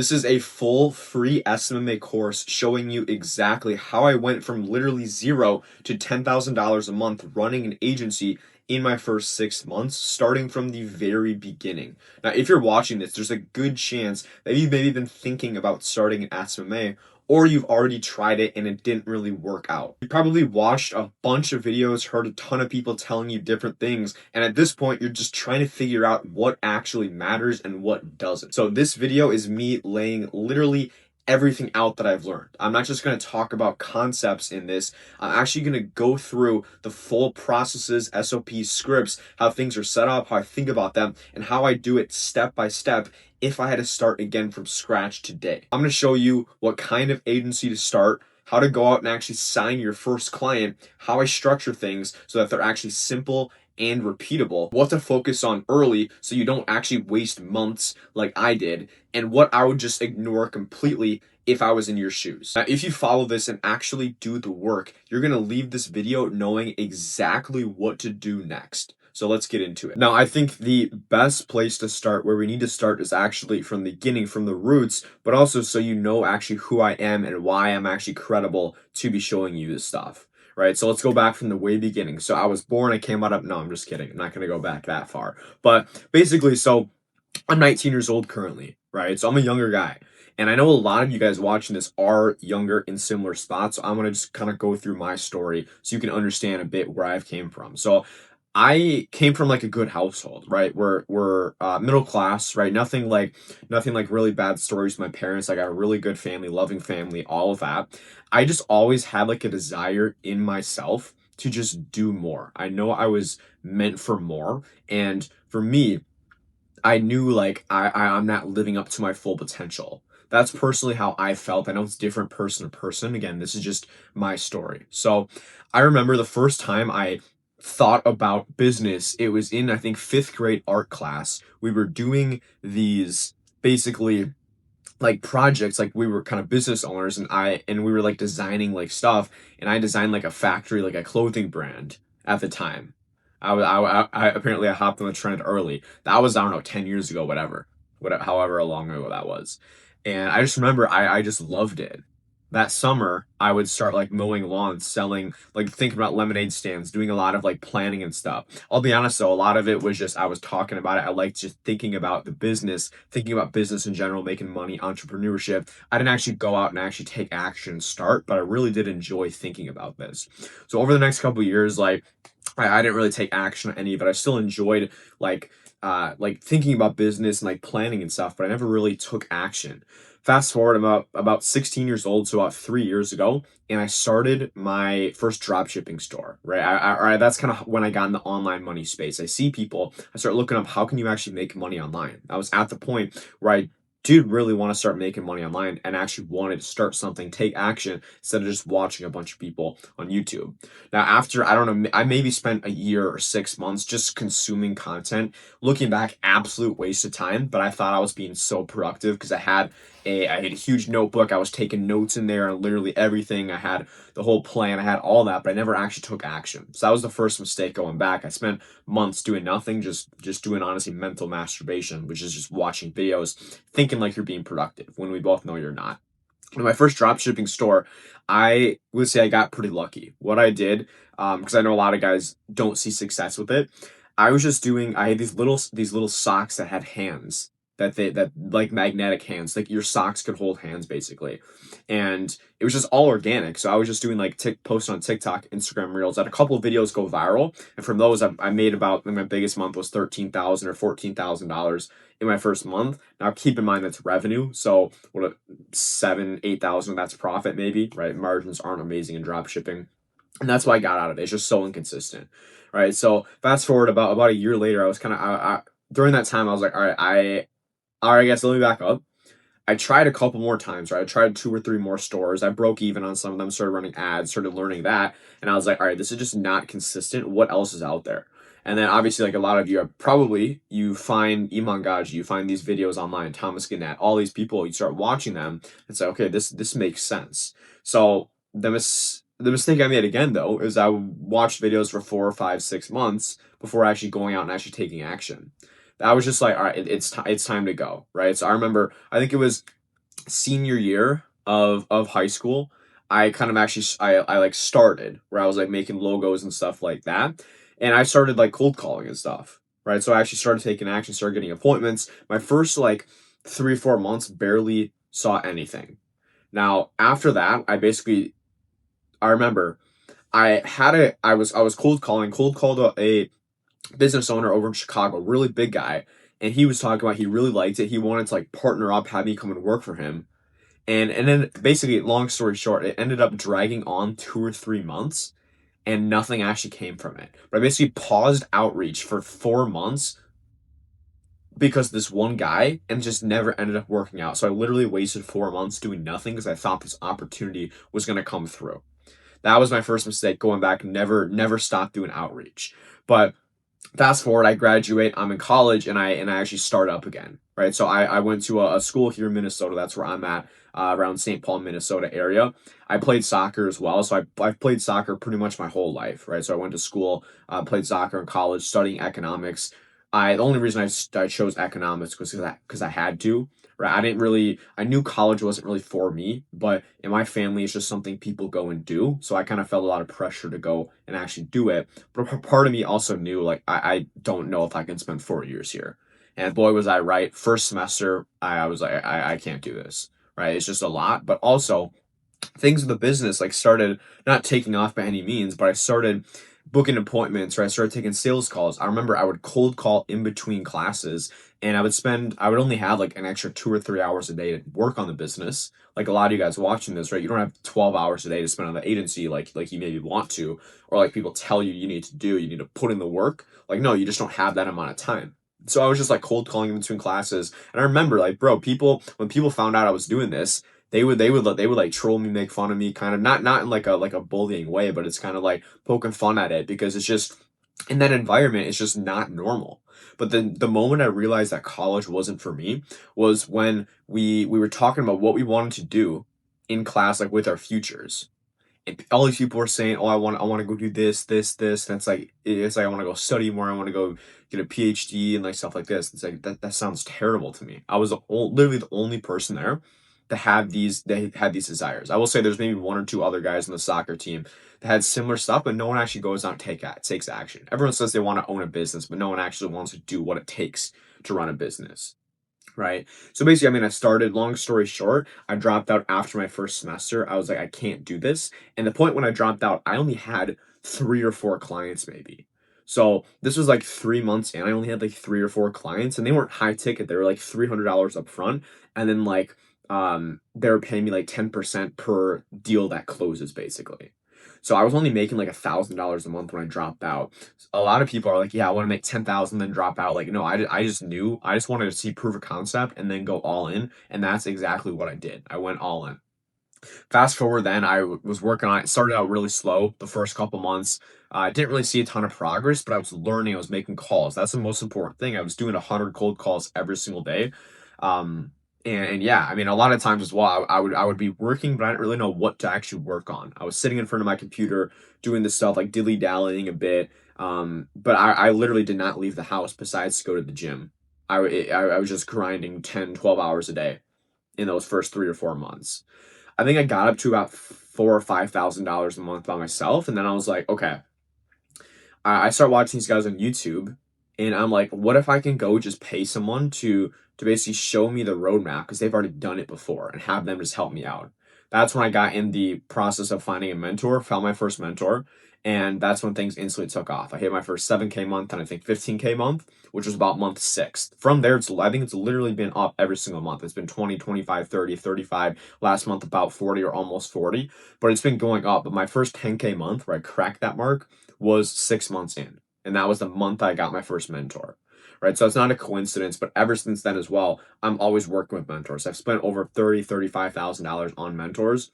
This is a full free SMMA course showing you exactly how I went from literally zero to $10,000 a month running an agency in my first 6 months, starting from the very beginning. Now, if you're watching this, there's a good chance that you've maybe been thinking about starting an SMMA, or you've already tried it and it didn't really work out. You probably watched a bunch of videos, heard a ton of people telling you different things, and at this point, you're just trying to figure out what actually matters and what doesn't. So this video is me laying literally everything out that I've learned. I'm not just going to talk about concepts in this. I'm actually going to go through the full processes, SOPs, scripts, how things are set up, how I think about them, and how I do it step by step if I had to start again from scratch today. I'm going to show you what kind of agency to start, how to go out and actually sign your first client, how I structure things so that they're actually simple and repeatable, what to focus on early so you don't actually waste months like I did, and what I would just ignore completely if I was in your shoes. Now, if you follow this and actually do the work, you're going to leave this video knowing exactly what to do next. So let's get into it. Now, I think the best place to start, where we need to start, is actually from the beginning, from the roots, but also so you know actually who I am and why I'm actually credible to be showing you this stuff. Right, so let's go back from the way beginning. So I was born, I came out of, no, I'm just kidding. I'm not going to go back that far. But basically, so I'm 19 years old currently, right? So I'm a younger guy. And I know a lot of you guys watching this are younger in similar spots. So I'm going to just kind of go through my story so you can understand a bit where I've came from. So I came from like a good household, right? We're middle class, right? Nothing like really bad stories with my parents. I got a really good family, loving family, all of that. I just always had like a desire in myself to just do more. I know I was meant for more, and for me, I knew like I'm not living up to my full potential. That's personally how I felt. I know it's different person to person. Again, this is just my story. So I remember the first time I thought about business, it was in, I think, fifth grade art class. We were doing these basically like projects, like we were kind of business owners, and we were like designing like stuff, and I designed like a factory, like a clothing brand at the time. I apparently I hopped on the trend early. That was, I don't know, 10 years ago, whatever, however long ago that was. And I just remember I just loved it. That summer, I would start like mowing lawns, selling, like thinking about lemonade stands, doing a lot of like planning and stuff. I'll be honest though, a lot of it was just I was talking about it. I liked just thinking about the business, thinking about business in general, making money, entrepreneurship. I didn't actually go out and actually take action and start, but I really did enjoy thinking about this. So over the next couple of years, like I didn't really take action on any, but I still enjoyed like thinking about business and like planning and stuff, but I never really took action. Fast forward, I'm about 16 years old, so about 3 years ago, and I started my first drop shipping store, right? That's kind of when I got in the online money space. I see people, I start looking up how can you actually make money online. I was at the point where I did really want to start making money online and actually wanted to start something, take action instead of just watching a bunch of people on YouTube. Now, after, I don't know, I maybe spent a year or 6 months just consuming content. Looking back, absolute waste of time, but I thought I was being so productive because I had a huge notebook. I was taking notes in there on literally everything. I had the whole plan. I had all that, but I never actually took action. So that was the first mistake going back. I spent months doing nothing, just doing honestly mental masturbation, which is just watching videos, thinking like you're being productive when we both know you're not. In my first drop shipping store, I would say I got pretty lucky. What I did, because I know a lot of guys don't see success with it, I was just doing. I had these little socks that had hands that like magnetic hands, like your socks could hold hands basically, and it was just all organic. So I was just doing like posts on TikTok, Instagram Reels. I had a couple of videos go viral, and from those I made about, my biggest month was $13,000 or $14,000 in my first month. Now keep in mind that's revenue, so what, 7-8 thousand, that's profit maybe, right? Margins aren't amazing in drop shipping, and that's why I got out of it. It's just so inconsistent, right? So fast forward about a year later, I was kind of during that time I was like, all right, I guess let me back up. I tried a couple more times, right? I tried 2 or 3 more stores. I broke even on some of them, started running ads, started learning that. And I was like, all right, this is just not consistent. What else is out there? And then obviously, like a lot of you are probably, you find Iman Gaji, you find these videos online, Thomas Gannett, all these people, you start watching them and say, okay, this makes sense. So the mistake I made again, though, is I watched videos for 4 or 5, 6 months before actually going out and actually taking action. I was just like, all right, it's time to go, right? So I remember, I think it was senior year of high school, I kind of actually I like started where I was like making logos and stuff like that, and I started like cold calling and stuff, right? So I actually started taking action, started getting appointments. My first like 3 or 4 months barely saw anything. Now after that, I remember I was cold called a business owner over in Chicago, really big guy, and he was talking about he really liked it. He wanted to like partner up, have me come and work for him. And then basically, long story short, it ended up dragging on 2 or 3 months and nothing actually came from it. But I basically paused outreach for 4 months because of this one guy and just never ended up working out. So I literally wasted 4 months doing nothing because I thought this opportunity was going to come through. That was my first mistake going back, never stopped doing outreach. But fast forward, I graduate, I'm in college, and I actually start up again, right? So I went to a school here in Minnesota. That's where I'm at, around St. Paul, Minnesota area. I played soccer as well, so I've played soccer pretty much my whole life, right? So I went to school, played soccer in college, studying economics. The only reason I chose economics was because I had to, right? I knew college wasn't really for me, but in my family, it's just something people go and do. So I kind of felt a lot of pressure to go and actually do it. But part of me also knew, like, I don't know if I can spend 4 years here. And boy, was I right. First semester, I was like, I can't do this, right? It's just a lot. But also, things with the business like started not taking off by any means, but I started booking appointments, or I started taking sales calls. I remember I would cold call in between classes, and I would only have like an extra 2 or 3 hours a day to work on the business. Like a lot of you guys watching this, right? You don't have 12 hours a day to spend on the agency like you maybe want to, or like people tell you need to do. You need to put in the work. Like, no, you just don't have that amount of time. So I was just like cold calling in between classes. And I remember like, bro, when people found out I was doing this, they would like troll me, make fun of me, kind of not in like a bullying way, but it's kind of like poking fun at it because it's just in that environment, it's just not normal. But then the moment I realized that college wasn't for me was when we were talking about what we wanted to do in class, like with our futures. And all these people were saying, "Oh, I want to go do this," and it's like I want to go study more. I want to go get a PhD and like stuff like this. It's like that sounds terrible to me. I was literally the only person there that had these desires. I will say there's maybe one or two other guys on the soccer team that had similar stuff, but no one actually goes out and takes action. Everyone says they want to own a business, but no one actually wants to do what it takes to run a business. Right. So basically, I mean, I started, long story short, I dropped out after my first semester. I was like, I can't do this. And the point when I dropped out, I only had 3 or 4 clients, maybe. So this was like 3 months in. I only had like 3 or 4 clients, and they weren't high ticket. They were like $300 up front. And then like, they were paying me like 10% per deal that closes, basically. So I was only making like $1,000 a month when I dropped out. A lot of people are like, yeah, I want to make 10,000 then drop out. Like, no, I just knew, I just wanted to see proof of concept and then go all in. And that's exactly what I did. I went all in. Fast forward then, was working on it. Started out really slow the first couple months. I didn't really see a ton of progress, but I was learning. I was making calls. That's the most important thing. I was doing 100 cold calls every single day. And yeah, I mean, a lot of times as well, I would be working, but I didn't really know what to actually work on. I was sitting in front of my computer doing this stuff like dilly dallying a bit. But I literally did not leave the house besides to go to the gym. I was just grinding 10, 12 hours a day in those first 3 or 4 months. I think I got up to about $4 or $5,000 a month by myself, and then I was like, okay. I start watching these guys on YouTube, and I'm like, what if I can go just pay someone to basically show me the roadmap because they've already done it before and have them just help me out. That's when I got in the process of finding a mentor, found my first mentor, and that's when things instantly took off. I hit my first 7K month and I think 15K month, which was about month 6. From there, I think it's literally been up every single month. It's been 20, 25, 30, 35. Last month, about 40 or almost 40, but it's been going up. But my first 10K month where I cracked that mark was 6 months in. And that was the month I got my first mentor. Right. So it's not a coincidence, but ever since then as well, I'm always working with mentors. I've spent over $35,000 on mentors.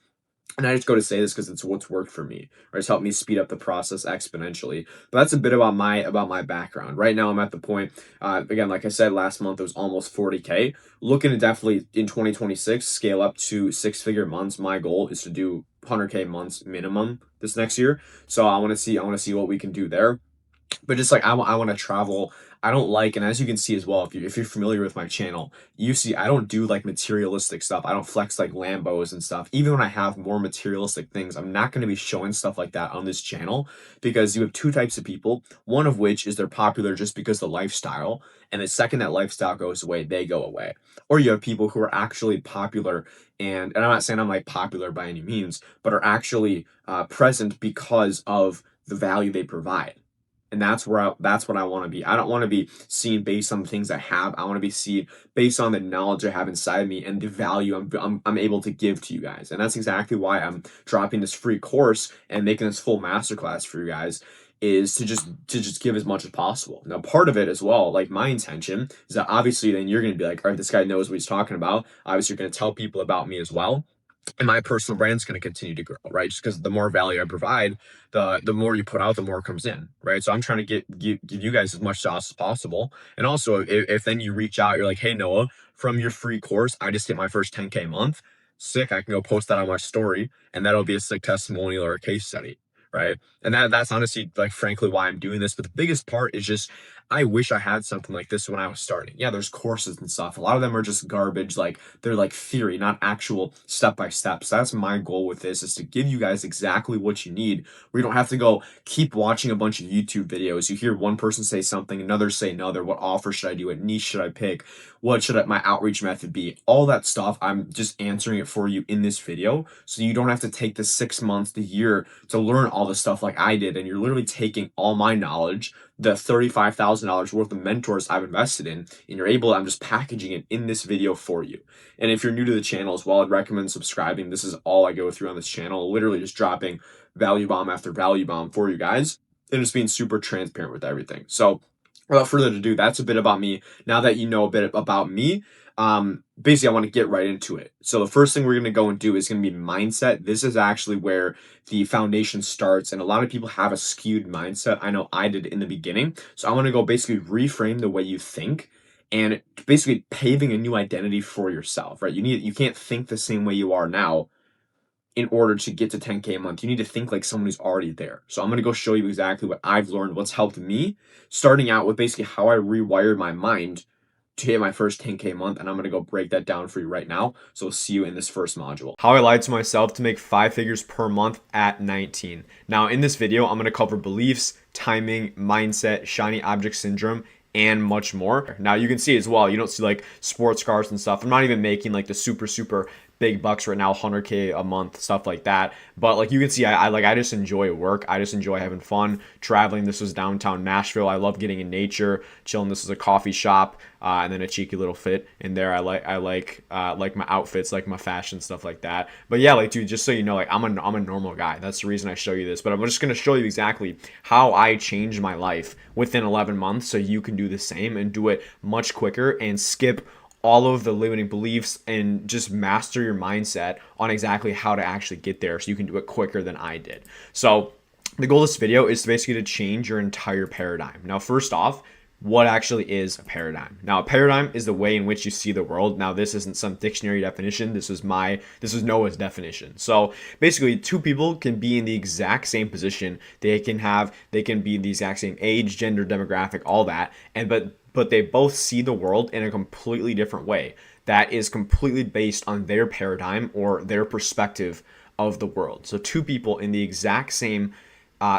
And I just go to say this because it's what's worked for me, right? It's helped me speed up the process exponentially. But that's a bit about my background. Right now, I'm at the point, again, like I said, last month it was almost 40K. Looking to definitely in 2026 scale up to 6-figure months. My goal is to do 100K months minimum this next year. So I want to see what we can do there. But just like I want to travel. I don't like, and as you can see as well, if you're familiar with my channel, you see I don't do like materialistic stuff. I don't flex like Lambos and stuff. Even when I have more materialistic things, I'm not going to be showing stuff like that on this channel, because you have two types of people. One of which is they're popular just because the lifestyle, and the second that lifestyle goes away, they go away. Or you have people who are actually popular, and I'm not saying I'm like popular by any means, but are actually present because of the value they provide. And that's what I want to be. I don't want to be seen based on the things I have. I want to be seen based on the knowledge I have inside me and the value I'm able to give to you guys. And that's exactly why I'm dropping this free course and making this full masterclass for you guys, is to just give as much as possible. Now, part of it as well, like my intention is that obviously then you're going to be like, all right, this guy knows what he's talking about. Obviously, you're going to tell people about me as well, and my personal brand's going to continue to grow, right? Just because the more value I provide, the more you put out, the more comes in, right? So I'm trying to give you guys as much sauce as possible. And also, if then you reach out, you're like, hey, Noah, from your free course, I just hit my first 10K month. Sick. I can go post that on my story, and that'll be a sick testimonial or a case study, right? And that's honestly, like, frankly, why I'm doing this. But the biggest part is just, I wish I had something like this when I was starting. Yeah, there's courses and stuff. A lot of them are just garbage. Like, they're like theory, not actual step by step. So that's my goal with this, is to give you guys exactly what you need, where you don't have to go keep watching a bunch of YouTube videos. You hear one person say something, another say another. What offer should I do? What niche should I pick? What should my outreach method be? All that stuff, I'm just answering it for you in this video. So you don't have to take the 6 months, the year to learn all the stuff like I did. And you're literally taking all my knowledge, the $35,000 worth of mentors I've invested in, and you're able, I'm just packaging it in this video for you. And if you're new to the channel as well, I'd recommend subscribing. This is all I go through on this channel, literally just dropping value bomb after value bomb for you guys, and just being super transparent with everything. So without further ado, that's a bit about me. Now that you know a bit about me, basically I want to get right into it. So the first thing we're going to go and do is going to be mindset. This is actually where the foundation starts, and a lot of people have a skewed mindset. I know I did in the beginning. So I want to go basically reframe the way you think, and basically paving a new identity for yourself, right? You can't think the same way you are now in order to get to 10K a month. You need to think like someone who's already there. So I'm going to go show you exactly what I've learned, what's helped me, starting out with basically how I rewired my mind to hit my first 10K a month. And I'm going to go break that down for you right now. So we'll see you in this first module. How I lied to myself to make 5 figures per month at 19. Now in this video, I'm going to cover beliefs, timing, mindset, shiny object syndrome, and much more. Now you can see as well, you don't see like sports cars and stuff. I'm not even making like the super big bucks right now, 100K a month, stuff like that. But like you can see, I just enjoy work. I just enjoy having fun, traveling. This was downtown Nashville. I love getting in nature, chilling. This is a coffee shop, and then a cheeky little fit in there. I like my outfits, like my fashion, stuff like that. But yeah, like dude, just so you know, like I'm a normal guy. That's the reason I show you this. But I'm just gonna show you exactly how I changed my life within 11 months, so you can do the same and do it much quicker and skip all of the limiting beliefs and just master your mindset on exactly how to actually get there, so you can do it quicker than I did. So the goal of this video is basically to change your entire paradigm. Now, first off, what actually is a paradigm? Now, a paradigm is the way in which you see the world. Now, this isn't some dictionary definition. This is Noah's definition. So basically, two people can be in the exact same position. They can be the exact same age, gender, demographic, all that, but they both see the world in a completely different way that is completely based on their paradigm or their perspective of the world. So two people in the exact same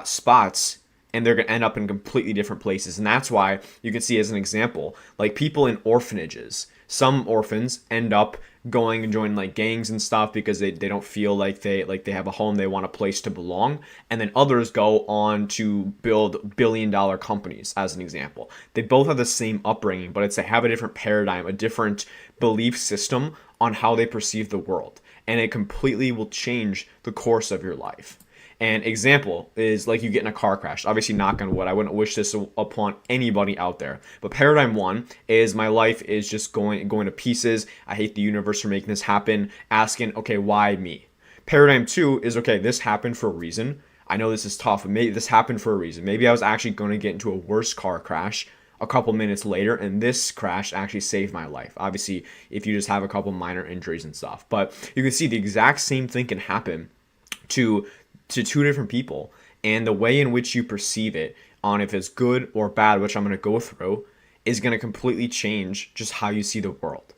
spots, and they're going to end up in completely different places. And that's why you can see, as an example, like people in orphanages. Some orphans end up going and joining like gangs and stuff because they don't feel like they have a home, they want a place to belong. And then others go on to build billion-dollar companies, as an example. They both have the same upbringing, but they have a different paradigm, a different belief system on how they perceive the world. And it completely will change the course of your life. An example is like you get in a car crash. Obviously, knock on wood, I wouldn't wish this upon anybody out there. But paradigm one is my life is just going to pieces. I hate the universe for making this happen. Asking, okay, why me? Paradigm two is, okay, this happened for a reason. I know this is tough, but maybe this happened for a reason. Maybe I was actually going to get into a worse car crash a couple minutes later, and this crash actually saved my life. Obviously, if you just have a couple minor injuries and stuff. But you can see the exact same thing can happen to two different people, and the way in which you perceive it on if it's good or bad, which I'm going to go through, is going to completely change just how you see the world.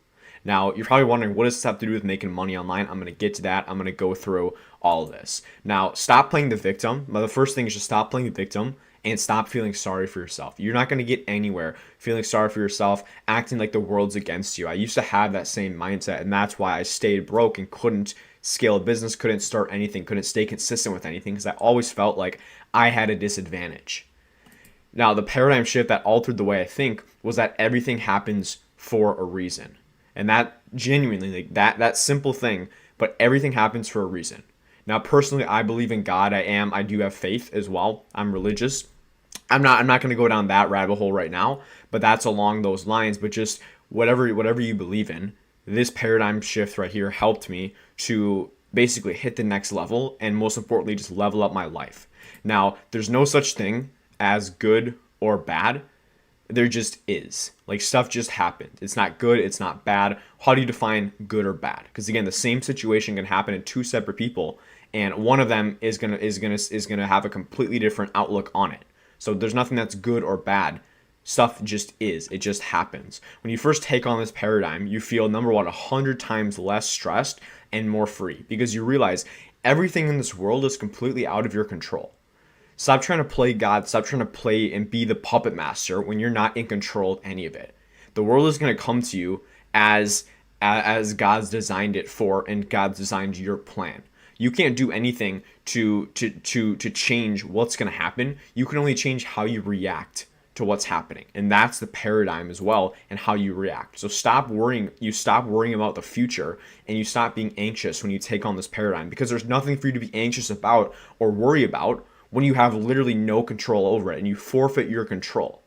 Now, you're probably wondering, what does this have to do with making money online? I'm going to get to that. I'm going to go through all of this. Now, stop playing the victim. The first thing is just stop playing the victim and stop feeling sorry for yourself. You're not going to get anywhere feeling sorry for yourself, acting like the world's against you. I used to have that same mindset, and that's why I stayed broke and couldn't scale a business, couldn't start anything, couldn't stay consistent with anything, because I always felt like I had a disadvantage. Now, the paradigm shift that altered the way I think was that everything happens for a reason. And that genuinely, like that simple thing, but everything happens for a reason. Now, personally, I believe in God. I do have faith as well. I'm religious. I'm not going to go down that rabbit hole right now, but that's along those lines. But just whatever you believe in, this paradigm shift right here helped me to basically hit the next level, and most importantly, just level up my life. Now, there's no such thing as good or bad. There just is. Like, stuff just happened. It's not good, it's not bad. How do you define good or bad? Because again, the same situation can happen in two separate people, and one of them is gonna have a completely different outlook on it. So there's nothing that's good or bad. Stuff just is. It just happens. When you first take on this paradigm, you feel, number one, 100 times less stressed and more free, because you realize everything in this world is completely out of your control. Stop trying to play God. Stop trying to play and be the puppet master when you're not in control of any of it. The world is going to come to you as God's designed it for, and God's designed your plan. You can't do anything to change what's going to happen. You can only change how you react to what's happening, and that's the paradigm as well, and how you react. So stop worrying. You stop worrying about the future, and you stop being anxious when you take on this paradigm, because there's nothing for you to be anxious about or worry about when you have literally no control over it, and you forfeit your control.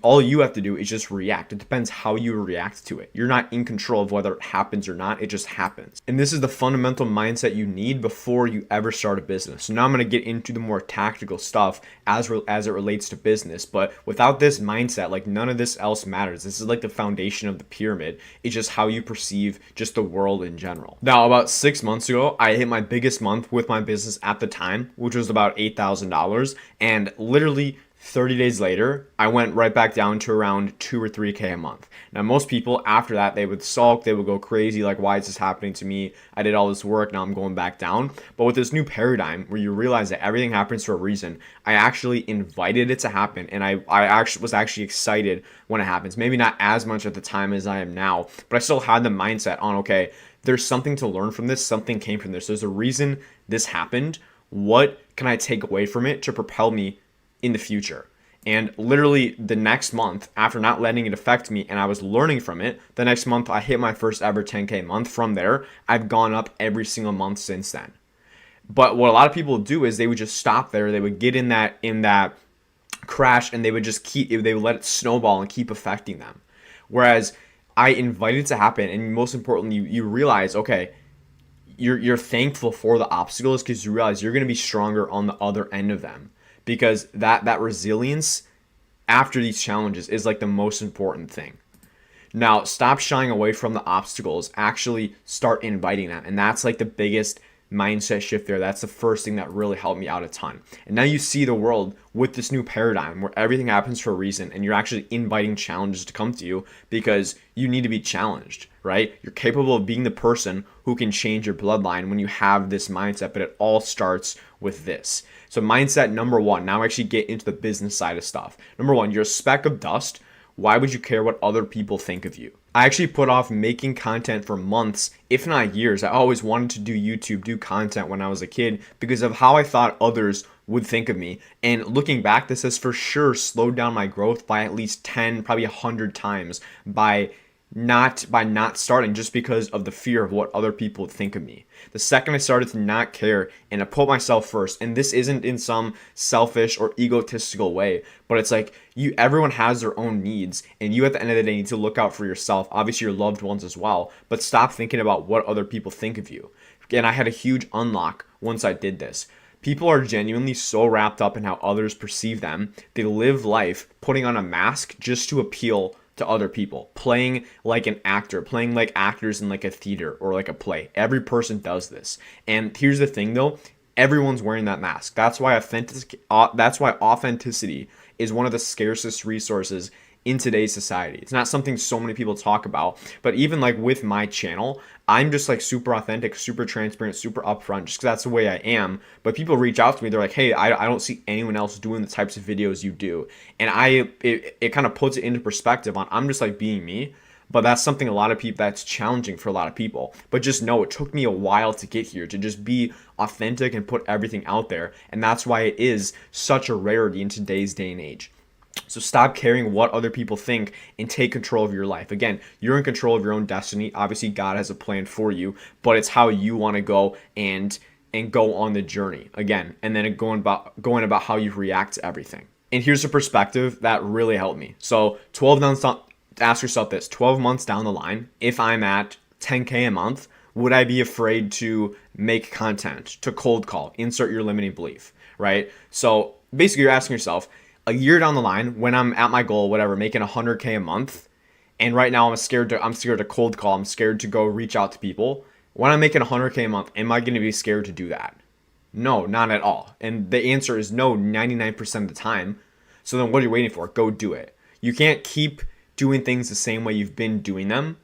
All you have to do is just react. It depends how you react to it. You're not in control of whether it happens or not. It just happens. And this is the fundamental mindset you need before you ever start a business. So now I'm going to get into the more tactical stuff as it relates to business. But without this mindset, like, none of this else matters. This is like the foundation of the pyramid. It's just how you perceive just the world in general. Now, about 6 months ago, I hit my biggest month with my business at the time, which was about $8,000. And literally 30 days later, I went right back down to around 2 or 3K a month. Now, most people after that, they would sulk, they would go crazy, like, why is this happening to me? I did all this work, now I'm going back down. But with this new paradigm where you realize that everything happens for a reason, I actually invited it to happen, and I was actually excited when it happens. Maybe not as much at the time as I am now, but I still had the mindset on, okay, there's something to learn from this, something came from this. There's a reason this happened. What can I take away from it to propel me in the future? And literally the next month, after not letting it affect me and I was learning from it, the next month I hit my first ever 10K month. From there, I've gone up every single month since then. But what a lot of people do is they would just stop there. They would get in that crash, and they would let it snowball and keep affecting them. Whereas I invited it to happen, and most importantly, you realize, okay, you're thankful for the obstacles, because you realize you're going to be stronger on the other end of them. Because that resilience after these challenges is like the most important thing. Now, stop shying away from the obstacles. Actually start inviting them. And that's like the biggest mindset shift there. That's the first thing that really helped me out a ton. And now you see the world with this new paradigm where everything happens for a reason, and you're actually inviting challenges to come to you because you need to be challenged, right? You're capable of being the person who can change your bloodline when you have this mindset, but it all starts with this. So mindset number one, now actually get into the business side of stuff. Number one, you're a speck of dust. Why would you care what other people think of you? I actually put off making content for months, if not years. I always wanted to do YouTube, do content when I was a kid because of how I thought others would think of me. And looking back, this has for sure slowed down my growth by at least 10, probably 100 times by not starting, just because of the fear of what other people would think of me. The second I started to not care and to put myself first, and this isn't in some selfish or egotistical way, but it's like everyone has their own needs, and you at the end of the day need to look out for yourself, obviously your loved ones as well, but stop thinking about what other people think of you. And I had a huge unlock once I did this. People are genuinely so wrapped up in how others perceive them. They live life putting on a mask just to appeal to other people, playing like an actor, playing like actors in like a theater or like a play. Every person does this. And here's the thing though, Everyone's wearing that mask. That's why authenticity is one of the scarcest resources in today's society. It's not something so many people talk about, but even like with my channel, I'm just like super authentic, super transparent, super upfront, just because that's the way I am. But people reach out to me, they're like, hey, I don't see anyone else doing the types of videos you do. And it kind of puts it into perspective on I'm just like being me. But that's something a lot of people, that's challenging for a lot of people. But just know it took me a while to get here, to just be authentic and put everything out there. And that's why it is such a rarity in today's day and age. So stop caring what other people think and take control of your life. Again, you're in control of your own destiny. Obviously, God has a plan for you, but it's how you want to go and go on the journey. Again, and then going about how you react to everything. And here's a perspective that really helped me. So ask yourself this: 12 months down the line, if I'm at 10K a month, would I be afraid to make content, to cold call, insert your limiting belief, right? So basically you're asking yourself, a year down the line, when I'm at my goal, whatever, making 100K a month, and right now I'm scared to cold call, I'm scared to go reach out to people. When I'm making 100K a month, am I going to be scared to do that? No, not at all. And the answer is no 99% of the time. So then what are you waiting for? Go do it. You can't keep doing things the same way you've been doing them,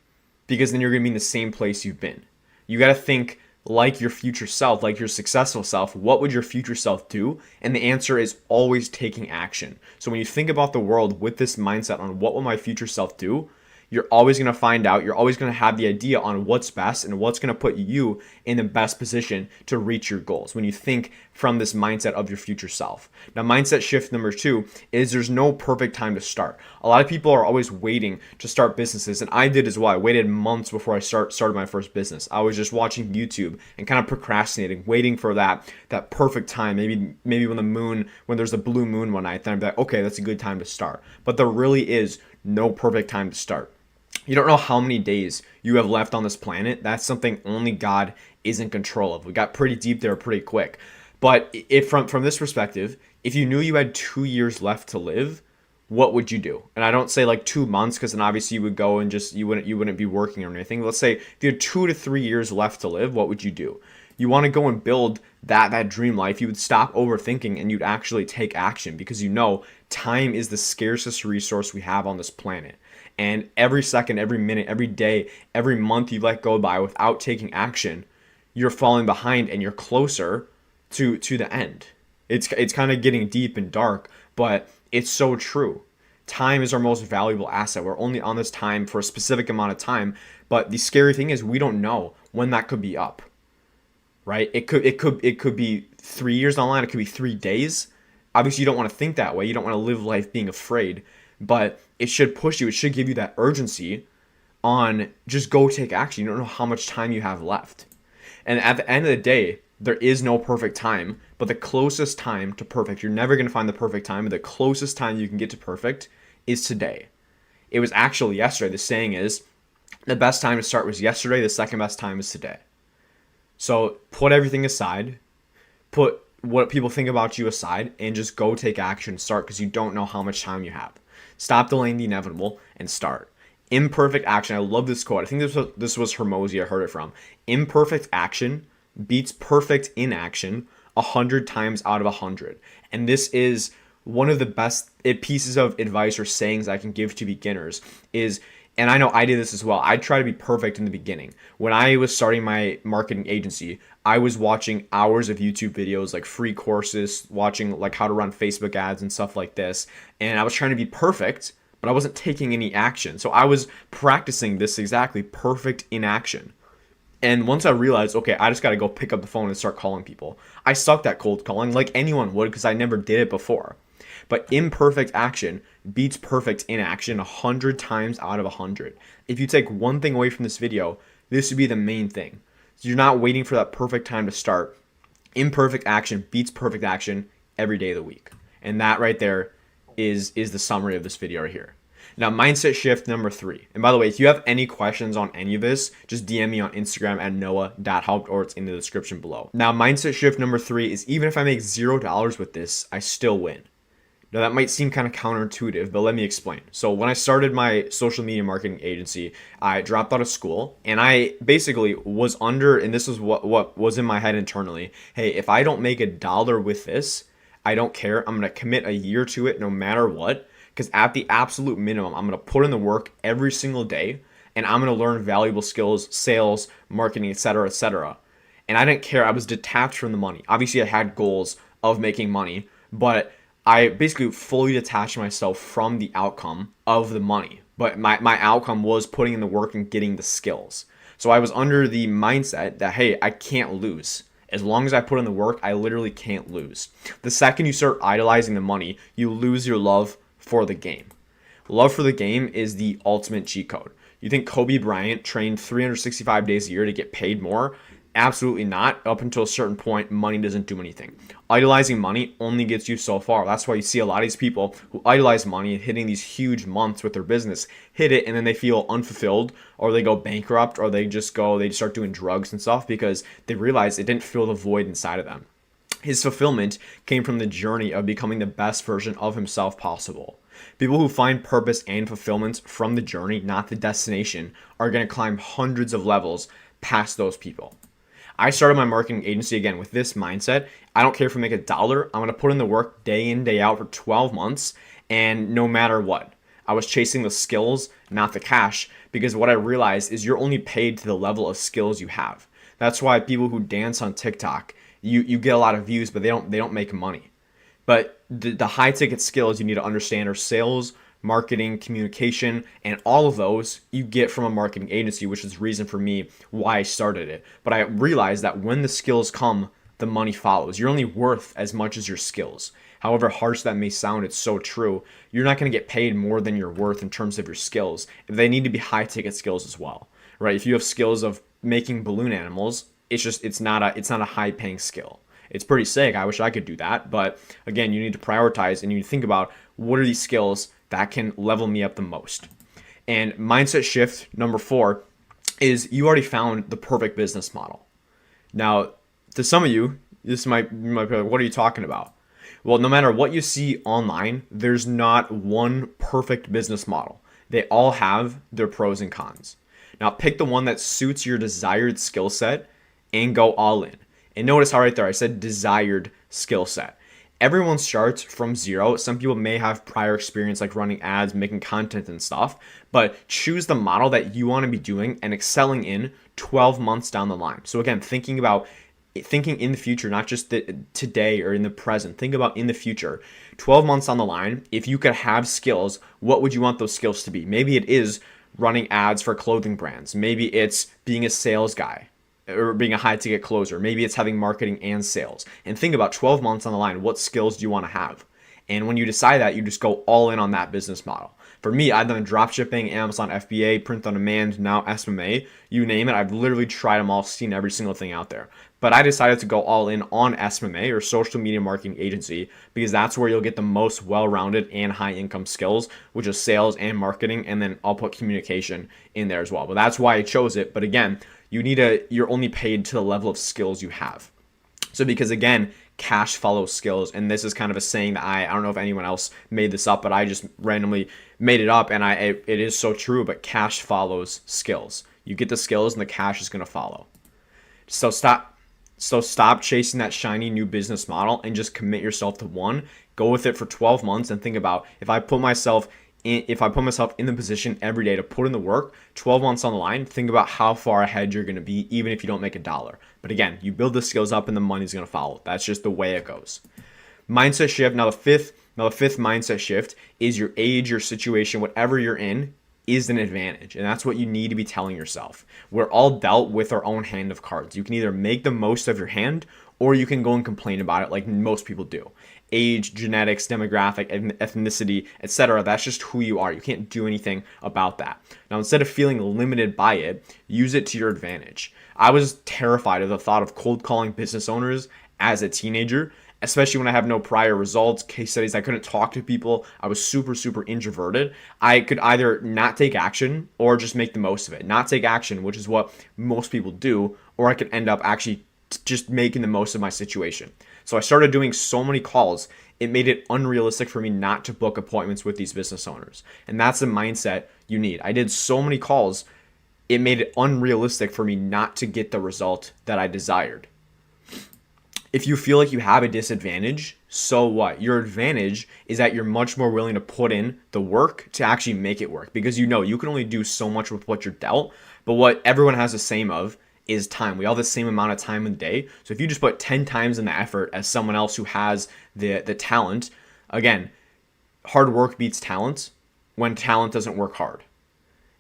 because then you're going to be in the same place you've been. You got to think like your future self, like your successful self. What would your future self do? And the answer is always taking action. So when you think about the world with this mindset on what will my future self do, you're always going to find out, you're always going to have the idea on what's best and what's going to put you in the best position to reach your goals when you think from this mindset of your future self. Now, mindset shift number 2 is there's no perfect time to start. A lot of people are always waiting to start businesses, and I did as well. I waited months before I started my first business. I was just watching YouTube and kind of procrastinating, waiting for that perfect time. Maybe when there's a blue moon one night, then I'd be like, okay, that's a good time to start. But there really is no perfect time to start. You don't know how many days you have left on this planet. That's something only God is in control of. We got pretty deep there pretty quick. But if from this perspective, if you knew you had 2 years left to live, what would you do? And I don't say like 2 months, because then obviously you would go and just you wouldn't be working or anything. Let's say if you had 2 to 3 years left to live, what would you do? You want to go and build that dream life. You would stop overthinking and you'd actually take action, because you know time is the scarcest resource we have on this planet. And every second, every minute, every day, every month you let go by without taking action, you're falling behind and you're closer to the end. It's kind of getting deep and dark, but it's so true. Time is our most valuable asset. We're only on this time for a specific amount of time, but the scary thing is we don't know when that could be up. Right? It could be 3 years down the line. It could be 3 days. Obviously, you don't want to think that way. You don't want to live life being afraid, but it should push you. It should give you that urgency on just go take action. You don't know how much time you have left. And at the end of the day, there is no perfect time, but the closest time to perfect, you're never going to find the perfect time, but the closest time you can get to perfect is today. It was actually yesterday. The saying is, the best time to start was yesterday. The second best time is today. So put everything aside, put what people think about you aside, and just go take action and start, because you don't know how much time you have. Stop delaying the inevitable and start. Imperfect action. I love this quote. I think this was Hermosi I heard it from. Imperfect action beats perfect inaction 100 times out of 100. And this is one of the best pieces of advice or sayings I can give to beginners is, and I know I did this as well, I try to be perfect in the beginning. When I was starting my marketing agency, I was watching hours of YouTube videos, like free courses, watching like how to run Facebook ads and stuff like this. And I was trying to be perfect, but I wasn't taking any action. So I was practicing this exactly, perfect inaction. And once I realized, okay, I just got to go pick up the phone and start calling people, I sucked at cold calling like anyone would, because I never did it before. But imperfect action beats perfect inaction 100 times out of 100. If you take one thing away from this video, this would be the main thing. So you're not waiting for that perfect time to start. Imperfect action beats perfect action every day of the week. And that right there is the summary of this video right here. Now, mindset shift number 3. And by the way, if you have any questions on any of this, just DM me on Instagram at noah.helped, or it's in the description below. Now, mindset shift number 3 is even if I make $0 with this, I still win. Now, that might seem kind of counterintuitive, but let me explain. So, when I started my social media marketing agency, I dropped out of school and I basically was under, and this is what was in my head internally. Hey, if I don't make a dollar with this, I don't care. I'm going to commit a year to it no matter what. Because at the absolute minimum, I'm going to put in the work every single day and I'm going to learn valuable skills, sales, marketing, etc., etc. And I didn't care. I was detached from the money. Obviously, I had goals of making money, but I basically fully detached myself from the outcome of the money. But my outcome was putting in the work and getting the skills. So I was under the mindset that, hey, I can't lose. As long as I put in the work, I literally can't lose. The second you start idolizing the money, you lose your love for the game. Love for the game is the ultimate cheat code. You think Kobe Bryant trained 365 days a year to get paid more? Absolutely not. Up until a certain point, money doesn't do anything. Idolizing money only gets you so far. That's why you see a lot of these people who idolize money and hitting these huge months with their business, hit it, and then they feel unfulfilled, or they go bankrupt, or they start doing drugs and stuff because they realize it didn't fill the void inside of them. His fulfillment came from the journey of becoming the best version of himself possible. People who find purpose and fulfillment from the journey, not the destination, are going to climb hundreds of levels past those people. I started my marketing agency again with this mindset. I don't care if I make a dollar. I'm going to put in the work day in, day out for 12 months, and no matter what. I was chasing the skills, not the cash, because what I realized is you're only paid to the level of skills you have. That's why people who dance on TikTok, you get a lot of views, but they don't make money. But the high ticket skills you need to understand are sales, marketing, communication, and all of those you get from a marketing agency, which is the reason for me why I started it. But I realized that when the skills come, the money follows. You're only worth as much as your skills. However harsh that may sound, it's so true. You're not going to get paid more than you're worth in terms of your skills. They need to be high ticket skills as well, right? If you have skills of making balloon animals, it's not a high paying skill. It's pretty sick. I wish I could do that. But again, you need to prioritize and you need to think about what are these skills that can level me up the most. And mindset shift number 4 is you already found the perfect business model. Now, to some of you, this might be like, what are you talking about? Well, no matter what you see online, there's not one perfect business model. They all have their pros and cons. Now, pick the one that suits your desired skill set and go all in. And notice how right there I said desired skill set. Everyone starts from zero. Some people may have prior experience like running ads, making content and stuff, but choose the model that you want to be doing and excelling in 12 months down the line. So again, thinking in the future, not just today or in the present. Think about in the future. 12 months on the line, if you could have skills, what would you want those skills to be? Maybe it is running ads for clothing brands. Maybe it's being a sales guy or being a high ticket closer. Maybe it's having marketing and sales. And think about 12 months on the line, what skills do you want to have? And when you decide that, you just go all in on that business model. For me, I've done drop shipping, Amazon FBA, print on demand, now SMMA, you name it. I've literally tried them all, seen every single thing out there. But I decided to go all in on SMMA or social media marketing agency because that's where you'll get the most well-rounded and high income skills, which is sales and marketing. And then I'll put communication in there as well. But that's why I chose it. But again, you're only paid to the level of skills you have. So because again, cash follows skills. And this is kind of a saying that I don't know if anyone else made this up, but I just randomly made it up. And it is so true, but cash follows skills. You get the skills and the cash is going to follow. So stop chasing that shiny new business model and just commit yourself to one. Go with it for 12 months and think about if I put myself in the position every day to put in the work, 12 months on the line, think about how far ahead you're going to be even if you don't make a dollar. But again, you build the skills up and the money's going to follow. That's just the way it goes. Mindset shift. Now the fifth mindset shift is your age, your situation, whatever you're in is an advantage. And that's what you need to be telling yourself. We're all dealt with our own hand of cards. You can either make the most of your hand or you can go and complain about it like most people do. Age, genetics, demographic, ethnicity, etc. That's just who you are. You can't do anything about that. Now, instead of feeling limited by it, use it to your advantage. I was terrified of the thought of cold calling business owners as a teenager, especially when I have no prior results, case studies. I couldn't talk to people. I was super, super introverted. I could either not take action or just make the most of it. Not take action, which is what most people do, or I could end up actually just making the most of my situation. So I started doing so many calls, it made it unrealistic for me not to book appointments with these business owners. And that's the mindset you need. I did so many calls, it made it unrealistic for me not to get the result that I desired. If you feel like you have a disadvantage, so what? Your advantage is that you're much more willing to put in the work to actually make it work, because you know you can only do so much with what you're dealt. But what everyone has the same of is time. We all have the same amount of time in the day. So if you just put 10 times in the effort as someone else who has the talent, again, hard work beats talent when talent doesn't work hard.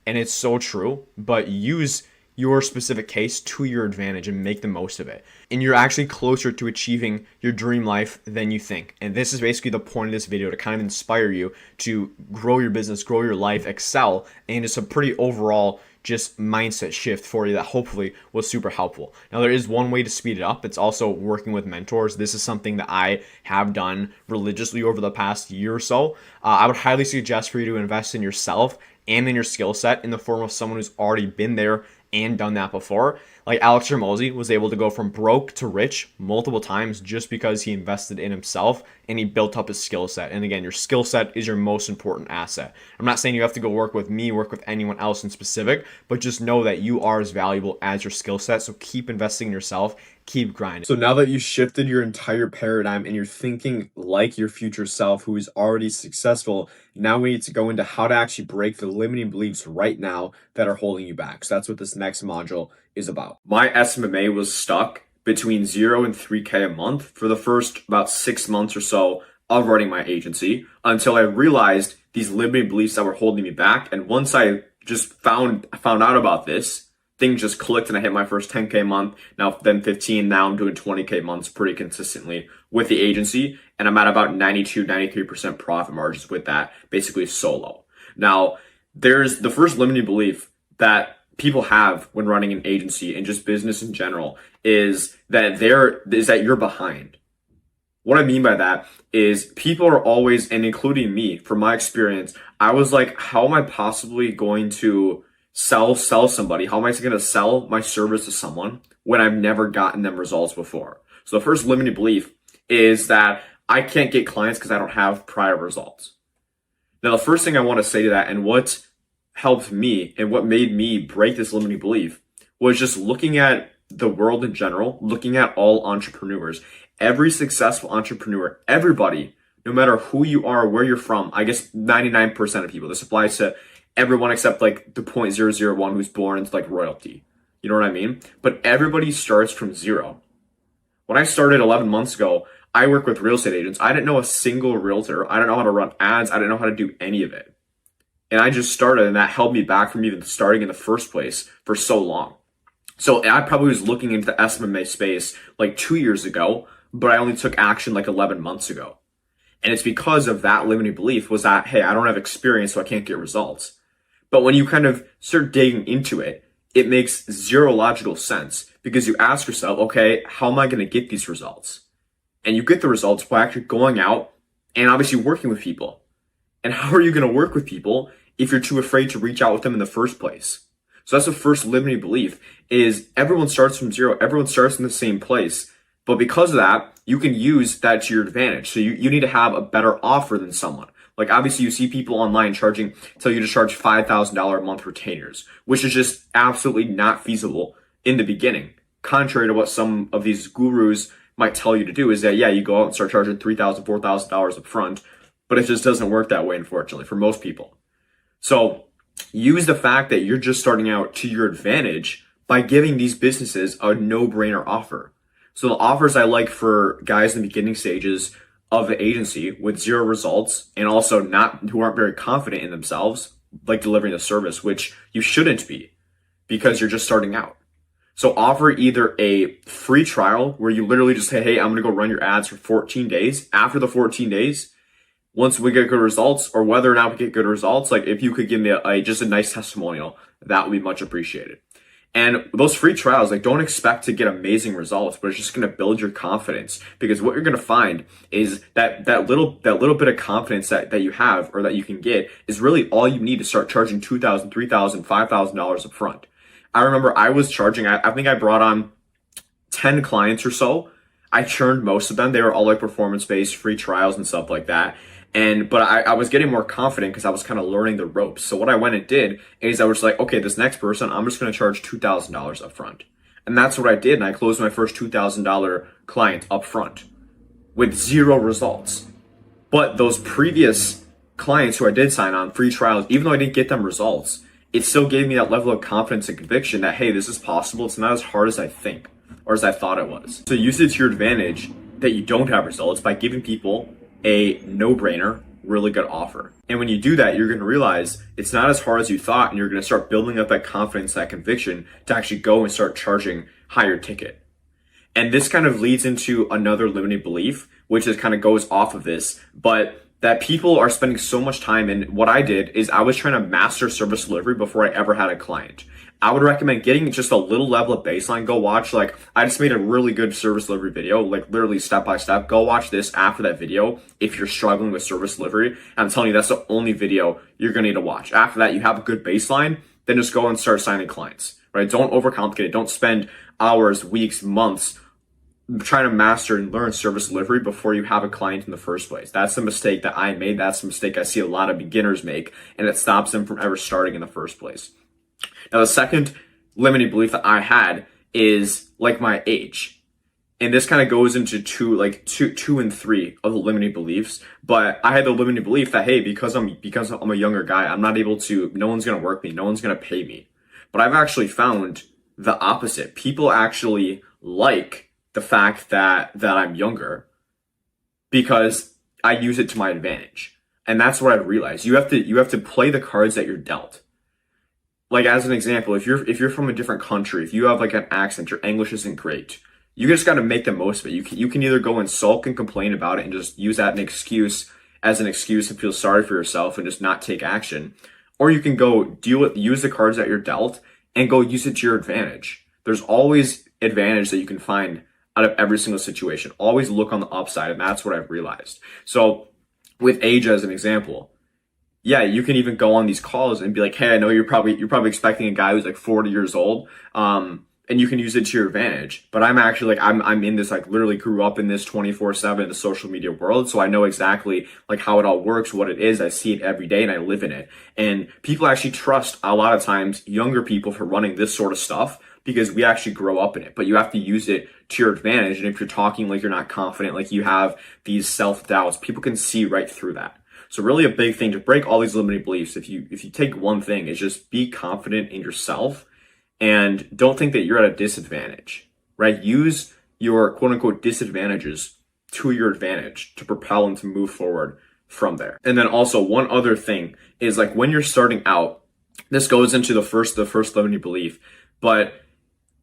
And it's so true, but use your specific case to your advantage and make the most of it. And you're actually closer to achieving your dream life than you think. And this is basically the point of this video, to kind of inspire you to grow your business, grow your life, excel, and it's a pretty overall just mindset shift for you that hopefully was super helpful. Now, there is one way to speed it up. It's also working with mentors. This is something that I have done religiously over the past year or so. I would highly suggest for you to invest in yourself and in your skill set in the form of someone who's already been there and done that before. Like Alex Hormozi was able to go from broke to rich multiple times just because he invested in himself and he built up his skill set. And again, your skill set is your most important asset. I'm not saying you have to go work with me, work with anyone else in specific, but just know that you are as valuable as your skill set. So keep investing in yourself, keep grinding. So now that you shifted your entire paradigm and you're thinking like your future self who is already successful, now we need to go into how to actually break the limiting beliefs right now that are holding you back. So that's what this next module is about. My SMMA was stuck between 0 and 3K a month for the first about 6 months or so of running my agency, until I realized these limiting beliefs that were holding me back. And once I just found out about this, things just clicked and I hit my first 10K a month, now then 15, now I'm doing 20K months pretty consistently with the agency, and I'm at about 92, 93% profit margins with that, basically solo. Now, there's the first limiting belief that people have when running an agency and just business in general is that you're behind. What I mean by that is people are always, and including me, from my experience, I was like, how am I possibly going to sell somebody? How am I going to sell my service to someone when I've never gotten them results before? So the first limiting belief is that I can't get clients because I don't have prior results. Now, the first thing I want to say to that, and what helped me and what made me break this limiting belief, was just looking at the world in general, looking at all entrepreneurs. Every successful entrepreneur, everybody, no matter who you are, where you're from, I guess 99% of people, this applies to everyone except like the 0.001 who's born into like royalty. You know what I mean? But everybody starts from zero. When I started 11 months ago, I work with real estate agents. I didn't know a single realtor. I didn't know how to run ads. I didn't know how to do any of it. And I just started, and that held me back from even starting in the first place for so long. So I probably was looking into the SMMA space like 2 years ago, but I only took action like 11 months ago. And it's because of that limiting belief was that, hey, I don't have experience, so I can't get results. But when you kind of start digging into it, it makes zero logical sense, because you ask yourself, okay, how am I going to get these results? And you get the results by actually going out and obviously working with people. And how are you going to work with people if you're too afraid to reach out with them in the first place? So that's the first limiting belief, is everyone starts from zero. Everyone starts in the same place. But because of that, you can use that to your advantage. So you need to have a better offer than someone. Like obviously you see people online tell you to charge $5,000 a month retainers, which is just absolutely not feasible in the beginning. Contrary to what some of these gurus might tell you to do, is that, yeah, you go out and start charging $3,000, $4,000 up front, but it just doesn't work that way, unfortunately, for most people. So use the fact that you're just starting out to your advantage by giving these businesses a no-brainer offer. So the offers I like for guys in the beginning stages of the agency with zero results, and also who aren't very confident in themselves, like delivering the service, which you shouldn't be because you're just starting out. So offer either a free trial where you literally just say, hey, I'm going to go run your ads for 14 days. After the 14 days, once we get good results, or whether or not we get good results, like if you could give me just a nice testimonial, that would be much appreciated. And those free trials, like, don't expect to get amazing results, but it's just going to build your confidence, because what you're going to find is that little bit of confidence that you have, or that you can get, is really all you need to start charging $2,000, $3,000, $5,000 up front. I remember I was charging, I think I brought on 10 clients or so. I churned most of them. They were all like performance-based, free trials and stuff like that. But I was getting more confident because I was kind of learning the ropes. So what I went and did is I was like, okay, this next person, I'm just going to charge $2,000 up front. And that's what I did. And I closed my first $2,000 client up front with 0 results. But those previous clients who I did sign on, free trials, even though I didn't get them results, it still gave me that level of confidence and conviction that, hey, this is possible. It's not as hard as I think or as I thought it was. So use it to your advantage that you don't have results by giving people a no-brainer, really good offer. And when you do that, you're going to realize it's not as hard as you thought, and you're going to start building up that confidence, that conviction to actually go and start charging higher ticket. And this kind of leads into another limiting belief, which is kind of goes off of this, but that people are spending so much time. And what I did is I was trying to master service delivery before I ever had a client. I would recommend getting just a little level of baseline. Go watch, like, I just made a really good service delivery video, like literally step by step. Go watch this after that video if you're struggling with service delivery. I'm telling you, that's the only video you're gonna need to watch. After that, you have a good baseline, then just go and start signing clients, right? Don't overcomplicate it. Don't spend hours, weeks, months trying to master and learn service delivery before you have a client in the first place. That's the mistake that I made. That's the mistake I see a lot of beginners make, and it stops them from ever starting in the first place. Now, the second limiting belief that I had is like my age. And this kind of goes into two and three of the limiting beliefs. But I had the limiting belief that, hey, because I'm a younger guy, I'm not able to, no one's going to work me. No one's going to pay me. But I've actually found the opposite. People actually like the fact that I'm younger because I use it to my advantage. And that's what I've realized. You have to play the cards that you're dealt. Like, as an example, if you're from a different country, if you have like an accent, your English isn't great, you just got to make the most of it. You can either go and sulk and complain about it and just use that as an excuse and feel sorry for yourself and just not take action, or you can go use the cards that you're dealt and go use it to your advantage. There's always advantage that you can find out of every single situation. Always look on the upside, and that's what I've realized. So with age as an example, yeah, you can even go on these calls and be like, hey, I know you're probably expecting a guy who's like 40 years old, and you can use it to your advantage. But I'm actually like, I'm in this, like, literally grew up in this 24/7 in the social media world. So I know exactly like how it all works, what it is. I see it every day and I live in it. And people actually trust a lot of times younger people for running this sort of stuff because we actually grow up in it. But you have to use it to your advantage. And if you're talking like you're not confident, like you have these self-doubts, people can see right through that. So really a big thing to break all these limiting beliefs, if you take one thing, is just be confident in yourself and don't think that you're at a disadvantage, right? Use your quote unquote disadvantages to your advantage to propel and to move forward from there. And then also one other thing is, like, when you're starting out, this goes into the first limiting belief, but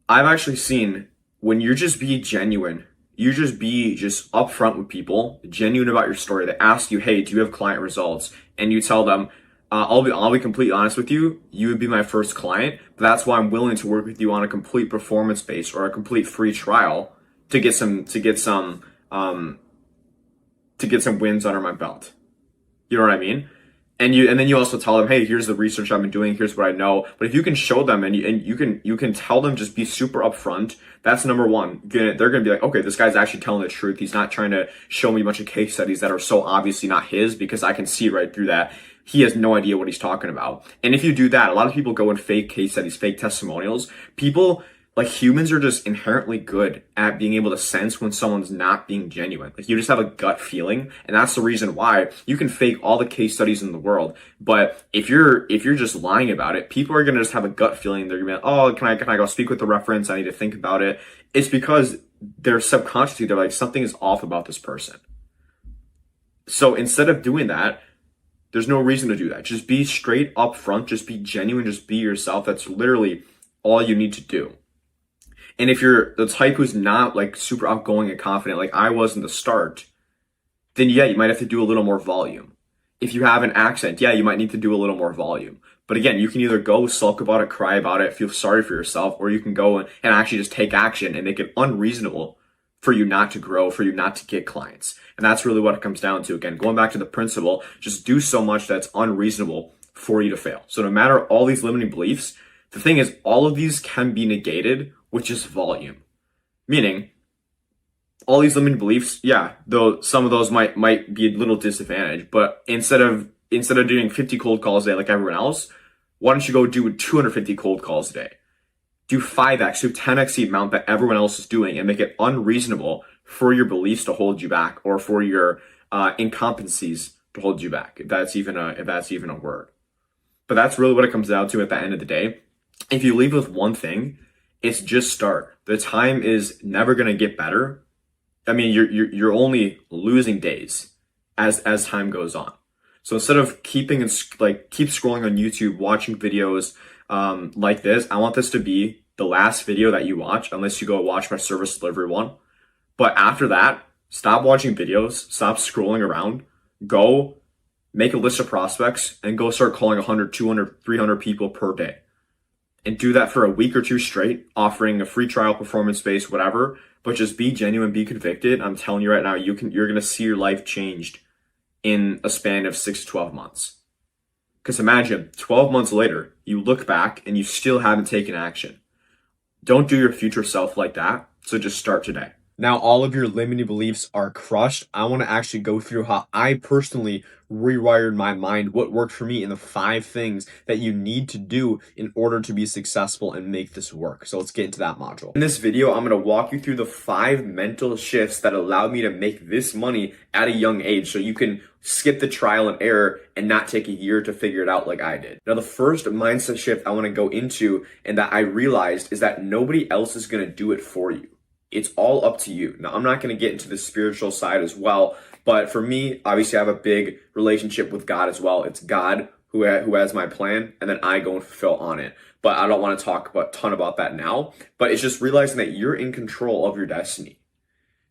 I've actually seen when you just be genuine, you just be upfront with people, genuine about your story. They ask you, hey, do you have client results? And you tell them, I'll be completely honest with you. You would be my first client, but that's why I'm willing to work with you on a complete performance base or a complete free trial to get some wins under my belt. You know what I mean? And then you also tell them, hey, here's the research I've been doing, here's what I know. But if you can show them and you can tell them, just be super upfront, that's number one. They're gonna be like, okay, this guy's actually telling the truth. He's not trying to show me a bunch of case studies that are so obviously not his, because I can see right through that. He has no idea what he's talking about. And if you do that, a lot of people go and fake case studies, fake testimonials. People, like, humans are just inherently good at being able to sense when someone's not being genuine. Like, you just have a gut feeling, and that's the reason why you can fake all the case studies in the world. But if you're just lying about it, people are gonna just have a gut feeling. They're gonna be like, oh, can I go speak with the reference? I need to think about it. It's because they're subconsciously, they're like, something is off about this person. So instead of doing that, there's no reason to do that. Just be straight up front, just be genuine, just be yourself. That's literally all you need to do. And if you're the type who's not like super outgoing and confident, like I was in the start, then yeah, you might have to do a little more volume. If you have an accent, yeah, you might need to do a little more volume. But again, you can either go sulk about it, cry about it, feel sorry for yourself, or you can go and actually just take action and make it unreasonable for you not to grow, for you not to get clients. And that's really what it comes down to. Again, going back to the principle, just do so much that's unreasonable for you to fail. So no matter all these limiting beliefs, the thing is, all of these can be negated with just volume. Meaning, all these limiting beliefs, yeah, though some of those might be a little disadvantaged, but instead of doing 50 cold calls a day like everyone else, why don't you go do 250 cold calls a day? Do 5x, do 10x the amount that everyone else is doing, and make it unreasonable for your beliefs to hold you back, or for your incompetencies to hold you back, if that's even a word. But that's really what it comes down to at the end of the day. If you leave with one thing, it's just start. The time is never going to get better. I mean, you're only losing days as time goes on. So instead of keep scrolling on YouTube, watching videos like this, I want this to be the last video that you watch, unless you go watch my service delivery one. But after that, stop watching videos, stop scrolling around, go make a list of prospects, and go start calling 100, 200, 300 people per day. And do that for a week or two straight, offering a free trial, performance-based, whatever. But just be genuine, be convicted. I'm telling you right now, you're going to see your life changed in a span of 6 to 12 months. Because imagine 12 months later, you look back and you still haven't taken action. Don't do your future self like that. So just start today. Now, all of your limiting beliefs are crushed. I want to actually go through how I personally rewired my mind, what worked for me, and the 5 things that you need to do in order to be successful and make this work. So let's get into that module. In this video, I'm going to walk you through the 5 mental shifts that allowed me to make this money at a young age, so you can skip the trial and error and not take a year to figure it out like I did. Now, the first mindset shift I want to go into, and that I realized, is that nobody else is going to do it for you. It's all up to you. Now, I'm not going to get into the spiritual side as well, but for me, obviously I have a big relationship with God as well. It's God who has my plan, and then I go and fulfill on it. But I don't want to talk a ton about that now, but it's just realizing that you're in control of your destiny.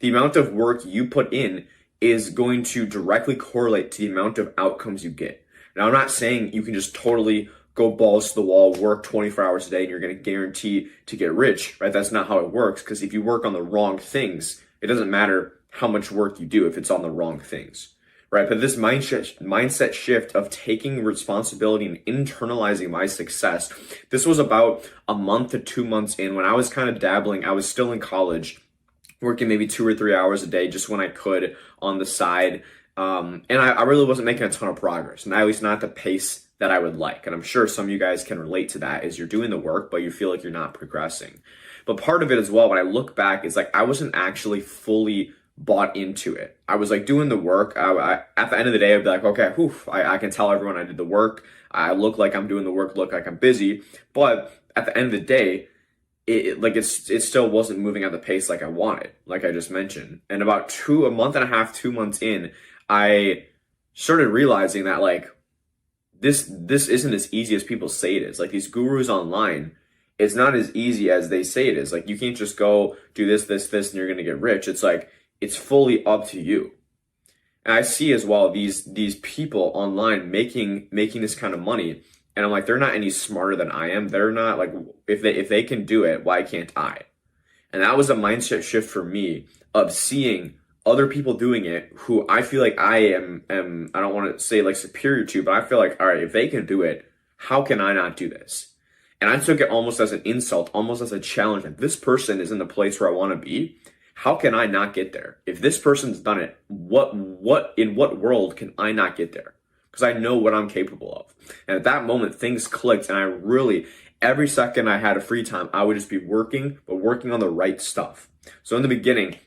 The amount of work you put in is going to directly correlate to the amount of outcomes you get. Now, I'm not saying you can just totally go balls to the wall, work 24 hours a day, and you're going to guarantee to get rich, right? That's not how it works, because if you work on the wrong things, it doesn't matter how much work you do if it's on the wrong things, right? But this mindset shift of taking responsibility and internalizing my success, this was about a month to 2 months in, when I was kind of dabbling. I was still in college, working maybe 2 or 3 hours a day just when I could on the side. And I really wasn't making a ton of progress, and at least not the pace that I would like. And I'm sure some of you guys can relate to that, is you're doing the work, but you feel like you're not progressing. But part of it as well, when I look back, is like I wasn't actually fully bought into it. I was like doing the work. I at the end of the day, I'd be like, okay, I can tell everyone I did the work. I look like I'm doing the work, look like I'm busy. But at the end of the day, it still wasn't moving at the pace like I wanted, like I just mentioned. And about a month and a half, 2 months in, I started realizing that like, this isn't as easy as people say it is. Like these gurus online, it's not as easy as they say it is. Like you can't just go do this, and you're going to get rich. It's like, it's fully up to you. And I see as well these people online making this kind of money, and I'm like, they're not any smarter than I am. They're not like, if they can do it, why can't I? And that was a mindset shift for me, of seeing other people doing it who I feel like I am I don't want to say like superior to, but I feel like, all right, if they can do it, how can I not do this? And I took it almost as an insult, almost as a challenge. Like, this person is in the place where I want to be. How can I not get there? If this person's done it, in what world can I not get there? Because I know what I'm capable of. And at that moment, things clicked, and I really, every second I had a free time, I would just be working, but working on the right stuff. So in the beginning,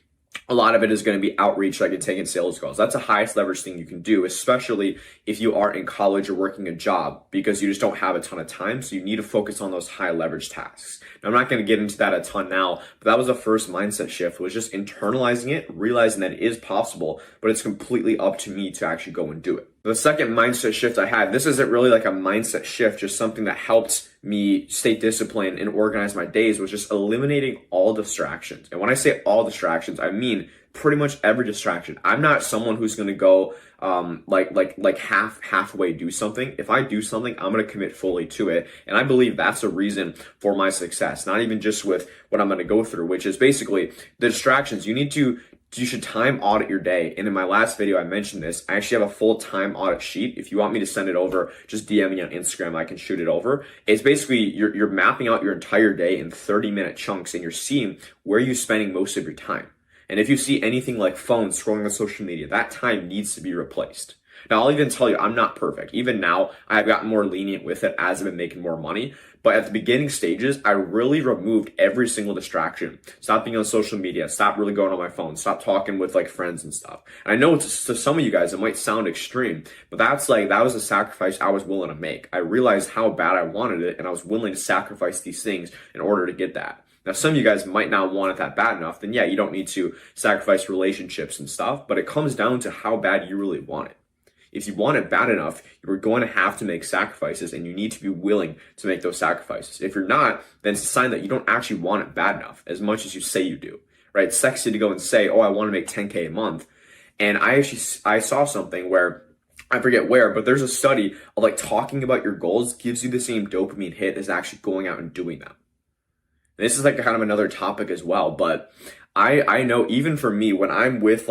a lot of it is going to be outreach, like taking sales calls. That's the highest leverage thing you can do, especially if you are in college or working a job, because you just don't have a ton of time. So you need to focus on those high leverage tasks. Now, I'm not going to get into that a ton now, but that was the first mindset shift, was just internalizing it, realizing that it is possible, but it's completely up to me to actually go and do it. The second mindset shift I had, this isn't really like a mindset shift, just something that helped me stay disciplined and organize my days, was just eliminating all distractions. And when I say all distractions, I mean pretty much every distraction. I'm not someone who's going to go halfway do something. If I do something, I'm going to commit fully to it. And I believe that's a reason for my success, not even just with what I'm going to go through, which is basically the distractions. You should time audit your day. And in my last video, I mentioned this. I actually have a full time audit sheet. If you want me to send it over, just DM me on Instagram. I can shoot it over. It's basically you're mapping out your entire day in 30-minute chunks, and you're seeing where you're spending most of your time. And if you see anything like phones, scrolling on social media, that time needs to be replaced. Now, I'll even tell you, I'm not perfect. Even now, I've gotten more lenient with it as I've been making more money. But at the beginning stages, I really removed every single distraction. Stop being on social media. Stop really going on my phone. Stop talking with like friends and stuff. And I know to some of you guys, it might sound extreme, but that was a sacrifice I was willing to make. I realized how bad I wanted it, and I was willing to sacrifice these things in order to get that. Now, some of you guys might not want it that bad enough. Then yeah, you don't need to sacrifice relationships and stuff, but it comes down to how bad you really want it. If you want it bad enough, you're going to have to make sacrifices, and you need to be willing to make those sacrifices. If you're not, then it's a sign that you don't actually want it bad enough as much as you say you do, right? It's sexy to go and say, oh, I want to make 10K a month. And I saw something where, I forget where, but there's a study of like talking about your goals gives you the same dopamine hit as actually going out and doing them. And this is like kind of another topic as well, but I know even for me, when I'm with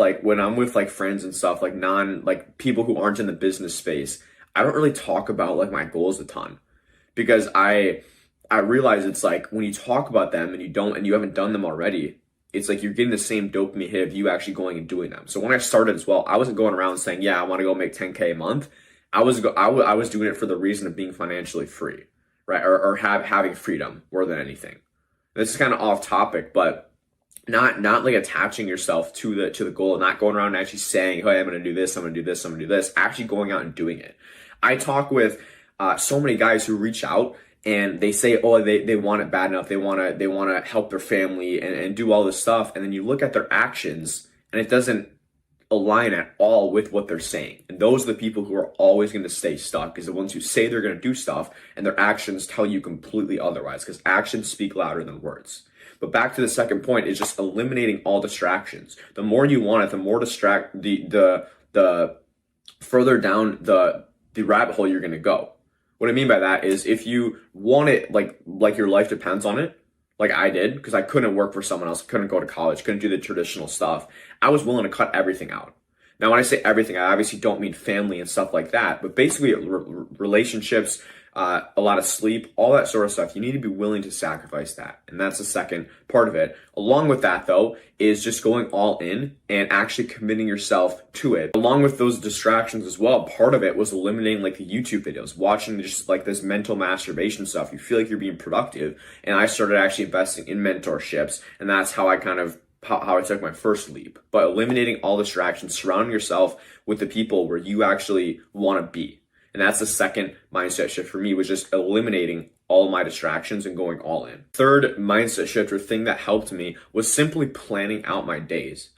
friends and stuff, like people who aren't in the business space, I don't really talk about like my goals a ton, because I realize it's like when you talk about them and you haven't done them already, it's like you're getting the same dopamine hit of you actually going and doing them. So when I started as well, I wasn't going around saying, yeah, I want to go make 10K a month. I was doing it for the reason of being financially free, right? Or having freedom more than anything. This is kind of off topic, but not like attaching yourself to the goal, not going around and actually saying, hey, I'm going to do this, I'm going to do this, I'm going to do this, actually going out and doing it. I talk with so many guys who reach out and they say, oh, they want it bad enough. They want to help their family and do all this stuff. And then you look at their actions and it doesn't align at all with what they're saying. And those are the people who are always going to stay stuck, is the ones who say they're going to do stuff and their actions tell you completely otherwise, because actions speak louder than words. But back to the second point is just eliminating all distractions. The more you want it, the more the further down the rabbit hole you're going to go. What I mean by that is if you want it like your life depends on it, like I did, because I couldn't work for someone else, couldn't go to college, couldn't do the traditional stuff, I was willing to cut everything out. Now, when I say everything, I obviously don't mean family and stuff like that, but basically relationships, a lot of sleep, all that sort of stuff. You need to be willing to sacrifice that. And that's the second part of it. Along with that, though, is just going all in and actually committing yourself to it. Along with those distractions as well, part of it was eliminating like the YouTube videos, watching just like this mental masturbation stuff. You feel like you're being productive. And I started actually investing in mentorships. And that's how I how I took my first leap. But eliminating all distractions, surrounding yourself with the people where you actually want to be. And that's the second mindset shift for me, was just eliminating all my distractions and going all in. Third mindset shift or thing that helped me was simply planning out my days.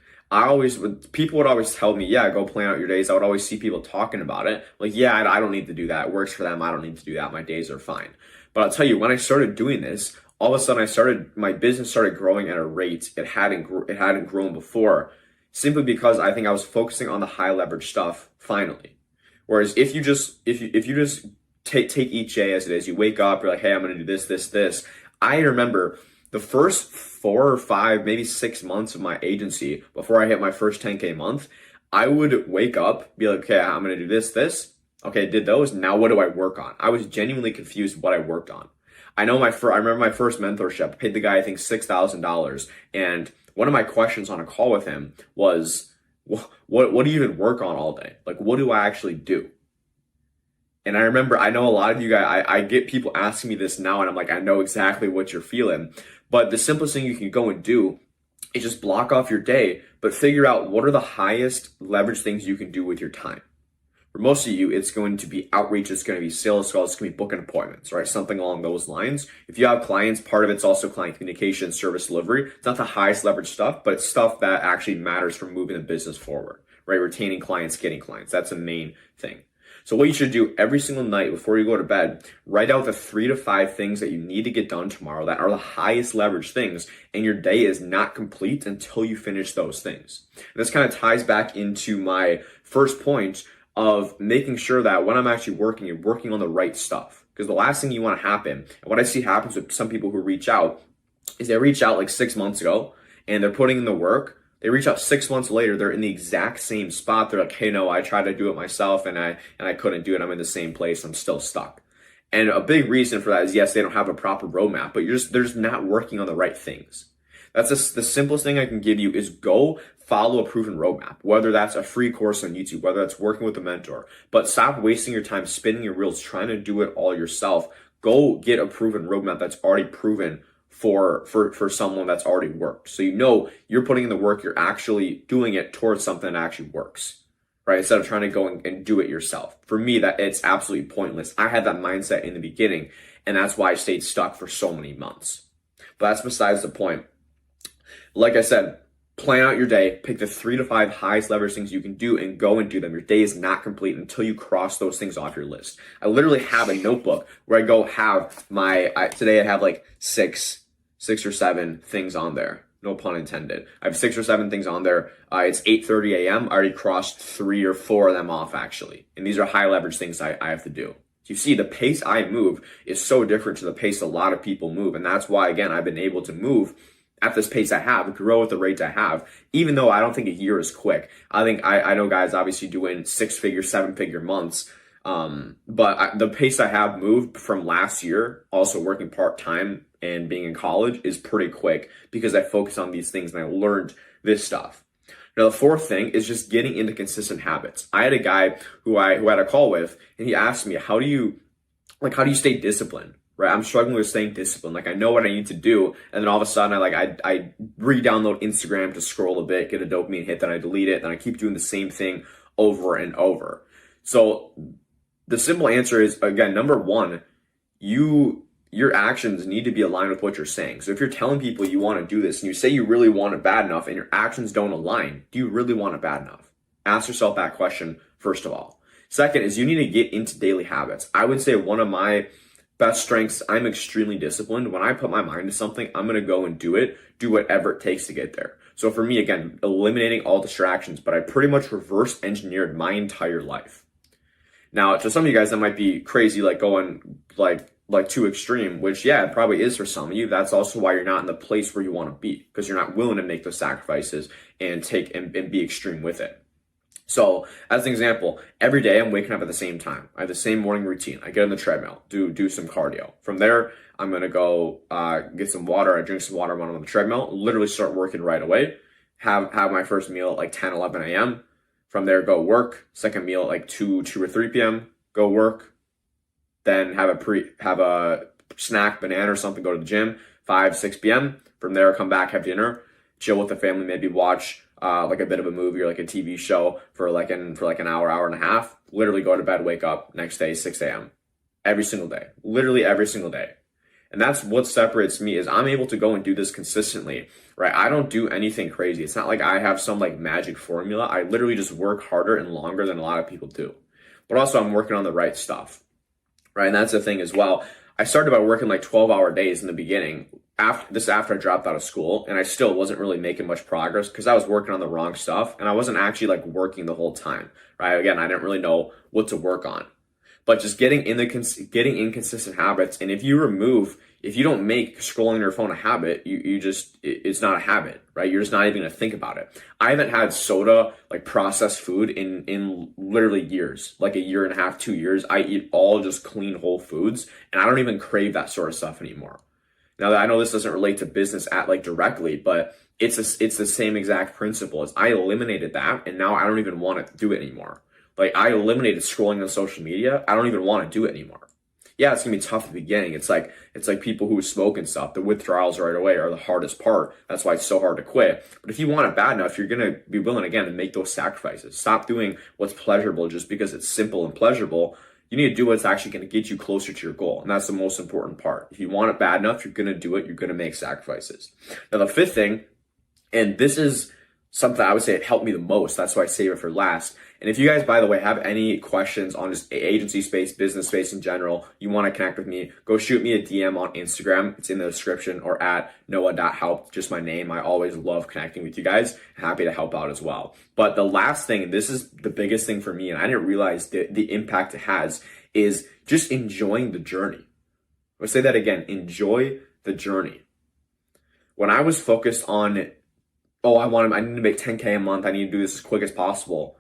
People would always tell me, yeah, go plan out your days. I would always see people talking about it. Like, yeah, I don't need to do that. It works for them. I don't need to do that. My days are fine. But I'll tell you, when I started doing this, all of a sudden my business started growing at a rate it hadn't grown before, simply because I think I was focusing on the high leverage stuff finally. Whereas if you just take each day as it is, you wake up, you're like, hey, I'm going to do this. I remember the first 4 or 5, maybe 6 months of my agency before I hit my first 10K month, I would wake up, be like, okay, I'm going to do this. Okay, did those. Now what do I work on? I was genuinely confused what I worked on. I remember my first mentorship, paid the guy, I think $6,000. And one of my questions on a call with him was, what do you even work on all day? Like, what do I actually do? And I remember, I know a lot of you guys, I get people asking me this now, and I'm like, I know exactly what you're feeling. But the simplest thing you can go and do is just block off your day, but figure out what are the highest leverage things you can do with your time. For most of you, it's going to be outreach, it's going to be sales calls, it's going to be booking appointments, right? Something along those lines. If you have clients, part of it's also client communication, service delivery. It's not the highest leverage stuff, but it's stuff that actually matters for moving the business forward, right? Retaining clients, getting clients. That's the main thing. So what you should do every single night before you go to bed, write out the 3 to 5 things that you need to get done tomorrow that are the highest leverage things, and your day is not complete until you finish those things. And this kind of ties back into my first point of making sure that when I'm actually working, you're working on the right stuff. Because the last thing you want to happen, and what I see happens with some people who reach out, is they reach out like 6 months ago and they're putting in the work. They reach out 6 months later, they're in the exact same spot. They're like, hey, no, I tried to do it myself and I couldn't do it. I'm in the same place. I'm still stuck. And a big reason for that is, yes, they don't have a proper roadmap, but they're just not working on the right things. That's the simplest thing I can give you is go follow a proven roadmap, whether that's a free course on YouTube, whether that's working with a mentor, but stop wasting your time spinning your wheels, trying to do it all yourself. Go get a proven roadmap that's already proven for someone that's already worked. So you know you're putting in the work, you're actually doing it towards something that actually works, right? Instead of trying to go and do it yourself. For me, that it's absolutely pointless. I had that mindset in the beginning, and that's why I stayed stuck for so many months. But that's besides the point. Like I said, plan out your day, pick the 3 to 5 highest leverage things you can do and go and do them. Your day is not complete until you cross those things off your list. I literally have a notebook where I go have today I have like six or seven things on there. No pun intended. I have 6 or 7 things on there. It's 8:30 a.m. I already crossed 3 or 4 of them off actually. And these are high leverage things I have to do. You see, the pace I move is so different to the pace a lot of people move. And that's why, again, I've been able to move at this pace I have, grow at the rate I have, even though I don't think a year is quick. I think I know guys obviously doing 6-figure, 7-figure months. But the pace I have moved from last year, also working part-time and being in college, is pretty quick because I focused on these things and I learned this stuff. Now, the fourth thing is just getting into consistent habits. I had a guy who I had a call with, and he asked me, how do you stay disciplined? Right? I'm struggling with staying disciplined. Like, I know what I need to do, and then all of a sudden I re-download Instagram to scroll a bit, get a dopamine hit, then I delete it, then I keep doing the same thing over and over. So the simple answer is, again, number one, your actions need to be aligned with what you're saying. So if you're telling people you want to do this and you say you really want it bad enough and your actions don't align, do you really want it bad enough? Ask yourself that question, first of all. Second is you need to get into daily habits. I would say one of my best strengths, I'm extremely disciplined. When I put my mind to something, I'm going to go and do it, do whatever it takes to get there. So for me, again, eliminating all distractions, but I pretty much reverse engineered my entire life. Now, to some of you guys, that might be crazy, like going like too extreme, which yeah, it probably is for some of you. That's also why you're not in the place where you want to be, because you're not willing to make those sacrifices and take and be extreme with it. So as an example, every day I'm waking up at the same time. I have the same morning routine. I get on the treadmill, do some cardio. From there, I'm going to go get some water. I drink some water when I'm on the treadmill, literally start working right away. Have my first meal at like 10, 11 a.m. From there, go work. Second meal at like 2 or 3 p.m. Go work. Then have a snack, banana or something, go to the gym, 5, 6 p.m. From there, come back, have dinner, chill with the family, maybe watch like a bit of a movie or like a TV show for like an hour and a half. Literally go to bed, wake up, next day, 6 a.m. Every single day. Literally every single day. And that's what separates me, is I'm able to go and do this consistently, right? I don't do anything crazy. It's not like I have some like magic formula. I literally just work harder and longer than a lot of people do. But also I'm working on the right stuff, right? And that's the thing as well. I started by working like 12-hour days in the beginning, after I dropped out of school, and I still wasn't really making much progress because I was working on the wrong stuff and I wasn't actually like working the whole time, right? Again, I didn't really know what to work on. But just getting in consistent habits, and if you don't make scrolling your phone a habit, it's not a habit, right? You're just not even gonna think about it. I haven't had soda, like processed food, in literally years, like a year and a half, 2 years. I eat all just clean whole foods, and I don't even crave that sort of stuff anymore. Now, I know this doesn't relate to business directly, but it's the same exact principle. As I eliminated that, and now I don't even want to do it anymore. Like, I eliminated scrolling on social media. I don't even want to do it anymore. Yeah, it's gonna be tough at the beginning. It's like people who smoke and stuff. The withdrawals right away are the hardest part. That's why it's so hard to quit. But if you want it bad enough, you're gonna be willing again to make those sacrifices. Stop doing what's pleasurable just because it's simple and pleasurable. You need to do what's actually going to get you closer to your goal. And that's the most important part. If you want it bad enough, you're going to do it. You're going to make sacrifices. Now, the fifth thing, and this is something I would say it helped me the most. That's why I save it for last. And if you guys, by the way, have any questions on just agency space, business space in general, you want to connect with me, go shoot me a DM on Instagram. It's in the description, or at noah.help, just my name. I always love connecting with you guys. Happy to help out as well. But the last thing, and this is the biggest thing for me, and I didn't realize the impact it has, is just enjoying the journey. I'll say that again, enjoy the journey. When I was focused on, I need to make 10K a month, I need to do this as quick as possible,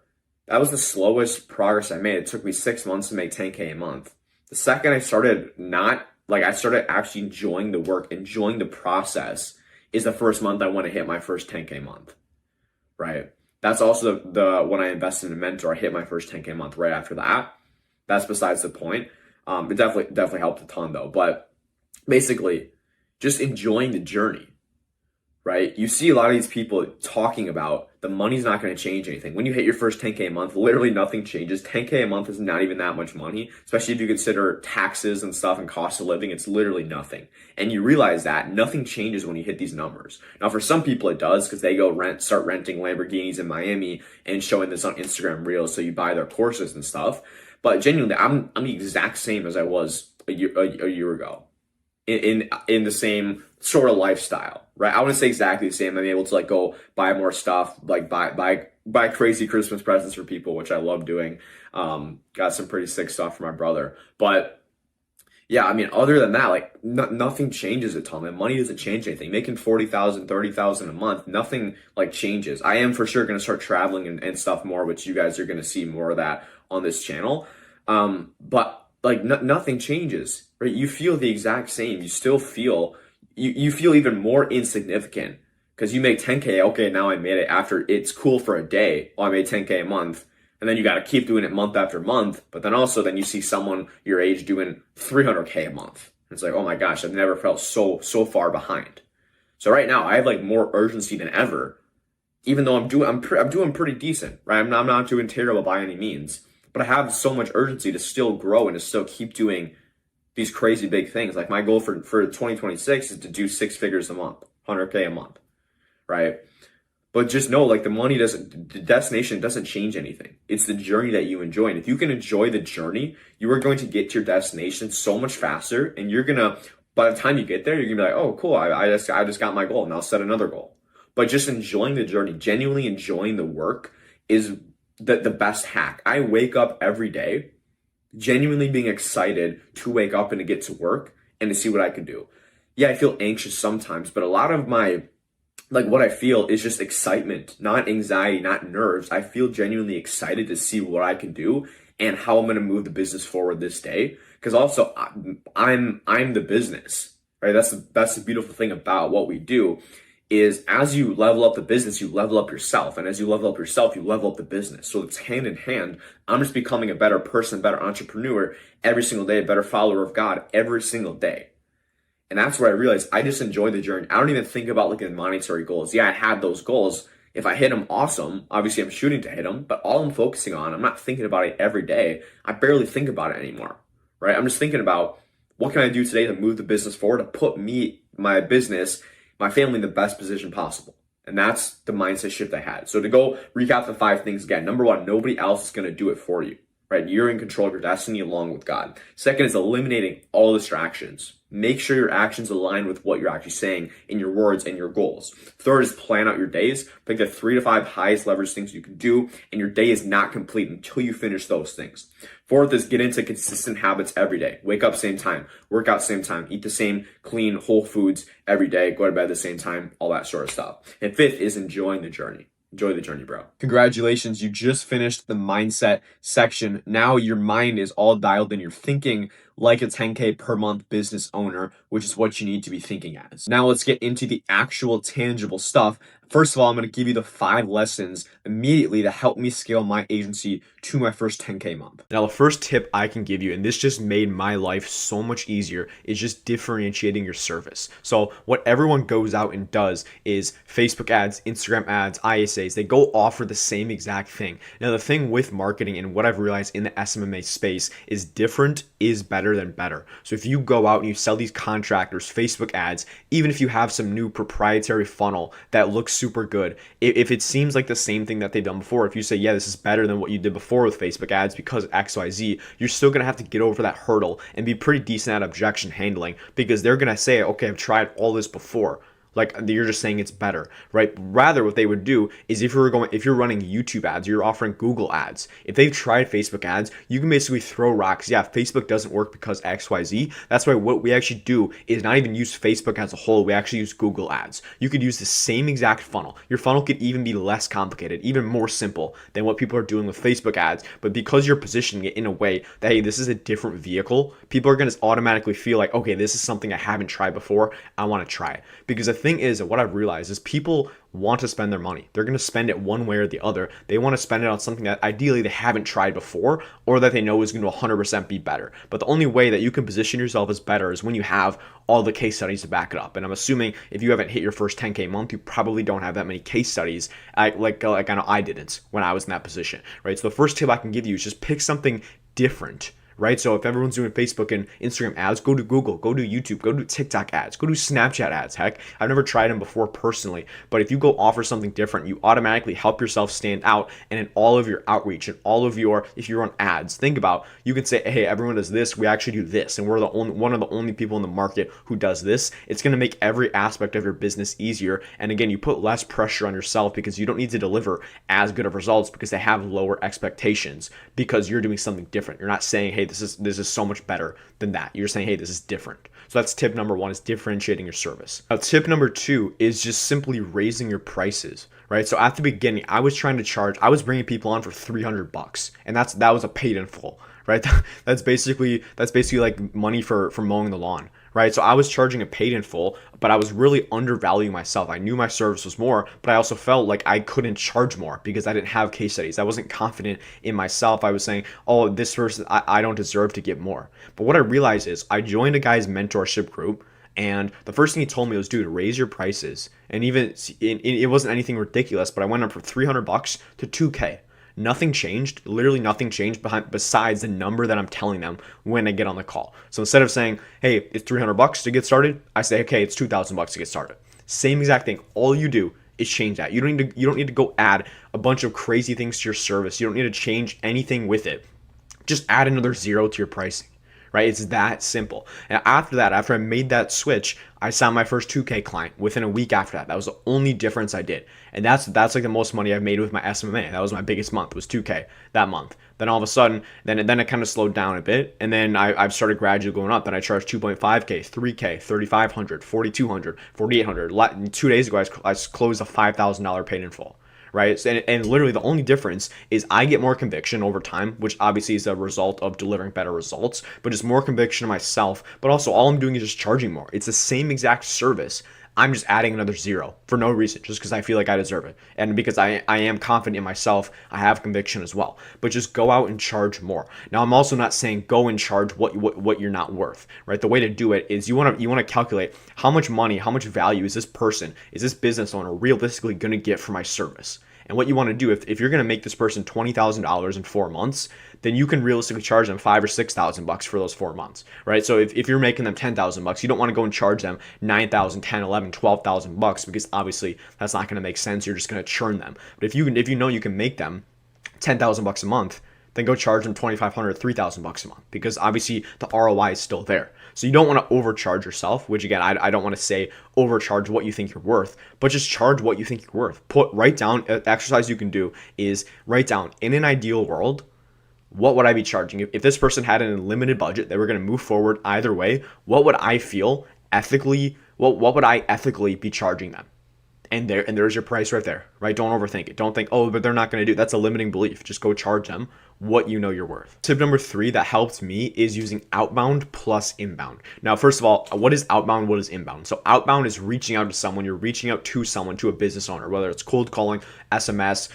that was the slowest progress I made. It took me 6 months to make 10K a month. The second I started I started actually enjoying the work, enjoying the process, is the first month I want to hit my first 10K a month, right? That's also the when I invested in a mentor, I hit my first 10K a month right after that. That's besides the point. It definitely helped a ton though. But basically, just enjoying the journey, right? You see a lot of these people talking about the money's not going to change anything. When you hit your first 10K a month, literally nothing changes. 10K a month is not even that much money, especially if you consider taxes and stuff and cost of living. It's literally nothing. And you realize that nothing changes when you hit these numbers. Now, for some people it does, because they start renting Lamborghinis in Miami and showing this on Instagram Reels, so you buy their courses and stuff. But genuinely, I'm the exact same as I was a year ago. In the same sort of lifestyle, right? I wouldn't say exactly the same. I'm able to go buy more stuff, buy crazy Christmas presents for people, which I love doing. Got some pretty sick stuff for my brother. But yeah, I mean, other than that, nothing changes a ton. And money doesn't change anything. Making 40,000, 30,000 a month, nothing changes. I am for sure going to start traveling and stuff more, which you guys are going to see more of that on this channel. But nothing changes, right? You feel the exact same. You still feel, you feel even more insignificant because you make 10K. Okay, now I made it. After it's cool for a day. Oh, I made 10K a month. And then you got to keep doing it month after month. But then then you see someone your age doing 300K a month. It's like, oh my gosh, I've never felt so far behind. So right now I have more urgency than ever, even though I'm doing pretty decent, right? I'm not doing terrible by any means. But I have so much urgency to still grow and to still keep doing these crazy big things. My goal for 2026 is to do 6 figures a month, 100K a month, right? But just know, the destination doesn't change anything. It's the journey that you enjoy. And if you can enjoy the journey, you are going to get to your destination so much faster. And by the time you get there, you're gonna be like, oh, cool, I just got my goal, and I'll set another goal. But just enjoying the journey, genuinely enjoying the work is the best hack. I wake up every day genuinely being excited to wake up and to get to work and to see what I can do. Yeah, I feel anxious sometimes, but a lot of my, what I feel is just excitement, not anxiety, not nerves. I feel genuinely excited to see what I can do and how I'm going to move the business forward this day. Because also I'm the business, right? That's the beautiful thing about what we do. Is as you level up the business, you level up yourself. And as you level up yourself, you level up the business. So it's hand in hand. I'm just becoming a better person, better entrepreneur every single day, a better follower of God every single day. And that's where I realized I just enjoy the journey. I don't even think about the monetary goals. Yeah, I had those goals. If I hit them, awesome. Obviously, I'm shooting to hit them. But all I'm focusing on, I'm not thinking about it every day. I barely think about it anymore, right? I'm just thinking about what can I do today to move the business forward, to put my business, my family in the best position possible. And that's the mindset shift I had. So to go recap the 5 things again. Number 1, nobody else is going to do it for you, right? You're in control of your destiny along with God. Second is eliminating all distractions. Make sure your actions align with what you're actually saying in your words and your goals. Third is plan out your days. Pick the 3 to 5 highest leverage things you can do, and your day is not complete until you finish those things. Fourth is get into consistent habits every day. Wake up same time, work out same time, eat the same clean whole foods every day, go to bed at the same time, all that sort of stuff. And fifth is enjoying the journey. Enjoy the journey, bro. Congratulations, you just finished the mindset section. Now your mind is all dialed in. You're thinking like a 10K per month business owner, which is what you need to be thinking as. Now let's get into the actual tangible stuff. First of all, I'm going to give you the 5 lessons immediately to help me scale my agency to my first 10K month. Now, the first tip I can give you, and this just made my life so much easier, is just differentiating your service. So what everyone goes out and does is Facebook ads, Instagram ads, ISAs, they go offer the same exact thing. Now, the thing with marketing and what I've realized in the SMMA space is different is better than better. So if you go out and you sell these contractors Facebook ads, even if you have some new proprietary funnel that looks super good, if it seems like the same thing that they've done before, if you say, yeah, this is better than what you did before with Facebook ads because of XYZ, you're still going to have to get over that hurdle and be pretty decent at objection handling, because they're going to say, okay, I've tried all this before. Like, you're just saying it's better, right? Rather, what they would do is if you're running YouTube ads, you're offering Google ads. If they've tried Facebook ads, you can basically throw rocks. Yeah, Facebook doesn't work because XYZ. That's why what we actually do is not even use Facebook as a whole. We actually use Google ads. You could use the same exact funnel. Your funnel could even be less complicated, even more simple than what people are doing with Facebook ads. But because you're positioning it in a way that, hey, this is a different vehicle, people are going to automatically feel like, okay, this is something I haven't tried before. I want to try it. Because the thing is, what I've realized is people want to spend their money. They're going to spend it one way or the other. They want to spend it on something that ideally they haven't tried before, or that they know is going to 100% be better. But the only way that you can position yourself as better is when you have all the case studies to back it up. And I'm assuming if you haven't hit your first 10K month, you probably don't have that many case studies. Like I know I didn't when I was in that position, right? So the first tip I can give you is just pick something different. Right? So if everyone's doing Facebook and Instagram ads, go to Google, go to YouTube, go to TikTok ads, go to Snapchat ads. Heck, I've never tried them before personally, but if you go offer something different, you automatically help yourself stand out. And in all of your outreach and all of your, if you run ads, think about, you can say, hey, everyone does this, we actually do this, and we're the only one of the only people in the market who does this. It's going to make every aspect of your business easier. And again, you put less pressure on yourself because you don't need to deliver as good of results because they have lower expectations because you're doing something different. You're not saying, hey, this is so much better than that. You're saying, hey, this is different. So that's tip number one, is differentiating your service. Now, tip number two is just simply raising your prices, right? So at the beginning, I was bringing people on for $300, and that was a paid in full, right? That's basically like money for mowing the lawn, right? So I was charging a paid in full, but I was really undervaluing myself. I knew my service was more, but I also felt like I couldn't charge more because I didn't have case studies. I wasn't confident in myself. I was saying, oh, this person, I don't deserve to get more. But what I realized is I joined a guy's mentorship group, and the first thing he told me was, dude, raise your prices. And even it wasn't anything ridiculous, but I went up from $300 to $2K. Nothing changed, literally nothing changed besides the number that I'm telling them when I get on the call. So instead of saying, hey, it's $300 to get started, I say, okay, it's $2,000 to get started. Same exact thing. All you do is change that. You don't need to go add a bunch of crazy things to your service. You don't need to change anything with it. Just add another zero to your pricing. Right? It's that simple. And after that, after I made that switch, I signed my first 2K client within a week after that. That was the only difference I did. And that's like the most money I've made with my SMMA. That was my biggest month, was 2K that month. Then all of a sudden, then it kind of slowed down a bit. And then I've started gradually going up. Then I charged 2.5K, 3K, 3,500, 4,200, 4,800. 2 days ago, I closed a $5,000 paid in full. Right? And literally the only difference is I get more conviction over time, which obviously is a result of delivering better results, but it's more conviction in myself. But also all I'm doing is just charging more. It's the same exact service. I'm just adding another zero for no reason, just because I feel like I deserve it. And because I am confident in myself, I have conviction as well. But just go out and charge more. Now, I'm also not saying go and charge what you're not worth, right? The way to do it is you want to calculate how much money, how much value is this person, is this business owner realistically going to get for my service? And what you want to do, if you're going to make this person $20,000 in 4 months, then you can realistically charge them $5,000 or $6,000 for those 4 months, right? So if you're making them $10,000, you don't want to go and charge them $9,000, $10,000, $11,000, $12,000 because obviously that's not going to make sense. You're just going to churn them. But if you know you can make them $10,000 a month, then go charge them $2,500, $3,000 a month because obviously the ROI is still there. So you don't want to overcharge yourself, which again, I don't want to say overcharge what you think you're worth, but just charge what you think you're worth. Write down, exercise you can do is write down, in an ideal world, what would I be charging? If this person had an unlimited budget, they were going to move forward either way, what would I feel ethically, what would I ethically be charging them? And there's your price right there, right? Don't overthink it. Don't think, oh, but they're not going to do it. That's a limiting belief. Just go charge them what you know you're worth. Tip number 3 that helped me is using outbound plus inbound. Now, first of all, what is outbound? What is inbound? So outbound is reaching out to someone. You're reaching out to someone, to a business owner, whether it's cold calling, SMS,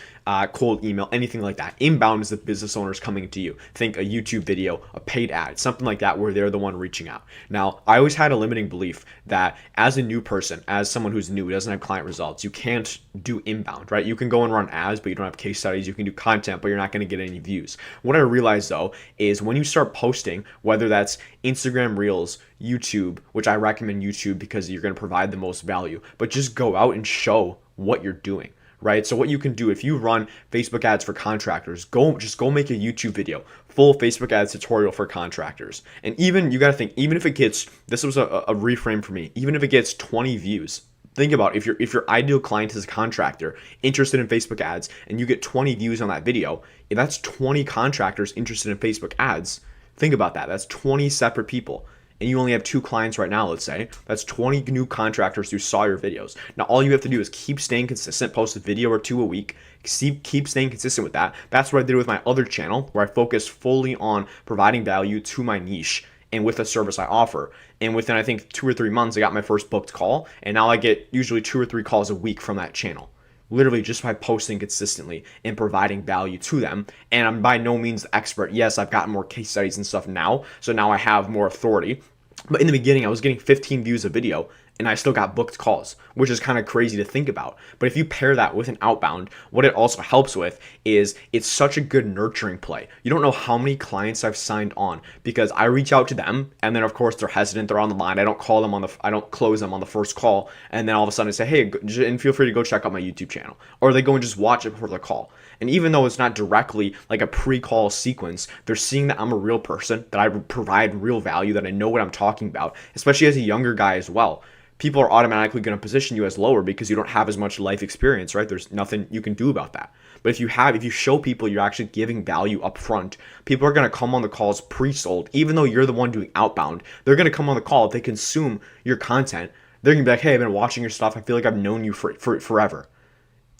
cold email, anything like that. Inbound is the business owners coming to you. Think a YouTube video, a paid ad, something like that where they're the one reaching out. Now, I always had a limiting belief that as a new person, as someone who's new, doesn't have client results, you can't do inbound, right? You can go and run ads, but you don't have case studies. You can do content, but you're not going to get any views. business. What I realized though is when you start posting, whether that's Instagram Reels, YouTube, which I recommend YouTube because you're going to provide the most value, but just go out and show what you're doing. Right? So what you can do if you run Facebook ads for contractors, go make a YouTube video, full Facebook ads tutorial for contractors. And even you got to think, even if it gets, this was a reframe for me, even if it gets 20 views, think about if your ideal client is a contractor interested in Facebook ads and you get 20 views on that video, if that's 20 contractors interested in Facebook ads, think about that. That's 20 separate people. And you only have 2 clients right now, let's say, that's 20 new contractors who saw your videos. Now, all you have to do is keep staying consistent, post a video or 2 a week, keep staying consistent with that. That's what I did with my other channel, where I focus fully on providing value to my niche and with the service I offer. And within, I think, 2 or 3 months, I got my first booked call, and now I get usually 2 or 3 calls a week from that channel. Literally just by posting consistently and providing value to them. And I'm by no means the expert. Yes, I've gotten more case studies and stuff now, so now I have more authority. But in the beginning, I was getting 15 views a video and I still got booked calls, which is kind of crazy to think about. But if you pair that with an outbound, what it also helps with is it's such a good nurturing play. You don't know how many clients I've signed on because I reach out to them and then of course they're hesitant, they're on the line. I don't close them on the first call. And then all of a sudden I say, hey, and feel free to go check out my YouTube channel. Or they go and just watch it before the call. And even though it's not directly like a pre-call sequence, they're seeing that I'm a real person, that I provide real value, that I know what I'm talking about, especially as a younger guy as well. People are automatically going to position you as lower because you don't have as much life experience, right? There's nothing you can do about that. But if you show people you're actually giving value up front, people are going to come on the calls pre-sold. Even though you're the one doing outbound, they're going to come on the call. If they consume your content, they're going to be like, hey, I've been watching your stuff. I feel like I've known you for forever.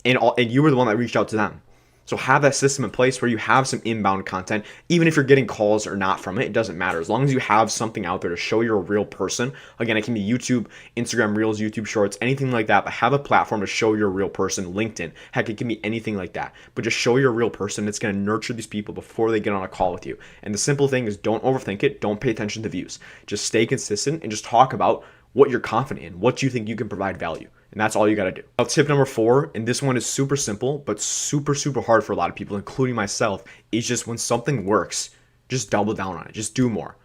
And you were the one that reached out to them. So have that system in place where you have some inbound content. Even if you're getting calls or not from it, it doesn't matter. As long as you have something out there to show you're a real person. Again, it can be YouTube, Instagram Reels, YouTube Shorts, anything like that. But have a platform to show you're a real person. LinkedIn, heck, it can be anything like that. But just show you're a real person. It's going to nurture these people before they get on a call with you. And the simple thing is don't overthink it. Don't pay attention to views. Just stay consistent and just talk about what you're confident in, what you think you can provide value. And that's all you got to do. Now, tip number 4, and this one is super simple, but super, super hard for a lot of people, including myself, is just when something works, just double down on it. Just do more.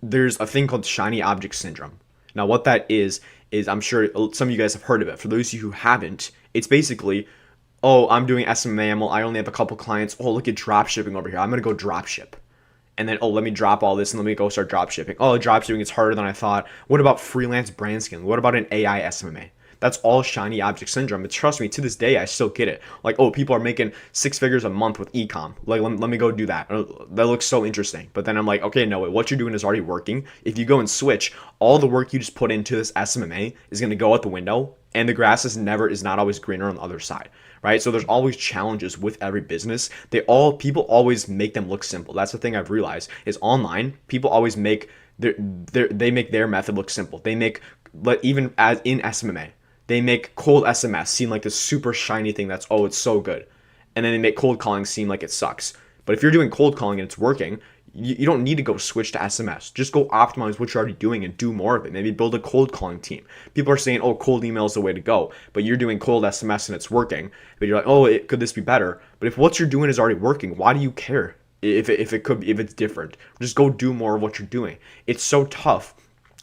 There's a thing called shiny object syndrome. Now, what that is I'm sure some of you guys have heard of it. For those of you who haven't, it's basically, oh, I'm doing SMMA. I only have a couple clients. Oh, look at drop shipping over here. I'm going to go drop ship. And then, oh, let me drop all this and let me go start drop shipping. Oh, drop shipping is harder than I thought. What about freelance brand scaling? What about an AI SMMA? That's all shiny object syndrome. But trust me, to this day, I still get it. Like, oh, people are making 6 figures a month with e-com. Like, let me go do that. That looks so interesting. But then I'm like, okay, no, what you're doing is already working. If you go and switch, all the work you just put into this SMMA is going to go out the window. And the grass is not always greener on the other side, right? So there's always challenges with every business. People always make them look simple. That's the thing I've realized is online, people always make they make their method look simple. They make, even as in SMMA, they make cold SMS seem like this super shiny thing that's, oh, it's so good. And then they make cold calling seem like it sucks. But if you're doing cold calling and it's working, you don't need to go switch to SMS. Just go optimize what you're already doing and do more of it. Maybe build a cold calling team. People are saying, oh, cold email is the way to go. But you're doing cold SMS and it's working. But you're like, oh, could this be better? But if what you're doing is already working, why do you care if it's different? Just go do more of what you're doing. It's so tough.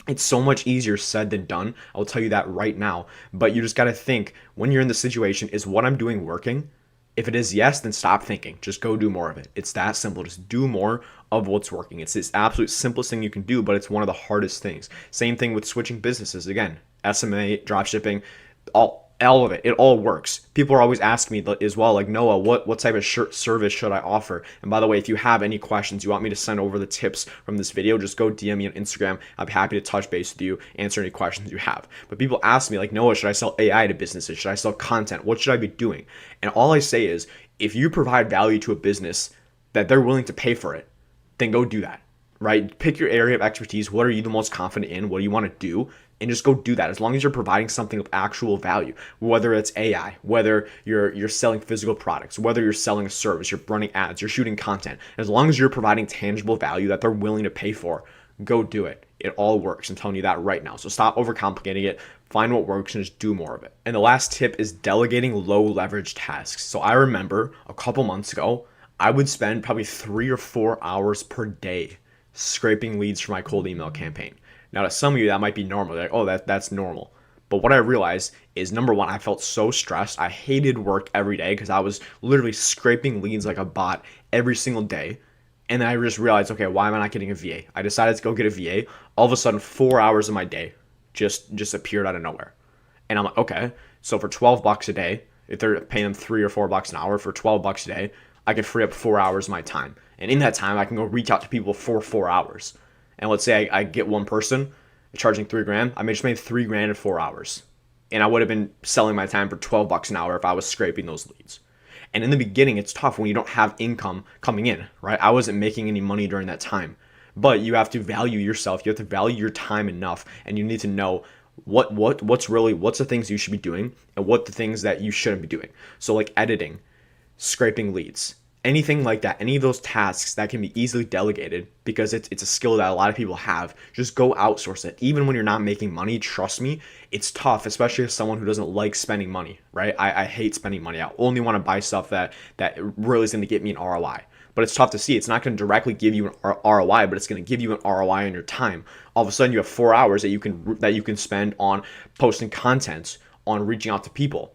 It's so much easier said than done. I'll tell you that right now. But you just got to think, when you're in the situation, is what I'm doing working? If it is yes, then stop thinking. Just go do more of it. It's that simple. Just do more of what's working. It's this absolute simplest thing you can do, but it's one of the hardest things. Same thing with switching businesses. Again, SMA, dropshipping, all of it. It all works. People are always asking me as well, like, Noah, what type of service should I offer? And by the way, if you have any questions, you want me to send over the tips from this video, just go DM me on Instagram. I'll be happy to touch base with you, answer any questions you have. But people ask me, like, Noah, should I sell AI to businesses? Should I sell content? What should I be doing? And all I say is, if you provide value to a business that they're willing to pay for it, then go do that, right? Pick your area of expertise. What are you the most confident in? What do you want to do? And just go do that. As long as you're providing something of actual value, whether it's AI, whether you're selling physical products, whether you're selling a service, you're running ads, you're shooting content. As long as you're providing tangible value that they're willing to pay for, go do it. It all works. I'm telling you that right now. So stop overcomplicating it. Find what works and just do more of it. And the last tip is delegating low leverage tasks. So I remember a couple months ago, I would spend probably 3 or 4 hours per day scraping leads for my cold email campaign. Now, to some of you, that might be normal. They're like, oh, that's normal. But what I realized is number one, I felt so stressed. I hated work every day because I was literally scraping leads like a bot every single day. And then I just realized, okay, why am I not getting a VA? I decided to go get a VA. All of a sudden, 4 hours of my day just appeared out of nowhere. And I'm like, okay, so for $12 a day, if they're paying them $3 or $4 an hour for $12 a day, I could free up 4 hours of my time. And in that time, I can go reach out to people for 4 hours. And let's say I get one person charging 3 grand, I may just made 3 grand in 4 hours. And I would have been selling my time for $12 an hour if I was scraping those leads. And in the beginning, it's tough when you don't have income coming in, right? I wasn't making any money during that time. But you have to value yourself. You have to value your time enough, and you need to know what's the things you should be doing and what the things that you shouldn't be doing. So like editing, scraping leads, anything like that, any of those tasks that can be easily delegated because it's a skill that a lot of people have, just go outsource it. Even when you're not making money, trust me, it's tough, especially as someone who doesn't like spending money, right? I hate spending money. I only want to buy stuff that really is going to get me an ROI. But it's tough to see. It's not going to directly give you an ROI, but it's going to give you an ROI on your time. All of a sudden, you have 4 hours that you can spend on posting content, on reaching out to people,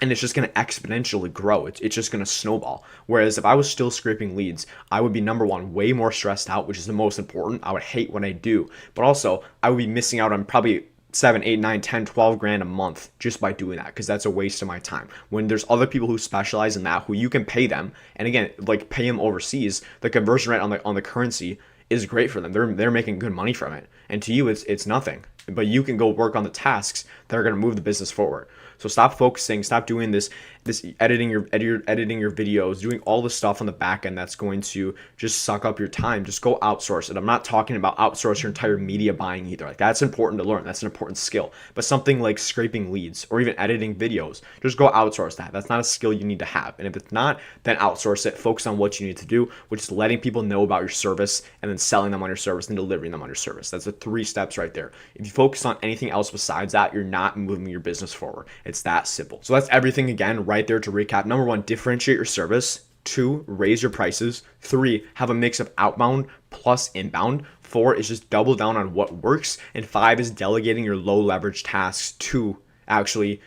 and it's just going to exponentially grow. It's just going to snowball. Whereas if I was still scraping leads, I would be number one, way more stressed out, which is the most important. I would hate what I do, but also I would be missing out on probably 7, 8, 9, 10, 12 grand a month just by doing that, because that's a waste of my time. When there's other people who specialize in that, who you can pay them, and again, like pay them overseas, the conversion rate on the currency is great for them. They're making good money from it, and to you it's nothing. But you can go work on the tasks that are going to move the business forward. So stop focusing, stop doing this editing your videos, doing all the stuff on the back end that's going to just suck up your time. Just go outsource it. I'm not talking about outsource your entire media buying either. Like, that's important to learn. That's an important skill. But something like scraping leads or even editing videos, just go outsource that. That's not a skill you need to have. And if it's not, then outsource it. Focus on what you need to do, which is letting people know about your service and then selling them on your service and delivering them on your service. That's the 3 steps right there. If you focus on anything else besides that, you're not moving your business forward. It's that simple. So that's everything again right there to recap. Number 1, differentiate your service. 2, raise your prices. 3, have a mix of outbound plus inbound. 4 is just double down on what works. And 5 is delegating your low leverage tasks to actually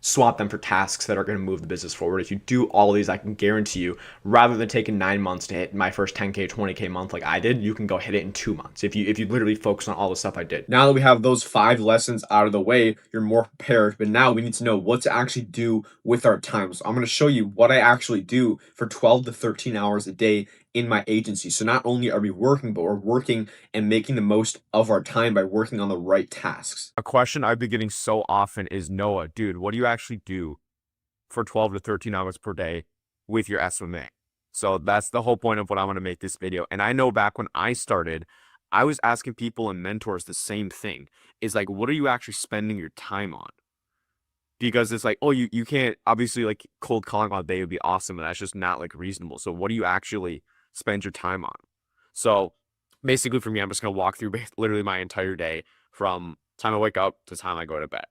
swap them for tasks that are going to move the business forward. If you do all of these, I can guarantee you, rather than taking 9 months to hit my first 10K, 20K month like I did, you can go hit it in 2 months if you literally focus on all the stuff I did. Now that we have those 5 lessons out of the way, you're more prepared, but now we need to know what to actually do with our time. So I'm going to show you what I actually do for 12 to 13 hours a day in my agency. So not only are we working, but we're working and making the most of our time by working on the right tasks. A question I've been getting so often is, Noah, dude, what do you actually do for 12 to 13 hours per day with your SMMA? So that's the whole point of what I want to make this video. And I know back when I started, I was asking people and mentors the same thing, is like, what are you actually spending your time on? Because it's like, oh, you can't, obviously, like, cold calling all day would be awesome, but that's just not like reasonable. So what do you actually spend your time on? So basically for me, I'm just going to walk through literally my entire day from time I wake up to time I go to bed.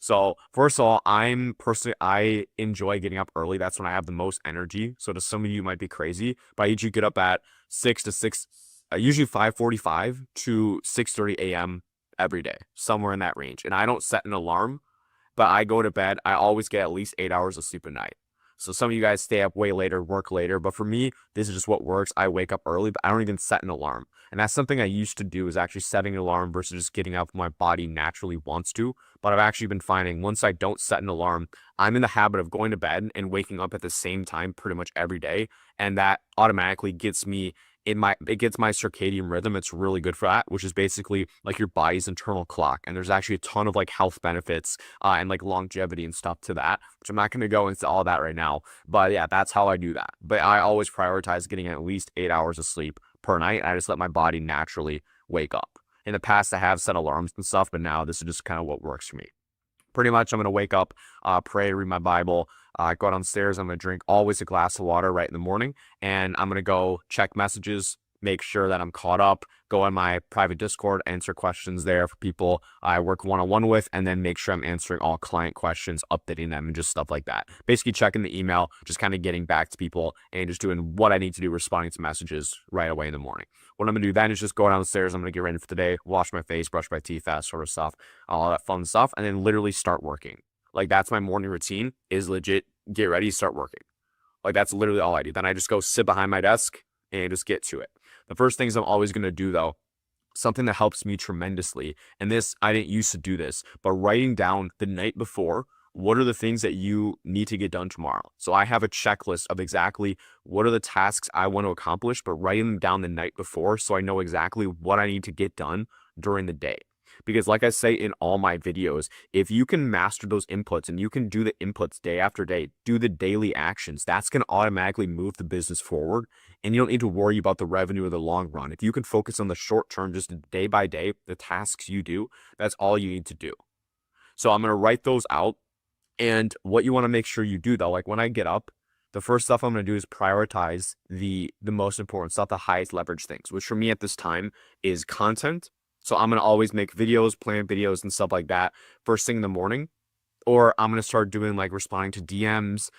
So first of all, I enjoy getting up early. That's when I have the most energy. So to some of you, it might be crazy, but I usually get up at 6, usually 5:45 to 6:30 a.m. every day, somewhere in that range. And I don't set an alarm, but I go to bed. I always get at least 8 hours of sleep a night. So some of you guys stay up way later, work later, but for me, this is just what works. I wake up early, but I don't even set an alarm. And that's something I used to do, is actually setting an alarm versus just getting up when my body naturally wants to. But I've actually been finding once I don't set an alarm, I'm in the habit of going to bed and waking up at the same time pretty much every day. And that automatically gets me it gets my circadian rhythm. It's really good for that, which is basically like your body's internal clock. And there's actually a ton of like health benefits and like longevity and stuff to that, which I'm not going to go into all that right now. But yeah, that's how I do that. But I always prioritize getting at least 8 hours of sleep per night. I just let my body naturally wake up. In the past, I have set alarms and stuff, but now this is just kind of what works for me. Pretty much, I'm going to wake up, pray, read my Bible, go downstairs. I'm going to drink always a glass of water right in the morning, and I'm going to go check messages, make sure that I'm caught up, go on my private Discord, answer questions there for people I work one-on-one with, and then make sure I'm answering all client questions, updating them, and just stuff like that. Basically checking the email, just kind of getting back to people and just doing what I need to do, responding to messages right away in the morning. What I'm going to do then is just go downstairs. I'm going to get ready for the day, wash my face, brush my teeth, that sort of stuff, all that fun stuff, and then literally start working. Like, that's my morning routine, is legit get ready, start working. Like, that's literally all I do. Then I just go sit behind my desk and just get to it. The first things I'm always going to do, though, something that helps me tremendously, and this, I didn't used to do this, but writing down the night before, what are the things that you need to get done tomorrow? So I have a checklist of exactly what are the tasks I want to accomplish, but writing them down the night before so I know exactly what I need to get done during the day. Because like I say in all my videos, if you can master those inputs and you can do the inputs day after day, do the daily actions, that's going to automatically move the business forward. And you don't need to worry about the revenue or the long run. If you can focus on the short term, just day by day, the tasks you do, that's all you need to do. So I'm going to write those out. And what you want to make sure you do, though, like when I get up, the first stuff I'm going to do is prioritize the most important stuff, the highest leverage things, which for me at this time is content. So I'm going to always make videos, plan videos and stuff like that first thing in the morning. Or I'm going to start doing like responding to DMs,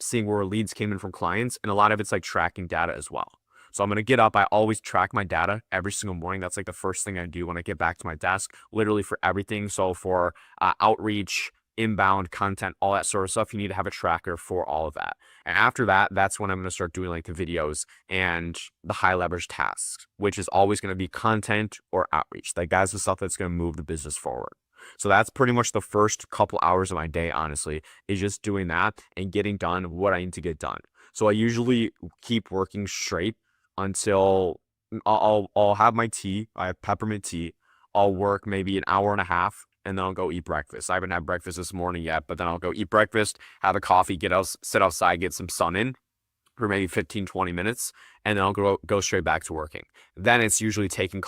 seeing where leads came in from clients. And a lot of it's like tracking data as well. So I'm going to get up. I always track my data every single morning. That's like the first thing I do when I get back to my desk, literally for everything. So for outreach, inbound content, all that sort of stuff, you need to have a tracker for all of that. And after that, that's when I'm going to start doing like the videos and the high leverage tasks, which is always going to be content or outreach. Like, that's the stuff that's going to move the business forward. So that's pretty much the first couple hours of my day, honestly, is just doing that and getting done what I need to get done. So I usually keep working straight until I'll have my tea. I have peppermint tea. I'll work maybe an hour and a half, and then I'll go eat breakfast. I haven't had breakfast this morning yet, but then I'll go eat breakfast, have a coffee, sit outside, get some sun in for maybe 15, 20 minutes, and then I'll go straight back to working. Then it's usually taking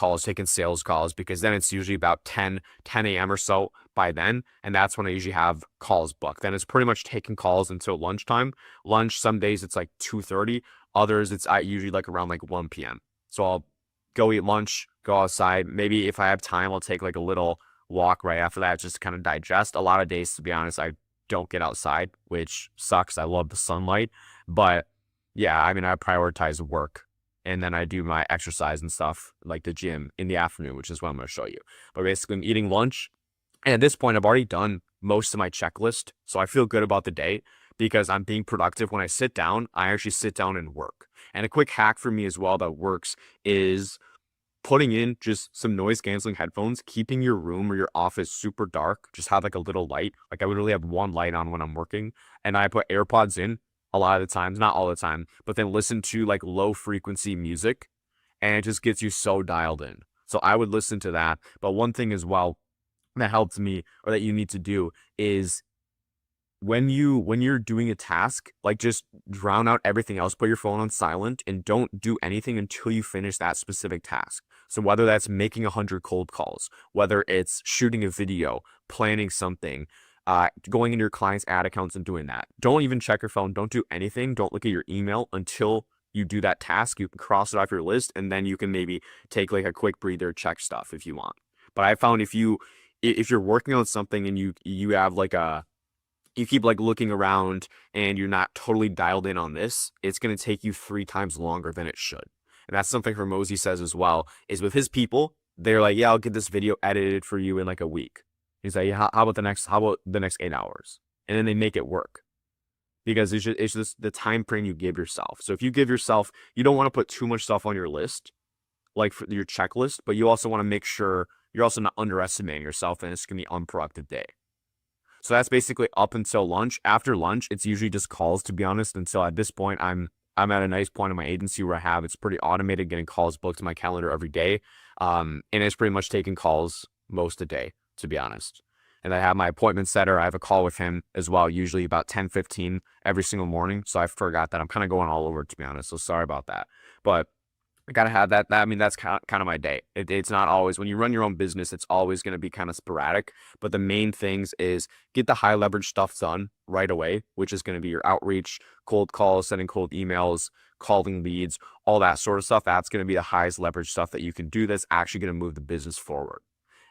sales calls, because then it's usually about 10 a.m. or so by then, and that's when I usually have calls booked. Then it's pretty much taking calls until lunchtime. Lunch, some days it's like 2:30, others it's usually like around like 1 p.m. So I'll go eat lunch, go outside. Maybe if I have time, I'll take like a little walk right after that just to kind of digest. A lot of days, to be honest, I don't get outside, which sucks. I love the sunlight, but yeah, I mean, I prioritize work, and then I do my exercise and stuff like the gym in the afternoon, which is what I'm going to show you. But basically, I'm eating lunch, and at this point, I've already done most of my checklist, so I feel good about the day because I'm being productive. When I sit down, I actually sit down and work. And a quick hack for me as well that works is putting in just some noise canceling headphones, keeping your room or your office super dark. Just have like a little light. Like, I literally have one light on when I'm working, and I put AirPods in a lot of the times, not all the time, but then listen to like low frequency music, and it just gets you so dialed in. So I would listen to that. But one thing as well that helps me, or that you need to do, is when you're doing a task, like, just drown out everything else, put your phone on silent, and don't do anything until you finish that specific task. So whether that's making 100 cold calls, whether it's shooting a video, planning something, going into your client's ad accounts and doing that. Don't even check your phone. Don't do anything. Don't look at your email until you do that task. You can cross it off your list, and then you can maybe take like a quick breather, check stuff if you want. But I found if you're working on something and you have like you keep like looking around and you're not totally dialed in on this, it's going to take you 3 times longer than it should. And that's something Hormozy says as well, is with his people, they're like, yeah, I'll get this video edited for you in like a week. He's like, yeah, how about the next 8 hours? And then they make it work, because it's just the time frame you give yourself. So if you give yourself, you don't want to put too much stuff on your list, like for your checklist, but you also want to make sure you're also not underestimating yourself, and it's going to be an unproductive day. So that's basically up until lunch. After lunch, it's usually just calls, to be honest, until at this point, I'm at a nice point in my agency where it's pretty automated, getting calls booked to my calendar every day. And it's pretty much taking calls most of the day, to be honest. And I have my appointment setter. I have a call with him as well, usually about 10:15 every single morning. So I forgot that. I'm kind of going all over, to be honest. So sorry about that. But I gotta have that. I mean, that's kind of my day. It's not always, when you run your own business, it's always going to be kind of sporadic. But the main things is get the high leverage stuff done right away, which is going to be your outreach, cold calls, sending cold emails, calling leads, all that sort of stuff. That's going to be the highest leverage stuff that you can do that's actually going to move the business forward.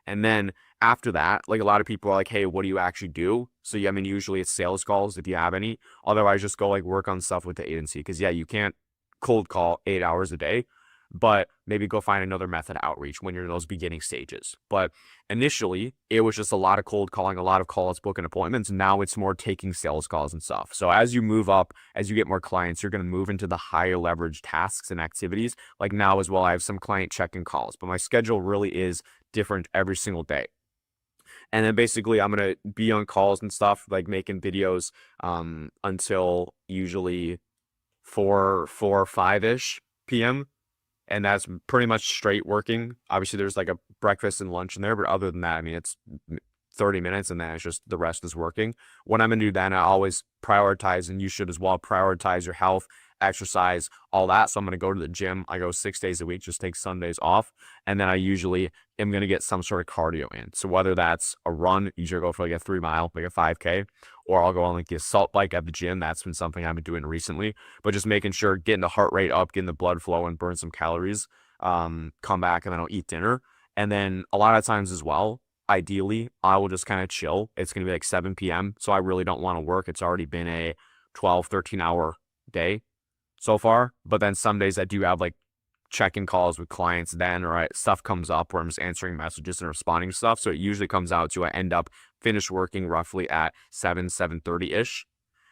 And then after that, like a lot of people are like, hey, what do you actually do? So yeah, I mean, usually it's sales calls if you have any. Otherwise, just go like work on stuff with the agency. Cause yeah, you can't cold call 8 hours a day, but maybe go find another method of outreach when you're in those beginning stages. But initially, it was just a lot of cold calling, a lot of calls, booking appointments. Now it's more taking sales calls and stuff. So as you move up, as you get more clients, you're going to move into the higher leverage tasks and activities. Like now as well, I have some client check-in calls, but my schedule really is different every single day. And then basically I'm going to be on calls and stuff, like making videos until usually 4 or 5-ish p.m. And that's pretty much straight working. Obviously, there's like a breakfast and lunch in there, but other than that, I mean, it's 30 minutes and then it's just the rest is working. What I'm going to do then, I always prioritize, and you should as well, prioritize your health, exercise, all that. So I'm going to go to the gym. I go 6 days a week, just take Sundays off. And then I usually am going to get some sort of cardio in. So whether that's a run, usually go for like a 3 mile, like a 5K, or I'll go on like the assault bike at the gym. That's been something I've been doing recently, but just making sure, getting the heart rate up, getting the blood flow and burn some calories, come back and then I'll eat dinner. And then a lot of times as well, ideally, I will just kind of chill. It's going to be like 7 p.m. So I really don't want to work. It's already been a 12, 13-hour day so far. But then some days I do have like check-in calls with clients then, or stuff comes up where I'm just answering messages and responding to stuff. So it usually comes out to I end up finish working roughly at 7:30-ish.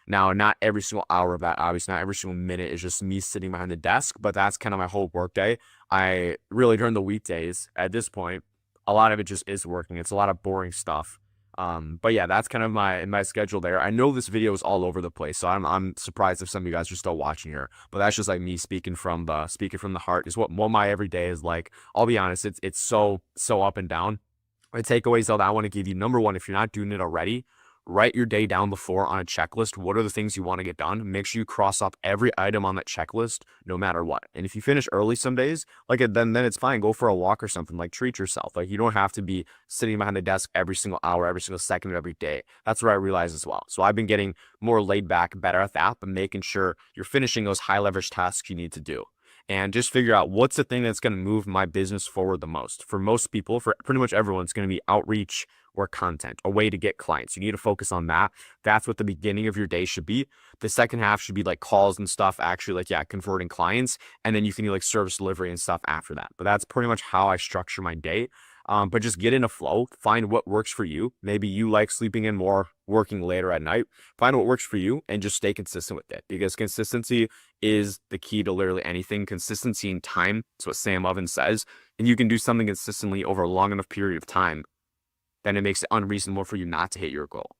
Now, not every single hour of that, obviously, not every single minute is just me sitting behind the desk, but that's kind of my whole work day. I really, during the weekdays at this point, a lot of it just is working. It's a lot of boring stuff. But yeah, that's kind of my schedule there. I know this video is all over the place, so I'm surprised if some of you guys are still watching here. But that's just like me speaking from the heart. Is what my everyday is like. I'll be honest, it's so up and down. The takeaways though that I want to give you: number one, if you're not doing it already, write your day down before on a checklist. What are the things you want to get done? Make sure you cross off every item on that checklist, no matter what. And if you finish early some days, like then it's fine. Go for a walk or something. Like treat yourself. Like you don't have to be sitting behind the desk every single hour, every single second of every day. That's what I realized as well. So I've been getting more laid back, better at that, but making sure you're finishing those high leverage tasks you need to do. And just figure out what's the thing that's going to move my business forward the most. For most people, for pretty much everyone, it's going to be outreach or content, a way to get clients. You need to focus on that. That's what the beginning of your day should be. The second half should be like calls and stuff, actually like, yeah, converting clients. And then you can do like service delivery and stuff after that. But that's pretty much how I structure my day. But just get in a flow, find what works for you. Maybe you like sleeping in more, working later at night. Find what works for you and just stay consistent with it, because consistency is the key to literally anything. Consistency in time. That's what Sam Ovens says. And you can do something consistently over a long enough period of time, then it makes it unreasonable for you not to hit your goal.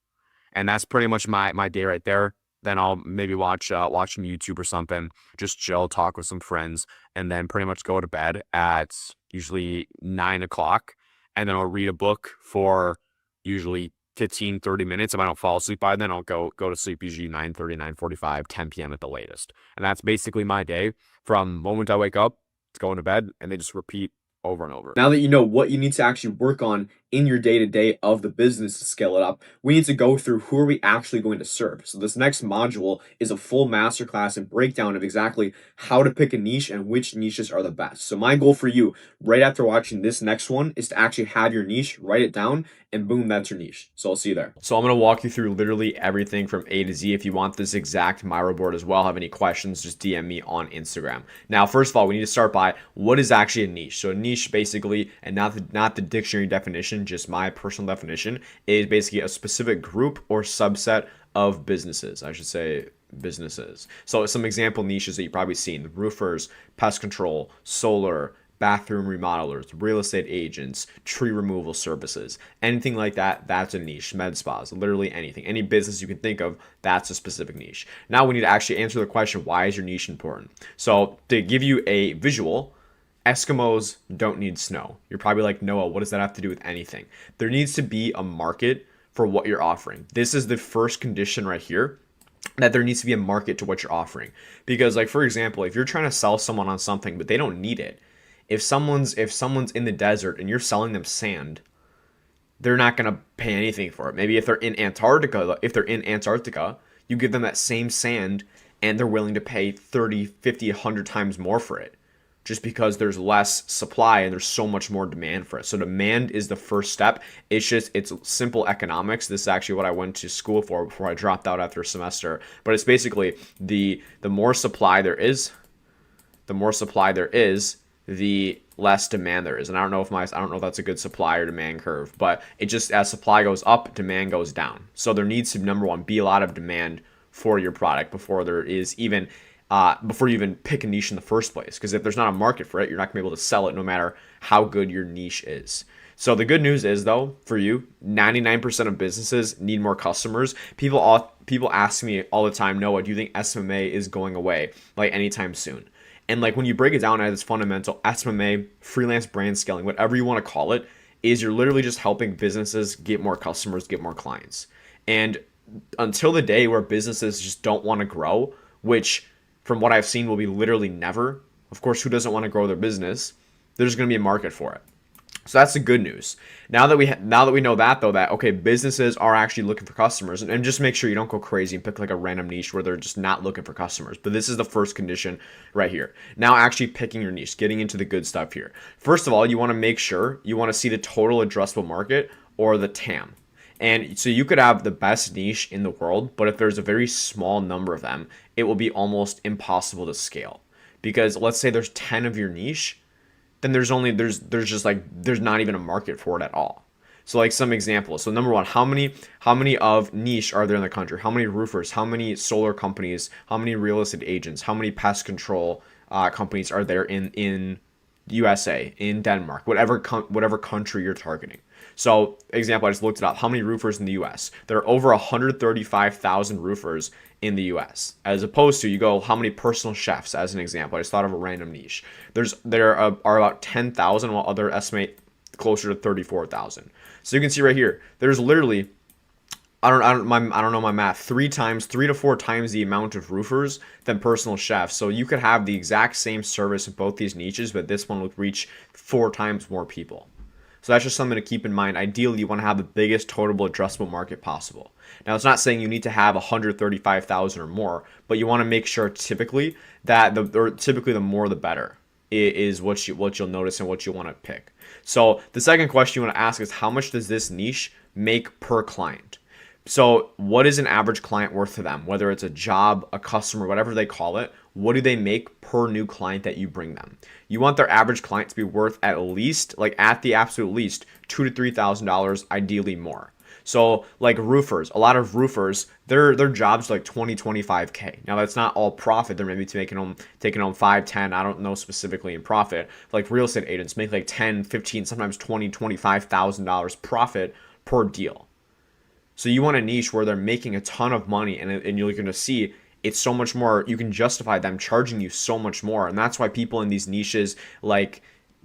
And that's pretty much my day right there. Then I'll maybe watch some YouTube or something, just chill, talk with some friends, and then pretty much go to bed at usually 9 o'clock. And then I'll read a book for usually 15, 30 minutes. If I don't fall asleep by then, I'll go to sleep usually 9:30, 9:45, 10 p.m. at the latest. And that's basically my day from the moment I wake up to going to bed, and they just repeat over and over. Now that you know what you need to actually work on in your day-to-day of the business to scale it up, we need to go through who are we actually going to serve. So this next module is a full masterclass and breakdown of exactly how to pick a niche and which niches are the best. So my goal for you right after watching this next one is to actually have your niche, write it down, and boom, that's your niche. So I'll see you there. So I'm going to walk you through literally everything from A to Z. If you want this exact Miro board as well, have any questions, just DM me on Instagram. Now, first of all, we need to start by what is actually a niche. So a niche basically, and not the dictionary definition, just my personal definition, is basically a specific group or subset of businesses. I should say businesses. So some example niches that you've probably seen: roofers, pest control, solar, bathroom remodelers, real estate agents, tree removal services, anything like that. That's a niche. Med spas, literally anything, any business you can think of, that's a specific niche. Now we need to actually answer the question, why is your niche important? So to give you a visual, Eskimos don't need snow. You're probably like, Noah, what does that have to do with anything? There needs to be a market for what you're offering. This is the first condition right here. that there needs to be a market to what you're offering. Because like, for example, if you're trying to sell someone on something but they don't need it, if someone's in the desert and you're selling them sand, they're not going to pay anything for it. Maybe if they're in Antarctica, you give them that same sand and they're willing to pay 30, 50, 100 times more for it, just because there's less supply and there's so much more demand for it. So demand is the first step. It's simple economics. This is actually what I went to school for before I dropped out after a semester. But it's basically the more supply there is, the less demand there is. And I don't know if that's a good supply or demand curve, but it just, as supply goes up, demand goes down. So there needs to, number one, be a lot of demand for your product before you even pick a niche in the first place. Because if there's not a market for it, you're not gonna be able to sell it no matter how good your niche is. So the good news is, though, for you, 99% of businesses need more customers. People ask me all the time, Noah, do you think SMMA is going away like anytime soon? And like, when you break it down at its fundamental, SMMA, freelance brand scaling, whatever you want to call it, is you're literally just helping businesses get more customers, get more clients. And until the day where businesses just don't want to grow, which from what I've seen will be literally never. Of course, who doesn't want to grow their business? There's going to be a market for it. So that's the good news. Now that we know that, though, that okay, businesses are actually looking for customers, and just make sure you don't go crazy and pick like a random niche where they're just not looking for customers. But this is the first condition right here. Now actually picking your niche, getting into the good stuff here. First of all, you want to make sure you want to see the total addressable market, or the TAM. And so you could have the best niche in the world, but if there's a very small number of them, it will be almost impossible to scale. Because let's say there's 10 of your niche, then there's not even a market for it at all. So like some examples. So number one, how many of niche are there in the country? How many roofers? How many solar companies? How many real estate agents? How many pest control companies are there in USA, in Denmark, whatever country you're targeting? So example, I just looked it up. How many roofers in the US? There are over 135,000 roofers in the US. As opposed to, you go, how many personal chefs, as an example. I just thought of a random niche. There are about 10,000, while others estimate closer to 34,000. So you can see right here, there's literally, I don't know my math, 3 to 4 times the amount of roofers than personal chefs. So you could have the exact same service in both these niches, but this one would reach 4 times more people. So that's just something to keep in mind. Ideally, you want to have the biggest total addressable market possible. Now, it's not saying you need to have 135,000 or more, but you want to make sure typically the more the better is what you'll notice and what you want to pick. So the second question you want to ask is, how much does this niche make per client? So what is an average client worth to them? Whether it's a job, a customer, whatever they call it, what do they make per new client that you bring them? You want their average client to be worth at least, like at the absolute least, $2,000 to $3,000, ideally more. So like roofers, a lot of roofers, their jobs are like 20, 25K. Now that's not all profit. They're maybe taking home 5, 10, I don't know specifically in profit. Like real estate agents make like 10, 15, sometimes 20, $25,000 profit per deal. So you want a niche where they're making a ton of money, and you're going to see it's so much more. You can justify them charging you so much more. And that's why people in these niches like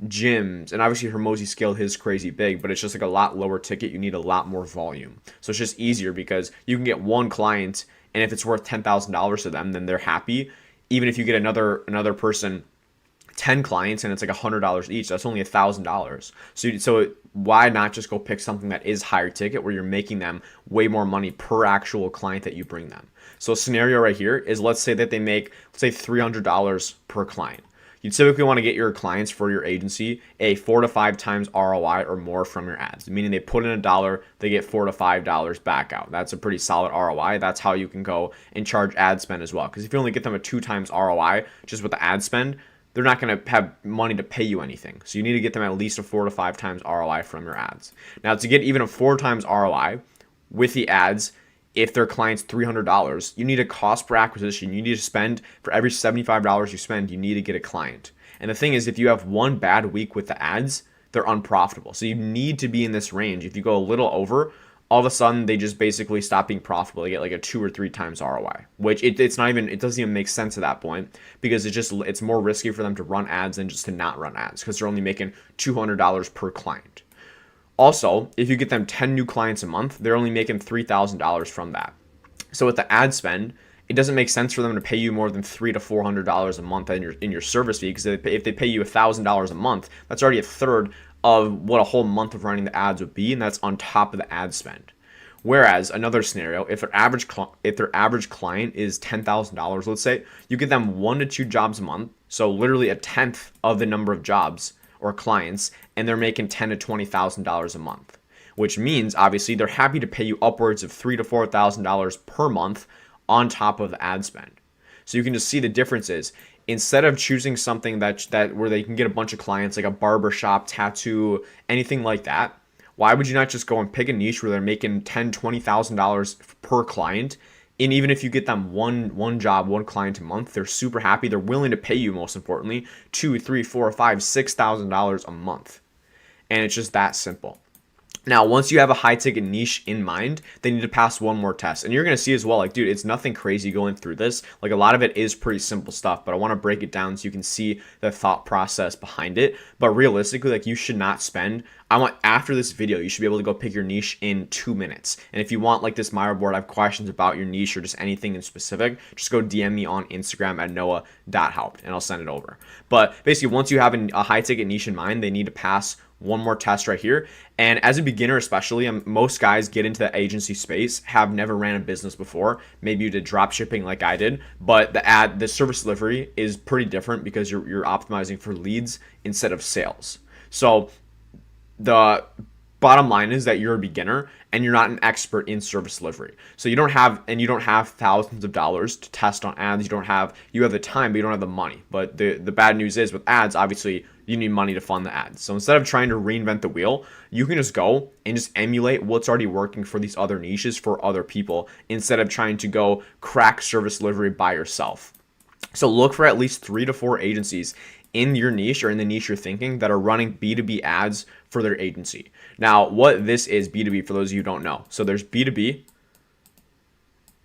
gyms, and obviously Hermosi scaled his crazy big, but it's just like a lot lower ticket. You need a lot more volume. So it's just easier because you can get one client, and if it's worth $10,000 to them, then they're happy. Even if you get another person 10 clients and it's like $100 each, that's only $1,000. So why not just go pick something that is higher ticket, where you're making them way more money per actual client that you bring them? So a scenario right here is, let's say that they make, let's say $300 per client. You typically want to get your clients for your agency a 4 to 5 times ROI or more from your ads, meaning they put in $1, they get $4 to $5 back out. That's a pretty solid ROI. That's how you can go and charge ad spend as well. Because if you only get them a 2 times ROI just with the ad spend, they're not going to have money to pay you anything. So you need to get them at least a 4 to 5 times ROI from your ads. Now, to get even a 4 times ROI with the ads, if their client's $300, you need a cost per acquisition. You need to spend, for every $75 you spend, you need to get a client. And the thing is, if you have one bad week with the ads, they're unprofitable. So you need to be in this range. If you go a little over, all of a sudden they just basically stop being profitable. They get like a 2 or 3 times ROI, which it doesn't even make sense at that point, because it's more risky for them to run ads than just to not run ads, because they're only making $200 per client. Also, if you get them 10 new clients a month, they're only making $3,000 from that. So with the ad spend, it doesn't make sense for them to pay you more than $300 to $400 a month in your service fee, because if they pay you $1,000 a month, that's already a third of what a whole month of running the ads would be, and that's on top of the ad spend. Whereas another scenario, if their average client is $10,000, let's say, you give them 1 to 2 jobs a month, so literally a tenth of the number of jobs or clients, and they're making $10,000 to $20,000 a month, which means obviously they're happy to pay you upwards of $3,000 to $4,000 per month on top of the ad spend. So you can just see the differences. Instead of choosing something that where they can get a bunch of clients, like a barber shop, tattoo, anything like that, why would you not just go and pick a niche where they're making $10,000 to $20,000 per client? And even if you get them one job, one client a month, they're super happy. They're willing to pay you, most importantly, $2,000, $3,000, $4,000, $5,000, $6,000 a month. And it's just that simple. Now, once you have a high ticket niche in mind, they need to pass one more test. And you're going to see as well, like, dude, it's nothing crazy going through this. Like, a lot of it is pretty simple stuff, but I want to break it down so you can see the thought process behind it. But realistically, like, you should not spend, after this video, you should be able to go pick your niche in 2 minutes. And if you want, like, this Miro board, I have questions about your niche or just anything in specific, just go DM me on Instagram at noah.haupt and I'll send it over. But basically, once you have a high ticket niche in mind, they need to pass one more test right here. And as a beginner especially, most guys get into the agency space, have never ran a business before. Maybe you did drop shipping like I did, but the service delivery is pretty different because you're optimizing for leads instead of sales. So the bottom line is that you're a beginner and you're not an expert in service delivery. So you don't have thousands of dollars to test on ads. You have the time, but you don't have the money. But the bad news is with ads, obviously you need money to fund the ads. So instead of trying to reinvent the wheel, you can just go and just emulate what's already working for these other niches for other people instead of trying to go crack service delivery by yourself. So look for at least 3 to 4 agencies in your niche or in the niche you're thinking that are running B2B ads for their agency. Now, what this is B2B, for those of you who don't know. So there's B2B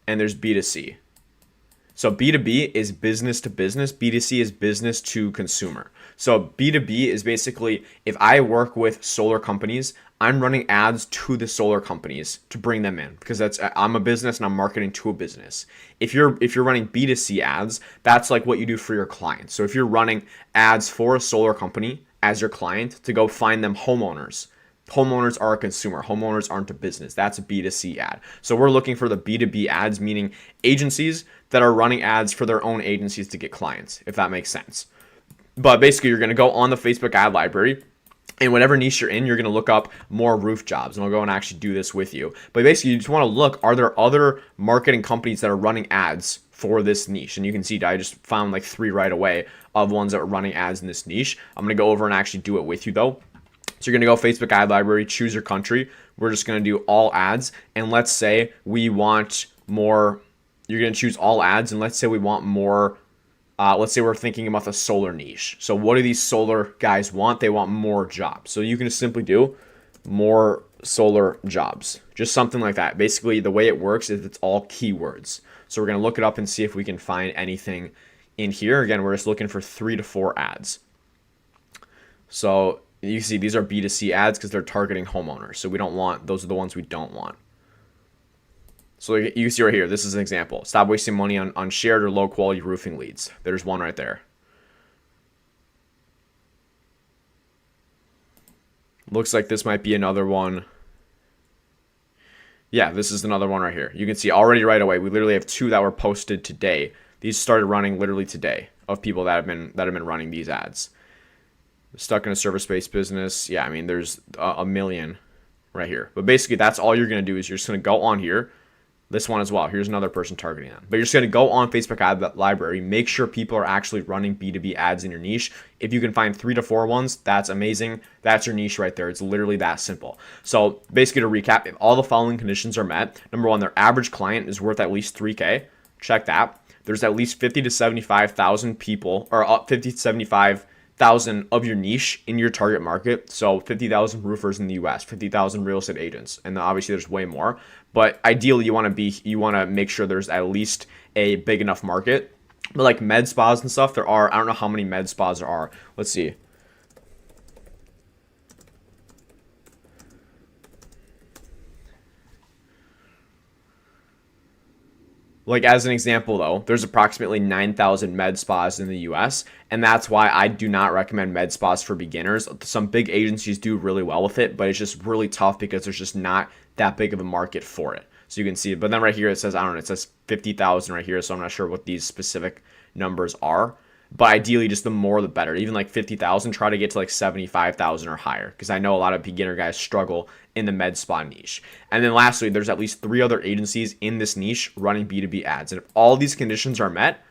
and there's B2C. So B2B is business to business, B2C is business to consumer. So B2B is basically, if I work with solar companies, I'm running ads to the solar companies to bring them in, because I'm a business and I'm marketing to a business. If you're running B2C ads, that's like what you do for your clients. So if you're running ads for a solar company as your client to go find them homeowners. Homeowners are a consumer. Homeowners aren't a business. That's a B2C ad. So we're looking for the B2B ads, meaning agencies that are running ads for their own agencies to get clients, if that makes sense. But basically, you're going to go on the Facebook ad library, and whatever niche you're in, you're going to look up more roof jobs, and I'll go and actually do this with you. But basically, you just want to look, are there other marketing companies that are running ads for this niche? And you can see I just found like 3 right away of ones that are running ads in this niche. I'm going to go over and actually do it with you though. So you're going to go Facebook ad library, choose your country. We're just going to do all ads. And let's say we want more, you're going to choose all ads. And let's say we want more, let's say we're thinking about the solar niche. So what do these solar guys want? They want more jobs. So you can just simply do more solar jobs, just something like that. Basically, the way it works is it's all keywords. So we're going to look it up and see if we can find anything in here. Again, we're just looking for 3 to 4 ads. So you see these are B2C ads because they're targeting homeowners. So we don't want, those are the ones we don't want. So you see right here, this is an example. Stop wasting money on shared or low quality roofing leads. There's one right there. Looks like this might be another one. Yeah, this is another one right here. You can see already right away, we literally have 2 that were posted today. These started running literally today of people that have been running these ads. Stuck in a service-based business. Yeah, I mean, there's a million right here. But basically, that's all you're going to do is you're just going to go on here. This one as well. Here's another person targeting them. But you're just going to go on Facebook ad library. Make sure people are actually running B2B ads in your niche. If you can find 3 to 4 ones, that's amazing. That's your niche right there. It's literally that simple. So basically, to recap, if all the following conditions are met, number 1, their average client is worth at least $3K. Check that. There's at least 50 to 75,000 people, or 50 to 75,000 of your niche in your target market. So 50,000 roofers in the US, 50,000 real estate agents, and obviously there's way more. But ideally, you want to make sure there's at least a big enough market. But like med spas and stuff, there are, I don't know how many med spas there are. Let's see. Like as an example though, there's approximately 9,000 med spas in the US, and that's why I do not recommend med spas for beginners. Some big agencies do really well with it, but it's just really tough because there's just not that big of a market for it. So you can see it, but then right here it says, I don't know, it says 50,000 right here, so I'm not sure what these specific numbers are. But ideally, just the more the better. Even like 50,000, try to get to like 75,000 or higher, because I know a lot of beginner guys struggle in the med spa niche. And then lastly, there's at least 3 other agencies in this niche running B2B ads. And if all these conditions are met,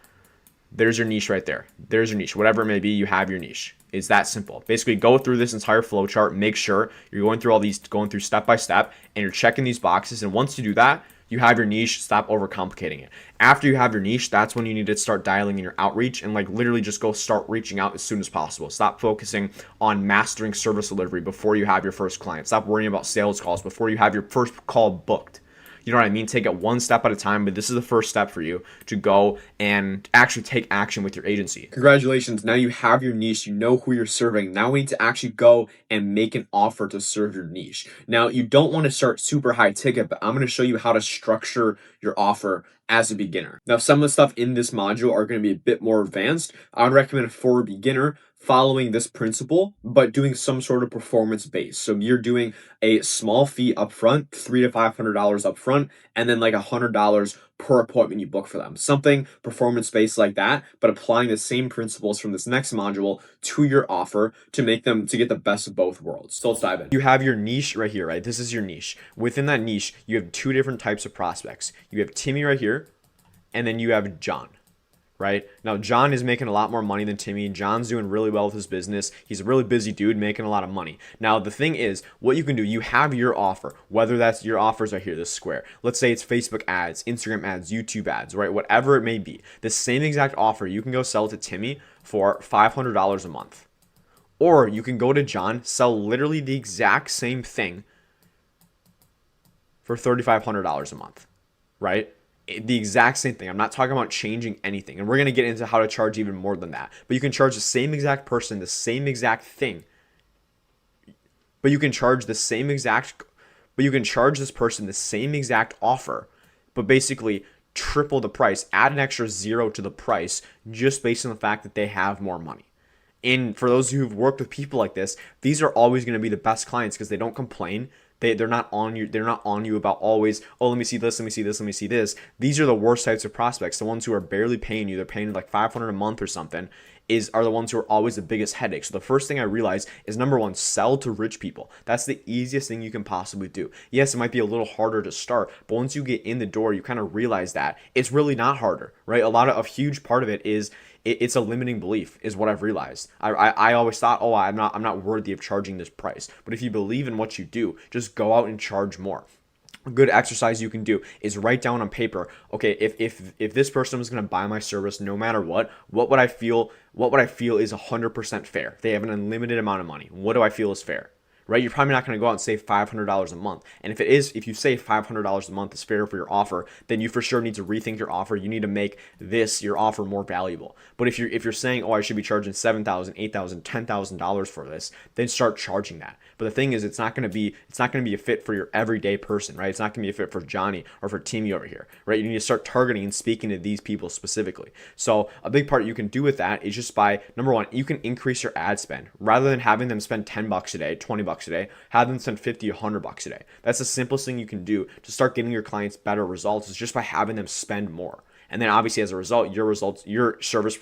there's your niche right there. There's your niche. Whatever it may be, you have your niche. It's that simple. Basically, go through this entire flow chart, make sure you're going through all these, going through step by step, and you're checking these boxes. And once you do that, you have your niche. Stop overcomplicating it. After you have your niche, that's when you need to start dialing in your outreach and like literally just go start reaching out as soon as possible. Stop focusing on mastering service delivery before you have your first client. Stop worrying about sales calls before you have your first call booked. You know what I mean? Take it one step at a time, but this is the first step for you to go and actually take action with your agency. Congratulations. Now you have your niche. You know who you're serving. Now we need to actually go and make an offer to serve your niche. Now, you don't want to start super high ticket, but I'm going to show you how to structure your offer as a beginner. Now, some of the stuff in this module are going to be a bit more advanced. I would recommend for a beginner following this principle, but doing some sort of performance base. So you're doing a small fee up front, $300 to $500 up front, and then like $100 per appointment you book for them. Something performance based like that, but applying the same principles from this next module to your offer to make them to get the best of both worlds. So let's dive in. You have your niche right here, right? This is your niche. Within that niche, you have 2 different types of prospects. You have Timmy right here, and then you have John. Right now, John is making a lot more money than Timmy. John's doing really well with his business. He's a really busy dude making a lot of money. Now, the thing is, what you can do, you have your offer, whether that's your offers right here, this square. Let's say it's Facebook ads, Instagram ads, YouTube ads, right? Whatever it may be. The same exact offer, you can go sell to Timmy for $500 a month. Or you can go to John, sell literally the exact same thing for $3,500 a month, right? The exact same thing. I'm not talking about changing anything. And we're going to get into how to charge even more than that. But you can charge the same exact person, the same exact thing. But you can charge the same exact, but you can charge this person the same exact offer, but basically triple the price, add an extra 0 to the price just based on the fact that they have more money. And for those who've worked with people like this, these are always going to be the best clients because they don't complain. They're not on you. They're not on you about always, oh, let me see this, let me see this, let me see this. These are the worst types of prospects. The ones who are barely paying you, they're paying like $500 a month or something, are the ones who are always the biggest headache. So the first thing I realized is, number one, sell to rich people. That's the easiest thing you can possibly do. Yes, it might be a little harder to start, but once you get in the door, you kind of realize that it's really not harder, right? A huge part of it is it's a limiting belief, is what I've realized. I always thought, oh, I'm not worthy of charging this price. But if you believe in what you do, just go out and charge more. A good exercise you can do is write down on paper, okay, if this person was going to buy my service no matter what would I feel is 100% fair? They have an unlimited amount of money. What do I feel is fair? Right? You're probably not going to go out and save $500 a month. And if you say $500 a month is fair for your offer, then you for sure need to rethink your offer. You need to make your offer more valuable. But if you're saying, oh, I should be charging $7,000, $8,000, $10,000 for this, then start charging that. But the thing is, it's not going to be a fit for your everyday person, right? It's not going to be a fit for Johnny or for Timmy over here, right? You need to start targeting and speaking to these people specifically. So a big part you can do with that is just by, number one, you can increase your ad spend rather than having them spend $10 a day, $20 a day, have them spend $50, $100 a day. That's the simplest thing you can do to start getting your clients better results, is just by having them spend more. And then obviously as a result, your service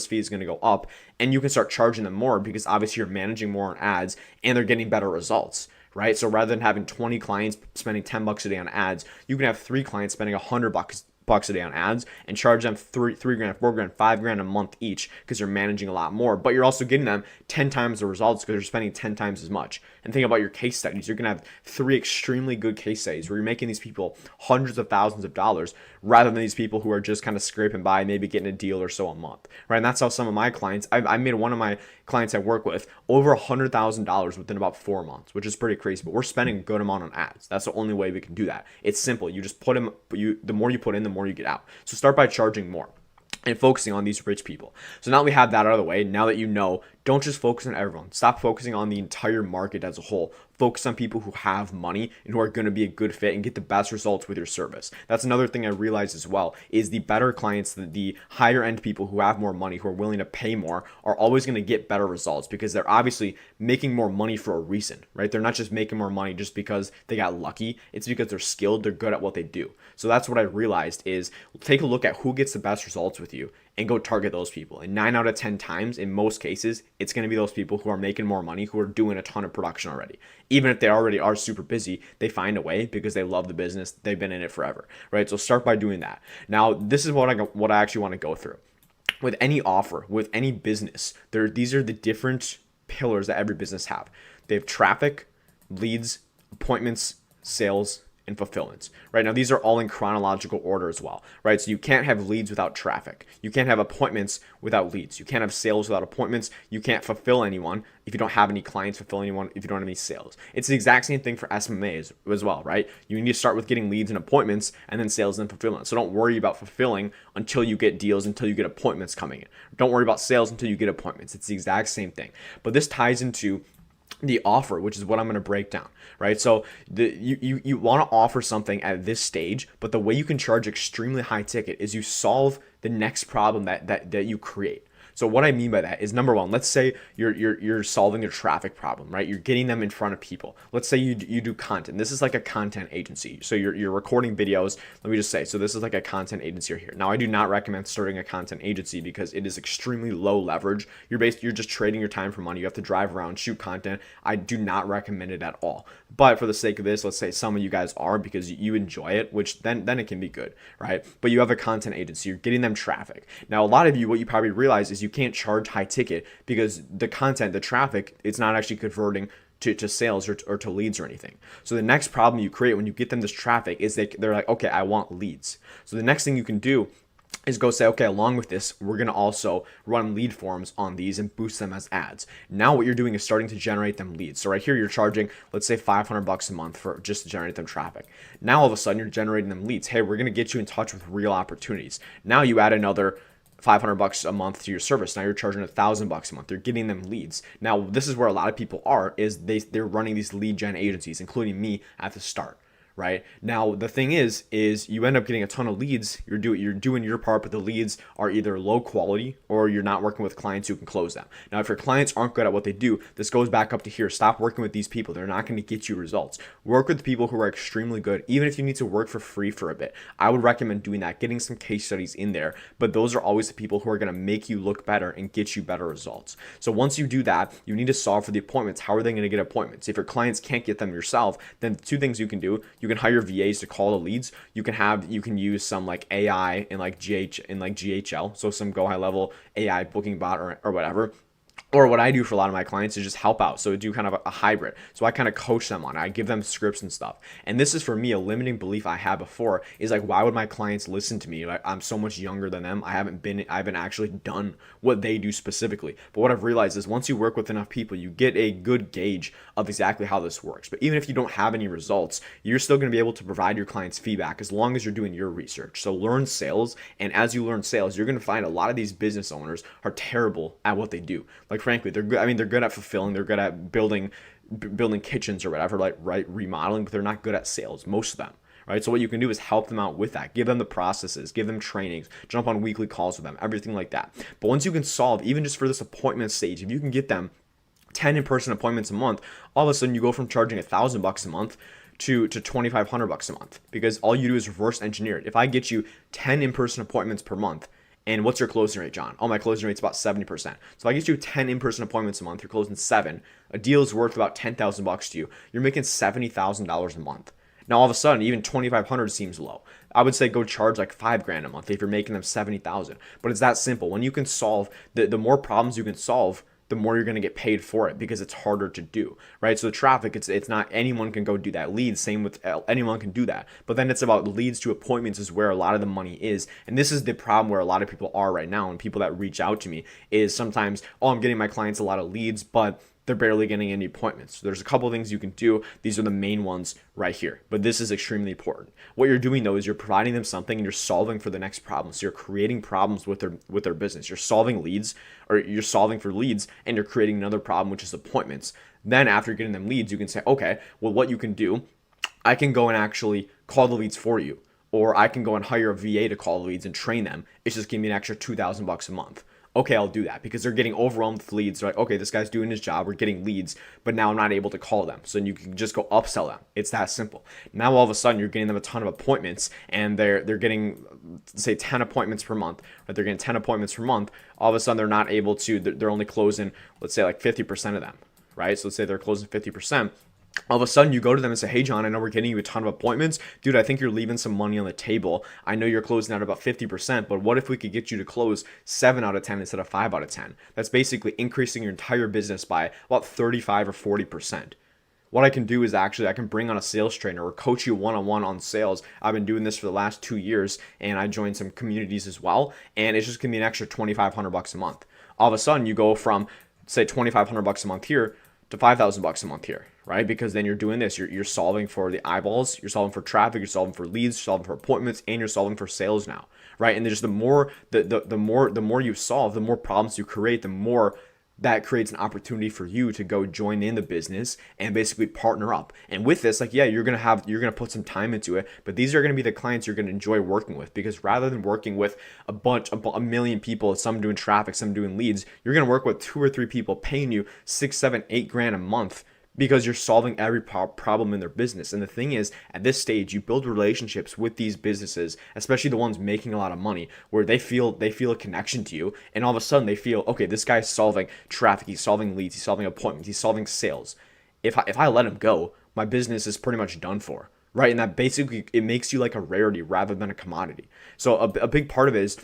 fee is going to go up, and you can start charging them more because obviously you're managing more on ads and they're getting better results, right? So rather than having 20 clients spending $10 a day on ads, you can have 3 clients spending $100 a day on ads and charge them $3,000, $4,000, $5,000 a month each, because you're managing a lot more, but you're also getting them 10 times the results because you're spending 10 times as much. And think about your case studies. You're going to have 3 extremely good case studies where you're making these people hundreds of thousands of dollars rather than these people who are just kind of scraping by, maybe getting a deal or so a month, right? And that's how some of my clients, I made one of my clients I work with over $100,000 within about 4 months, which is pretty crazy, but we're spending a good amount on ads. That's the only way we can do that. It's simple. You just the more you put in, the more you get out. So start by charging more and focusing on these rich people. So now we have that out of the way. Now that you know, don't just focus on everyone. Stop focusing on the entire market as a whole. focus on people who have money and who are going to be a good fit and get the best results with your service. That's another thing I realized as well, is the better clients, the higher end people who have more money, who are willing to pay more, are always going to get better results because they're obviously making more money for a reason, right? They're not just making more money just because they got lucky. It's because they're skilled, they're good at what they do. So that's what I realized is take a look at who gets the best results with you and go target those people. And 9 out of 10 times, in most cases, it's going to be those people who are making more money, who are doing a ton of production already. Even if they already are super busy, they find a way because they love the business. They've been in it forever, right? So start by doing that. Now, this is what I actually want to go through. With any offer, with any business, these are the different pillars that every business have. They have traffic, leads, appointments, sales, and fulfillments, right? Now, these are all in chronological order as well, right? So you can't have leads without traffic. You can't have appointments without leads. You can't have sales without appointments. You can't fulfill anyone if you don't have any clients, fulfill anyone if you don't have any sales. It's the exact same thing for SMMA as well, right? You need to start with getting leads and appointments and then sales and fulfillment. So don't worry about fulfilling until you get deals, until you get appointments coming in. Don't worry about sales until you get appointments. It's the exact same thing. But this ties into the offer, which is what I'm going to break down, right? So you want to offer something at this stage, but the way you can charge extremely high ticket is you solve the next problem that you create. So what I mean by that is, number one, let's say you're solving a traffic problem, right? You're getting them in front of people. Let's say you do content. This is like a content agency. So you're recording videos. Let me just say, so this is like a content agency here. Now, I do not recommend starting a content agency because it is extremely low leverage. You're just trading your time for money. You have to drive around, shoot content. I do not recommend it at all. But for the sake of this, let's say some of you guys are, because you enjoy it, which then it can be good, right? But you have a content agency. You're getting them traffic. Now, a lot of you, what you probably realize is you can't charge high ticket because the content, the traffic, it's not actually converting to sales or to leads or anything. So the next problem you create when you get them this traffic is they're like, okay, I want leads. So the next thing you can do is go say, okay, along with this, we're going to also run lead forms on these and boost them as ads. Now what you're doing is starting to generate them leads. So right here, you're charging, let's say $500 a month for just to generate them traffic. Now all of a sudden you're generating them leads. Hey, we're going to get you in touch with real opportunities. Now you add another $500 a month to your service. Now you're charging $1,000 a month. You're getting them leads. Now this is where a lot of people are, is they're running these lead gen agencies, including me at the start. Right now, the thing is you end up getting a ton of leads. You're doing your part, but the leads are either low quality or you're not working with clients who can close them. Now, if your clients aren't good at what they do, this goes back up to here. Stop working with these people. They're not going to get you results. Work with people who are extremely good, even if you need to work for free for a bit. I would recommend doing that, getting some case studies in there. But those are always the people who are going to make you look better and get you better results. So once you do that, you need to solve for the appointments. How are they going to get appointments? If your clients can't get them yourself, then two things you can do. You can hire VAs to call the leads. You can use some like AI and like GHL, so some go high level AI booking bot or whatever. Or what I do for a lot of my clients is just help out. So I do kind of a hybrid. So I kind of coach them on it. I give them scripts and stuff. And this is for me a limiting belief I had before, is like, why would my clients listen to me? Like, I'm so much younger than them. I haven't actually done what they do specifically. But what I've realized is once you work with enough people, you get a good gauge of exactly how this works. But even if you don't have any results, you're still going to be able to provide your clients feedback as long as you're doing your research. So learn sales. And as you learn sales, you're going to find a lot of these business owners are terrible at what they do. Like, frankly, they're good. I mean, they're good at fulfilling. They're good at building kitchens or whatever, like, right, remodeling, but they're not good at sales, most of them. Right. So what you can do is help them out with that. Give them the processes, give them trainings, jump on weekly calls with them, everything like that. But once you can solve, even just for this appointment stage, if you can get them 10 in-person appointments a month, all of a sudden you go from charging $1,000 a month to $2,500 a month, because all you do is reverse engineer it. If I get you 10 in-person appointments per month, and what's your closing rate, John? Oh, my closing rate's about 70%. So if I get you 10 in-person appointments a month, you're closing 7. A deal is worth about $10,000 to you. You're making $70,000 a month. Now, all of a sudden, even $2,500 seems low. I would say go charge like $5,000 a month if you're making them $70,000. But it's that simple. When you can solve, the more problems you can solve, the more you're going to get paid for it, because it's harder to do, right? So the traffic, it's not anyone can go do that. Leads, same with anyone can do that. But then it's about leads to appointments is where a lot of the money is. And this is the problem where a lot of people are right now. And people that reach out to me is sometimes, oh, I'm getting my clients a lot of leads, but they're barely getting any appointments. So there's a couple of things you can do. These are the main ones right here, but this is extremely important. What you're doing though is you're providing them something and you're solving for the next problem. So you're creating problems with their business. You're solving leads, or you're solving for leads, and you're creating another problem, which is appointments. Then after getting them leads, you can say, okay, well, what you can do, I can go and actually call the leads for you, or I can go and hire a VA to call the leads and train them. It's just give me an extra $2,000 a month. Okay, I'll do that, because they're getting overwhelmed with leads. They're like, okay, this guy's doing his job. We're getting leads, but now I'm not able to call them. So you can just go upsell them. It's that simple. Now all of a sudden you're getting them a ton of appointments, and they're getting, say, 10 appointments per month. Right? They're getting 10 appointments per month. All of a sudden they're not able to. They're only closing, let's say, like 50% of them. Right? So let's say they're closing 50%. All of a sudden you go to them and say, hey John, I know we're getting you a ton of appointments. Dude, I think you're leaving some money on the table. I know you're closing out about 50%, but what if we could get you to close 7 out of 10 instead of 5 out of 10? That's basically increasing your entire business by about 35 or 40%. What I can do is actually I can bring on a sales trainer or coach you one-on-one on sales. I've been doing this for the last 2 years, and I joined some communities as well, and it's just gonna be an extra $2,500 a month. All of a sudden you go from, say, $2,500 a month here to $5,000 a month here, right? Because then you're doing this, you're solving for the eyeballs, you're solving for traffic, you're solving for leads, you're solving for appointments, and you're solving for sales now, right? And just the more you solve, the more problems you create, the more that creates an opportunity for you to go join in the business and basically partner up. And with this, like, yeah, you're gonna put some time into it, but these are gonna be the clients you're gonna enjoy working with, because rather than working with a million people, some doing traffic, some doing leads, you're gonna work with 2 or 3 people paying you 6, 7, 8 grand a month, because you're solving every problem in their business. And the thing is, at this stage, you build relationships with these businesses, especially the ones making a lot of money, where they feel a connection to you, and all of a sudden they feel, okay, this guy's solving traffic, he's solving leads, he's solving appointments, he's solving sales. If I let him go, my business is pretty much done for, right? And that basically, it makes you like a rarity rather than a commodity. So a big part of it is,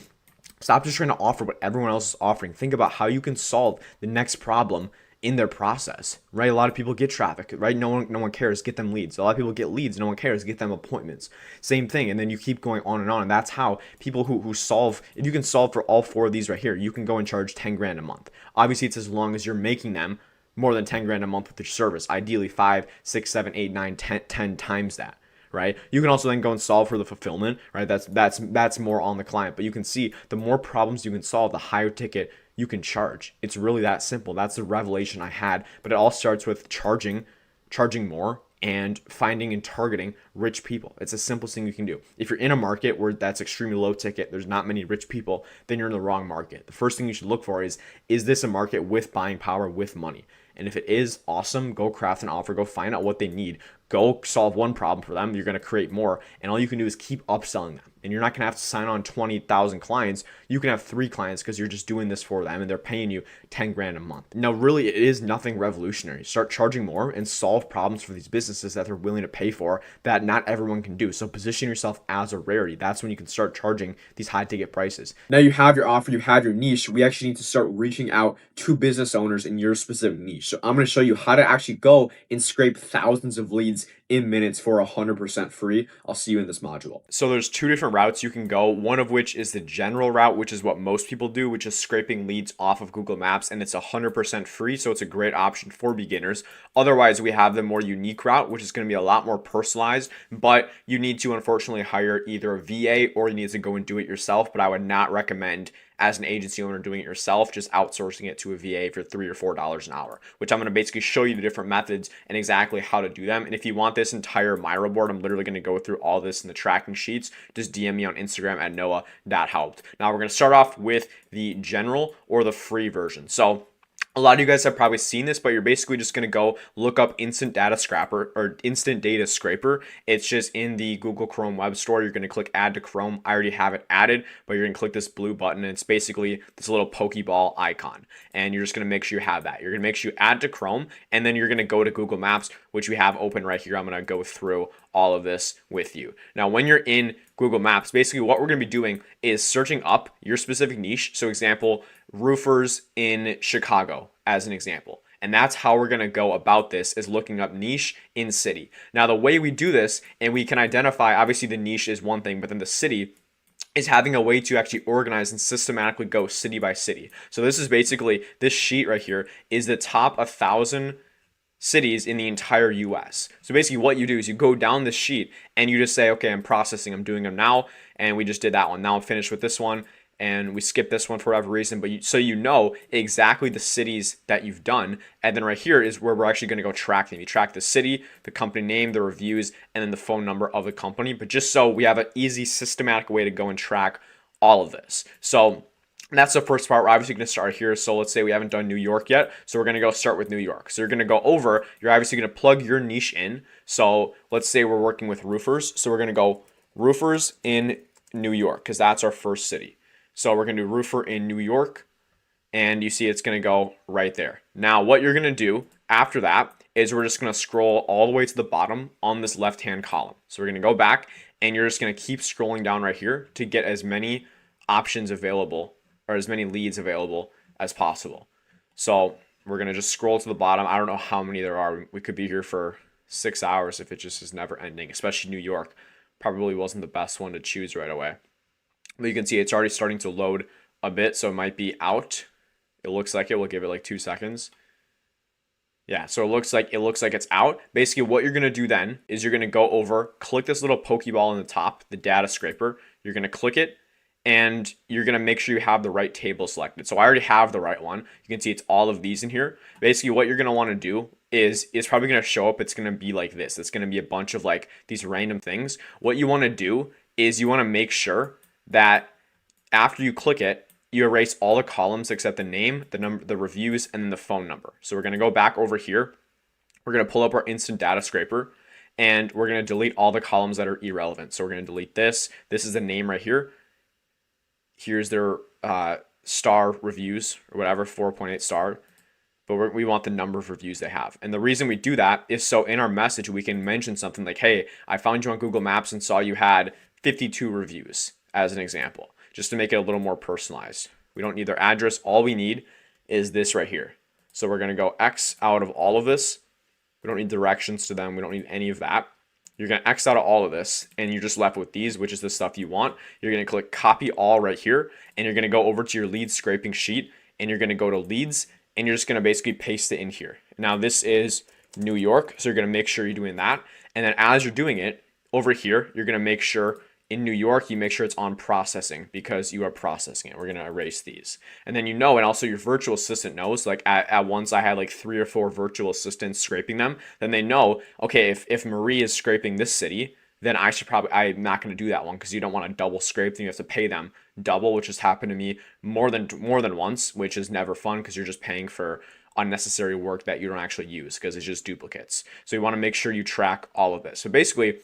stop just trying to offer what everyone else is offering. Think about how you can solve the next problem in their process, right? A lot of people get traffic, right? No one cares, get them leads. A lot of people get leads, no one cares, get them appointments. Same thing, and then you keep going on, and that's how people who solve, if you can solve for all 4 of these right here, you can go and charge 10 grand a month. Obviously, it's as long as you're making them more than 10 grand a month with your service. Ideally 5, 6, 7, 8, 9, 10 times that. Right? You can also then go and solve for the fulfillment, right? That's more on the client, but you can see the more problems you can solve, the higher ticket you can charge. It's really that simple. That's the revelation I had, but it all starts with charging more and finding and targeting rich people. It's the simplest thing you can do. If you're in a market where that's extremely low ticket, there's not many rich people, then you're in the wrong market. The first thing you should look for is this a market with buying power, with money? And if it is, awesome, go craft an offer, go find out what they need, go solve one problem for them. You're going to create more, and all you can do is keep upselling them. And you're not going to have to sign on 20,000 clients. You can have 3 clients because you're just doing this for them, and they're paying you 10 grand a month. Now, really, it is nothing revolutionary. Start charging more and solve problems for these businesses that they're willing to pay for that not everyone can do. So position yourself as a rarity. That's when you can start charging these high ticket prices. Now you have your offer, you have your niche. We actually need to start reaching out to business owners in your specific niche. So I'm going to show you how to actually go and scrape thousands of leads in minutes for 100% free. I'll see you in this module. So there's 2 different routes you can go, one of which is the general route, which is what most people do, which is scraping leads off of Google Maps, and it's 100% free, so it's a great option for beginners. Otherwise, we have the more unique route, which is going to be a lot more personalized, but you need to unfortunately hire either a VA or you need to go and do it yourself. But I would not recommend, as an agency owner, doing it yourself, just outsourcing it to a VA for $3 or $4 an hour, which I'm going to basically show you the different methods and exactly how to do them. And if you want this entire Miro board, I'm literally going to go through all this in the tracking sheets. Just DM me on Instagram at noah.helped. Now we're going to start off with the general or the free version. So a lot of you guys have probably seen this, but you're basically just going to go look up Instant Data Scraper. It's just in the Google Chrome web store. You're going to click add to Chrome. I already have it added, but you're going to click this blue button, and it's basically this little Pokeball icon. And you're just going to make sure you have that. You're going to make sure you add to Chrome, and then you're going to go to Google Maps, which we have open right here. I'm going to go through all of this with you. Now, when you're in Google Maps, basically what we're going to be doing is searching up your specific niche. So example, roofers in Chicago as an example. And that's how we're going to go about this, is looking up niche in city. Now, the way we do this, and we can identify, obviously the niche is one thing, but then the city is having a way to actually organize and systematically go city by city. So this is basically, this sheet right here is the top 1,000 cities in the entire US. So basically what you do is you go down this sheet and you just say, okay, I'm processing, I'm doing them now, and we just did that one. Now I'm finished with this one, and we skip this one for whatever reason, but so you know exactly the cities that you've done. And then right here is where we're actually going to go track them. You track the city, the company name, the reviews, and then the phone number of the company. But just so we have an easy, systematic way to go and track all of this. So that's the first part. We're obviously going to start here. So let's say we haven't done New York yet. So we're going to go start with New York. So you're going to go over, you're obviously going to plug your niche in. So let's say we're working with roofers. So we're going to go roofers in New York because that's our first city. So we're going to do roofer in New York, and you see it's going to go right there. Now, what you're going to do after that is we're just going to scroll all the way to the bottom on this left-hand column. So we're going to go back, and you're just going to keep scrolling down right here to get as many options available or as many leads available as possible. So we're going to just scroll to the bottom. I don't know how many there are. We could be here for 6 hours if it just is never ending, especially New York. Probably wasn't the best one to choose right away. But you can see it's already starting to load a bit, so it might be out. It looks like it. We'll give it like 2 seconds. Yeah, so it looks like it's out. Basically, what you're going to do then is you're going to go over, click this little Pokeball in the top, the data scraper. You're going to click it, and you're going to make sure you have the right table selected. So I already have the right one. You can see it's all of these in here. Basically, what you're going to want to do is it's probably going to show up. It's going to be like this. It's going to be a bunch of like these random things. What you want to do is you want to make sure that after you click it, you erase all the columns except the name, the number, the reviews, and then the phone number. So we're going to go back over here. We're going to pull up our instant data scraper, and we're going to delete all the columns that are irrelevant. So we're going to delete this. This is the name right here. Here's their star reviews or whatever, 4.8 star. But we want the number of reviews they have. And the reason we do that is so in our message, we can mention something like, hey, I found you on Google Maps and saw you had 52 reviews, as an example, just to make it a little more personalized. We don't need their address. All we need is this right here. So we're going to go X out of all of this. We don't need directions to them. We don't need any of that. You're going to X out of all of this, and you're just left with these, which is the stuff you want. You're going to click copy all right here, and you're going to go over to your lead scraping sheet, and you're going to go to leads, and you're just going to basically paste it in here. Now this is New York, so you're going to make sure you're doing that. And then as you're doing it, over here, you're going to make sure in New York, you make sure it's on processing because you are processing it. We're going to erase these. And then and also your virtual assistant knows, like at once I had like 3 or 4 virtual assistants scraping them. Then they know, okay, if Marie is scraping this city, then I'm not going to do that one because you don't want to double scrape. Then you have to pay them double, which has happened to me more than once, which is never fun because you're just paying for unnecessary work that you don't actually use because it's just duplicates. So you want to make sure you track all of this. So basically,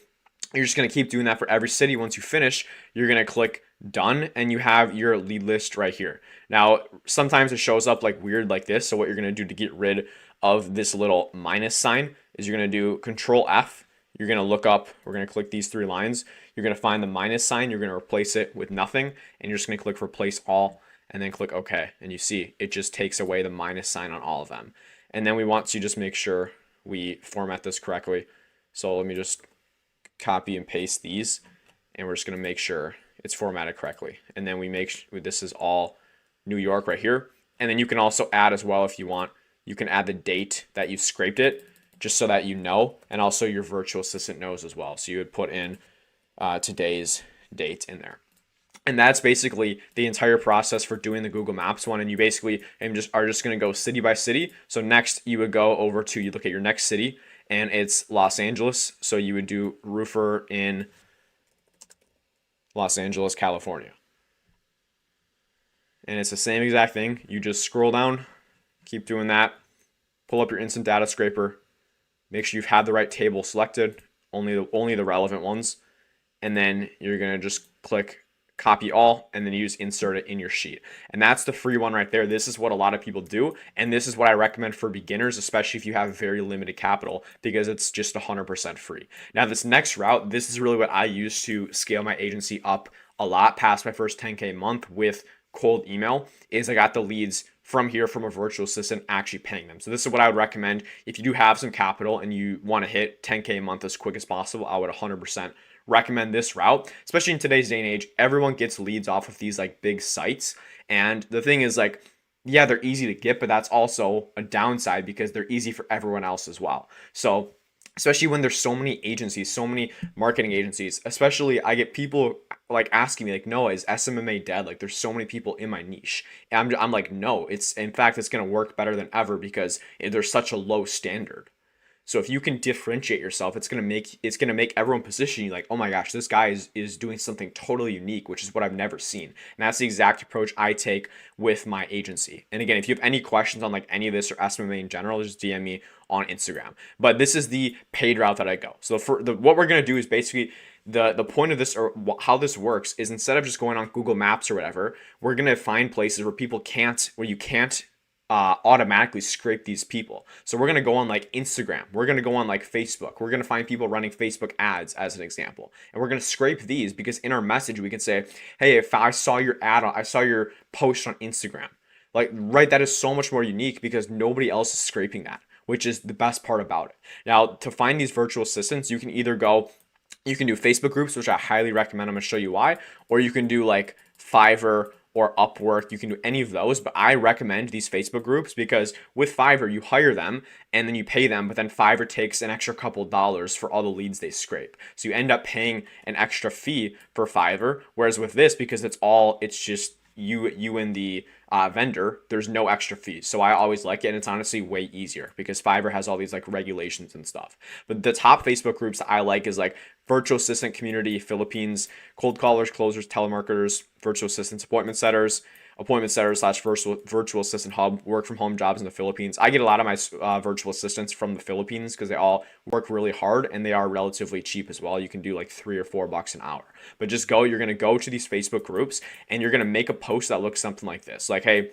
you're just going to keep doing that for every city. Once you finish, you're going to click done, and you have your lead list right here. Now, sometimes it shows up like weird like this. So what you're going to do to get rid of this little minus sign is you're going to do Control F. You're going to look up, we're going to click these 3 lines. You're going to find the minus sign. You're going to replace it with nothing, and you're just going to click replace all, and then click OK. And you see it just takes away the minus sign on all of them. And then we want to just make sure we format this correctly. So let me just copy and paste these, and we're just going to make sure it's formatted correctly. And then we make sure this is all New York right here. And then you can also add as well, if you want, you can add the date that you scraped it, just so that you know, and also your virtual assistant knows as well. So you would put in today's date in there. And that's basically the entire process for doing the Google Maps one. And you basically are just going to go city by city. So next you would go over to, you look at your next city, and it's Los Angeles. So you would do roofer in Los Angeles, California. And it's the same exact thing. You just scroll down, keep doing that, pull up your instant data scraper, make sure you've had the right table selected, only the relevant ones, and then you're going to just click copy all, and then you just insert it in your sheet. And that's the free one right there. This is what a lot of people do, and this is what I recommend for beginners, especially if you have very limited capital, because it's just 100% free. Now this next route, this is really what I use to scale my agency up a lot past my first 10K a month with cold email, is I got the leads from here from a virtual assistant actually paying them. So this is what I would recommend if you do have some capital and you want to hit 10K a month as quick as possible. I would 100% recommend this route, especially in today's day and age. Everyone gets leads off of these like big sites. And the thing is like, yeah, they're easy to get, but that's also a downside because they're easy for everyone else as well. So especially when there's so many agencies, so many marketing agencies, especially I get people like asking me like, Noah, is SMMA dead? Like there's so many people in my niche. And I'm like, no, it's in fact, it's going to work better than ever because there's such a low standard. So if you can differentiate yourself, it's gonna make everyone position you like, oh my gosh, this guy is doing something totally unique, which is what I've never seen. And that's the exact approach I take with my agency. And again, if you have any questions on like any of this or SMMA in general, just DM me on Instagram. But this is the paid route that I go. So what we're gonna do is basically the point of this, or how this works, is instead of just going on Google Maps or whatever, we're gonna find places where you can't automatically scrape these people. So we're going to go on like Instagram. We're going to go on like Facebook. We're going to find people running Facebook ads as an example. And we're going to scrape these because in our message, we can say, hey, if I saw your I saw your post on Instagram. Like, right, that is so much more unique because nobody else is scraping that, which is the best part about it. Now, to find these virtual assistants, you can do Facebook groups, which I highly recommend. I'm going to show you why, or you can do like Fiverr or Upwork. You can do any of those, but I recommend these Facebook groups because with Fiverr, you hire them and then you pay them, but then Fiverr takes an extra couple dollars for all the leads they scrape. So you end up paying an extra fee for Fiverr, whereas with this, because it's just you and the vendor, there's no extra fees. So I always like it, and it's honestly way easier because Fiverr has all these like regulations and stuff. But the top Facebook groups that I like is like Virtual Assistant Community Philippines, Cold Callers, Closers, Telemarketers, Virtual Assistants, Appointment Setters / Virtual Assistant Hub, work from home jobs in the Philippines. I get a lot of my virtual assistants from the Philippines because they all work really hard and they are relatively cheap as well. You can do like $3 or $4 an hour. But you're going to go to these Facebook groups and you're going to make a post that looks something like this. Like, hey,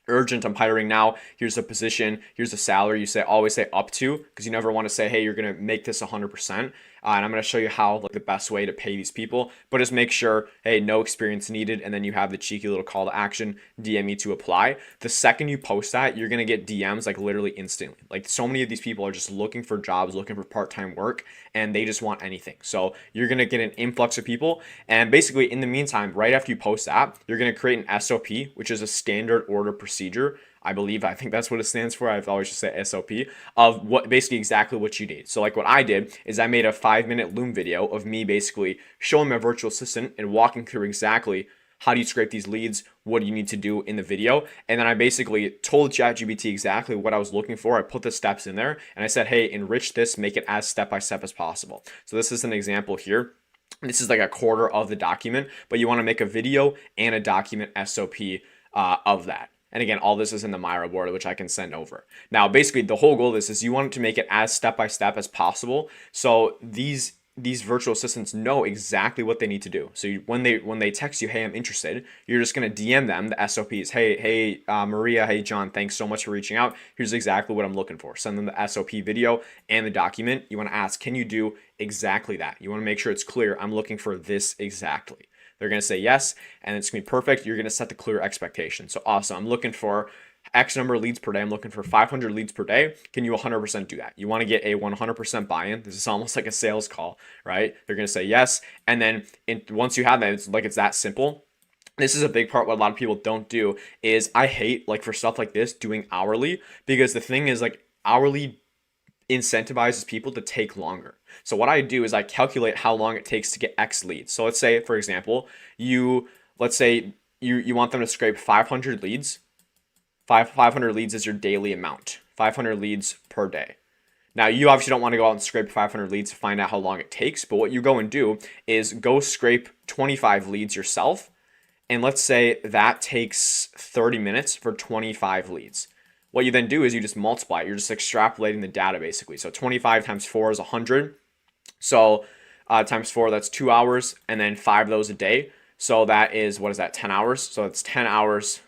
urgent, I'm hiring now. Here's a position. Here's a salary. Always say up to, because you never want to say, hey, you're going to make this 100%. And I'm going to show you how, like, the best way to pay these people. But just make sure, hey, no experience needed. And then you have the cheeky little call to action, DM me to apply. The second you post that, you're going to get DMs like literally instantly. Like, so many of these people are just looking for jobs, looking for part-time work, and they just want anything. So you're going to get an influx of people. And basically, in the meantime, right after you post that, you're going to create an SOP, which is a standard order procedure. I think that's what it stands for. I've always just said SOP, of what basically exactly what you need. So like what I did is I made a 5-minute Loom video of me basically showing my virtual assistant and walking through exactly how do you scrape these leads, what do you need to do in the video. And then I basically told ChatGPT exactly what I was looking for. I put the steps in there and I said, hey, enrich this, make it as step-by-step as possible. So this is an example here. This is like a quarter of the document, but you want to make a video and a document SOP of that. And again, all this is in the Miro board, which I can send over. Now, basically, the whole goal of this is you want to make it as step-by-step as possible. So these virtual assistants know exactly what they need to do. So when they text you, hey, I'm interested, you're just going to DM them the SOPs. Hey, Maria, hey, John, thanks so much for reaching out. Here's exactly what I'm looking for. Send them the SOP video and the document. You want to ask, can you do exactly that? You want to make sure it's clear. I'm looking for this exactly. They're going to say yes, and it's going to be perfect. You're going to set the clear expectation. So awesome. I'm looking for X number of leads per day. I'm looking for 500 leads per day. Can you 100% do that? You want to get a 100% buy-in. This is almost like a sales call, right? They're going to say yes. And then once you have that, it's that simple. This is a big part. What a lot of people don't do is I hate, like, for stuff like this, doing hourly, because the thing is, like, hourly incentivizes people to take longer. So what I do is I calculate how long it takes to get X leads. So let's say, for example, you want them to scrape 500 leads. 500 leads is your daily amount. 500 leads per day. Now, you obviously don't want to go out and scrape 500 leads to find out how long it takes, but what you go and do is go scrape 25 leads yourself. And let's say that takes 30 minutes for 25 leads. What you then do is you just multiply it. You're just extrapolating the data, basically. So 25 times 4 is 100. So times 4, that's 2 hours, and then 5 of those a day. So that is, 10 hours? So it's 10 hours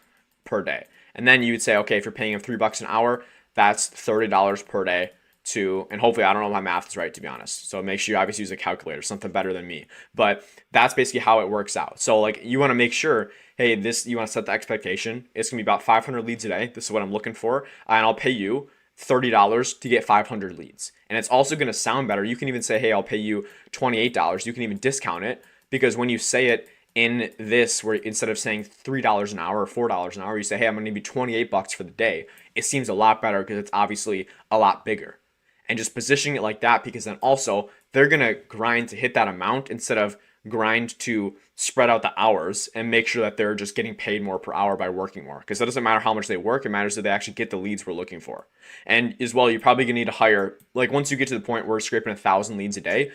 per day. And then you would say, okay, if you're paying them $3 an hour, that's $30 per day and hopefully, I don't know if my math is right, to be honest. So make sure you obviously use a calculator, something better than me. But that's basically how it works out. So like, you want to make sure, hey, you want to set the expectation. It's going to be about 500 leads a day. This is what I'm looking for. And I'll pay you $30 to get 500 leads. And it's also going to sound better. You can even say, hey, I'll pay you $28. You can even discount it, because when you say it in this, where instead of saying $3 an hour or $4 an hour, you say, hey, I'm going to be $28 for the day. It seems a lot better because it's obviously a lot bigger. And just positioning it like that, because then also they're going to grind to hit that amount instead of grind to spread out the hours and make sure that they're just getting paid more per hour by working more. Because that doesn't matter how much they work, it matters that they actually get the leads we're looking for. And as well, you're probably gonna need to hire, like once you get to the point where we're scraping 1,000 leads a day,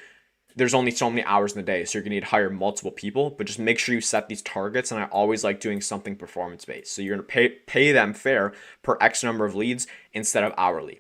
there's only so many hours in the day, so you're gonna need to hire multiple people. But just make sure you set these targets, and I always like doing something performance based. So you're gonna pay them fair per X number of leads instead of hourly.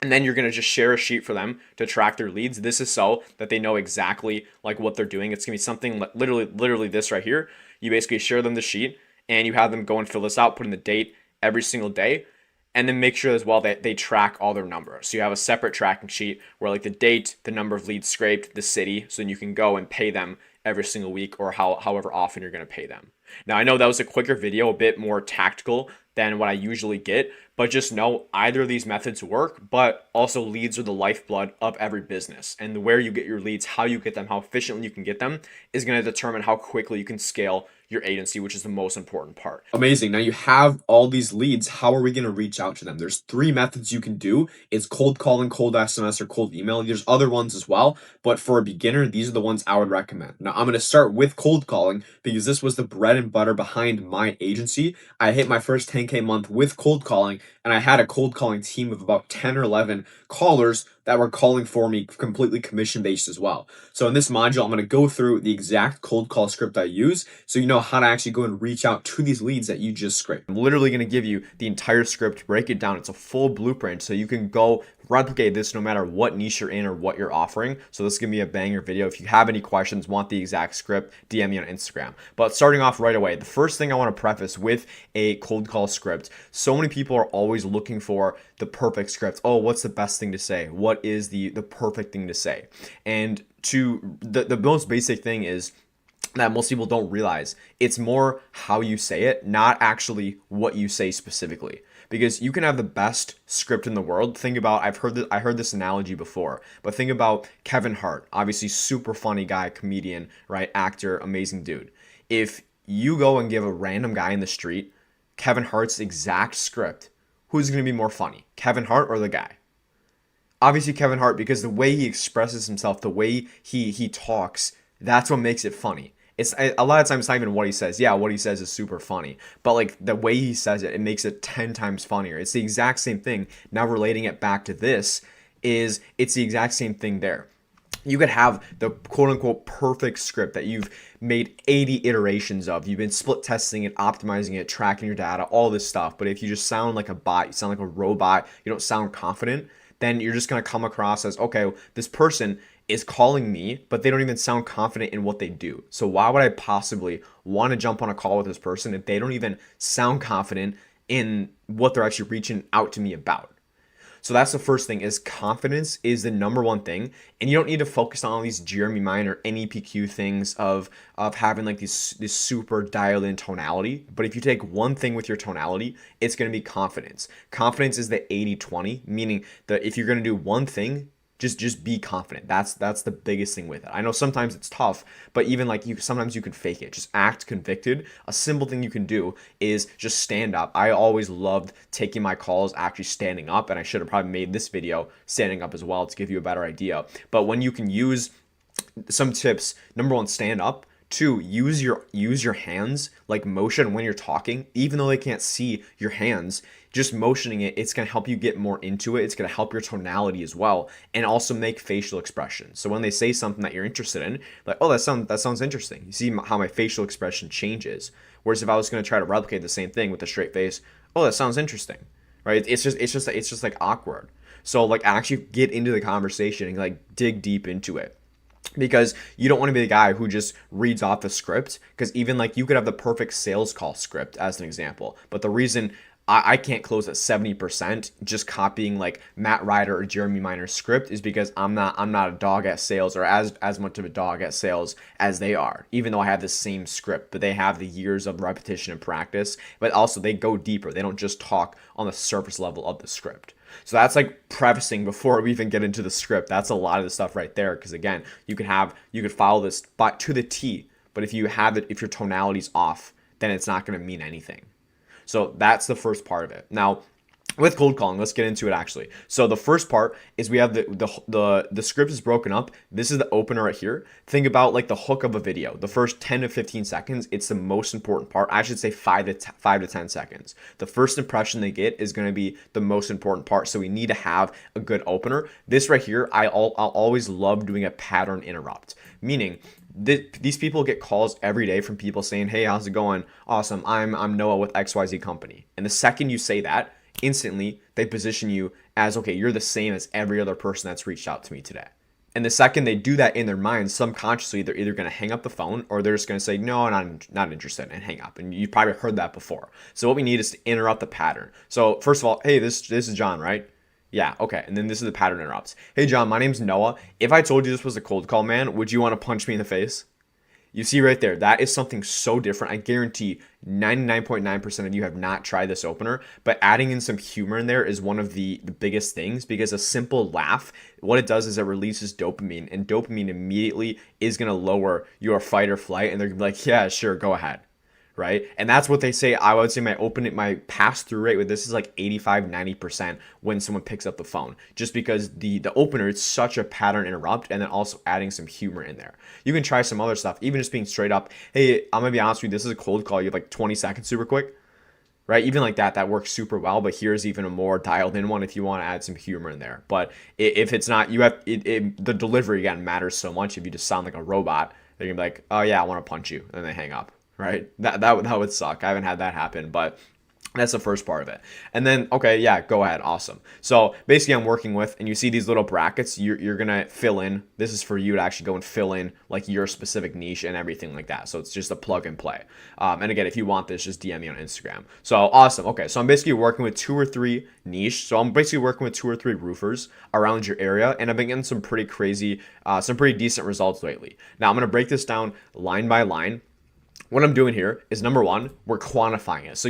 And then you're going to just share a sheet for them to track their leads. This is so that they know exactly like what they're doing. It's going to be something like literally this right here. You basically share them the sheet and you have them go and fill this out, put in the date every single day, and then make sure as well that they track all their numbers. So you have a separate tracking sheet where like the date, the number of leads scraped, the city, so then you can go and pay them every single week or however often you're going to pay them. Now, I know that was a quicker video, a bit more tactical than what I usually get, but just know either of these methods work, but also leads are the lifeblood of every business. And where you get your leads, how you get them, how efficiently you can get them is going to determine how quickly you can scale your agency, which is the most important part. Amazing. Now you have all these leads. How are we going to reach out to them? There's 3 methods you can do. It's cold calling, cold SMS, or cold email. There's other ones as well, but for a beginner, these are the ones I would recommend. Now I'm going to start with cold calling because this was the bread and butter behind my agency. I hit my first 10K month with cold calling, and I had a cold calling team of about 10 or 11 callers that were calling for me, completely commission based as well. So in this module, I'm going to go through the exact cold call script I use so you know how to actually go and reach out to these leads that you just scraped. I'm literally going to give you the entire script, break it down. It's a full blueprint so you can go replicate this no matter what niche you're in or what you're offering. So this is going to be a banger video. If you have any questions, want the exact script, DM me on Instagram. But starting off right away, the first thing I want to preface with a cold call script, so many people are always looking for the perfect script. Oh, what's the best thing to say? What is the perfect thing to say? And to the most basic thing is that most people don't realize it's more how you say it, not actually what you say specifically. Because you can have the best script in the world. Think about, I heard this analogy before, but think about Kevin Hart, obviously super funny guy, comedian, right? Actor, amazing dude. If you go and give a random guy in the street Kevin Hart's exact script, who's going to be more funny, Kevin Hart or the guy? Obviously Kevin Hart, because the way he expresses himself, the way he talks, that's what makes it funny. It's a lot of times it's not even what he says. Yeah, what he says is super funny, but like the way he says it, it makes it 10 times funnier. It's the exact same thing. Now relating it back to this is it's the exact same thing there. You could have the quote unquote perfect script that you've made 80 iterations of. You've been split testing it, optimizing it, tracking your data, all this stuff. But if you just sound like a bot, you sound like a robot, you don't sound confident, then you're just going to come across as, okay, this person is calling me, but they don't even sound confident in what they do. So why would I possibly want to jump on a call with this person if they don't even sound confident in what they're actually reaching out to me about? So that's the first thing, is confidence is the number one thing. And you don't need to focus on all these Jeremy Mine or NEPQ things of having like this super dialed in tonality. But if you take one thing with your tonality, it's going to be confidence. Confidence is the 80-20, meaning that if you're going to do one thing, just be confident. That's the biggest thing with it. I know sometimes it's tough, but even like sometimes you can fake it. Just act convicted. A simple thing you can do is just stand up. I always loved taking my calls actually standing up, and I should have probably made this video standing up as well to give you a better idea. But when you can use some tips, number one, stand up. 2, use your hands, like motion when you're talking, even though they can't see your hands. Just motioning it, it's going to help you get more into it. It's going to help your tonality as well, and also make facial expressions. So when they say something that you're interested in, like, oh, that sounds interesting. You see how my facial expression changes. Whereas if I was going to try to replicate the same thing with a straight face, oh, that sounds interesting, right? It's just like awkward. So like actually get into the conversation and like dig deep into it. Because you don't want to be the guy who just reads off the script, because even like you could have the perfect sales call script as an example, but the reason I can't close at 70% just copying like Matt Ryder or Jeremy Miner's script, is because I'm not a dog at sales, or as much of a dog at sales as they are, even though I have the same script, but they have the years of repetition and practice, but also they go deeper. They don't just talk on the surface level of the script. So that's like prefacing before we even get into the script. That's a lot of the stuff right there, because again, you could follow this to the T, but if your tonality's off, then it's not going to mean anything. So that's the first part of it. Now, with cold calling, let's get into it actually. So the first part is we have the script is broken up. This is the opener right here. Think about like the hook of a video. The first 10 to 15 seconds, it's the most important part. I should say 5 to 10 seconds. The first impression they get is going to be the most important part. So we need to have a good opener. This right here, I'll always love doing a pattern interrupt, meaning these people get calls every day from people saying, "Hey, how's it going? Awesome. I'm Noah with XYZ company." And the second you say that, instantly they position you as, okay, you're the same as every other person that's reached out to me today. And the second they do that in their mind, subconsciously, they're either going to hang up the phone, or they're just going to say, "No, not interested," and hang up. And you've probably heard that before. So what we need is to interrupt the pattern. So first of all, "Hey, this is John, right?" "Yeah, okay." And then this is the pattern interrupts. "Hey, John, my name's Noah. If I told you this was a cold call, man, would you want to punch me in the face?" You see right there, that is something so different. I guarantee 99.9% of you have not tried this opener, but adding in some humor in there is one of the biggest things, because a simple laugh, what it does is it releases dopamine, and dopamine immediately is going to lower your fight or flight, and they're going to be like, "Yeah, sure, go ahead." Right? And that's what they say. I would say my pass-through rate with this is like 85-90% when someone picks up the phone, just because the opener, it's such a pattern interrupt, and then also adding some humor in there. You can try some other stuff, even just being straight up, "Hey, I'm gonna be honest with you, this is a cold call. You have like 20 seconds super quick." Right? Even like that works super well. But here's even a more dialed in one if you want to add some humor in there. But if it's not, the delivery again matters so much. If you just sound like a robot, they're gonna be like, "Oh yeah, I want to punch you," and then they hang up. Right? That would suck. I haven't had that happen, but that's the first part of it. And then, okay, yeah, go ahead. Awesome. So basically I'm working with, and you see these little brackets, you're going to fill in. This is for you to actually go and fill in like your specific niche and everything like that. So it's just a plug and play. And again, if you want this, just DM me on Instagram. So awesome. Okay. So I'm basically working with 2 or 3 niche. So I'm basically working with 2 or 3 roofers around your area. And I've been getting some pretty crazy, some pretty decent results lately. Now I'm going to break this down line by line. What I'm doing here is, number one, we're quantifying it. So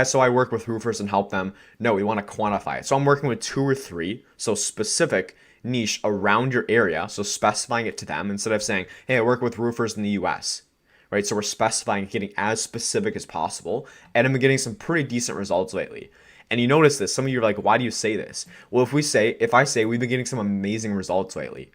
so I work with roofers and help them. No, we want to quantify it. So I'm working with 2 or 3, so specific niche around your area. So specifying it to them instead of saying, "Hey, I work with roofers in the US." Right? So we're specifying, getting as specific as possible. And I'm getting some pretty decent results lately. And you notice this. Some of you are like, "Why do you say this?" Well, if I say we've been getting some amazing results lately,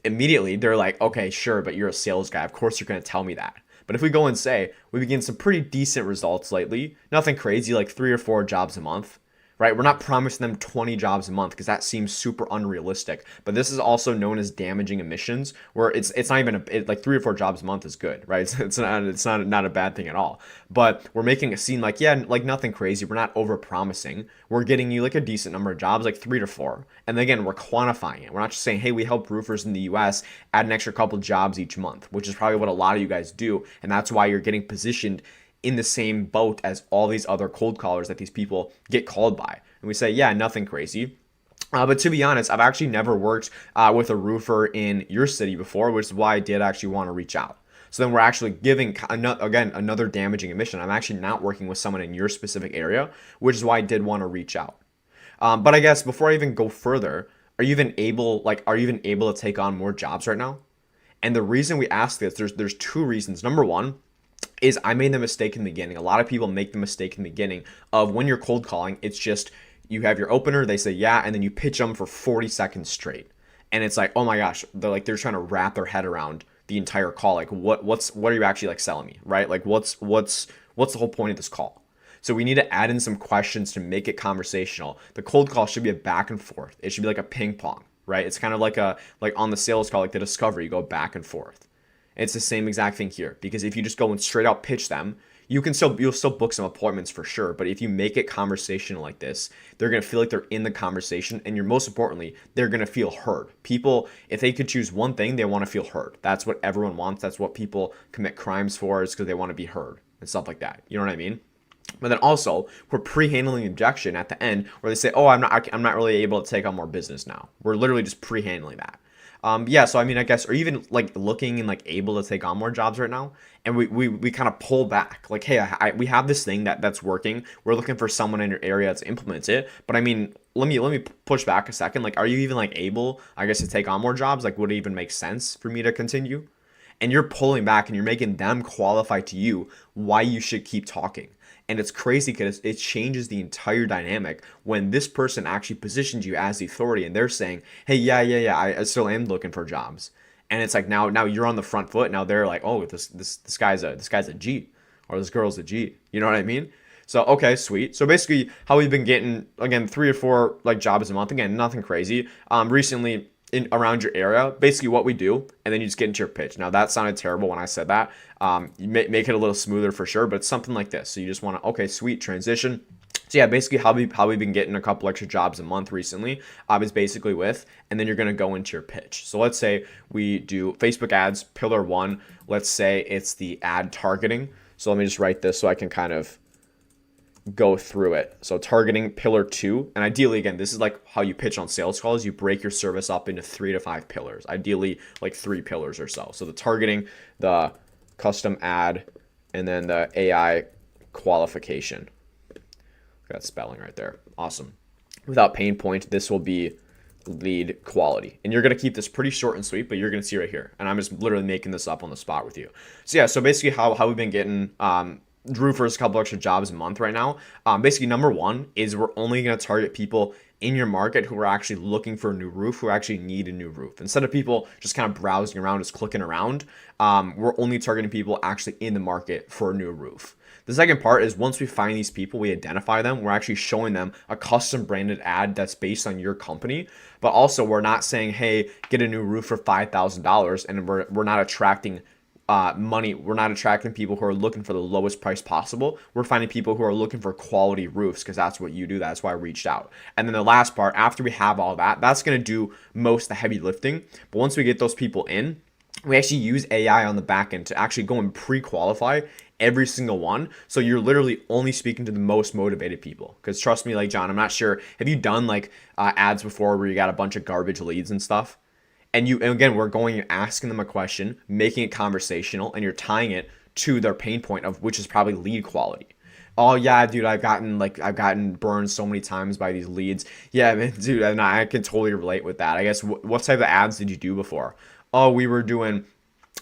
immediately they're like, "Okay, sure, but you're a sales guy. Of course you're going to tell me that." But if we go and say, we've been getting some pretty decent results lately, nothing crazy, like 3 or 4 jobs a month, right? We're not promising them 20 jobs a month, because that seems super unrealistic. But this is also known as damaging emissions, where it's not even like 3 or 4 jobs a month is good, right? It's not a bad thing at all. But we're making it seem like, yeah, like nothing crazy. We're not over promising. We're getting you like a decent number of jobs, like 3 to 4. And again, we're quantifying it. We're not just saying, "Hey, we help roofers in the US add an extra couple jobs each month," which is probably what a lot of you guys do. And that's why you're getting positioned in the same boat as all these other cold callers that these people get called by. And we say, yeah, nothing crazy. But to be honest, I've actually never worked with a roofer in your city before, which is why I did actually want to reach out. So then we're actually giving, again, another damaging emission. I'm actually not working with someone in your specific area, which is why I did want to reach out. But I guess before I even go further, are you even able to take on more jobs right now? And the reason we ask this, there's 2 reasons. Number one is I made the mistake in the beginning. A lot of people make the mistake in the beginning of, when you're cold calling, it's just you have your opener, they say yeah, and then you pitch them for 40 seconds straight. And it's like, oh my gosh, they're trying to wrap their head around the entire call. Like what are you actually like selling me, right? Like what's the whole point of this call? So we need to add in some questions to make it conversational. The cold call should be a back and forth. It should be like a ping pong, right? It's kind of like on the sales call, like the discovery, you go back and forth. It's the same exact thing here, because if you just go and straight out pitch them, you'll still book some appointments for sure. But if you make it conversational like this, they're going to feel like they're in the conversation, and most importantly, they're going to feel heard. People, if they could choose one thing, they want to feel heard. That's what everyone wants. That's what people commit crimes for, is because they want to be heard and stuff like that. You know what I mean? But then also we're pre-handling the objection at the end where they say, "Oh, I'm not really able to take on more business now." We're literally just pre-handling that. Yeah, so I mean, I guess, or even like looking and like able to take on more jobs right now, and we kind of pull back, like, hey, we have this thing that's working. We're looking for someone in your area to implement it. But I mean, let me push back a second. Like, are you even like able, I guess, to take on more jobs? Like, would it even make sense for me to continue? And you're pulling back and you're making them qualify to you why you should keep talking. And it's crazy because it changes the entire dynamic when this person actually positions you as the authority and they're saying, hey, yeah, I still am looking for jobs. And it's like now you're on the front foot. Now they're like, oh, this guy's a G, or this girl's a G. You know what I mean? So okay, sweet. So basically, how we've been getting, again, 3 or 4 like jobs a month. Again, nothing crazy. Recently, in around your area, basically what we do, and then you just get into your pitch. Now that sounded terrible when I said that. You make it a little smoother for sure, but it's something like this. So you just want to, okay, sweet, transition. So yeah, basically how we've been getting a couple extra jobs a month recently is basically with, and then you're gonna go into your pitch. So let's say we do Facebook ads, pillar 1. Let's say it's the ad targeting. So let me just write this so I can kind of go through it. So targeting, pillar 2, and ideally, again, this is like how you pitch on sales calls. You break your service up into 3 to 5 pillars, ideally like 3 pillars or so. So the targeting, the custom ad, and then the AI qualification. Got spelling right there. Awesome. Without pain point, this will be lead quality. And you're going to keep this pretty short and sweet, but you're going to see right here. And I'm just literally making this up on the spot with you. So yeah, so basically how we've been getting roofers a couple extra jobs a month right now. Basically, number 1 is we're only going to target people in your market who are actually looking for a new roof, who actually need a new roof. Instead of people just kind of browsing around, just clicking around, we're only targeting people actually in the market for a new roof. The second part is once we find these people, we identify them, we're actually showing them a custom branded ad that's based on your company. But also we're not saying, hey, get a new roof for $5,000, and we're not attracting money. We're not attracting people who are looking for the lowest price possible. We're finding people who are looking for quality roofs because that's what you do. That's why I reached out. And then the last part, after we have all that, that's going to do most of the heavy lifting. But once we get those people in, we actually use AI on the back end to actually go and pre-qualify every single one. So you're literally only speaking to the most motivated people. Because trust me, like John, I'm not sure. Have you done like ads before where you got a bunch of garbage leads and stuff? And again, we're going and asking them a question, making it conversational, and you're tying it to their pain point of which is probably lead quality. Oh yeah, dude, I've gotten burned so many times by these leads. Yeah, man, dude, and I can totally relate with that. I guess what type of ads did you do before? Oh, we were doing,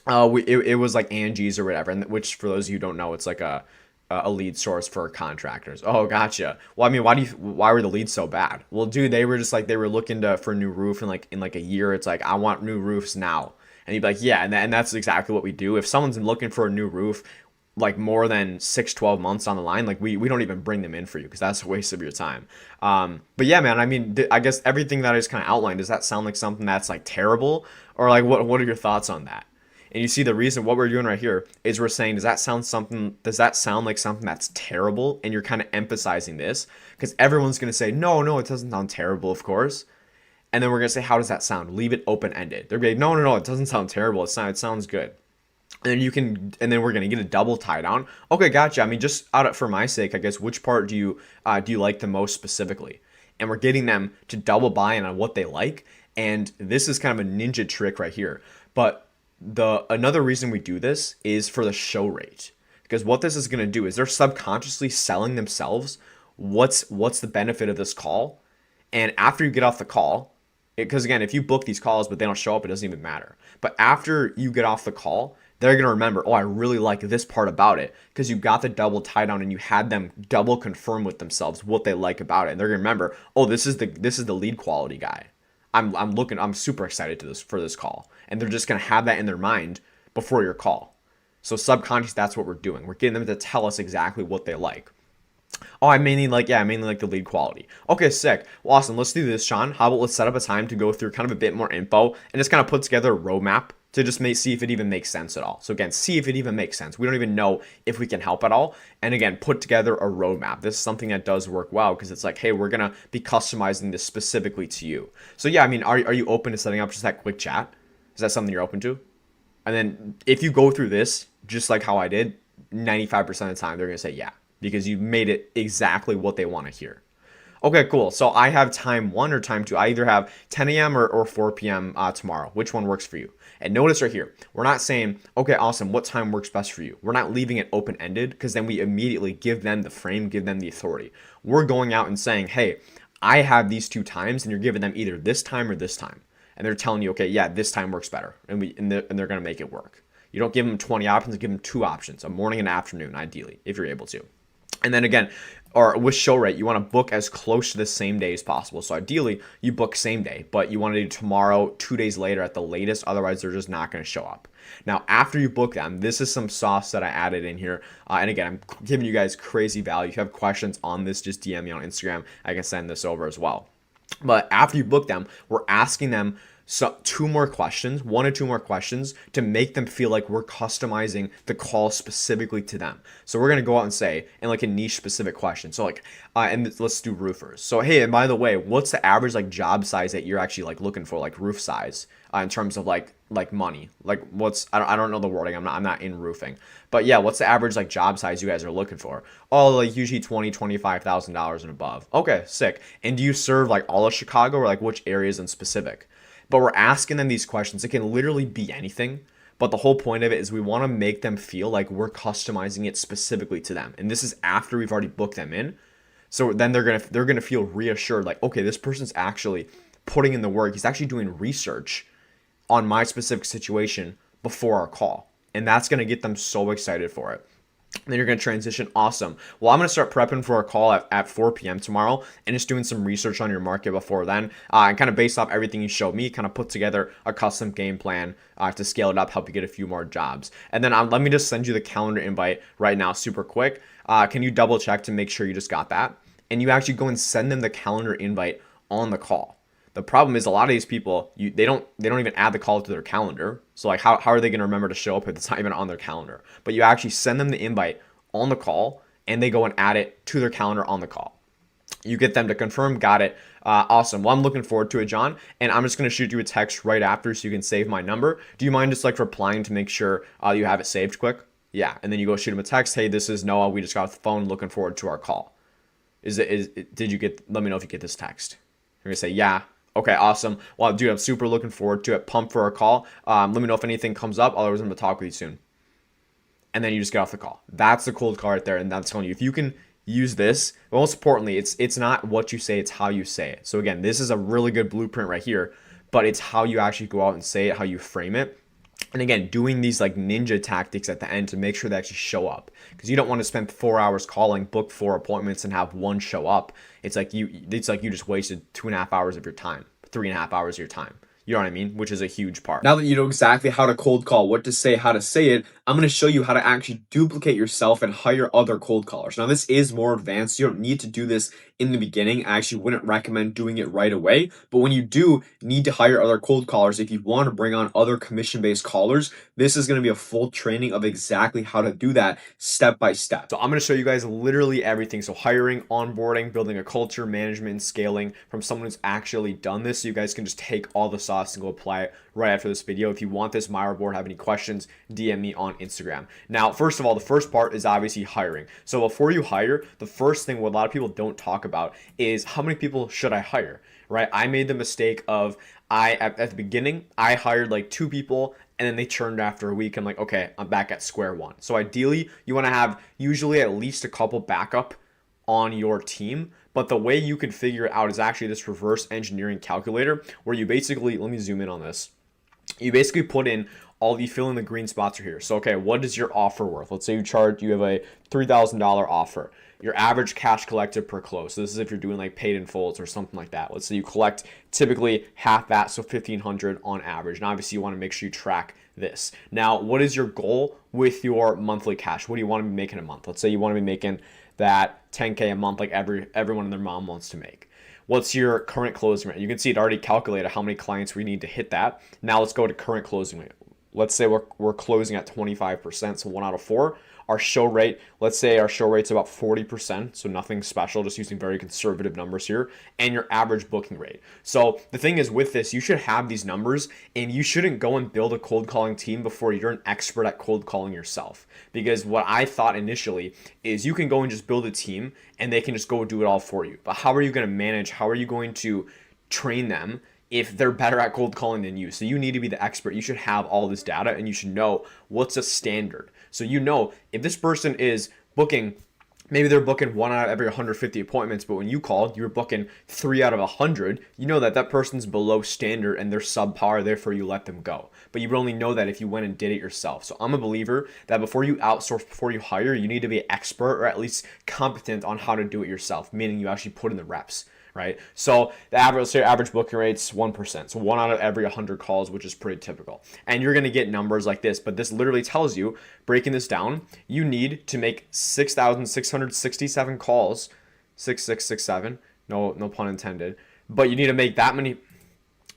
it was like Angie's or whatever, and which for those of you who don't know, it's like a lead source for contractors. Oh, gotcha. Well, I mean, why were the leads so bad? Well, dude, they were just like, they were looking for a new roof in like a year. It's like, I want new roofs now. And you'd be like, yeah, and that's exactly what we do. If someone's looking for a new roof, like more than 6-12 months on the line, like we don't even bring them in for you because that's a waste of your time. But yeah, man, I mean, I guess everything that I just kind of outlined, does that sound like something that's like terrible, or like what are your thoughts on that? And you see the reason what we're doing right here is we're saying, does that sound like something that's terrible? And you're kind of emphasizing this because everyone's going to say, no, it doesn't sound terrible, of course. And then we're going to say, how does that sound? Leave it open-ended. They're going to be like, no, it doesn't sound terrible. It sounds good. And then we're going to get a double tie down. Okay, gotcha. I mean, just for my sake, I guess, which part do you like the most specifically? And we're getting them to double buy in on what they like. And this is kind of a ninja trick right here. But another reason we do this is for the show rate, because what this is going to do is they're subconsciously selling themselves what's the benefit of this call. And after you get off the call, because again, if you book these calls but they don't show up, it doesn't even matter. But after you get off the call, they're going to remember, oh, I really like this part about it, because you got the double tie down and you had them double confirm with themselves what they like about it. And they're going to remember, oh, this is the lead quality guy. I'm super excited for this call. And they're just going to have that in their mind before your call. So subconscious, that's what we're doing. We're getting them to tell us exactly what they like. Oh, I mainly like the lead quality. Okay, sick. Well, awesome. Let's do this, Sean. How about let's set up a time to go through kind of a bit more info and just kind of put together a roadmap to just see if it even makes sense at all. So again, see if it even makes sense. We don't even know if we can help at all. And again, put together a roadmap. This is something that does work well because it's like, hey, we're going to be customizing this specifically to you. So yeah, I mean, are you open to setting up just that quick chat? Is that something you're open to? And then if you go through this, just like how I did, 95% of the time, they're going to say yeah. because you made it exactly what they want to hear. Okay, cool. So I have time 1 or time 2. I either have 10 a.m. or 4 p.m. Tomorrow. Which one works for you? And notice right here, we're not saying, okay, awesome, what time works best for you? We're not leaving it open-ended, because then we immediately give them the frame, give them the authority. We're going out and saying, hey, I have these 2 times, and you're giving them either this time or this time. And they're telling you, okay, yeah, this time works better. And they're going to make it work. You don't give them 20 options, give them 2 options, a morning and afternoon, ideally, if you're able to. And then again, or with show rate, you want to book as close to the same day as possible. So ideally, you book same day, but you want to do tomorrow, 2 days later at the latest. Otherwise, they're just not going to show up. Now, after you book them, this is some sauce that I added in here. And again, I'm giving you guys crazy value. If you have questions on this, just DM me on Instagram. I can send this over as well. But after you book them, we're asking them 2 more questions, 1 or 2 more questions, to make them feel like we're customizing the call specifically to them. So we're going to go out and say, in like a niche specific question. So like, and let's do roofers. So, hey, and by the way, what's the average like job size that you're actually like looking for, like roof size, in terms of like money? Like what's, I don't know the wording. I'm not in roofing, but yeah, what's the average like job size you guys are looking for? Oh, like usually $25,000 and above. Okay, sick. And do you serve like all of Chicago, or like which areas in specific? But we're asking them these questions. It can literally be anything. But the whole point of it is we want to make them feel like we're customizing it specifically to them. And this is after we've already booked them in. So then they're gonna feel reassured, like, okay, this person's actually putting in the work. He's actually doing research on my specific situation before our call. And that's gonna get them so excited for it. And then you're going to transition. Awesome. Well, I'm going to start prepping for a call at 4 p.m. tomorrow, and just doing some research on your market before then. And kind of based off everything you showed me, kind of put together a custom game plan to scale it up, help you get a few more jobs. And then let me just send you the calendar invite right now super quick. Can you double check to make sure you just got that? And you actually go and send them the calendar invite on the call. The problem is a lot of these people, they don't even add the call to their calendar. So like how are they going to remember to show up if it's not even on their calendar? But you actually send them the invite on the call, and they go and add it to their calendar on the call. You get them to confirm, got it. Awesome. Well, I'm looking forward to it, John. And I'm just going to shoot you a text right after so you can save my number. Do you mind just like replying to make sure you have it saved quick? Yeah. And then you go shoot them a text. Hey, this is Noah. We just got off the phone. Looking forward to our call. Did you get, let me know if you get this text. You're going to say, yeah. Okay, awesome. Well, dude, I'm super looking forward to it. Pumped for our call. Let me know if anything comes up. Otherwise, I'm going to talk with you soon. And then you just get off the call. That's the cold call right there. And that's telling you, if you can use this, but most importantly, it's not what you say, it's how you say it. So again, this is a really good blueprint right here, but it's how you actually go out and say it, how you frame it. And again, doing these like ninja tactics at the end to make sure they actually show up, because you don't want to spend 4 hours calling, book 4 appointments, and have 1 show up. It's like you just wasted 2.5 hours of your time, 3.5 hours of your time. You know what I mean? Which is a huge part. Now that you know exactly how to cold call, what to say, how to say it, I'm going to show you how to actually duplicate yourself and hire other cold callers. Now, this is more advanced. You don't need to do this in the beginning. I actually wouldn't recommend doing it right away. But when you do need to hire other cold callers, if you want to bring on other commission-based callers, this is going to be a full training of exactly how to do that step by step. So I'm going to show you guys literally everything. So hiring, onboarding, building a culture, management, and scaling from someone who's actually done this. So you guys can just take all the sauce and go apply it right after this video. If you want this My Board, have any questions, DM me on Instagram. Now, first of all, the first part is obviously hiring. So before you hire, the first thing what a lot of people don't talk about is how many people should I hire, right? I made the mistake of at the beginning, I hired like 2 people, and then they churned after a week. I'm like, okay, I'm back at square one. So ideally, you want to have usually at least a couple backup on your team. But the way you can figure it out is actually this reverse engineering calculator, where you basically, let me zoom in on this. You basically put in you fill in the green spots are here. So, okay, what is your offer worth? Let's say you have a $3,000 offer. Your average cash collected per close. So this is if you're doing like paid in fulls or something like that. Let's say you collect typically half that, so $1,500 on average. And obviously you want to make sure you track this. Now, what is your goal with your monthly cash? What do you want to be making a month? Let's say you want to be making that $10K a month like everyone and their mom wants to make. What's your current closing rate? You can see it already calculated how many clients we need to hit that. Now let's go to current closing rate. Let's say we're closing at 25%, so 1 out of 4. our show rate, let's say our show rate's about 40%, so nothing special, just using very conservative numbers here, and your average booking rate. So the thing is with this, you should have these numbers, and you shouldn't go and build a cold calling team before you're an expert at cold calling yourself. Because what I thought initially is you can go and just build a team and they can just go do it all for you. But how are you going to manage? How are you going to train them if they're better at cold calling than you? So you need to be the expert. You should have all this data and you should know what's a standard. So you know if this person is booking, maybe they're booking 1 out of every 150 appointments, but when you called, you were booking 3 out of 100. You know that that person's below standard and they're subpar, therefore you let them go. But you would only know that if you went and did it yourself. So I'm a believer that before you outsource, before you hire, you need to be an expert or at least competent on how to do it yourself, meaning you actually put in the reps. Right? So the average booking rate's 1%. So 1 out of every 100 calls, which is pretty typical. And you're going to get numbers like this, but this literally tells you, breaking this down, you need to make 6,667 calls, 6667, no pun intended, but you need to make that many.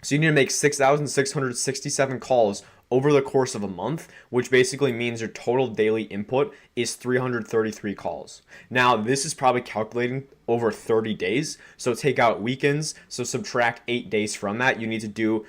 So you need to make 6,667 calls over the course of a month, which basically means your total daily input is 333 calls. Now, this is probably calculating over 30 days. So take out weekends. So subtract 8 days from that. You need to do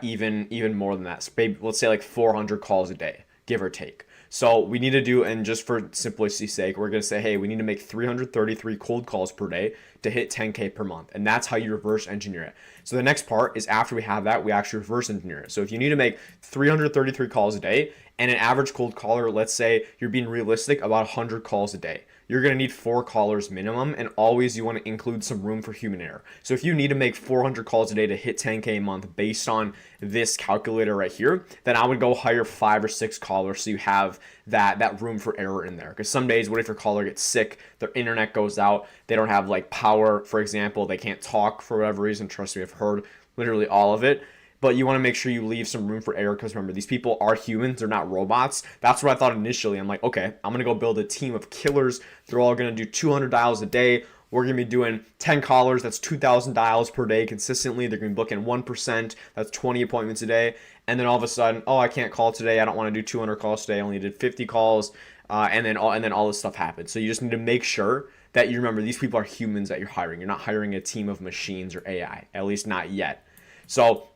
even more than that. So maybe, let's say like 400 calls a day, give or take. So we need to do, and just for simplicity's sake, we're going to say, hey, we need to make 333 cold calls per day to hit 10K per month. And that's how you reverse engineer it. So the next part is after we have that, we actually reverse engineer it. So if you need to make 333 calls a day and an average cold caller, let's say you're being realistic, about 100 calls a day, you're going to need 4 callers minimum, and always you want to include some room for human error. So if you need to make 400 calls a day to hit 10K a month based on this calculator right here, then I would go hire 5 or 6 callers so you have that room for error in there. Because some days, what if your caller gets sick, their internet goes out, they don't have like power, for example, they can't talk for whatever reason. Trust me, I've heard literally all of it. But you want to make sure you leave some room for error, because remember, these people are humans, they're not robots. That's what I thought initially. I'm like, okay, I'm going to go build a team of killers. They're all going to do 200 dials a day. We're going to be doing 10 callers. That's 2,000 dials per day consistently. They're going to be booking 1%. That's 20 appointments a day. And then all of a sudden, oh, I can't call today. I don't want to do 200 calls today. I only did 50 calls. And then all this stuff happens. So you just need to make sure that you remember these people are humans that you're hiring. You're not hiring a team of machines or AI, at least not yet. So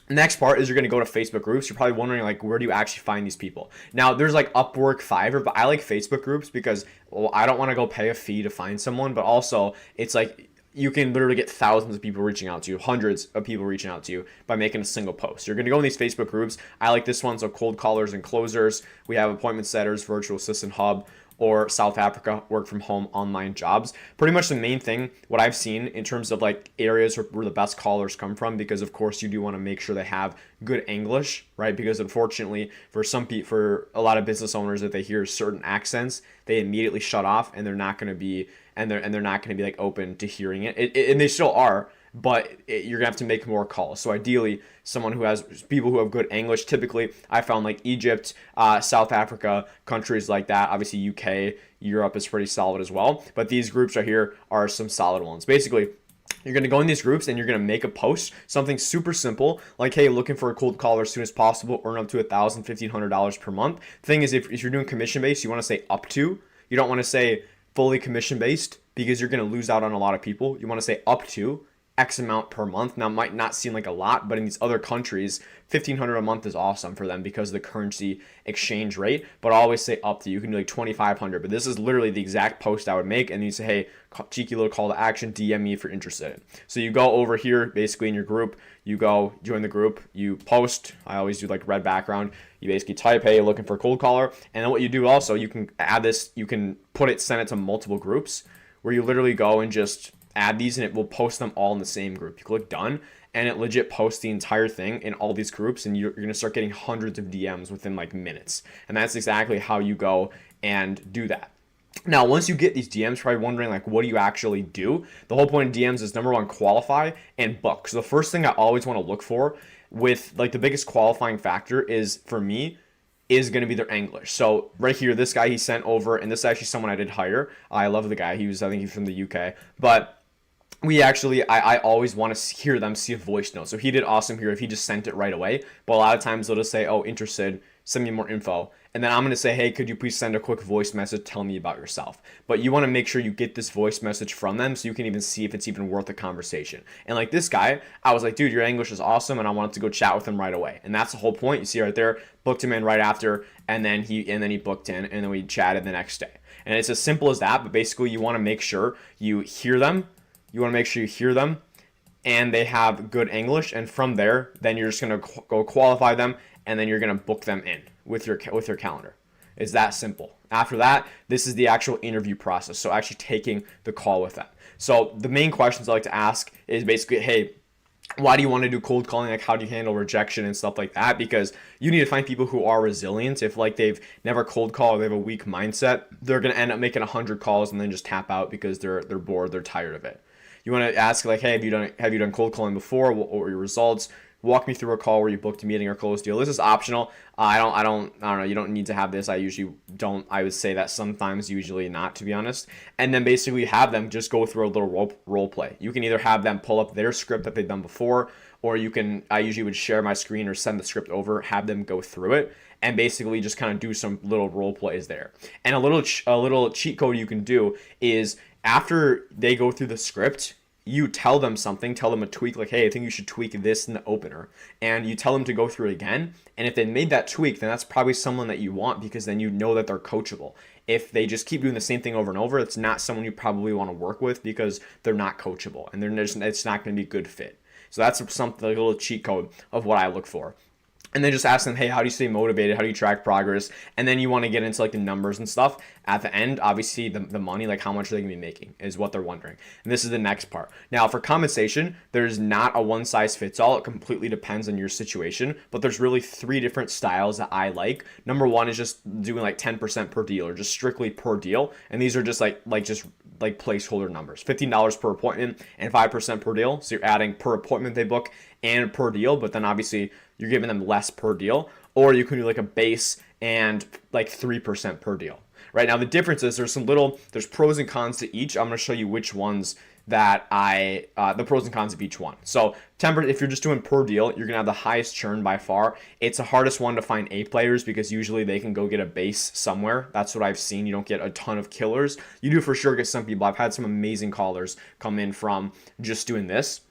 next part is you're going to go to Facebook groups. You're probably wondering, like, where do you actually find these people? Now, there's like Upwork, Fiverr, but I like Facebook groups because, well, I don't want to go pay a fee to find someone, but also it's like you can literally get thousands of people reaching out to you, hundreds of people reaching out to you by making a single post. You're going to go in these Facebook groups. I like this one, so cold callers and closers. We have appointment setters, virtual assistant hub, or South Africa, work from home, online jobs. Pretty much the main thing, what I've seen in terms of like areas where the best callers come from, because of course you do want to make sure they have good English, right? Because unfortunately for for a lot of business owners, if they hear certain accents, they immediately shut off and they're not going to be, and they're not going to be like open to hearing it. And they still are, but you're gonna have to make more calls. So ideally, someone who has people who have good English. Typically, I found like Egypt, South Africa, countries like that. Obviously, UK, Europe is pretty solid as well. But these groups right here are some solid ones. Basically, you're going to go in these groups and you're going to make a post, something super simple, like, hey, looking for a cold caller as soon as possible, earn up to $1,000, $1,500 per month. Thing is, if you're doing commission-based, you want to say up to. You don't want to say fully commission-based because you're going to lose out on a lot of people. You want to say up to X amount per month. Now, it might not seem like a lot, but in these other countries, $1,500 a month is awesome for them because of the currency exchange rate. But I always say up to. You can do like $2,500, but this is literally the exact post I would make. And you say, hey, cheeky little call to action, DM me if you're interested. So you go over here, basically in your group, you go join the group, you post. I always do like red background. You basically type, hey, looking for a cold caller. And then what you do also, you can add this, you can send it to multiple groups where you literally go and just add these and it will post them all in the same group. You click done and it legit posts the entire thing in all these groups, and you're going to start getting hundreds of DMs within like minutes. And that's exactly how you go and do that. Now, once you get these DMs, you're probably wondering, like, what do you actually do? The whole point of DMs is, number one, qualify and book. So the first thing I always want to look for with like the biggest qualifying factor is, for me, is going to be their English. So right here, this guy he sent over, and this is actually someone I did hire. I love the guy. I think he's from the UK. But I always want to hear them see a voice note. So he did awesome here if he just sent it right away. But a lot of times they'll just say, oh, interested, send me more info. And then I'm going to say, hey, could you please send a quick voice message, tell me about yourself. But you want to make sure you get this voice message from them so you can even see if it's even worth a conversation. And like this guy, I was like, dude, your English is awesome, and I wanted to go chat with him right away. And that's the whole point. You see right there, booked him in right after, and then he booked in, and then we chatted the next day. And it's as simple as that, but basically you want to make sure you hear them. And they have good English, and from there, then you're just going to go qualify them, and then you're going to book them in with your calendar. It's that simple. After that, this is the actual interview process, so actually taking the call with them. So the main questions I like to ask is basically, hey, why do you want to do cold calling? Like, how do you handle rejection and stuff like that? Because you need to find people who are resilient. If like they've never cold called, they have a weak mindset, they're going to end up making 100 calls and then just tap out because they're bored, they're tired of it. You want to ask like, hey, have you done cold calling before? What were your results? Walk me through a call where you booked a meeting or closed deal. This is optional. I don't know. You don't need to have this. I usually don't. I would say that sometimes, usually not, to be honest. And then basically have them just go through a little role play. You can either have them pull up their script that they've done before, or I usually would share my screen or send the script over, have them go through it, and basically just kind of do some little role plays there. And a little cheat code you can do is after they go through the script, you tell them something, tell them a tweak, like, hey, I think you should tweak this in the opener. And you tell them to go through it again. And if they made that tweak, then that's probably someone that you want, because then you know that they're coachable. If they just keep doing the same thing over and over, it's not someone you probably want to work with, because they're not coachable and it's not going to be a good fit. So that's something, like a little cheat code of what I look for. And then just ask them, hey, how do you stay motivated? How do you track progress? And then you want to get into like the numbers and stuff. At the end, obviously the money, like how much are they going to be making is what they're wondering. And this is the next part. Now for compensation, there's not a one size fits all. It completely depends on your situation, but there's really 3 different styles that I like. Number 1 is just doing like 10% per deal, or just strictly per deal. And these are just like placeholder numbers, $15 per appointment and 5% per deal. So you're adding per appointment they book and per deal, but then obviously you're giving them less per deal. Or you can do like a base and like 3% per deal. Right now, the difference is there's pros and cons to each. I'm going to show you which ones that the pros and cons of each one. So if you're just doing per deal, you're going to have the highest churn by far. It's the hardest one to find A players, because usually they can go get a base somewhere. That's what I've seen. You don't get a ton of killers. You do for sure get some people. I've had some amazing callers come in from just doing this.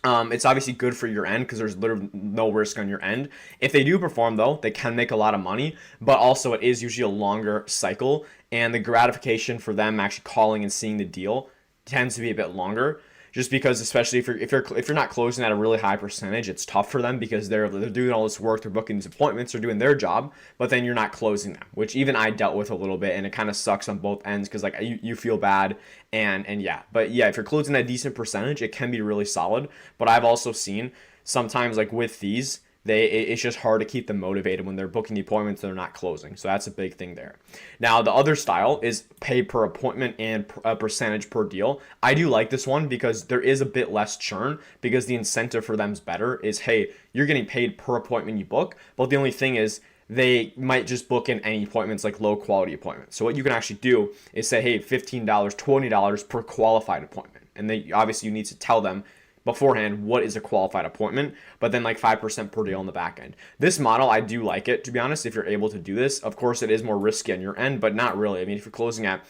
It's obviously good for your end because there's literally no risk on your end. If they do perform, though, they can make a lot of money, but also it is usually a longer cycle, and the gratification for them actually calling and seeing the deal tends to be a bit longer. Just because, especially if you're not closing at a really high percentage, it's tough for them, because they're doing all this work, they're booking these appointments, they're doing their job, but then you're not closing them, which even I dealt with a little bit, and it kind of sucks on both ends, because like you feel bad, and yeah, but yeah, if you're closing that decent percentage, it can be really solid. But I've also seen sometimes like with these, it's just hard to keep them motivated when they're booking the appointments and they're not closing. So that's a big thing there. Now, the other style is pay per appointment and a percentage per deal. I do like this one because there is a bit less churn, because the incentive for them is better. Is, hey, you're getting paid per appointment you book, but the only thing is they might just book in any appointments, like low quality appointments. So what you can actually do is say, hey, $15, $20 per qualified appointment. And then obviously you need to tell them beforehand what is a qualified appointment, but then like 5% per deal on the back end. This model, I do like it, to be honest, if you're able to do this. Of course, it is more risky on your end, but not really. I mean, if you're closing at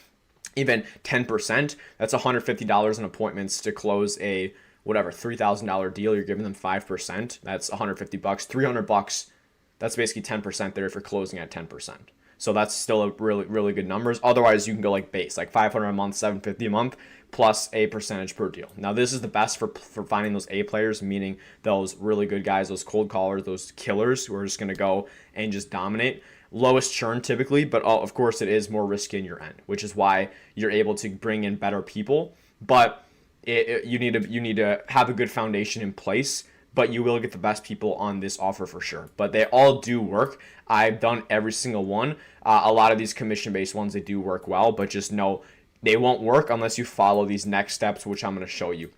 even 10%, that's $150 in appointments to close a whatever $3,000 deal. You're giving them 5%. That's $150, $300. That's basically 10% there if you're closing at 10%. So that's still a really, really good numbers. Otherwise, you can go like base, like $500 a month, $750 a month, plus a percentage per deal. Now, this is the best for finding those A players, meaning those really good guys, those cold callers, those killers who are just going to go and just dominate. Lowest churn typically, but of course it is more risky in your end, which is why you're able to bring in better people. But you need to have a good foundation in place. But you will get the best people on this offer for sure. But they all do work. I've done every single one. A lot of these commission-based ones, they do work well, but just know they won't work unless you follow these next steps, which I'm going to show you.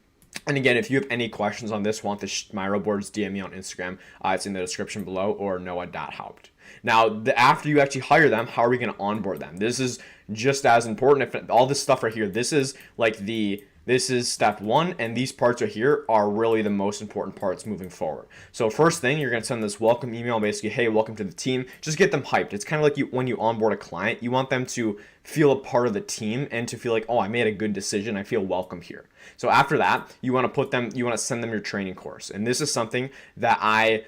And again, if you have any questions on this, want the Miro boards, DM me on Instagram. It's in the description below, or noah.haupt. Now, after you actually hire them, how are we going to onboard them? This is just as important. If all this stuff right here, this is like the This is step one, and these parts right here are really the most important parts moving forward. So first thing, you're gonna send this welcome email, basically, hey, welcome to the team. Just get them hyped. It's kind of like when you onboard a client, you want them to feel a part of the team and to feel like, oh, I made a good decision. I feel welcome here. So after that, you want to send them your training course, and this is something that I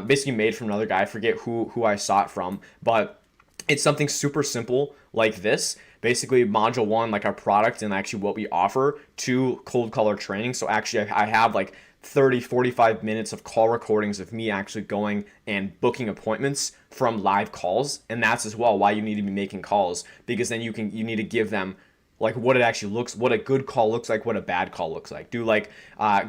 basically made from another guy. I forget who I saw it from, but it's something super simple like this. Basically, module one, like our product and actually what we offer, to cold caller training. So actually, I have like 30, 45 minutes of call recordings of me actually going and booking appointments from live calls. And that's as well why you need to be making calls, because then you need to give them like what it actually looks, what a good call looks like, what a bad call looks like. Do like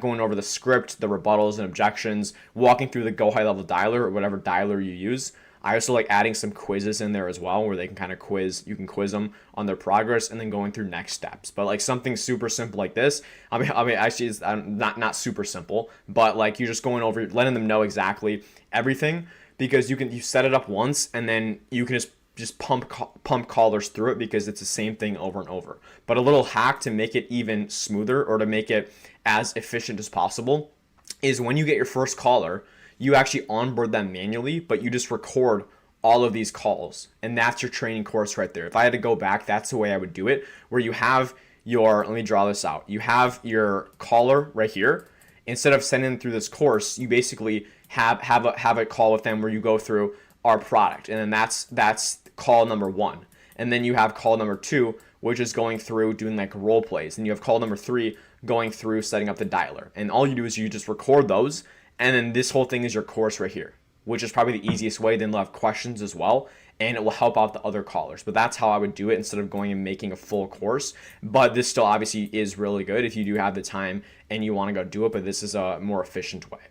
going over the script, the rebuttals and objections, walking through the go high level dialer or whatever dialer you use. I also like adding some quizzes in there as well, where they can kind of you can quiz them on their progress and then going through next steps. But like something super simple like this, I mean actually it's not super simple, but like you're just going over, letting them know exactly everything, because you set it up once and then you can just pump callers through it, because it's the same thing over and over. But a little hack to make it even smoother, or to make it as efficient as possible, is when you get your first caller, you actually onboard them manually, but you just record all of these calls. And that's your training course right there. If I had to go back, that's the way I would do it, where you have let me draw this out. You have your caller right here. Instead of sending them through this course, you basically have a call with them where you go through our product. And then that's call number one. And then you have call number two, which is going through doing like role plays. And you have call number three going through setting up the dialer. And all you do is you just record those. And then this whole thing is your course right here, which is probably the easiest way. Then they'll have questions as well, and it will help out the other callers. But that's how I would do it instead of going and making a full course. But this still obviously is really good if you do have the time and you want to go do it, but this is a more efficient way.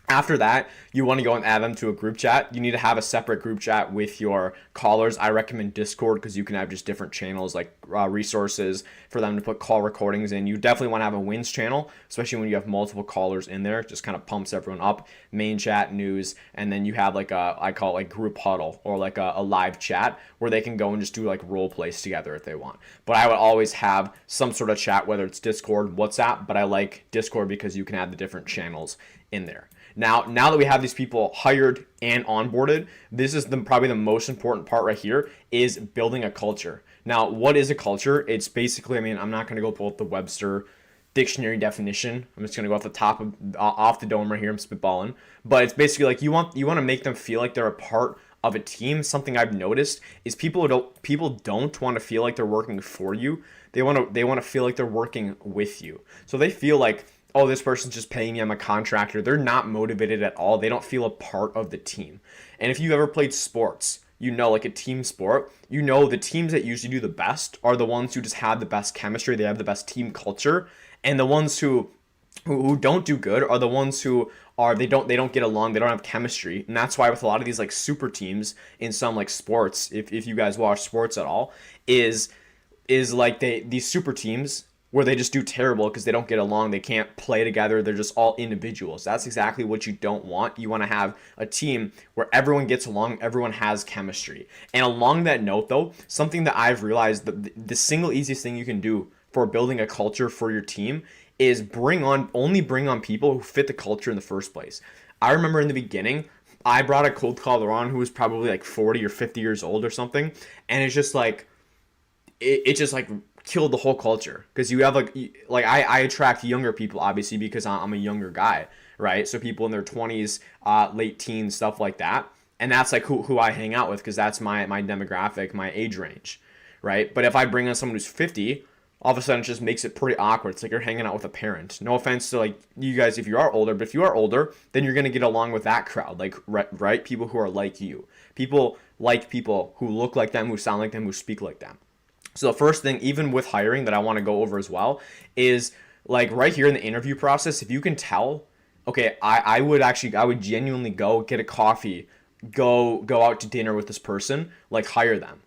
After that, you want to go and add them to a group chat. You need to have a separate group chat with your callers. I recommend Discord, because you can have just different channels, like resources for them to put call recordings in. You definitely want to have a wins channel, especially when you have multiple callers in there. It just kind of pumps everyone up. Main chat, news, and then you have like I call it like group huddle, or like a live chat where they can go and just do like role plays together if they want. But I would always have some sort of chat, whether it's Discord, WhatsApp, but I like Discord because you can add the different channels in there. Now that we have these people hired and onboarded, this is probably the most important part right here, is building a culture. Now, what is a culture? It's basically, I mean, I'm not going to go pull up the Webster dictionary definition. I'm just going to go off the dome right here. I'm spitballing. But it's basically like you want to make them feel like they're a part of a team. Something I've noticed is people don't want to feel like they're working for you. They want to feel like they're working with you. So they feel like, oh, this person's just paying me, I'm a contractor. They're not motivated at all. They don't feel a part of the team. And if you've ever played sports, you know, like a team sport, you know the teams that usually do the best are the ones who just have the best chemistry, they have the best team culture. And the ones who don't do good are the ones who they don't get along, they don't have chemistry. And that's why with a lot of these like super teams in some like sports, if you guys watch sports at all, is like these super teams where they just do terrible because they don't get along, they can't play together, they're just all individuals. That's exactly what you don't want. You want to have a team where everyone gets along, everyone has chemistry. And along that note though, something that I've realized, that the single easiest thing you can do for building a culture for your team is only bring on people who fit the culture in the first place. I remember in the beginning, I brought a cold caller on who was probably like 40 or 50 years old or something, and it's just like, it just like killed the whole culture, because you have like I attract younger people obviously because I'm a younger guy, right? So people in their 20s, late teens, stuff like that, and that's like who I hang out with, because that's my demographic, my age range, right? But if I bring on someone who's 50, all of a sudden it just makes it pretty awkward. It's like you're hanging out with a parent. No offense to like you guys if you are older, but if you are older, then you're gonna get along with that crowd, like right? People who are like you, people who look like them, who sound like them, who speak like them. So the first thing, even with hiring, that I want to go over as well is like right here in the interview process, if you can tell, okay, I would genuinely go get a coffee, go out to dinner with this person, like hire them.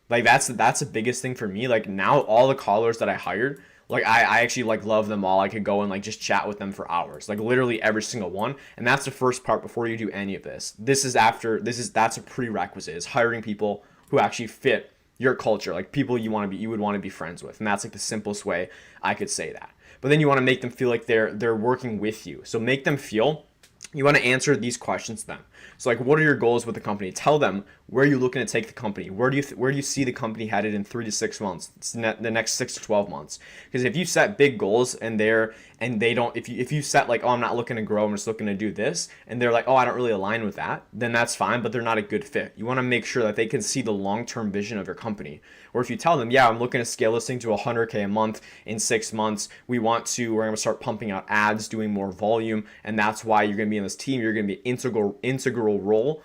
Like that's the biggest thing for me. Like now all the callers that I hired, like I actually like love them all. I could go and like just chat with them for hours, like literally every single one. And that's the first part before you do any of this. That's a prerequisite, is hiring people who actually fit your culture, like people you would want to be friends with. And that's like the simplest way I could say that. But then you want to make them feel like they're working with you. So make them feel you want to answer these questions to them. So like, what are your goals with the company? Tell them where you're looking to take the company. Where do you see the company headed in 3 to 6 months? It's the next 6 to 12 months. Because if you set big goals and they don't, if you set like, oh, I'm not looking to grow, I'm just looking to do this, and they're like, oh, I don't really align with that, then that's fine, but they're not a good fit. You want to make sure that they can see the long-term vision of your company. Or if you tell them, yeah, I'm looking to scale this thing to 100K a month in 6 months, we're going to start pumping out ads, doing more volume, and that's why you're going to be in this team. You're going to be an integral role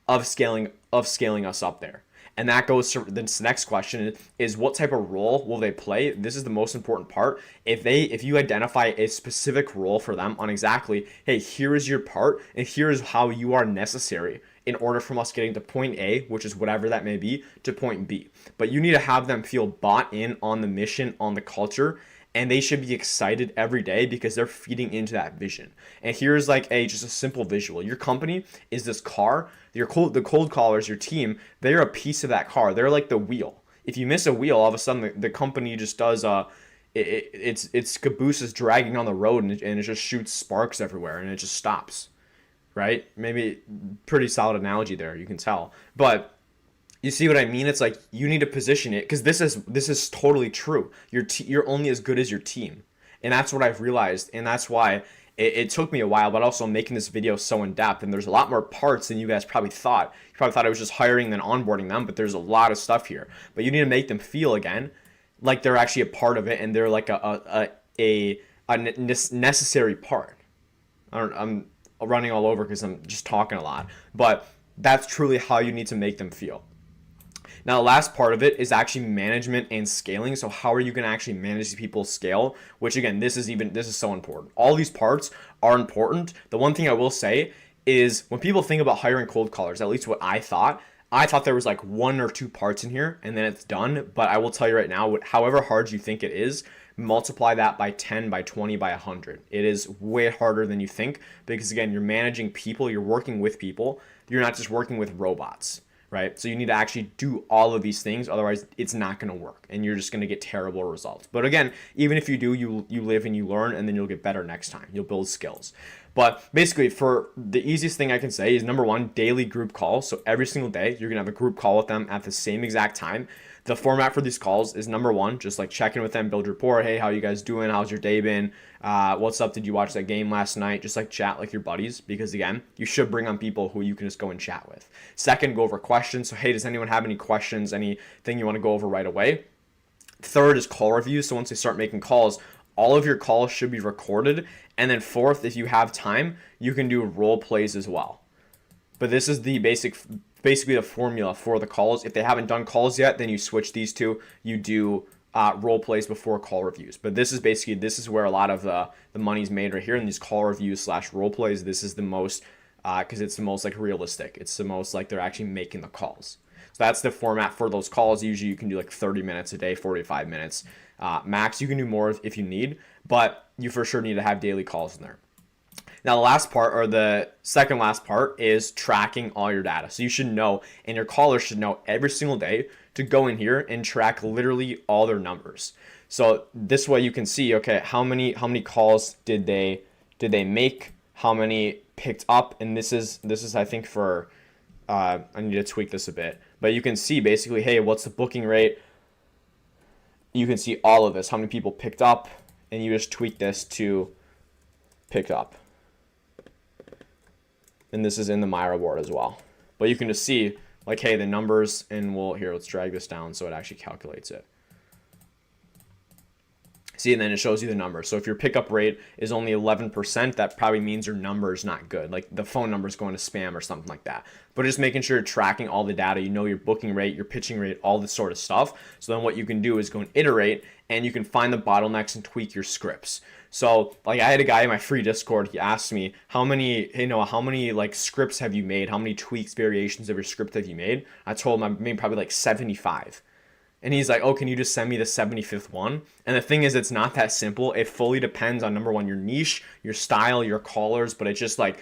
of scaling us up there. And that goes to the next question is what type of role will they play? This is the most important part. If you identify a specific role for them on exactly, hey, here is your part and here is how you are necessary in order from us getting to point A, which is whatever that may be, to point B. But you need to have them feel bought in on the mission, on the culture, and they should be excited every day because they're feeding into that vision. And here's like just a simple visual. Your company is this car. The cold callers, your team, they're a piece of that car. They're like the wheel. If you miss a wheel, all of a sudden the company just does its caboose is dragging on the road and it just shoots sparks everywhere and it just stops. Right? Maybe pretty solid analogy there, you can tell. But you see what I mean? It's like you need to position it because this is totally true. You're only as good as your team, and that's what I've realized, and that's why it took me a while. But also making this video so in depth, and there's a lot more parts than you guys probably thought. You probably thought I was just hiring and onboarding them, but there's a lot of stuff here. But you need to make them feel again like they're actually a part of it, and they're like a necessary part. I'm running all over because I'm just talking a lot, but that's truly how you need to make them feel. Now, the last part of it is actually management and scaling. So how are you going to actually manage these people's scale? Which again, this is so important. All these parts are important. The one thing I will say is when people think about hiring cold callers, at least what I thought there was like 1 or 2 parts in here and then it's done. But I will tell you right now, however hard you think it is, multiply that by 10, by 20, by 100. It is way harder than you think because again, you're managing people, you're working with people. You're not just working with robots. Right? So you need to actually do all of these things. Otherwise, it's not going to work and you're just going to get terrible results. But again, even if you do, you live and you learn and then you'll get better next time. You'll build skills. But basically, for the easiest thing I can say is number 1, daily group calls. So every single day, you're going to have a group call with them at the same exact time. The format for these calls is number 1, just like check in with them, build rapport. Hey, how you guys doing? How's your day been? What's up? Did you watch that game last night? Just like chat like your buddies, because again, you should bring on people who you can just go and chat with. Second, go over questions. So hey, does anyone have any questions? Anything you want to go over right away? Third is call reviews. So once they start making calls, all of your calls should be recorded. And then fourth, if you have time, you can do role plays as well. But this is the basically the formula for the calls. If they haven't done calls yet, then you switch these two. You do role plays before call reviews. But this is where a lot of the money's made right here in these call reviews / role plays. This is the most because it's the most like realistic. It's the most like they're actually making the calls. So that's the format for those calls. Usually you can do like 30 minutes a day, 45 minutes max. You can do more if you need, but you for sure need to have daily calls in there. Now, the last part, or the second last part, is tracking all your data. So you should know, and your callers should know every single day to go in here and track literally all their numbers. So this way you can see, okay, how many calls did they make, how many picked up, and this is I think for I need to tweak this a bit, but you can see basically, hey, what's the booking rate? You can see all of this, how many people picked up, and you just tweak this to picked up. And this is in the My Reward as well. But you can just see, like, hey, the numbers, and let's drag this down so it actually calculates it. See, and then it shows you the numbers. So if your pickup rate is only 11%, that probably means your number is not good. Like the phone number is going to spam or something like that. But just making sure you're tracking all the data, you know your booking rate, your pitching rate, all this sort of stuff. So then what you can do is go and iterate, and you can find the bottlenecks and tweak your scripts. So like I had a guy in my free Discord, he asked me, how many like scripts have you made? How many tweaks, variations of your script have you made? I told him I made probably like 75. And he's like, oh, can you just send me the 75th one? And the thing is, it's not that simple. It fully depends on, number 1, your niche, your style, your callers. But it's just like,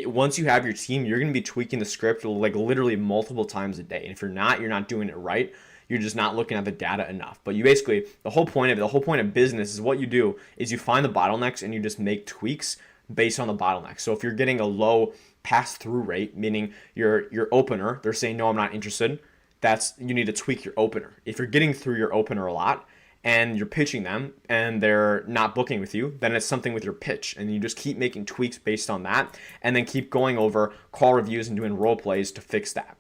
once you have your team, you're going to be tweaking the script like literally multiple times a day. And if you're not doing it right. You're just not looking at the data enough. But you basically, the whole point of business is what you do is you find the bottlenecks and you just make tweaks based on the bottleneck. So if you're getting a low pass-through rate, meaning your opener, they're saying, no, I'm not interested, you need to tweak your opener. If you're getting through your opener a lot and you're pitching them and they're not booking with you, then it's something with your pitch. And you just keep making tweaks based on that and then keep going over call reviews and doing role plays to fix that.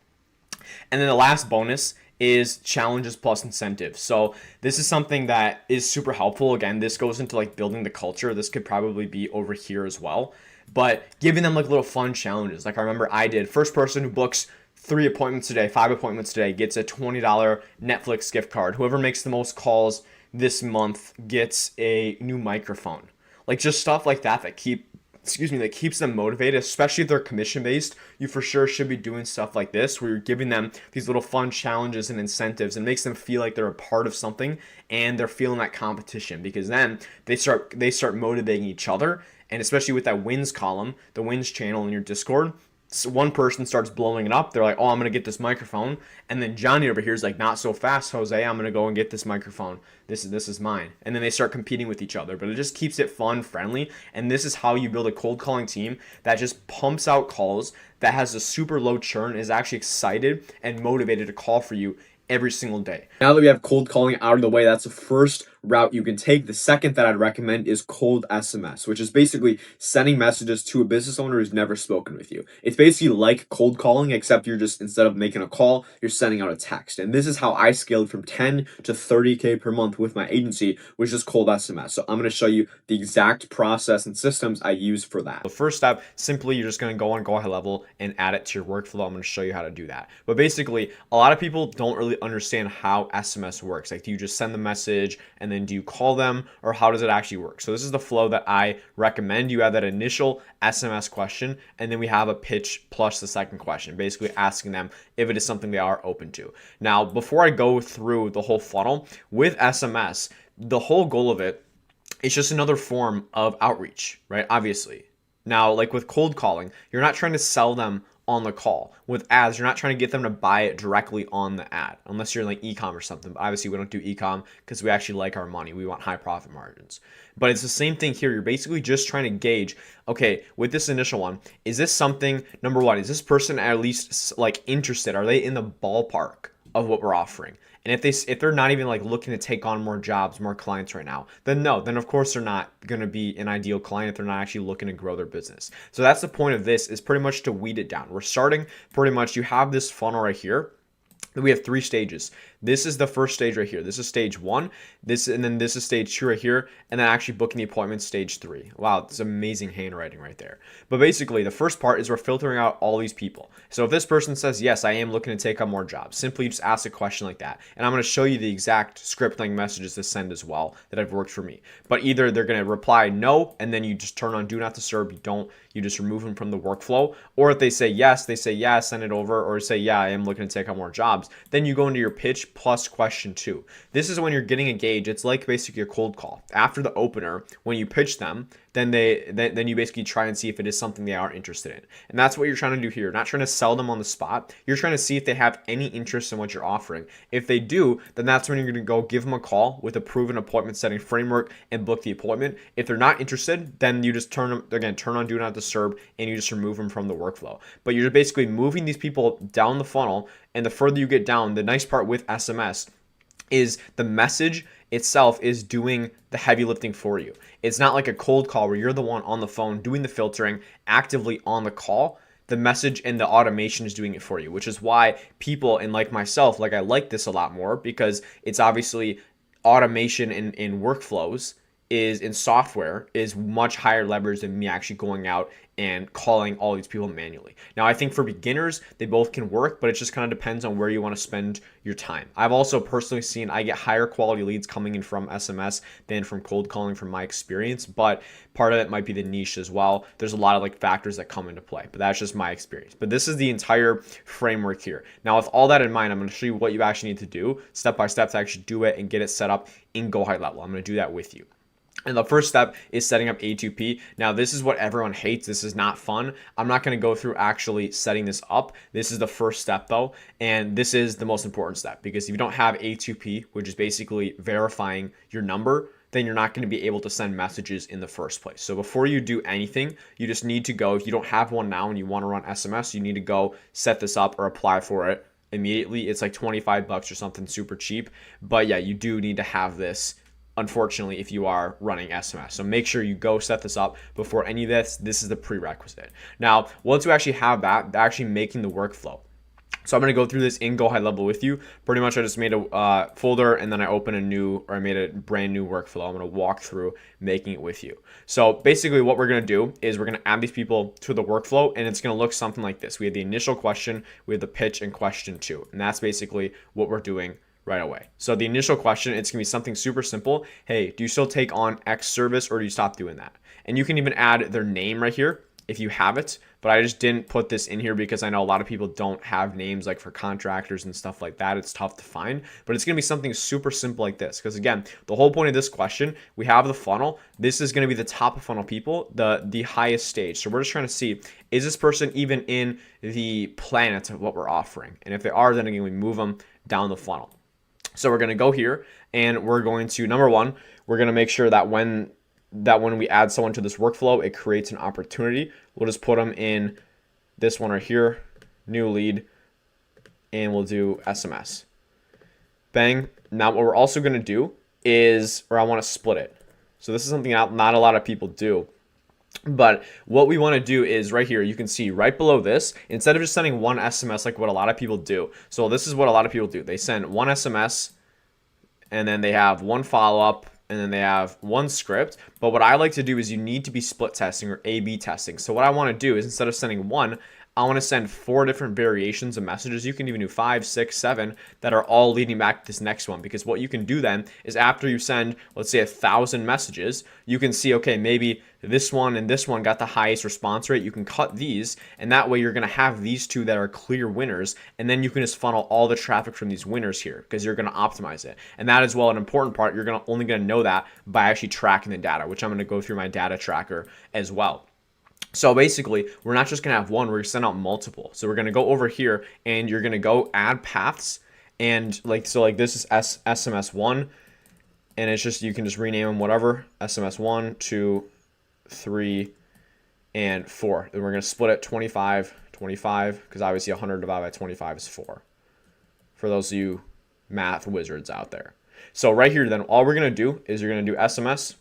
And then the last bonus is challenges plus incentives. So this is something that is super helpful. Again, this goes into like building the culture. This could probably be over here as well. But giving them like little fun challenges. Like I remember I did, first person who books 3 appointments today, 5 appointments today gets a $20 Netflix gift card. Whoever makes the most calls this month gets a new microphone. Like just stuff like that that keeps them motivated, especially if they're commission based. You for sure should be doing stuff like this where you're giving them these little fun challenges and incentives and makes them feel like they're a part of something and they're feeling that competition, because then they start motivating each other. And especially with that wins column, the wins channel in your Discord, so one person starts blowing it up. They're like, oh, I'm going to get this microphone. And then Johnny over here is like, not so fast, Jose. I'm going to go and get this microphone. This is mine. And then they start competing with each other. But it just keeps it fun, friendly. And this is how you build a cold calling team that just pumps out calls, that has a super low churn, is actually excited and motivated to call for you every single day. Now that we have cold calling out of the way, that's the first route you can take. The second that I'd recommend is cold SMS, which is basically sending messages to a business owner who's never spoken with you. It's basically like cold calling, except you're just, instead of making a call, you're sending out a text. And this is how I scaled from 10 to 30K per month with my agency, which is cold SMS. So I'm going to show you the exact process and systems I use for that. The first step, simply you're just going to go on Go High Level and add it to your workflow. I'm going to show you how to do that. But basically, a lot of people don't really understand how SMS works. Like, do you just send the message and then do you call them, or how does it actually work? So this is the flow that I recommend. You have that initial SMS question, and then we have a pitch plus the second question, basically asking them if it is something they are open to. Now, before I go through the whole funnel with SMS, the whole goal of it is just another form of outreach, right? Obviously. Now, like with cold calling, you're not trying to sell them on the call. With ads, you're not trying to get them to buy it directly on the ad, unless you're like e-com or something. But obviously we don't do e-com because we actually like our money. We want high profit margins. But it's the same thing here. You're basically just trying to gauge, okay, with this initial one, is this something, number one, is this person at least like interested? Are they in the ballpark of what we're offering? And if they're not even like looking to take on more jobs, more clients right now, then no, then of course they're not going to be an ideal client if they're not actually looking to grow their business. So that's the point of this, is pretty much to weed it down. We're starting pretty much, you have this funnel right here. We have 3 stages. This is the first stage right here. This is stage 1. And then this is stage 2 right here. And then actually booking the appointment, stage 3. Wow, it's amazing handwriting right there. But basically, the first part is we're filtering out all these people. So if this person says, yes, I am looking to take on more jobs, simply just ask a question like that. And I'm going to show you the exact script-like messages to send as well that have worked for me. But either they're going to reply no, and then you just turn on do not disturb. You just remove them from the workflow. Or if they say yes, send it over. Or say, yeah, I am looking to take on more jobs. Then you go into your pitch plus question 2. This is when you're getting a gauge. It's like basically a cold call. After the opener, when you pitch them, then you basically try and see if it is something they are interested in. And that's what you're trying to do here. You're not trying to sell them on the spot. You're trying to see if they have any interest in what you're offering. If they do, then that's when you're going to go give them a call with a proven appointment setting framework and book the appointment. If they're not interested, then you just turn on do not disturb, and you just remove them from the workflow. But you're basically moving these people down the funnel. And the further you get down, the nice part with SMS is the message itself is doing the heavy lifting for you. It's not like a cold call where you're the one on the phone doing the filtering actively on the call. The message and the automation is doing it for you, which is why people, and like myself, I like this a lot more, because it's obviously automation in workflows is in software is much higher leverage than me actually going out and calling all these people manually. Now, I think for beginners, they both can work, but it just kind of depends on where you want to spend your time. I've also personally seen I get higher quality leads coming in from SMS than from cold calling from my experience, but part of it might be the niche as well. There's a lot of factors that come into play, but that's just my experience. But this is the entire framework here. Now, with all that in mind, I'm going to show you what you actually need to do step by step to actually do it and get it set up in Go High Level. I'm going to do that with you. And the first step is setting up A2P. Now, this is what everyone hates. This is not fun. I'm not going to go through actually setting this up. This is the first step though. And this is the most important step, because if you don't have A2P, which is basically verifying your number, then you're not going to be able to send messages in the first place. So before you do anything, you just need to go, if you don't have one now and you want to run SMS, you need to go set this up or apply for it immediately. It's like 25 bucks or something super cheap. But yeah, you do need to have this, unfortunately, if you are running SMS. So make sure you go set this up before any of this. This is the prerequisite. Now, once you actually have that, actually making the workflow. So I'm going to go through this in Go High Level with you. Pretty much I just made a folder and then I I made a brand new workflow. I'm going to walk through making it with you. So basically what we're going to do is we're going to add these people to the workflow, and it's going to look something like this. We have the initial question, we have the pitch, and question 2. And that's basically what we're doing right away. So the initial question, it's going to be something super simple. Hey, do you still take on X service, or do you stop doing that? And you can even add their name right here if you have it, but I just didn't put this in here because I know a lot of people don't have names like for contractors and stuff like that. It's tough to find, but it's going to be something super simple like this. Because again, the whole point of this question, we have the funnel. This is going to be the top of funnel people, the highest stage. So we're just trying to see, is this person even in the planet of what we're offering? And if they are, then again, we move them down the funnel. So we're going to go here and we're going to, number one, we're going to make sure that when we add someone to this workflow, it creates an opportunity. We'll just put them in this one right here, new lead, and we'll do SMS. Bang. Now what we're also going to do is, or I want to split it. So this is something not a lot of people do. But what we want to do is right here, you can see right below this, instead of just sending one SMS like what a lot of people do. So this is what a lot of people do. They send one SMS and then they have one follow-up and then they have one script. But what I like to do is you need to be split testing or A/B testing. So what I want to do is instead of sending one, I want to send 4 different variations of messages. You can even do 5, 6, 7 that are all leading back to this next one. Because what you can do then is after you send, let's say 1,000 messages, you can see, okay, maybe this one and this one got the highest response rate. You can cut these, and that way you're going to have these 2 that are clear winners. And then you can just funnel all the traffic from these winners here because you're going to optimize it. And that is, well, an important part. You're only going to know that by actually tracking the data, which I'm going to go through my data tracker as well. So basically, we're not just going to have one, we're going to send out multiple. So we're going to go over here and you're going to go add paths. And like this is SMS1, and it's just, you can just rename them whatever, SMS1, 2, 3, and 4. Then we're going to split it 25, 25, because obviously 100 divided by 25 is 4. For those of you math wizards out there. So right here, then all we're going to do is you're going to do SMS.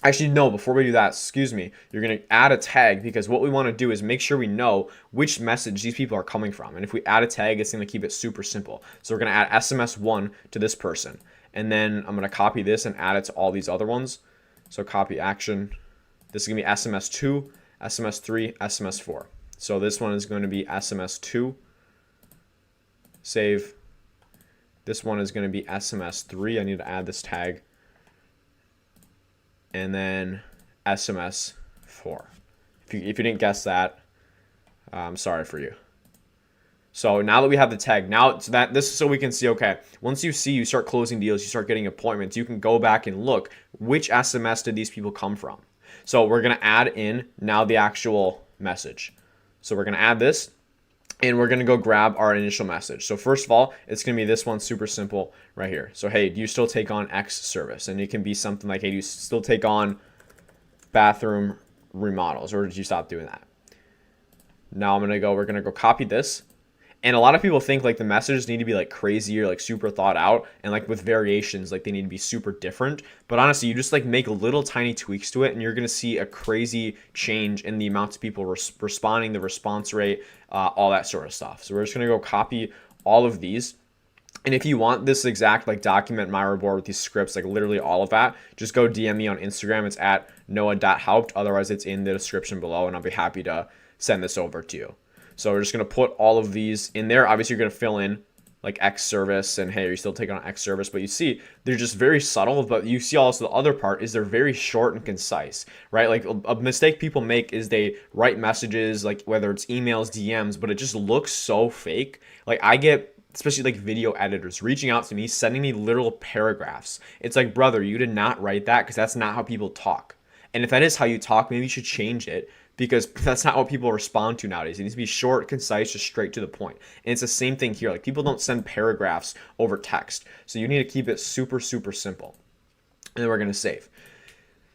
Actually, no, before we do that, excuse me, you're going to add a tag, because what we want to do is make sure we know which message these people are coming from. And if we add a tag, it's going to keep it super simple. So we're going to add SMS1 to this person. And then I'm going to copy this and add it to all these other ones. So copy action. This is going to be SMS2, SMS3, SMS4. So this one is going to be SMS2. Save. This one is going to be SMS3. I need to add this tag. And then SMS4. If you didn't guess that, I'm sorry for you. So now that we have the tag, now so we can see, okay, once you start closing deals, you start getting appointments, you can go back and look which SMS did these people come from. So we're going to add in now the actual message. So we're going to add this. And we're going to go grab our initial message. So first of all, it's going to be this one, super simple right here. So, hey, do you still take on X service? And it can be something like, hey, do you still take on bathroom remodels, or did you stop doing that? Now we're going to go copy this. And a lot of people think like the messages need to be like crazy or like super thought out, and like with variations, like they need to be super different. But honestly, you just like make little tiny tweaks to it, and you're going to see a crazy change in the amounts of people responding, the response rate, all that sort of stuff. So we're just going to go copy all of these. And if you want this exact like document my report with these scripts, like literally all of that, just go DM me on Instagram. It's at noah.haupt. Otherwise, it's in the description below, and I'll be happy to send this over to you. So we're just going to put all of these in there. Obviously, you're going to fill in like X service and, hey, are you still taking on X service? But you see, they're just very subtle. But you see also the other part is they're very short and concise, right? Like a mistake people make is they write messages, like whether it's emails, DMs, but it just looks so fake. Like I get especially like video editors reaching out to me, sending me literal paragraphs. It's like, brother, you did not write that because that's not how people talk. And if that is how you talk, maybe you should change it because that's not what people respond to nowadays. It needs to be short, concise, just straight to the point. And it's the same thing here. Like people don't send paragraphs over text. So you need to keep it super, super simple. And then we're going to save.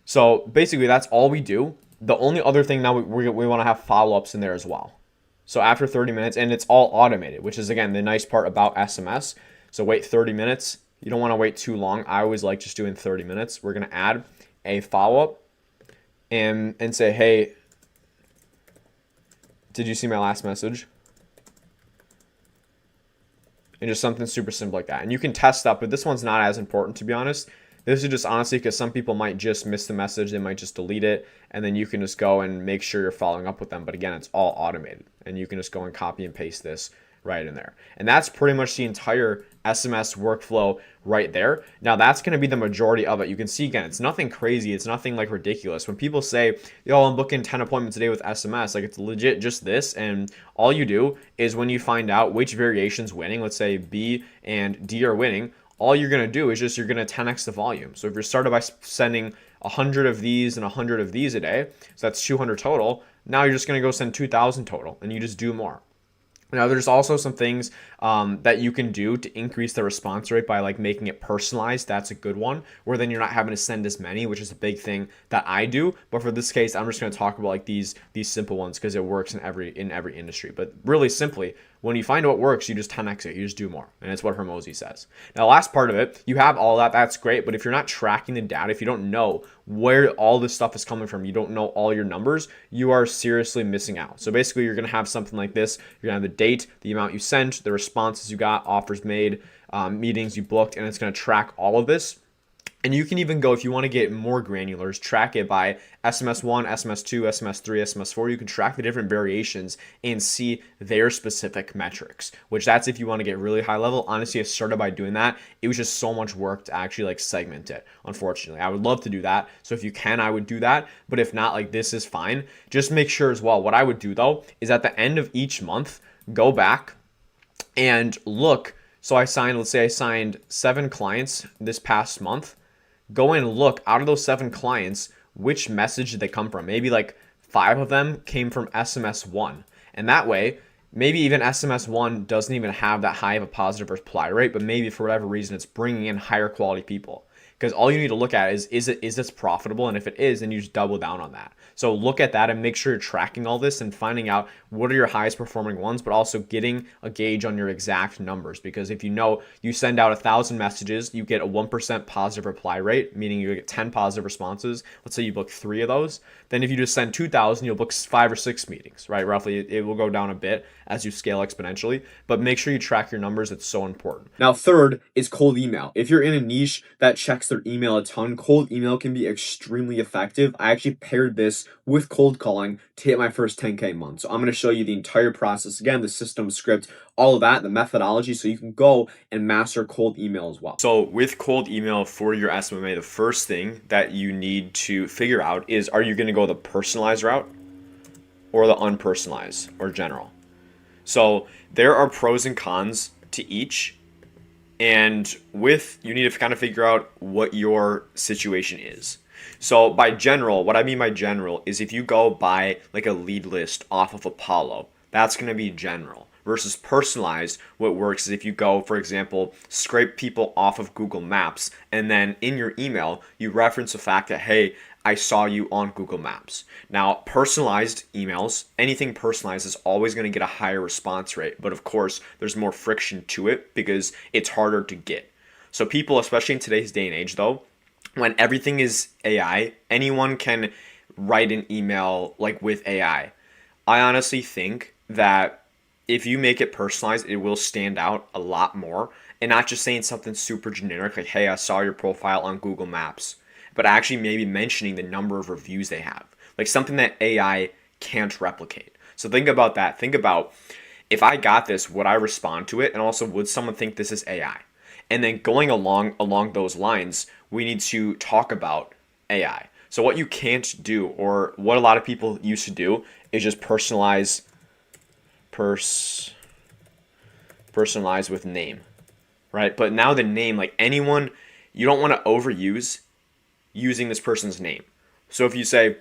So basically that's all we do. The only other thing now we want to have follow-ups in there as well. So after 30 minutes, and it's all automated, which is again the nice part about SMS. So wait 30 minutes. You don't want to wait too long. I always like just doing 30 minutes. We're going to add a follow-up and say, hey, did you see my last message? And just something super simple like that. And you can test that, but this one's not as important, to be honest. This is just honestly because some people might just miss the message. They might just delete it. And then you can just go and make sure you're following up with them. But again, it's all automated. And you can just go and copy and paste this right in there. And that's pretty much the entire SMS workflow right there. Now that's going to be the majority of it. You can see again, it's nothing crazy. It's nothing like ridiculous. When people say, yo, I'm booking 10 appointments a day with SMS, like it's legit just this. And all you do is when you find out which variation's winning, let's say B and D are winning, all you're going to do is just you're going to 10x the volume. So if you're started by sending 100 of these and 100 of these a day, so that's 200 total, now you're just going to go send 2,000 total and you just do more. Now, there's also some things that you can do to increase the response rate by like making it personalized. That's a good one, where then you're not having to send as many, which is a big thing that I do. But for this case, I'm just going to talk about like these simple ones because it works in every industry. But really simply, when you find what works, you just 10x it. You just do more. And that's what Hermosi says. Now, the last part of it, you have all that. That's great. But if you're not tracking the data, if you don't know where all this stuff is coming from, you don't know all your numbers, you are seriously missing out. So basically, you're going to have something like this. You're going to have the date, the amount you sent, the responses you got, offers made, meetings you booked, and it's going to track all of this. And you can even go, if you want to get more granulars, track it by SMS1, SMS2, SMS3, SMS4. You can track the different variations and see their specific metrics, which that's if you want to get really high level. Honestly, I started by doing that. It was just so much work to actually like segment it, unfortunately. I would love to do that. So if you can, I would do that. But if not, like this is fine. Just make sure as well. What I would do though, is at the end of each month, go back and look. So let's say I signed 7 clients this past month. Go and look out of those 7 clients, which message did they come from? Maybe like 5 of them came from SMS1. And that way, maybe even SMS1 doesn't even have that high of a positive reply rate, but maybe for whatever reason, it's bringing in higher quality people. Because all you need to look at is this profitable? And if it is, then you just double down on that. So look at that and make sure you're tracking all this and finding out what are your highest performing ones, but also getting a gauge on your exact numbers. Because if you know you send out 1,000 messages, you get a 1% positive reply rate, meaning you get 10 positive responses. Let's say you book 3 of those. Then if you just send 2,000, you'll book 5 or 6 meetings, right? Roughly, it will go down a bit as you scale exponentially, but make sure you track your numbers. It's so important. Now, third is cold email. If you're in a niche that checks their email a ton, cold email can be extremely effective. I actually paired this with cold calling to hit my first 10K month. So I'm going to show you the entire process again, the system, script, all of that, the methodology, so you can go and master cold email as well. So with cold email for your SMMA, the first thing that you need to figure out is, are you going to go the personalized route or the unpersonalized or general? So there are pros and cons to each. And you need to kind of figure out what your situation is. So by general, what I mean by general is if you go buy like a lead list off of Apollo, that's going to be general. Versus personalized, what works is if you go, for example, scrape people off of Google Maps, and then in your email, you reference the fact that, hey, I saw you on Google Maps. Now, personalized emails, anything personalized is always going to get a higher response rate. But of course, there's more friction to it because it's harder to get. So people, especially in today's day and age though, when everything is AI, anyone can write an email like with AI. I honestly think that if you make it personalized, it will stand out a lot more. And not just saying something super generic like, hey, I saw your profile on Google Maps, but actually maybe mentioning the number of reviews they have, like something that AI can't replicate. So think about that. Think about, if I got this, would I respond to it? And also, would someone think this is AI? And then going along those lines, we need to talk about AI. So what you can't do, or what a lot of people used to do, is just personalize personalized with name, right? But now the name, like anyone, you don't want to overuse using this person's name. So if you say,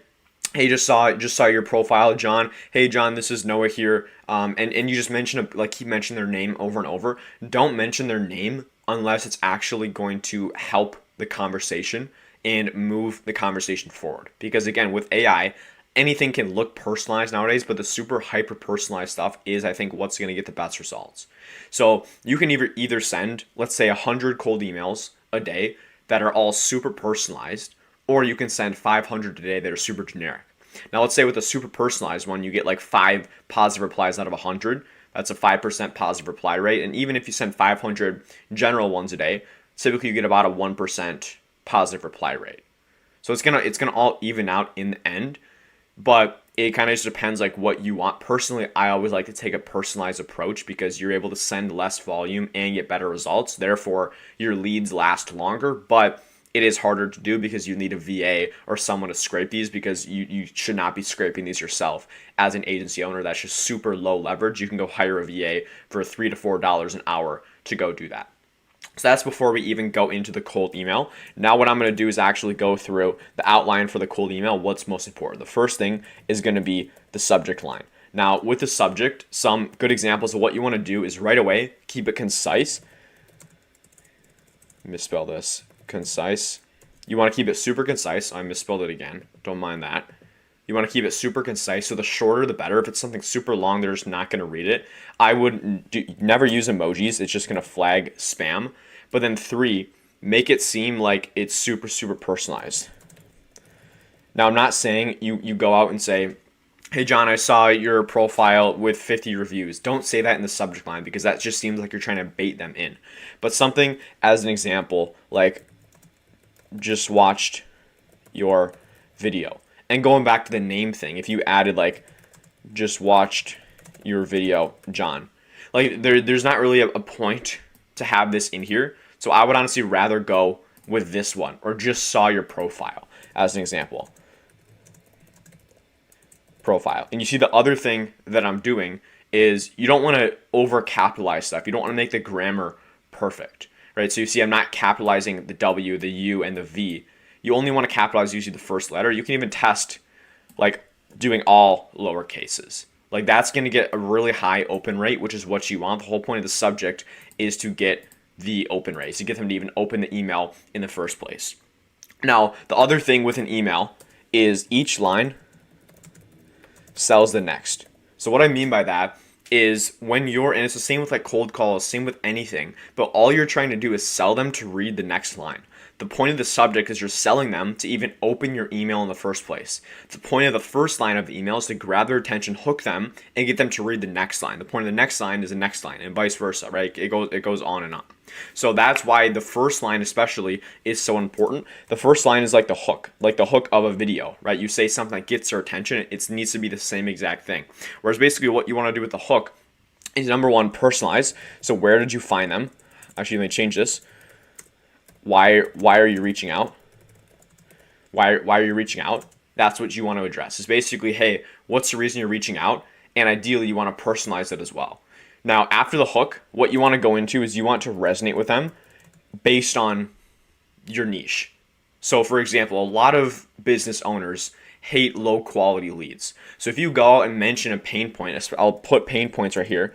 hey, just saw your profile, John. Hey, John, this is Noah here. And you just mention keep mentioning their name over and over. Don't mention their name unless it's actually going to help the conversation and move the conversation forward. Because again, with AI, anything can look personalized nowadays, but the super hyper personalized stuff is, I think, what's going to get the best results. So you can either send, let's say, 100 cold emails a day that are all super personalized, or you can send 500 a day that are super generic. Now, let's say with a super personalized one, you get like 5 positive replies out of 100. That's a 5% positive reply rate. And even if you send 500 general ones a day, typically you get about a 1% positive reply rate. So it's gonna all even out in the end, but it kind of just depends like what you want. Personally, I always like to take a personalized approach because you're able to send less volume and get better results. Therefore, your leads last longer, but it is harder to do because you need a VA or someone to scrape these, because you should not be scraping these yourself. As an agency owner, that's just super low leverage. You can go hire a VA for $3 to $4 an hour to go do that. So that's before we even go into the cold email. Now what I'm going to do is actually go through the outline for the cold email, what's most important. The first thing is going to be the subject line. Now with the subject, some good examples of what you want to do is right away, keep it concise. Misspell this. Concise. You want to keep it super concise. I misspelled it again. Don't mind that. You want to keep it super concise. So the shorter, the better. If it's something super long, they're just not going to read it. I would never use emojis. It's just going to flag spam. But then 3, make it seem like it's super, super personalized. Now, I'm not saying you go out and say, hey, John, I saw your profile with 50 reviews. Don't say that in the subject line, because that just seems like you're trying to bait them in. But something as an example, like, just watched your video. And going back to the name thing, if you added like, just watched your video, John, like there's not really a point to have this in here. So I would honestly rather go with this one, or just saw your profile as an example. Profile. And you see the other thing that I'm doing is you don't want to over capitalize stuff. You don't want to make the grammar perfect, right? So you see I'm not capitalizing the W, the U, and the V. You only want to capitalize usually the first letter. You can even test like doing all lower cases. Like that's going to get a really high open rate, which is what you want. The whole point of the subject is to get the open rate, to get them to even open the email in the first place. Now, the other thing with an email is each line sells the next. So what I mean by that is when and it's the same with like cold calls, same with anything, but all you're trying to do is sell them to read the next line. The point of the subject is you're selling them to even open your email in the first place. The point of the first line of the email is to grab their attention, hook them, and get them to read the next line. The point of the next line is the next line, and vice versa, right? It goes on and on. So that's why the first line especially is so important. The first line is like the hook of a video, right? You say something that gets their attention, it needs to be the same exact thing. Whereas basically what you want to do with the hook is, number one, personalize. So where did you find them? Actually, let me change this. Why are you reaching out? Why are you reaching out? That's what you want to address. Is basically, hey, what's the reason you're reaching out? And ideally, you want to personalize it as well. Now, after the hook, what you want to go into is you want to resonate with them based on your niche. So, for example, a lot of business owners hate low quality leads. So if you go out and mention a pain point, I'll put pain points right here.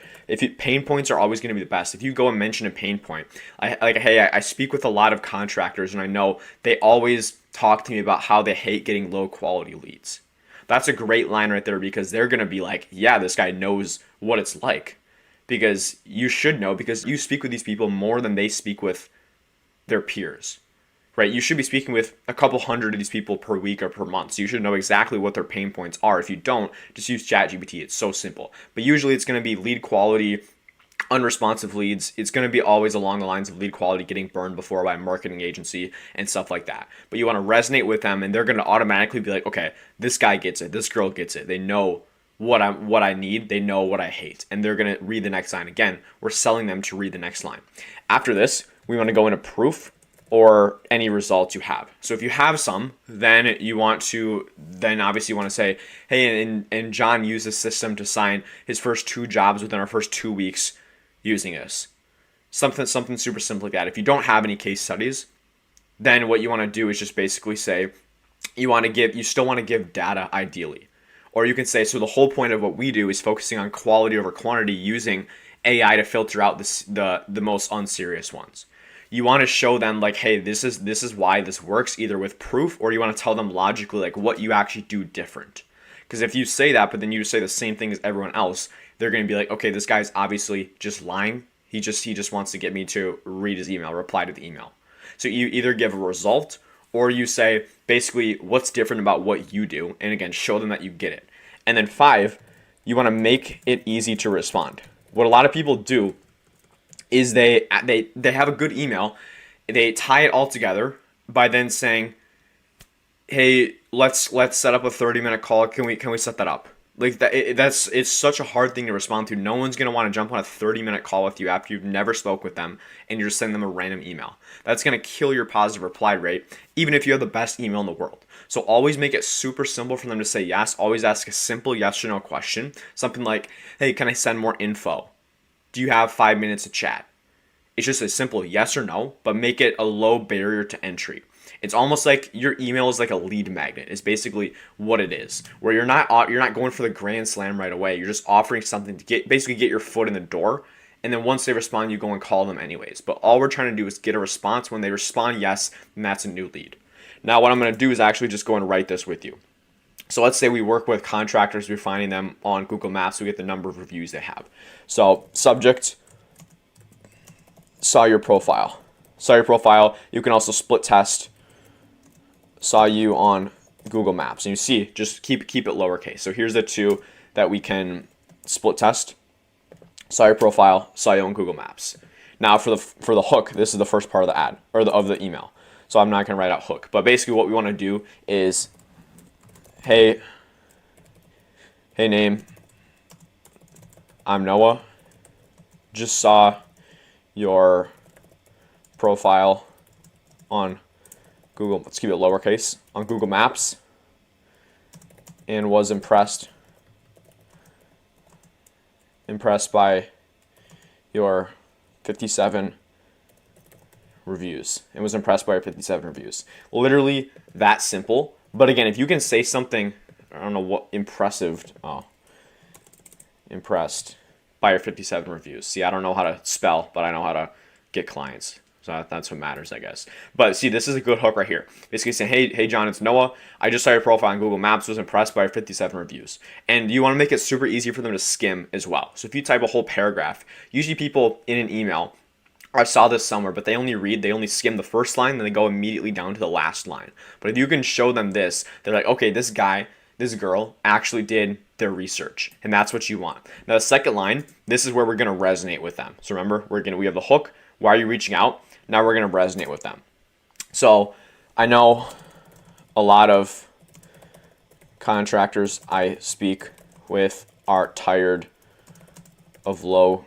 Pain points are always going to be the best. If you go and mention a pain point, I speak with a lot of contractors, and I know they always talk to me about how they hate getting low quality leads. That's a great line right there, because they're going to be like, yeah, this guy knows what it's like. Because you should know, because you speak with these people more than they speak with their peers. Right? You should be speaking with a couple hundred of these people per week or per month. So you should know exactly what their pain points are. If you don't, just use ChatGPT. It's so simple. But usually it's going to be lead quality, unresponsive leads. It's going to be always along the lines of lead quality getting burned before by a marketing agency and stuff like that. But you want to resonate with them, and they're going to automatically be like, okay, this guy gets it. This girl gets it. They know what I need. They know what I hate. And they're going to read the next line. Again, we're selling them to read the next line. After this, we want to go into proof, or any results you have. So if you have some, then obviously you want to say, hey, and John used this system to sign his first 2 jobs within our first 2 weeks using this. Something super simple like that. If you don't have any case studies, then what you want to do is just basically say you still want to give data ideally. Or you can say, so the whole point of what we do is focusing on quality over quantity using AI to filter out the most unserious ones. You want to show them like, hey, this is why this works, either with proof, or you want to tell them logically like what you actually do different. Because if you say that, but then you say the same thing as everyone else, they're going to be like, okay, this guy's obviously just lying. He just wants to get me to read his email, reply to the email. So you either give a result or you say basically what's different about what you do, and again, show them that you get it. And then 5, you want to make it easy to respond. What a lot of people do is they have a good email, they tie it all together by then saying, hey, let's set up a 30-minute call. Can we set that up? Like it's such a hard thing to respond to. No one's gonna want to jump on a 30-minute call with you after you've never spoke with them and you're just sending them a random email. That's gonna kill your positive reply rate, even if you have the best email in the world. So always make it super simple for them to say yes. Always ask a simple yes or no question. Something like, hey, can I send more info? Do you have 5 minutes to chat? It's just a simple yes or no, but make it a low barrier to entry. It's almost like your email is like a lead magnet. Is basically what it is. Where you're not going for the grand slam right away. You're just offering something to get your foot in the door, and then once they respond, you go and call them anyways. But all we're trying to do is get a response. When they respond yes, then that's a new lead. Now what I'm going to do is actually just go and write this with you. So let's say we work with contractors, we're finding them on Google Maps, we get the number of reviews they have. So subject, saw your profile. Saw your profile. You can also split test. Saw you on Google Maps. And you see, just keep it lowercase. So here's the 2 that we can split test. Saw your profile, saw you on Google Maps. Now for the hook, this is the first part of the ad or of the email. So I'm not going to write out hook. But basically what we want to do is, hey name, I'm Noah. Just saw your profile on Google, let's keep it lowercase, on Google Maps, and was impressed by your 57 reviews. And was impressed by your 57 reviews. Literally that simple. But again, if you can say something, I don't know what, impressed by your 57 reviews. See, I don't know how to spell, but I know how to get clients. So that's what matters, I guess. But see, this is a good hook right here. Basically saying, hey John, it's Noah. I just saw your profile on Google Maps, was impressed by your 57 reviews. And you want to make it super easy for them to skim as well. So if you type a whole paragraph, usually people in an email, I saw this somewhere, but they only skim the first line, then they go immediately down to the last line. But if you can show them this, they're like, okay, this girl actually did their research, and that's what you want. Now the second line, this is where we're going to resonate with them. So remember, we have the hook. Why are you reaching out? Now we're going to resonate with them. So I know a lot of contractors I speak with are tired of low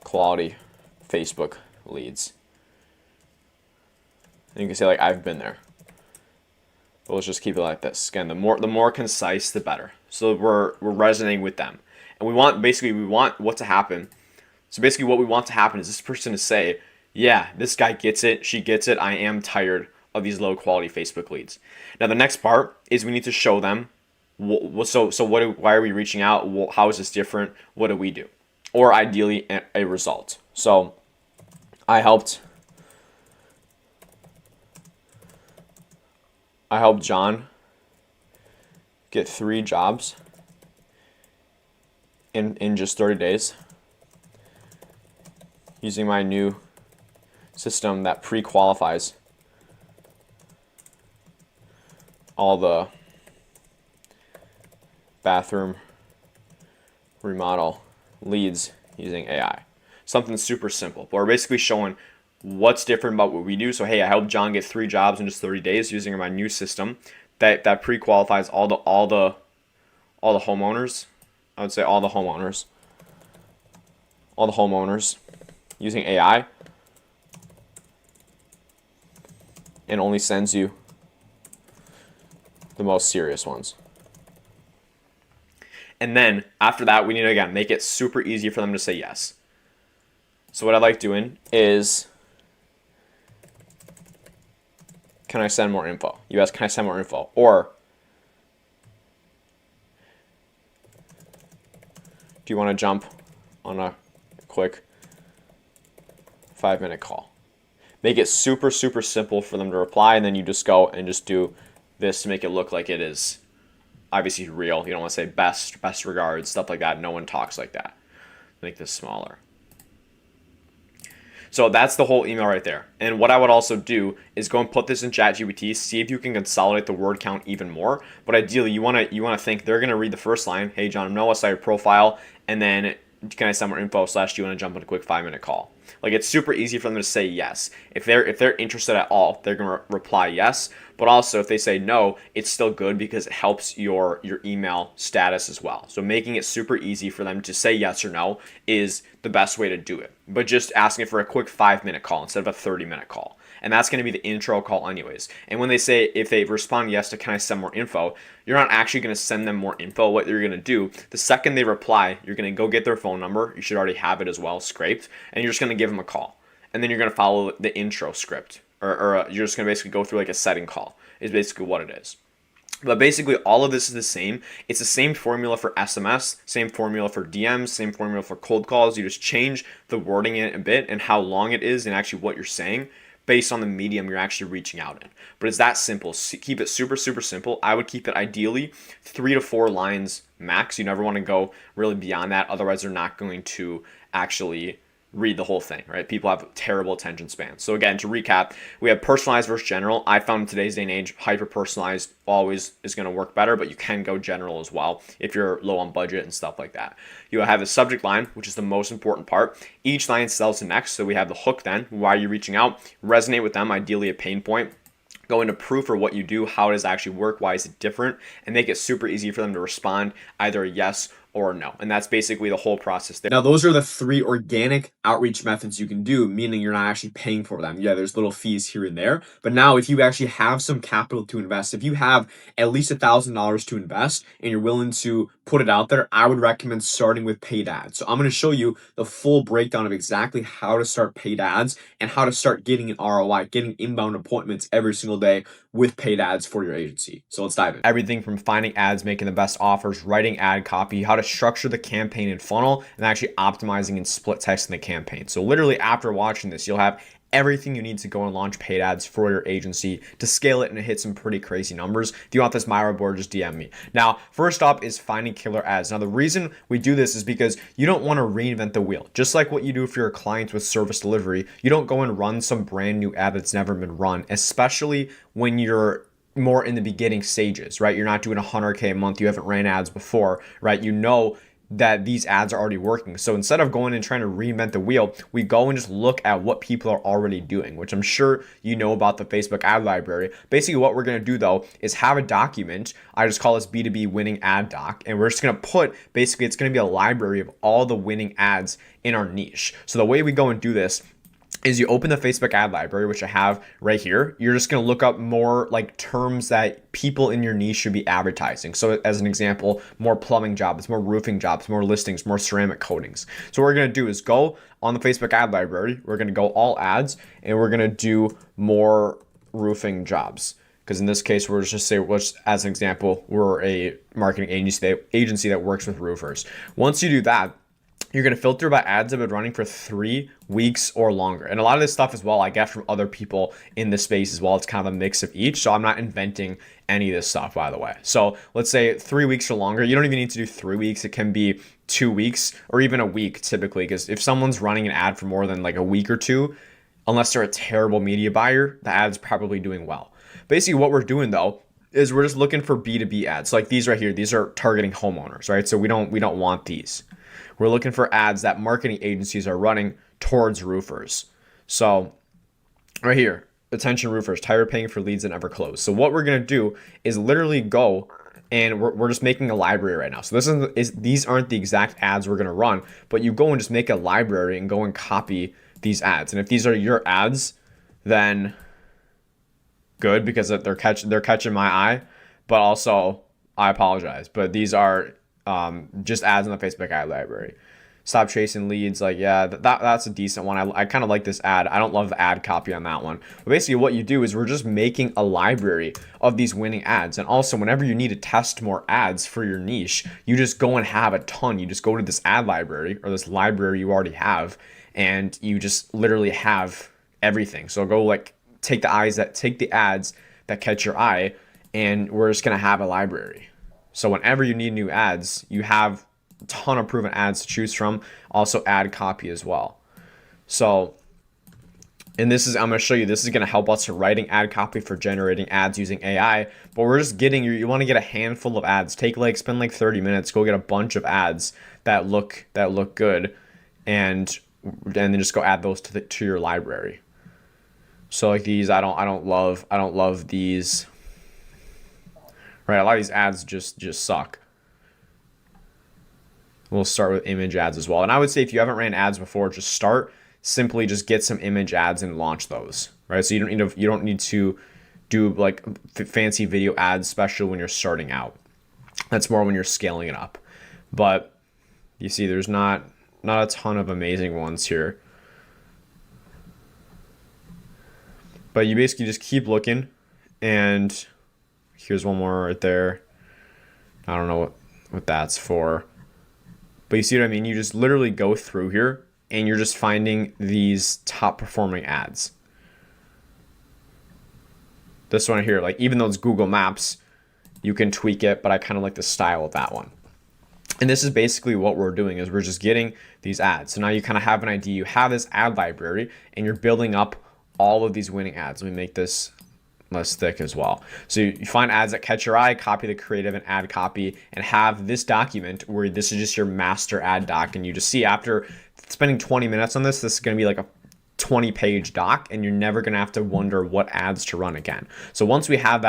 quality Facebook leads. And you can say like, I've been there. But let's just keep it like this. Again, the more concise, the better. So we're resonating with them. And we want what to happen. So basically what we want to happen is this person to say, yeah, this guy gets it, she gets it, I am tired of these low quality Facebook leads. Now the next part is we need to show them, why are we reaching out? How is this different? What do we do? Or ideally a result. So I helped John get 3 jobs in just 30 days using my new system that pre-qualifies all the bathroom remodel leads using AI. Something super simple. But we're basically showing what's different about what we do. So hey, I helped John get 3 jobs in just 30 days using my new system that pre-qualifies all the homeowners. I would say all the homeowners using AI, and only sends you the most serious ones. And then after that, we need to, again, make it super easy for them to say yes. So what I like doing is, can I send more info? You ask, can I send more info? Or do you want to jump on a quick 5-minute call? Make it super, super simple for them to reply, and then you just go and just do this to make it look like it is obviously real. You don't want to say best regards, stuff like that. No one talks like that. Make this smaller. So that's the whole email right there. And what I would also do is go and put this in ChatGPT, see if you can consolidate the word count even more. But ideally, you want to think they're going to read the first line, hey, John, Noah, saw your profile, and then can I send more info / do you want to jump on a quick 5-minute call? Like, it's super easy for them to say yes. If they're interested at all, they're going to reply yes. But also, if they say no, it's still good because it helps your email status as well. So making it super easy for them to say yes or no is the best way to do it. But just asking for a quick 5-minute call instead of a 30-minute call. And that's going to be the intro call anyways. And when they say, if they respond yes to can I send more info, you're not actually going to send them more info. What you're going to do, the second they reply, you're going to go get their phone number. You should already have it as well, scraped. And you're just going to give them a call. And then you're going to follow the intro script. Or you're just going to basically go through like a setting call is basically what it is. But basically, all of this is the same. It's the same formula for SMS, same formula for DMs, same formula for cold calls. You just change the wording in it a bit and how long it is and actually what you're saying based on the medium you're actually reaching out in. But it's that simple. Keep it super, super simple. I would keep it ideally 3 to 4 lines max. You never want to go really beyond that. Otherwise, they're not going to actually read the whole thing, right? People have terrible attention spans. So again, to recap, we have personalized versus general. I found in today's day and age, hyper-personalized always is going to work better, but you can go general as well if you're low on budget and stuff like that. You have the subject line, which is the most important part. Each line sells the next. So we have the hook then. Why are you reaching out? Resonate with them, ideally a pain point. Go into proof for what you do, how does it actually work, why is it different, and make it super easy for them to respond either a yes or no. And that's basically the whole process there. Now, those are the 3 organic outreach methods you can do, meaning you're not actually paying for them. Yeah, there's little fees here and there. But now if you actually have some capital to invest, if you have at least $1,000 to invest and you're willing to put it out there, I would recommend starting with paid ads. So I'm going to show you the full breakdown of exactly how to start paid ads and how to start getting an ROI, getting inbound appointments every single day with paid ads for your agency. So let's dive in. Everything from finding ads, making the best offers, writing ad copy, how to structure the campaign and funnel, and actually optimizing and split testing the campaign. So literally after watching this, you'll have everything you need to go and launch paid ads for your agency to scale it and hit some pretty crazy numbers. If you want this Myra board, just DM me. Now, first up is finding killer ads. Now, the reason we do this is because you don't want to reinvent the wheel. Just like what you do for your clients with service delivery, you don't go and run some brand new ad that's never been run, especially when you're more in the beginning stages, right? You're not doing 100K a month. You haven't ran ads before, right? You know that these ads are already working. So instead of going and trying to reinvent the wheel, we go and just look at what people are already doing, which I'm sure you know about the Facebook ad library. Basically what we're going to do though is have a document. I just call this B2B winning ad doc. And we're just going to put, basically it's going to be a library of all the winning ads in our niche. So the way we go and do this is you open the Facebook ad library, which I have right here. You're just going to look up more like terms that people in your niche should be advertising. So as an example, more plumbing jobs, more roofing jobs, more listings, more ceramic coatings. So what we're going to do is go on the Facebook ad library. We're going to go all ads and we're going to do more roofing jobs. Because in this case, we're just say, as an example, we're a marketing agency that works with roofers. Once you do that, you're going to filter by ads that have been running for 3 weeks or longer. And a lot of this stuff as well, I get from other people in the space as well. It's kind of a mix of each. So I'm not inventing any of this stuff, by the way. So let's say 3 weeks or longer. You don't even need to do 3 weeks. It can be 2 weeks or even a week typically. Because if someone's running an ad for more than like a week or two, unless they're a terrible media buyer, the ad's probably doing well. Basically what we're doing though is we're just looking for B2B ads. So like these right here, these are targeting homeowners, right? So we don't want these. We're looking for ads that marketing agencies are running towards roofers. So right here, attention roofers, tired of paying for leads that never close. So what we're going to do is literally go and we're just making a library right now. So these aren't the exact ads we're going to run, but you go and just make a library and go and copy these ads. And if these are your ads, then good, because they're catching my eye, but also I apologize, but these are just ads in the Facebook ad library. Stop chasing leads. Like, yeah, that's a decent one. I kind of like this ad. I don't love the ad copy on that one. But basically what you do is we're just making a library of these winning ads. And also whenever you need to test more ads for your niche, you just go and have a ton. You just go to this ad library or this library you already have, and you just literally have everything. So go like take the ads that catch your eye, and we're just going to have a library. So whenever you need new ads, you have ton of proven ads to choose from, also ad copy as well. So, and this is, I'm going to show you, this is going to help us writing ad copy for generating ads using AI, but we're just getting, you want to get a handful of ads, spend like 30 minutes, go get a bunch of ads that look good, and then just go add those to your library. So like these, I don't love these, right? A lot of these ads just suck. We'll start with image ads as well. And I would say if you haven't ran ads before, just simply get some image ads and launch those, right? So you don't need to do like fancy video ads, especially when you're starting out. That's more when you're scaling it up. But you see there's not a ton of amazing ones here. But you basically just keep looking, and here's one more right there. I don't know what that's for. But you see what I mean? You just literally go through here and you're just finding these top performing ads. This one here, like even though it's Google Maps, you can tweak it, but I kind of like the style of that one. And this is basically what we're doing is we're just getting these ads. So now you kind of have an idea. You have this ad library and you're building up all of these winning ads. Let me make this less thick as well. So you find ads that catch your eye, copy the creative and ad copy, and have this document where this is just your master ad doc. And you just see after spending 20 minutes on this is going to be like a 20-page doc, and you're never going to have to wonder what ads to run again. So once we have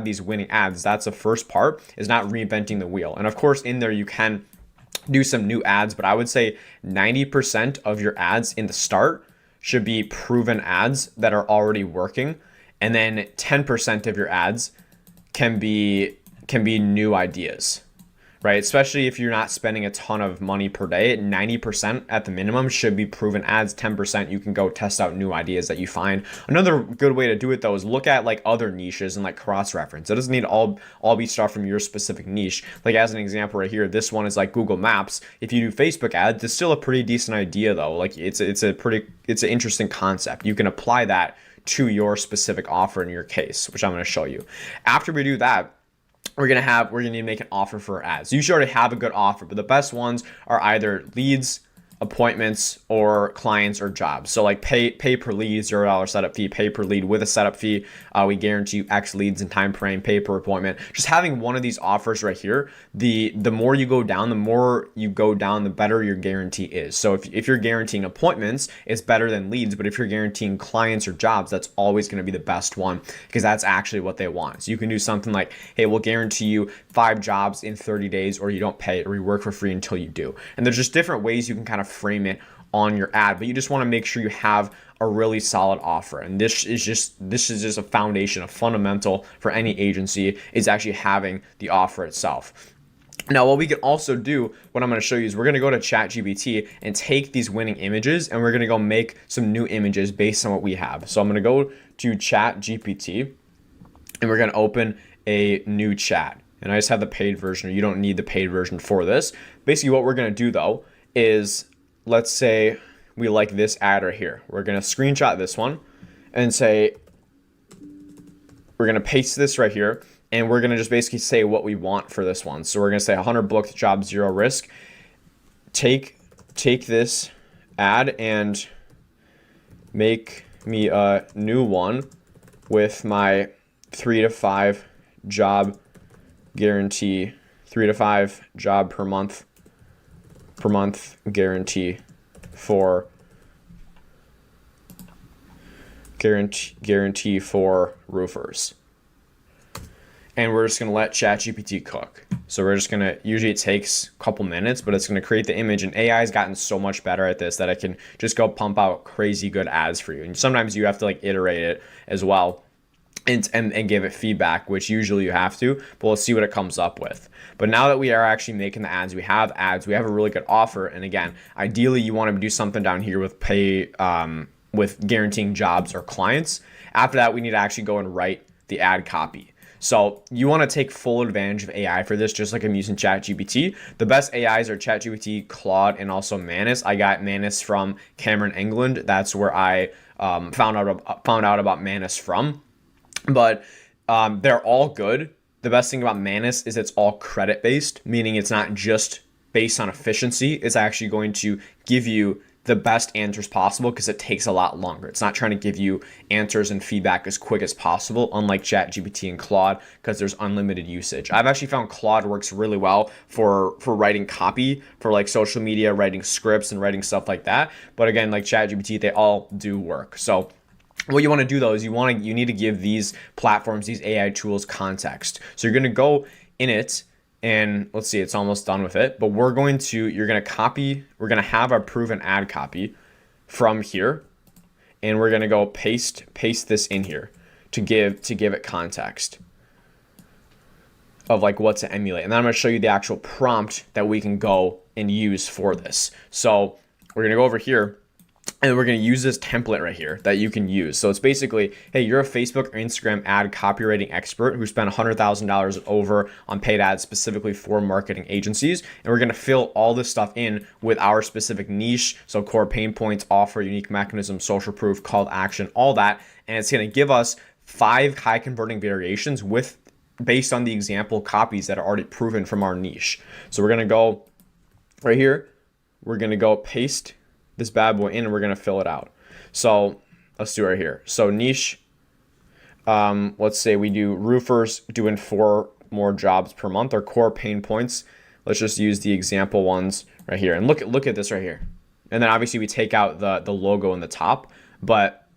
these winning ads, that's the first part, is not reinventing the wheel. And of course in there you can do some new ads, but I would say 90% of your ads in the start should be proven ads that are already working. And then 10% of your ads can be new ideas, right? Especially if you're not spending a ton of money per day, 90% at the minimum should be proven ads. 10% you can go test out new ideas that you find. Another good way to do it though is look at like other niches and like cross-reference. It doesn't need to all be stuff from your specific niche. Like as an example right here, this one is like Google Maps. If you do Facebook ads, it's still a pretty decent idea though. Like it's an interesting concept. You can apply that to your specific offer in your case, which I'm going to show you. After we do that, we're going to need to make an offer for ads. You should already have a good offer, but the best ones are either leads, appointments, or clients or jobs. So like pay per lead, $0 setup fee, pay per lead with a setup fee. We guarantee you X leads and time frame, pay per appointment. Just having one of these offers right here, the more you go down, the better your guarantee is. So if you're guaranteeing appointments, it's better than leads. But if you're guaranteeing clients or jobs, that's always going to be the best one, because that's actually what they want. So you can do something like, hey, we'll guarantee you 5 jobs in 30 days, or you don't pay, or you work for free until you do. And there's just different ways you can kind of frame it on your ad, but you just want to make sure you have a really solid offer. And this is just a foundation, a fundamental for any agency, is actually having the offer itself. Now, what we can also do, what I'm going to show you is we're going to go to ChatGPT and take these winning images, and we're going to go make some new images based on what we have. So I'm going to go to ChatGPT, and we're going to open a new chat. And I just have the paid version, or you don't need the paid version for this. Basically, what we're going to do though is, let's say we like this ad right here. We're going to screenshot this one and say, we're going to paste this right here, and we're going to just basically say what we want for this one. So we're going to say 100 booked jobs, 0 risk. Take this ad and make me a new one with my 3 to 5 job guarantee, 3 to 5 job per month guarantee for roofers. And we're just going to let ChatGPT cook. So we're just going to, usually it takes a couple minutes, but it's going to create the image, and AI has gotten so much better at this that it can just go pump out crazy good ads for you. And sometimes you have to like iterate it as well. and give it feedback, which usually you have to, but we'll see what it comes up with. But now that we are actually making the ads, we have a really good offer. And again, ideally you want to do something down here with with guaranteeing jobs or clients. After that, we need to actually go and write the ad copy. So you want to take full advantage of AI for this, just like I'm using ChatGPT. The best AIs are ChatGPT, Claude, and also Manus. I got Manus from Cameron, England. That's where I found out about Manus from. But they're all good. The best thing about Manus is it's all credit based, meaning it's not just based on efficiency. It's actually going to give you the best answers possible because it takes a lot longer. It's not trying to give you answers and feedback as quick as possible, unlike ChatGPT and Claude, because there's unlimited usage. I've actually found Claude works really well for writing copy, for like social media, writing scripts and writing stuff like that. But again, like ChatGPT, they all do work. So what you want to do though is you need to give these platforms, these AI tools, context. So you're going to go in it, and let's see, it's almost done with it, but you're going to have our proven ad copy from here, and we're going to go paste this in here to give it context of like what to emulate. And then I'm going to show you the actual prompt that we can go and use for this. So we're going to go over here, and we're going to use this template right here that you can use. So it's basically, hey, you're a Facebook or Instagram ad copywriting expert who spent $100,000 over on paid ads specifically for marketing agencies. And we're going to fill all this stuff in with our specific niche. So core pain points, offer, unique mechanism, social proof, call to action, all that. And it's going to give us 5 high converting variations based on the example copies that are already proven from our niche. So we're going to go right here. We're going to go paste this bad boy in, and we're going to fill it out. So let's do it right here. So niche, let's say we do roofers doing 4 more jobs per month, or core pain points. Let's just use the example ones right here, and look at this right here. And then obviously we take out the logo in the top, but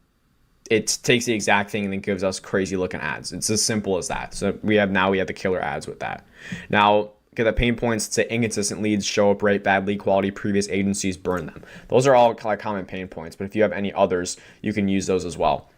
it takes the exact thing and then gives us crazy looking ads. It's as simple as that. So we have the killer ads with that. Now, get the pain points to inconsistent leads, show up rate, bad lead quality, previous agencies, burn them. Those are all kind of common pain points, but if you have any others, you can use those as well.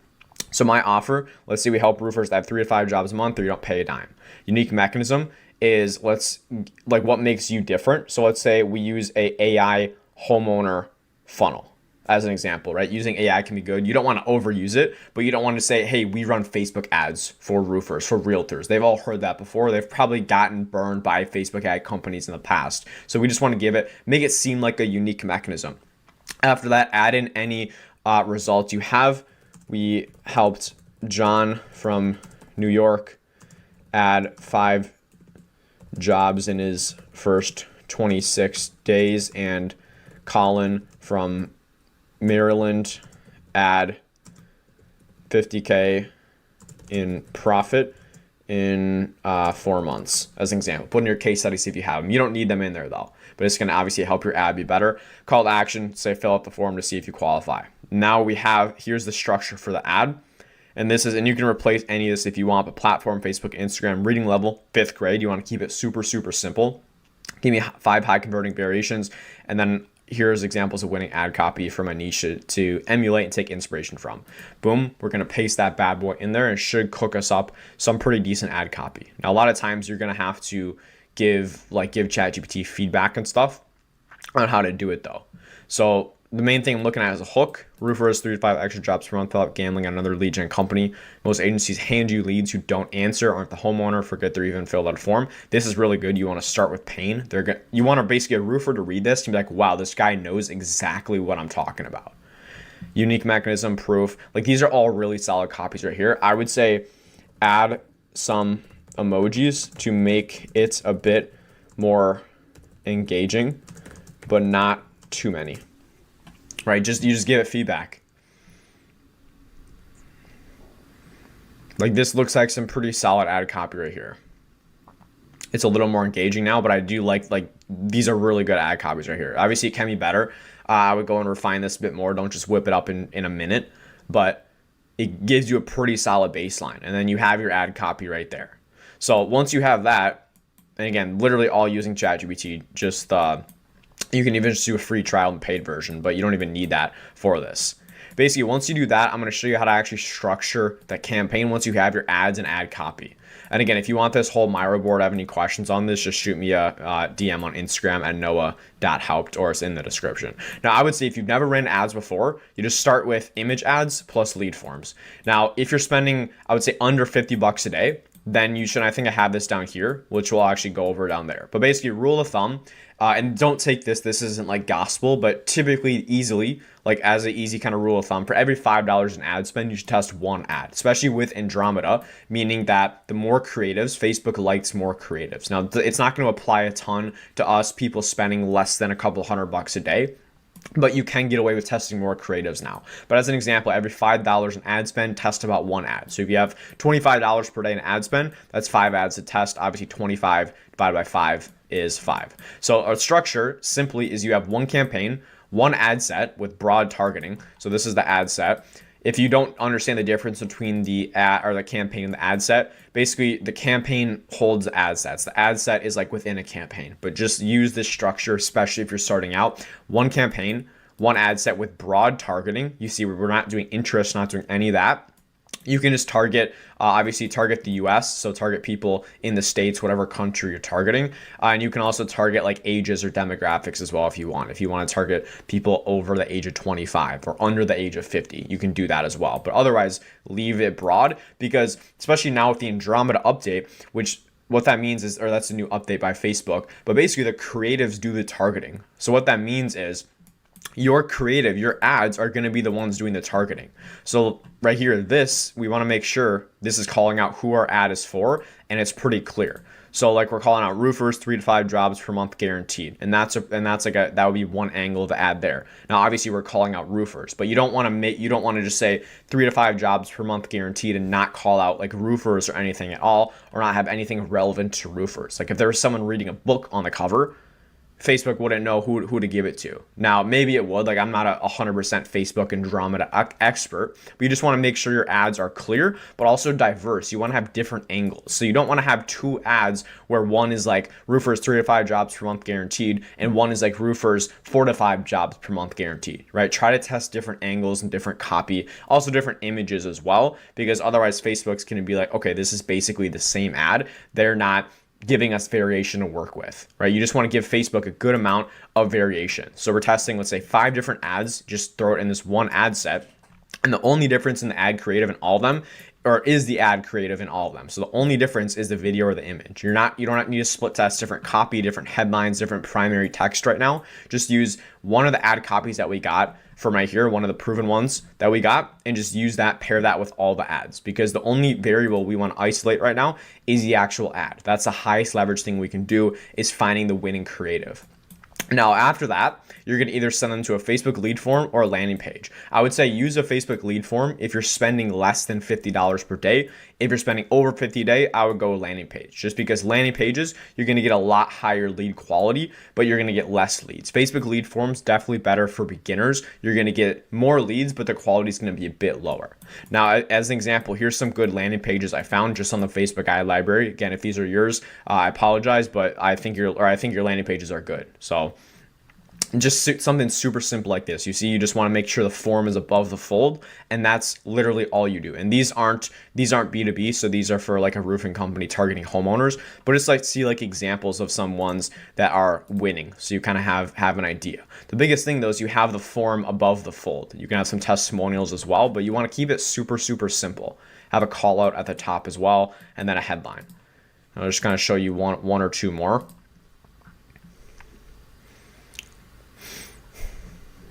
So my offer, let's say we help roofers that have 3 to 5 jobs a month, or you don't pay a dime. Unique mechanism is what makes you different. So let's say we use a AI homeowner funnel as an example, right? Using AI can be good. You don't want to overuse it, but you don't want to say, hey, we run Facebook ads for roofers, for realtors. They've all heard that before. They've probably gotten burned by Facebook ad companies in the past. So we just want to make it seem like a unique mechanism. After that, add in any results you have. We helped John from New York add 5 jobs in his first 26 days, and Colin from Maryland add 50K in profit in 4 months, as an example. Put in your case study, see if you have them. You don't need them in there though, but it's going to obviously help your ad be better. Call to action, say fill out the form to see if you qualify. Now here's the structure for the ad. And you can replace any of this if you want, but platform, Facebook, Instagram, reading level, 5th grade. You want to keep it super, super simple. Give me 5 high converting variations, and then here's examples of winning ad copy from a niche to emulate and take inspiration from. Boom, we're going to paste that bad boy in there, and it should cook us up some pretty decent ad copy. Now, a lot of times you're going to have to give ChatGPT feedback and stuff on how to do it though. So the main thing I'm looking at is a hook. Roofers, 3 to 5 extra jobs per month without gambling on another lead gen company. Most agencies hand you leads who don't answer, aren't the homeowner, forget they're even filled out a form. This is really good. You want to start with pain. You want to basically a roofer to read this and be like, wow, this guy knows exactly what I'm talking about. Unique mechanism, proof. These are all really solid copies right here. I would say add some emojis to make it a bit more engaging, but not too many. Right, you just give it feedback. This looks like some pretty solid ad copy right here. It's a little more engaging now, but I do like these are really good ad copies right here. Obviously, it can be better. I would go and refine this a bit more. Don't just whip it up in a minute, but it gives you a pretty solid baseline, and then you have your ad copy right there. So once you have that, and again, literally all using ChatGPT, you can even just do a free trial and paid version, but you don't even need that for this. basically, once you do that, I'm going to show you how to actually structure the campaign once you have your ads and ad copy. And again, if you want this whole Miro board, have any questions on this, just shoot me a DM on Instagram at noah.haupt, or it's in the description. Now, I would say if you've never ran ads before, you just start with image ads plus lead forms. Now, if you're spending, I would say under $50 a day, then you should, I think I have this down here, which we'll actually go over down there. But basically, rule of thumb, and don't take this isn't like gospel, but typically easily, like as an easy kind of rule of thumb, for every $5 in ad spend, you should test one ad, especially with Andromeda, meaning that the more creatives, Facebook likes more creatives. Now, it's not going to apply a ton to us, people spending less than a couple $100 a day, but you can get away with testing more creatives now. But as an example, every $5 in ad spend, test about one ad. So if you have $25 per day in ad spend, that's 5 ads to test. Obviously, 25 divided by 5 is 5. So our structure simply is you have one campaign, one ad set with broad targeting. So this is the ad set. If you don't understand the difference between the ad or the campaign and the ad set, basically the campaign holds ad sets. The ad set is like within a campaign, but just use this structure, especially if you're starting out. One campaign, one ad set with broad targeting. You see, we're not doing interest, not doing any of that. You can just target, obviously target the US, so target people in the States, whatever country you're targeting. And you can also target like ages or demographics as well if you want. If you want to target people over the age of 25 or under the age of 50, you can do that as well. But otherwise, leave it broad, because especially now with the Andromeda update, which what that means is, or that's a new update by Facebook, but basically the creatives do the targeting. So what that means is, your creative, your ads are going to be the ones doing the targeting. So right here, we want to make sure this is calling out who our ad is for, and it's pretty clear. So like we're calling out roofers, 3 to 5 jobs per month guaranteed, and that would be one angle of the ad there. Now obviously we're calling out roofers, but you don't want to just say 3 to 5 jobs per month guaranteed and not call out like roofers or anything at all, or not have anything relevant to roofers. Like if there was someone reading a book on the cover, Facebook wouldn't know who to give it to. Now, maybe it would. Like, I'm not a 100% Facebook Andromeda expert, but you just want to make sure your ads are clear, but also diverse. You want to have different angles. So you don't want to have 2 ads where one is like roofers 3 to 5 jobs per month guaranteed, and one is like roofers 4 to 5 jobs per month guaranteed, right? Try to test different angles and different copy, also different images as well, because otherwise Facebook's going to be like, okay, this is basically the same ad. They're not giving us variation to work with, right? You just want to give Facebook a good amount of variation. So we're testing, let's say 5 different ads, just throw it in this one ad set. And the only difference in the ad creative in all of them, or is the ad creative in all of them. So the only difference is the video or the image. You don't need to split test different copy, different headlines, different primary text right now. Just use one of the ad copies that we got from right here, one of the proven ones that we got, and just use that, pair that with all the ads, because the only variable we want to isolate right now is the actual ad. That's the highest leverage thing we can do, is finding the winning creative. Now, after that, you're going to either send them to a Facebook lead form or a landing page. I would say use a Facebook lead form if you're spending less than $50 per day. If you're spending over $50 a day, I would go landing page, just because landing pages, you're going to get a lot higher lead quality, but you're going to get less leads. Facebook lead forms, definitely better for beginners. You're going to get more leads, but the quality is going to be a bit lower. Now, as an example, here's some good landing pages I found just on the Facebook ad library. Again, if these are yours, I apologize, but I think your landing pages are good. So just something super simple like this. You see, you just want to make sure the form is above the fold, and that's literally all you do. And these aren't B2B, so these are for like a roofing company targeting homeowners, but it's like, see like examples of some ones that are winning, so you kind of have an idea. The biggest thing though is you have the form above the fold. You can have some testimonials as well, but you want to keep it super simple. Have a call out at the top as well, and then a headline. I'm just going to show you one or two more.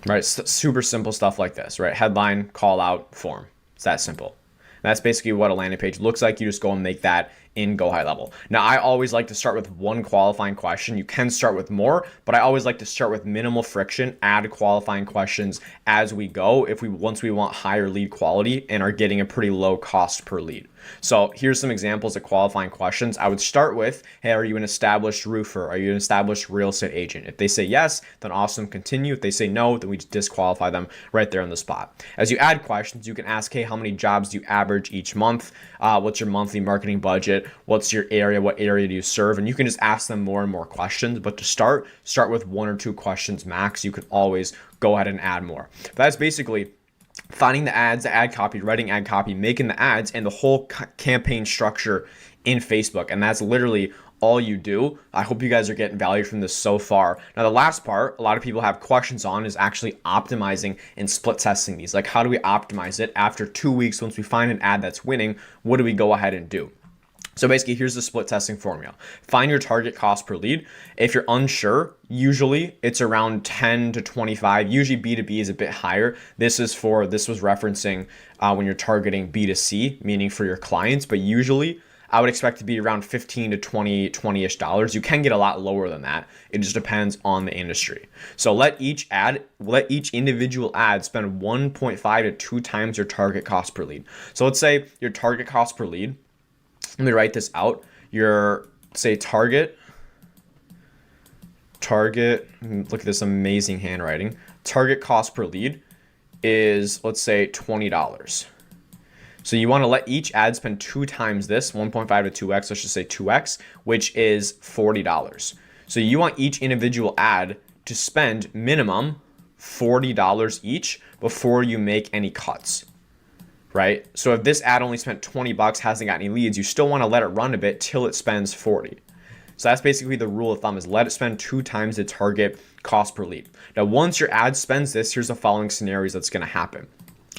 Right, super simple stuff like this, right? Headline, call out, form. It's that simple. And that's basically what a landing page looks like. You just go and make that in Go High Level. Now, I always like to start with one qualifying question. You can start with more, but I always like to start with minimal friction, add qualifying questions as we go once we want higher lead quality and are getting a pretty low cost per lead. So here's some examples of qualifying questions. I would start with, hey, are you an established roofer? Are you an established real estate agent? If they say yes, then awesome, continue. If they say no, then we just disqualify them right there on the spot. As you add questions, you can ask, hey, how many jobs do you average each month? What's your monthly marketing budget? What's your area? What area do you serve? And you can just ask them more and more questions. But to start with 1 or 2 questions max. You can always go ahead and add more. But that's basically finding the ads, the ad copy, writing ad copy, making the ads, and the whole campaign structure in Facebook. And that's literally all you do. I hope you guys are getting value from this so far. Now, the last part a lot of people have questions on is actually optimizing and split testing these. Like, how do we optimize it after 2 weeks? Once we find an ad that's winning, what do we go ahead and do? So basically, here's the split testing formula. Find your target cost per lead. If you're unsure, usually it's around 10 to 25. Usually B2B is a bit higher. This was referencing when you're targeting B2C, meaning for your clients, but usually I would expect to be around 15 to 20-ish dollars. You can get a lot lower than that. It just depends on the industry. So let each individual ad spend 1.5 to 2 times your target cost per lead. So let's say your target cost per lead, let me write this out. Your, say, target, look at this amazing handwriting. Target cost per lead is, let's say, $20. So you want to let each ad spend 2 times this, 1.5 to 2x, let's just say 2x, which is $40. So you want each individual ad to spend minimum $40 each before you make any cuts. Right? So if this ad only spent $20, hasn't got any leads, you still want to let it run a bit till it spends 40. So that's basically the rule of thumb, is let it spend 2 times the target cost per lead. Now, once your ad spends this, here's the following scenarios that's going to happen.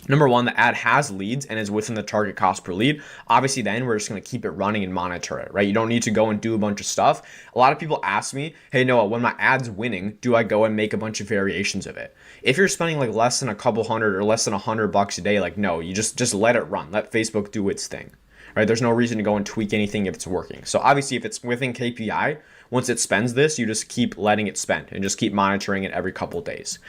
Number one, the ad has leads and is within the target cost per lead. Obviously, then we're just going to keep it running and monitor it, right? You don't need to go and do a bunch of stuff. A lot of people ask me, hey, Noah, when my ad's winning, do I go and make a bunch of variations of it? If you're spending like less than a couple hundred or less than $100 a day, like, no, you just let it run. Let Facebook do its thing, right? There's no reason to go and tweak anything if it's working. So obviously, if it's within KPI, once it spends this, you just keep letting it spend and just keep monitoring it every couple of days.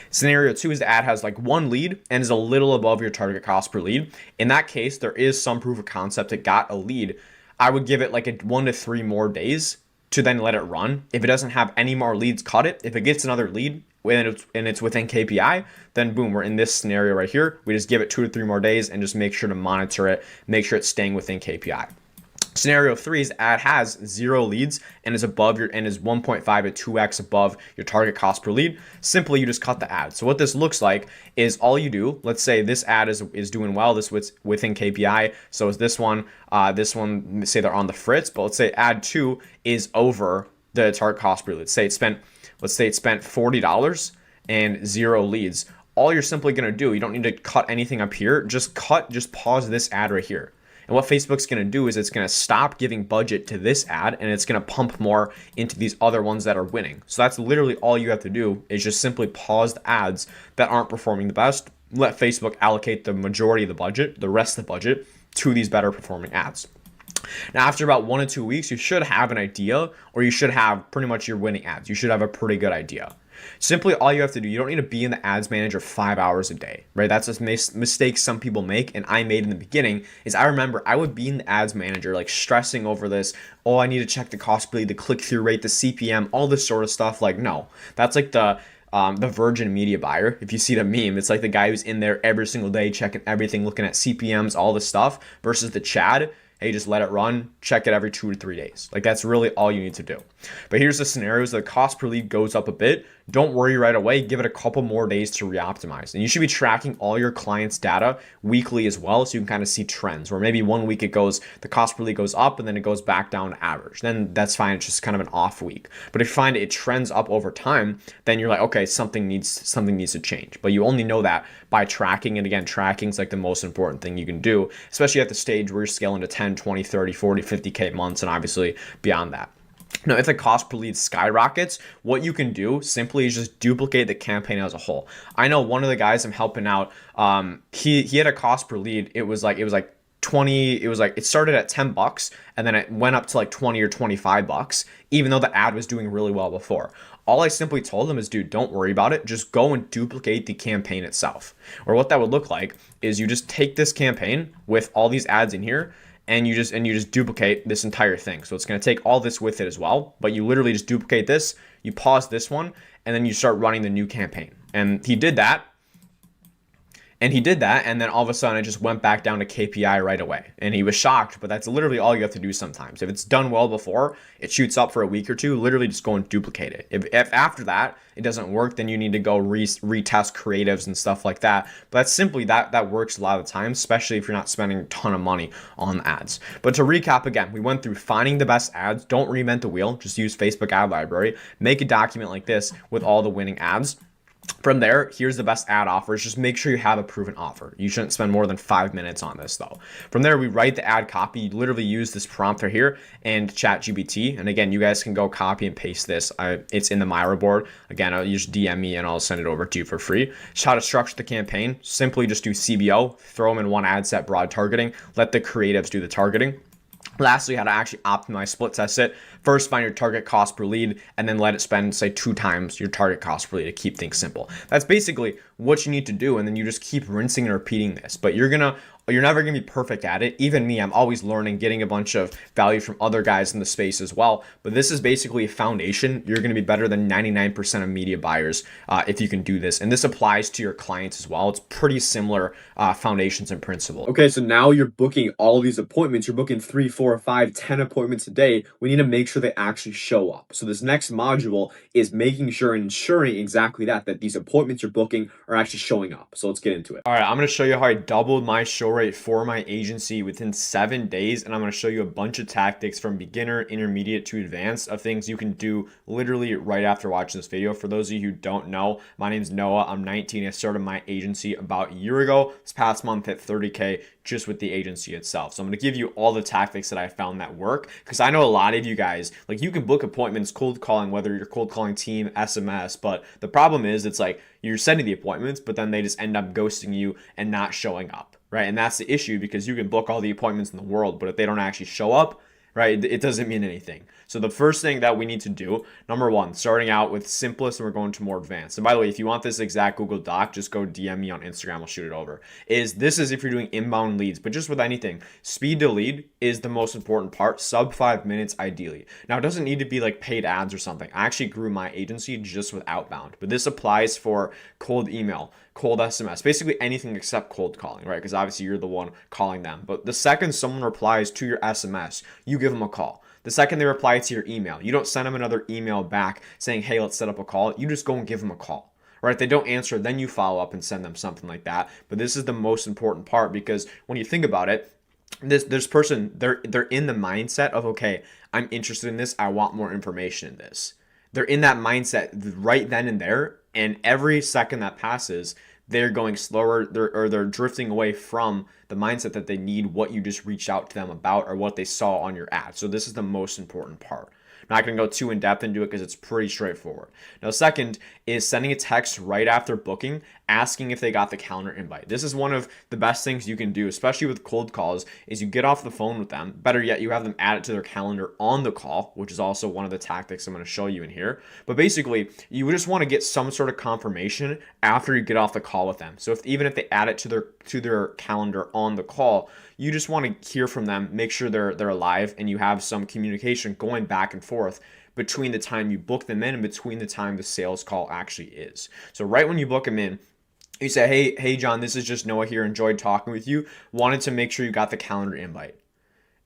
Scenario 2 is the ad has like 1 lead and is a little above your target cost per lead. In that case, there is some proof of concept. It got a lead. I would give it like a 1 to 3 more days to then let it run. If it doesn't have any more leads, cut it. If it gets another lead and it's within KPI, then boom, we're in this scenario right here. We just give it 2 to 3 more days and just make sure to monitor it, make sure it's staying within KPI. Scenario 3 is the ad has 0 leads and is above your and is 1.5 to 2x above your target cost per lead. Simply, you just cut the ad. So what this looks like is all you do. Let's say this ad is doing well. This was within KPI. So is this one. Say they're on the fritz, but let's say ad 2 is over the target cost per lead. Let's say it spent $40 and 0 leads. All you're simply gonna do, you don't need to cut anything up here. Just pause this ad right here. And what Facebook's going to do is it's going to stop giving budget to this ad and it's going to pump more into these other ones that are winning. So that's literally all you have to do, is just simply pause the ads that aren't performing the best. Let Facebook allocate the majority of the budget, the rest of the budget, to these better performing ads. Now, after about 1 to 2 weeks, you should have an idea, or you should have pretty much your winning ads. You should have a pretty good idea. Simply, all you have to do, you don't need to be in the ads manager 5 hours a day, right? That's a mistake some people make, and I made in the beginning. Is I remember I would be in the ads manager, like stressing over this. Oh, I need to check the cost per lead, the click-through rate, the CPM, all this sort of stuff. Like, no, that's like the virgin media buyer. If you see the meme, it's like the guy who's in there every single day checking everything, looking at CPMs, all this stuff, versus the Chad. Hey, just let it run, check it every 2 to 3 days. Like, that's really all you need to do. But here's the scenarios. The cost per lead goes up a bit. Don't worry right away. Give it a couple more days to reoptimize. And you should be tracking all your clients' data weekly as well, so you can kind of see trends, where maybe 1 week the cost per lead goes up and then it goes back down to average. Then that's fine. It's just kind of an off week. But if you find it trends up over time, then you're like, okay, something needs to change. But you only know that by tracking. And again, tracking is like the most important thing you can do, especially at the stage where you're scaling to 10, 20, 30, 40, 50K months, and obviously beyond that. Now, if the cost per lead skyrockets, what you can do simply is just duplicate the campaign as a whole. I know one of the guys I'm helping out, he had a cost per lead. It started at $10 and then it went up to like 20 or $25, even though the ad was doing really well before. All I simply told him is, dude, don't worry about it. Just go and duplicate the campaign itself. Or what that would look like is you just take this campaign with all these ads in here, and you just duplicate this entire thing. So it's going to take all this with it as well, but you literally just duplicate this, you pause this one, and then you start running the new campaign. And he did that, And he did that, and then all of a sudden it just went back down to KPI right away. And he was shocked, but that's literally all you have to do sometimes. If it's done well before, it shoots up for a week or two, literally just go and duplicate it. If after that it doesn't work, then you need to go retest creatives and stuff like that. But that's simply that works a lot of the time, especially if you're not spending a ton of money on ads. But to recap again, we went through finding the best ads. Don't reinvent the wheel. Just use Facebook ad library. Make a document like this with all the winning ads. From there, here's the best ad offers. Just make sure you have a proven offer. You shouldn't spend more than 5 minutes on this though. From there, we write the ad copy. You literally use this prompter here and ChatGPT. And again, you guys can go copy and paste this. It's in the Miro board. Again, I'll use DM me and I'll send it over to you for free. Just how to structure the campaign. Simply just do CBO, throw them in one ad set, broad targeting. Let the creatives do the targeting. Lastly, how to actually optimize split test it. First, find your target cost per lead, and then let it spend, say, 2 times your target cost per lead to keep things simple. That's basically what you need to do, and then you just keep rinsing and repeating this. But you're never gonna be perfect at it. Even me, I'm always learning, getting a bunch of value from other guys in the space as well. But this is basically a foundation. You're gonna be better than 99% of media buyers if you can do this. And this applies to your clients as well. It's pretty similar foundations and principles. Okay, so now you're booking all these appointments. You're booking 3, 4, 5, 10 appointments a day. We need to make sure they actually show up. So this next module is making sure and ensuring exactly that these appointments you're booking are actually showing up. So let's get into it. All right, I'm going to show you how I doubled my show rate for my agency within 7 days. And I'm going to show you a bunch of tactics from beginner, intermediate to advanced of things you can do literally right after watching this video. For those of you who don't know, my name's Noah. I'm 19. I started my agency about a year ago. This past month hit 30K just with the agency itself. So I'm going to give you all the tactics that I found that work, because I know a lot of you guys, like, you can book appointments cold calling, whether you're cold calling team, SMS, but the problem is it's like you're sending the appointments, but then they just end up ghosting you and not showing up, right? And that's the issue, because you can book all the appointments in the world, but if they don't actually show up, right, it doesn't mean anything. So the first thing that we need to do, number one, starting out with simplest, and we're going to more advanced. And by the way, if you want this exact Google Doc, just go DM me on Instagram. I'll shoot it over. This is if you're doing inbound leads, but just with anything, speed to lead is the most important part. Sub 5 minutes ideally. Now, it doesn't need to be like paid ads or something. I actually grew my agency just with outbound, but this applies for cold email, cold SMS, basically anything except cold calling, right? Because obviously you're the one calling them. But the second someone replies to your SMS, you give them a call. The second they reply to your email, you don't send them another email back saying, hey, let's set up a call. You just go and give them a call, right? If they don't answer, then you follow up and send them something like that. But this is the most important part, because when you think about it, this person, they're in the mindset of, okay, I'm interested in this. I want more information in this. They're in that mindset right then and there. And every second that passes, they're going slower, they're drifting away from the mindset that they need what you just reached out to them about or what they saw on your ad. So this is the most important part. I'm not going to go too in depth into it because it's pretty straightforward. Now, second is sending a text right after booking, asking if they got the calendar invite. This is one of the best things you can do, especially with cold calls, is you get off the phone with them. Better yet, you have them add it to their calendar on the call, which is also one of the tactics I'm going to show you in here. But basically, you just want to get some sort of confirmation after you get off the call with them. So even if they add it to their calendar on the call, you just want to hear from them, make sure they're alive, and you have some communication going back and forth between the time you book them in and between the time the sales call actually is. So right when you book them in, you say, hey John, this is just Noah here. Enjoyed talking with you. Wanted to make sure you got the calendar invite.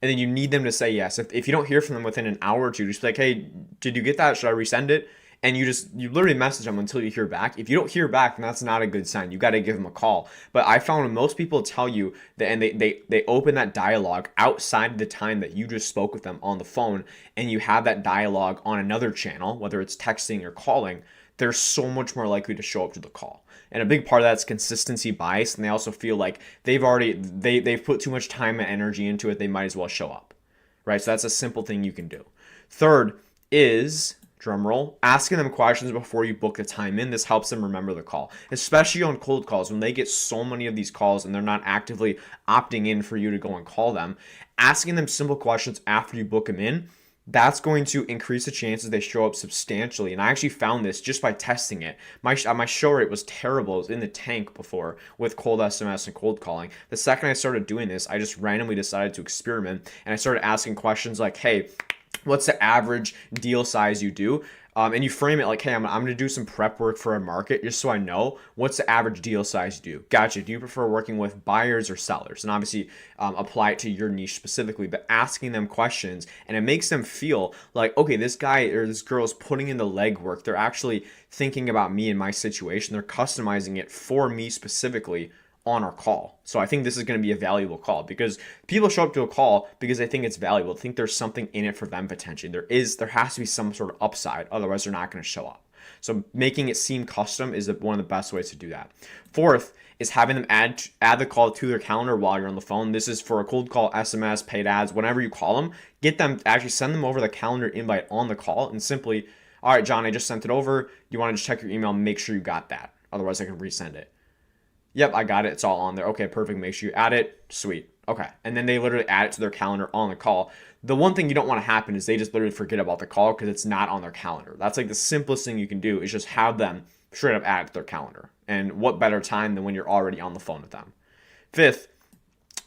And then you need them to say yes. If you don't hear from them within an hour or two, just be like, hey, did you get that? Should I resend it? And you literally message them until you hear back. If you don't hear back, then that's not a good sign. You got to give them a call. But I found when most people tell you that, and they open that dialogue outside the time that you just spoke with them on the phone, and you have that dialogue on another channel, whether it's texting or calling, they're so much more likely to show up to the call. And a big part of that's consistency bias, and they also feel like they've put too much time and energy into it. They might as well show up, right? So that's a simple thing you can do. Third is, drumroll, asking them questions before you book the time in. This helps them remember the call, especially on cold calls when they get so many of these calls and they're not actively opting in for you to go and call them. Asking them simple questions after you book them in, that's going to increase the chances they show up substantially. And I actually found this just by testing it. My show rate was terrible. It was in the tank before with cold SMS and cold calling. The second I started doing this, I just randomly decided to experiment, and I started asking questions like, hey, what's the average deal size you do? And you frame it like, hey, I'm going to do some prep work for a market just so I know what's the average deal size you do. Gotcha. Do you prefer working with buyers or sellers? And obviously apply it to your niche specifically, but asking them questions, and it makes them feel like, okay, this guy or this girl is putting in the legwork. They're actually thinking about me and my situation. They're customizing it for me specifically on our call. So I think this is going to be a valuable call, because people show up to a call because they think it's valuable, think there's something in it for them potentially. There has to be some sort of upside, otherwise they're not going to show up. So making it seem custom is one of the best ways to do that. Fourth is having them add the call to their calendar while you're on the phone. This is for a cold call, SMS, paid ads, whatever you call them. Get them, actually send them over the calendar invite on the call, and simply, all right, John, I just sent it over. You want to just check your email, make sure you got that. Otherwise I can resend it. Yep, I got it. It's all on there. Okay, perfect. Make sure you add it. Sweet. Okay. And then they literally add it to their calendar on the call. The one thing you don't want to happen is they just literally forget about the call because it's not on their calendar. That's like the simplest thing you can do, is just have them straight up add it to their calendar. And what better time than when you're already on the phone with them. Fifth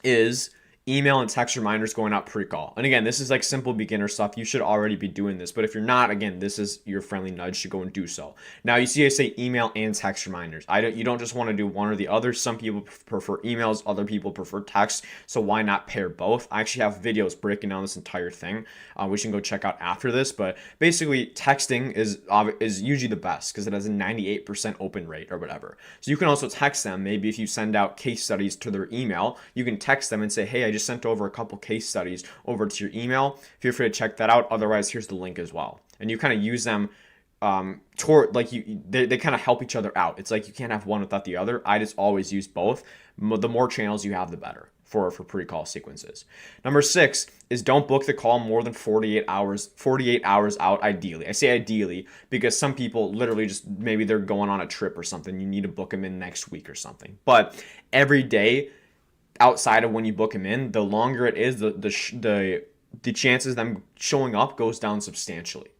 is email and text reminders going out pre-call. And again, this is like simple beginner stuff. You should already be doing this, but if you're not, again, this is your friendly nudge to go and do so. Now you see I say email and text reminders. You don't just want to do one or the other. Some people prefer emails, other people prefer text. So why not pair both? I actually have videos breaking down this entire thing, which you can go check out after this. But basically texting is usually the best because it has a 98% open rate or whatever. So you can also text them. Maybe if you send out case studies to their email, you can text them and say, hey, I just sent over a couple case studies over to your email. Feel free to check that out. Otherwise, here's the link as well. And you kind of use them toward, like, they kind of help each other out. It's like you can't have one without the other. I just always use both. The more channels you have, the better for pre-call sequences. Number 6 is don't book the call more than 48 hours out, ideally. I say ideally because some people literally just, maybe they're going on a trip or something. You need to book them in next week or something. But every day outside of when you book them in, the longer it is, the chances of them showing up goes down substantially.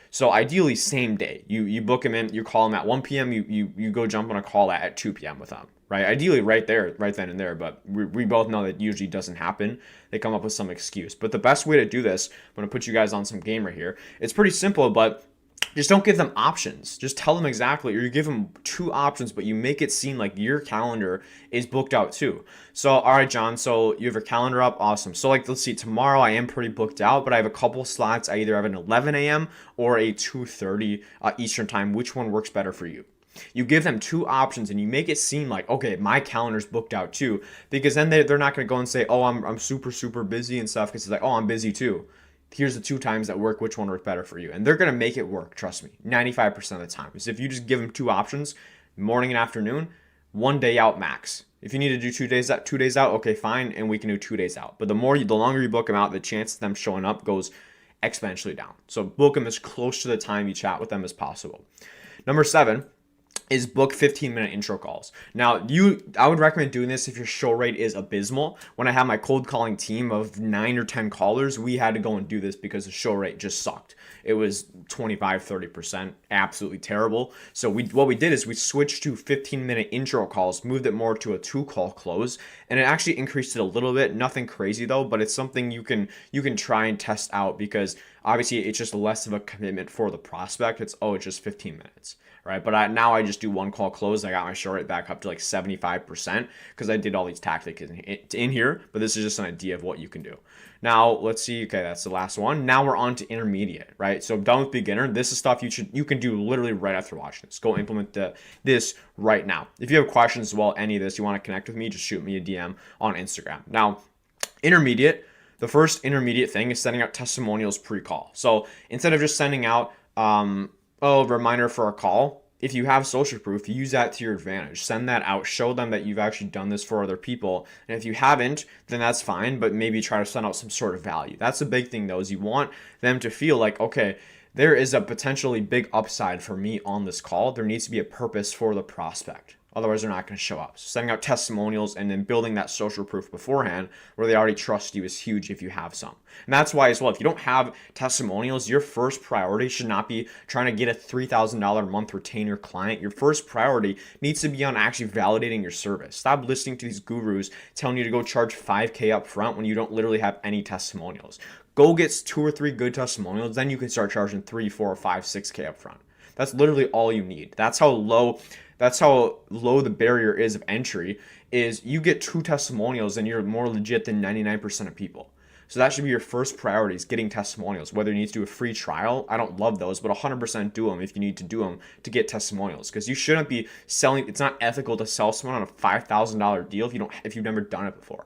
So ideally, same day. You book them in, you call them at 1 p.m., you go jump on a call at 2 p.m. with them, right? Ideally right then and there, but we both know that usually doesn't happen. They come up with some excuse. But the best way to do this, I'm going to put you guys on some game right here. It's pretty simple, but just don't give them options. Just tell them exactly, or you give them 2 options, but you make it seem like your calendar is booked out too. So, all right, John, so you have your calendar up. Awesome. So like, let's see, tomorrow I am pretty booked out, but I have a couple slots. I either have an 11 a.m. or a 2:30 Eastern time. Which one works better for you? You give them 2 options and you make it seem like, okay, my calendar's booked out too, because then they're not going to go and say, oh, I'm super, super busy and stuff, because it's like, oh, I'm busy too. Here's the 2 times that work. Which one works better for you? And they're going to make it work. Trust me, 95% of the time. So if you just give them 2 options, morning and afternoon, 1 day out max. If you need to do 2 days out, okay, fine. And we can do 2 days out. But the longer you book them out, the chance of them showing up goes exponentially down. So book them as close to the time you chat with them as possible. Number 7 is book 15-minute intro calls. Now, I would recommend doing this if your show rate is abysmal. When I had my cold calling team of 9 or 10 callers, we had to go and do this because the show rate just sucked. It was 25-30%, absolutely terrible. So what we did is we switched to 15-minute intro calls, moved it more to a 2-call close, and it actually increased it a little bit. Nothing crazy though, but it's something you can try and test out, because obviously it's just less of a commitment for the prospect. It's just 15 minutes. Right, but now I just do 1 call close. I got my show rate back up to like 75% because I did all these tactics in here. But this is just an idea of what you can do. Now let's see. Okay, that's the last one. Now we're on to intermediate. Right, so done with beginner. This is stuff you can do literally right after watching this. Go implement this right now. If you have questions as well, any of this, you want to connect with me, just shoot me a DM on Instagram. Now, intermediate. The first intermediate thing is sending out testimonials pre-call. So instead of just sending out reminder for a call, if you have social proof, use that to your advantage. Send that out. Show them that you've actually done this for other people. And if you haven't, then that's fine, but maybe try to send out some sort of value. That's the big thing though, is you want them to feel like, okay, there is a potentially big upside for me on this call. There needs to be a purpose for the prospect. Otherwise, they're not going to show up. So sending out testimonials and then building that social proof beforehand where they already trust you is huge if you have some. And that's why as well, if you don't have testimonials, your first priority should not be trying to get a $3,000 a month retainer client. Your first priority needs to be on actually validating your service. Stop listening to these gurus telling you to go charge 5K up front when you don't literally have any testimonials. Go get 2 or 3 good testimonials, then you can start charging 3, 4, 5, 6K up front. That's literally all you need. That's how low the barrier is of entry. Is you get 2 testimonials and you're more legit than 99% of people. So that should be your first priority, is getting testimonials. Whether you need to do a free trial, I don't love those, but 100% do them if you need to do them to get testimonials, because you shouldn't be selling. It's not ethical to sell someone on a $5,000 deal if you've never done it before.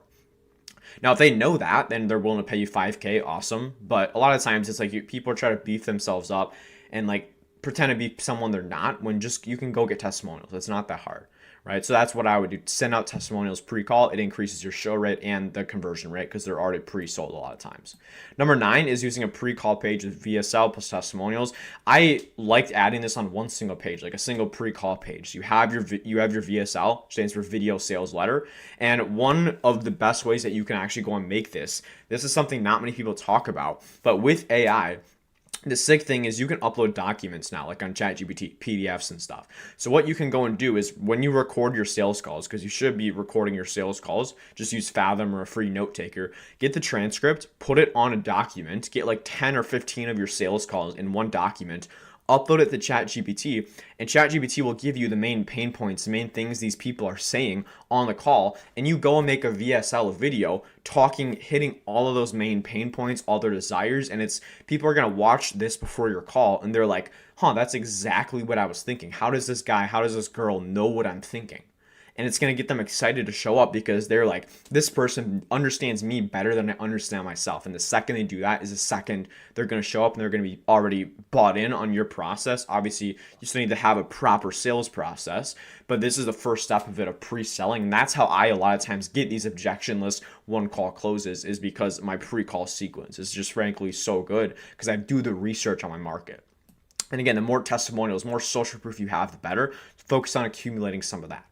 Now, if they know that, then they're willing to pay you 5K, awesome. But a lot of times it's like people try to beef themselves up and like pretend to be someone they're not, when just you can go get testimonials. It's not that hard, right? So that's what I would do. Send out testimonials pre-call. It increases your show rate and the conversion rate because they're already pre-sold a lot of times. Number 9 is using a pre-call page with VSL plus testimonials. I liked adding this on one single page, like a single pre-call page. You have your VSL, stands for video sales letter. And one of the best ways that you can actually go and make this is something not many people talk about, but with AI, the sick thing is you can upload documents now, like on ChatGPT, PDFs and stuff. So what you can go and do is when you record your sales calls, because you should be recording your sales calls, just use Fathom or a free note taker, get the transcript, put it on a document, get like 10 or 15 of your sales calls in one document, upload it to ChatGPT, and ChatGPT will give you the main pain points, the main things these people are saying on the call, and you go and make a VSL video hitting all of those main pain points, all their desires, and it's people are gonna watch this before your call, and they're like, that's exactly what I was thinking. How does this girl know what I'm thinking? And it's going to get them excited to show up because they're like, this person understands me better than I understand myself. And the second they do that is the second they're going to show up and they're going to be already bought in on your process. Obviously, you still need to have a proper sales process, but this is the first step of it, of pre-selling. And that's how I a lot of times get these objectionless one call closes, is because my pre-call sequence is just frankly so good because I do the research on my market. And again, the more testimonials, more social proof you have, the better. Focus on accumulating some of that.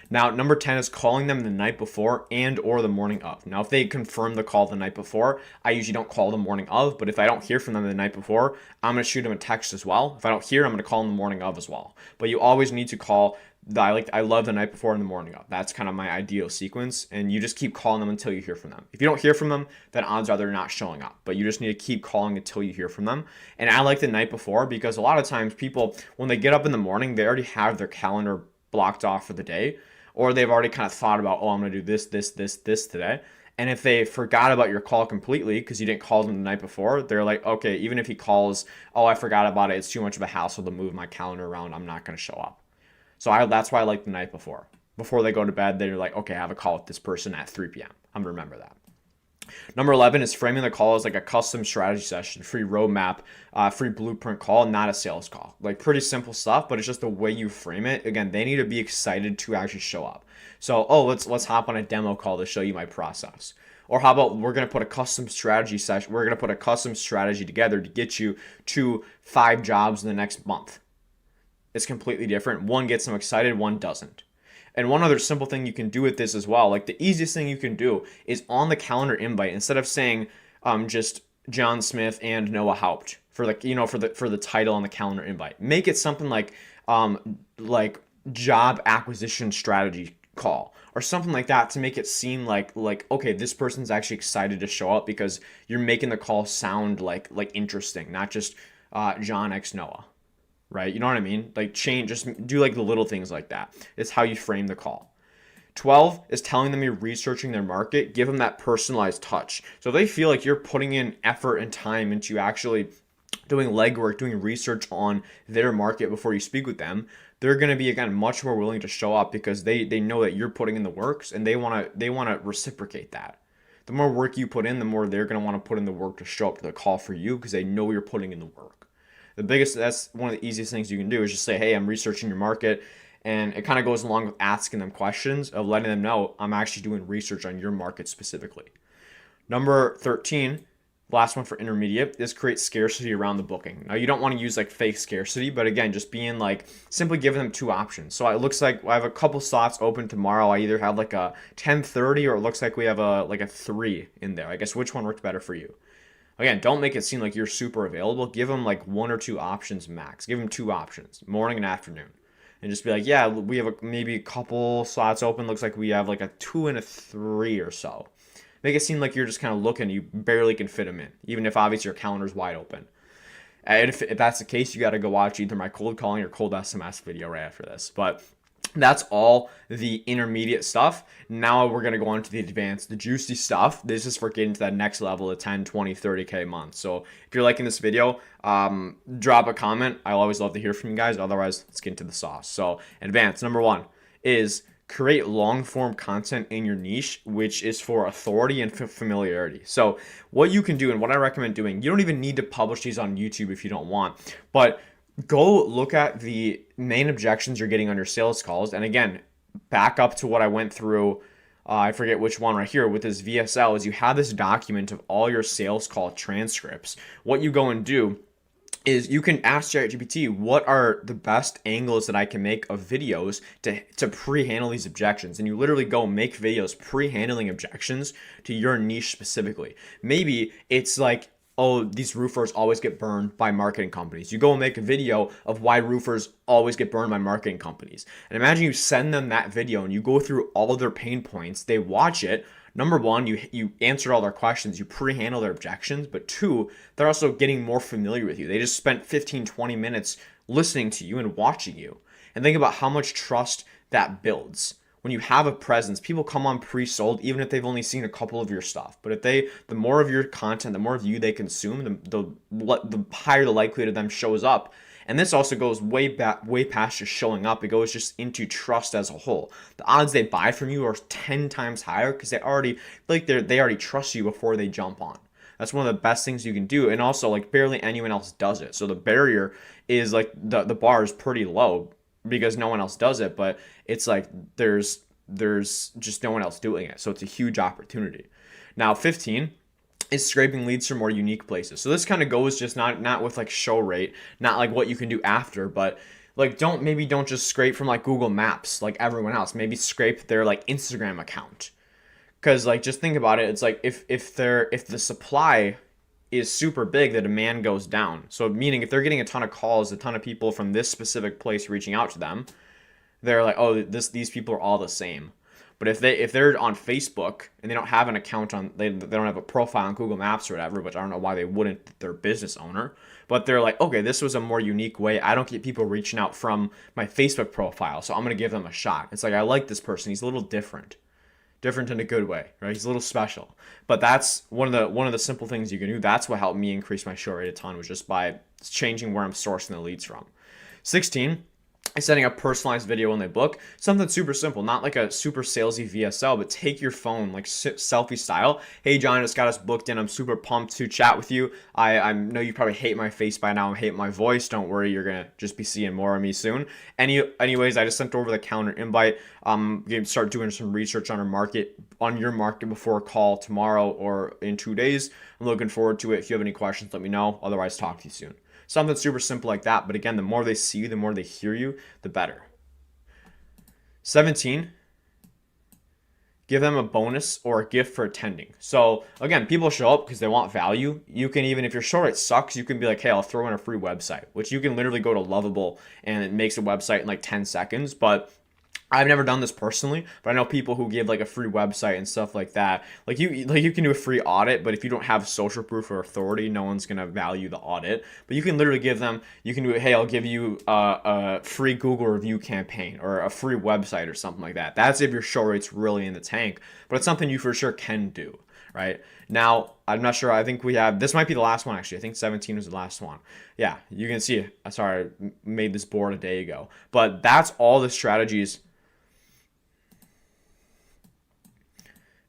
Now, number 10 is calling them the night before and or the morning of. Now, if they confirm the call the night before, I usually don't call the morning of, but if I don't hear from them the night before, I'm going to shoot them a text as well. If I don't hear, I'm going to call them the morning of as well. But you always need to call, I love the night before and the morning of. That's kind of my ideal sequence, and you just keep calling them until you hear from them. If you don't hear from them, then odds are they're not showing up, but you just need to keep calling until you hear from them. And I like the night before because a lot of times people, when they get up in the morning, they already have their calendar blocked off for the day, or they've already kind of thought about, I'm going to do this today. And if they forgot about your call completely because you didn't call them the night before, they're like, okay, even if he calls, I forgot about it, it's too much of a hassle to move my calendar around, I'm not going to show up. So that's why I like the night before. Before they go to bed, they're like, okay, I have a call with this person at 3 p.m. I'm going to remember that. Number 11 is framing the call as like a custom strategy session, free roadmap, free blueprint call, not a sales call. Like pretty simple stuff, but it's just the way you frame it. Again, they need to be excited to actually show up. So, let's hop on a demo call to show you my process. Or how about we're going to put a custom strategy session. We're going to put a custom strategy together to get you to 5 jobs in the next month. It's completely different. One gets them excited, one doesn't. And one other simple thing you can do with this as well, like the easiest thing you can do is on the calendar invite, instead of saying just John Smith and Noah Haupt for the title on the calendar invite, make it something like job acquisition strategy call or something like that, to make it seem like okay, this person's actually excited to show up because you're making the call sound like interesting, not just John X Noah. Right? You know what I mean? Like just do like the little things like that. It's how you frame the call. 12 is telling them you're researching their market. Give them that personalized touch. So if they feel like you're putting in effort and time into actually doing legwork, doing research on their market before you speak with them, they're going to be, again, much more willing to show up because they know that you're putting in the works, and they want to reciprocate that. The more work you put in, the more they're going to want to put in the work to show up to the call for you because they know you're putting in the work. That's one of the easiest things you can do, is just say, hey, I'm researching your market. And it kind of goes along with asking them questions, of letting them know I'm actually doing research on your market specifically. Number 13, last one for intermediate is create scarcity around the booking. Now you don't want to use like fake scarcity, but again, just being like simply giving them 2 options. So it looks like I have a couple slots open tomorrow. I either have like a 10:30 or it looks like we have a 3 in there. I guess which one worked better for you? Again, don't make it seem like you're super available. Give them like 1 or 2 options max. Give them 2 options, morning and afternoon. And just be like, yeah, we have maybe a couple slots open. Looks like we have like a 2 and a 3 or so. Make it seem like you're just kind of looking. You barely can fit them in, even if obviously your calendar's wide open. And if that's the case, you got to go watch either my cold calling or cold SMS video right after this. But that's all the intermediate stuff. Now we're going to go on to the advanced, the juicy stuff. This is for getting to that next level of 10, 20, 30K a month. So if you're liking this video, drop a comment. I always love to hear from you guys. Otherwise, let's get into the sauce. So advanced, number 1 is create long form content in your niche, which is for authority and familiarity. So what you can do and what I recommend doing, you don't even need to publish these on YouTube if you don't want, but go look at the main objections you're getting on your sales calls. And again, back up to what I went through. I forget which one right here with this VSL is you have this document of all your sales call transcripts. What you go and do is you can ask ChatGPT, what are the best angles that I can make of videos to pre-handle these objections? And you literally go make videos pre-handling objections to your niche specifically. Maybe it's like, oh, these roofers always get burned by marketing companies. You go and make a video of why roofers always get burned by marketing companies. And imagine you send them that video and you go through all their pain points. They watch it. Number 1, you answered all their questions, you pre-handle their objections, but 2, they're also getting more familiar with you. They just spent 15, 20 minutes listening to you and watching you. And think about how much trust that builds. When you have a presence, people come on pre-sold even if they've only seen a couple of your stuff. But if the more of your content, the more of you they consume, the higher the likelihood of them shows up. And this also goes way past just showing up. It goes just into trust as a whole. The odds they buy from you are 10 times higher because they already trust you before they jump on. That's one of the best things you can do. And also, like, barely anyone else does it. So the barrier is like the bar is pretty low because no one else does it, but it's like there's just no one else doing it. So it's a huge opportunity. Now 15 is scraping leads from more unique places. So this kind of goes just not with like show rate, not like what you can do after, but like don't just scrape from like Google Maps like everyone else. Maybe scrape their like Instagram account. Cause like just think about it, it's like if the supply is super big, the demand goes down. So meaning if they're getting a ton of calls, a ton of people from this specific place reaching out to them, they're like, oh, these people are all the same. But if they're on Facebook and they don't have an account on, they don't have a profile on Google Maps or whatever, which I don't know why they wouldn't, they're a business owner, but they're like, okay, this was a more unique way. I don't get people reaching out from my Facebook profile, so I'm going to give them a shot. It's like, I like this person. He's a little different in a good way, right? He's a little special. But that's one of the simple things you can do. That's what helped me increase my show rate a ton, was just by changing where I'm sourcing the leads from. 16 is setting up personalized video when they book. Something super simple, not like a super salesy VSL, but take your phone, like selfie style. Hey, John, just got us booked in. I'm super pumped to chat with you. I know you probably hate my face by now and hate my voice. Don't worry, you're going to just be seeing more of me soon. Anyways, I just sent over the calendar invite. I'm going to start doing some research on your market before a call tomorrow or in 2 days. I'm looking forward to it. If you have any questions, let me know. Otherwise, talk to you soon. Something super simple like that. But again, the more they see you, the more they hear you, the better. 17, give them a bonus or a gift for attending. So again, people show up because they want value. You can, even if your show rate sucks, you can be like, hey, I'll throw in a free website, which you can literally go to Lovable and it makes a website in like 10 seconds. But I've never done this personally, but I know people who give like a free website and stuff like that. Like you can do a free audit, but if you don't have social proof or authority, no one's gonna value the audit. But you can literally give them, you can do, hey, I'll give you a free Google review campaign or a free website or something like that. That's if your show rate's really in the tank, but it's something you for sure can do, right? Now, I'm not sure. I think we have, this might be the last one actually. I think 17 was the last one. Yeah, you can see, sorry, I made this board a day ago, but that's all the strategies.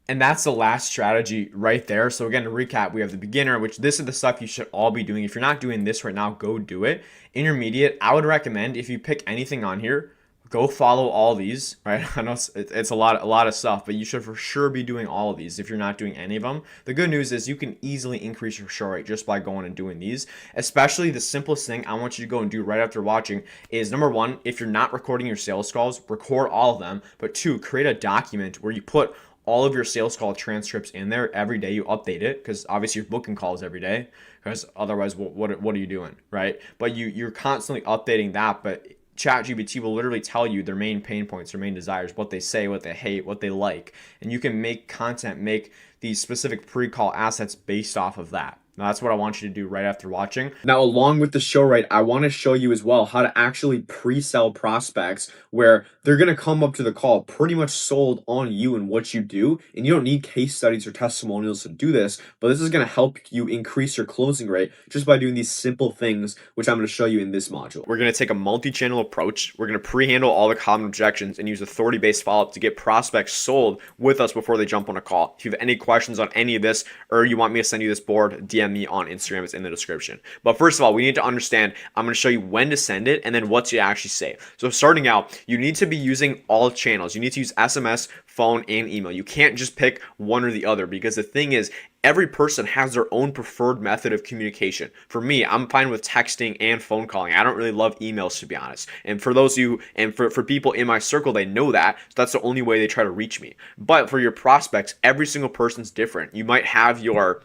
And that's the last strategy right there. So again, to recap, we have the beginner, which this is the stuff you should all be doing. If you're not doing this right now, go do it. Intermediate, I would recommend if you pick anything on here, go follow all these, right? I know it's a lot of stuff, but you should for sure be doing all of these if you're not doing any of them. The good news is you can easily increase your show rate just by going and doing these. Especially the simplest thing I want you to go and do right after watching is, number one, if you're not recording your sales calls, record all of them. But two, create a document where you put all of your sales call transcripts in there every day. You update it because obviously you're booking calls every day, because otherwise what are you doing, right? But you're constantly updating that. But ChatGPT will literally tell you their main pain points, their main desires, what they say, what they hate, what they like, and you can make content, make these specific pre-call assets based off of that. Now, that's what I want you to do right after watching. Now, along with the show rate, I want to show you as well how to actually pre-sell prospects where they're going to come up to the call pretty much sold on you and what you do. And you don't need case studies or testimonials to do this, but this is going to help you increase your closing rate just by doing these simple things, which I'm going to show you in this module. We're going to take a multi-channel approach. We're going to pre-handle all the common objections and use authority-based follow-up to get prospects sold with us before they jump on a call. If you have any questions on any of this, or you want me to send you this board, DM me on Instagram. It's in the description. But first of all, we need to understand, I'm going to show you when to send it and then what to actually say. So starting out, you need to be using all channels. You need to use SMS, phone, and email. You can't just pick one or the other, because the thing is, every person has their own preferred method of communication. For me, I'm fine with texting and phone calling. I don't really love emails, to be honest. And for those of you, and for people in my circle, they know that. So that's the only way they try to reach me. But for your prospects, every single person's different. You might have your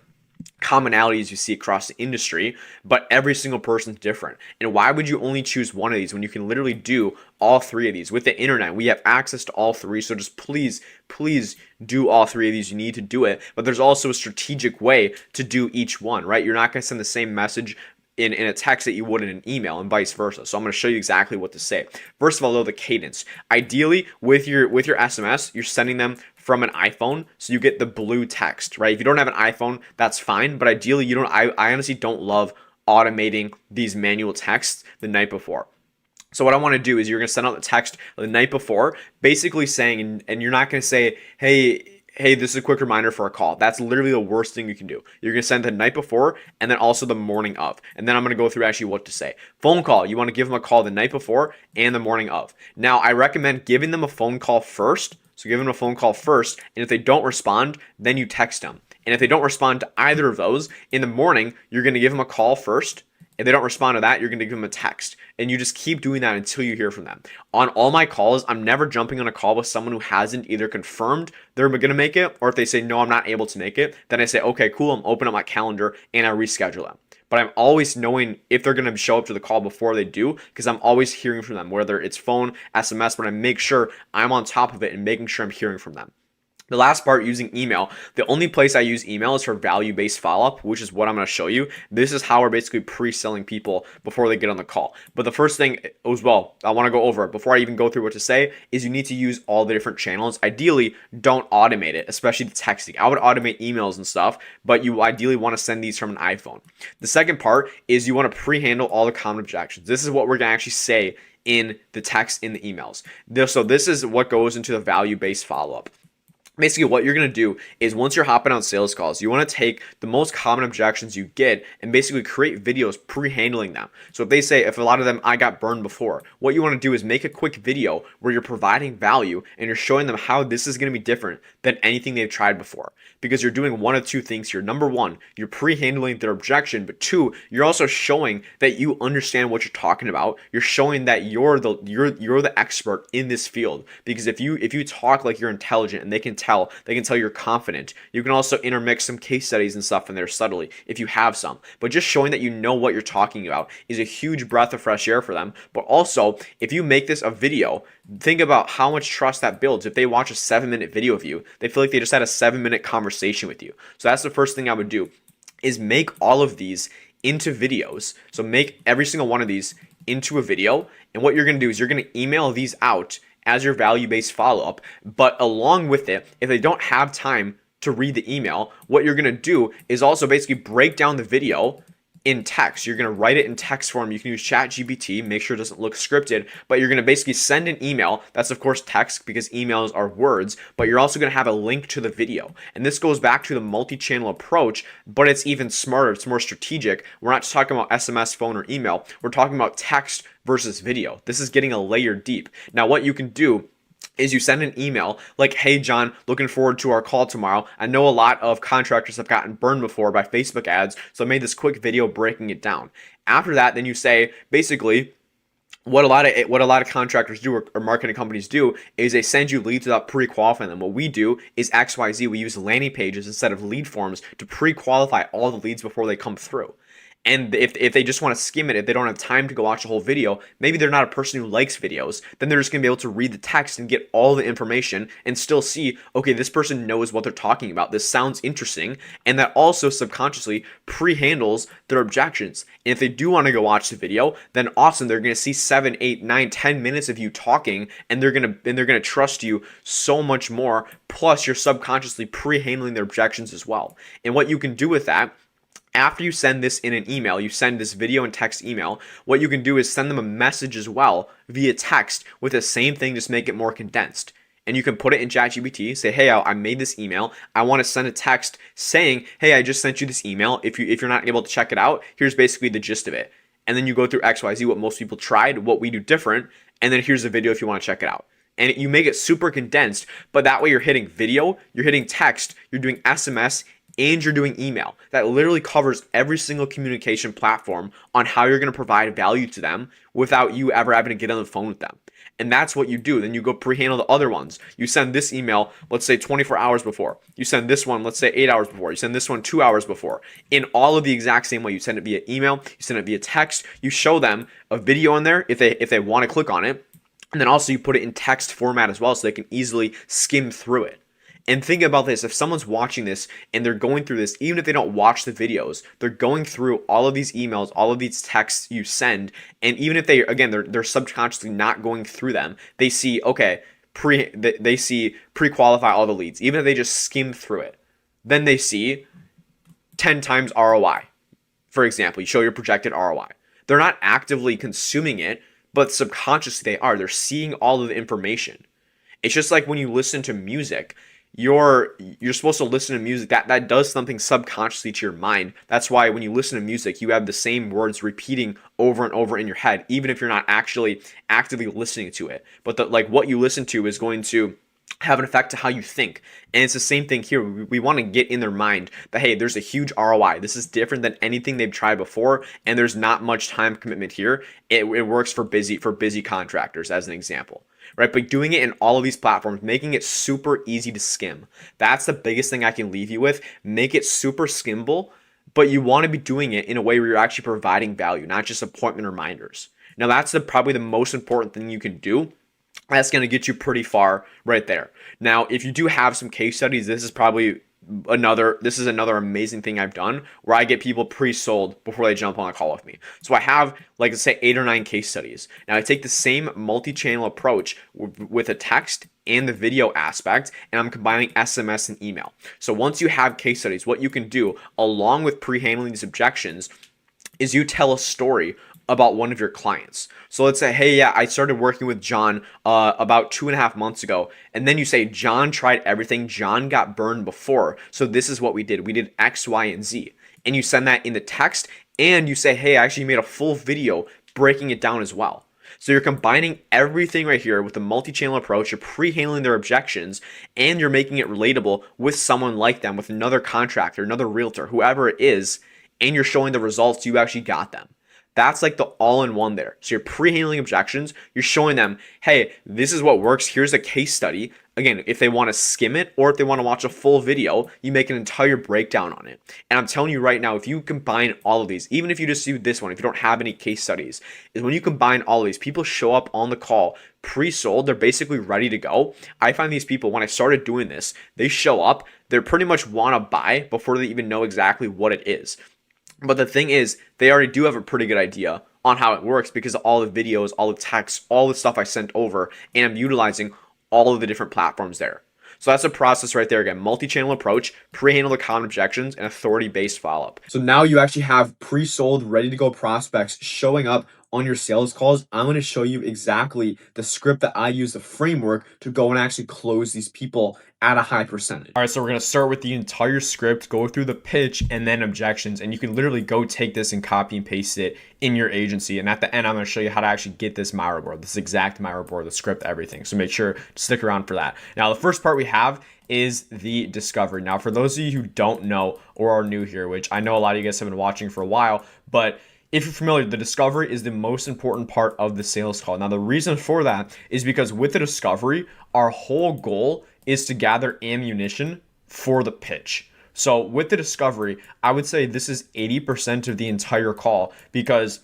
commonalities you see across the industry, but every single person's different. And why would you only choose one of these when you can literally do all three of these? With the internet, we have access to all three. So just please do all three of these. You need to do it. But there's also a strategic way to do each one, right? You're not going to send the same message in a text that you would in an email, and vice versa. So I'm going to show you exactly what to say. First of all, though, the cadence. Ideally, with your SMS, you're sending them from an iPhone, so you get the blue text, right? If you don't have an iPhone, that's fine, but ideally you don't. I honestly don't love automating these manual texts the night before. So what I want to do is you're going to send out the text the night before, basically saying, and you're not going to say, hey, this is a quick reminder for a call. That's literally the worst thing you can do. You're going to send the night before and then also the morning of. And then I'm going to go through actually what to say. Phone call, you want to give them a call the night before and the morning of. Now, I recommend giving them a phone call first. So give them a phone call first. And if they don't respond, then you text them. And if they don't respond to either of those, in the morning, you're going to give them a call first. If they don't respond to that, you're going to give them a text. And you just keep doing that until you hear from them. On all my calls, I'm never jumping on a call with someone who hasn't either confirmed they're going to make it, or if they say, no, I'm not able to make it, then I say, okay, cool, I'm opening up my calendar and I reschedule them. But I'm always knowing if they're going to show up to the call before they do, because I'm always hearing from them, whether it's phone, SMS, but I make sure I'm on top of it and making sure I'm hearing from them. The last part, using email. The only place I use email is for value-based follow-up, which is what I'm going to show you. This is how we're basically pre-selling people before they get on the call. But the first thing as well, I want to go over it before I even go through what to say, is you need to use all the different channels. Ideally, don't automate it, especially the texting. I would automate emails and stuff, but you ideally want to send these from an iPhone. The second part is you want to pre-handle all the common objections. This is what we're going to actually say in the text in the emails. So this is what goes into the value-based follow-up. Basically, what you're going to do is once you're hopping on sales calls, you want to take the most common objections you get and basically create videos pre-handling them. So if they say, if a lot of them, I got burned before, what you want to do is make a quick video where you're providing value and you're showing them how this is going to be different than anything they've tried before. Because you're doing one of two things here. Number one, you're pre-handling their objection, but two, you're also showing that you understand what you're talking about. You're showing that you're the expert in this field. Because if you talk like you're intelligent and they can tell you're confident. You can also intermix some case studies and stuff in there subtly if you have some. But just showing that you know what you're talking about is a huge breath of fresh air for them. But also, if you make this a video, think about how much trust that builds. If they watch a 7-minute video of you, they feel like they just had a 7-minute conversation with you. So that's the first thing I would do, is make all of these into videos. So make every single one of these into a video. And what you're going to do is you're going to email these out as your value-based follow-up. But along with it, if they don't have time to read the email, what you're going to do is also basically break down the video in text. You're going to write it in text form. You can use ChatGPT, make sure it doesn't look scripted, but you're going to basically send an email. That's of course text because emails are words, but you're also going to have a link to the video. And this goes back to the multi-channel approach, but it's even smarter. It's more strategic. We're not just talking about SMS, phone, or email. We're talking about text versus video. This is getting a layer deep. Now, what you can do is you send an email like, hey, John, looking forward to our call tomorrow. I know a lot of contractors have gotten burned before by Facebook ads, so I made this quick video breaking it down. After that, then you say, basically, what a lot of contractors do or marketing companies do is they send you leads without pre-qualifying them. What we do is XYZ. We use landing pages instead of lead forms to pre-qualify all the leads before they come through. And if they just want to skim it, if they don't have time to go watch the whole video, maybe they're not a person who likes videos, then they're just going to be able to read the text and get all the information and still see, okay, this person knows what they're talking about. This sounds interesting. And that also subconsciously pre-handles their objections. And if they do want to go watch the video, then awesome. They're going to see 7, 8, 9, 10 minutes of you talking, and they're going to trust you so much more. Plus, you're subconsciously pre-handling their objections as well. And what you can do with that, after you send this in an email, you send this video and text email, what you can do is send them a message as well via text with the same thing, just make it more condensed. And you can put it in ChatGPT, say, hey, I made this email. I want to send a text saying, hey, I just sent you this email. If you're not able to check it out, here's basically the gist of it. And then you go through XYZ, what most people tried, what we do different, and then here's the video if you want to check it out. And you make it super condensed, but that way you're hitting video, you're hitting text, you're doing SMS, and you're doing email. That literally covers every single communication platform on how you're going to provide value to them without you ever having to get on the phone with them. And that's what you do. Then you go pre-handle the other ones. You send this email, let's say 24 hours before. You send this one, let's say 8 hours before. You send this one 2 hours before. In all of the exact same way. You send it via email, you send it via text, you show them a video in there if they want to click on it. And then also you put it in text format as well so they can easily skim through it. And think about this, if someone's watching this and they're going through this, even if they don't watch the videos, they're going through all of these emails, all of these texts you send, and even if they're subconsciously not going through them, they see, okay, they see pre-qualify all the leads. Even if they just skim through it, then they see 10 times ROI. For example, you show your projected ROI. They're not actively consuming it, but subconsciously they are. They're seeing all of the information. It's just like when you listen to music. You're supposed to listen to music that does something subconsciously to your mind. That's why when you listen to music, you have the same words repeating over and over in your head, even if you're not actually actively listening to it. But what you listen to is going to have an effect to how you think. And it's the same thing here. We want to get in their mind that, hey, there's a huge ROI. This is different than anything they've tried before, and there's not much time commitment here. It works for busy contractors, as an example. Right? But doing it in all of these platforms, making it super easy to skim. That's the biggest thing I can leave you with. Make it super skimmable, but you want to be doing it in a way where you're actually providing value, not just appointment reminders. Now, that's probably the most important thing you can do. That's going to get you pretty far right there. Now, if you do have some case studies, this is another amazing thing I've done where I get people pre-sold before they jump on a call with me. So I have, like, let's say 8 or 9 case studies. Now I take the same multi-channel approach with a text and the video aspect, and I'm combining SMS and email. So once you have case studies, what you can do along with pre-handling these objections is you tell a story about one of your clients. So let's say, hey, yeah, I started working with John about 2.5 months ago. And then you say, John tried everything. John got burned before. So this is what we did. We did X, Y, and Z. And you send that in the text and you say, hey, I actually made a full video breaking it down as well. So you're combining everything right here with the multi-channel approach. You're pre-handling their objections and you're making it relatable with someone like them, with another contractor, another realtor, whoever it is, and you're showing the results you actually got them. That's like the all-in-one there. So you're pre-handling objections. You're showing them, hey, this is what works. Here's a case study. Again, if they want to skim it or if they want to watch a full video, you make an entire breakdown on it. And I'm telling you right now, if you combine all of these, even if you just do this one, if you don't have any case studies, is when you combine all of these, people show up on the call pre-sold. They're basically ready to go. I find these people, when I started doing this, they show up, they pretty much want to buy before they even know exactly what it is. But the thing is, they already do have a pretty good idea on how it works because of all the videos, all the text, all the stuff I sent over, and I'm utilizing all of the different platforms there. So that's a process right there. Again, multi-channel approach, pre-handle the common objections, and authority-based follow-up. So now you actually have pre-sold, ready to go prospects showing up on your sales calls. I'm going to show you exactly the script that I use, the framework to go and actually close these people at a high percentage. All right, so we're going to start with the entire script, go through the pitch, and then objections. And you can literally go take this and copy and paste it in your agency. And at the end, I'm going to show you how to actually get this Myra board, this exact Myra board, the script, everything. So make sure to stick around for that. Now, the first part we have is the discovery. Now, for those of you who don't know or are new here, which I know a lot of you guys have been watching for a while, but if you're familiar, the discovery is the most important part of the sales call. Now, the reason for that is because with the discovery, our whole goal is to gather ammunition for the pitch. So with the discovery, I would say this is 80% of the entire call, because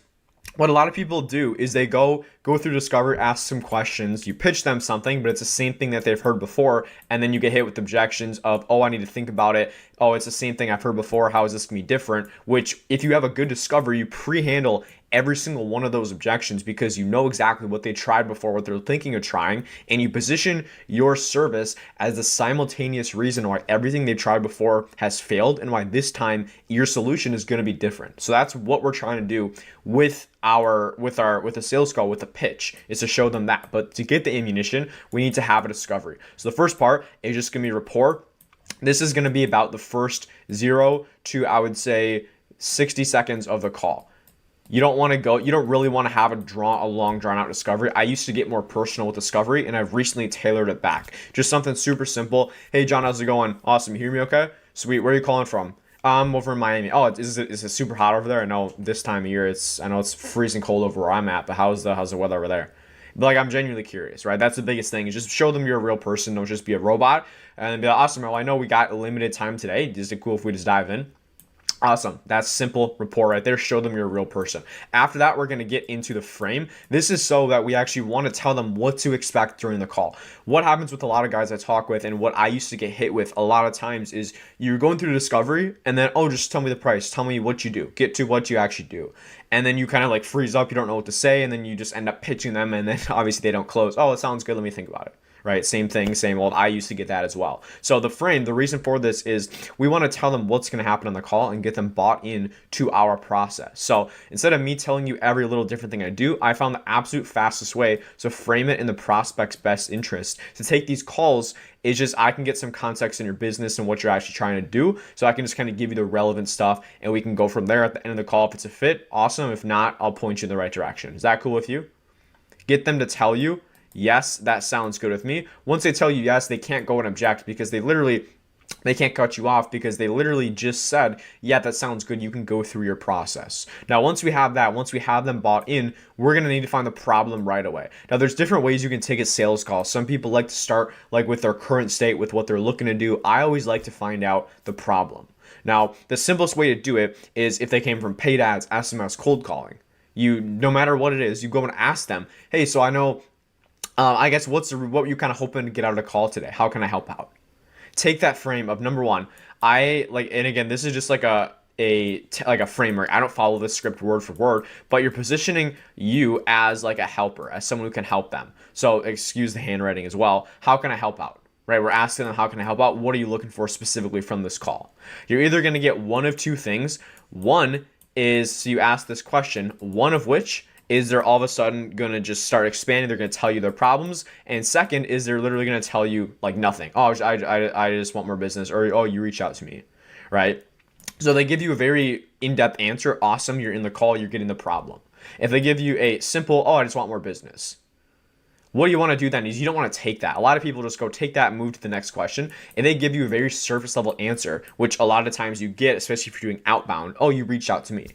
what a lot of people do is they go through discovery, ask some questions, you pitch them something, but it's the same thing that they've heard before, and then you get hit with objections of, oh, I need to think about it. Oh, it's the same thing I've heard before. How is this gonna be different? Which, if you have a good discovery, you pre-handle every single one of those objections because you know exactly what they tried before, what they're thinking of trying, and you position your service as the simultaneous reason why everything they tried before has failed and why this time your solution is going to be different. So that's what we're trying to do with a sales call, with a pitch, is to show them that. But to get the ammunition, we need to have a discovery. So the first part is just going to be rapport. This is going to be about the first 0 to, I would say, 60 seconds of the call. You don't really want to have a long drawn out discovery. I used to get more personal with discovery, and I've recently tailored it back. Just something super simple. Hey John, how's it going? Awesome. You hear me okay? Sweet. Where are you calling from? I'm over in Miami. Oh, is it super hot over there? I know this time of year I know it's freezing cold over where I'm at, but how's the weather over there? But like, I'm genuinely curious, right? That's the biggest thing, is just show them you're a real person. Don't just be a robot. And be like, awesome. Well, I know we got a limited time today. Is it cool if we just dive in? Awesome. That's simple rapport right there. Show them you're a real person. After that, we're going to get into the frame. This is so that we actually want to tell them what to expect during the call. What happens with a lot of guys I talk with, and what I used to get hit with a lot of times, is you're going through the discovery and then, oh, just tell me the price. Tell me what you do. Get to what you actually do. And then you kind of like freeze up. You don't know what to say. And then you just end up pitching them. And then obviously they don't close. Oh, it sounds good. Let me think about it. Right? Same thing, same old. I used to get that as well. So the frame, the reason for this is we want to tell them what's going to happen on the call and get them bought in to our process. So instead of me telling you every little different thing I do, I found the absolute fastest way to frame it in the prospect's best interest. To take these calls is just, I can get some context in your business and what you're actually trying to do. So I can just kind of give you the relevant stuff, and we can go from there at the end of the call. If it's a fit, awesome. If not, I'll point you in the right direction. Is that cool with you? Get them to tell you, yes, that sounds good with me. Once they tell you yes, they can't go and object, because they can't cut you off, because they literally just said, yeah, that sounds good. You can go through your process. Now, once we have them bought in, we're going to need to find the problem right away. Now, there's different ways you can take a sales call. Some people like to start like with their current state, with what they're looking to do. I always like to find out the problem. Now, the simplest way to do it is if they came from paid ads, SMS, cold calling. No matter what it is, you go and ask them, hey, so I know, I guess what you kind of hoping to get out of the call today? How can I help out? Take that frame of, number one, and again, this is just like a framework. I don't follow this script word for word, but you're positioning you as like a helper, as someone who can help them. So excuse the handwriting as well. How can I help out? Right? We're asking them, how can I help out? What are you looking for specifically from this call? You're either going to get one of two things. One is, so you ask this question, one of which is they're all of a sudden going to just start expanding. They're going to tell you their problems. And second is they're literally going to tell you like nothing. Oh, I just want more business, or, oh, you reach out to me, right? So they give you a very in-depth answer. Awesome. You're in the call. You're getting the problem. If they give you a simple, oh, I just want more business. What you want to do then is you don't want to take that. A lot of people just go take that and move to the next question. And they give you a very surface level answer, which a lot of times you get, especially if you're doing outbound. Oh, you reached out to me.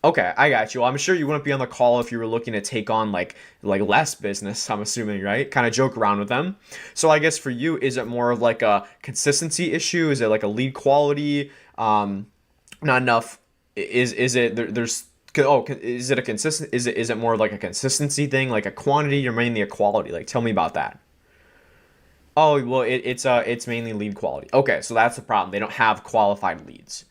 Okay, I got you. Well, I'm sure you wouldn't be on the call if you were looking to take on like less business, I'm assuming, right? Kind of joke around with them. So I guess for you, is it more of like a consistency issue? Is it like a lead quality? Not enough. Is it is it a consistent? Is it more like a consistency thing, like a quantity, or mainly a quality? Like, tell me about that. Oh, well, it's mainly lead quality. Okay, so that's the problem. They don't have qualified leads.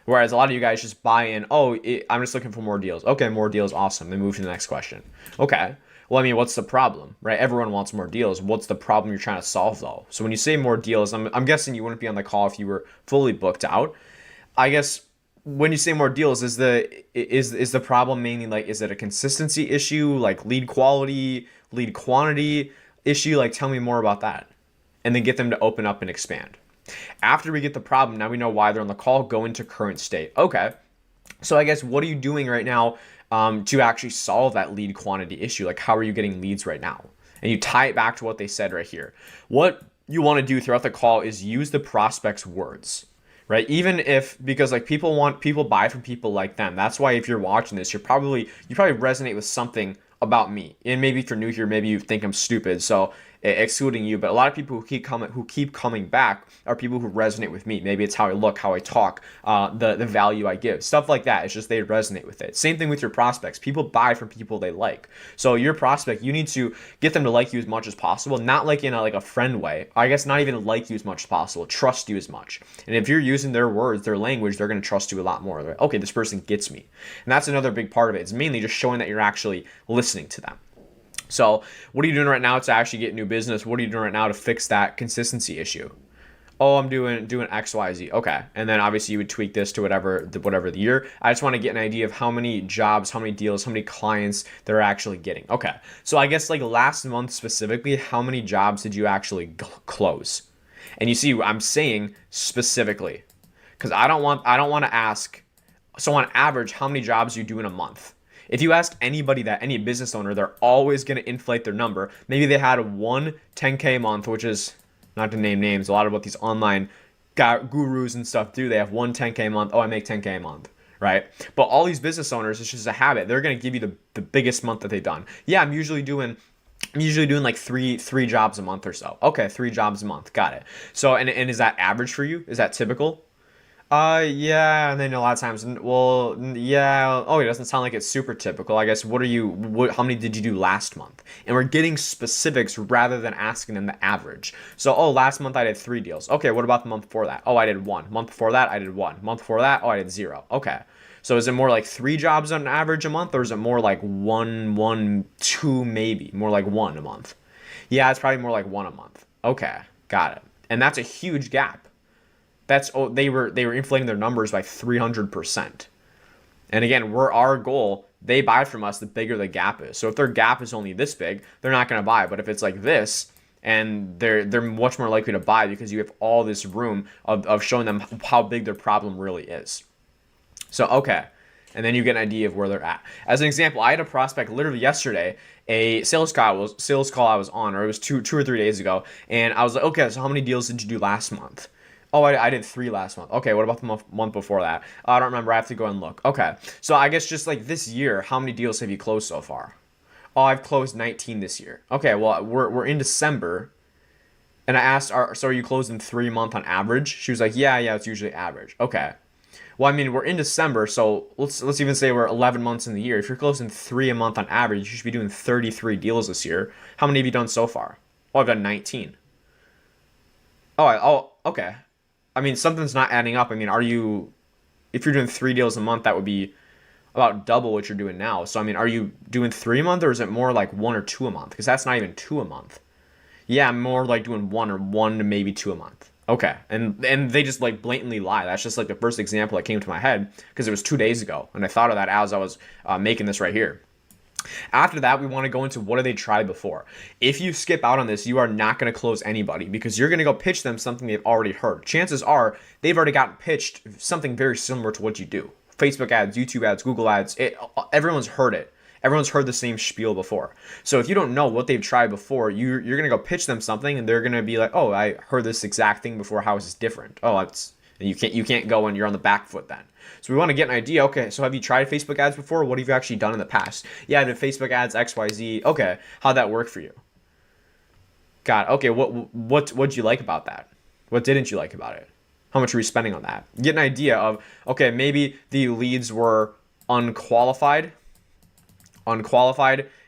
Whereas a lot of you guys just buy in, I'm just looking for more deals. Okay, more deals, awesome. Then move to the next question. Okay, Well, I mean, what's the problem, right? Everyone wants more deals. What's the problem you're trying to solve, though? So when you say more deals, I'm guessing you wouldn't be on the call if you were fully booked out. I guess when you say more deals, is the problem mainly like, is it a consistency issue, like lead quality, lead quantity issue? Like, tell me more about that, and then get them to open up and expand. After we get the problem, now we know why they're on the call. Go into current state. Okay, so I guess what are you doing right now to actually solve that lead quantity issue? Like, how are you getting leads right now? And you tie it back to what they said right here. What you want to do throughout the call is use the prospect's words, right? Even if, because like people buy from people like them. That's why if you're watching this, you probably resonate with something about me. And maybe if you're new here, maybe you think I'm stupid. So excluding you, but a lot of people who keep coming back are people who resonate with me. Maybe it's how I look, how I talk, the value I give, stuff like that. It's just they resonate with it. Same thing with your prospects. People buy from people they like. So your prospect, you need to get them to like you as much as possible, not like in a friend way. I guess not even like you as much as possible, trust you as much. And if you're using their words, their language, they're going to trust you a lot more. They're like, okay, this person gets me. And that's another big part of it. It's mainly just showing that you're actually listening to them. So what are you doing right now to actually get new business? What are you doing right now to fix that consistency issue? Oh, I'm doing X, Y, Z. Okay. And then obviously you would tweak this to whatever the year. I just want to get an idea of how many jobs, how many deals, how many clients they're actually getting. Okay. So I guess like last month specifically, how many jobs did you actually close? And you see, I'm saying specifically, because I don't want to ask. So on average, how many jobs you do in a month? If you ask anybody that, any business owner, they're always going to inflate their number. Maybe they had one 10K a month, which is, not to name names, a lot of what these online gurus and stuff do. They have one 10K a month. Oh, I make 10K a month, right? But all these business owners, it's just a habit. They're going to give you the biggest month that they've done. Yeah, I'm usually doing like three jobs a month or so. Okay, 3 jobs a month. Got it. So, and is that average for you? Is that typical? Yeah, and then a lot of times, well, yeah, oh, it doesn't sound like it's super typical. I guess, how many did you do last month? And we're getting specifics rather than asking them the average. So, oh, last month I did 3 deals. Okay, what about the month before that? Oh, I did 1. Month before that, I did 1. Month before that, oh, I did 0. Okay. So is it more like 3 jobs on average a month, or is it more like 1, 2 maybe? More like 1 a month? Yeah, it's probably more like 1 a month. Okay, got it. And that's a huge gap. They were inflating their numbers by 300%. And again, our goal, they buy from us the bigger the gap is. So if their gap is only this big, they're not going to buy. But if it's like this, and they're much more likely to buy because you have all this room of showing them how big their problem really is. So okay, and then you get an idea of where they're at. As an example, I had a prospect literally yesterday, a sales call I was on, or it was two or 3 days ago, and I was like, okay, so how many deals did you do last month? Oh, I did 3 last month. Okay, what about the month before that? I don't remember. I have to go and look. Okay, so I guess just like this year, how many deals have you closed so far? Oh, I've closed 19 this year. Okay, well, we're in December, and I asked, so are you closing 3 month on average? She was like, yeah, it's usually average. Okay. Well, I mean, we're in December, so let's even say we're 11 months in the year. If you're closing 3 a month on average, you should be doing 33 deals this year. How many have you done so far? Oh, I've done 19. Oh, okay. I mean, something's not adding up. I mean, if you're doing 3 deals a month, that would be about double what you're doing now. So, I mean, are you doing 3 a month, or is it more like 1 or 2 a month? Because that's not even 2 a month. Yeah, I'm more like doing 1 to maybe 2 a month. Okay, and they just like blatantly lie. That's just like the first example that came to my head because it was 2 days ago, and I thought of that as I was making this right here. After that, we want to go into what have they tried before. If you skip out on this, you are not going to close anybody because you're going to go pitch them something they've already heard. Chances are they've already gotten pitched something very similar to what you do. Facebook ads, YouTube ads, Google ads, everyone's heard it. Everyone's heard the same spiel before. So if you don't know what they've tried before, you're going to go pitch them something and they're going to be like, oh, I heard this exact thing before. How is this different? Oh, you can't go and you're on the back foot then. So we want to get an idea. Okay, so have you tried Facebook ads before? What have you actually done in the past? Yeah, I did Facebook ads, XYZ. Okay, how'd that work for you? God, okay, what'd you like about that? What didn't you like about it? How much were you spending on that? Get an idea of, okay, maybe the leads were unqualified.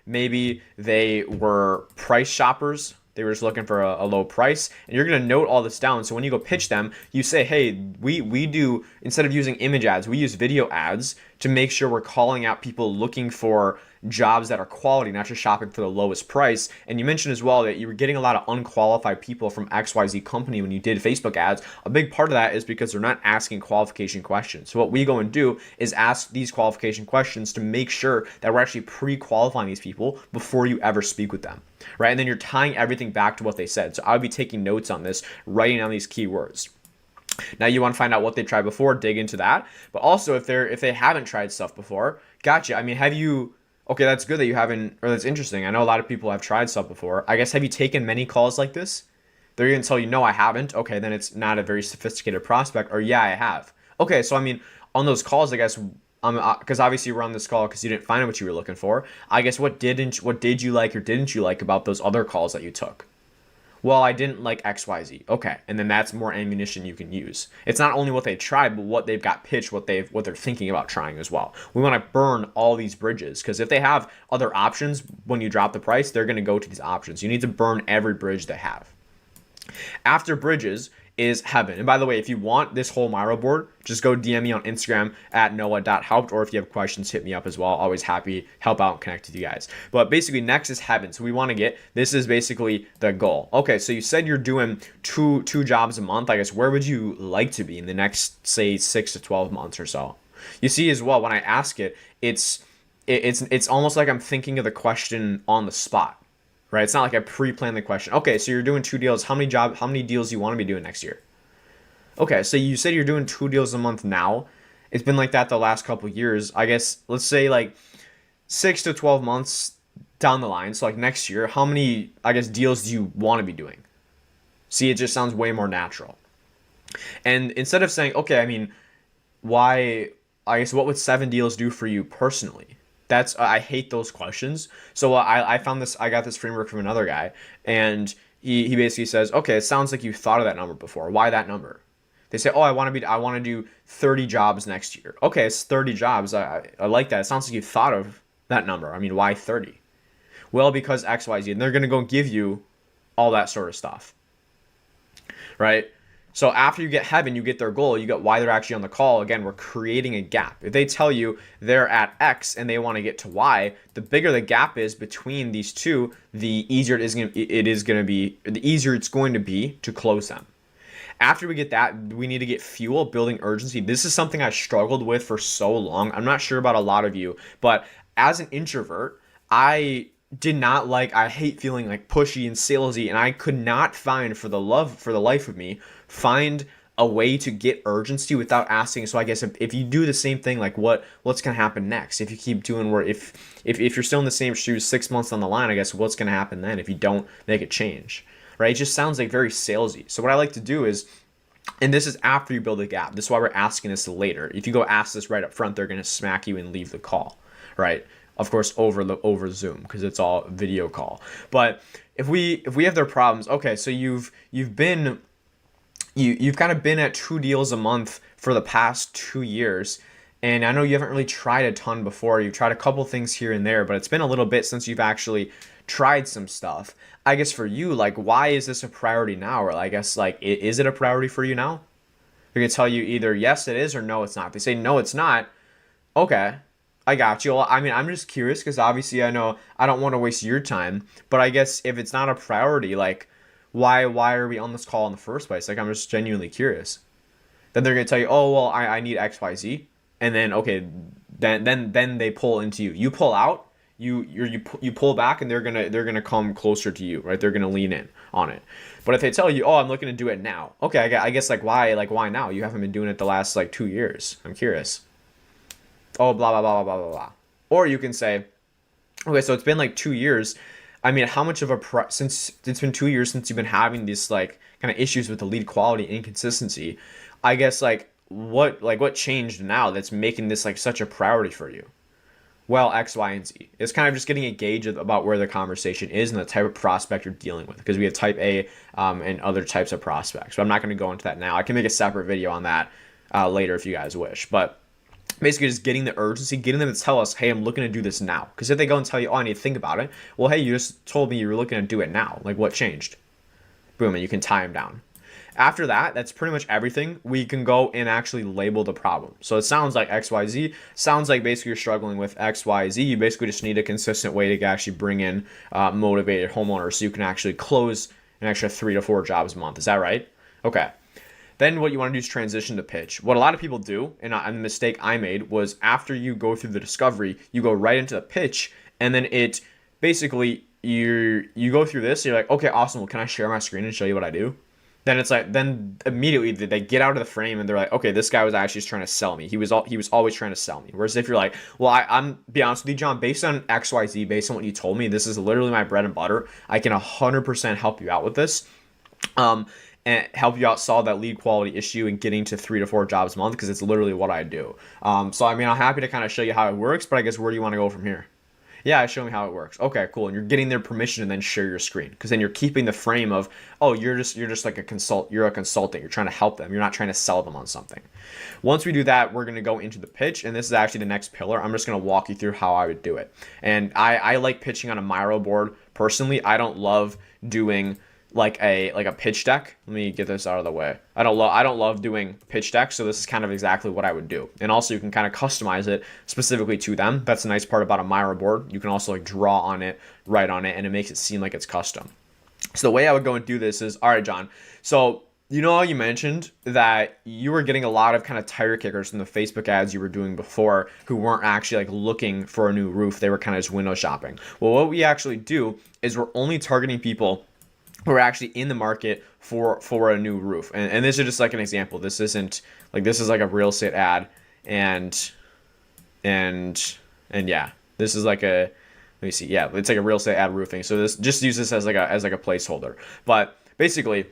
Maybe they were price shoppers. They were just looking for a low price, and you're going to note all this down. So when you go pitch them, you say, hey, we do, instead of using image ads, we use video ads to make sure we're calling out people looking for jobs that are quality, not just shopping for the lowest price. And you mentioned as well that you were getting a lot of unqualified people from XYZ company when you did Facebook ads. A big part of that is because they're not asking qualification questions. So what we go and do is ask these qualification questions to make sure that we're actually pre-qualifying these people before you ever speak with them, right? And then you're tying everything back to what they said. So I would be taking notes on this, writing down these keywords. Now you want to find out what they tried before, dig into that. But also if they haven't tried stuff before, gotcha. I mean, have you, okay, that's good that you haven't, or that's interesting. I know a lot of people have tried stuff before. I guess, have you taken many calls like this? They're going to tell you, no, I haven't. Okay, then it's not a very sophisticated prospect. Or yeah, I have. Okay, so I mean, on those calls, I guess, because obviously you were on this call because you didn't find what you were looking for. I guess what did you like or didn't you like about those other calls that you took? Well, I didn't like XYZ. Okay, and then that's more ammunition you can use. It's not only what they tried, but what they've got pitched, what they're thinking about trying as well. We want to burn all these bridges because if they have other options when you drop the price, they're going to go to these options. You need to burn every bridge they have. After bridges is heaven. And by the way, if you want this whole Miro board, just go DM me on Instagram at noah.helped, or if you have questions, hit me up as well. Always happy to help out and connect with you guys. But basically next is heaven. So we want to get, this is basically the goal. Okay, so you said you're doing two jobs a month. I guess where would you like to be in the next, say, 6 to 12 months or so? You see as well, when I ask it, it's almost like I'm thinking of the question on the spot. Right? It's not like I pre-planned the question. Okay, so you're doing 2 deals. How many deals do you want to be doing next year? Okay, so you said you're doing 2 deals a month now. It's been like that the last couple of years. I guess, let's say like 6 to 12 months down the line. So like next year, how many, I guess, deals do you want to be doing? See, it just sounds way more natural. And instead of saying, okay, I mean, why, I guess, what would 7 deals do for you personally? I hate those questions. So I found this, I got this framework from another guy, and he basically says, okay, it sounds like you thought of that number before. Why that number? They say, oh, I want to do 30 jobs next year. Okay, it's 30 jobs. I like that. It sounds like you thought of that number. I mean, why 30? Well, because XYZ, and they're going to go give you all that sort of stuff, right? So after you get heaven, you get their goal, you get why they're actually on the call. Again, we're creating a gap. If they tell you they're at X and they want to get to Y, the bigger the gap is between these two, the easier the easier it's going to be to close them. After we get that, we need to get fuel, building urgency. This is something I struggled with for so long. I'm not sure about a lot of you, but as an introvert, I hate feeling like pushy and salesy, and I could not find for the life of me, find a way to get urgency without asking. So I guess if you do the same thing, like what's going to happen next? If you keep doing if you're still in the same shoes 6 months down the line, I guess what's going to happen then if you don't make a change, right? It just sounds like very salesy. So what I like to do is, and this is after you build a gap. This is why we're asking this later. If you go ask this right up front, they're going to smack you and leave the call, right? Of course, over Zoom, because it's all video call. But if we have their problems, okay, so you've kind of been at 2 deals a month for the past 2 years, and I know you haven't really tried a ton before. You've tried a couple things here and there, but it's been a little bit since you've actually tried some stuff. I guess for you, like, why is this a priority now? Or I guess, like, is it a priority for you now? They're gonna tell you either yes it is or no it's not. If they say no it's not, okay, I got you. Well, I mean, I'm just curious because obviously I know I don't want to waste your time, but I guess if it's not a priority, like, why are we on this call in the first place? Like, I'm just genuinely curious. Then they're gonna tell you, oh well, I need XYZ, and then okay, then they pull into you. You pull out, you pull back, and they're gonna come closer to you, right? They're gonna lean in on it. But if they tell you, oh, I'm looking to do it now, okay, I guess why now? You haven't been doing it the last 2 years. I'm curious. Oh, blah, blah, blah, blah, blah, blah. Or you can say, okay, so it's been 2 years. I mean, how much of since it's been 2 years since you've been having these kind of issues with the lead quality inconsistency, I guess what changed now that's making this such a priority for you? Well, X, Y, and Z. It's kind of just getting a gauge about where the conversation is and the type of prospect you're dealing with, because we have type A and other types of prospects. But I'm not going to go into that now. I can make a separate video on that later if you guys wish. But basically just getting the urgency, getting them to tell us, hey, I'm looking to do this now. Because if they go and tell you, oh, I need to think about it. Well, hey, you just told me you were looking to do it now. Like, what changed? Boom, and you can tie them down. After that, that's pretty much everything. We can go and actually label the problem. So it sounds like XYZ. Sounds like basically you're struggling with XYZ. You basically just need a consistent way to actually bring in motivated homeowners so you can actually close an extra 3 to 4 jobs a month. Is that right? Okay. Then what you want to do is transition to pitch. What a lot of people do, and the mistake I made, was after you go through the discovery, you go right into the pitch, and then it basically you go through this. You're like, okay, awesome. Well, can I share my screen and show you what I do? Then it's like, then immediately they get out of the frame and they're like, okay, this guy was actually just trying to sell me. He was always trying to sell me. Whereas if you're like, well, I'm be honest with you, John, based on XYZ, based on what you told me, this is literally my bread and butter. I can 100% help you out with this. And help you out solve that lead quality issue and getting to 3 to 4 jobs a month, because it's literally what I do. So I mean, I'm happy to kind of show you how it works, but I guess where do you want to go from here? Yeah, show me how it works. Okay, cool. And you're getting their permission to then share your screen, because then you're keeping the frame of, oh, you're just like you're a consultant. You're trying to help them. You're not trying to sell them on something. Once we do that, we're going to go into the pitch, and this is actually the next pillar. I'm just going to walk you through how I would do it. And I like pitching on a Miro board personally. I don't love doing like a pitch deck. Let me get this out of the way. I don't love doing pitch decks, so this is kind of exactly what I would do. And also you can kind of customize it specifically to them. That's a nice part about a Miro board. You can also like draw on it, write on it, and it makes it seem like it's custom. So the way I would go and do this is, all right, John, so you know how you mentioned that you were getting a lot of kind of tire kickers from the Facebook ads you were doing before who weren't actually like looking for a new roof. They were kind of just window shopping. Well, what we actually do is we're only targeting people who are actually in the market for a new roof. And this is just like an example. This isn't like, this is like a real estate ad, and yeah, this is like a, let me see. Yeah, it's like a real estate ad roofing. So this, just use this as like a placeholder. But basically,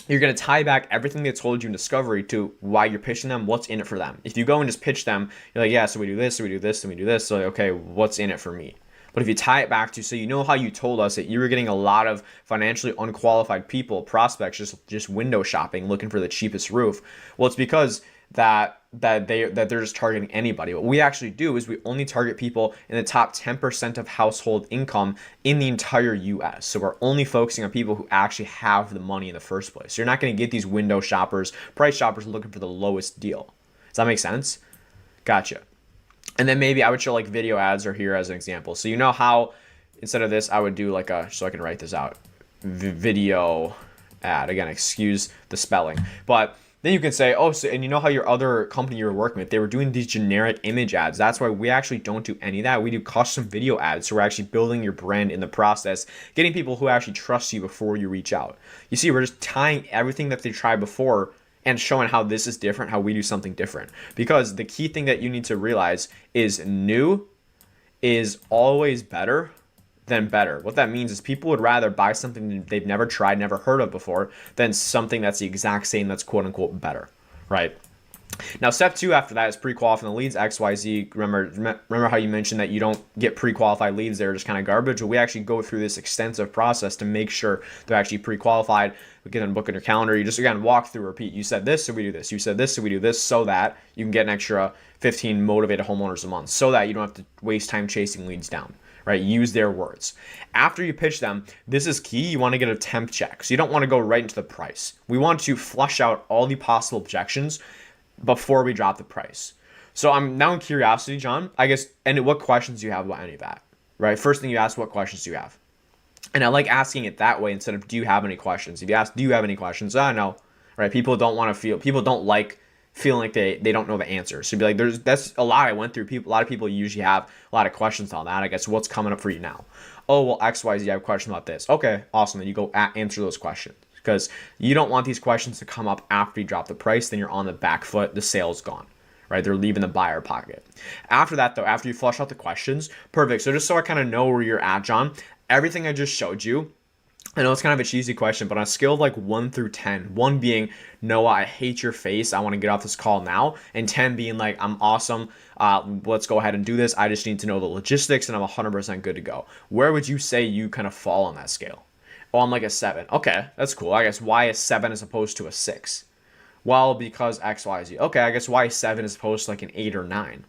you're going to tie back everything they told you in discovery to why you're pitching them, what's in it for them. If you go and just pitch them, you're like, yeah, so we do this, so we do this, and we do this. So like, okay, what's in it for me? But if you tie it back to, so you know how you told us that you were getting a lot of financially unqualified people, prospects, just window shopping, looking for the cheapest roof. Well, it's because that they're just targeting anybody. What we actually do is we only target people in the top 10% of household income in the entire US. So we're only focusing on people who actually have the money in the first place. So you're not going to get these window shoppers, price shoppers looking for the lowest deal. Does that make sense? Gotcha. And then maybe I would show like video ads are here as an example. So you know how instead of this, I would do like so I can write this out, video ad. Again, excuse the spelling. But then you can say, oh, so, and you know how your other company you were working with, they were doing these generic image ads. That's why we actually don't do any of that. We do custom video ads. So we're actually building your brand in the process, getting people who actually trust you before you reach out. You see, we're just tying everything that they tried before and showing how this is different, how we do something different. Because the key thing that you need to realize is new is always better than better. What that means is people would rather buy something they've never tried, never heard of before, than something that's the exact same that's quote unquote better, right? Now, step 2 after that is pre-qualifying the leads, XYZ. Remember how you mentioned that you don't get pre-qualified leads. They're just kind of garbage. Well, we actually go through this extensive process to make sure they're actually pre-qualified. We get them book in your calendar. You just, again, walk through, repeat. You said this, so we do this. You said this, so we do this, so that you can get an extra 15 motivated homeowners a month, so that you don't have to waste time chasing leads down. Right? Use their words. After you pitch them, this is key. You want to get a temp check. So you don't want to go right into the price. We want to flush out all the possible objections before we drop the price. So I'm now in curiosity, John, I guess, and what questions do you have about any of that, right? First thing you ask, what questions do you have? And I like asking it that way instead of, do you have any questions? If you ask, do you have any questions? No, right? People don't like feeling like they don't know the answer. So be like, that's a lot I went through. A lot of people usually have a lot of questions on that. I guess what's coming up for you now? Oh, well, XYZ, I have a question about this. Okay, awesome. Then you go answer those questions. Because you don't want these questions to come up after you drop the price, then you're on the back foot, the sale's gone, right? They're leaving the buyer pocket. After that, though, after you flush out the questions, perfect. So just so I kind of know where you're at, John, everything I just showed you, I know it's kind of a cheesy question, but on a scale of like 1 through 10, 1 being, Noah, I hate your face, I want to get off this call now, and 10 being like, I'm awesome, let's go ahead and do this, I just need to know the logistics, and I'm 100% good to go. Where would you say you kind of fall on that scale? Oh, I'm like a 7. Okay, that's cool. I guess why a 7 as opposed to a 6? Well, because XYZ. Okay, I guess why 7 as opposed to like an 8 or 9?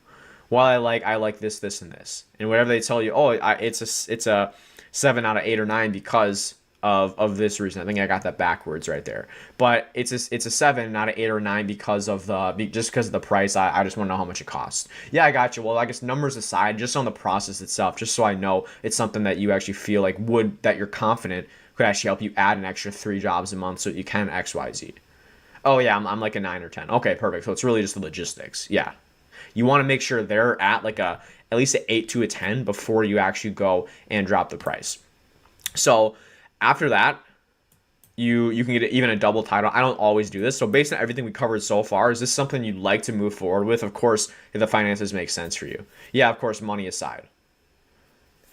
Well, I like this, this, and this. And whatever they tell you, oh, it's a 7 out of 8 or 9 because of this reason. I think I got that backwards right there. But it's a 7, not an 8 or 9 because of the price. I just want to know how much it costs. Yeah, I got you. Well, I guess numbers aside, just on the process itself, just so I know it's something that you actually feel like that you're confident could actually help you add an extra 3 jobs a month so that you can XYZ. Oh yeah, I'm like a 9 or 10. Okay, perfect. So it's really just the logistics. Yeah. You want to make sure they're at like at least an 8 to a 10 before you actually go and drop the price. So after that, you can get even a double title. I don't always do this. So based on everything we covered so far, is this something you'd like to move forward with? Of course, if the finances make sense for you. Yeah, of course, money aside.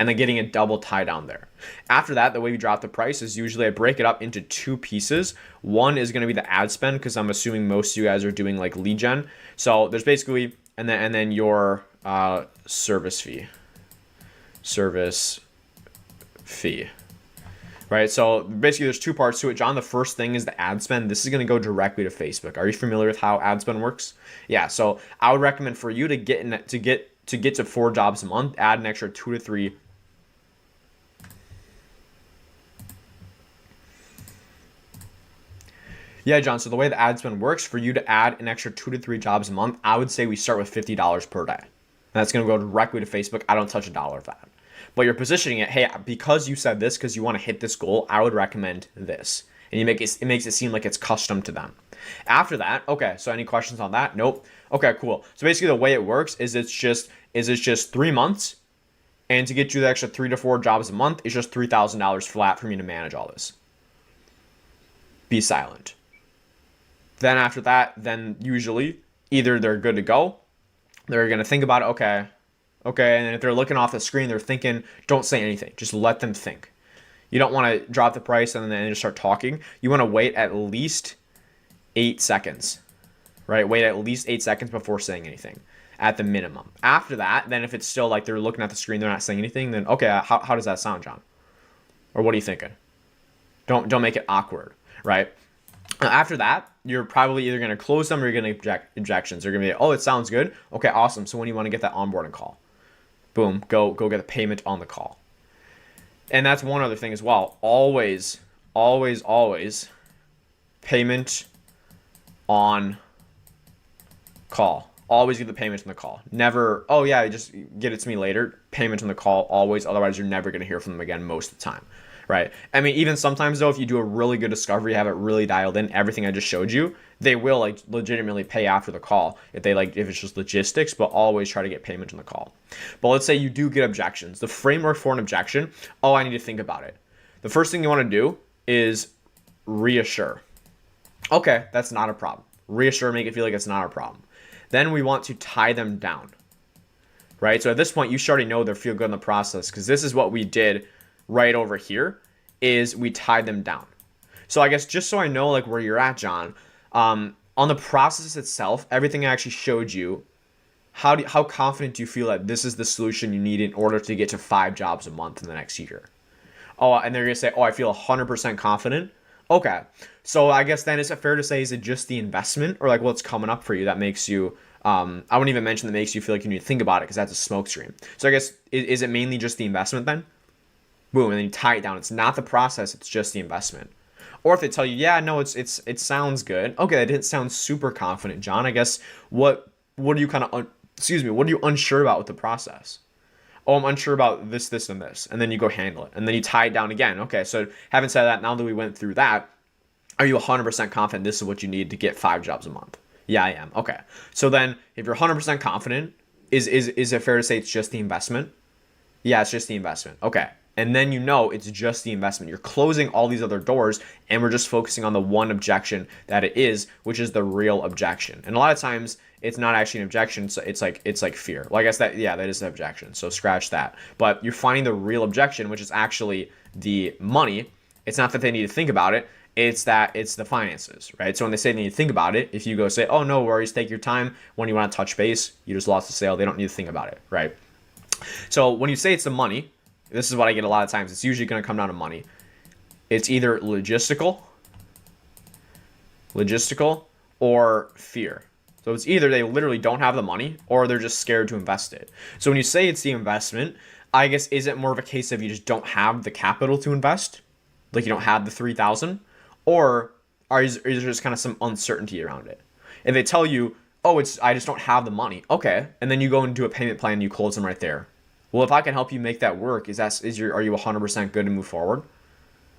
And then getting a double tie down there. After that, the way we drop the price is usually I break it up into 2 pieces. One is going to be the ad spend, because I'm assuming most of you guys are doing like lead gen. So there's basically, and then your service fee. Right, so basically there's 2 parts to it, John. The first thing is the ad spend. This is going to go directly to Facebook. Are you familiar with how ad spend works? Yeah, so I would recommend for you to get to 4 jobs a month, add an extra 2 to 3. Yeah, John, so the way the ad spend works, for you to add an extra 2 to 3 jobs a month, I would say we start with $50 per day. That's going to go directly to Facebook. I don't touch a dollar of that. But you're positioning it, hey, because you said this, because you want to hit this goal, I would recommend this. And it makes it seem like it's custom to them. After that, okay, so any questions on that? Nope. Okay, cool. So basically the way it works is it's just 3 months, and to get you the extra 3 to 4 jobs a month, it's just $3,000 flat for me to manage all this. Be silent. Then after that, then usually either they're good to go, they're going to think about it, okay, and if they're looking off the screen, they're thinking, don't say anything. Just let them think. You don't want to drop the price and then just start talking. You want to wait at least 8 seconds, right? Wait at least 8 seconds before saying anything at the minimum. After that, then if it's still like they're looking at the screen, they're not saying anything, then okay, how does that sound, John? Or what are you thinking? Don't make it awkward, right? After that, you're probably either going to close them or you're going to objections. They're going to be, oh, it sounds good. Okay, awesome. So when do you want to get that onboarding call? Boom, go get the payment on the call. And that's one other thing as well. Always payment on call. Always get the payment on the call. Never, oh yeah, just get it to me later. Payment on the call, always. Otherwise, you're never going to hear from them again most of the time. Right. I mean, even sometimes though, if you do a really good discovery, have it really dialed in, everything I just showed you, they will like legitimately pay after the call if it's just logistics, but always try to get payment on the call. But let's say you do get objections. The framework for an objection, oh, I need to think about it. The first thing you want to do is reassure. Okay, that's not a problem. Reassure, make it feel like it's not a problem. Then we want to tie them down. Right. So at this point, you should already know they feel good in the process, because this is what we did right over here, is we tied them down. So I guess just so I know like where you're at, John, on the process itself, everything I actually showed you, how confident do you feel that this is the solution you need in order to get to 5 jobs a month in the next year? Oh, and they're going to say, oh, I feel 100% confident. Okay. So I guess then is it fair to say, is it just the investment or like what's coming up for you that makes you, I wouldn't even mention that makes you feel like you need to think about it, because that's a smoke screen. So I guess, is it mainly just the investment then? Boom, and then you tie it down. It's not the process, it's just the investment. Or if they tell you, yeah, no, it sounds good. Okay, that didn't sound super confident, John. I guess what are you kind of what are you unsure about with the process? Oh, I'm unsure about this, and this. And then you go handle it. And then you tie it down again. Okay, so having said that, now that we went through that, are you 100% confident this is what you need to get 5 jobs a month? Yeah, I am. Okay. So then if you're 100% confident, is it fair to say it's just the investment? Yeah, it's just the investment. Okay. And then you know it's just the investment. You're closing all these other doors, and we're just focusing on the one objection that it is, which is the real objection. And a lot of times it's not actually an objection, so it's like fear. Well, I guess that is an objection. So scratch that. But you're finding the real objection, which is actually the money. It's not that they need to think about it. It's that it's the finances, right? So when they say they need to think about it, if you go say, oh, no worries, take your time. When you want to touch base, you just lost the sale. They don't need to think about it, right? So when you say it's the money, this is what I get a lot of times. It's usually going to come down to money. It's either logistical, or fear. So it's either they literally don't have the money, or they're just scared to invest it. So when you say it's the investment, I guess, is it more of a case of you just don't have the capital to invest? like you don't have the 3,000, or is there just kind of some uncertainty around it? If they tell you, oh, I just don't have the money, okay, and then you go and do a payment plan and you close them right there. Well, if I can help you make that work, are you 100% good to move forward?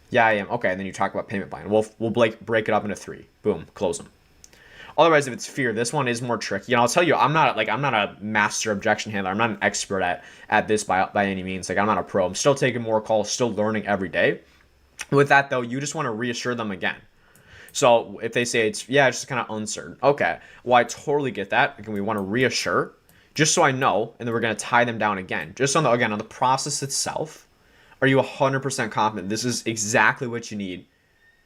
Yeah, I am. Okay, and then you talk about payment plan. We'll break it up into 3. Boom, close them. Otherwise, if it's fear, this one is more tricky. And I'll tell you, I'm not a master objection handler. I'm not an expert at this by any means. Like, I'm not a pro. I'm still taking more calls, still learning every day. With that though, you just want to reassure them again. So if they say it's just kind of uncertain. Okay, well, I totally get that. Again, we want to reassure, just so I know, and then we're going to tie them down again. Just on the process itself. Are you 100% confident this is exactly what you need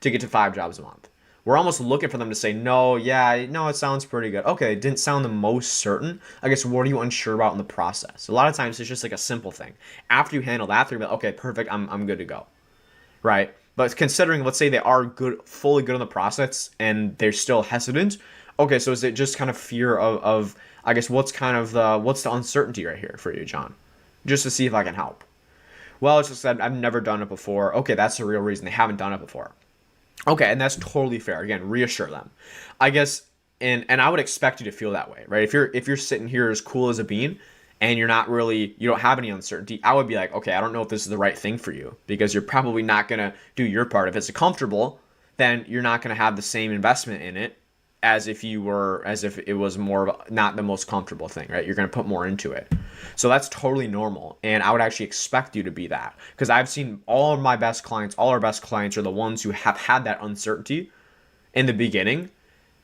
to get to 5 jobs a month? We're almost looking for them to say, no, it sounds pretty good. Okay, it didn't sound the most certain. I guess, what are you unsure about in the process? A lot of times it's just like a simple thing. After you handle that, they're like, okay, perfect, I'm good to go, right? But considering, let's say they are good, fully good in the process, and they're still hesitant. Okay, so is it just kind of fear of I guess, what's the uncertainty right here for you, John? Just to see if I can help. Well, it's just that I've never done it before. Okay, that's the real reason. They haven't done it before. Okay, and that's totally fair. Again, reassure them. I guess, and I would expect you to feel that way, right? If you're sitting here as cool as a bean and you don't have any uncertainty, I would be like, okay, I don't know if this is the right thing for you, because you're probably not going to do your part. If it's comfortable, then you're not going to have the same investment in it as if it was more of not the most comfortable thing, right? You're going to put more into it. So that's totally normal. And I would actually expect you to be that, because I've seen all our best clients are the ones who have had that uncertainty in the beginning,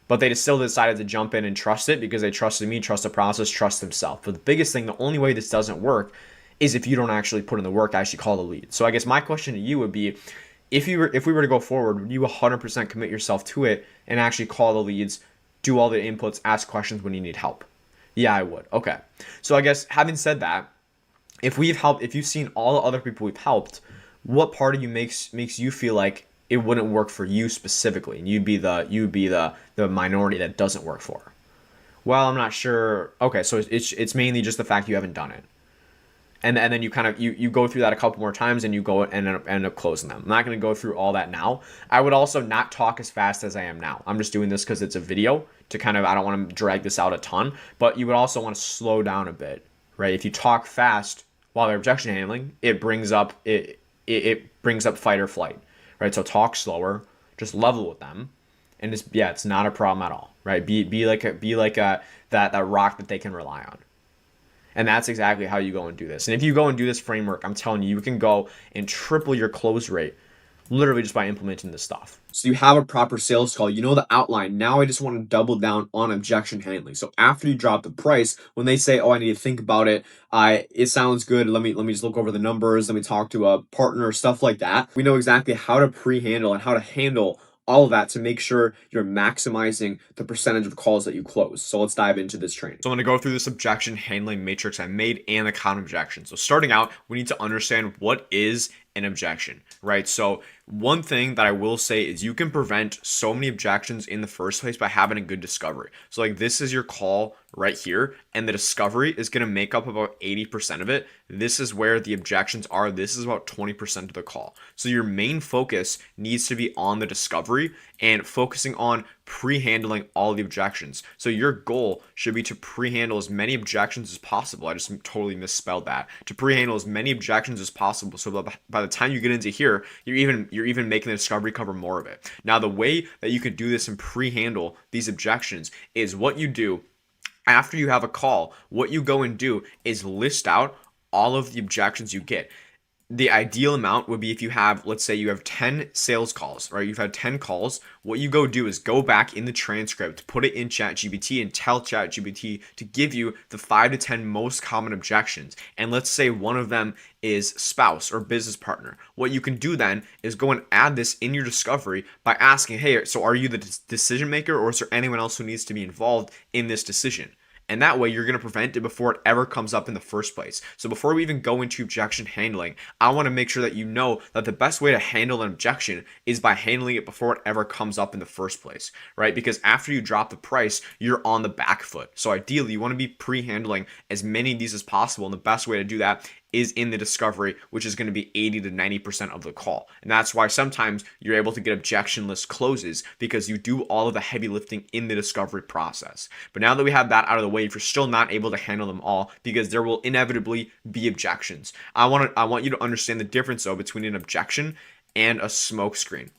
but they still decided to jump in and trust it because they trusted me, trust the process, trust themselves. But the biggest thing, the only way this doesn't work is if you don't actually put in the work, actually call the lead. So I guess my question to you would be, if we were to go forward, would you 100% commit yourself to it and actually call the leads, do all the inputs, ask questions when you need help? Yeah, I would. Okay. So I guess, having said that, if you've seen all the other people we've helped, what part of you makes you feel like it wouldn't work for you specifically, and you'd be the minority that doesn't work for? Well, I'm not sure. Okay, so it's mainly just the fact you haven't done it. And then you kind of you go through that a couple more times, and you go and end up closing them. I'm not going to go through all that now. I would also not talk as fast as I am now. I'm just doing this because it's a video to kind of, I don't want to drag this out a ton, but you would also want to slow down a bit, right? If you talk fast while they're objection handling, it brings up fight or flight, right? So talk slower, just level with them, and it's not a problem at all, right? Be like that rock that they can rely on. And that's exactly how you go and do this. And if you go and do this framework, I'm telling you, you can go and triple your close rate literally just by implementing this stuff. So you have a proper sales call, you know the outline. Now I just want to double down on objection handling. So after you drop the price, when they say, oh, I need to think about it, it sounds good, let me just look over the numbers, let me talk to a partner, stuff like that. We know exactly how to pre-handle and how to handle all of that to make sure you're maximizing the percentage of calls that you close. So let's dive into this training. So I'm going to go through this objection handling matrix I made and the counter objection. So starting out, we need to understand what is an objection, right? So one thing that I will say is you can prevent so many objections in the first place by having a good discovery. So like, this is your call right here, and the discovery is going to make up about 80% of it. This is where the objections are. This is about 20% of the call. So your main focus needs to be on the discovery and focusing on pre-handling all the objections. So your goal should be to pre-handle as many objections as possible. I just totally misspelled that. To pre-handle as many objections as possible, so by the time you get into here, you're even making the discovery cover more of it. Now, the way that you could do this and pre-handle these objections is what you do after you have a call. What you go and do is list out all of the objections you get. The ideal amount would be if you have, let's say you have 10 sales calls, right? You've had 10 calls. What you go do is go back in the transcript, put it in ChatGPT, and tell ChatGPT to give you the 5 to 10 most common objections. And let's say one of them is spouse or business partner. What you can do then is go and add this in your discovery by asking, hey, so are you the decision maker, or is there anyone else who needs to be involved in this decision? And that way you're going to prevent it before it ever comes up in the first place. So before we even go into objection handling, I want to make sure that you know that the best way to handle an objection is by handling it before it ever comes up in the first place, right? Because after you drop the price, you're on the back foot. So ideally you want to be pre-handling as many of these as possible. And the best way to do that is in the discovery, which is going to be 80 to 90% of the call. And that's why sometimes you're able to get objectionless closes, because you do all of the heavy lifting in the discovery process. But now that we have that out of the way, if you're still not able to handle them all, because there will inevitably be objections, I want you to understand the difference though between an objection and a smoke screen.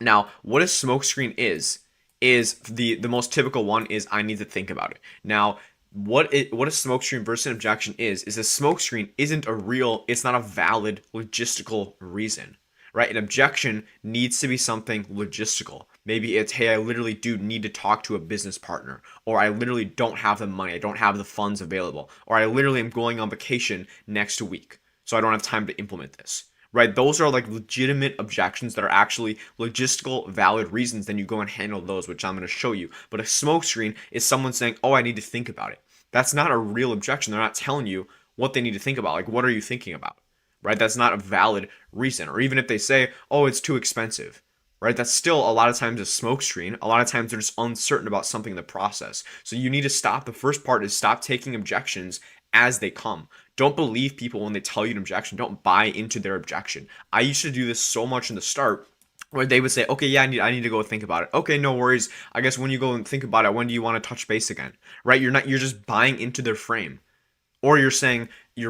Now, what a smoke screen is the most typical one is I need to think about it. Now, what a smoke screen versus an objection is a smoke screen isn't it's not a valid logistical reason, right? An objection needs to be something logistical. Maybe it's, hey, I literally do need to talk to a business partner, or I literally don't have the money, I don't have the funds available, or I literally am going on vacation next week, so I don't have time to implement this. Right? Those are like legitimate objections that are actually logistical, valid reasons. Then you go and handle those, which I'm going to show you. But a smoke screen is someone saying, oh, I need to think about it. That's not a real objection. They're not telling you what they need to think about. Like, what are you thinking about? Right? That's not a valid reason. Or even if they say, oh, it's too expensive. Right? That's still a lot of times a smoke screen. A lot of times they're just uncertain about something in the process. So you need to stop. The first part is stop taking objections as they come. Don't believe people when they tell you an objection. Don't buy into their objection. I used to do this so much in the start where they would say, okay, yeah, I need to go think about it. Okay, no worries. I guess when you go and think about it, when do you want to touch base again? Right? You're just buying into their frame. Or you're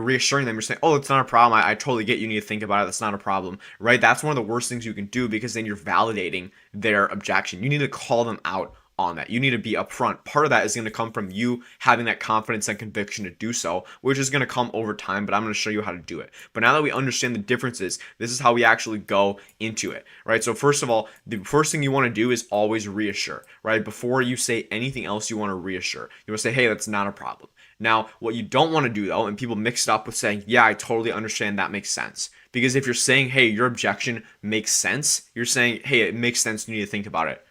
reassuring them. You're saying, oh, it's not a problem. I totally get you need to think about it. That's not a problem. Right? That's one of the worst things you can do, because then you're validating their objection. You need to call them out on that. You need to be upfront. Part of that is going to come from you having that confidence and conviction to do so, which is going to come over time, but I'm going to show you how to do it. But now that we understand the differences, this is how we actually go into it, right? So first of all, the first thing you want to do is always reassure, right? Before you say anything else, you want to reassure. You want to say, hey, that's not a problem. Now, what you don't want to do though, and people mix it up with saying, yeah, I totally understand, that makes sense. Because if you're saying, hey, your objection makes sense, you're saying, hey, it makes sense, you need to think about it.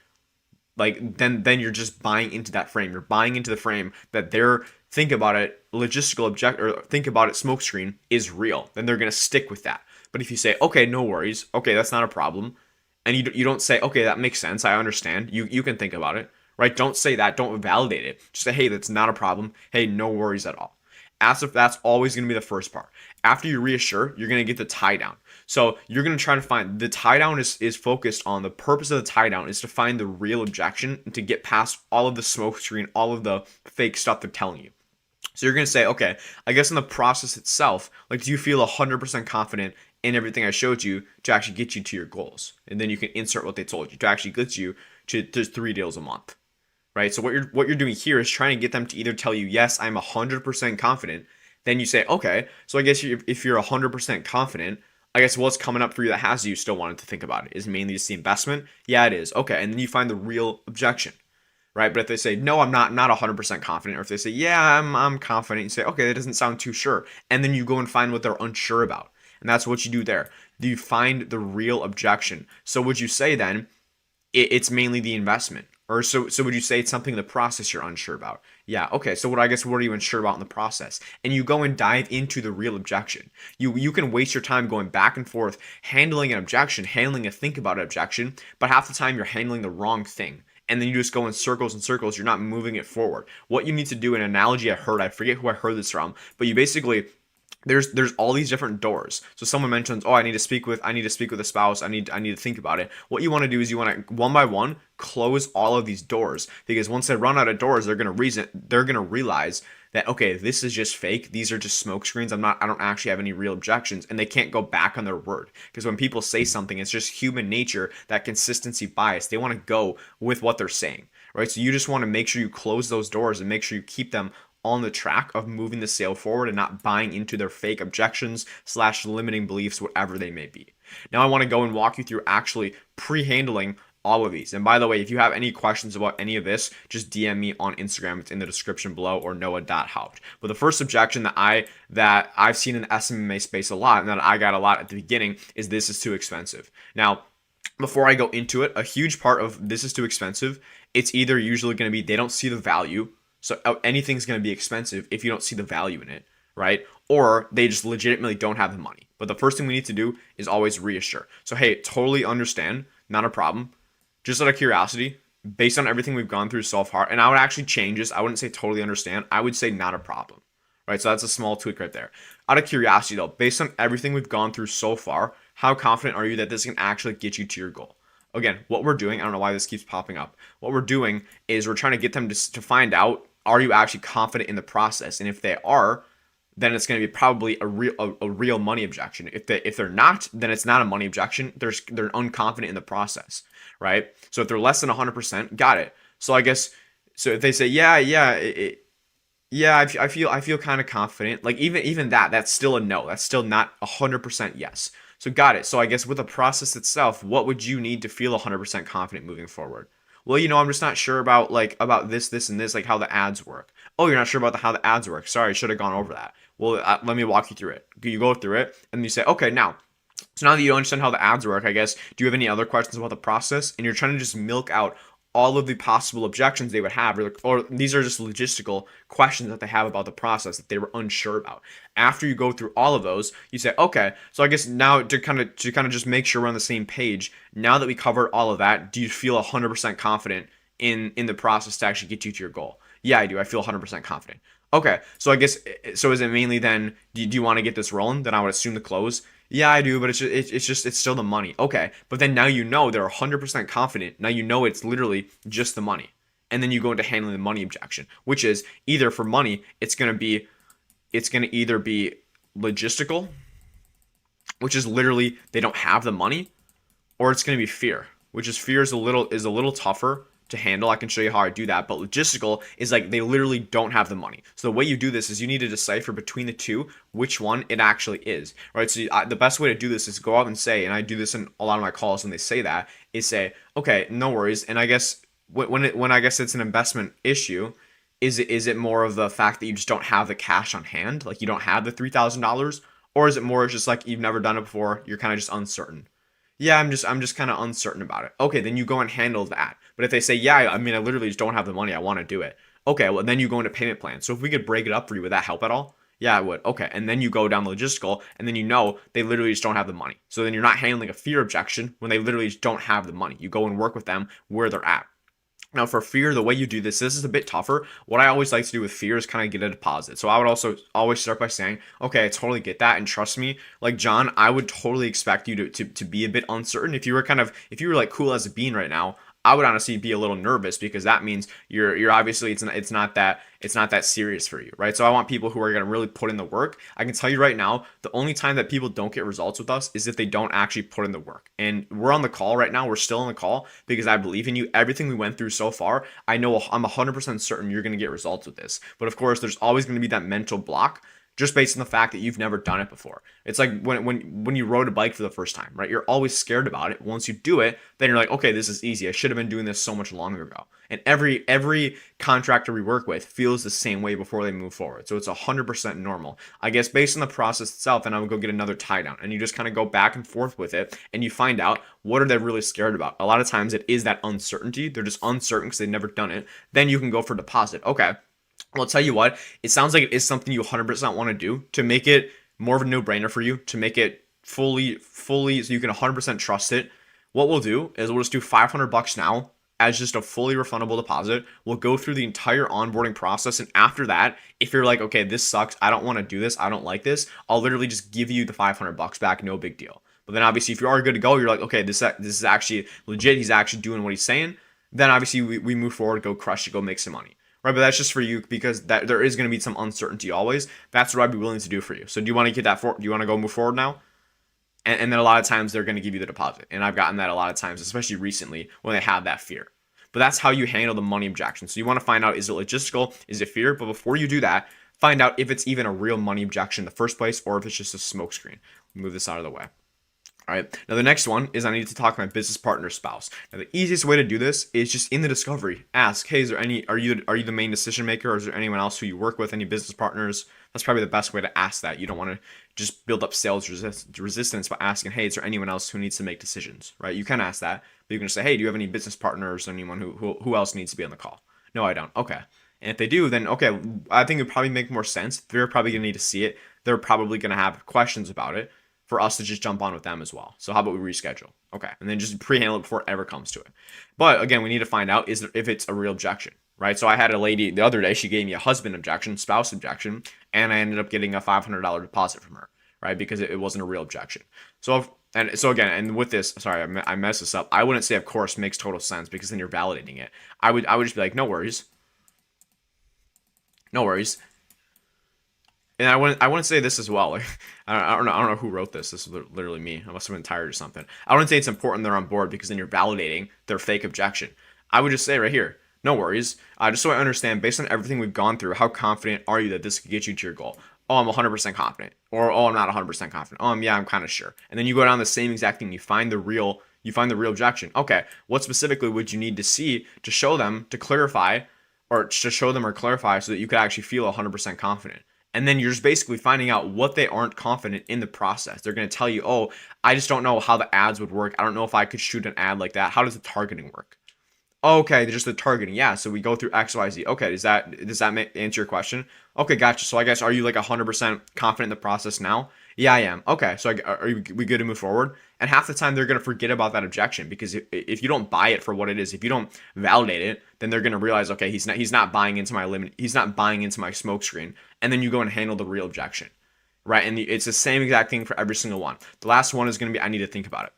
Like then you're just buying into that frame. You're buying into the frame that their think about it logistical object, or think about it smoke screen is real. Then they're gonna stick with that. But if you say, okay, no worries, okay, that's not a problem, and you don't say, okay, that makes sense, I understand, you can think about it, right? Don't say that. Don't validate it. Just say, hey, that's not a problem. Hey, no worries at all. As if that's always going to be the first part. After you reassure, you're going to get the tie down. So you're going to try to find the tie down is focused on the purpose of the tie down is to find the real objection and to get past all of the smoke screen, all of the fake stuff they're telling you. So you're going to say, okay, I guess in the process itself, like, do you feel 100% confident in everything I showed you to actually get you to your goals? And then you can insert what they told you to actually get you to 3 deals a month. Right? So what you're doing here is trying to get them to either tell you, yes, I'm 100% confident. Then you say, okay, so I guess if you're 100% confident, I guess what's coming up for you that has you still wanting to think about it? Is mainly just the investment? Yeah, it is. Okay, and then you find the real objection, right? But if they say, no, I'm not 100% confident, or if they say, yeah, I'm confident, you say, okay, that doesn't sound too sure. And then you go and find what they're unsure about. And that's what you do there. You find the real objection. So would you say then, it's mainly the investment? Or so would you say it's something in the process you're unsure about? Yeah, okay, so what are you unsure about in the process? And you go and dive into the real objection. You can waste your time going back and forth, handling an objection, handling a think about an objection, but half the time you're handling the wrong thing. And then you just go in circles and circles, you're not moving it forward. What you need to do, an analogy I forget who I heard this from, but you basically, there's all these different doors. So someone mentions, oh, I need to speak with a spouse. I need to think about it. What you want to do is you want to one by one close all of these doors, because once they run out of doors, they're going to realize that, okay, this is just fake. These are just smoke screens. I don't actually have any real objections, and they can't go back on their word, because when people say something, it's just human nature, that consistency bias. They want to go with what they're saying, right? So you just want to make sure you close those doors and make sure you keep them on the track of moving the sale forward and not buying into their fake objections / limiting beliefs, whatever they may be. Now I want to go and walk you through actually pre-handling all of these. And by the way, if you have any questions about any of this, just DM me on Instagram. It's in the description below, or noah.haupt. But the first objection that I've seen in the SMMA space a lot, and that I got a lot at the beginning, is this is too expensive. Now, before I go into it, a huge part of this is too expensive, it's either usually going to be they don't see the value. So anything's going to be expensive if you don't see the value in it, right? Or they just legitimately don't have the money. But the first thing we need to do is always reassure. So, hey, totally understand, not a problem. Just out of curiosity, based on everything we've gone through so far, and I would actually change this. I wouldn't say totally understand. I would say not a problem, right? So that's a small tweak right there. Out of curiosity though, based on everything we've gone through so far, how confident are you that this can actually get you to your goal? Again, what we're doing, I don't know why this keeps popping up. What we're doing is we're trying to get them to find out, are you actually confident in the process? And if they are, then it's going to be probably a real money objection. If they're not, then it's not a money objection. They're unconfident in the process, right? So if they're less than 100%, got it. So I guess so if they say yeah, I feel kind of confident. Like even that's still a no. That's still not 100% yes. So got it. So I guess with the process itself, what would you need to feel 100% confident moving forward? Well, I'm just not sure about this, and this, like how the ads work. Oh, you're not sure about how the ads work. Sorry, I should have gone over that. Well, let me walk you through it. You go through it, and you say, okay, so now that you understand how the ads work, I guess, do you have any other questions about the process? And you're trying to just milk out all of the possible objections they would have, or these are just logistical questions that they have about the process that they were unsure about. After you go through all of those, you say, okay, so I guess now to kind of just make sure we're on the same page, now that we covered all of that, do you feel 100% confident in the process to actually get you to your goal? Yeah, I do. I feel 100% confident. Okay, so I guess, so is it mainly then, do you want to get this rolling? Then I would assume the close. Yeah, I do, but it's still the money. Okay, but then now they're 100% confident. Now it's literally just the money. And then you go into handling the money objection, which is either for money, it's going to either be logistical, which is literally they don't have the money, or it's going to be fear, which is fear is a little tougher to handle. I can show you how I do that, but logistical is like they literally don't have the money. So the way you do this is you need to decipher between the two which one it actually is, right? So the best way to do this is go out and say, and I do this in a lot of my calls when they say that, is say, okay, no worries. And I guess when I guess it's an investment issue, is it more of the fact that you just don't have the cash on hand, like you don't have the $3,000, or is it more just like you've never done it before, you're kind of just uncertain? Yeah, I'm just kind of uncertain about it. Okay, then you go and handle that. But if they say, yeah, I mean, I literally just don't have the money, I want to do it. Okay, well, then you go into payment plan. So if we could break it up for you, would that help at all? Yeah, it would. Okay, and then you go down the logistical, and then they literally just don't have the money. So then you're not handling a fear objection when they literally just don't have the money. You go and work with them where they're at. Now for fear, the way you do this is a bit tougher. What I always like to do with fear is kind of get a deposit. So I would also always start by saying, okay, I totally get that. And trust me, like John, I would totally expect you to be a bit uncertain. If you were like cool as a bean right now, I would honestly be a little nervous because that means you're obviously it's not that serious for you, right? So I want people who are going to really put in the work. I can tell you right now, the only time that people don't get results with us is if they don't actually put in the work. And we're on the call right now. We're still on the call because I believe in you. Everything we went through so far, I know I'm 100% certain you're going to get results with this. But of course, there's always going to be that mental block just based on the fact that you've never done it before. It's like when you rode a bike for the first time, right? You're always scared about it. Once you do it, then you're like, okay, this is easy. I should have been doing this so much longer ago. And every contractor we work with feels the same way before they move forward. So it's 100% normal. I guess based on the process itself, and I would go get another tie down, and you just kind of go back and forth with it, and you find out what are they really scared about. A lot of times it is that uncertainty. They're just uncertain because they've never done it. Then you can go for deposit. Okay. Well, I'll tell you what, it sounds like it is something you 100% want to do to make it more of a no-brainer for you, to make it fully so you can 100% trust it. What we'll do is we'll just do $500 now as just a fully refundable deposit. We'll go through the entire onboarding process, and after that, if you're like, okay, this sucks, I don't want to do this, I don't like this, I'll literally just give you the $500 back, no big deal. But then obviously if you are good to go, you're like, okay, this is actually legit, he's actually doing what he's saying, then obviously we move forward, go crush it, go make some money. Right, but that's just for you because that there is going to be some uncertainty always. That's what I'd be willing to do for you. So do you want to get that do you want to go move forward now? And then a lot of times they're going to give you the deposit. And I've gotten that a lot of times, especially recently when they have that fear. But that's how you handle the money objection. So you want to find out, is it logistical? Is it fear? But before you do that, find out if it's even a real money objection in the first place or if it's just a smokescreen. Move this out of the way. All right. Now the next one is I need to talk to my business partner's spouse. Now the easiest way to do this is just in the discovery. Ask, hey, are you the main decision maker, or is there anyone else who you work with, any business partners? That's probably the best way to ask that. You don't want to just build up sales resistance by asking, hey, is there anyone else who needs to make decisions, right? You can ask that, but you can say, hey, do you have any business partners or anyone who else needs to be on the call? No, I don't. Okay. And if they do, then okay, I think it would probably make more sense. They're probably going to need to see it. They're probably going to have questions about it for us to just jump on with them as well. So how about we reschedule? Okay. And then just pre-handle it before it ever comes to it. But again, we need to find out if it's a real objection. right? So I had a lady the other day, she gave me a husband objection, spouse objection, and I ended up getting a $500 deposit from her, right? Because it wasn't a real objection. So again, and with this, sorry, I messed this up. I wouldn't say, of course, makes total sense, because then you're validating it. I would just be like, no worries, no worries. And I wouldn't say this as well. Like, I don't know who wrote this. This is literally me. I must have been tired or something. I wouldn't say it's important they're on board, because then you're validating their fake objection. I would just say right here, no worries. Just so I understand, based on everything we've gone through, how confident are you that this could get you to your goal? Oh, I'm 100% confident. Or, oh, I'm not 100% confident. Oh, yeah, I'm kind of sure. And then you go down the same exact thing. You find the real objection. Okay, what specifically would you need to see to show them, to clarify, or to show them or clarify, so that you could actually feel 100% confident? And then you're just basically finding out what they aren't confident in the process. They're going to tell you, oh, I just don't know how the ads would work. I don't know if I could shoot an ad like that. How does the targeting work? Okay, just the targeting. Yeah, so we go through X, Y, Z. Okay, does that answer your question? Okay, gotcha. So I guess, are you like 100% confident in the process now? Yeah, I am. Okay, so we good to move forward? And half the time they're going to forget about that objection, because if you don't buy it for what it is, if you don't validate it, then they're going to realize, okay, he's not buying into my limit. He's not buying into my smoke screen. And then you go and handle the real objection, right? And it's the same exact thing for every single one. The last one is going to be, I need to think about it.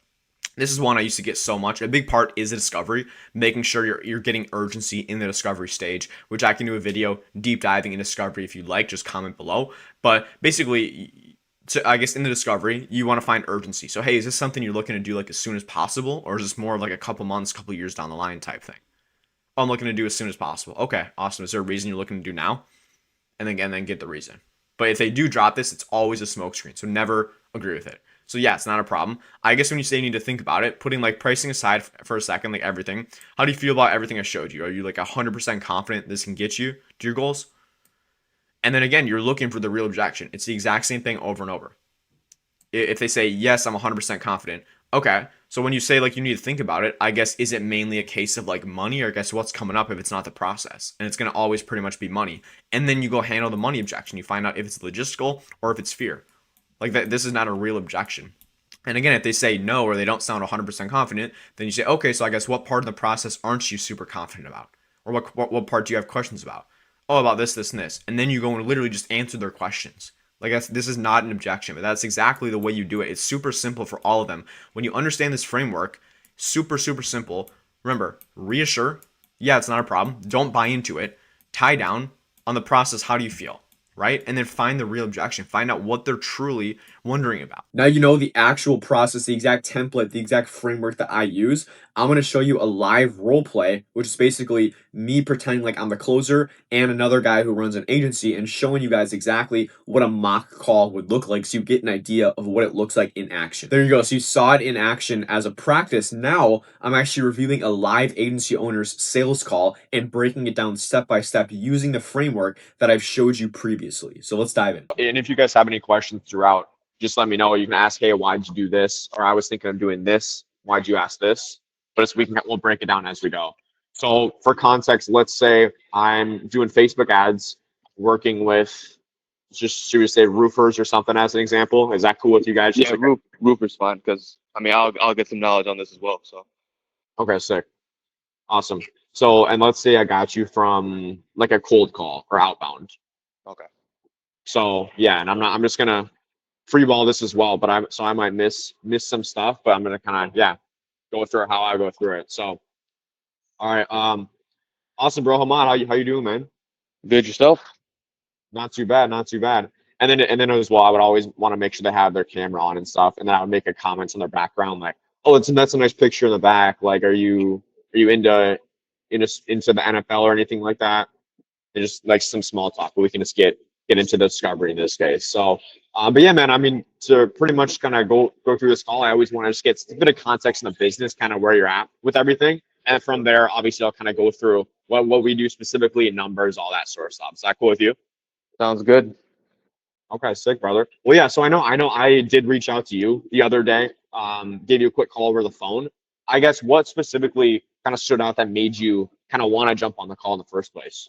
This is one I used to get so much. A big part is the discovery, making sure you're getting urgency in the discovery stage, which I can do a video deep diving in discovery if you'd like. Just comment below. But basically, I guess in the discovery, you want to find urgency. So, hey, is this something you're looking to do like as soon as possible, or is this more of like a couple months, couple years down the line type thing? Oh, I'm looking to do as soon as possible. Okay, awesome. Is there a reason you're looking to do now? And then get the reason. But if they do drop this, it's always a smokescreen. So never agree with it. So yeah, it's not a problem. I guess when you say you need to think about it, putting like pricing aside for a second, like everything, how do you feel about everything I showed you? Are you like 100% confident this can get you to your goals? And then again, you're looking for the real objection. It's the exact same thing over and over. If they say, yes, I'm 100% confident. Okay, so when you say like you need to think about it, I guess, is it mainly a case of like money, or I guess what's coming up if it's not the process? And it's going to always pretty much be money. And then you go handle the money objection. You find out if it's logistical or if it's fear. Like that, this is not a real objection. And again, if they say no, or they don't sound 100% confident, then you say, okay, so I guess what part of the process aren't you super confident about? Or what part do you have questions about? Oh, about this, this, and this. And then you go and literally just answer their questions. Like, this is not an objection, but that's exactly the way you do it. It's super simple for all of them. When you understand this framework, super, super simple. Remember, reassure. Yeah, it's not a problem. Don't buy into it. Tie down on the process. How do you feel? Right? And then find the real objection. Find out what they're truly wondering about. Now you know the actual process, the exact template, the exact framework that I use. I'm going to show you a live role play, which is basically me pretending like I'm the closer and another guy who runs an agency, and showing you guys exactly what a mock call would look like, so you get an idea of what it looks like in action. There you go. So you saw it in action as a practice. Now I'm actually reviewing a live agency owner's sales call and breaking it down step by step using the framework that I've showed you previously. So let's dive in. And if you guys have any questions throughout, just let me know. You can ask, hey, why'd you do this? Or I was thinking of doing this. Why'd you ask this? But we'll break it down as we go. So for context, let's say I'm doing Facebook ads, working with, just should we say roofers or something as an example? Is that cool with you guys? Yeah, roofer's fine, because I mean I'll get some knowledge on this as well. So Okay, sick. Awesome. So, and let's say I got you from like a cold call or outbound. okay. So yeah, and I'm just gonna free ball this as well, but I might miss some stuff, but I'm gonna kind of go through how I go through it. So all right, awesome, bro. Hamad, how you doing, man? Good, yourself? Not too bad, not too bad. And then as well, I would always want to make sure they have their camera on and stuff, and then I would make a comment on their background like, oh, that's a nice picture in the back. Like, are you into the NFL or anything like that? And just like some small talk, but we can just get into the discovery in this case. So, but yeah, man, I mean, to pretty much kind of go through this call, I always want to just get a bit of context in the business, kind of where you're at with everything. And from there, obviously, I'll kind of go through what we do specifically, numbers, all that sort of stuff. Is that cool with you? Sounds good. Okay, sick, brother. Well, yeah, so I know I did reach out to you the other day, gave you a quick call over the phone. I guess what specifically kind of stood out that made you kind of want to jump on the call in the first place?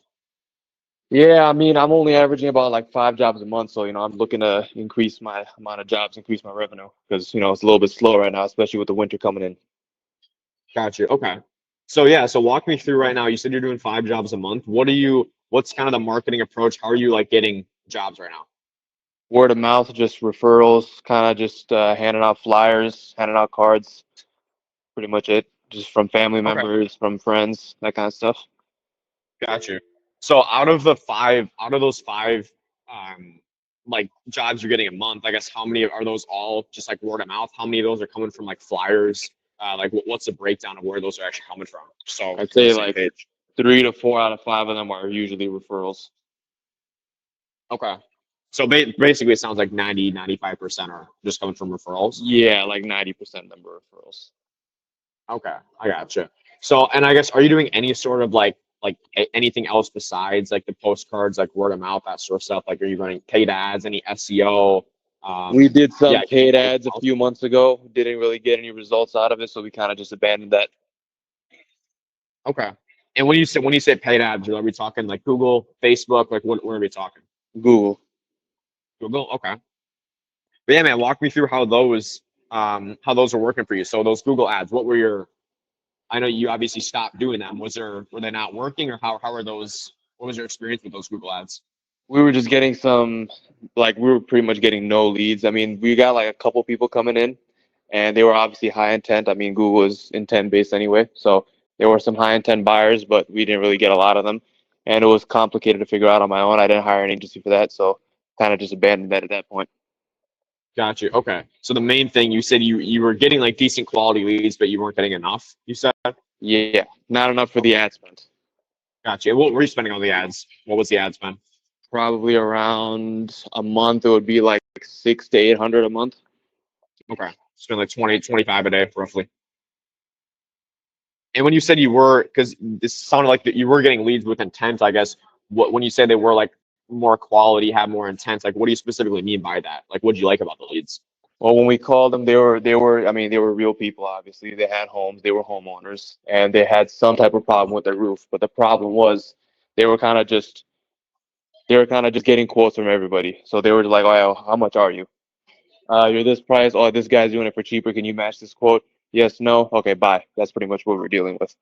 Yeah, I mean I'm only averaging about like 5 jobs a month, so I'm looking to increase my amount of jobs, increase my revenue, because it's a little bit slow right now, especially with the winter coming in. Gotcha. Okay. So yeah, so walk me through right now. You said you're doing 5 jobs a month. What's kind of the marketing approach? How are you like getting jobs right now? Word of mouth, just referrals, kind of just handing out flyers, handing out cards, pretty much it. Just from family Okay, members, from friends, that kind of stuff. got you. So out of those five, um, like jobs you're getting a month, I guess how many are those all just like word of mouth? How many of those are coming from like flyers? Like what's the breakdown of where those are actually coming from? So I'd we're on the say same like page. 3 to 4 out of 5 of them are usually referrals. Okay. So basically, it sounds like 95% are just coming from referrals. Yeah, like 90% number of referrals. Okay, I gotcha. So, and I guess, are you doing any sort of anything else besides like the postcards, like word of mouth, that sort of stuff? Like, are you running paid ads, any SEO? We did Yeah, some paid anything ads a else? few months ago. Didn't really get any results out of it, so we kind of just abandoned that. Okay. And when you say paid ads, are we talking like Google, Facebook? Like, what are we talking? Google. Google. Okay. But yeah, man, walk me through how those are working for you. So those Google ads, what were your I know you obviously stopped doing them. Were they not working, or how are those? What was your experience with those Google ads? We were just getting some, like, we were pretty much getting no leads. I mean, we got like a couple people coming in, and they were obviously high intent. I mean, Google is intent based anyway, so there were some high intent buyers, but we didn't really get a lot of them, and it was complicated to figure out on my own. I didn't hire an agency for that, so kind of just abandoned that at that point. Got you. Okay. So the main thing you said you were getting like decent quality leads, but you weren't getting enough. You said. Yeah, not enough for the ad spend. Got you. What were you spending on the ads? What was the ad spend? Probably around a month, it would be like 600 to 800 a month. Okay. Spend like 20, 25 a day, roughly. And when you said you were, because this sounded like that you were getting leads with intent, I guess. When you say they were like more quality, have more intent, like what do you specifically mean by that? Like, what did you like about the leads? Well, when we called them, I mean, they were real people, obviously. They had homes, they were homeowners, and they had some type of problem with their roof. But the problem was they were kind of just they were kind of just getting quotes from everybody. So they were like, "Oh, how much are you? You're this price. Oh, this guy's doing it for cheaper. Can you match this quote? Yes, no. Okay, bye." That's pretty much what we're dealing with.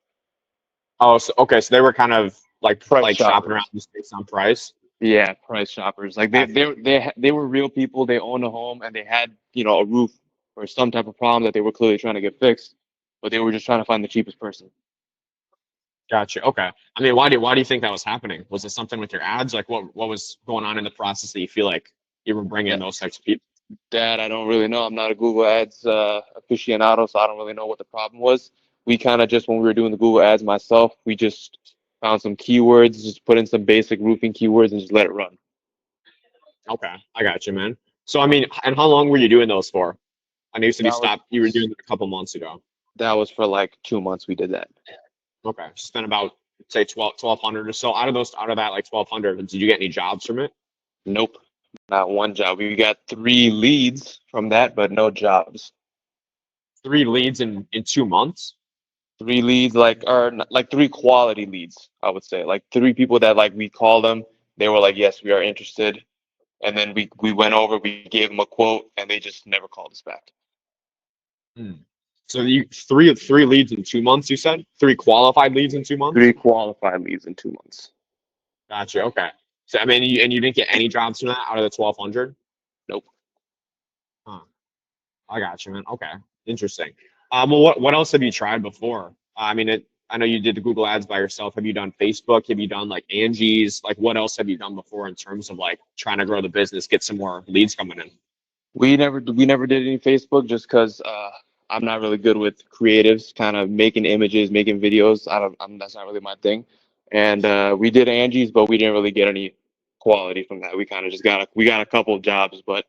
Oh, so, okay. So they were kind of Price like shopping around shoppers. just based on price. Yeah, price shoppers. Like they were real people. They owned a home and they had, a roof or some type of problem that they were clearly trying to get fixed, but they were just trying to find the cheapest person. Gotcha. Okay. I mean, why do you think that was happening? Was it something with your ads? Like what was going on in the process that you feel like you were bringing That those types of people? that I don't really know. I'm not a Google Ads aficionado, so I don't really know what the problem was. We kind of just when we were doing the Google Ads myself, we just found some keywords, just put in some basic roofing keywords and just let it run. Okay, I got you, man. So I mean, and how long were you doing those for? I know you said you That was stopped. You were doing it a couple months ago. that was for like 2 months we did that. Okay, so spent about say 1,200 or so. Out of that like 1,200, did you get any jobs from it? Nope, not one job. We got 3 leads from that, but no jobs. 3 leads in 2 months. 3 leads, like 3 quality leads, I would say. Like 3 people that like we called them, they were like, yes, we are interested. And then we went over, we gave them a quote, and they just never called us back. Hmm. So you three leads in 2 months. You said 3 qualified leads in 2 months. 3 qualified leads in 2 months. Gotcha. Okay. So I mean, you didn't get any jobs from that out of the 1,200. Nope. Huh. I got you, man. Okay, interesting. Well, what else have you tried before? I mean, I know you did the Google Ads by yourself. Have you done Facebook? Have you done like Angie's? Like, what else have you done before in terms of like trying to grow the business, get some more leads coming in? We never did any Facebook just because I'm not really good with creatives, kind of making images, making videos. That's not really my thing. And we did Angie's, but we didn't really get any quality from that. We kind of just got a couple of jobs, but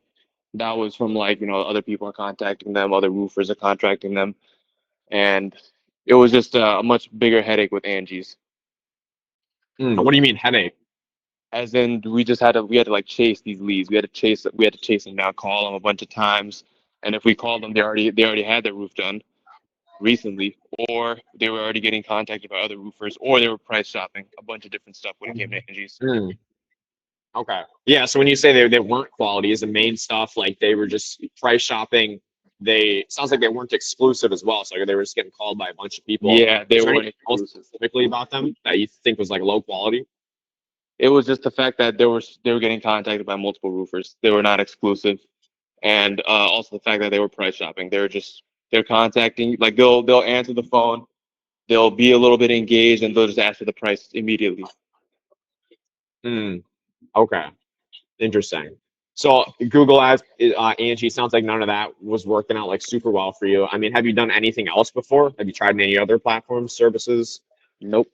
that was from like other people are contacting them, other roofers are contracting them, and it was just a much bigger headache with Angie's. What do you mean headache? As in, we had to like chase these leads. We had to chase them down, call them a bunch of times, and if we called them, they already had their roof done recently, or they were already getting contacted by other roofers, or they were price shopping a bunch of different stuff when it came to Angie's. Hmm. Okay. Yeah. So when you say they weren't quality, is the main stuff like they were just price shopping they sounds like they weren't exclusive as well. So they were just getting called by a bunch of people. Yeah, they Is there weren't anything else exclusive. specifically about them that you think was like low quality? It was just the fact that they were getting contacted by multiple roofers. They were not exclusive, and also the fact that they were price shopping. They're contacting, like they'll answer the phone, they'll be a little bit engaged, and they'll just ask for the price immediately. Hmm. Okay. Interesting. So Google Ads, Angie, sounds like none of that was working out like super well for you. I mean, have you done anything else before? Have you tried any other platforms, services? Nope.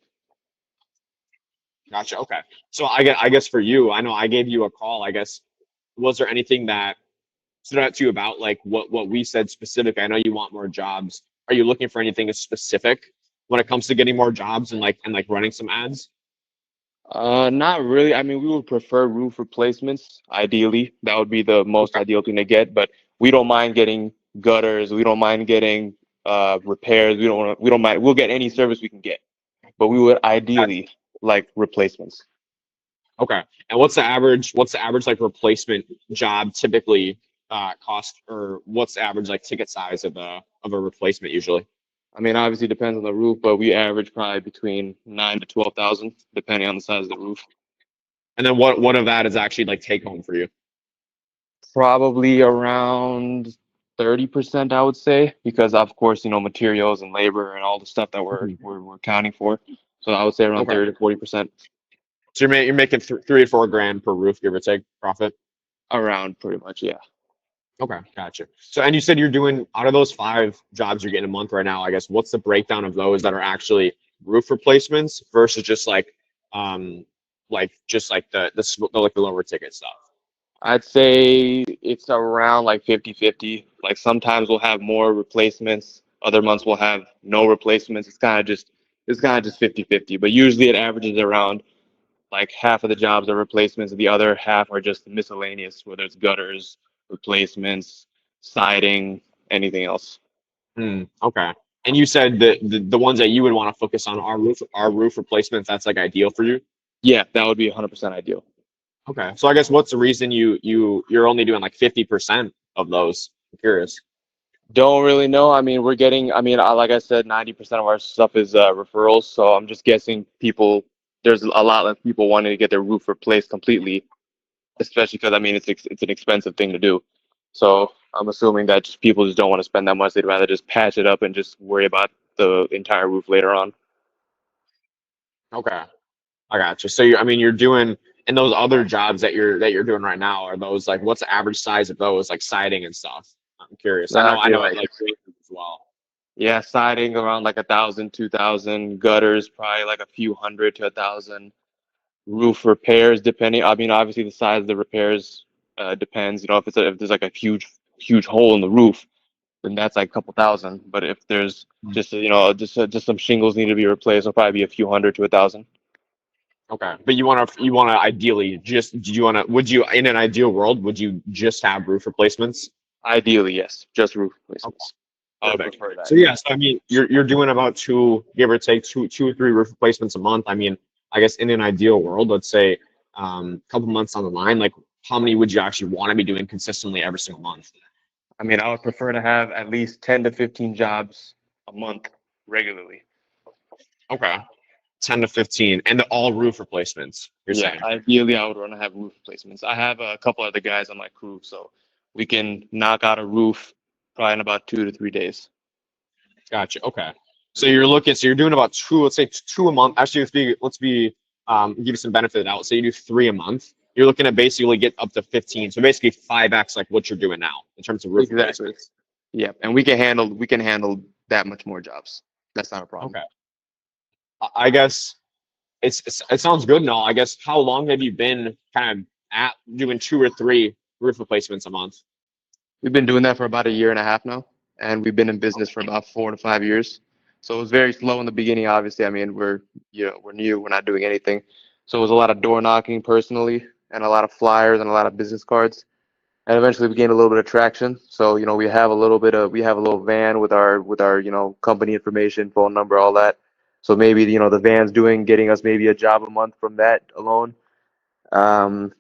Gotcha. Okay. So I guess for you, I know I gave you a call. I guess was there anything that stood out to you about like what we said specific? I know you want more jobs. Are you looking for anything specific when it comes to getting more jobs and running some ads? Not really. I mean, we would prefer roof replacements. Ideally, that would be the most Okay. ideal thing to get. But we don't mind getting gutters. We don't mind getting repairs. We don't mind. We'll get any service we can get. But we would ideally like replacements. Okay. And what's the average like replacement job typically cost, or what's the average like ticket size of a replacement usually? I mean, obviously it depends on the roof, but we average probably between 9 to 12,000, depending on the size of the roof. And then what of that is actually like take home for you? Probably around 30%, I would say, because of course, materials and labor and all the stuff that Mhm. we're accounting for. So I would say around Okay. 30 to 40%, So you're making 3 to 4 grand per roof, give or take profit. around pretty much, yeah. Okay, gotcha. So and you said you're doing out of those 5 jobs you're getting a month right now, I guess what's the breakdown of those that are actually roof replacements versus just like the lower ticket stuff? I'd say it's around like 50-50. Like sometimes we'll have more replacements, other months we'll have no replacements. It's kind of just 50-50, but usually it averages around like half of the jobs are replacements, and the other half are just miscellaneous, whether it's gutters, replacements, siding, anything else. Okay. And you said that the ones that you would want to focus on are roof replacements. That's like ideal for you. Yeah, that would be 100% ideal. Okay. So I guess what's the reason you're only doing like 50% of those? I'm curious. Don't really know. I mean, like I said, 90% of our stuff is referrals. So I'm just guessing there's a lot of people wanting to get their roof replaced completely, especially because, I mean, it's an expensive thing to do. So I'm assuming that people just don't want to spend that much. They'd rather just patch it up and just worry about the entire roof later on. Okay. I got you. So I mean, you're doing and those other jobs that you're doing right now, are those like what's the average size of those, like siding and stuff? I'm curious. I know That'd I be know it like, like ranges as well. yeah, siding around like 1,000, 2,000. Gutters probably like a few hundred to 1,000. Roof repairs, depending. I mean, obviously the size of the repairs depends. If there's like a huge hole in the roof, then that's like a couple thousand. But if there's just some shingles need to be replaced, it'll probably be a few hundred to 1,000. Okay. But you wanna ideally just do you wanna would you in an ideal world would you just have roof replacements? Ideally, yes, just roof Okay. replacements. I would Perfect. prefer that. So yeah, so I mean, you're doing about two, give or take two or three roof replacements a month. I mean, I guess in an ideal world, let's say couple months on the line, like how many would you actually want to be doing consistently every single month? I mean, I would prefer to have at least 10 to 15 jobs a month regularly. Okay, 10 to 15, and all roof replacements. You're Yeah, saying? ideally, I would want to have roof replacements. I have a couple other guys on my crew, so we can knock out a roof probably in about 2 to 3 days. Gotcha. Okay. So you're doing about two, let's say two a month. Actually, give you some benefit out. So you do 3 a month. You're looking at basically get up to 15. So basically 5x like what you're doing now in terms of roof Exactly. replacements. Yeah, and we can handle that much more jobs. That's not a problem. Okay. I guess it sounds good and all. I guess how long have you been kind of at doing 2 or 3 roof replacements a month? We've been doing that for about a year and a half now, and we've been in business for about 4 to 5 years. So it was very slow in the beginning. Obviously, I mean, we're new, we're not doing anything. So it was a lot of door knocking personally, and a lot of flyers and a lot of business cards. And eventually we gained a little bit of traction. So we have a little van with our company information, phone number, all that. So maybe the van's getting us maybe a job a month from that alone. Um,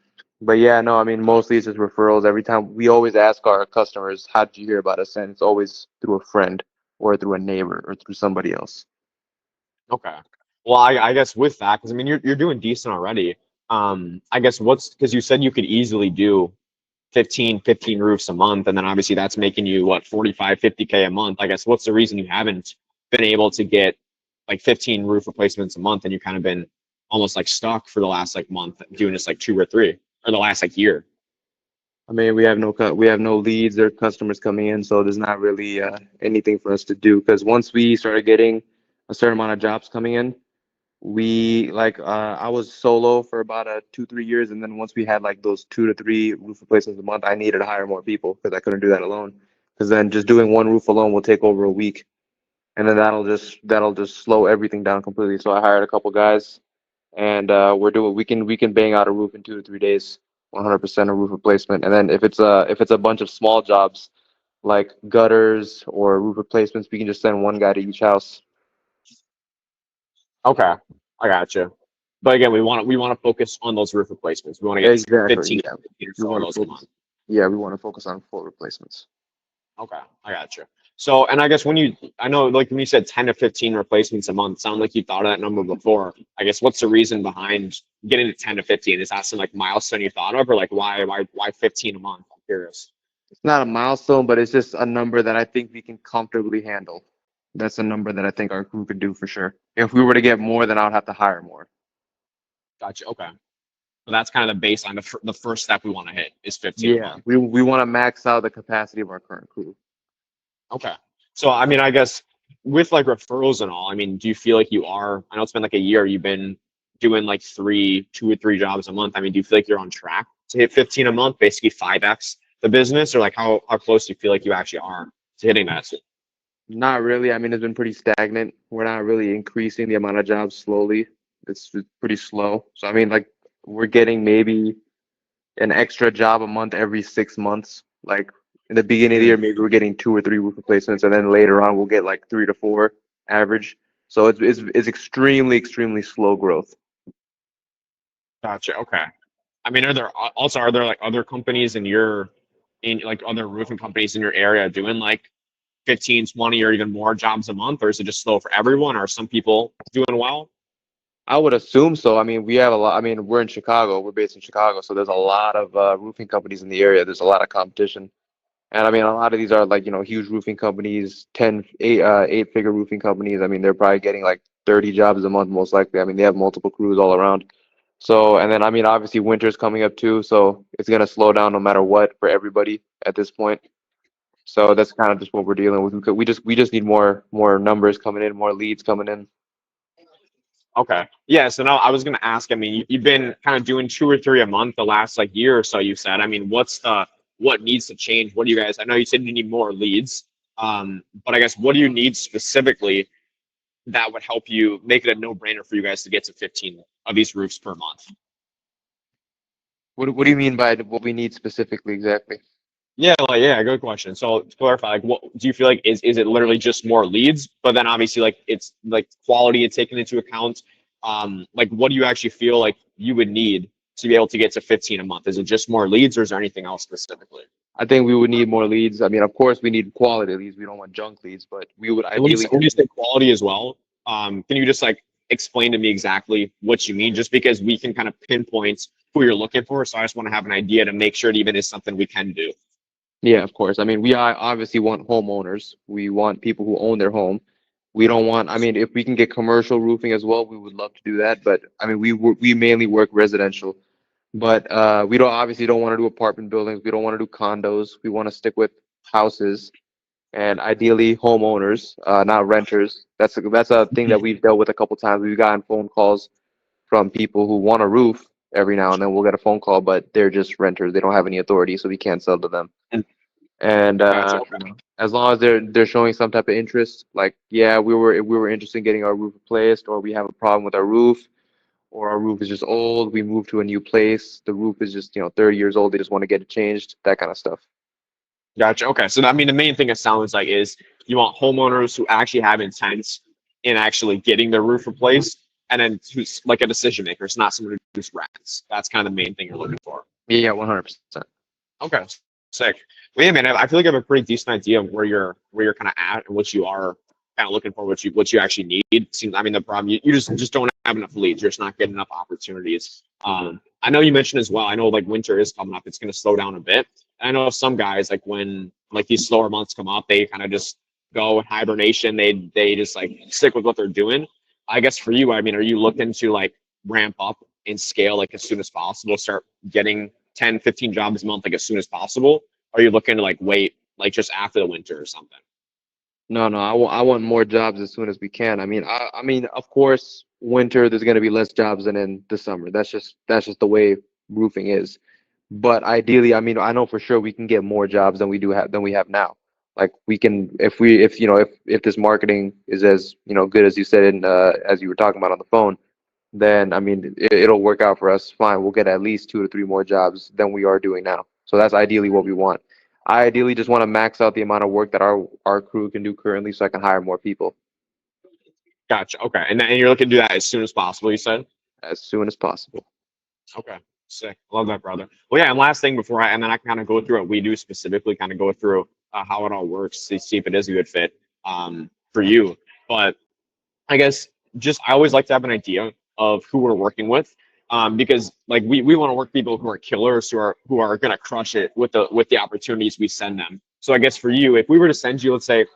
But yeah, no, I mean, mostly it's just referrals. Every time we always ask our customers, how did you hear about us? And it's always through a friend or through a neighbor or through somebody else. Okay. Well, I guess with that, because I mean you're doing decent already. I guess what's because you said you could easily do 15 roofs a month, and then obviously that's making you what 45, 50K a month. I guess what's the reason you haven't been able to get like 15 roof replacements a month and you kind of been almost like stuck for the last like month doing just like two or three or the last like year? I mean, we have no leads or customers coming in, so there's not really anything for us to do. Because once we started getting a certain amount of jobs coming in, we I was solo for about 2 3 years, and then once we had like those 2 to 3 roof replacements a month, I needed to hire more people because I couldn't do that alone. Because then just doing one roof alone will take over a week, and then that'll just slow everything down completely. So I hired a couple guys, and we can bang out a roof in 2 to 3 days, 100% a roof replacement. And then if it's a bunch of small jobs like gutters or roof replacements, we can just send one guy to each house. Okay, I got you. But again, we want to focus on those roof replacements. We want to get Exactly. 15, Yeah. 15 or We so of want to those a focus. month. Yeah, we want to focus on full replacements. Okay, I got you. So, and I guess I know, like when you said 10 to 15 replacements a month, sound like you thought of that number before. I guess what's the reason behind getting to 10 to 15? Is that some like milestone you thought of, or like why 15 a month? I'm curious. It's not a milestone, but it's just a number that I think we can comfortably handle. That's a number that I think our crew could do for sure. If we were to get more, then I'd have to hire more. Gotcha. Okay. So that's kind of the baseline. The first step we want to hit is 15 a Yeah, month. we want to max out the capacity of our current crew. Okay. So, I mean, I guess with like referrals and all, I mean, do you feel like you are, I know it's been like a year, you've been doing like 2 or 3 jobs a month. I mean, do you feel like you're on track to hit 15 a month, basically 5x the business, or like how close do you feel like you actually are to hitting that? Not really. I mean, it's been pretty stagnant. We're not really increasing the amount of jobs slowly. It's pretty slow. So I mean, like we're getting maybe an extra job a month every 6 months. Like in the beginning of the Hmm. year, maybe we're getting 2 or 3 roof replacements, and then later on we'll get like 3 to 4 average. So it's extremely slow growth. Gotcha. Okay. I mean, are there like other companies in like other roofing companies in your area doing like 15, 20, or even more jobs a month, or is it just slow for everyone? Or are some people doing well? I would assume so. I mean, we have a lot. I mean, we're in Chicago. We're based in Chicago, so there's a lot of roofing companies in the area. There's a lot of competition. And I mean, a lot of these are like, huge roofing companies, 8 figure roofing companies. I mean, they're probably getting like 30 jobs a month, most likely. I mean, they have multiple crews all around. So, and then, I mean, obviously winter's coming up too. So it's going to slow down no matter what for everybody at this point. So that's kind of just what we're dealing with. We just need more numbers coming in, more leads coming in. Okay. Yeah. So now I was going to ask, I mean, you've been kind of doing 2 or 3 a month the last like year or so, you said. I mean, what needs to change? What do you guys, I know you said you need more leads. But I guess what do you need specifically that would help you make it a no-brainer for you guys to get to 15 of these roofs per month? What do you mean by what we need specifically exactly? Yeah, good question. So to clarify, like what do you feel like is it literally just more leads, but then obviously like it's like quality is taken into account. Like what do you actually feel like you would need to be able to get to 15 a month? Is it just more leads or is there anything else specifically? I think we would need more leads. I mean, of course, we need quality leads. We don't want junk leads, but we would And ideally when just you say quality as well, can you just like explain to me exactly what you mean? Just because we can kind of pinpoint who you're looking for, so I just want to have an idea to make sure it even is something we can do. Yeah, of course. I mean, obviously want homeowners. We want people who own their home. We don't want, I mean, if we can get commercial roofing as well, we would love to do that. But I mean, we mainly work residential. But we don't want to do apartment buildings. We don't want to do condos. We want to stick with houses and ideally homeowners, not renters. That's a thing that we've dealt with a couple times. We've gotten phone calls from people who want a roof every now and then. We'll get a phone call, but they're just renters. They don't have any authority, so we can't sell to them. And And gotcha. Okay. as long as they're showing some type of interest, like yeah, we were interested in getting our roof replaced, or we have a problem with our roof, or our roof is just old. We moved to a new place. The roof is just 30 years old. They just want to get it changed. That kind of stuff. Gotcha. Okay. So I mean, the main thing it sounds like is you want homeowners who actually have intent in actually getting their roof replaced, and then who's like a decision maker. It's not someone who just rents. That's kind of the main thing you're looking for. Yeah, 100%. Okay, sick. Well, yeah, man, I feel like I have a pretty decent idea of where you're kind of at and what you are kind of looking for, what you actually need. Seems, I mean, the problem you just don't have enough leads. You're just not getting enough opportunities. I know you mentioned as well. I know like winter is coming up. It's going to slow down a bit. And I know some guys like when like these slower months come up, they kind of just go in hibernation. They just like stick with what they're doing. I guess for you, I mean, are you looking to like ramp up and scale like as soon as possible, start getting 10, 15 jobs a month like as soon as possible? Or are you looking to like wait like just after the winter or something? No, no, I want more jobs as soon as we can. I mean, of course, winter there's going to be less jobs than in the summer. That's just the way roofing is. But ideally, I mean, I know for sure we can get more jobs than we have now. Like we can, if you know, if this marketing is as good as you said and as you were talking about on the phone, then I mean, it'll work out for us fine. We'll get at least 2 to 3 more jobs than we are doing now. So that's ideally what we want. I ideally just want to max out the amount of work that our crew can do currently, so I can hire more people Gotcha. Okay. And you're looking to do that as soon as possible, you said? as soon as possible. Okay. Sick. Love that, brother. Well, yeah, and last thing before and then I kind of go through what we do specifically, kind of go through how it all works, see if it is a good fit for you. But I guess just I always like to have an idea of who we're working with, because like we want to work people who are killers, who are gonna crush it with the opportunities we send them. So I guess for you, if we were to send you, let's say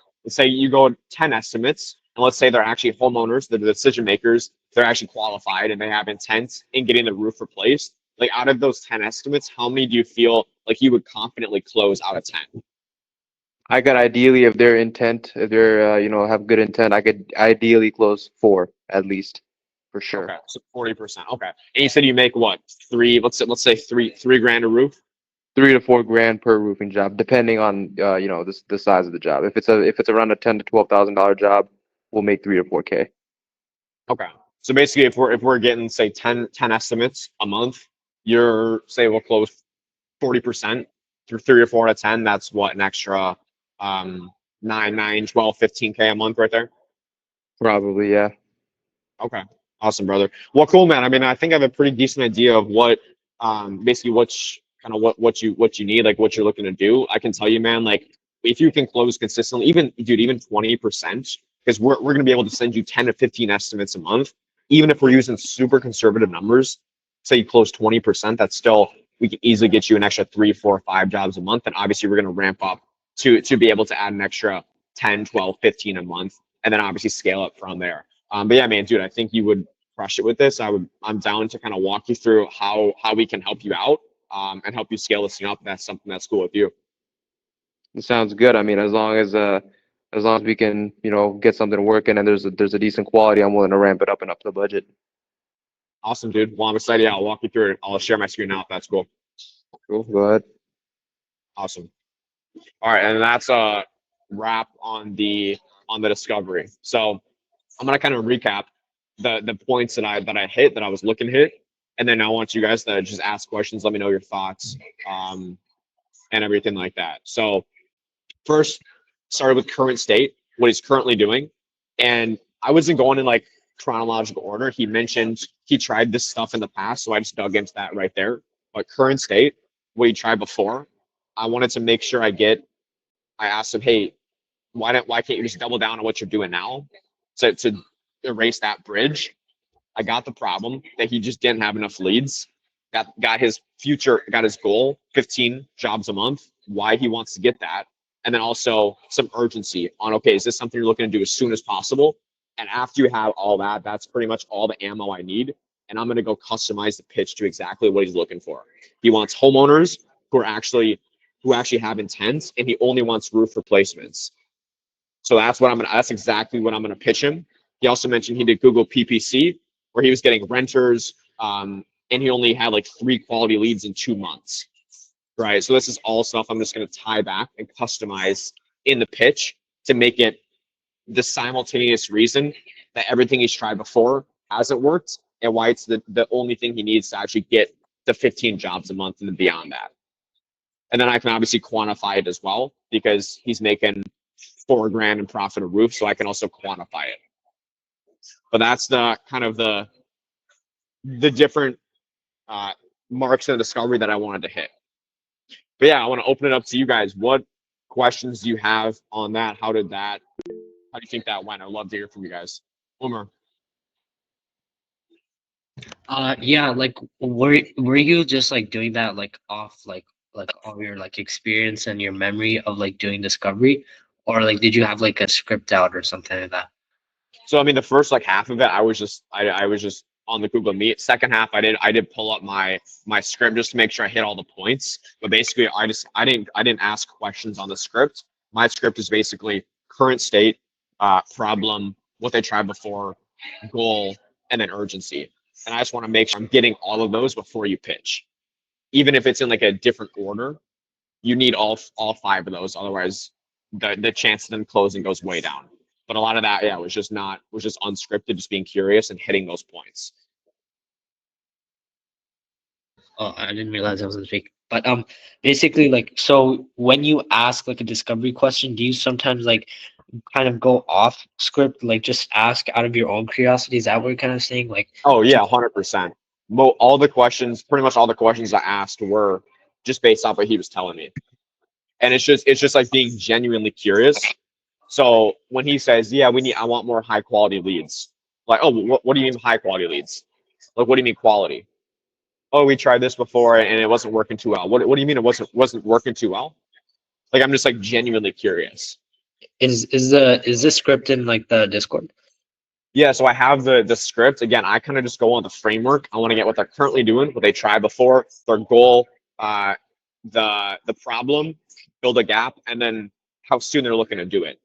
you go 10 estimates, and let's say they're actually homeowners, they're the decision makers, they're actually qualified, and they have intent in getting the roof replaced. Like out of those 10 estimates, how many do you feel like you would confidently close out of 10? I could ideally, if they're have good intent, I could ideally close 4 at least, for sure. Okay, so 40%. Okay. And you said you make what? Three, let's say three grand a roof? 3 to 4 grand per roofing job, depending on the size of the job. If it's around a $10 to $12,000 job, we'll make 3 to 4K. Okay. So basically if we're getting say 10 estimates a month, you're say we'll close 40% through 3 or 4 out of 10. That's what an extra 9, 12, 15K a month right there. Probably, yeah. Okay. Awesome, brother. Well, cool, man. I mean, I think I have a pretty decent idea of what, basically kind of what you need, like what you're looking to do. I can tell you, man, like if you can close consistently, even dude, even 20%, because we're gonna be able to send you 10 to 15 estimates a month, even if we're using super conservative numbers. Say you close 20%, that's still we can easily get you an extra 3, 4, 5 jobs a month, and obviously we're gonna ramp up to be able to add an extra 10, 12, 15 a month, and then obviously scale up from there. But yeah, man, dude, I think you would crush it with this. I'm down to kind of walk you through how we can help you out, and help you scale this thing up. If that's something that's cool with you. It sounds good. I mean, as long as we can, get something working and there's a decent quality, I'm willing to ramp it up and up the budget. Awesome, dude. Well, I'm excited. Yeah, I'll walk you through it. I'll share my screen now if that's cool. Cool. Go ahead. Awesome. All right, and that's a wrap on the discovery. So I'm gonna kind of recap the points that I hit that I was looking to hit, and then I want you guys to just ask questions. Let me know your thoughts, and everything like that. So first, started with current state, what he's currently doing, and I wasn't going in like chronological order. He mentioned he tried this stuff in the past, so I just dug into that right there. But current state, what he tried before, I wanted to make sure I asked him, hey, why can't you just double down on what you're doing now to erase that bridge? I got the problem that he just didn't have enough leads. Got his goal, 15 jobs a month, why he wants to get that. And then also some urgency on, okay, is this something you're looking to do as soon as possible? And after you have all that, that's pretty much all the ammo I need. And I'm going to go customize the pitch to exactly what he's looking for. He wants homeowners who actually have intent, and he only wants roof replacements. So that's exactly what I'm gonna pitch him. He also mentioned he did Google PPC, where he was getting renters, and he only had like 3 quality leads in 2 months. Right. So this is all stuff I'm just gonna tie back and customize in the pitch to make it the simultaneous reason that everything he's tried before hasn't worked, and why it's the only thing he needs to actually get the 15 jobs a month and beyond that. And then I can obviously quantify it as well, because he's making 4 grand in profit a roof, so I can also quantify it. But that's the kind of the different marks in the discovery that I wanted to hit. But yeah, I want to open it up to you guys. What questions do you have on that? How do you think that went? I'd love to hear from you guys. Umar. Yeah, like were you just like doing that like off like all your like experience and your memory of like doing discovery, or like did you have like a script out or something like that? So I mean, the first like half of it, I was just on the Google Meet. Second half, I did pull up my script just to make sure I hit all the points. But basically, I didn't ask questions on the script. My script is basically current state, problem, what they tried before, goal, and then urgency. And I just want to make sure I'm getting all of those before you pitch. Even if it's in like a different order, you need all five of those. Otherwise, the chance of them closing goes way down. But a lot of that, yeah, was just unscripted, just being curious and hitting those points. Oh, I didn't realize I was a fake. But basically like so when you ask like a discovery question, do you sometimes like kind of go off script, like just ask out of your own curiosity? Is that what you're kind of saying? Like Oh yeah, 100%. All the questions, pretty much all the questions I asked were just based off what he was telling me, and it's just like being genuinely curious. So when he says, "Yeah, I want more high quality leads," like, "Oh, what do you mean high quality leads? Like, what do you mean quality? Oh, we tried this before and it wasn't working too well. What do you mean it wasn't working too well? Like, I'm just like genuinely curious. is this script in like the Discord? Yeah, so I have the script. Again, I kind of just go on the framework. I want to get what they're currently doing, what they tried before, their goal, uh, the problem, build a gap, and then how soon they're looking to do it.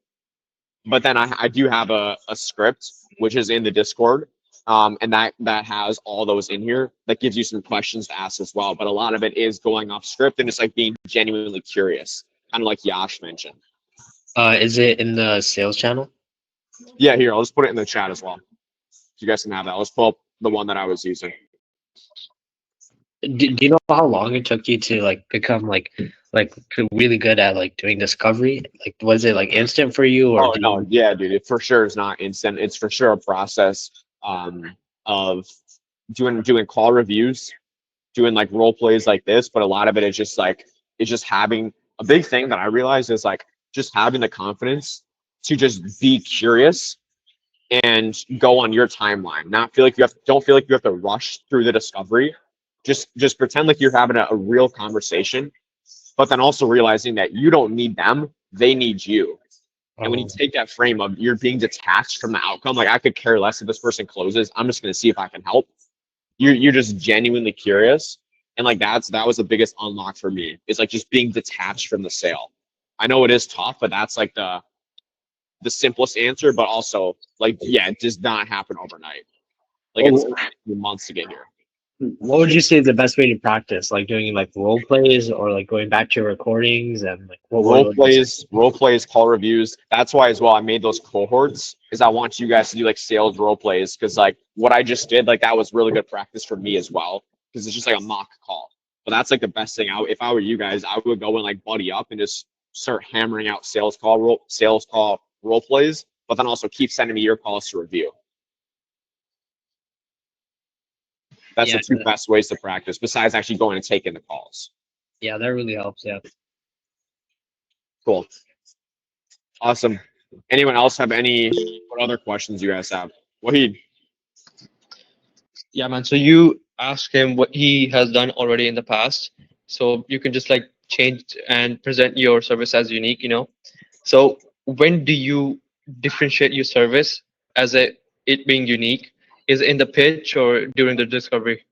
But then I do have a script which is in the Discord, and that has all those in here. That gives you some questions to ask as well. But a lot of it is going off script and it's like being genuinely curious, kind of like Yash mentioned. Is it in the sales channel? Yeah, here, I'll just put it in the chat as well. So you guys can have that. Let's pull up the one that I was using. Do you know how long it took you to like become like really good at like doing discovery? Like was it like instant for you, or Oh no, yeah, dude, it for sure is not instant. It's for sure a process of doing call reviews, doing like role plays like this, but a lot of it is just like it's just having a big thing that I realized is like just having the confidence to just be curious and go on your timeline. Not feel like don't feel like you have to rush through the discovery. Just pretend like you're having a real conversation, but then also realizing that you don't need them, they need you. And when you take that frame of you're being detached from the outcome, like I could care less if this person closes. I'm just gonna see if I can help. You're just genuinely curious. And like that was the biggest unlock for me. It's like just being detached from the sale. I know it is tough, but that's like the simplest answer, but also like yeah, it does not happen overnight. Like it's months to get here. what would you say is the best way to practice? Like doing like role plays, or like going back to your recordings and like Role plays, call reviews. That's why as well I made those cohorts, is I want you guys to do like sales role plays, because like what I just did, like that was really good practice for me as well, because it's just like a mock call. But that's like the best thing. If I were you guys, I would go and like buddy up and just start hammering out sales call role plays, but then also keep sending me your calls to review. That's Yeah, the two best ways to practice, besides actually going and taking the calls. yeah, that really helps. Yeah. Cool. Awesome. Anyone else have what other questions you guys have? Wahid. Yeah, man. So you ask him what he has done already in the past. So you can just like change and present your service as unique, you know. So when do you differentiate your service as it being unique? Is it in the pitch or during the discovery?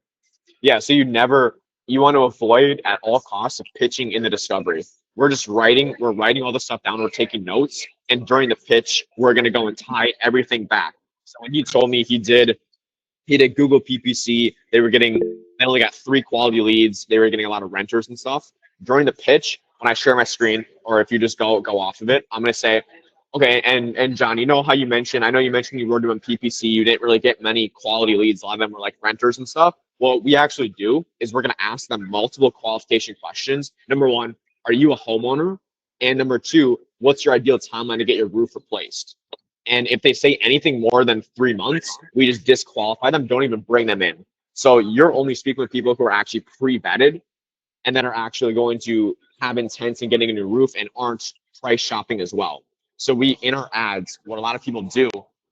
Yeah, so you want to avoid at all costs of pitching in the discovery. We're writing all the stuff down, we're taking notes, and during the pitch, we're gonna go and tie everything back. So when he told me he did Google PPC, they only got 3 quality leads, they were getting a lot of renters and stuff. During the pitch, when I share my screen, or if you just go off of it, I'm gonna say, okay, and John, you know how I know you mentioned you were doing PPC, you didn't really get many quality leads, a lot of them were like renters and stuff. What we actually do is we're going to ask them multiple qualification questions. Number 1, are you a homeowner? And number 2, what's your ideal timeline to get your roof replaced? And if they say anything more than 3 months, we just disqualify them, don't even bring them in. So you're only speaking with people who are actually pre-vetted and that are actually going to have intent in getting a new roof and aren't price shopping as well. So we, in our ads, what a lot of people do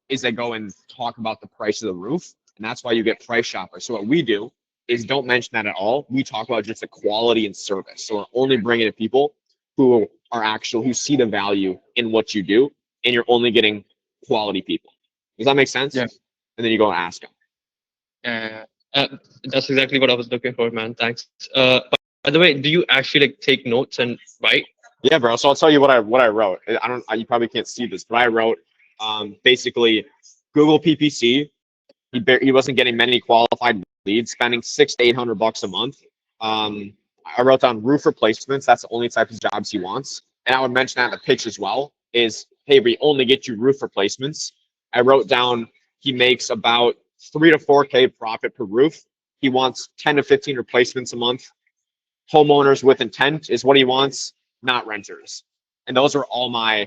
is they go and talk about the price of the roof, and that's why you get price shoppers. So what we do is don't mention that at all. We talk about just the quality and service. So we're only bringing in people who are actual, who see the value in what you do, and you're only getting quality people. Does that make sense? Yeah. And then you go and ask them. That's exactly what I was looking for, man. Thanks. By the way, do you actually like take notes and write? Yeah, bro. So I'll tell you what I wrote. I don't. You probably can't see this, but I wrote basically Google PPC. He wasn't getting many qualified leads, spending $600 to $800 a month. I wrote down roof replacements. That's the only type of jobs he wants, and I would mention that in the pitch as well. Is hey, we only get you roof replacements. I wrote down he makes about 3 to 4K profit per roof. He wants 10 to 15 replacements a month. Homeowners with intent is what he wants, not renters. And those were all my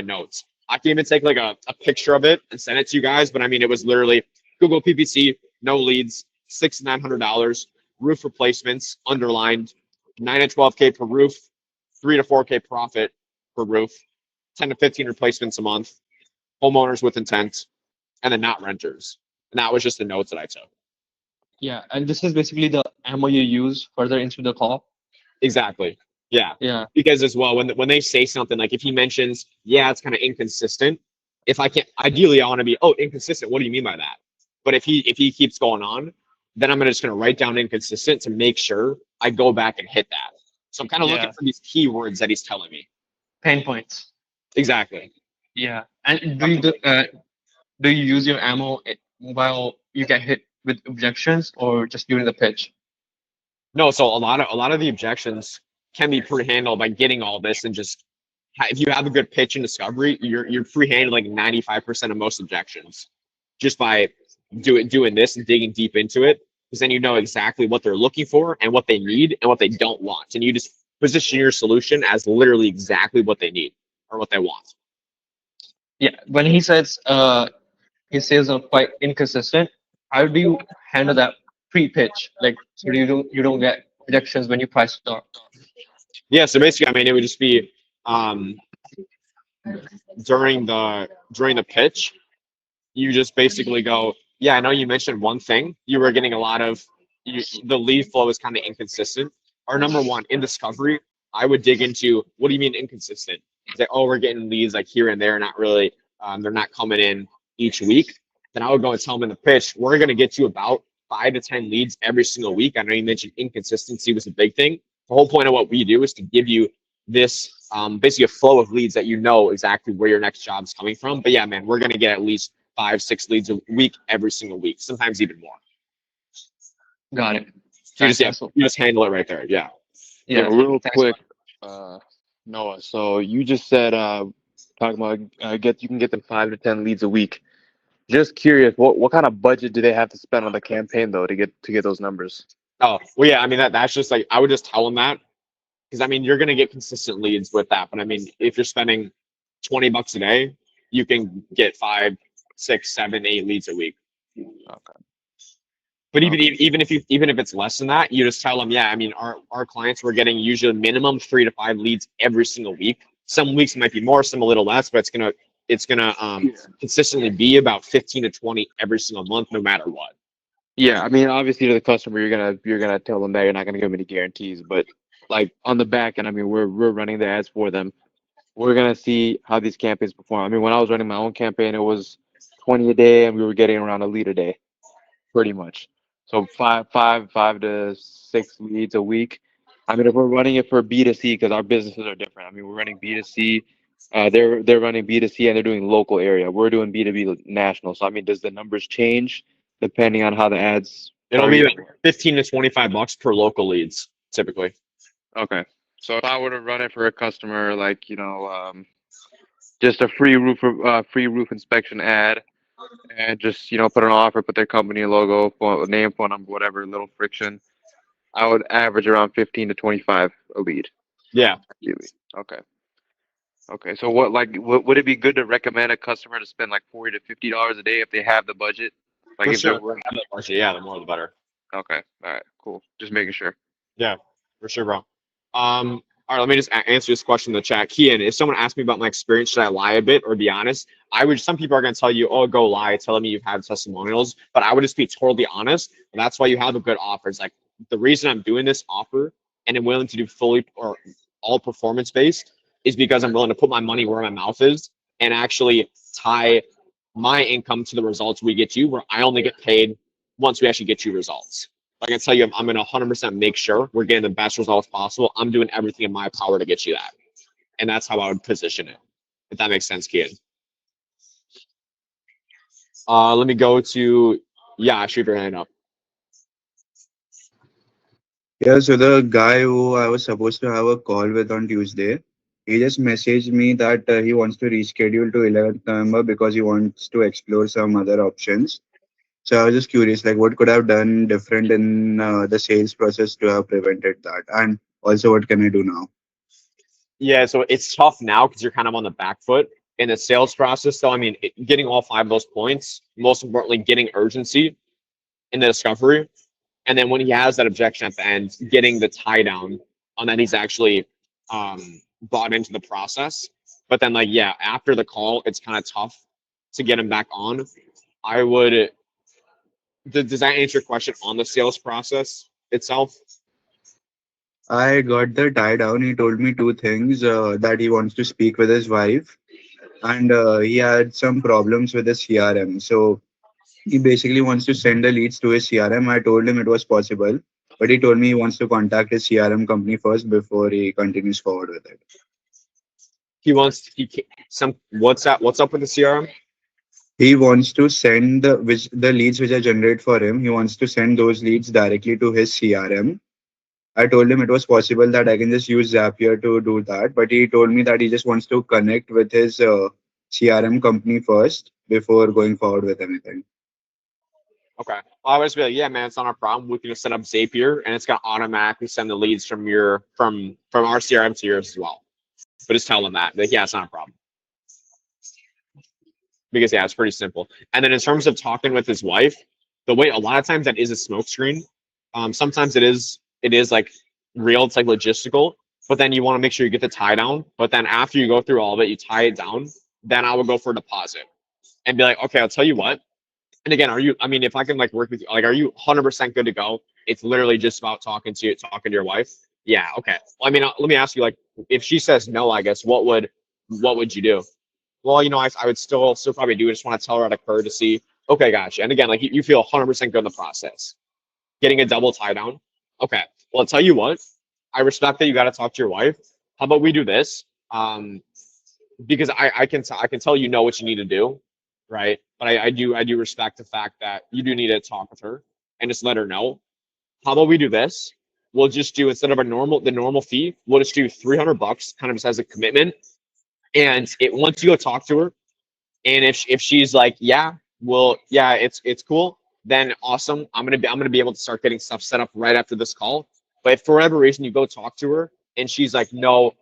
notes. I can even take like a picture of it and send it to you guys, but I mean it was literally Google PPC, no leads, $600 to $900, roof replacements, underlined, 9 to 12K per roof, 3 to 4K profit per roof, 10 to 15 replacements a month, homeowners with intent, and then not renters. And that was just the notes that I took. Yeah, and this is basically the ammo you use further into the call. Exactly. Yeah. Yeah. Because as well, when they say something like if he mentions, yeah, it's kind of inconsistent. If I can't, ideally, I want to be, oh, inconsistent. What do you mean by that? But if he keeps going on, then I'm just gonna write down inconsistent to make sure I go back and hit that. So I'm kind of looking Yeah. for these keywords that he's telling me. Pain points. Exactly. Yeah. And do you use your ammo while you get hit with objections or just during the pitch? No, so a lot of the objections can be pre-handled by getting all this and just if you have a good pitch and discovery, you're pre-handling 95% of most objections just by doing this and digging deep into it because then you know exactly what they're looking for and what they need and what they don't want, and you just position your solution as literally exactly what they need or what they want. Yeah. When he says are quite inconsistent, how do you handle that pre-pitch? Like, so you don't get rejections when you price start. Yeah, so basically, I mean, it would just be um, during the pitch, you just basically go, yeah, I know you mentioned one thing. You were getting a lot of the lead flow is kind of inconsistent. Our number one in discovery, I would dig into what do you mean inconsistent? Say, oh, we're getting leads like here and there, not really. They're not coming in each week. Then I would go and tell them in the pitch, we're going to get you about 5 to 10 leads every single week. I know you mentioned inconsistency was a big thing. The whole point of what we do is to give you this basically a flow of leads that you know exactly where your next job is coming from. But yeah, man, we're going to get at least 5, 6 leads a week every single week, sometimes even more. Got it. So you just handle it right there. Yeah. Yeah. Real Thanks, quick, Noah. So you just said talking about you can get them 5 to 10 leads a week. Just curious, what kind of budget do they have to spend on the campaign though to get those numbers? Oh, well, yeah. I mean, that's just like, I would just tell them that because I mean, you're going to get consistent leads with that. But I mean, if you're spending $20 a day, you can get 5, 6, 7, 8 leads a week. Okay. But even if it's less than that, you just tell them, yeah, I mean, our clients were getting usually minimum 3 to 5 leads every single week. Some weeks might be more, some a little less, but it's gonna consistently be about 15 to 20 every single month, no matter what. Yeah, I mean, obviously to the customer, you're gonna tell them that you're not gonna give them any guarantees, but like on the back end, I mean, we're running the ads for them. We're gonna see how these campaigns perform. I mean, when I was running my own campaign, it was 20 a day, and we were getting around a lead a day, pretty much. So five to 6 leads a week. I mean, if we're running it for B2C, because our businesses are different. I mean, we're running B2C. They're running B2C and they're doing local area. We're doing B2B national. So I mean, does the numbers change depending on how the ads? It'll be 15 to $25 per local leads, typically. Okay. So if I were to run it for a customer, like just a free roof inspection ad, and just put an offer, put their company logo, name, phone number, whatever, little friction, I would average around 15 to 25 a lead. Yeah. Ideally. Okay. Okay. So would it be good to recommend a customer to spend like $40 to $50 a day if they have the budget? Like For if sure. there We're having that budget. Yeah, the more the better. okay, all right, cool. Just making sure. Yeah, for sure, bro. All right, let me just answer this question in the chat. Kian, if someone asked me about my experience, should I lie a bit or be honest? I would. Some people are going to tell you, "Oh, go lie," telling me you've had testimonials, but I would just be totally honest. And that's why you have a good offer. It's like the reason I'm doing this offer and I'm willing to do fully or all performance based is because I'm willing to put my money where my mouth is and actually tie my income to the results we get you, where I only get paid once we actually get you results. Like I tell you, I'm going to 100% make sure we're getting the best results possible. I'm doing everything in my power to get you that. And that's how I would position it. If that makes sense, Kian. Let me go to, yeah, shoot your hand up. Yeah, so the guy who I was supposed to have a call with on Tuesday, he just messaged me that he wants to reschedule to 11th November because he wants to explore some other options. So I was just curious, like what could I have done different in the sales process to have prevented that? And also, what can I do now? Yeah, so it's tough now because you're kind of on the back foot in the sales process. So, I mean, getting all 5 of those points, most importantly, getting urgency in the discovery. And then when he has that objection at the end, getting the tie down on that he's actually bought into the process. But then, like, yeah, after the call, it's kind of tough to get him back on. I would, does that answer your question on the sales process itself? I got the tie down. He told me two things that he wants to speak with his wife, and he had some problems with his CRM. So he basically wants to send the leads to his CRM. I told him it was possible, but he told me he wants to contact his CRM company first before he continues forward with it. He wants some, what's that? What's up with the CRM? He wants to send the leads which I generate for him. He wants to send those leads directly to his CRM. I told him it was possible that I can just use Zapier to do that, but he told me that he just wants to connect with his CRM company first before going forward with anything. Okay. Well, I would just be like, yeah, man, it's not our problem. We can just set up Zapier and it's gonna automatically send the leads from your from our CRM to yours as well. But just tell them that. Like, yeah, it's not a problem. Because yeah, it's pretty simple. And then in terms of talking with his wife, the way a lot of times that is a smokescreen. Sometimes it is like real, it's like logistical, but then you want to make sure you get the tie down. But then after you go through all of it, you tie it down, then I would go for a deposit and be like, okay, I'll tell you what. And again, I mean, if I can like work with you, like, are you 100% good to go? It's literally just about talking to your wife. Yeah. Okay. Well, I mean, let me ask you, like, if she says no, I guess, what would you do? Well, I would still probably do. I just want to tell her out of courtesy. Okay, gotcha. And again, like you feel 100% good in the process. Getting a double tie down. Okay. Well, I'll tell you what. I respect that you got to talk to your wife. How about we do this? Because I can tell you know what you need to do, right? But I do respect the fact that you do need to talk with her and just let her know. How about we do this? We'll just do, instead of the normal fee, we'll just do $300, kind of just as a commitment. And once you go talk to her, and if she's like, yeah, well, yeah, it's cool, then awesome. I'm gonna be able to start getting stuff set up right after this call. But if for whatever reason you go talk to her and she's like, no,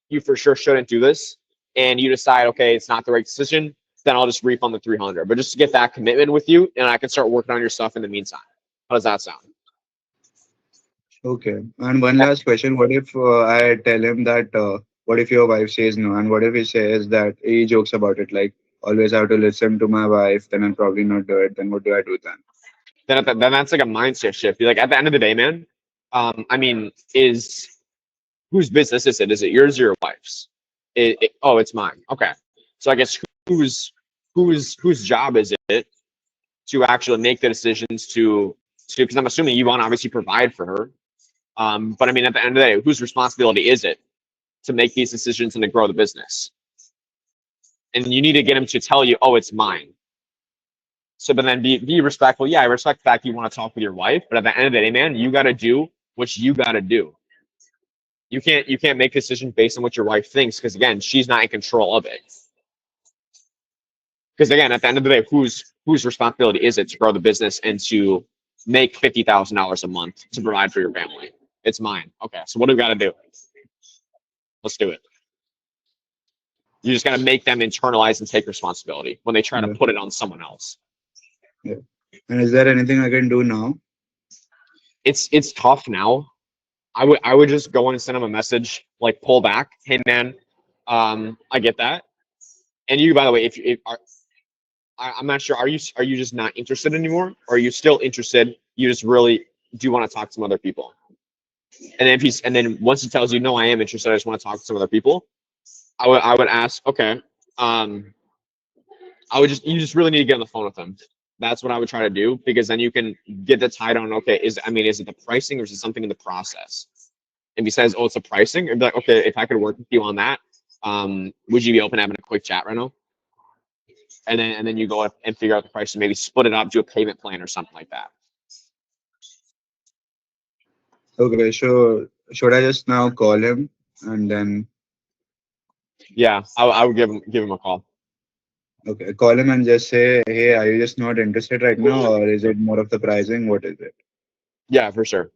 you for sure shouldn't do this, and you decide, okay, it's not the right decision, then I'll just refund the 300. But just to get that commitment with you, and I can start working on your stuff in the meantime. How does that sound? Okay. And one last question. What if I tell him that, what if your wife says no? And what if he says that he jokes about it, like, always have to listen to my wife, then I'll probably not do it. Then what do I do then? Then that's like a mindset shift. You're like, at the end of the day, man, I mean, whose business is it? Is it yours or your wife's? Oh, it's mine. Okay. So I guess whose job is it to actually make the decisions because I'm assuming you want to obviously provide for her. But I mean, at the end of the day, whose responsibility is it to make these decisions and to grow the business? And you need to get him to tell you, oh, it's mine. So, but then be respectful. Yeah, I respect the fact you want to talk with your wife, but at the end of the day, man, you got to do what you got to do. You can't make decisions based on what your wife thinks, because again, she's not in control of it. Because again, at the end of the day, whose responsibility is it to grow the business and to make $50,000 a month to provide for your family? It's mine. Okay, so what do we got to do? Let's do it. You just got to make them internalize and take responsibility when they try to Yeah. put it on someone else. Yeah. And is there anything I can do now? It's tough now. I would just go in and send him a message, like pull back. Hey man, I get that. And you, by the way, if are, I'm not sure. Are you just not interested anymore, or are you still interested? You just really do want to talk to some other people. And then if he's and then once he tells you no, I am interested. I just want to talk to some other people. I would ask, okay, um, I would just you just really need to get on the phone with them. That's what I would try to do because then you can get the tie down. Okay, is it the pricing or is it something in the process? If he says, oh, it's the pricing, I'd be like, okay, if I could work with you on that, would you be open to having a quick chat right now? And then you go and figure out the price and maybe split it up, do a payment plan or something like that. Okay, so should I just now call him and then Yeah, I would give him a call. okay, call him and just say, hey, are you just not interested right now, or is it more of the pricing? What is it? Yeah, for sure.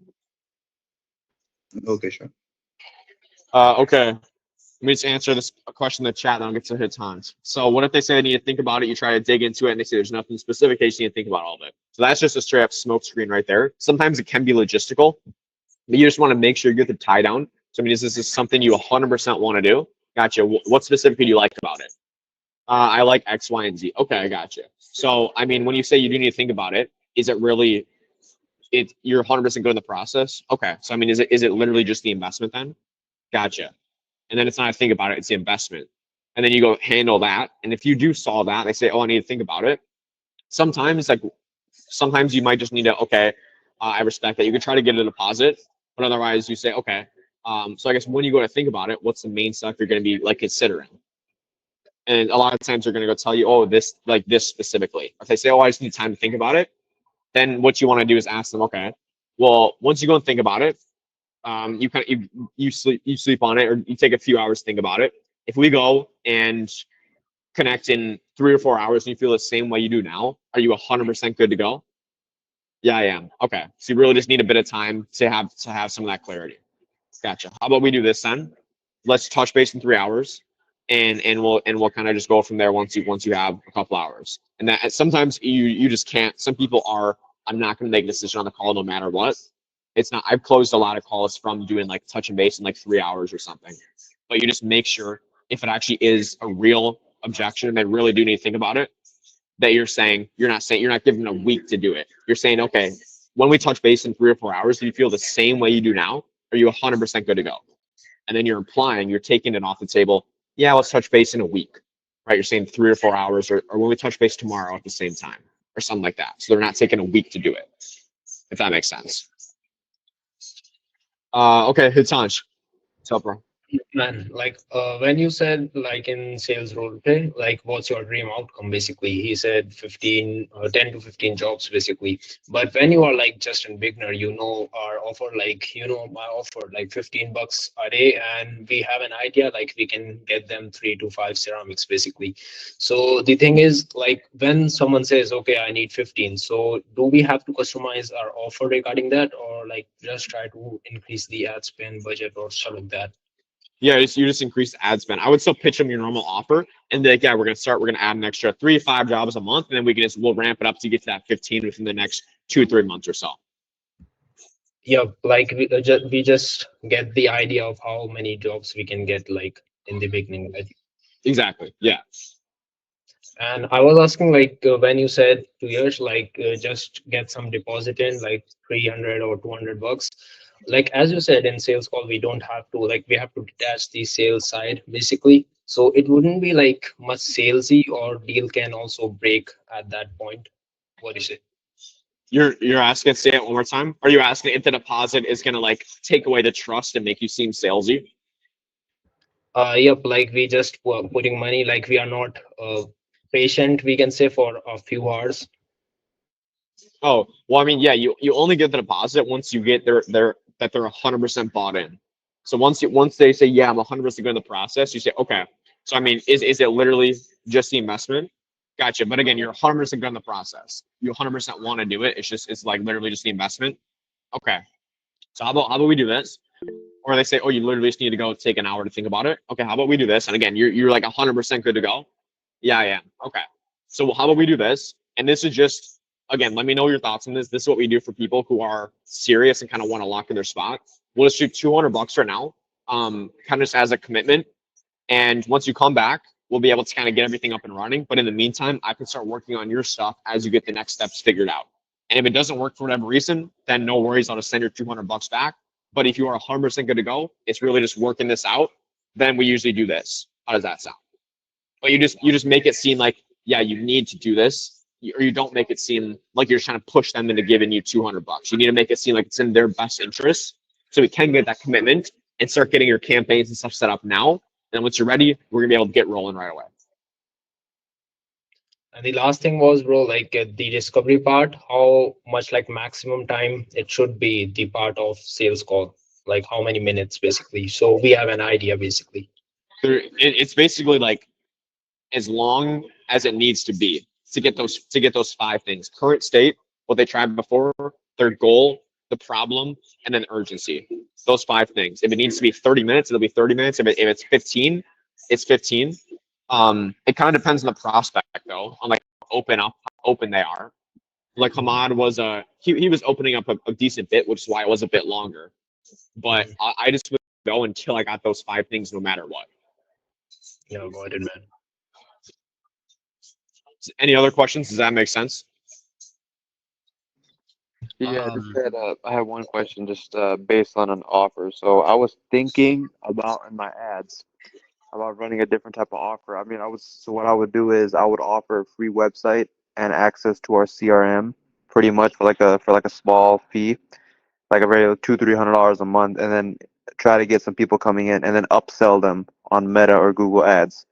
Okay, sure. Okay. Let me just answer this question in the chat, then I'll get to hit times. So what if they say they need to think about it? You try to dig into it and they say there's nothing specific, you just need to think about all of it. So that's just a straight up smoke screen right there. Sometimes it can be logistical, but you just want to make sure you get the tie down. So I mean, is this something you 100% want to do? Gotcha. What specifically do you like about it? I like X, Y, and Z. Okay, I gotcha. So I mean, when you say you do need to think about it, is it really you're 100% good in the process? Okay. So I mean, is it literally just the investment then? Gotcha. And then it's not a think about it, it's the investment. And then you go handle that. And if you do solve that, they say, oh, I need to think about it. Sometimes you might just need to, okay, I respect that. You can try to get a deposit, but otherwise you say, okay. So I guess when you go to think about it, what's the main stuff you're going to be like considering? And a lot of times they're going to go tell you, oh, this specifically. If they say, oh, I just need time to think about it, then what you want to do is ask them, okay, well, once you go and think about it, you sleep on it, or you take a few hours to think about it. If we go and connect in 3 or 4 hours and you feel the same way you do now, are you 100% good to go? Yeah, I am. Okay, so you really just need a bit of time to have some of that clarity. Gotcha. How about we do this then? Let's touch base in 3 hours, and we'll kind of just go from there once you have a couple hours. And that sometimes you just can't. Some people are. I'm not going to make a decision on the call no matter what. It's not. I've closed a lot of calls from doing like touch and base in like 3 hours or something. But you just make sure if it actually is a real objection and they really do need to think about it, that you're not giving them a week to do it. You're saying, okay, when we touch base in 3 or 4 hours, do you feel the same way you do now? Are you 100% good to go? And then you're implying you're taking it off the table. Yeah, let's touch base in a week, right? You're saying 3 or 4 hours, or when we touch base tomorrow at the same time, or something like that. So they're not taking a week to do it, if that makes sense. Okay, Hitansh, what's up, bro? Man, like when you said like in sales role play, like what's your dream outcome basically? He said 15, 10 to 15 jobs basically. But when you are like just a beginner, our offer like my offer like $15 a day, and we have an idea like we can get them 3 to 5 ceramics basically. So the thing is like when someone says, okay, I need 15, so do we have to customize our offer regarding that, or like just try to increase the ad spend budget or stuff like that? Yeah, you just increase the ad spend. I would still pitch them your normal offer and be like, yeah, we're gonna add an extra 3 to 5 jobs a month, and then we'll ramp it up to get to that 15 within the next 2 or 3 months or so. Yeah, like we just get the idea of how many jobs we can get like in the beginning. Exactly. Yeah. And I was asking like when you said 2 years, like just get some deposit in like 300 or $200. Like as you said in sales call, we don't have to like we have to detach the sales side basically. So it wouldn't be like much salesy, or deal can also break at that point. What do you say? You're asking, say it one more time. Are you asking if the deposit is gonna like take away the trust and make you seem salesy? Yep, like we just putting money, like we are not patient, we can say, for a few hours. Oh, well, I mean, yeah, you only get the deposit once you get that they're 100% bought in. So once they say, yeah, I'm 100% good in the process, you say, okay. So I mean, is it literally just the investment? Gotcha. But again, you're 100% good in the process. You 100% want to do it. It's like literally just the investment. Okay. So how about we do this? Or they say, oh, you literally just need to go take an hour to think about it. Okay, how about we do this? And again, you're like 100% good to go. Yeah, I am. Okay. So how about we do this? And this is just again, let me know your thoughts on this. This is what we do for people who are serious and kind of want to lock in their spot. We'll just shoot $200 right now, kind of just as a commitment. And once you come back, we'll be able to kind of get everything up and running. But in the meantime, I can start working on your stuff as you get the next steps figured out. And if it doesn't work for whatever reason, then no worries. I'll just send your $200 back. But if you are 100% good to go, it's really just working this out. Then we usually do this. How does that sound? But you just make it seem like, yeah, you need to do this, or you don't make it seem like you're trying to push them into giving you $200. You need to make it seem like it's in their best interest, so we can get that commitment and start getting your campaigns and stuff set up now. And once you're ready, we're gonna be able to get rolling right away. And the last thing was, bro, like the discovery part, how much like maximum time it should be the part of sales call, like how many minutes basically. So we have an idea basically. It's basically like as long as it needs to be to get those 5 things: current state, what they tried before, their goal, the problem, and then urgency. Those 5 things. If it needs to be 30 minutes, it'll be 30 minutes. If it's 15, it's 15. It kind of depends on the prospect though, on like how open they are. Like Hamad was he was opening up a decent bit, which is why it was a bit longer. But I just would go until I got those 5 things, no matter what. Yeah, got it, man. Any other questions? Does that make sense? Yeah, I have one question just based on an offer. So I was thinking about in my ads about running a different type of offer. I mean, so what I would do is I would offer a free website and access to our CRM pretty much for like a small fee, like a very $200-300 a month, and then try to get some people coming in and then upsell them on Meta or Google Ads.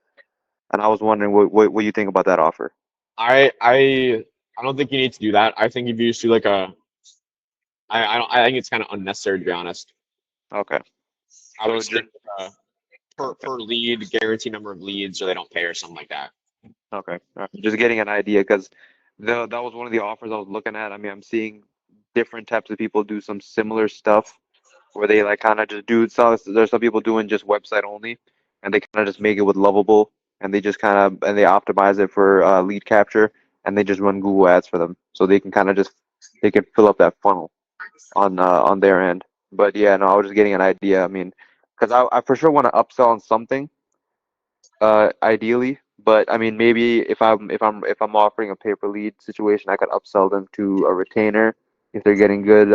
And I was wondering what you think about that offer. I don't think you need to do that. I think if you just do like I think it's kind of unnecessary, to be honest. Okay. I would just per lead, guaranteed number of leads, or they don't pay or something like that. Okay. All right. Just getting an idea because that was one of the offers I was looking at. I mean, I'm seeing different types of people do some similar stuff where they like kind of just do so. There's some people doing just website only, and they kind of just make it with Lovable, and they just kind of and they optimize it for lead capture, and they just run Google Ads for them, so they can kind of just they can fill up that funnel on their end. But yeah, no, I was just getting an idea. I mean, because I for sure want to upsell on something, ideally. But I mean, maybe if I'm offering a pay per lead situation, I could upsell them to a retainer if they're getting good,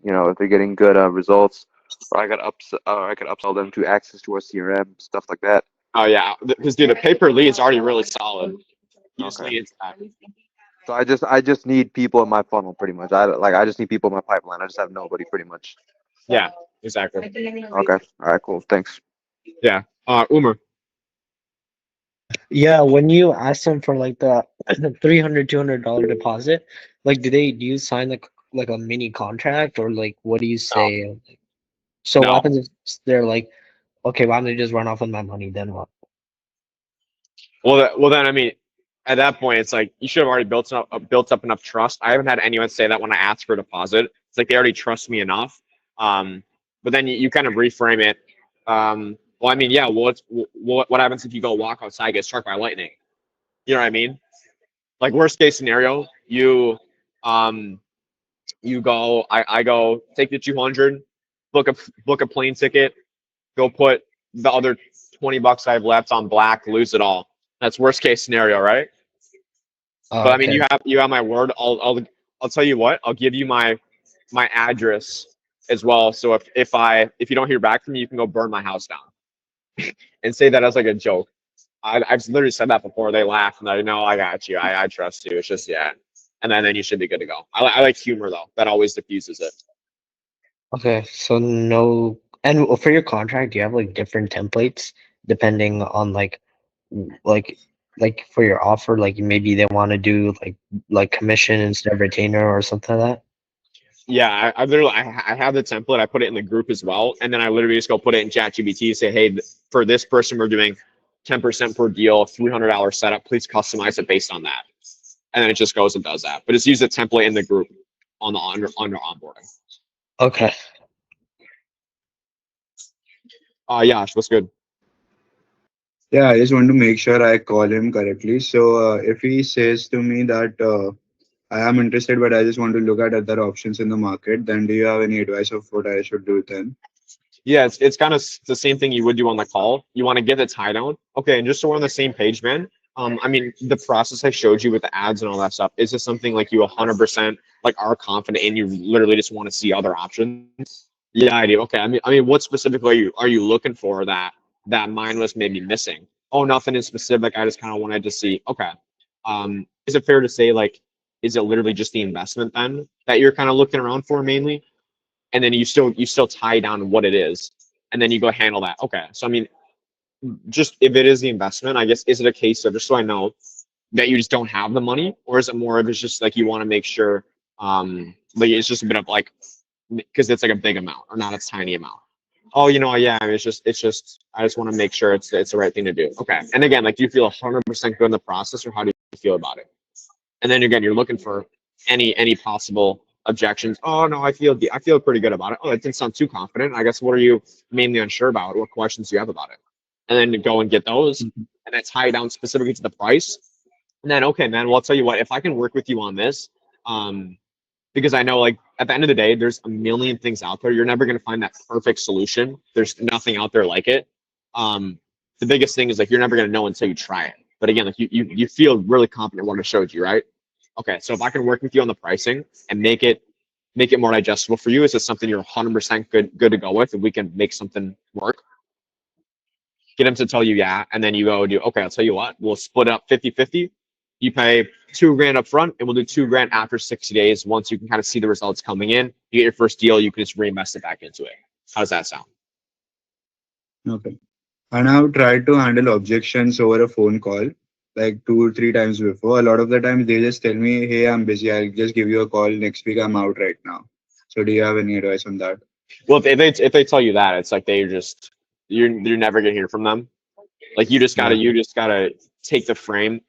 if they're getting good results, or I could upsell them to access to our CRM, stuff like that. Oh yeah, because dude, the paper lead is already really solid. Usually it's So I just need people in my funnel pretty much. I just need people in my pipeline. I just have nobody pretty much. Yeah, exactly. Okay. All right. Cool. Thanks. Yeah. Umar. Yeah, when you ask them for like the $300-200 deposit, like do you sign like a mini contract, or like what do you say? So what No. happens if they're like, okay, why don't they just run off with my money? Then what? Well, then I mean, at that point, it's like you should have already built up enough trust. I haven't had anyone say that when I ask for a deposit. It's like they already trust me enough. But then you kind of reframe it. Well, I mean, yeah. Well, what happens if you go walk outside, get struck by lightning? You know what I mean? Like worst case scenario, you go, I go take the 200, book a plane ticket, go put the other $20 I've left on black, lose it all. That's worst case scenario, right? But I mean, Okay. you have my word. I'll tell you what. I'll give you my address as well. So if you don't hear back from me, you can go burn my house down and say that as like a joke. I've literally said that before. They laugh and I know I got you. I trust you. It's just yeah, and then you should be good to go. I like humor though. That always diffuses it. Okay, so no, and for your contract, do you have like different templates depending on like like for your offer? Like maybe they want to do like commission instead of retainer or something like that. Yeah, I literally I have the template. I put it in the group as well, and then I literally just go put it in ChatGPT. Say, hey, for this person, we're doing 10% per deal, $300 setup. Please customize it based on that, and then it just goes and does that. But it's use a template in the group on the under onboarding. Okay. Yash, what's good? Yeah, I just want to make sure I call him correctly. So if he says to me that I am interested, but I just want to look at other options in the market. Then, do you have any advice of what I should do then? Yeah, it's kind of the same thing you would do on the call. You want to get the tie down. Okay, and just so we're on the same page, man. I mean, the process I showed you with the ads and all that stuff, is this something like you 100% like are confident in? You literally just want to see other options? Yeah, I do. Okay. I mean, what specifically are you looking for that mine was maybe missing? Oh, nothing in specific. I just kind of wanted to see. Okay. Is it fair to say like, is it literally just the investment then that you're kind of looking around for mainly? And then you still tie down what it is, and then you go handle that. Okay, so I mean, just if it is the investment, I guess, is it a case of, just so I know, that you just don't have the money, or is it more of it's just like you want to make sure, like it's just a bit of like, because it's like a big amount or not a tiny amount? Oh, yeah, I mean, it's just I just want to make sure it's the right thing to do. Okay, and again, like, do you feel 100% good in the process, or how do you feel about it? And then again, you're looking for any possible objections. Oh no, I feel pretty good about it. Oh, it didn't sound too confident. I guess, what are you mainly unsure about? What questions do you have about it? And then you go and get those, Mhm. and then tie it down specifically to the price. And then, okay, man, well, I'll tell you what, if I can work with you on this, because I know, like, at the end of the day, there's a million things out there. You're never going to find that perfect solution. There's nothing out there like it. Um, the biggest thing is, like, you're never going to know until you try it. But again, like, you feel really confident in what I showed you, right? Okay, so if I can work with you on the pricing and make it more digestible for you, is this something you're 100% good to go with? If we can make something work, get them to tell you yeah, and then you go do, okay, I'll tell you what, we'll split up 50-50. You pay 2 grand up front, and we'll do 2 grand after 60 days. Once you can kind of see the results coming in, you get your first deal, you can just reinvest it back into it. How does that sound? Okay. And I've tried to handle objections over a phone call like 2 or 3 times before. A lot of the times they just tell me, "Hey, I'm busy. I'll just give you a call next week. I'm out right now." So, do you have any advice on that? Well, if they tell you that, it's like you're never gonna hear from them. Like, Yeah. you just gotta take the frame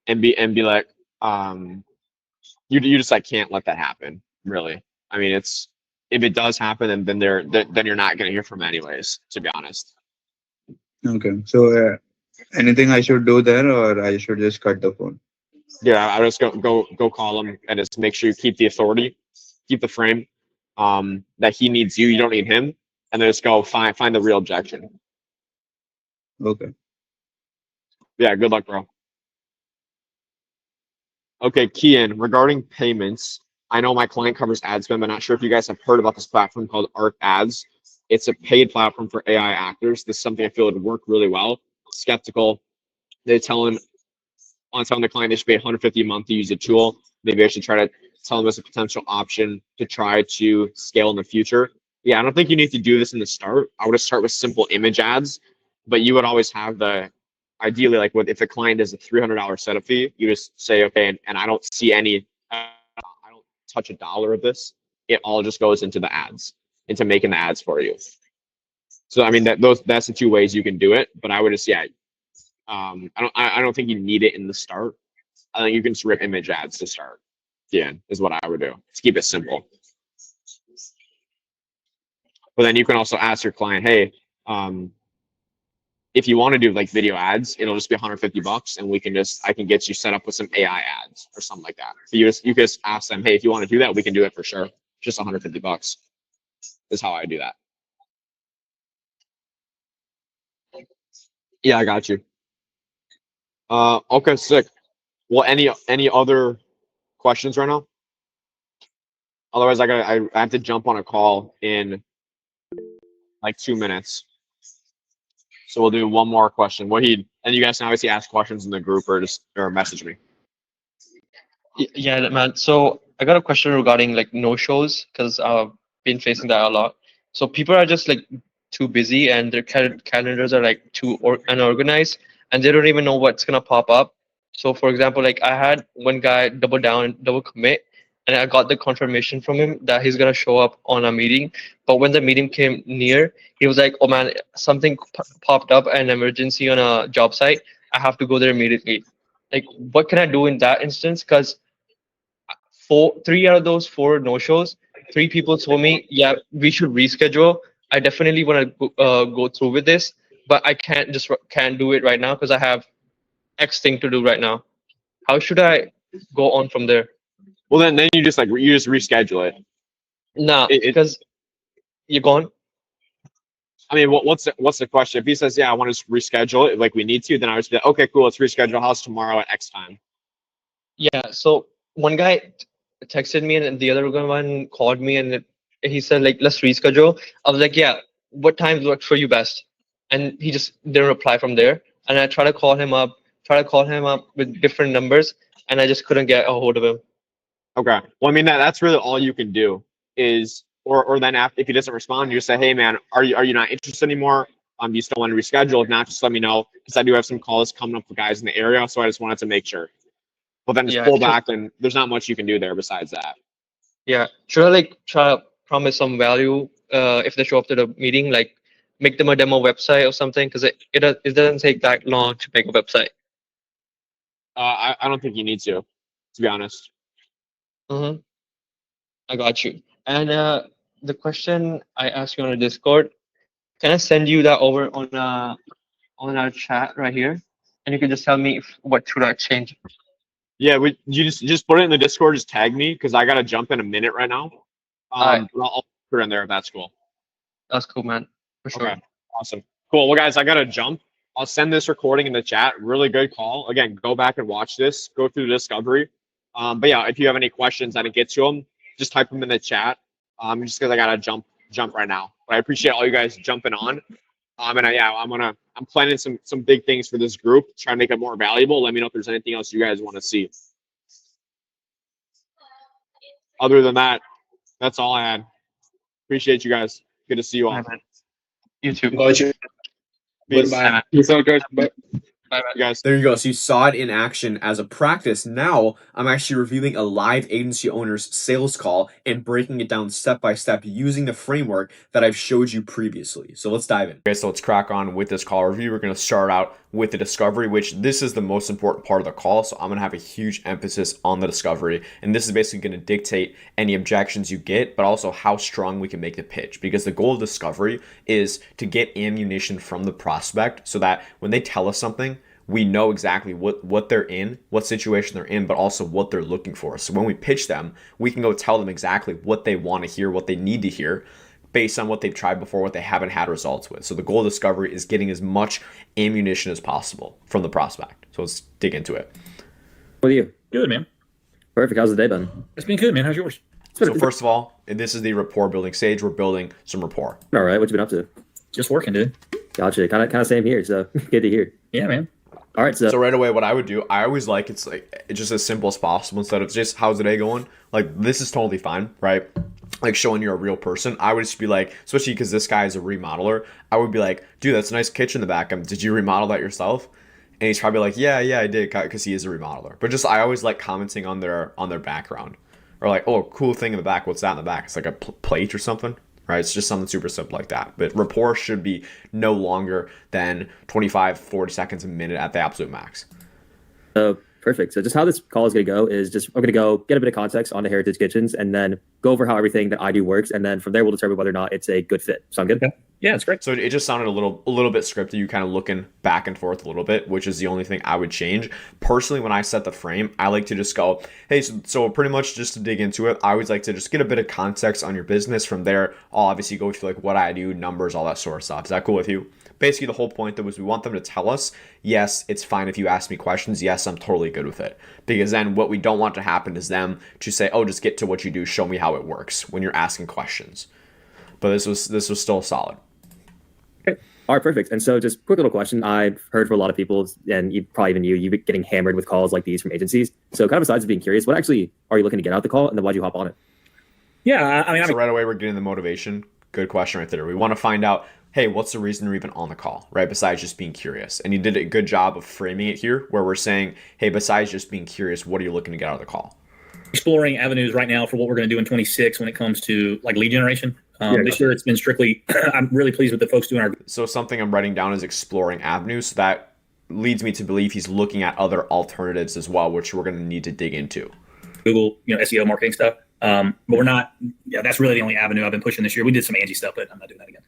and be like, um, you just like can't let that happen. Really, I mean, it's if it does happen, then you're not gonna hear from them anyways. To be honest. Okay. So, anything I should do there, or I should just cut the phone? Yeah, I would just go call him and just make sure you keep the authority, keep the frame, that he needs you, you don't need him, and then just go find the real objection. Okay. Yeah, good luck, bro. Okay, Kian, regarding payments, I know my client covers ad spend, but not sure if you guys have heard about this platform called Arc Ads. It's a paid platform for AI actors. This is something I feel would work really well. Skeptical. They telling the client they should pay 150 a month to use the tool. Maybe I should try to tell them as a potential option to try to scale in the future. Yeah, I don't think you need to do this in the start. I would just start with simple image ads, but you would always have the ideally, like, if the client is a $300 setup fee, you just say, okay, and I don't see I don't touch a dollar of this. It all just goes into the ads, into making the ads for you. So I mean, that's the two ways you can do it. But I would just, yeah, I don't think you need it in the start. I think you can just rip image ads to start. Yeah, is what I would do. Just keep it simple. But then you can also ask your client, hey, if you want to do like video ads, it'll just be 150 bucks, and I can get you set up with some AI ads or something like that. So you can just ask them, hey, if you want to do that, we can do it for sure. Just 150 bucks is how I do that. Yeah, I got you. Okay, sick. Well, any other questions right now? Otherwise, I have to jump on a call in like 2 minutes. So we'll do one more question. And you guys can obviously ask questions in the group or message me. Yeah, man. So I got a question regarding like no shows because I've been facing that a lot. So people are just like too busy and their calendars are like too unorganized and they don't even know what's gonna pop up. So for example, like I had one guy double down and double commit, and I got the confirmation from him that he's gonna show up on a meeting. But when the meeting came near, he was like, "Oh man, something popped up, an emergency on a job site. I have to go there immediately." Like, what can I do in that instance? Because three out of those four no shows, three people told me, yeah, we should reschedule. I definitely want to go through with this, but I can't do it right now because I have X thing to do right now. How should I go on from there? Well, then you just reschedule it. Nah, It- because you're gone. I mean, what's the question? If he says, yeah, I want to reschedule it, like we need to, then I would say, okay, cool, let's reschedule house tomorrow at X time. Yeah. So one guy texted me and the other one called me and he said like let's reschedule. I was like, yeah, what times works for you best? And he just didn't reply from there. And I tried to call him up, with different numbers, and I just couldn't get a hold of him. Okay. Well, I mean, that's really all you can do is, or then after, if he doesn't respond, you just say, hey, man, are you not interested anymore? Do you still want to reschedule? If not, just let me know, because I do have some calls coming up for guys in the area, so I just wanted to make sure. But then just Yeah. pull back, and there's not much you can do there besides that. Yeah. Should I like try to promise some value if they show up to the meeting, like make them a demo website or something? Because it doesn't take that long to make a website. I don't think you need to be honest. Mm-hmm. I got you. And the question I asked you on the Discord, can I send you that over on our chat right here, and you can just tell me what should I change? Yeah, you just put it in the Discord, just tag me, because I gotta jump in a minute right now. Alright. But I'll put it in there if that's cool. That's cool, man. For sure. Okay, awesome. Cool. Well, guys, I gotta jump. I'll send this recording in the chat. Really good call. Again, go back and watch this. Go through the discovery. But yeah, if you have any questions, I didn't get to them, just type them in the chat. Just because I gotta jump right now. But I appreciate all you guys jumping on. I'm planning some big things for this group. Try to make it more valuable. Let me know if there's anything else you guys want to see. Other than that, that's all I had. Appreciate you guys. Good to see you all. Bye, man. You too. Peace. Goodbye. Peace out, guys. Bye. Bye, You guys. There you go. So you saw it in action as a practice. Now I'm actually reviewing a live agency owner's sales call and breaking it down step by step using the framework that I've showed you previously. So let's dive in. Okay, so let's crack on with this call review. We're going to start out with the discovery, which this is the most important part of the call. So I'm going to have a huge emphasis on the discovery. And this is basically going to dictate any objections you get, but also how strong we can make the pitch. Because the goal of discovery is to get ammunition from the prospect so that when they tell us something, we know exactly what they're in, what situation they're in, but also what they're looking for. So when we pitch them, we can go tell them exactly what they want to hear, what they need to hear, based on what they've tried before, what they haven't had results with. So the goal of discovery is getting as much ammunition as possible from the prospect. So let's dig into it. What are you? Good, man. Perfect. How's the day been? It's been good, man. How's yours? So first of all, this is the rapport building stage. We're building some rapport. All right. What you been up to? Just working, dude. Gotcha. Kind of same here. So good to hear. Yeah, man. All right. So So right away, what I would do, I always like it's just as simple as possible instead of just how's the day going. Like this is totally fine, right? Like showing you're a real person. I would just be like, especially because this guy is a remodeler, I would be like, dude, that's a nice kitchen in the back. Did you remodel that yourself? And he's probably like, yeah, I did, because he is a remodeler. But just I always like commenting on their background, or like, oh, cool thing in the back. What's that in the back? It's like a plate or something, right? It's just something super simple like that. But rapport should be no longer than 25, 40 seconds a minute at the absolute max. perfect. So just how this call is going to go is just I'm going to go get a bit of context on the Heritage Kitchens and then go over how everything that I do works, and then from there we'll determine whether or not it's a good fit. Sound good? Yeah, it's great. So it just sounded a little bit scripted. You kind of looking back and forth a little bit, which is the only thing I would change. Personally, when I set the frame, I like to just go, hey, so pretty much just to dig into it, I always like to just get a bit of context on your business. From there, I'll obviously go to like what I do, numbers, all that sort of stuff. Is that cool with you? Basically, the whole point that was we want them to tell us, yes, it's fine if you ask me questions. Yes, I'm totally good with it. Because then what we don't want to happen is them to say, oh, just get to what you do. Show me how it works when you're asking questions. But this was still solid. Okay. All right, perfect. And so just quick little question. I've heard from a lot of people, and probably even you getting hammered with calls like these from agencies. So kind of besides being curious, what actually are you looking to get out the call, and then why'd you hop on it? Yeah, I mean, so right away we're getting the motivation. Good question right there. We want to find out, hey, what's the reason you're even on the call, right? Besides just being curious. And you did a good job of framing it here where we're saying, hey, besides just being curious, what are you looking to get out of the call? Exploring avenues right now for what we're going to do in 26 when it comes to like lead generation. This year it's been strictly, I'm really pleased with the folks doing our. So something I'm writing down is exploring avenues. So that leads me to believe he's looking at other alternatives as well, which we're going to need to dig into. Google, SEO marketing stuff. But we're not, that's really the only avenue I've been pushing this year. We did some Angie stuff, but I'm not doing that again.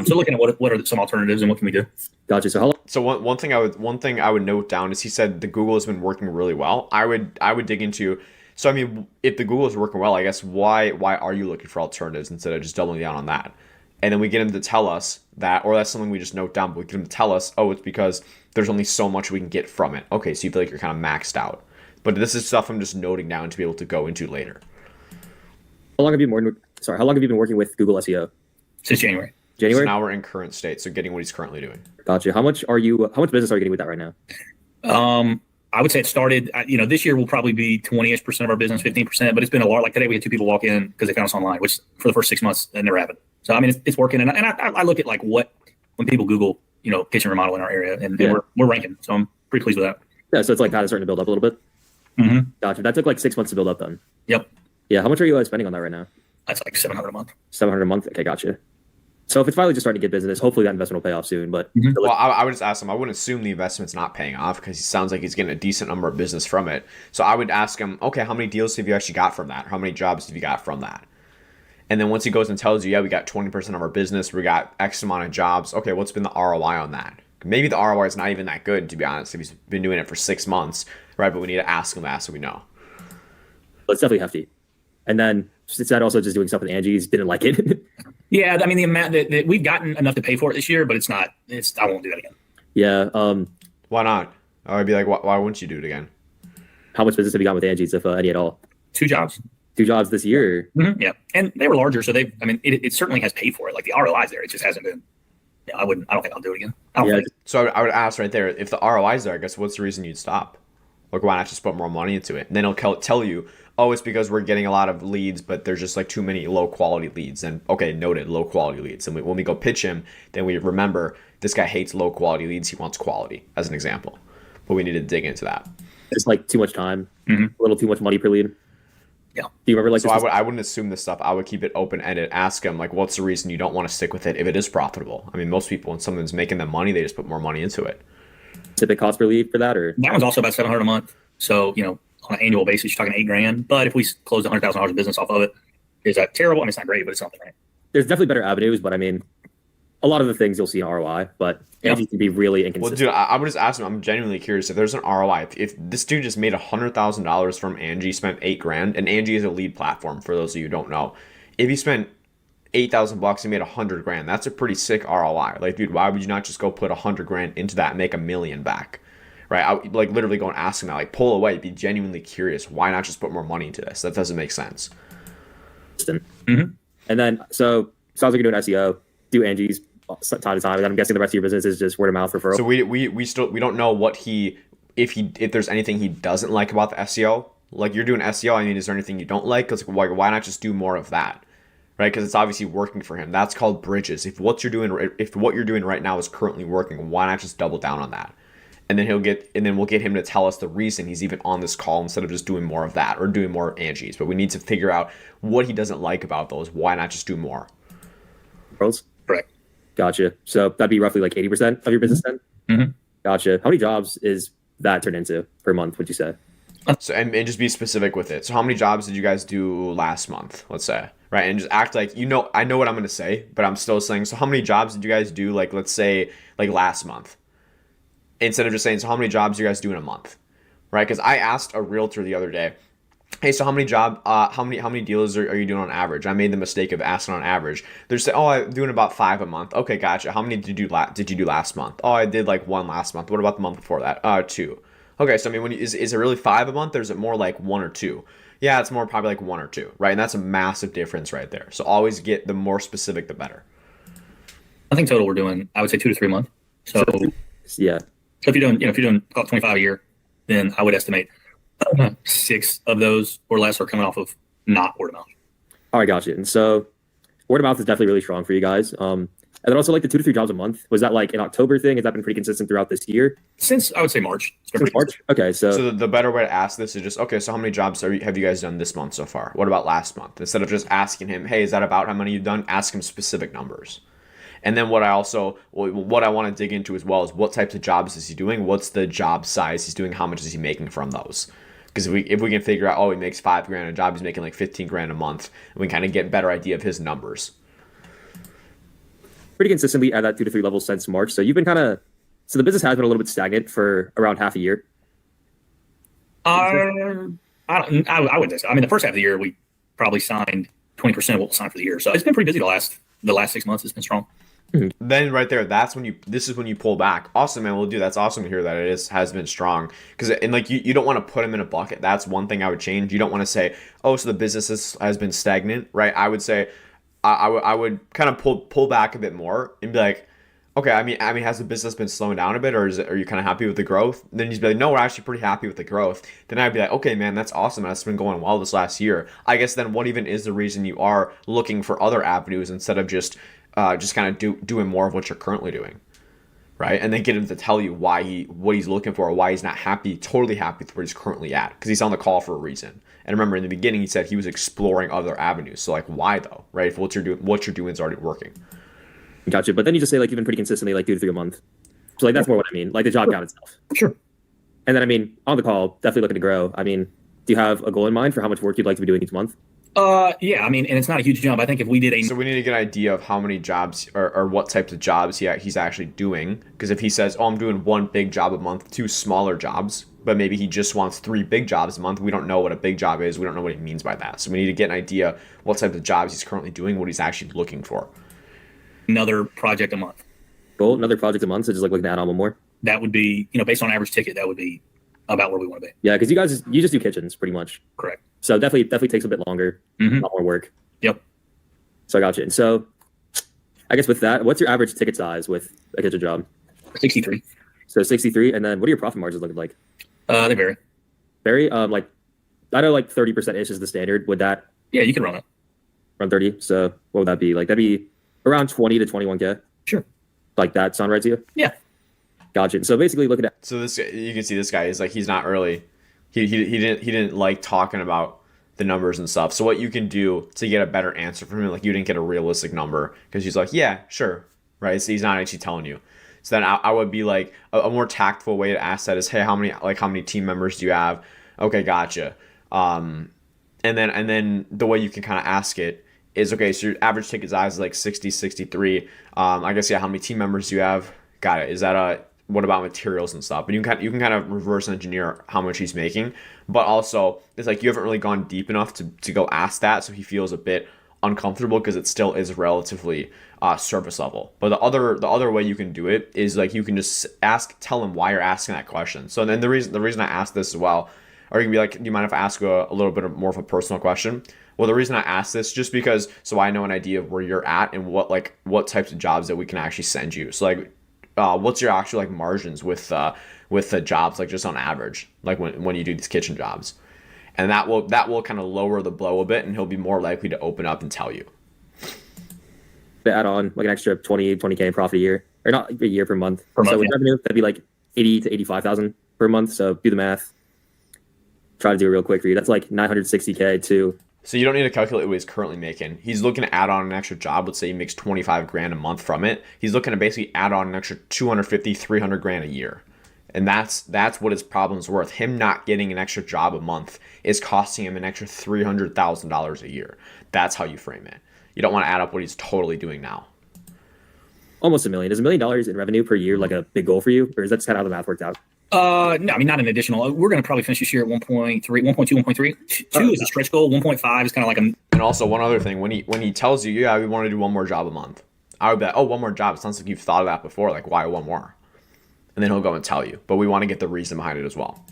So looking at what are some alternatives and what can we do? Gotcha. So how long? So one thing I would note down is he said the Google has been working really well. I would dig into, So I mean, if the Google is working well, I guess why are you looking for alternatives instead of just doubling down on that? And then we get him to tell us that, or that's something we just note down, but we get him to tell us, oh, it's because there's only so much we can get from it. Okay, so you feel like you're kind of maxed out. But this is stuff I'm just noting down to be able to go into later. How long have you been working with Google SEO? Since January. So now we're in current state, so getting what he's currently doing. Gotcha. How much business are you getting with that right now? I would say it started, this year will probably be 20-ish% of our business, 15%, but it's been a lot. Like today we had 2 people walk in because they found us online, which for the first 6 months that never happened. So, I mean, it's working. And I look at like when people Google, kitchen remodel in our area and we're ranking. So I'm pretty pleased with that. Yeah. So it's like kind of starting to build up a little bit. Mm-hmm. Gotcha. That took like 6 months to build up then. Yep. Yeah. How much are you spending on that right now? That's like $700 a month. $700 a month. Okay. Gotcha. So if it's finally just starting to get business, hopefully that investment will pay off soon. But well, I would just ask him. I wouldn't assume the investment's not paying off because he sounds like he's getting a decent number of business from it. So I would ask him, okay, how many deals have you actually got from that? How many jobs have you got from that? And then once he goes and tells you, yeah, we got 20% of our business, we got X amount of jobs. Okay, what's been the ROI on that? Maybe the ROI is not even that good, to be honest, if he's been doing it for 6 months, right? But we need to ask him that so we know. It's definitely hefty. And then it's that also just doing stuff with Angie's didn't like it. Yeah, I mean the amount that we've gotten enough to pay for it this year, but it's not. I won't do that again. Yeah. Why not? I would be like, why wouldn't you do it again? How much business have you got with Angie's, if any at all? 2 jobs. 2 jobs this year. Mm-hmm, yeah, and they were larger, so it certainly has paid for it. Like the ROI is there, it just hasn't been. Yeah, I don't think I'll do it again. So I would ask right there, if the ROI is there, I guess what's the reason you'd stop? Like, why not just put more money into it? And then he'll tell you, oh, it's because we're getting a lot of leads, but there's just like too many low quality leads. And okay, noted, low quality leads. And when we go pitch him, then we remember this guy hates low quality leads. He wants quality, as an example. But we need to dig into that. It's like too much time, a little too much money per lead. Yeah. Do you remember So I wouldn't assume this stuff. I would keep it open ended. Ask him like, what's the reason you don't want to stick with it if it is profitable? I mean, most people, when someone's making them money, they just put more money into it. Typical cost per lead for that, or that one's also about $700 a month. So on an annual basis, you're talking $8,000. But if we close $100,000 of business off of it, is that terrible? I mean, it's not great, but it's something, right? There's definitely better avenues, but I mean, a lot of the things you'll see in ROI, but Angie can be really inconsistent. Well, dude, I would just ask him. I'm genuinely curious if there's an ROI. If this dude just made $100,000 from Angie, spent $8,000, and Angie is a lead platform for those of you who don't know. If he spent $8,000 and made $100,000, that's a pretty sick ROI. Like, dude, why would you not just go put $100,000 into that and make $1 million back? Right? I would, like, literally go and ask him that. Like, pull away. Be genuinely curious. Why not just put more money into this? That doesn't make sense. Mm-hmm. And then, so sounds like you're doing SEO. Do Angie's time to time, and then I'm guessing the rest of your business is just word of mouth referral. So we don't know what if there's anything he doesn't like about the SEO. Like, you're doing SEO. I mean, is there anything you don't like? Because why not just do more of that? Right? Because it's obviously working for him. That's called bridges. If what you're doing right now is currently working, why not just double down on that? And then we'll get him to tell us the reason he's even on this call instead of just doing more of that or doing more Angie's. But we need to figure out what he doesn't like about those. Why not just do more? Correct. Gotcha. So that'd be roughly like 80% of your business then? Mm-hmm. Gotcha. How many jobs is that turned into per month, would you say? So and just be specific with it. So how many jobs did you guys do last month, let's say? Right? And just act like, I know what I'm going to say, but I'm still saying, so how many jobs did you guys do, like, let's say, like last month? Instead of just saying, so how many jobs do you guys do in a month? Right? Because I asked a realtor the other day, hey, so how many deals are you doing on average? I made the mistake of asking on average. They're saying, oh, I'm doing about 5 a month. Okay, gotcha. How many did you do last month? Oh, I did like 1 last month. What about the month before that? 2. Okay, so I mean, is it really 5 a month, or is it more like 1 or 2? Yeah, it's more probably like 1 or 2, right? And that's a massive difference right there. So always get the more specific, the better. I think total we're doing, I would say 2 to 3 a month. So yeah. So if you're doing about 25 a year, then I would estimate 6 of those or less are coming off of not word of mouth. All right, gotcha. And so word of mouth is definitely really strong for you guys. And then also like the 2 to 3 jobs a month. Was that like an October thing? Has that been pretty consistent throughout this year? Since I would say March. Since March? Okay, so the better way to ask this is just, okay, so how many jobs have you guys done this month so far? What about last month? Instead of just asking him, hey, is that about how many you've done? Ask him specific numbers. And then what I want to dig into as well is what types of jobs is he doing? What's the job size he's doing? How much is he making from those? Because if we can figure out, oh, he makes $5,000 a job, he's making like $15,000 a month, and we kind of get a better idea of his numbers. Pretty consistently at that 2 to 3 level since March. So you've been so the business has been a little bit stagnant for around half a year. I wouldn't say so. I mean, the first half of the year, we probably signed 20% of what we'll sign for the year. So it's been pretty busy the last 6 months. It's been strong. Then right there, this is when you pull back. Awesome, man. We'll do. That's awesome to hear that has been strong. Because and like you don't want to put them in a bucket. That's one thing I would change. You don't want to say, oh, so the business has been stagnant, right? I would say, I would kind of pull back a bit more and be like, okay, I mean, has the business been slowing down a bit, or are you kind of happy with the growth? Then you'd be like, no, we're actually pretty happy with the growth. Then I'd be like, okay, man, that's awesome. That's been going well this last year. I guess then what even is the reason you are looking for other avenues instead of just kind of doing more of what you're currently doing, right? And then get him to tell you what he's looking for, or why he's not totally happy with where he's currently at, because he's on the call for a reason. And remember, in the beginning, he said he was exploring other avenues. So like, why though, right? If what you're doing is already working. Gotcha. But then you just say like you've been pretty consistently like 2 to 3 a month. So like that's more what I mean, like the job count itself. Sure. And then I mean on the call, definitely looking to grow. I mean, do you have a goal in mind for how much work you'd like to be doing each month? Yeah. I mean, and it's not a huge jump. I think if we did So we need to get an idea of how many jobs or what types of jobs he's actually doing. Because if he says, oh, I'm doing 1 big job a month, 2 smaller jobs, but maybe he just wants 3 big jobs a month, we don't know what a big job is. We don't know what he means by that. So we need to get an idea what types of jobs he's currently doing, what he's actually looking for. another project a month. Cool. Another project a month. So just like looking to add on one more. That would be, based on average ticket, that would be about where we want to be. Yeah, because you just do kitchens pretty much. Correct. So definitely takes a bit longer, a lot more work. Yep. So I got you. And so I guess with that, what's your average ticket size with a kitchen job? 63. So 63. And then what are your profit margins looking like? They vary. Very, like, I know like 30%-ish is the standard. Would that? Yeah, you can run it. Around 30. So what would that be? Like, that'd be around 20 to 21K. Sure. Like that sound right to you? Yeah. Gotcha. So basically looking at. So this, you can see this guy is like, he's not really, he didn't like talking about the numbers and stuff. So what you can do to get a better answer from him, like you didn't get a realistic number because he's like, yeah, sure. Right. So he's not actually telling you. So then I would be like, a more tactful way to ask that is, hey, how many team members do you have? Okay, gotcha. And then the way you can kind of ask it is, okay, so your average ticket size is like 60, 63. I guess, yeah, how many team members do you have? Got it. Is that what about materials and stuff? And you can kind of reverse engineer how much he's making, but also it's like you haven't really gone deep enough to go ask that, so he feels a bit uncomfortable because it still is relatively surface level. But the other way you can do it is like you can just tell him why you're asking that question. So then the reason I ask this as well, or you can be like, do you mind if I ask a little bit more of a personal question? Well, the reason I ask this just because so I know an idea of where you're at and what types of jobs that we can actually send you. So like, what's your actual like margins with the jobs, like just on average, like when you do these kitchen jobs, and that will kind of lower the blow a bit, and he'll be more likely to open up and tell you. To add on like an extra 20K in profit a year, or not a year per month. Per month, so with yeah. revenue, that'd be like 80 to 85,000 per month. So do the math. Try to do it real quick for you. That's like 960K to. So you don't need to calculate what he's currently making. He's looking to add on an extra job. Let's say he makes 25 grand a month from it. He's looking to basically add on an extra 250, 300 grand a year. And that's what his problem's worth. Him not getting an extra job a month is costing him an extra $300,000 a year. That's how you frame it. You don't want to add up what he's totally doing now. Almost $1 million. Is $1 million in revenue per year like a big goal for you? Or is that just kind of how the math worked out? No, I mean, not an additional. We're going to probably finish this year at 1.3, 1.2, 1.3. 2 is a stretch goal. 1.5 is kind of like a. And also one other thing, when he tells you, yeah, we want to do one more job a month, I would be like, oh, one more job. It sounds like you've thought of that before. Like, why one more? And then he'll go and tell you. But we want to get the reason behind it as well.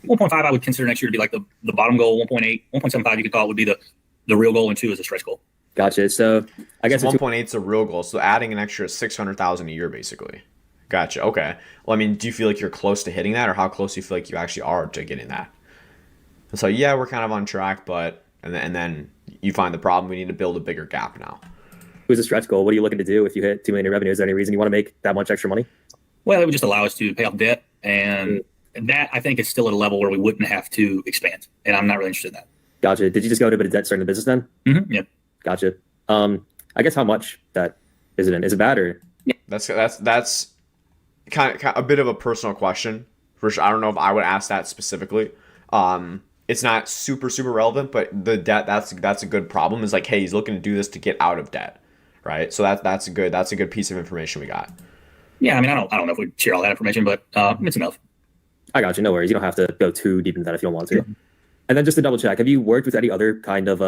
1.5 I would consider next year to be like the bottom goal. 1.8, 1.75 you could call it would be the real goal, and 2 is a stretch goal. Gotcha. So I guess 1.8 is a real goal. So adding an extra 600,000 a year, basically. Gotcha. Okay. Well, I mean, do you feel like you're close to hitting that, or how close do you feel like you actually are to getting that? And so yeah, we're kind of on track, but and then you find the problem. We need to build a bigger gap now. who's a stretch goal? What are you looking to do if you hit $2 million in revenue? Is there any reason you want to make that much extra money? Well, it would just allow us to pay off debt, and that I think is still at a level where we wouldn't have to expand, and I'm not really interested in that. Gotcha. Did you just go into a bit of debt starting the business then? Mm-hmm. Yeah. Gotcha. I guess how much that is it in? Is it bad or? That's kind of a bit of a personal question. For sure. I don't know if I would ask that specifically. It's not super relevant, but the debt, that's a good problem. Is like, hey, he's looking to do this to get out of debt, right? So that's a good piece of information we got. Yeah, I mean, I don't know if we'd share all that information, but it's enough. I got you. No worries. You don't have to go too deep into that if you don't want to. And then just to double check, have you worked with any other kind of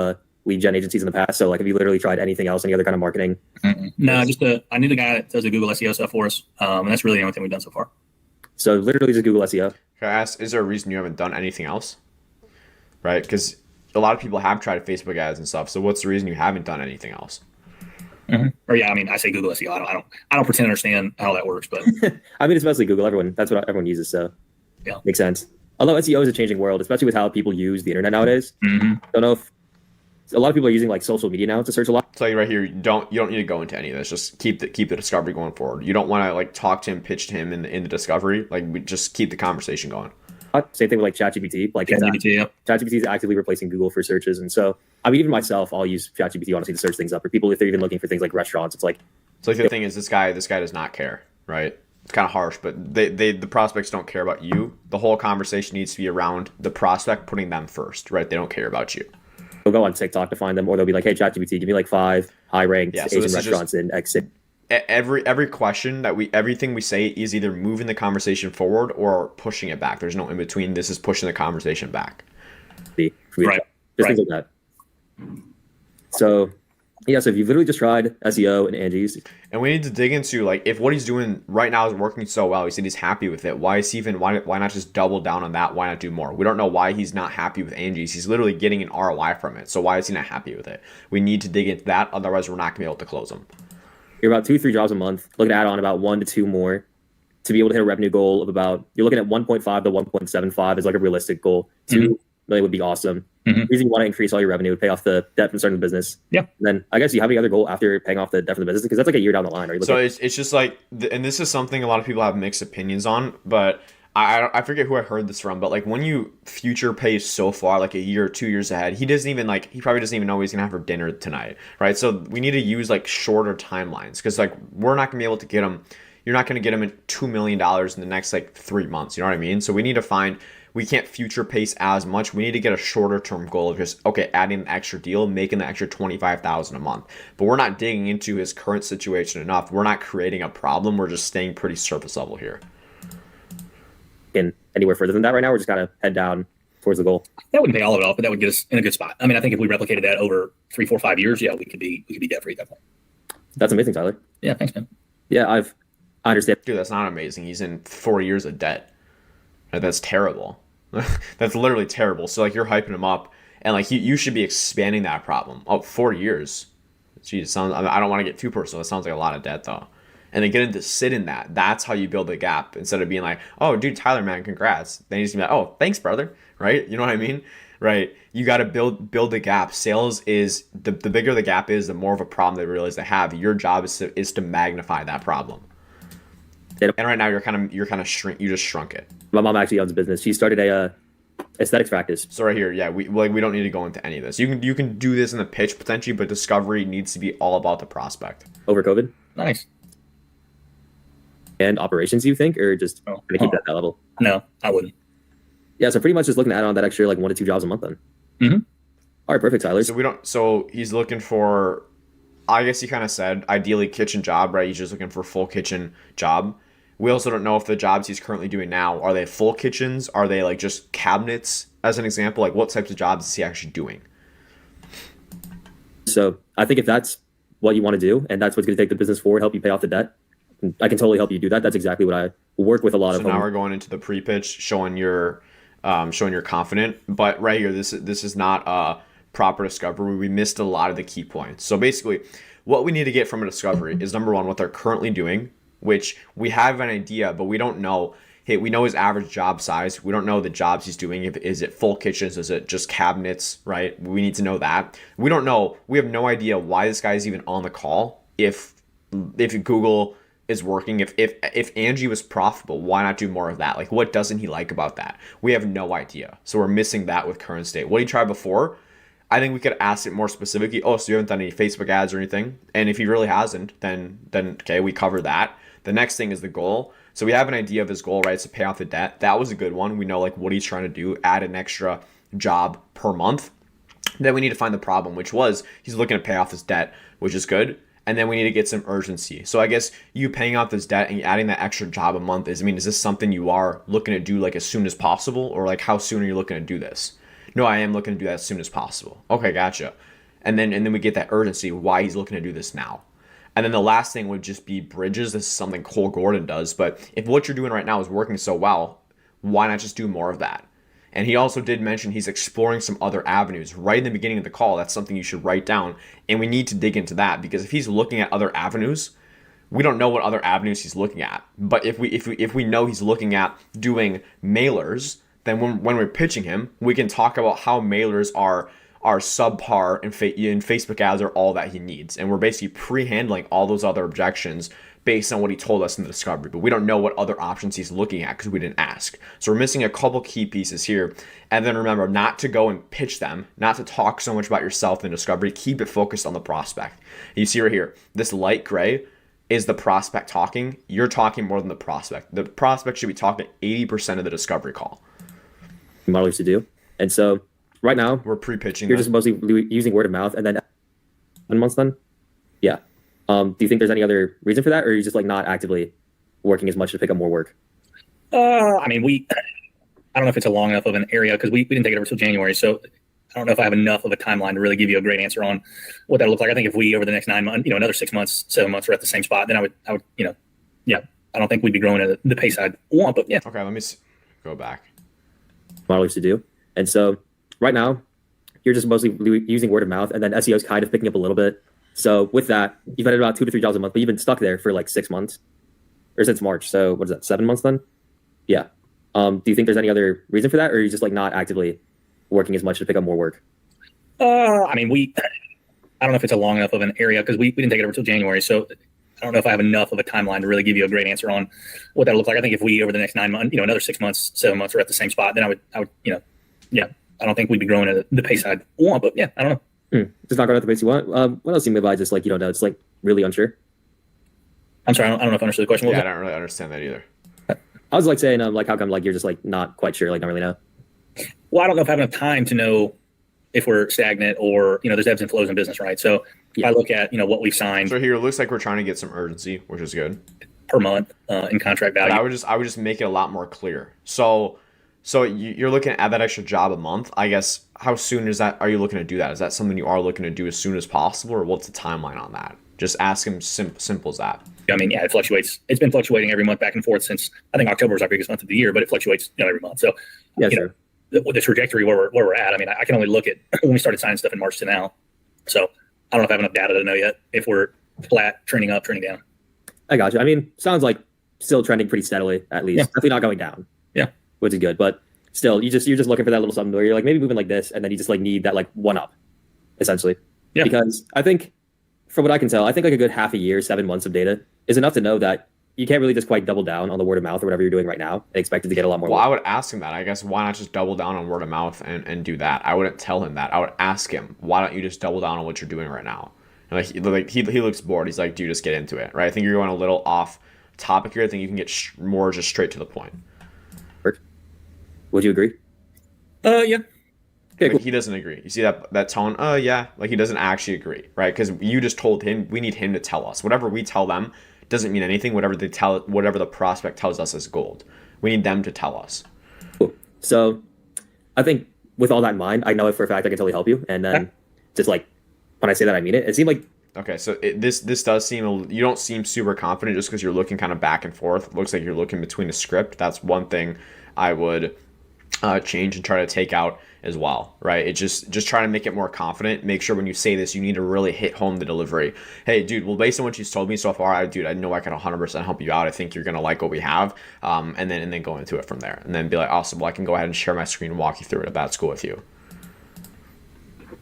lead gen agencies in the past? So like, have you literally tried anything else, any other kind of marketing? No, I knew the guy that does the Google SEO stuff for us, and that's really the only thing we've done so far. So literally just Google SEO. Can I ask, is there a reason you haven't done anything else? Right? Because a lot of people have tried Facebook ads and stuff. So what's the reason you haven't done anything else? Or yeah, I mean, I say Google SEO. I don't pretend to understand how that works, but I mean, it's mostly Google. That's what everyone uses. So yeah, makes sense. Although SEO is a changing world, especially with how people use the internet nowadays. Don't know if a lot of people are using like social media now to search a lot. I'll tell you right here, you don't need to go into any of this. Just keep the discovery going forward. You don't want to like talk to him, pitch to him in the discovery. Like we just keep the conversation going. Same thing with like ChatGPT. Like ChatGPT is actively replacing Google for searches, and so I mean, even myself, I'll use ChatGPT honestly to search things up. Or people, if they're even looking for things like restaurants, it's like. So like the thing is, this guy does not care, right? It's kind of harsh, but the prospects don't care about you. The whole conversation needs to be around the prospect, putting them first, right? They don't care about you. They'll go on TikTok to find them, or they'll be like, "Hey, ChatGPT, give me like 5 high-ranked Asian restaurants in X city." Every question everything we say is either moving the conversation forward or pushing it back. There's no in between. This is pushing the conversation back. Right. Just things like that. So, yeah. So if you've literally just tried SEO and Angie's, and we need to dig into like if what he's doing right now is working so well, he said he's happy with it. Why not just double down on that? Why not do more? We don't know why he's not happy with Angie's. He's literally getting an ROI from it. So why is he not happy with it? We need to dig into that. Otherwise, we're not gonna be able to close him. You're about 2-3 jobs a month. Looking to add on about 1 to 2 more to be able to hit a revenue goal of about, you're looking at 1.5 to 1.75 is like a realistic goal. 2 million would be awesome. The reason you want to increase all your revenue, pay off the debt from starting the business. Yeah. And then I guess you have any other goal after paying off the debt from the business? Because that's like a year down the line. Right? So it's just like, and this is something a lot of people have mixed opinions on, but I forget who I heard this from, but like when you future pay so far, like a year or 2 years ahead, he probably doesn't even know he's gonna have for dinner tonight, right? So we need to use like shorter timelines because like we're not gonna be able to get him. You're not gonna get him at $2 million in the next like 3 months. You know what I mean? So we need to find. We can't future pace as much. We need to get a shorter term goal of just adding an extra deal, making the extra $25,000 a month. But we're not digging into his current situation enough. We're not creating a problem. We're just staying pretty surface level here. In anywhere further than that right now, we're just kind of head down towards the goal. That wouldn't pay all of it off, but that would get us in a good spot. I mean, I think if we replicated that over 3, 4, 5 years, yeah, we could be debt free at that point. That's amazing, Tyler. Yeah, thanks, man. Yeah, I understand. Dude, that's not amazing. He's in 4 years of debt. That's terrible. That's literally terrible. So like you're hyping him up, and like you should be expanding that problem. 4 years. Jeez, I don't want to get too personal. That sounds like a lot of debt though. And then get him to sit in that. That's how you build a gap instead of being like, oh, dude, Tyler, man, congrats. Then he's gonna be like, oh, thanks, brother. Right? You know what I mean? Right? You got to build the gap. Sales is the bigger the gap is, the more of a problem they realize they have. Your job is to magnify that problem. And right now you just shrunk it. My mom actually owns a business. She started a aesthetics practice. So right here, yeah, we don't need to go into any of this. You can do this in the pitch potentially, but discovery needs to be all about the prospect. Over COVID? Nice. And operations, you think, or just gonna keep that level? No, I wouldn't. Yeah, so pretty much just looking to add on that extra like 1 to 2 jobs a month then. All right, perfect, Tyler. So he's looking for, I guess he kind of said ideally kitchen job, right? He's just looking for full kitchen job. We also don't know if the jobs he's currently doing now, are they full kitchens? Are they like just cabinets as an example? Like what types of jobs is he actually doing? So I think if that's what you want to do and that's what's going to take the business forward, help you pay off the debt, I can totally help you do that. That's exactly what I work with a lot of. So now we're going into the pre-pitch, showing you're confident. But right here, this is not a proper discovery. We missed a lot of the key points. So basically, what we need to get from a discovery is number one, what they're currently doing, which we have an idea, but we don't know. Hey, we know his average job size. We don't know the jobs he's doing. Is it full kitchens? Is it just cabinets? Right? We need to know that. We don't know. We have no idea why this guy is even on the call. If Google is working, if Angie was profitable, why not do more of that? Like, what doesn't he like about that? We have no idea. So we're missing that with current state. What he tried before, I think we could ask it more specifically. Oh, so you haven't done any Facebook ads or anything? And if he really hasn't, then okay, we covered that. The next thing is the goal. So we have an idea of his goal, right? It's to pay off the debt. That was a good one. We know like what he's trying to do, add an extra job per month. Then we need to find the problem, which was he's looking to pay off his debt, which is good. And then we need to get some urgency. So I guess you paying off this debt and adding that extra job a month is this something you are looking to do like as soon as possible, or like how soon are you looking to do this? No, I am looking to do that as soon as possible. Okay, gotcha. And then we get that urgency, why he's looking to do this now. And then the last thing would just be bridges. This is something Cole Gordon does. But if what you're doing right now is working so well, why not just do more of that? And he also did mention he's exploring some other avenues right in the beginning of the call. That's something you should write down. And we need to dig into that, because if he's looking at other avenues, we don't know what other avenues he's looking at. But if we know he's looking at doing mailers, then when we're pitching him, we can talk about how mailers are subpar and Facebook ads are all that he needs. And we're basically pre-handling all those other objections based on what he told us in the discovery. But we don't know what other options he's looking at because we didn't ask. So we're missing a couple key pieces here. And then remember not to go and pitch them, not to talk so much about yourself in discovery. Keep it focused on the prospect. You see right here, this light gray is the prospect talking. You're talking more than the prospect. The prospect should be talking 80% of the discovery call. Modelers to do. And so right now, we're pre-pitching. You're just mostly using word of mouth, and then 1 month done. Yeah. Do you think there's any other reason for that, or are you just like not actively working as much to pick up more work? I mean, I don't know if it's a long enough of an area because we didn't take it over till January, so I don't know if I have enough of a timeline to really give you a great answer on what that looks like. I think if we over the next 9 months, another 6 months, 7 months, we're at the same spot, then I would, yeah, I don't think we'd be growing at the pace I'd want, but yeah. Okay, let me go back. Modelers to do, and so right now, you're just mostly using word of mouth, and then SEO is kind of picking up a little bit. So with that, you've had about 2 to 3 jobs a month, but you've been stuck there for like 6 months, or since March. So what is that, 7 months then? Yeah. Do you think there's any other reason for that, or are you just like not actively working as much to pick up more work? I mean, I don't know if it's a long enough of an area because we didn't take it over till January, so I don't know if I have enough of a timeline to really give you a great answer on what that looks like. I think if we over the next 9 months, another 6 months, 7 months, we're at the same spot, then I would, yeah. I don't think we'd be growing at the pace I'd want, but yeah, I don't know. Just not going at the pace you want. What else do you mean by just like you don't know? It's like really unsure. I'm sorry, I don't know if I understood the question. Yeah, I don't really understand that either. I was like saying, like, how come like you're just like not quite sure, like don't really know? Well, I don't know if I have enough time to know if we're stagnant or there's ebbs and flows in business, right? So if I look at what we've signed. So here it looks like we're trying to get some urgency, which is good. Per month in contract value. But I would just make it a lot more clear. So you're looking at that extra job a month. I guess how soon are you looking to do that? Is that something you are looking to do as soon as possible, or what's the timeline on that? Just ask him simple as that. I mean, yeah, it fluctuates. It's been fluctuating every month back and forth since I think October was our biggest month of the year, but it fluctuates every month. So yeah, sure. The trajectory where we're at. I mean, I can only look at when we started signing stuff in March to now. So I don't know if I have enough data to know yet if we're flat, trending up, trending down. I got you. I mean, sounds like still trending pretty steadily, at least. Yeah. Definitely not going down. Yeah. Which is good. But still, you're just looking for that little something where you're like maybe moving like this, and then you just like need that like one up, essentially. Yeah. Because I think, from what I can tell, I think like a good half a year, 7 months of data is enough to know that you can't really just quite double down on the word of mouth or whatever you're doing right now and expect it to get a lot more. Well, I would ask him that. I guess why not just double down on word of mouth and do that? I wouldn't tell him that. I would ask him, why don't you just double down on what you're doing right now? And he looks bored. He's like, dude, just get into it, right? I think you're going a little off topic here. I think you can get more just straight to the point. Would you agree? Yeah. Okay, cool. He doesn't agree. You see that tone? Yeah. Like he doesn't actually agree, right? Because you just told him we need him to tell us. Whatever we tell them doesn't mean anything. Whatever the prospect tells us is gold. We need them to tell us. Cool. So I think with all that in mind, I know it for a fact I can totally help you. And then just like when I say that, I mean it. It seemed like okay. So this does seem you don't seem super confident just because you're looking kind of back and forth. It looks like you're looking between a script. That's one thing I would change and try to take out as well, right? It just try to make it more confident. Make sure when you say this, you need to really hit home the delivery. Hey, dude, well, based on what you've told me so far, I know I can 100% help you out. I think you're gonna like what we have, and then go into it from there, and then be like, awesome. Well, I can go ahead and share my screen and walk you through it if that's cool with you.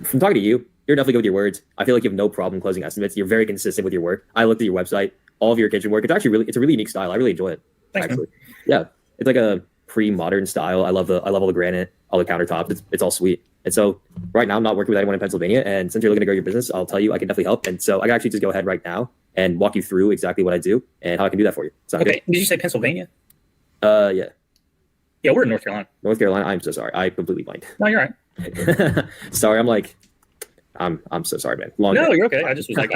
From talking to you, you're definitely good with your words. I feel like you have no problem closing estimates. You're very consistent with your work. I looked at your website, all of your kitchen work. It's actually it's a really unique style. I really enjoy it. Thanks, actually. Yeah, it's like a pre-modern style. I love all the granite, all the countertops. It's all sweet. And so right now I'm not working with anyone in Pennsylvania. And since you're looking to grow your business, I'll tell you I can definitely help. And so I can actually just go ahead right now and walk you through exactly what I do and how I can do that for you. Okay. Good? Did you say Pennsylvania? Yeah. Yeah, we're in North Carolina. North Carolina. I'm so sorry. I completely blanked. No, you're right. Sorry. I'm so sorry, man. No, you're okay. I just was like,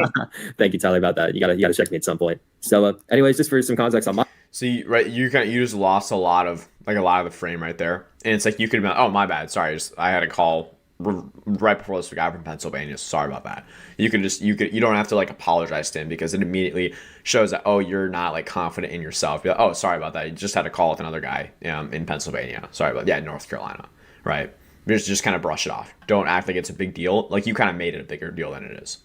thank you, Tyler, about that. You gotta check me at some point. So anyways, just for some context on my So you just lost a lot of the frame right there, and it's like you could have been, oh my bad, sorry, I had a call right before this guy from Pennsylvania. Sorry about that. You don't have to like apologize to him because it immediately shows that, oh, you're not like confident in yourself. You're like, oh, sorry about that. You just had a call with another guy in Pennsylvania. Sorry about North Carolina, right? Just kind of brush it off. Don't act like it's a big deal. Like you kind of made it a bigger deal than it is.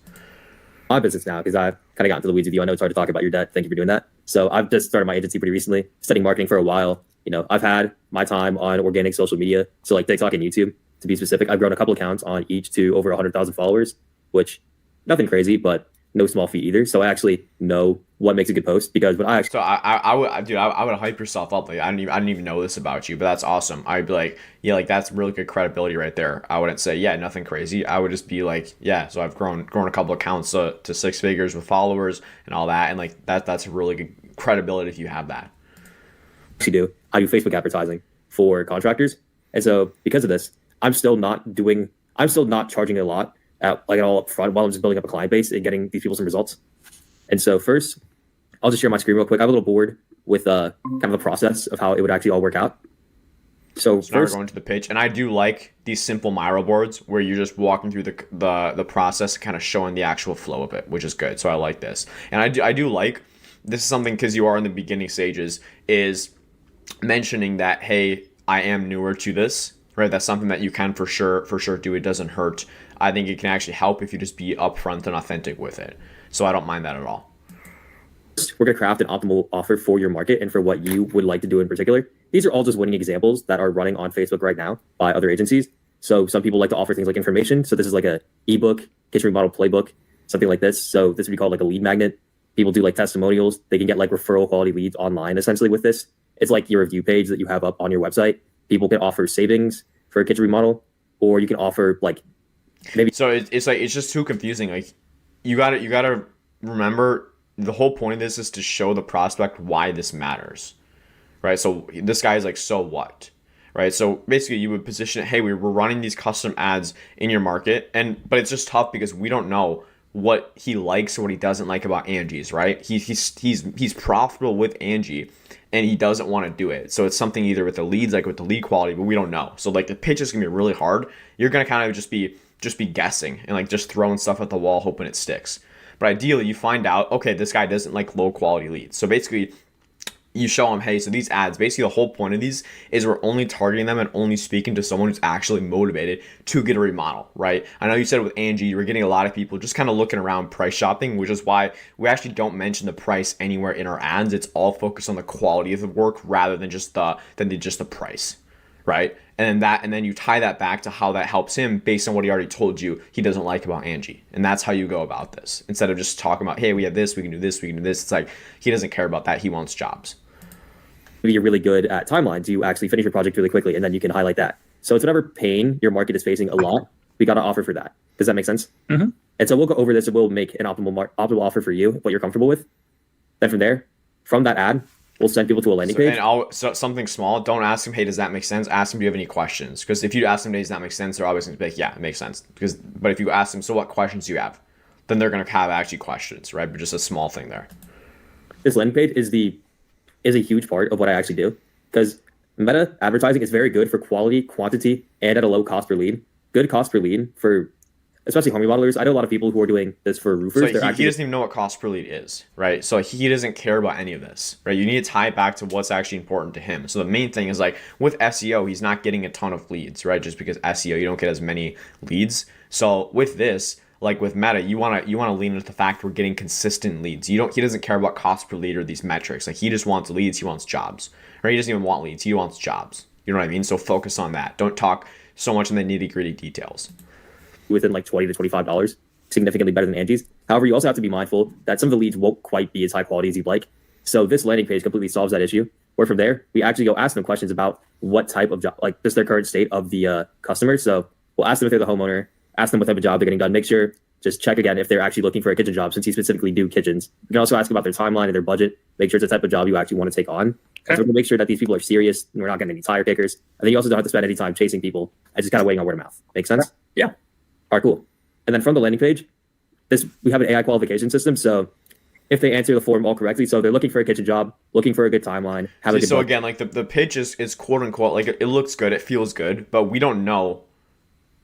My business now, because I've kind of gotten to the weeds with you. I know it's hard to talk about your debt. Thank you for doing that. So I've just started my agency pretty recently, studying marketing for a while. I've had my time on organic social media, so like TikTok and YouTube, to be specific. I've grown a couple accounts on each to over 100,000 followers, which nothing crazy, but no small feat either. So I actually know what makes a good post, because when I actually, I would hype yourself up. Like I didn't even know this about you, but that's awesome. I'd be like, yeah, like that's really good credibility right there. I wouldn't say, yeah, nothing crazy. I would just be like, yeah, so I've grown a couple accounts to 6 figures with followers and all that, and like that's a really good credibility if you have that. I do Facebook advertising for contractors, and so because of this, I'm still not charging a lot at all up front while I'm just building up a client base and getting these people some results. And so first, I'll just share my screen real quick. I have a little board with kind of a process of how it would actually all work out. So now we're going to the pitch, and I do like these simple Miro boards where you're just walking through the process, kind of showing the actual flow of it, which is good. So I like this, and I do like this is something, because you are in the beginning stages, is mentioning that, hey, I am newer to this, right? That's something that you can for sure do. It doesn't hurt. I think it can actually help if you just be upfront and authentic with it. So I don't mind that at all. We're going to craft an optimal offer for your market and for what you would like to do in particular. These are all just winning examples that are running on Facebook right now by other agencies. So some people like to offer things like information. So this is like a ebook, kitchen remodel playbook, something like this. So this would be called like a lead magnet. People do like testimonials. They can get like referral quality leads online essentially with this. It's like your review page that you have up on your website. People can offer savings for a kitchen remodel, or you can offer like maybe. So it's just too confusing. Like you gotta remember, the whole point of this is to show the prospect why this matters, right? So this guy is like, so what, right? So basically you would position it, hey, we're running these custom ads in your market, but it's just tough because we don't know what he likes or what he doesn't like about Angie's, right? He's profitable with Angie, and he doesn't want to do it. So it's something either with the leads, like with the lead quality, but we don't know. So like the pitch is gonna be really hard. You're gonna kind of just be guessing and like just throwing stuff at the wall, hoping it sticks. But ideally you find out, okay, this guy doesn't like low quality leads. So basically you show him, hey, so these ads, basically the whole point of these is we're only targeting them and only speaking to someone who's actually motivated to get a remodel, right? I know you said with Angie, you were getting a lot of people just kind of looking around price shopping, which is why we actually don't mention the price anywhere in our ads. It's all focused on the quality of the work rather than just the price, right? And then you tie that back to how that helps him based on what he already told you he doesn't like about Angie. And that's how you go about this. Instead of just talking about, hey, we have this, we can do this, we can do this. It's like, he doesn't care about that. He wants jobs. Maybe you're really good at timelines. You actually finish your project really quickly, and then you can highlight that. So it's whatever pain your market is facing a lot, we got to offer for that. Does that make sense? Mm-hmm. And so we'll go over this and we'll make an optimal offer for you, what you're comfortable with. Then from there, from that ad, we'll send people to a landing page. And something small, don't ask them, hey, does that make sense? Ask them, do you have any questions? Because if you ask them, does that make sense? They're always going to be like, yeah, it makes sense. But if you ask them, so what questions do you have? Then they're going to have actually questions, right? But just a small thing there. This landing page is a huge part of what I actually do, because meta advertising is very good for quality, quantity, and at a low cost per lead. Good cost per lead for especially home remodelers. I know a lot of people who are doing this for roofers. So he doesn't even know what cost per lead is, right? So he doesn't care about any of this, right? You need to tie it back to what's actually important to him. So the main thing is like with SEO, he's not getting a ton of leads, right? Just because SEO, you don't get as many leads. So with this, like with Meta, you want to lean into the fact we're getting consistent leads. He doesn't care about cost per lead or these metrics. Like he just wants leads, he wants jobs, right? He doesn't even want leads, he wants jobs. You know what I mean? So focus on that. Don't talk so much in the nitty-gritty details. Within like $20 to $25, significantly better than Angie's. However, you also have to be mindful that some of the leads won't quite be as high quality as you'd like. So this landing page completely solves that issue. Where from there, we actually go ask them questions about what type of job, like just their current state of the customer. So we'll ask them if they're the homeowner, ask them what type of job they're getting done, make sure, just check again if they're actually looking for a kitchen job, since you specifically do kitchens. You can also ask about their timeline and their budget, make sure it's the type of job you actually want to take on. Okay. So we'll make sure that these people are serious and we're not getting any tire kickers. And then you also don't have to spend any time chasing people and just kind of waiting on word of mouth. Make sense? Yeah. All right, cool. And then from the landing page, we have an AI qualification system. So if they answer the form all correctly. So they're looking for a kitchen job, looking for a good timeline, have a good So book. again, like the pitch is quote unquote, like it looks good, it feels good, but we don't know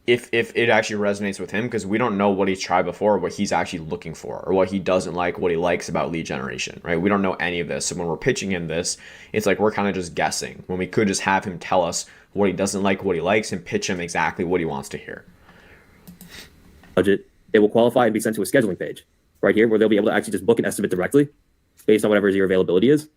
if it actually resonates with him, because we don't know what he's tried before, what he's actually looking for, or what he doesn't like, what he likes about lead generation, right? We don't know any of this. So when we're pitching him this, it's like we're kind of just guessing, when we could just have him tell us what he doesn't like, what he likes, and pitch him exactly what he wants to hear. Budget, it will qualify and be sent to a scheduling page right here, where they'll be able to actually just book an estimate directly based on whatever your availability is.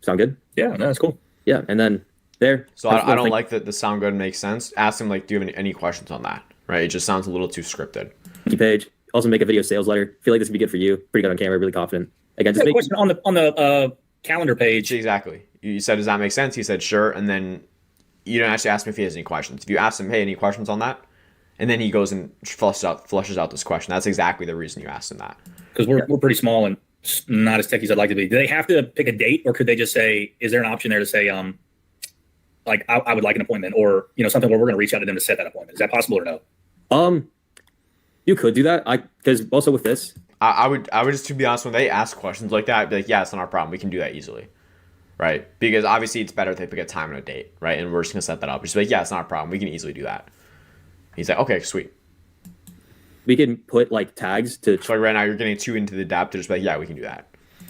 Sound good? Yeah, no, that's cool. Yeah, and then there. So I don't like that the sound good makes sense. Ask him, like, do you have any questions on that? Right? It just sounds a little too scripted. Page. Also make a video sales letter. Feel like this would be good for you. Pretty good on camera. Really confident. Again, just Yeah, make question on the calendar page. Exactly. You said, does that make sense? He said, sure. And then you didn't actually ask him if he has any questions. If you ask him, hey, any questions on that? And then he goes and flushes out this question. That's exactly the reason you asked him that. Because we're pretty small and not as techy as I'd like to be. Do they have to pick a date, or could they just say, is there an option there to say, like I would like an appointment, or something where we're going to reach out to them to set that appointment? Is that possible or no? You could do that. Because also with this, I would just, to be honest, when they ask questions like that, I'd be like, yeah, it's not our problem. We can do that easily. Right? Because obviously it's better if they pick a time and a date, right? And we're just going to set that up. Just like, yeah, it's not a problem. We can easily do that. He's like, okay, sweet. we can put like tags to So like right now you're getting too into the depth to just be like, yeah, we can do that.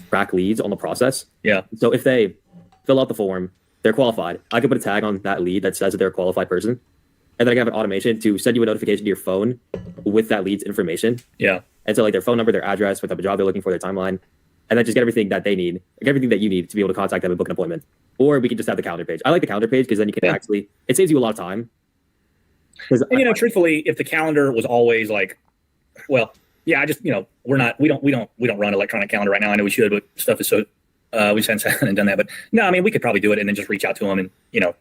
track leads on the process. Yeah. So if they fill out the form, they're qualified. I could put a tag on that lead that says that they're a qualified person. And then I can have an automation to send you a notification to your phone with that lead's information. Yeah. And so like their phone number, their address, what type of job they're looking for, their timeline, and then just get everything that they need, like everything that you need to be able to contact them and book an appointment. Or we can just have the calendar page. I like the calendar page because then you can actually, it saves you a lot of time. And truthfully, if the calendar was always like, well, yeah, I just, we don't run electronic calendar right now. I know we should, but stuff is so, we just haven't done that. But no, I mean, we could probably do it and then just reach out to them and,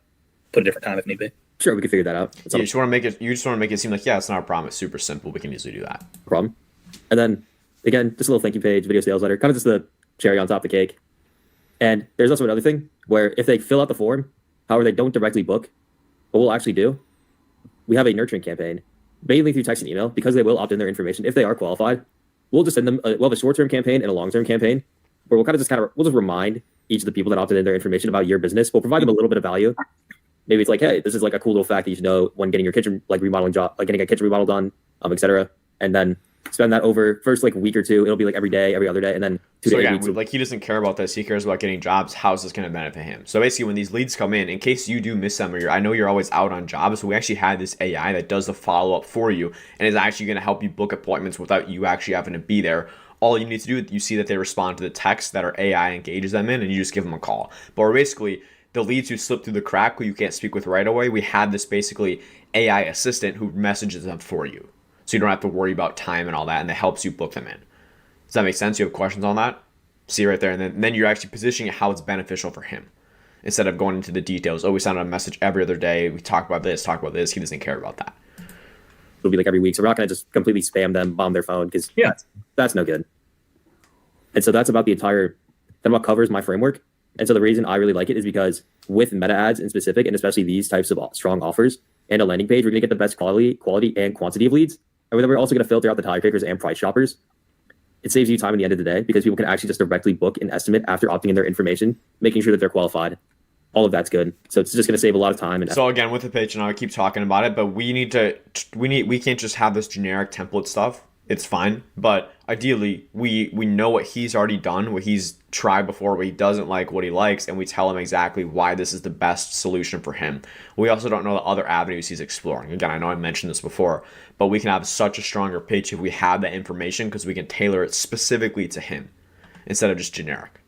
put a different time if need be. Sure, we can figure that out. You just want to make it seem like, yeah, it's not a problem. It's super simple. We can easily do that. Problem. And then again, just a little thank you page, video sales letter, kind of just the cherry on top of the cake. And there's also another thing where if they fill out the form, however, they don't directly book, what we'll actually do, we have a nurturing campaign, mainly through text and email, because they will opt in their information. If they are qualified, we'll just send them, we'll have a short-term campaign and a long-term campaign where we'll just remind each of the people that opted in their information about your business. We'll provide them a little bit of value. Maybe it's like, hey, this is like a cool little fact that you should know when getting your kitchen remodeling job, like getting a kitchen remodel done, et cetera. And then spend that over first like week or two. It'll be like every day, every other day, and then 2 so days. Again, like he doesn't care about this. He cares about getting jobs. How's this going to benefit him? So basically, when these leads come in case you do miss them, or I know you're always out on jobs, so we actually had this AI that does the follow up for you and is actually going to help you book appointments without you actually having to be there. All you need to do, you see that they respond to the text that our AI engages them in, and you just give them a call. But we're basically, the leads who slip through the crack, who you can't speak with right away, we had this basically AI assistant who messages them for you. So you don't have to worry about time and all that, and that helps you book them in. Does that make sense? You have questions on that? See right there, and then you're actually positioning it how it's beneficial for him. Instead of going into the details, we send out a message every other day, we talk about this, he doesn't care about that. It'll be like every week. So we're not going to just completely spam them, bomb their phone, because that's no good. And so that's about that about covers my framework. And so the reason I really like it is because with meta ads in specific, and especially these types of strong offers and a landing page, we're going to get the best quality and quantity of leads. And then we're also going to filter out the tire kickers and price shoppers. It saves you time at the end of the day because people can actually just directly book an estimate after opting in their information, making sure that they're qualified. All of that's good. So it's just going to save a lot of time. And so again, with the page, and I keep talking about it, but we can't just have this generic template stuff. It's fine, but ideally we know what he's already done, what he's tried before, what he doesn't like, what he likes, and we tell him exactly why this is the best solution for him. We also don't know the other avenues he's exploring. Again, I know I mentioned this before, but we can have such a stronger pitch if we have that information because we can tailor it specifically to him instead of just generic.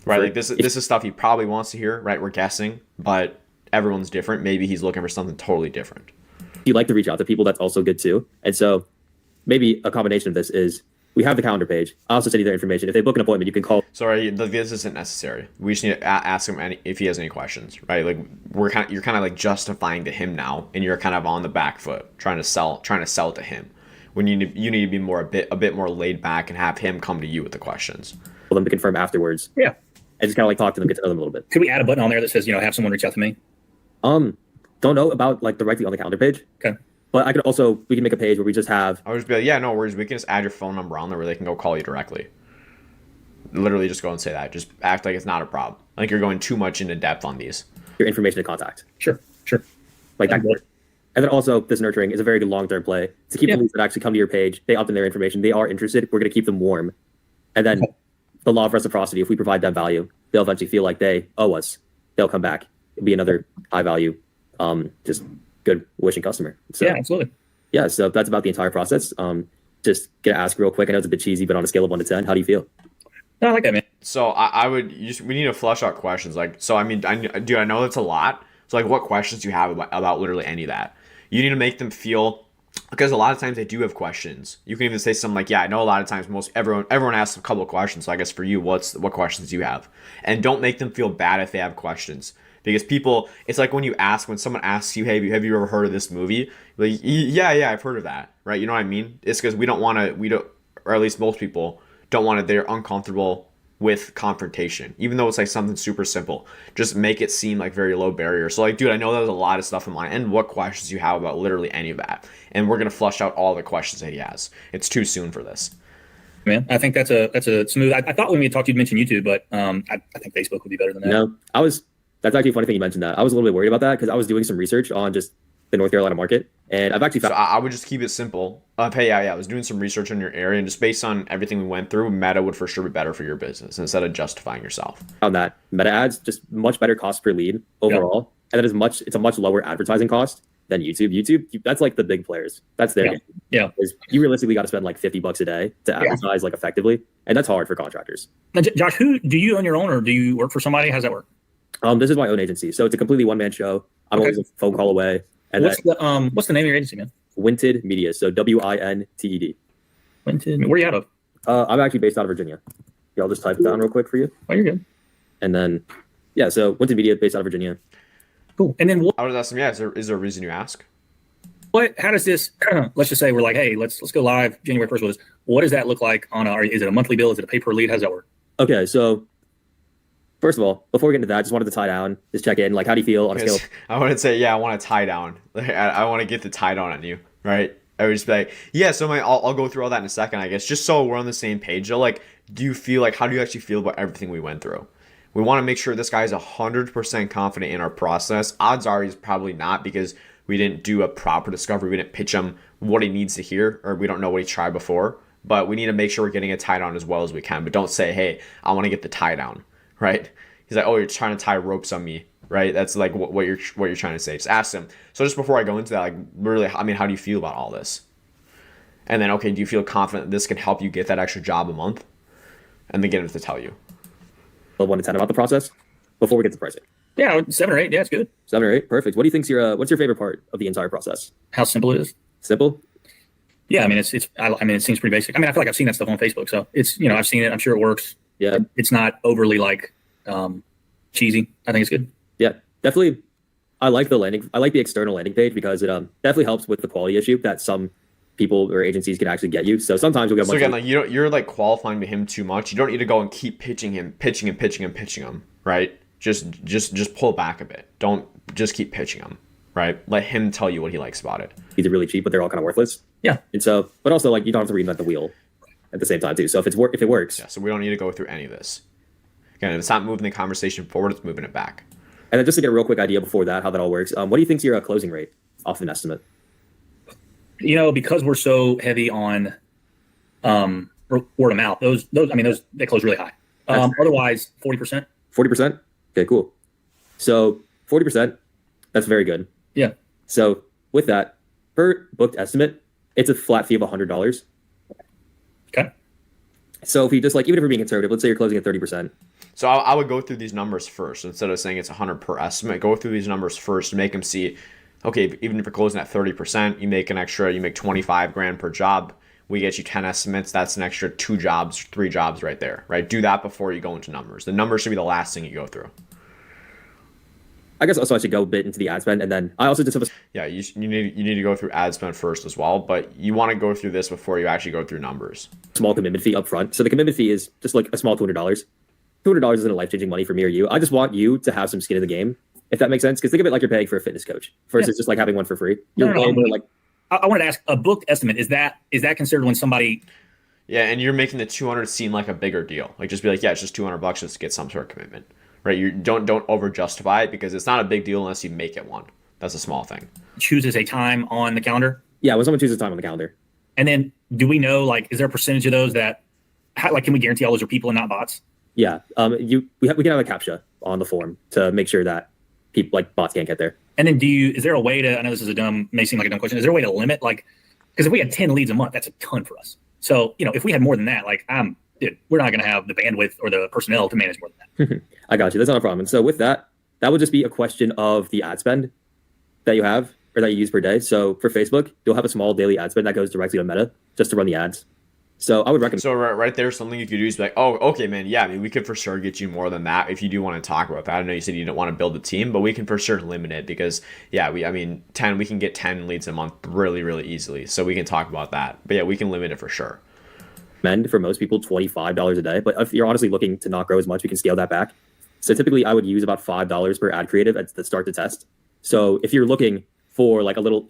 Right? Like this is stuff he probably wants to hear, right? We're guessing, but everyone's different. Maybe he's looking for something totally different. If you like to reach out to people, that's also good too. And so maybe a combination of this is we have the calendar page. I also send you their information. If they book an appointment, you can call. Sorry, this isn't necessary. We just need to ask him if he has any questions, right? Like you're kind of like justifying to him now, and you're kind of on the back foot trying to sell to him. When you need to be a bit more laid back and have him come to you with the questions. For them to confirm afterwards. Yeah, and just kind of like talk to them, get to know them a little bit. Could we add a button on there that says have someone reach out to me? Don't know about like directly on the calendar page. Okay. But I could also, we can make a page where we just have, I would just be like, yeah, no worries. We can just add your phone number on there where they can go call you directly. Literally just go and say that. Just act like it's not a problem. Like you're going too much into depth on these. your information to contact. Sure. Like that. And then also, this nurturing is a very good long-term play to keep the leads that actually come to your page. They opt in their information. They are interested. We're going to keep them warm. And then the law of reciprocity, if we provide them value, they'll eventually feel like they owe us. They'll come back. It'll be another high value, just good wishing customer. So, Yeah, absolutely. yeah, so that's about the entire process. Just gonna ask real quick. I know it's a bit cheesy, but on a scale of 1 to 10, how do you feel? No, I like that, man. So we need to flesh out questions. Like, so I mean, I know that's a lot. So like, what questions do you have about literally any of that? You need to make them feel, because a lot of times they do have questions. You can even say something like, yeah, I know a lot of times everyone asks a couple of questions. So I guess for you, what questions do you have? And don't make them feel bad if they have questions. Because people, it's like when someone asks you, hey, have you ever heard of this movie? Like, yeah, I've heard of that, right? You know what I mean? It's because or at least most people don't want to, they're uncomfortable with confrontation, even though it's like something super simple. Just make it seem like very low barrier. So like, dude, I know there's a lot of stuff in my end. What questions you have about literally any of that? And we're going to flush out all the questions that he has. It's too soon for this. Man, I think that's a smooth. I thought when we talked, you'd mention YouTube, but I think Facebook would be better than that. No, that's actually a funny thing you mentioned that. I was a little bit worried about that because I was doing some research on just the North Carolina market, and I've actually found. So I would just keep it simple. Hey, yeah, I was doing some research on your area, and just based on everything we went through, Meta would for sure be better for your business instead of justifying yourself. Found that Meta ads just much better cost per lead overall, and it's a much lower advertising cost than YouTube. YouTube, that's like the big players. That's their game. Yeah. You realistically got to spend like $50 a day to advertise like effectively, and that's hard for contractors. Now, Josh, who do you own your own, or do you work for somebody? How's that work? This is my own agency, so it's a completely one-man show. I'm always a phone call away. And what's the name of your agency, man? Winted Media, so WINTED. Winted. Where are you out of? I'm actually based out of Virginia. Yeah, I'll just type it down real quick for you. Oh, you're good. And then, yeah, so Winted Media, based out of Virginia. Cool. And then I would ask them, yeah, is there a reason you ask? How does this? Let's just say we're like, hey, let's go live January 1st with this. What does that look like is it a monthly bill? Is it a pay per lead? How does that work? Okay, so first of all, before we get into that, I just wanted to tie down, just check in. Like, how do you feel on a scale? I want to say, yeah, I want to tie down. Like, I want to get the tie down on you, right? I would just be like, yeah, so I'll go through all that in a second, I guess, just so we're on the same page. So, like, how do you actually feel about everything we went through? We want to make sure this guy is 100% confident in our process. Odds are he's probably not, because we didn't do a proper discovery. We didn't pitch him what he needs to hear, or we don't know what he tried before. But we need to make sure we're getting it tied on as well as we can. But don't say, hey, I want to get the tie down, right? He's like, oh, you're trying to tie ropes on me, right? That's like what you're trying to say. Just ask him. So just before I go into that, like, really, I mean, how do you feel about all this? And then, okay, do you feel confident this can help you get that extra job a month? And then get him to tell you. 1 to 10 about the process before we get to pricing. Yeah, 7 or 8. Yeah, it's good. 7 or 8, perfect. What do you think's what's your favorite part of the entire process? How simple it is. Simple. Yeah, I mean, it seems pretty basic. I mean, I feel like I've seen that stuff on Facebook, so it's, I've seen it. I'm sure it works. Yeah, it's not overly like cheesy. I think it's good. Yeah, definitely. I like the external landing page because it definitely helps with the quality issue that some people or agencies can actually get you. So sometimes we'll get. So again, like you're like qualifying him too much. You don't need to go and keep pitching him, right? Just pull back a bit. Don't just keep pitching him, right? Let him tell you what he likes about it. These are really cheap, but they're all kind of worthless. Yeah. And so, but also like you don't have to reinvent the wheel at the same time too. So if it works. Yeah. So we don't need to go through any of this. Again, if it's not moving the conversation forward, it's moving it back. And then just to get a real quick idea before that, how that all works. What do you think's your closing rate off an estimate? Because we're so heavy on word of mouth, those they close really high. Otherwise, 40%. 40%. Okay, cool. So 40%, that's very good. Yeah. So with that, per booked estimate, it's a flat fee of $100. Okay. So if you just even if you're being conservative, let's say you're closing at 30%. So I would go through these numbers first instead of saying it's 100 per estimate. Go through these numbers first to make them see, okay, even if you're closing at 30%, you make 25 grand per job. We get you 10 estimates. That's an extra 2 jobs, 3 jobs right there, right? Do that before you go into numbers. The numbers should be the last thing you go through. I guess also I should go a bit into the ad spend, and then I also just have a... Yeah, you need to go through ad spend first as well, but you want to go through this before you actually go through numbers. Small commitment fee up front. So the commitment fee is just like a small $200. $200 isn't a life-changing money for me or you. I just want you to have some skin in the game, if that makes sense. Because think of it like you're paying for a fitness coach versus just like having one for free. You're way more like I wanted to ask, a booked estimate, is that considered when somebody? Yeah, and you're making the 200 seem like a bigger deal. Like just be like, yeah, it's just $200 just to get some sort of commitment, right? You don't over justify it because it's not a big deal unless you make it one. That's a small thing. Chooses a time on the calendar. Yeah, when someone chooses a time on the calendar. And then, do we know, like, is there a percentage of those that, like, can we guarantee all those are people and not bots? Yeah, we can have a captcha on the form to make sure that people like bots can't get there. And then, is there a way to? I know this is may seem like a dumb question. Is there a way to limit, like, because if we had 10 leads a month, that's a ton for us. So, if we had more than that, like, dude, we're not going to have the bandwidth or the personnel to manage more than that. I got you. That's not a problem. And so with that would just be a question of the ad spend that you have or that you use per day. So for Facebook, you'll have a small daily ad spend that goes directly to Meta just to run the ads. So I would recommend. So right there, something you could do is be like, oh, okay, man, yeah, I mean, we could for sure get you more than that if you do want to talk about that. I know you said you didn't want to build a team, but we can for sure limit it because, yeah, we can get 10 leads a month really, really easily. So we can talk about that. But yeah, we can limit it for sure. For most people, $25 a day. But if you're honestly looking to not grow as much, we can scale that back. So typically I would use about $5 per ad creative at the start to test. So if you're looking for like a little,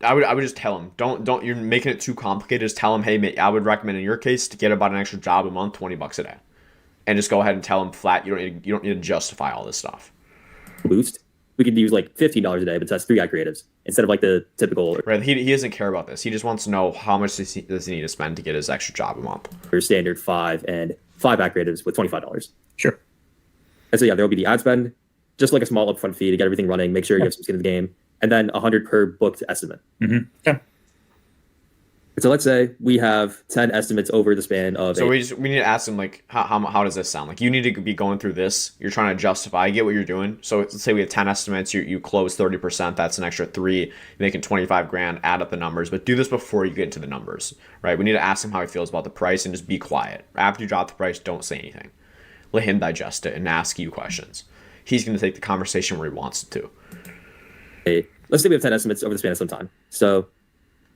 I would just tell them, don't, you're making it too complicated. Just tell them, hey, I would recommend in your case to get about an extra job a month, $20 a day, and just go ahead and tell them flat. You don't need to justify all this stuff. Boost. We could use like $15 a day, but test 3 ad creatives instead of like the typical. Right. He doesn't care about this. He just wants to know how much does he need to spend to get his extra job a month. For standard 5 ad creatives with $25. Sure. And so yeah, there will be the ad spend, just like a small upfront fee to get everything running, make sure you have some skin in the game, and then 100 per booked estimate. Mm-hmm. Okay. So let's say we have 10 estimates over the span of. So we need to ask them like how does this sound? Like you need to be going through this. You're trying to justify. I get what you're doing. So let's say we have 10 estimates. You close 30%. That's an extra 3. You're making 25 grand. Add up the numbers, but do this before you get into the numbers, right? We need to ask him how he feels about the price and just be quiet. After you drop the price, don't say anything. Let him digest it and ask you questions. He's going to take the conversation where he wants it to. Hey, let's say we have 10 estimates over the span of some time. So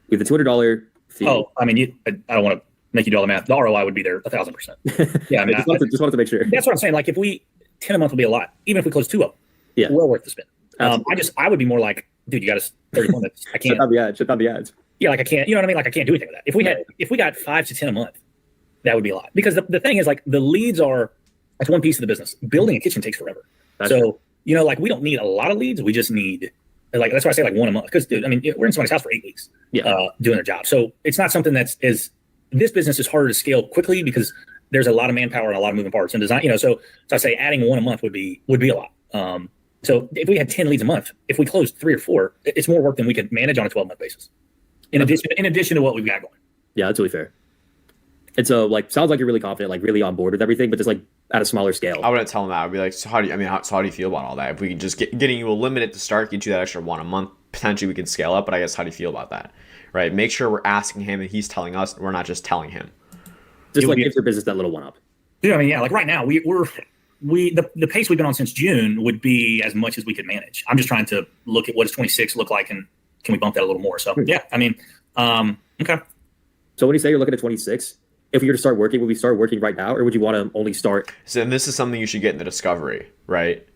we have the $200 fee. Oh, I mean, I don't want to make you do all the math. The ROI would be there 1,000%. Yeah, I mean, just wanted to make sure. That's what I'm saying. Like, if 10 a month would be a lot, even if we close 2 of them, yeah, well worth the spend. I would be more like, dude, you got us 30 minutes. I can't. Shut down the ads. Yeah, like I can't. You know what I mean? Like I can't do anything with that. If we got 5 to 10 a month, that would be a lot. Because the thing is, like, the leads are that's one piece of the business. Building a kitchen takes forever. That's so true. Like we don't need a lot of leads. We just need that's why I say like 1 a month. Because dude, I mean, we're in somebody's house for 8 weeks, doing their job. So it's not something this business is harder to scale quickly because there's a lot of manpower and a lot of moving parts and design. So I say adding 1 a month would be a lot. So if we had 10 leads a month, if we closed 3 or 4, it's more work than we could manage on a 12-month basis. In addition to what we've got going. Yeah, that's really fair. And so, like, sounds like you're really confident, like, really on board with everything, but just like at a smaller scale. I wouldn't tell him that. I'd be like, so how do you feel about all that? If we can just getting you a limit to start, get you that extra 1 a month, potentially we can scale up. But I guess how do you feel about that? Right? Make sure we're asking him and he's telling us. And we're not just telling him. Just like give your business that little 1 up. Dude, I mean, yeah, like right now the pace we've been on since June would be as much as we could manage. I'm just trying to look at what does 26 look like and can we bump that a little more? So yeah, I mean, okay. So when you say you're looking at 26, if we were to start working, would we start working right now, or would you want to only start? So, and this is something you should get in the discovery, right?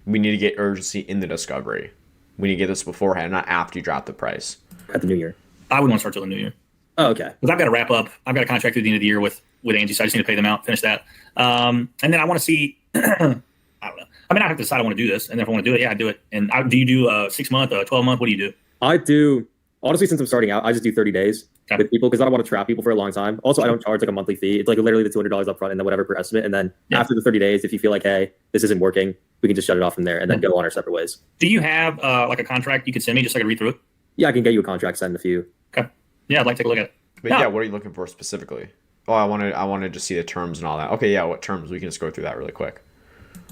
We need to get urgency in the discovery. We need to get this beforehand, not after you drop the price. At the new year. I would want to start till the new year. Oh, okay. Because I've got to wrap up. I've got a contract through the end of the year with Angie, so I just need to pay them out, finish that. And then I want to see, I don't know. I mean, I have to decide I want to do this. And if I want to do it, yeah, I do it. And do you do a 6 month, a 12 month? What do you do? I do. Honestly, since I'm starting out, I just do 30 days with people because I don't want to trap people for a long time. Also, I don't charge like a monthly fee. It's like literally the $200 up front and then whatever per estimate. And then after the 30 days, if you feel like, hey, this isn't working, we can just shut it off from there and then go on our separate ways. Do you have like a contract you could send me just so I can read through it? Yeah, I can get you a contract sent in a few. Okay. Yeah, I'd like to take a look at it. But yeah, what are you looking for specifically? Oh, I wanted to see the terms and all that. Okay, yeah, what terms? We can just go through that really quick.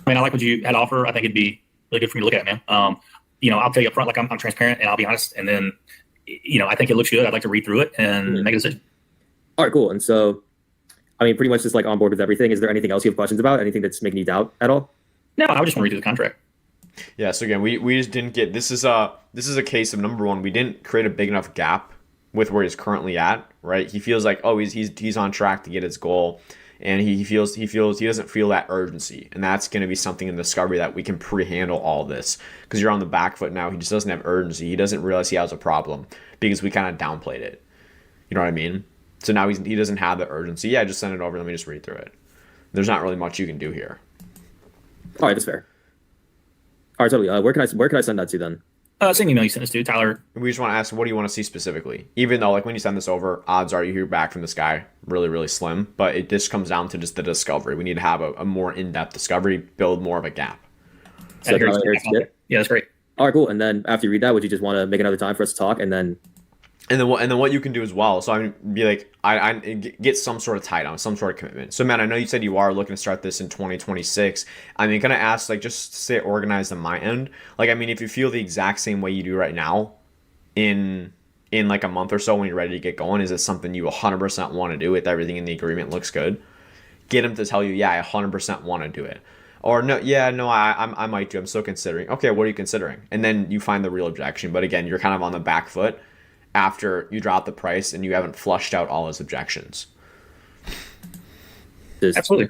I mean, I like what you had to offer. I think it'd be really good for me to look at, man. I'll tell you up front, like I'm transparent and I'll be honest. And then, I think it looks good. I'd like to read through it and make a decision. All right, cool. And so, I mean, pretty much just like on board with everything. Is there anything else you have questions about? Anything that's making you doubt at all? No, I just want to read through the contract. Yeah. So again, we just didn't get. This is a case of number one. We didn't create a big enough gap with where he's currently at. Right. He feels like he's on track to get his goal. and he doesn't feel that urgency, and that's going to be something in discovery that we can pre-handle all this, because you're on the back foot now. He just doesn't have urgency. He doesn't realize he has a problem because we kind of downplayed it. You know what I mean? So now he doesn't have the urgency. Yeah, just send it over. Let me just read through it. There's not really much you can do here. All right, that's fair. All right, totally. Where can I send that to then? Same email you sent us to, Tyler. We just want to ask, what do you want to see specifically? Even though, like, when you send this over, odds are you hear back from this guy really, really slim. But this comes down to just the discovery. We need to have a more in-depth discovery, build more of a gap. So yeah, that's great. All right, cool. And then after you read that, would you just want to make another time for us to talk, and then what you can do as well. So I mean, be like, I get some sort of tie down, some sort of commitment. So man, I know you said you are looking to start this in 2026. I mean, can I ask, like, just stay organized on my end? Like, I mean, if you feel the exact same way you do right now, in like a month or so when you're ready to get going, is it something you 100% want to do if everything in the agreement looks good? Get him to tell you, yeah, I 100% want to do it. Or no, yeah, no, I might do. I'm still considering. Okay, what are you considering? And then you find the real objection. But again, you're kind of on the back foot after you drop the price and you haven't flushed out all his objections. Absolutely.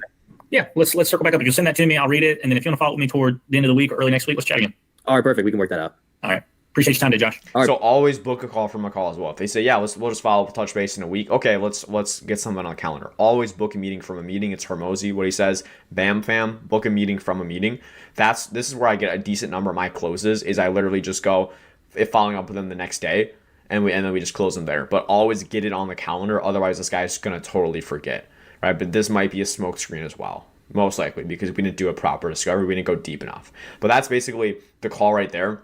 Yeah, let's circle back up. You send that to me, I'll read it, and then if you want to follow up with me toward the end of the week or early next week, let's chat again. All right, perfect. We can work that out. All right. Appreciate your time today, Josh. So always book a call from a call as well. If they say, yeah, we'll just follow up, touch base in a week. Okay, let's get something on the calendar. Always book a meeting from a meeting. It's Hormozy, what he says. Bam, fam, book a meeting from a meeting. This is where I get a decent number of my closes, is I literally just go, if following up with them the next day, and then we just close them there. But always get it on the calendar. Otherwise, this guy's going to totally forget, right? But this might be a smoke screen as well, most likely, because we didn't do a proper discovery. We didn't go deep enough. But that's basically the call right there.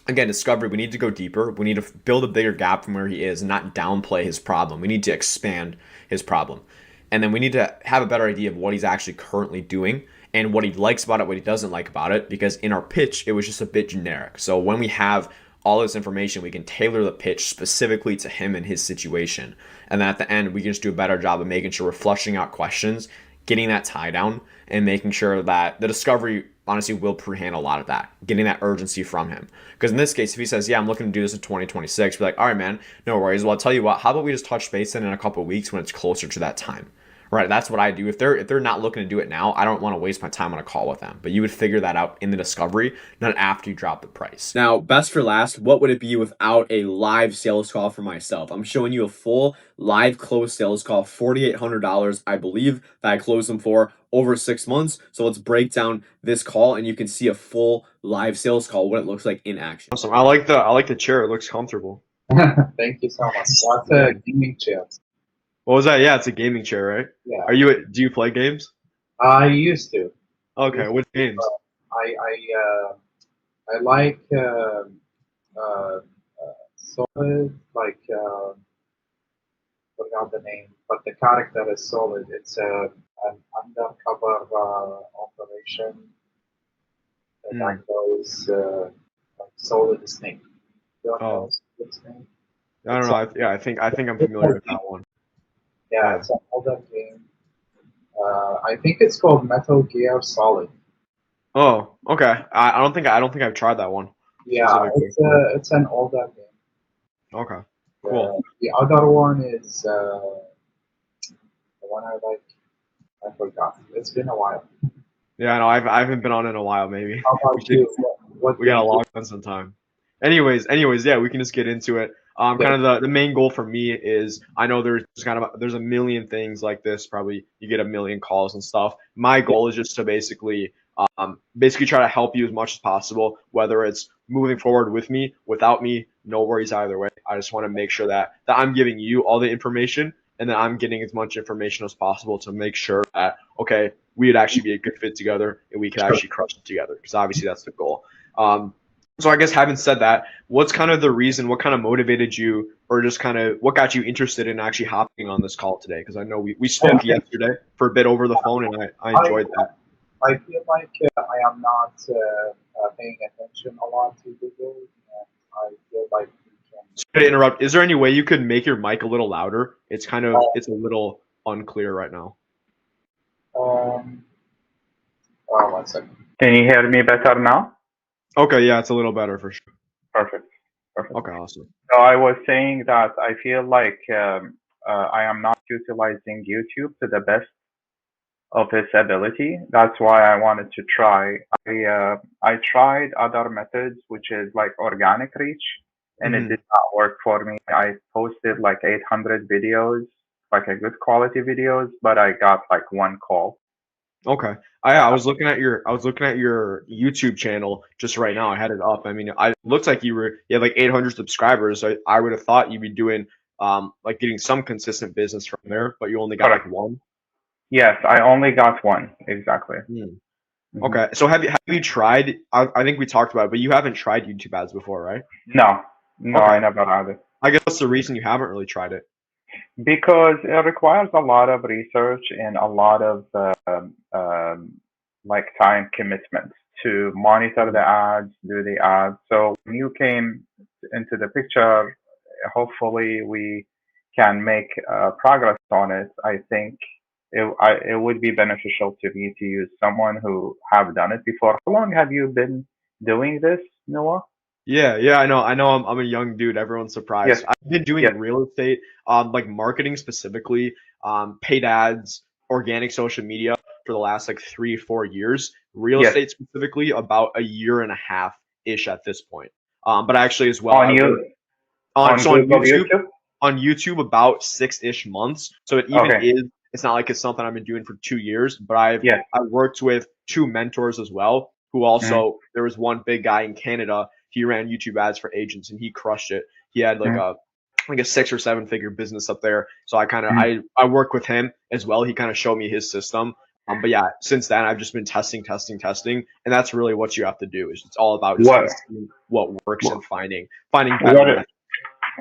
Again, discovery, we need to go deeper. We need to build a bigger gap from where he is and not downplay his problem. We need to expand his problem. And then we need to have a better idea of what he's actually currently doing and what he likes about it, what he doesn't like about it, because in our pitch, it was just a bit generic. So when we have all this information, we can tailor the pitch specifically to him and his situation. And then at the end, we can just do a better job of making sure we're flushing out questions, getting that tie down, and making sure that the discovery honestly will pre-handle a lot of that, getting that urgency from him. Because in this case, if he says, yeah, I'm looking to do this in 2026, we're like, all right, man, no worries. Well, I'll tell you what, how about we just touch base in a couple of weeks when it's closer to that time? Right, that's what I do. If they're not looking to do it now, I don't want to waste my time on a call with them. But you would figure that out in the discovery, not after you drop the price. Now, best for last, what would it be without a live sales call for myself? I'm showing you a full live close sales call, $4,800, I believe, that I closed them for over 6 months. So let's break down this call, and you can see a full live sales call, what it looks like in action. Awesome. I like the chair. It looks comfortable. Thank you so much. That's a gaming chair. What was that? Yeah, it's a gaming chair, right? Yeah. Do you play games? I used to. Okay, what games? I like Solid, like forgot the name, but the character is Solid. It's an undercover operation that goes like Solid Snake. You know Solid Snake? I don't know. I think I'm familiar with that one. Yeah, it's an older game. I think it's called Metal Gear Solid. Oh, okay. I don't think I've tried that one. Yeah, it's an older game. Okay, cool. The other one is the one I like. I forgot. It's been a while. Yeah, no, I haven't been on in a while. Maybe. How about you? We gotta log on sometime. Anyways, yeah, we can just get into it. Kind of the main goal for me is, I know there's a million things like this. Probably you get a million calls and stuff. My goal is just to basically try to help you as much as possible, whether it's moving forward with me, without me, no worries either way. I just want to make sure that I'm giving you all the information, and that I'm getting as much information as possible to make sure that, okay, we'd actually be a good fit together and we could actually crush it together, because obviously that's the goal. So I guess having said that, what's kind of the reason, what kind of motivated you, or just kind of what got you interested in actually hopping on this call today? Because I know we spoke yesterday for a bit over the phone, and I enjoyed that. I feel like I am not paying attention a lot to Google, and I feel like we can. Sorry to interrupt. Is there any way you could make your mic a little louder? It's a little unclear right now. 1 second. Can you hear me better now? Okay, yeah, it's a little better for sure. Perfect. Okay, awesome. So I was saying that I feel like I am not utilizing YouTube to the best of his ability. That's why I wanted to try. I tried other methods, which is like organic reach, and it Mhm. did not work for me. I posted like 800 videos, like a good quality videos, but I got like one call. Okay. I was looking at your YouTube channel just right now. I had it up. I mean, it looks like you had like 800 subscribers. I would have thought you'd be doing like getting some consistent business from there, but you only got like Correct. one. Yes, I only got one exactly. Hmm. Mhm. Okay. So have you tried? I think we talked about it, but you haven't tried YouTube ads before, right? No, no, Okay. I never had it. I guess that's the reason you haven't really tried it. Because it requires a lot of research and a lot of like time commitment to monitor the ads, do the ads. So when you came into the picture, hopefully we can make progress on it. I think it would be beneficial to me to use someone who have done it before. How long have you been doing this, Noah? Yeah, I know. I'm a young dude. Everyone's Yes, surprised. I've been doing yes, real estate, like marketing specifically, paid ads, organic social media for the last like 3, 4 years. Real yes. estate specifically, about a year and a half ish at this point. But actually, as well, On I work you on on so on Google, YouTube, YouTube? about 6-ish months. So it even Okay. is. It's not like it's something I've been doing for 2 years, but Yes. I worked with two mentors as well. Who Mm, also there was one big guy in Canada. He ran YouTube ads for agents and he crushed it. He had mm, like a 6 or 7 figure business up there. So I kind of mm. I work with him as well. He kind of showed me his system. But yeah, since then I've just been testing, and that's really what you have to do. Is it's all about just kind What of seeing what works and finding better what methods.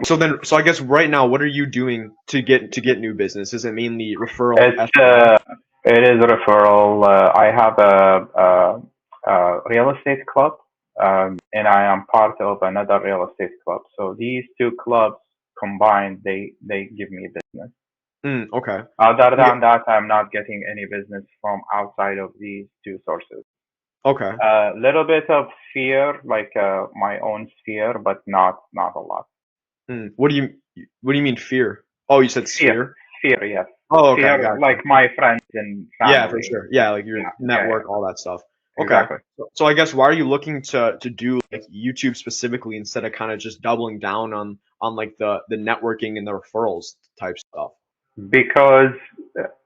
So I guess right now, what are you doing to get new business? Is it mainly referral it's FYI? it is a referral. I have a real estate club, and I am part of another real estate club. So these two clubs combined, they give me business. Okay. Other Yeah. than that, I'm not getting any business from outside of these two sources. Okay. A little bit of sphere, like my own sphere, but not a lot. What do you mean fear? Oh, you said Sphere, sphere. sphere, yes. Oh, okay, Sphere, gotcha. like my friends and Yeah, for family. sure. Yeah, like your Yeah, yeah, yeah. network, all that stuff. Okay. Exactly. So I guess why are you looking to do like YouTube specifically instead of kind of just doubling down on like the networking and the referrals type stuff? Because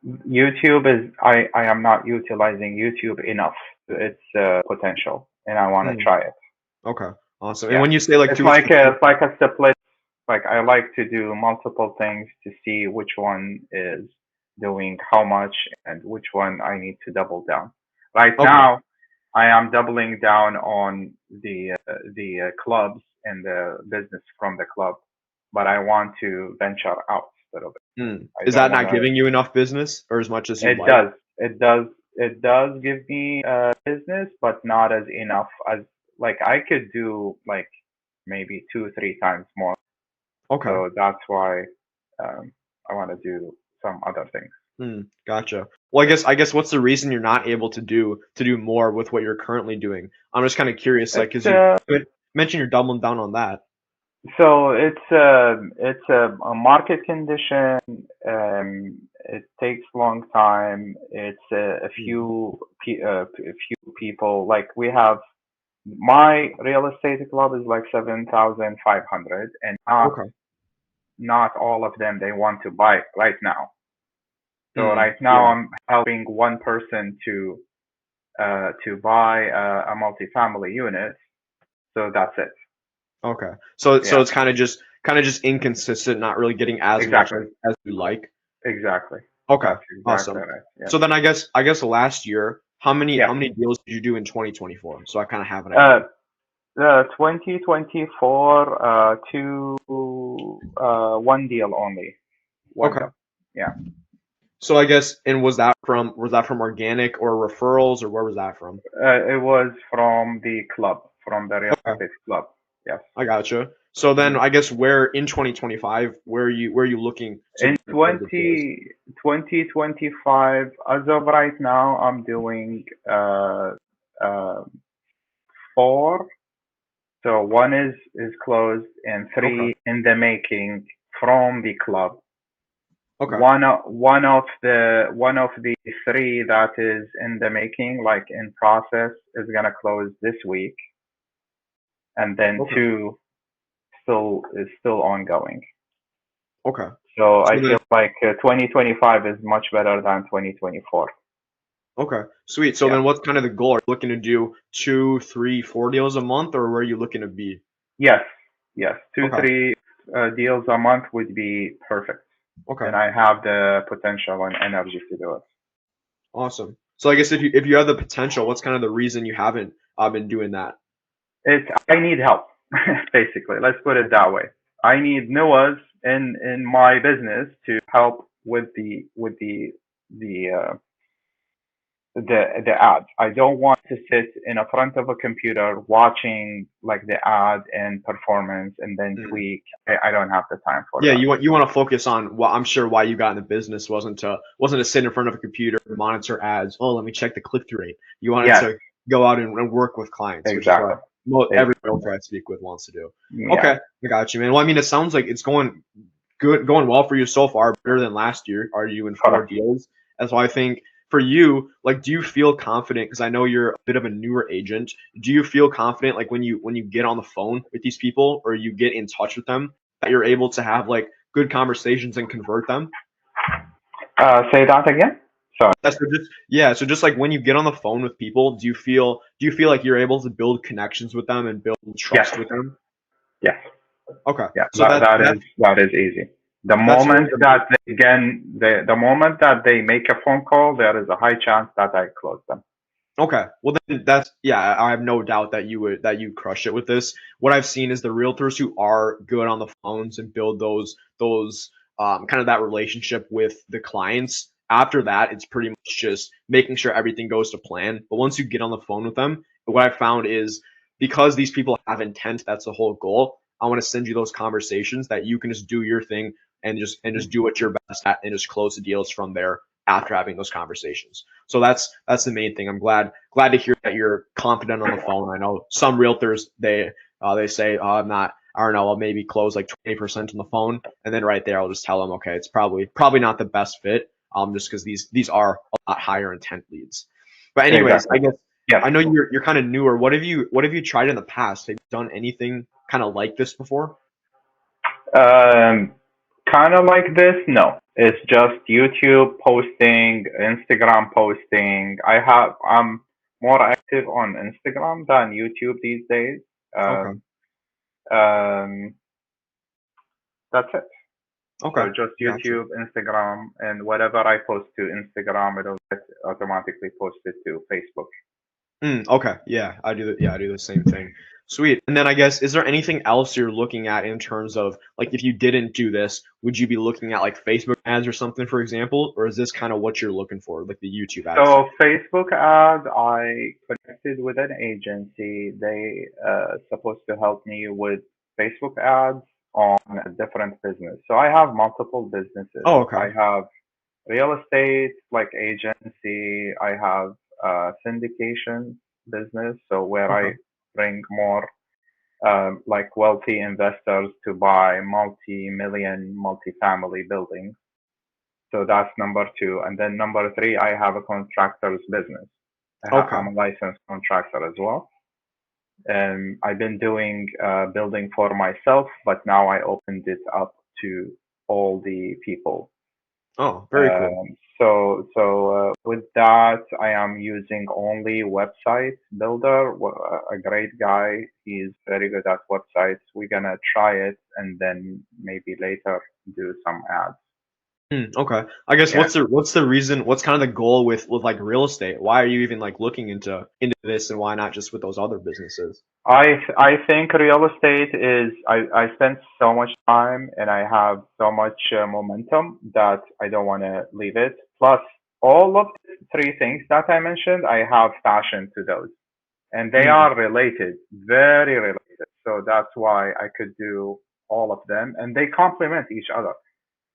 YouTube is, I am not utilizing YouTube enough to its potential, and I want to Hmm. try it. Okay. Awesome. And Yeah. when you say like It's do it like specific, it's like a split. Like I like to do multiple things to see which one is doing how much and which one I need to double down. Right okay. now, I am doubling down on the clubs and the business from the club, but I want to venture out a little bit. I Is don't that want not to. giving you enough business or as much as you'd It like? does. It does. It does give me business, but not as enough as like I could do like maybe 2, 3 times more. Okay. So that's why I want to do some other things. Gotcha. Well, I guess what's the reason you're not able to do more with what you're currently doing? I'm just kind of curious, like, It's because you mentioned you're doubling down on that. so it's a market condition. It takes long time. It's a Mm, few people. Like we have my real estate club is like 7,500, and okay. not all of them they want to buy right now. So right now Yeah. I'm helping one person to buy a multifamily unit. So that's it. Okay. So Yeah, it's kind of just inconsistent, not really getting as much exactly, as you like. exactly. Okay. That's exactly Awesome. right. Yeah, So then I guess last year, how many yeah. how many deals did you do in 2024? So I kind of have an Uh, idea. 2024, one deal only, one Okay. deal. Yeah. So I guess, and was that from organic or referrals or where was that from? It was from the club, from the real Okay. estate club. Yes. I gotcha. So then Mhm. I guess where in 2025, where are you looking to In get in terms of deals? 2025, as of right now, I'm doing uh, four. So one is closed and Okay. three in the making from the club. Okay. One of the three that is in the making, like in process, is gonna close this week, and then Okay. two is still ongoing. Okay. So I So then, feel like 2025 is much better than 2024. okay, sweet. So Yeah. then what's kind of the goal? Are you looking to do 2, 3, 4 deals a month, or where are you looking to be? Yes, two, Okay. 3 deals a month would be perfect, Okay. and I have the potential and energy to do it. Awesome. So I guess if you have the potential, what's kind of the reason you haven't been doing that? I need help, basically. Let's put it that way. I need Noahs in my business to help with the ads. I don't want to sit in a front of a computer watching like the ad and performance and then tweak. I don't have the time for Yeah, that. you want to focus on what I'm sure why you got in the business wasn't to sit in front of a computer, monitor ads. Oh, let me check the click through rate. You wanted Yes, to go out and work with clients, which is exactly. what every realtor I speak with wants to do. Yeah. Okay, I got you, man. Well, I mean, it sounds like it's going well for you so far, better than last year. Are you in 4 Correct. deals? And so I think for you, like, do you feel confident? Because I know you're a bit of a newer agent. Do you feel confident, like when you get on the phone with these people or you get in touch with them, that you're able to have like good conversations and convert them? Say that again. Sorry. So just like when you get on the phone with people, do you feel like you're able to build connections with them and build trust Yes. with them? Yes. Okay. Yeah. So that is easy. The that's moment really that the moment that they make a phone call, there is a high chance that I close them. Okay. Well, then I have no doubt that you crush it with this. What I've seen is the realtors who are good on the phones and build those kind of that relationship with the clients. After that, it's pretty much just making sure everything goes to plan. But once you get on the phone with them, what I found is because these people have intent, that's the whole goal. I want to send you those conversations that you can just do your thing and just do what you're best at and just close the deals from there after having those conversations. So that's the main thing. I'm glad to hear that you're confident on the phone. I know some realtors they say, oh, I'm not. I don't know. I'll maybe close like 20% on the phone, and then right there I'll just tell them, okay, it's probably not the best fit. Just because these are a lot higher intent leads. But anyways, Exactly. I guess Yes. I know you're kind of newer. What have you tried in the past? Have you done anything kind of like this before? Kind of like this? No. It's just YouTube posting, Instagram posting. I'm more active on Instagram than YouTube these days. Okay. That's it. Okay. So just Gotcha. YouTube, Instagram, and whatever I post to Instagram, it'll get automatically posted to Facebook. Okay. Yeah, I do the same thing. Sweet. And then I guess, is there anything else you're looking at in terms of like if you didn't do this, would you be looking at like Facebook ads or something, for example, or is this kind of what you're looking for, like the YouTube ads? So Facebook ads, I connected with an agency. They supposed to help me with Facebook ads on a different business. So I have multiple businesses. Oh, okay. I have real estate like agency. I have syndication business. So where I Okay. bring more like wealthy investors to buy multi-million multi-family buildings. So that's number two. And then number three, I have a contractor's business. Okay. I'm a licensed contractor as well. And I've been doing building for myself, but now I opened it up to all the people. Oh, very cool. So with that, I am using only website builder. A great guy. He's very good at websites. We're gonna try it and then maybe later do some ads. Okay. I guess Yeah. what's the reason? What's kind of the goal with like real estate? Why are you even like looking into this, and why not just with those other businesses? I think real estate is I spent so much time and I have so much momentum that I don't want to leave it. Plus, all of the three things that I mentioned, I have passion to those, and they are related, very related. So that's why I could do all of them, and they complement each other.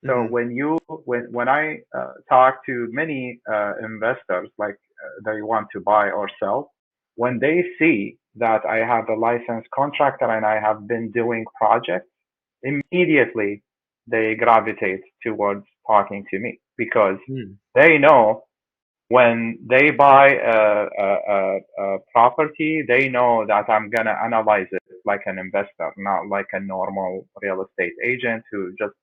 So when I talk to many investors, like they want to buy or sell, when they see that I have a licensed contractor and I have been doing projects, immediately they gravitate towards talking to me because Hmm. they know when they buy a property, they know that I'm gonna analyze it like an investor, not like a normal real estate agent who just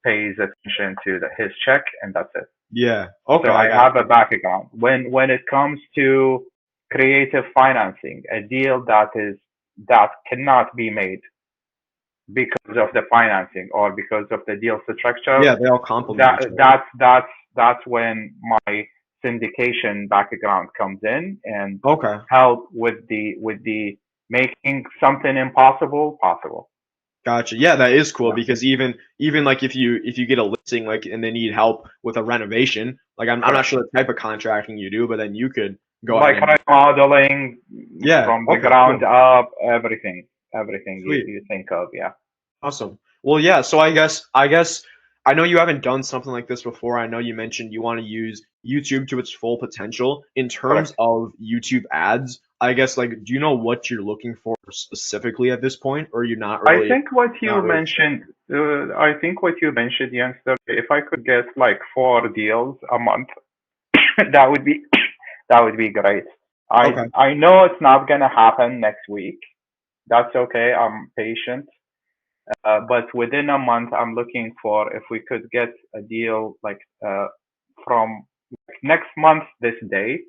pays attention to his check and that's it. Yeah. Okay, So I I got have a you. background. When it comes to creative financing, a deal that cannot be made because of the financing or because of the deal structure, Yeah, they all complement each other. that's when my syndication background comes in and Okay. help with the making something impossible possible. Gotcha. Yeah, that is cool Yeah. because even like if you get a listing like and they need help with a renovation, like I'm not Correct. sure the type of contracting you do, but then you could go Like ahead and remodeling yeah. from the Okay, ground cool. up, everything Sweet. you think of, yeah. Awesome. Well, yeah, so I guess I know you haven't done something like this before. I know you mentioned you want to use YouTube to its full potential. In terms Correct. of YouTube ads, I guess like do you know what you're looking for specifically at this point, or you're not I really think what you not really mentioned, yesterday, if I could get like 4 deals a month, that would be that would be great. okay. I know it's not gonna happen next week. That's okay. I'm patient. But within a month, I'm looking for if we could get a deal like from next month this day,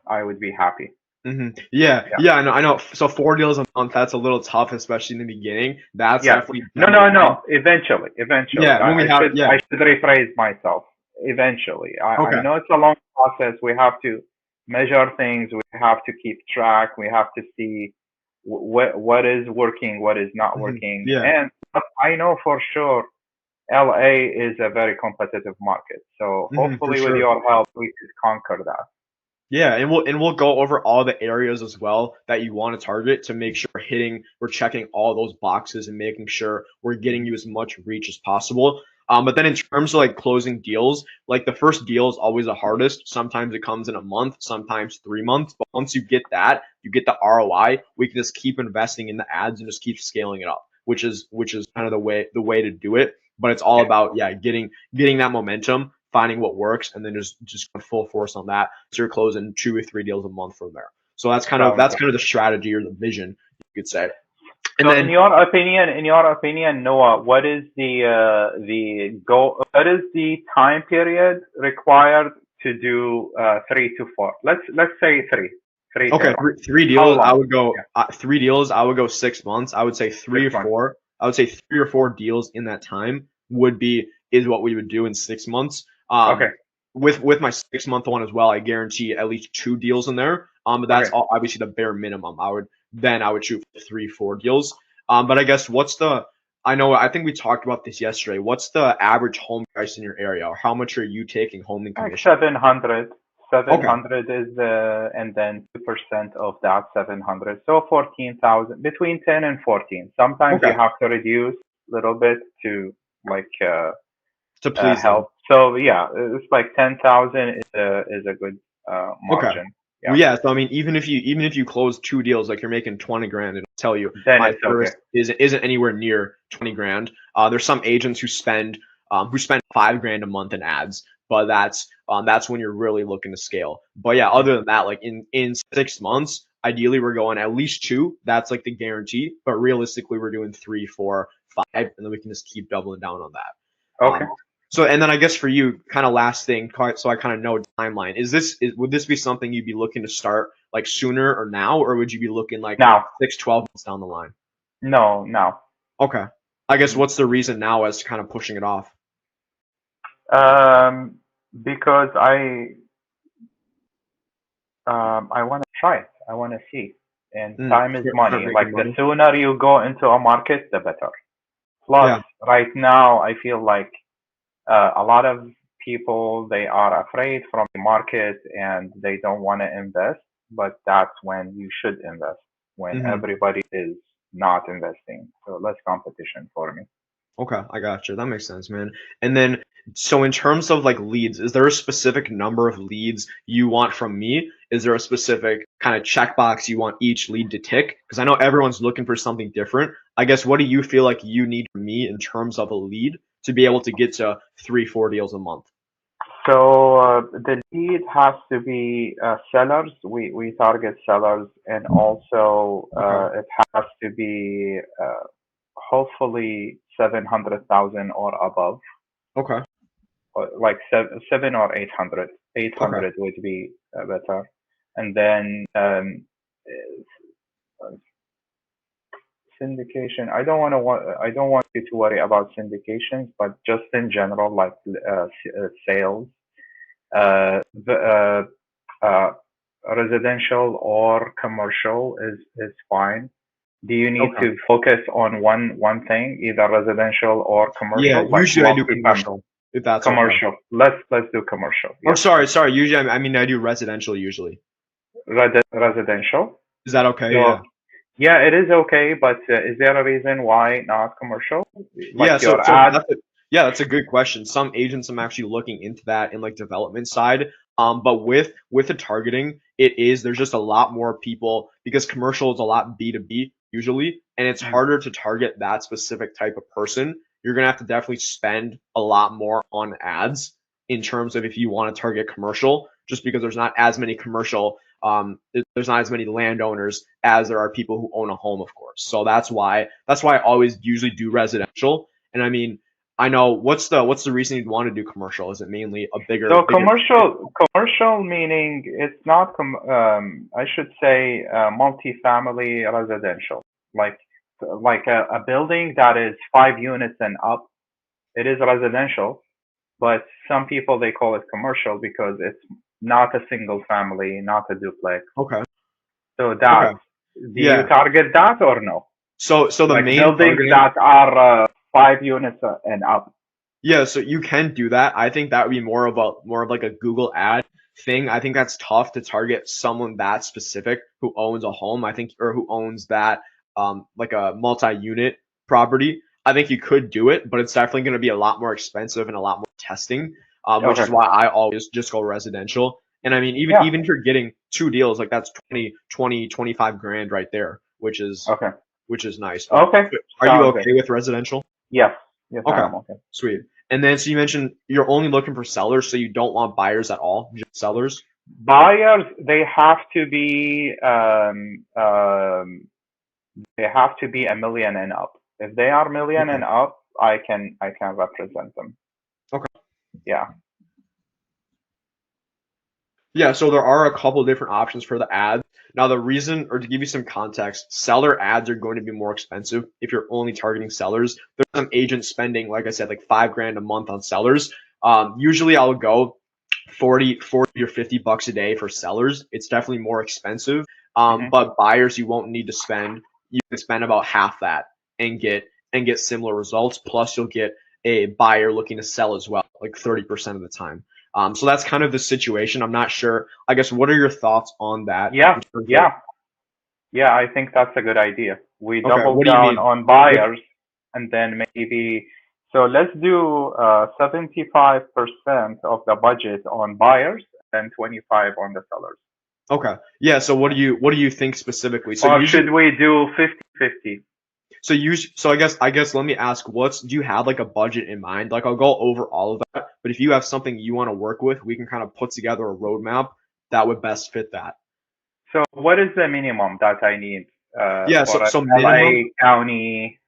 I would be happy. Yeah, Yeah. yeah, I know. So 4 deals a month, that's a little tough, especially in the beginning. That's Yes. definitely No, down the no, line. no. Eventually, eventually. Yeah, when we have yeah. I should rephrase myself. Eventually. I Okay. know it's a long process. We have to measure things. We have to keep track. We have to see what is working, what is not working. Yeah. And I know for sure LA is a very competitive market. So For hopefully with sure. your help, we could conquer that. Yeah, and we'll go over all the areas as well that you want to target to make sure we're checking all those boxes and making sure we're getting you as much reach as possible. But then in terms of like closing deals, like the first deal is always the hardest. Sometimes it comes in a month, sometimes 3 months. But once you get that, you get the ROI. We can just keep investing in the ads and just keep scaling it up, which is kind of the way to do it. But it's all about getting that momentum, finding what works, and then just go full force on that. So you're closing 2 or 3 deals a month from there. So that's kind of the strategy or the vision you could say. And So then in your opinion, Noah, what is the goal? What is the time period required to do 3 to 4? Let's say three okay, deals. three How deals. I long? would go Yeah, 3 deals. I would go 6 months. I would say 6 months. I would say 3 or 4 deals in that time is what we would do in 6 months. Okay. With my 6 month one as well, I guarantee at least 2 deals in there. But that's Okay. obviously the bare minimum. I would shoot for 3, 4 deals. But I guess I think we talked about this yesterday. What's the average home price in your area, or how much are you taking home in Like commission? 700. Okay. 700 is and then 2% of that 700. So 14,000, between 10 and 14. Sometimes Okay. you have to reduce a little bit to like To please them. help. So yeah, it's like 10,000 is a good Okay. margin. Well, Yeah. yeah. So I mean, even if you close 2 deals, like you're making 20 grand, it'll tell you Then my it's first okay. isn't anywhere near 20 grand. There's some agents who spend 5 grand a month in ads, but that's when you're really looking to scale. But yeah, other than that, like in 6 months, ideally we're going at least 2. That's like the guarantee. But realistically, we're doing 3, 4, 5, and then we can just keep doubling down on that. Okay. So, and then I guess for you, kind of last thing, so I kind of know timeline. Would this be something you'd be looking to start like sooner or now, or would you be looking like Now. 6, 12 months down the line? No, now. Okay. I guess what's the reason now as to kind of pushing it off? Because I want to try it. I want to see. And time is money. Making Like the money. sooner you go into a market, the better. Plus, Yeah. right now, I feel like a lot of people, they are afraid from the market and they don't want to invest. But that's when you should invest, when everybody is not investing. So less competition for me. Okay, I got you. That makes sense, man. And then, so in terms of like leads, is there a specific number of leads you want from me? Is there a specific kind of checkbox you want each lead to tick? Because I know everyone's looking for something different. I guess what do you feel like you need from me in terms of a lead to be able to get to 3-4 deals a month? So the lead has to be sellers. We target sellers, and also it has to be hopefully 700,000 or above. Okay. Like 7 or 800. 800 would be better. And then syndication. I don't want you to worry about syndications, but just in general, like sales, residential or commercial is fine. Do you need to focus on one thing, either residential or commercial? Yeah, like usually I do multi-family? commercial. If that's Commercial. okay. Let's do commercial. Oh, sorry. Usually, I mean, I do residential usually. Residential. Is that okay? So, yeah, it is okay, but is there a reason why not commercial? Like Yeah, your ad. that's a good question. Some agents I'm actually looking into that in like development side. But with the targeting, there's just a lot more people because commercial is a lot B2B usually, and it's harder to target that specific type of person. You're gonna have to definitely spend a lot more on ads in terms of if you want to target commercial, just because there's not as many commercial there's not as many landowners as there are people who own a home, of course. So that's why I always usually do residential. And I mean, I know what's the reason you'd want to do commercial? Is it mainly a bigger? So commercial meaning it's not I should say multifamily residential, like a building that is 5 units and up. It is residential, but some people they call it commercial because it's not a single family, not a duplex. Okay. So that do you target that or no? So the like main buildings targeting, that are 5 units and up. yeah, so you can do that. I think that would be more of like a Google ad thing. I think that's tough to target someone that specific who owns a home. I think or who owns that like a multi-unit property. I think you could do it, but it's definitely going to be a lot more expensive and a lot more testing, which is why I always just go residential. And I mean, even if you're getting 2 deals, like that's 25 grand right there, which is nice. But Okay. are you okay with residential? Yes. Yes, Okay. I am okay. Sweet. And then, so you mentioned you're only looking for sellers, so you don't want buyers at all, just sellers? Buyers, they have to be $1 million and up. If they are $1 million and up, I can represent them. Okay. Yeah. Yeah, so there are a couple different options for the ads. Now, the reason, or to give you some context, seller ads are going to be more expensive if you're only targeting sellers. There's some agents spending, like I said, like $5 grand a month on sellers. Usually I'll go 40 or $50 a day for sellers. It's definitely more expensive. But buyers, you won't need to spend. You can spend about half that and get similar results. Plus, you'll get a buyer looking to sell as well, like 30% of the time. So that's kind of the situation. I'm not sure. I guess what are your thoughts on that? Yeah. I think that's a good idea. We double what do you down mean? on buyers, and then maybe so let's do 75% of the budget on buyers and 25 on the sellers. Okay. Yeah. So what do you think specifically? So or should we do 50-50? So I guess let me ask, do you have like a budget in mind? Like I'll go over all of that, but if you have something you want to work with, we can kind of put together a roadmap that would best fit that. So what is the minimum that I need so for minimum, LA County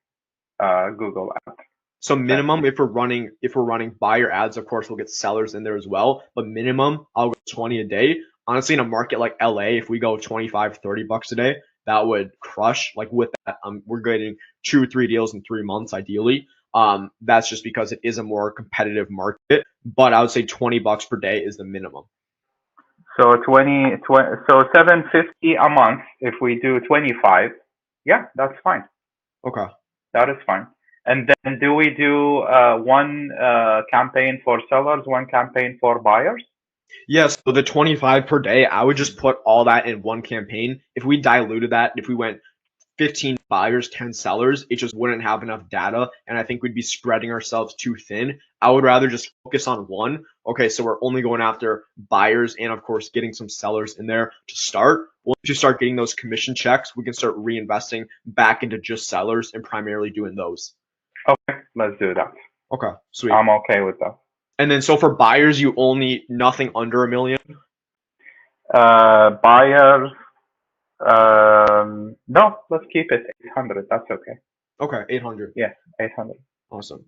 Google ad? So minimum, if we're running buyer ads, of course we'll get sellers in there as well. But minimum, I'll go 20 a day. Honestly, in a market like LA, if we go 25, $30 a day, that would crush. Like with that, we're getting 2 or 3 deals in 3 months, ideally. That's just because it is a more competitive market. But I would say $20 per day is the minimum. So so $750 a month. If we do 25, yeah, that's fine. Okay. That is fine. And then do we do one campaign for sellers, one campaign for buyers? Yes. So the 25 per day, I would just put all that in one campaign. If we diluted that, if we went 15 buyers, 10 sellers, it just wouldn't have enough data. And I think we'd be spreading ourselves too thin. I would rather just focus on one. okay, so we're only going after buyers and of course getting some sellers in there to start. Once you start getting those commission checks, we can start reinvesting back into just sellers and primarily doing those. Okay, let's do that. Okay, sweet. I'm okay with that. And then so for buyers, you only nothing under $1 million. Buyers, no, let's keep it 800. That's okay. Okay, 800. Yeah, 800. Awesome.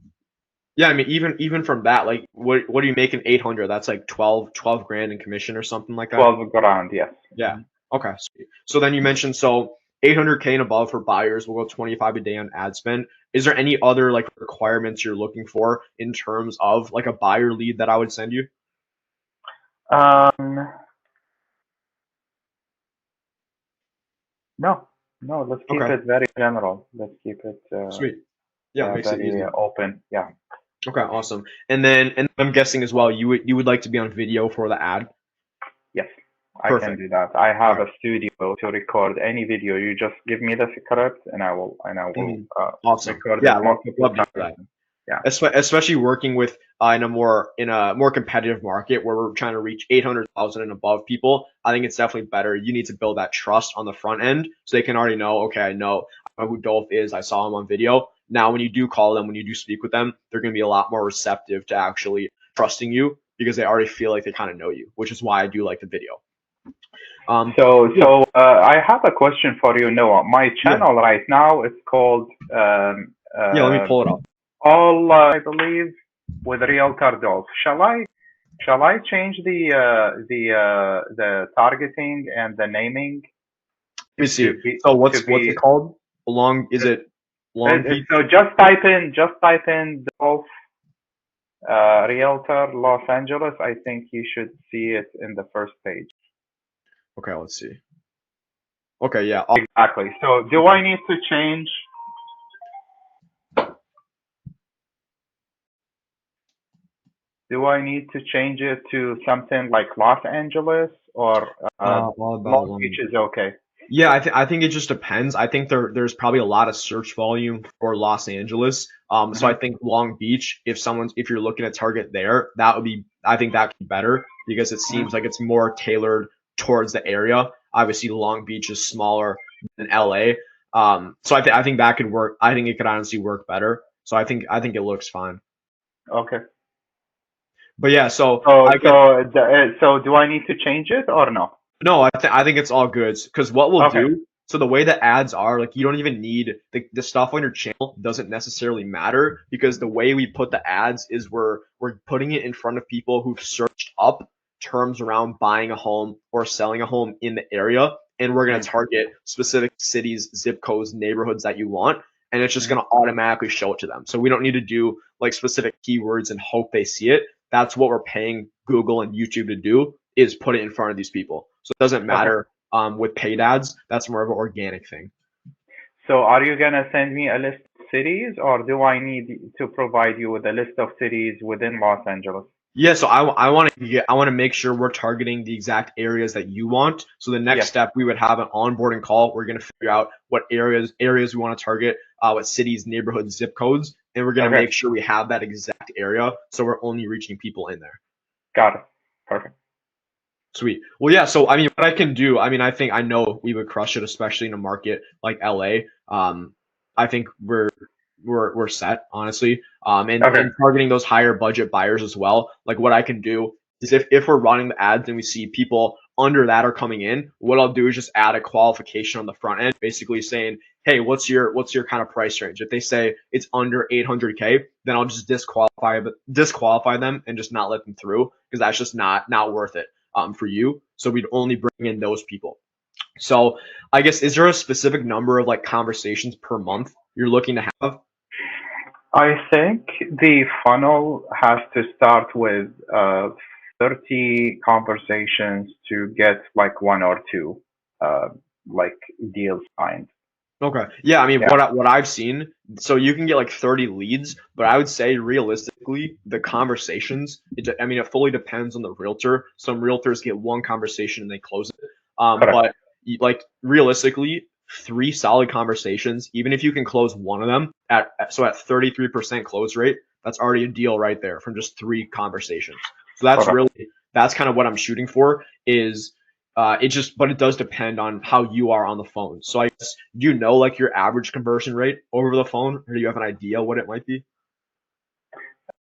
Yeah, I mean, even from that, like, what do you make in 800? That's like 12 grand in commission or something like that. 12 grand, yes. Yeah. Okay. Sweet. So then you mentioned 800K and above for buyers. We'll go 25 a day on ad spend. Is there any other like requirements you're looking for in terms of like a buyer lead that I would send you? No, let's keep Okay. it very general. Let's keep it Sweet. Yeah, makes it very easy. open. Yeah. Okay, awesome. And I'm guessing as well, you would like to be on video for the ad. Yes, Perfect. I can do that. I have a studio to record any video. You just give me the script, and I will Awesome. record Yeah, it love multiple to do that. times. Yeah. Especially working with in a more competitive market where we're trying to reach 800,000 and above people. I think it's definitely better. You need to build that trust on the front end so they can already know, okay, I know who Dolph is. I saw him on video. Now, when you do call them, when you do speak with them, they're going to be a lot more receptive to actually trusting you because they already feel like they kind of know you, which is why I do like the video. So I have a question for you, Noah. My channel right now is called let me pull it up. All I believe with Realtor Dolph. Shall I change the targeting and the naming? Let me see. So what's it called? Is it Long Beach? So just type in Dolph Realtor Los Angeles. I think you should see it in the first page. Okay, let's see. Okay, yeah. Exactly. So do I need to change? Do I need to change it to something like Los Angeles or Long Beach is okay? Yeah, I think it just depends. I think there's probably a lot of search volume for Los Angeles. So I think Long Beach, if you're looking at target there, I think that could be better because it seems like it's more tailored towards the area. Obviously, Long Beach is smaller than LA. So I think that could work. I think it could honestly work better. So I think it looks fine. Okay. But yeah, so do I need to change it or no? No, I think it's all good because what we'll do. So the way the ads are, like, you don't even need the stuff on your channel doesn't necessarily matter because the way we put the ads is we're putting it in front of people who've searched up terms around buying a home or selling a home in the area, and we're gonna target specific cities, zip codes, neighborhoods that you want, and it's just gonna automatically show it to them. So we don't need to do like specific keywords and hope they see it. That's what we're paying Google and YouTube to do, is put it in front of these people. So it doesn't matter with paid ads. That's more of an organic thing. So are you going to send me a list of cities, or do I need to provide you with a list of cities within Los Angeles? Yeah, so I want to make sure we're targeting the exact areas that you want. So the next step, we would have an onboarding call. We're going to figure out what areas we want to target, what cities, neighborhoods, zip codes, and we're going to make sure we have that exact area. So we're only reaching people in there. Got it. Perfect. Sweet. Well, yeah. So I mean, what I can do, I know we would crush it, especially in a market like LA. I think we're set, honestly. And targeting those higher budget buyers as well. Like, what I can do is if we're running the ads and we see people under that are coming in, what I'll do is just add a qualification on the front end, basically saying, hey, what's your kind of price range? If they say it's under 800K, then I'll just disqualify them and just not let them through because that's just not worth it for you. So we'd only bring in those people. So I guess, is there a specific number of like conversations per month you're looking to have? I think the funnel has to start with 30 conversations to get like one or two like deals signed. Okay. Yeah, I mean, what I've seen, so you can get like 30 leads, but I would say realistically, the conversations, it fully depends on the realtor. Some realtors get one conversation and they close it. But like realistically, 3 solid conversations, even if you can close one of them at 33% close rate, that's already a deal right there from just 3 conversations. So that's Correct. really, that's kind of what I'm shooting for is, but it does depend on how you are on the phone. So I guess, do you know like your average conversion rate over the phone, or do you have an idea what it might be?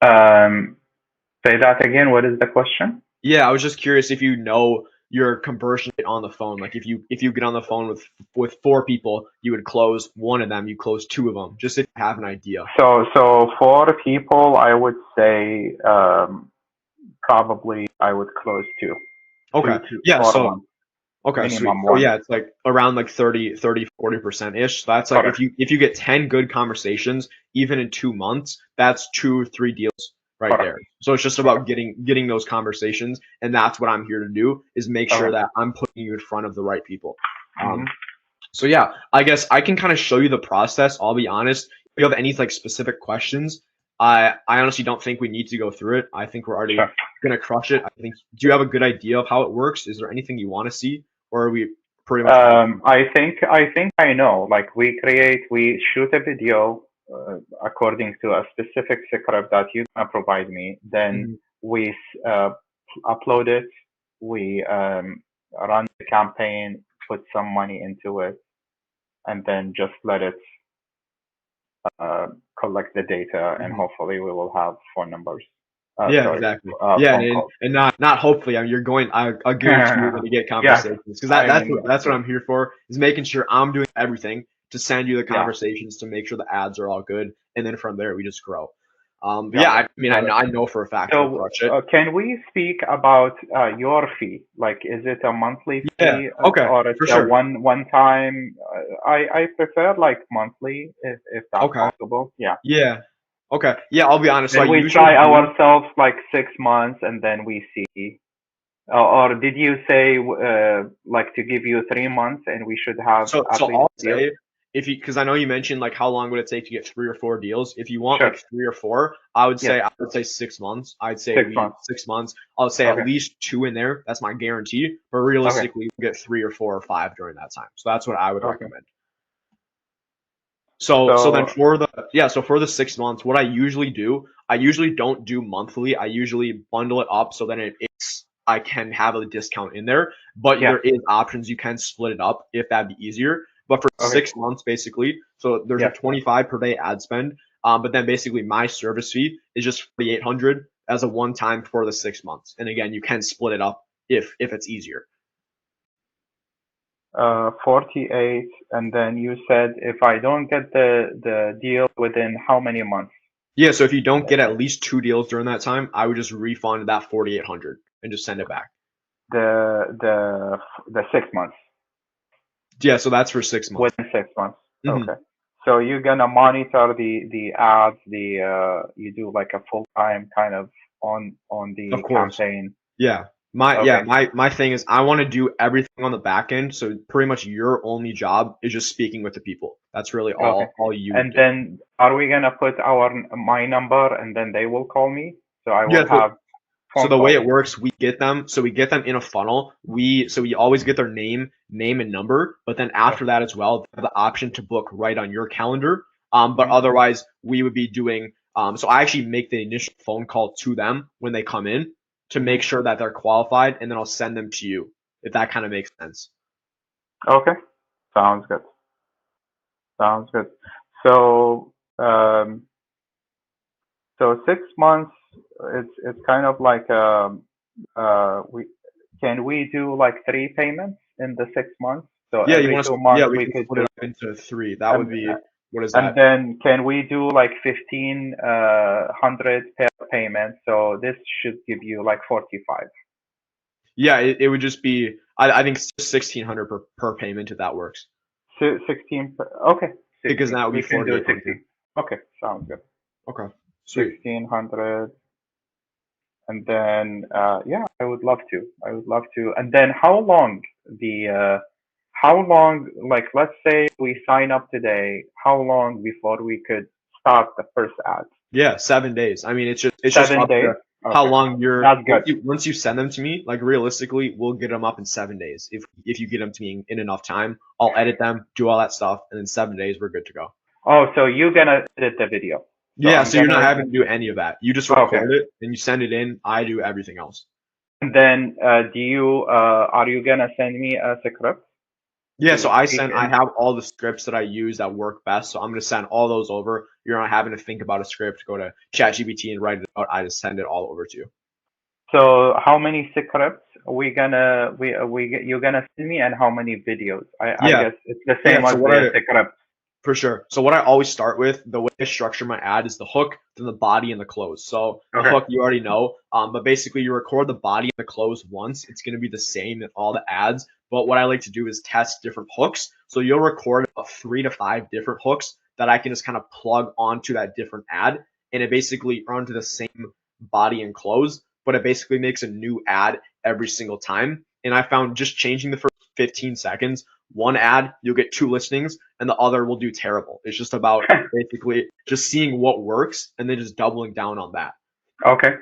Say that again. What is the question? Yeah, I was just curious if you know your conversion rate on the phone. Like if you get on the phone with 4 people, you would close one of them, you close 2 of them, just if you have an idea. So for people, I would say probably I would close two. Okay. Two Yeah, or so one. okay, sweet. Minimum So one. yeah, it's like around like 40% ish. So that's like Correct. if you get 10 good conversations, even in 2 months, that's 2 or 3 deals right Correct. there. So it's just about getting those conversations, and that's what I'm here to do is make sure Okay. that I'm putting you in front of the right people. Mhm. So yeah, I guess I can kind of show you the process. I'll be honest. If you have any like specific questions, I honestly don't think we need to go through it. I think we're already Sure. gonna crush it. I think. Do you have a good idea of how it works? Is there anything you want to see, or are we pretty much? I think I know. Like we shoot a video according to a specific script that you're gonna provide me. Then Mhm. we upload it. We run the campaign, put some money into it, and then just let it collect the data, and Mhm. hopefully we will have phone numbers. Yeah, Sorry, exactly. Yeah, phone calls. and not hopefully. I mean, I guarantee you're going to get Yeah, conversations because I mean, that's what I'm here for is making sure I'm doing everything to send you the yeah, conversations to make sure the ads are all good, and then from there we just grow. But yeah, got it. I mean, Got it. I know for a fact we'll So, crush it. can we speak about your fee? Like, is it a monthly Yeah. fee Okay. or it's For a sure. one time? I prefer like monthly if that's Okay. possible. Yeah. Yeah. Okay. Yeah, I'll be honest. So I Then we usually try do. ourselves like 6 months and then we see. Or did you say like to give you 3 months and we should have So at least I'll a deal? say if you because I know you mentioned like how long would it take to get 3 or 4 deals. If you want Sure. like 3 or 4, Yes. I would say 6 months. I'd say 6 months. 6 months. I would say Okay. at least 2 in there. That's my guarantee. But Okay. realistically, we'll get 3 or 4 or 5 during that time. So that's what I would Okay. recommend. So then So for the 6 months, what I usually do, I usually don't do monthly. I usually bundle it up so then it's I can have a discount in there. But yeah. there is options you can split it up if that'd be easier. But for Okay. 6 months, basically, so there's Yeah. a 25 per day ad spend. But then basically my service fee is just 4,800 as a one time for the 6 months. And again, you can split it up if it's easier. 48, and then you said if I don't get the deal within how many months? Yeah, so if you don't get at least 2 deals during that time, I would just refund that 4,800 and just send it back. The 6 months. Yeah, so that's for 6 months. Within 6 months. Mhm. Okay. So you're gonna monitor the ads, you do like a full time kind of on the Of course. campaign. Yeah. Okay. My thing is I want to do everything on the back end, so pretty much your only job is just speaking with the people. That's really Okay. all you would And do. then are we gonna put my number and then they will call me? So I will Yeah, have so phone the way calls. it works, we get them in a funnel. We always get their name and number, but then after that as well, they have the option to book right on your calendar. But Mhm. otherwise we would be doing so I actually make the initial phone call to them when they come in to Mhm. make sure that they're qualified, and then I'll send them to you, if that kind of makes sense. Okay. Sounds good. Sounds good. So, so 6 months, it's kind of like we do like 3 payments in the 6 months? So Yeah, every 2 months we we can could split do, it up into 3. That would and be, what is and that? then can we do like 1,500 per payment? So this should give you like 45. Yeah, it would just be I think 1,600 per payment if that works. 16. Okay. Because 16. that would be We can do 4,800. 60. Okay. Sounds good. Okay. Sweet. 1,600. And then, yeah, I would love to. I would love to. And then how long, like, let's say we sign up today, how long before we could start the first ad? Yeah, 7 days. I mean, it's just 7 up days? to how Okay. long That's good. once you send them to me, like realistically, we'll get them up in 7 days. If you get them to me in enough time, I'll edit them, do all that stuff, and in 7 days we're good to go. Oh, so you're gonna edit the video? Yeah, I'm so you're not gonna. having to do any of that. You just Okay. record it and you send it in. I do everything else. And then, are you gonna send me a script Yeah, to so I speak in? have all the scripts that I use that work best. So I'm gonna send all those over. You're not having to think about a script, go to ChatGPT and write it out. I just send it all over to you. So how many scripts you're gonna send me, and how many videos? I Yeah, guess it's the yeah. same So as the script. for sure. So what I always start with, the way I structure my ad is the hook, then the body, and the close. So the Okay. hook you already know, but basically you record the body and the close once. It's going to be the same in all the ads. But what I like to do is test different hooks. So you'll record about 3 to 5 different hooks that I can just kind of plug onto that different ad, and it basically onto the same body and close, but it basically makes a new ad every single time. And I found just changing the first 15 seconds, one ad, you'll get 2 listings, and the other will do terrible. It's just about basically just seeing what works and then just doubling down on that. Okay.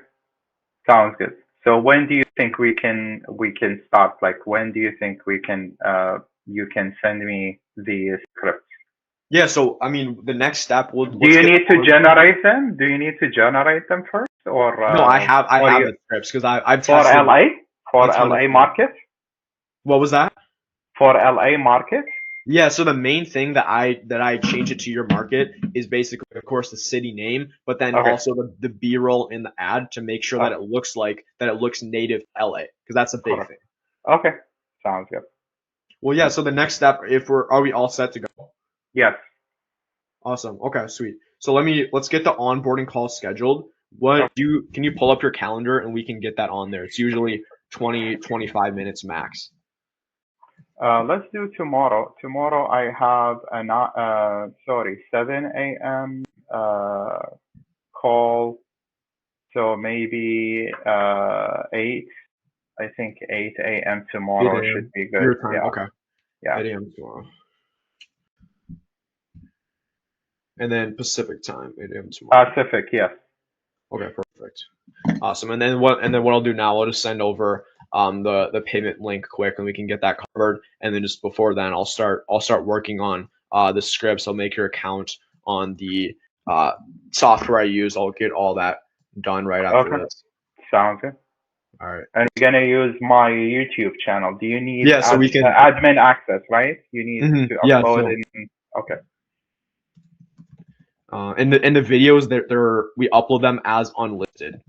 Sounds good. So when do you think we can start? Like, when do you think we can you can send me the scripts? Yeah, so I mean, the next step will. Do you need to generate them? Do you need to generate them first, or No, I have you, the scripts because I've for tested LA for a ton LA of market What was that? for LA market? Yeah, so the main thing that I change it to your market is basically, of course, the city name, but then Okay. also the B-roll in the ad to make sure that it looks native LA, because that's a big Correct. thing. Okay, sounds good. Well, yeah. So the next step, are we all set to go? Yes. Awesome. Okay, sweet. So let's get the onboarding call scheduled. Can you pull up your calendar and we can get that on there? It's usually 20-25 minutes max. Let's do tomorrow. Tomorrow I have a 7 a.m. Call. So maybe 8. I think 8 a.m. tomorrow 8 a.m. should be good. Your time. Yeah. Okay. Yeah. 8 a.m. tomorrow. And then Pacific time, 8 a.m. tomorrow. Pacific, yes. Okay, perfect. Awesome. And then what I'll do now, I'll just send over the payment link quick and we can get that covered. And then just before then I'll start working on the scripts. I'll make your account on the software I use. I'll get all that done right after this. Sounds good. All right. And we're gonna use my YouTube channel. Do you need so we can admin access, right? You need to upload it. Okay. And the videos we upload them as unlisted.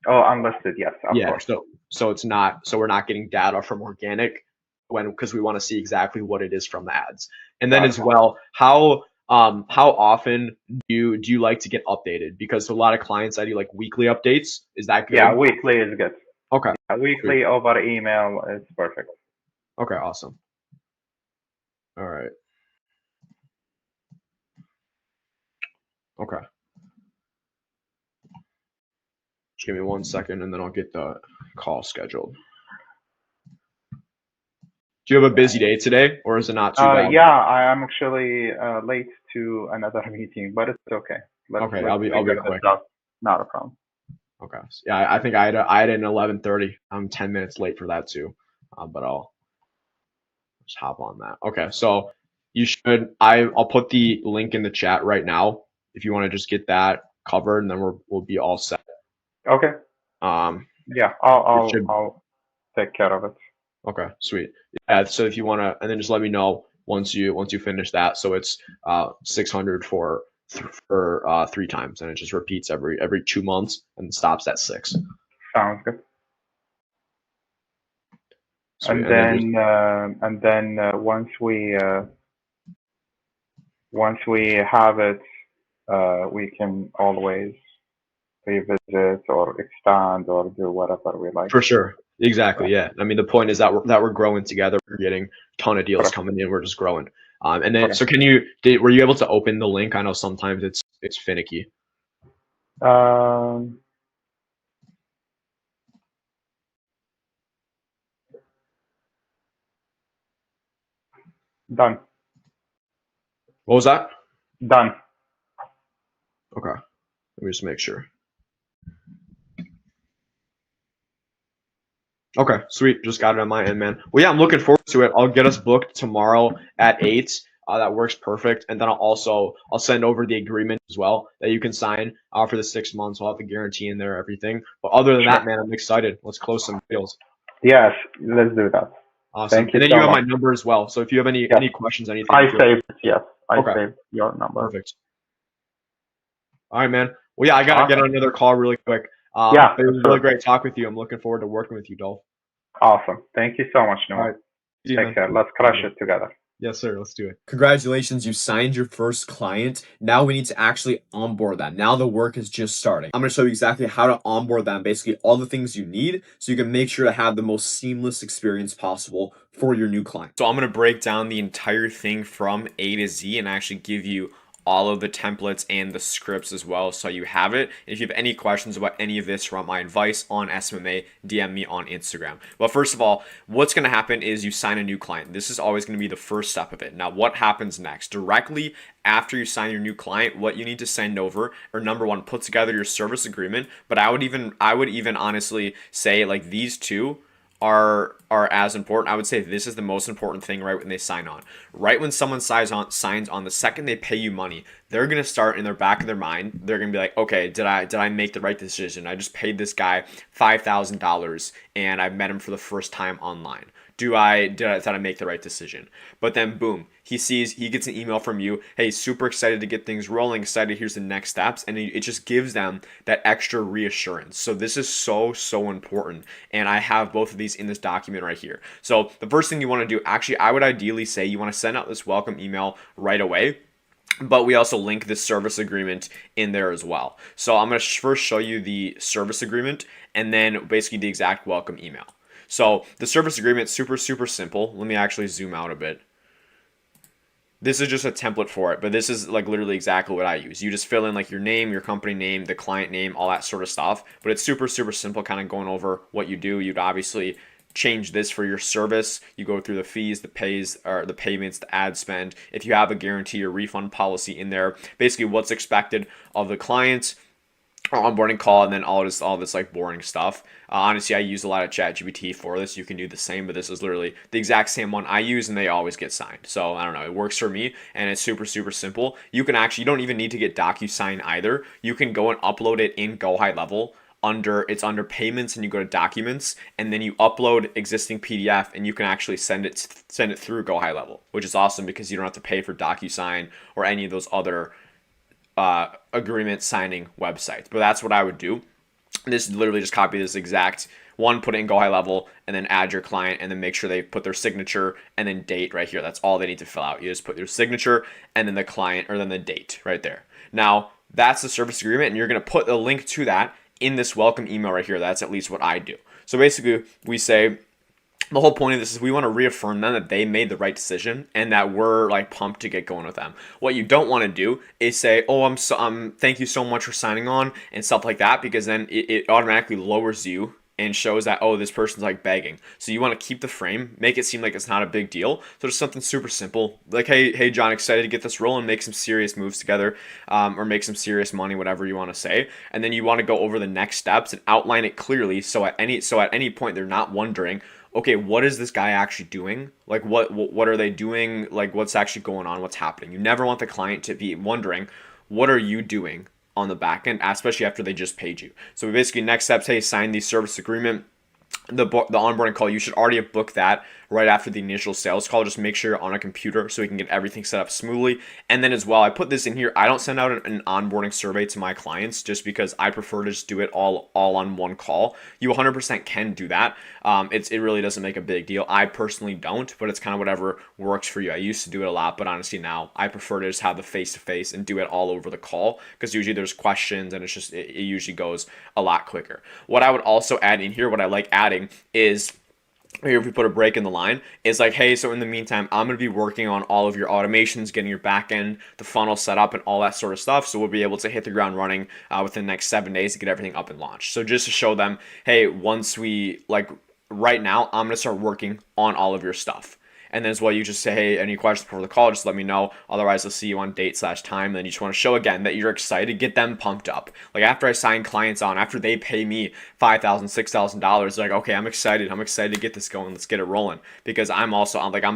Oh, unlisted, yes, of course. So it's not, so we're not getting data from organic because we want to see exactly what it is from the ads. And then as well, how often do you like to get updated? Because a lot of clients I do like weekly updates. Is that good? Yeah, weekly is good. Okay. Yeah, weekly over email is perfect. Okay, awesome. All right. Okay. Just give me 1 second and then I'll get the call scheduled. Do you have a busy day today or is it not too bad? Yeah, I am actually late to another meeting, but it's okay. Okay, I'll be quick. Not a problem. Okay. Yeah, I think I had an 11:30. I'm 10 minutes late for that too. But I'll just hop on that. Okay, so you should I'll put the link in the chat right now if you want to just get that covered and then we'll be all set. Okay. Yeah, I'll take care of it. Okay, sweet. Yeah, so if you want to, and then just let me know once you finish that. So it's 600 for 3 times, and it just repeats every 2 months and stops at 6. Sounds good. Sweet. And then once we have it, we can always revisit or expand or do whatever we like. For sure. Exactly. Yeah. I mean, the point is that we're growing together. We're getting a ton of deals coming in. We're just growing. And then, so were you able to open the link? I know sometimes it's finicky. Done. What was that? Done. Okay. Let me just make sure. Okay, sweet. Just got it on my end, man. Well, yeah, I'm looking forward to it. I'll get us booked tomorrow at 8. that works perfect. And then I'll send over the agreement as well that you can sign for the 6 months. I'll have the guarantee in there, everything. But other than that, man, I'm excited. Let's close some deals. Yes, let's do that. Awesome. Thank you And then so you have much. my number as well. So if you have Yes. any questions, anything, I feel- saved it. Yes, I Okay. saved your number. Perfect. All right, man. Well, yeah, I gotta get on another call really quick. Yeah, But it was sure. really great talk with you. I'm looking forward to working with you, Dolph. Awesome. Thank you so much, All Noah. right. See you, Take man. care. Let's crush it together. Yes, sir. Let's do it. Congratulations, you signed your first client. Now we need to actually onboard them. Now the work is just starting. I'm going to show you exactly how to onboard them, basically all the things you need so you can make sure to have the most seamless experience possible for your new client. So I'm going to break down the entire thing from A to Z and actually give you all of the templates and the scripts as well, so you have it. If you have any questions about any of this, want my advice on SMMA, DM me on Instagram. But first of all, what's going to happen is you sign a new client. This is always going to be the first step of it. Now, what happens next? Directly after you sign your new client, what you need to send over, or number one, put together your service agreement. But I would even honestly say, like, these two are as important. I would say this is the most important thing right when they sign on. Right when someone signs on, the second they pay you money, they're gonna start in their back of their mind. They're gonna be like, okay, did I make the right decision? I just paid this guy $5,000 and I met him for the first time online. Did I make the right decision? But then boom, he gets an email from you. Hey, super excited to get things rolling. Excited. Here's the next steps. And it just gives them that extra reassurance. So this is so important. And I have both of these in this document right here. So the first thing you want to do, actually, I would ideally say you want to send out this welcome email right away. But we also link this service agreement in there as well. So I'm going to first show you the service agreement and then basically the exact welcome email. So the service agreement, super simple. Let me actually zoom out a bit. This is just a template for it, but this is like literally exactly what I use. You just fill in like your name, your company name, the client name, all that sort of stuff. But it's super simple, kind of going over what you do. You'd obviously change this for your service. You go through the fees, the payments, the ad spend. If you have a guarantee or refund policy in there, basically what's expected of the client, onboarding call, and then all this like boring stuff. Honestly, I use a lot of ChatGPT for this. You can do the same, but this is literally the exact same one I use, and they always get signed. So I don't know, it works for me, and it's super simple. You don't even need to get DocuSign either. You can go and upload it in Go High Level. It's under payments, and you go to documents, and then you upload existing PDF, and you can actually send it through Go High Level, which is awesome because you don't have to pay for DocuSign or any of those other agreement signing websites. But that's what I would do. This literally just copy this exact one, put it in Go High Level, and then add your client, and then make sure they put their signature and then date right here. That's all they need to fill out. You just put your signature and then the client, or then the date right there. Now that's the service agreement, and you're going to put a link to that in this welcome email right here. That's at least what I do. So basically we say, the whole point of this is we want to reaffirm them that they made the right decision and that we're like pumped to get going with them. What you don't want to do is say, oh, thank you so much for signing on and stuff like that, because then it automatically lowers you and shows that, oh, this person's like begging. So you want to keep the frame, make it seem like it's not a big deal. So just something super simple, like, hey John, excited to get this rolling, make some serious moves together, or make some serious money, whatever you want to say. And then you want to go over the next steps and outline it clearly, so at any point they're not wondering, okay, what is this guy actually doing? Like, what are they doing? Like, what's actually going on? What's happening? You never want the client to be wondering, what are you doing on the back end, especially after they just paid you. So basically, next steps, hey, sign the service agreement. The onboarding call, you should already have booked that right after the initial sales call. Just make sure you're on a computer so we can get everything set up smoothly. And then as well, I put this in here. I don't send out an onboarding survey to my clients just because I prefer to just do it all on one call. You 100% can do that. It really doesn't make a big deal. I personally don't, but it's kind of whatever works for you. I used to do it a lot, but honestly now I prefer to just have the face-to-face and do it all over the call, because usually there's questions and it usually goes a lot quicker. What I would also add in here, what I like adding is, here if we put a break in the line, is like, hey, so in the meantime, I'm going to be working on all of your automations, getting your back end, the funnel set up, and all that sort of stuff. So we'll be able to hit the ground running within the next 7 days to get everything up and launched. So just to show them, hey, once we, like, right now, I'm going to start working on all of your stuff. And then as well, you just say, hey, any questions before the call, just let me know. Otherwise, I'll see you on date/time. And then you just want to show again that you're excited, get them pumped up. Like after I sign clients on, after they pay me $5,000, $6,000, like, okay, I'm excited to get this going. Let's get it rolling. Because I'm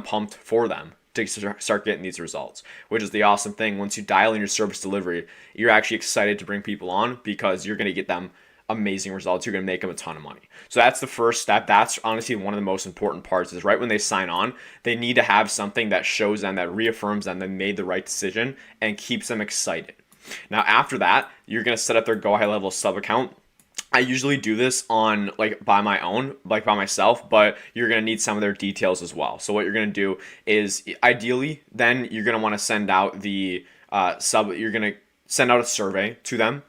pumped for them to start getting these results, which is the awesome thing. Once you dial in your service delivery, you're actually excited to bring people on because you're going to get them amazing results. You're going to make them a ton of money. So that's the first step. That's honestly one of the most important parts, is right when they sign on, they need to have something that shows them, that reaffirms them they made the right decision and keeps them excited. Now, after that, you're going to set up their Go High Level sub account. I usually do this on by myself, but you're going to need some of their details as well. So what you're going to do is, ideally, then you're going to want to send out the you're going to send out a survey to them.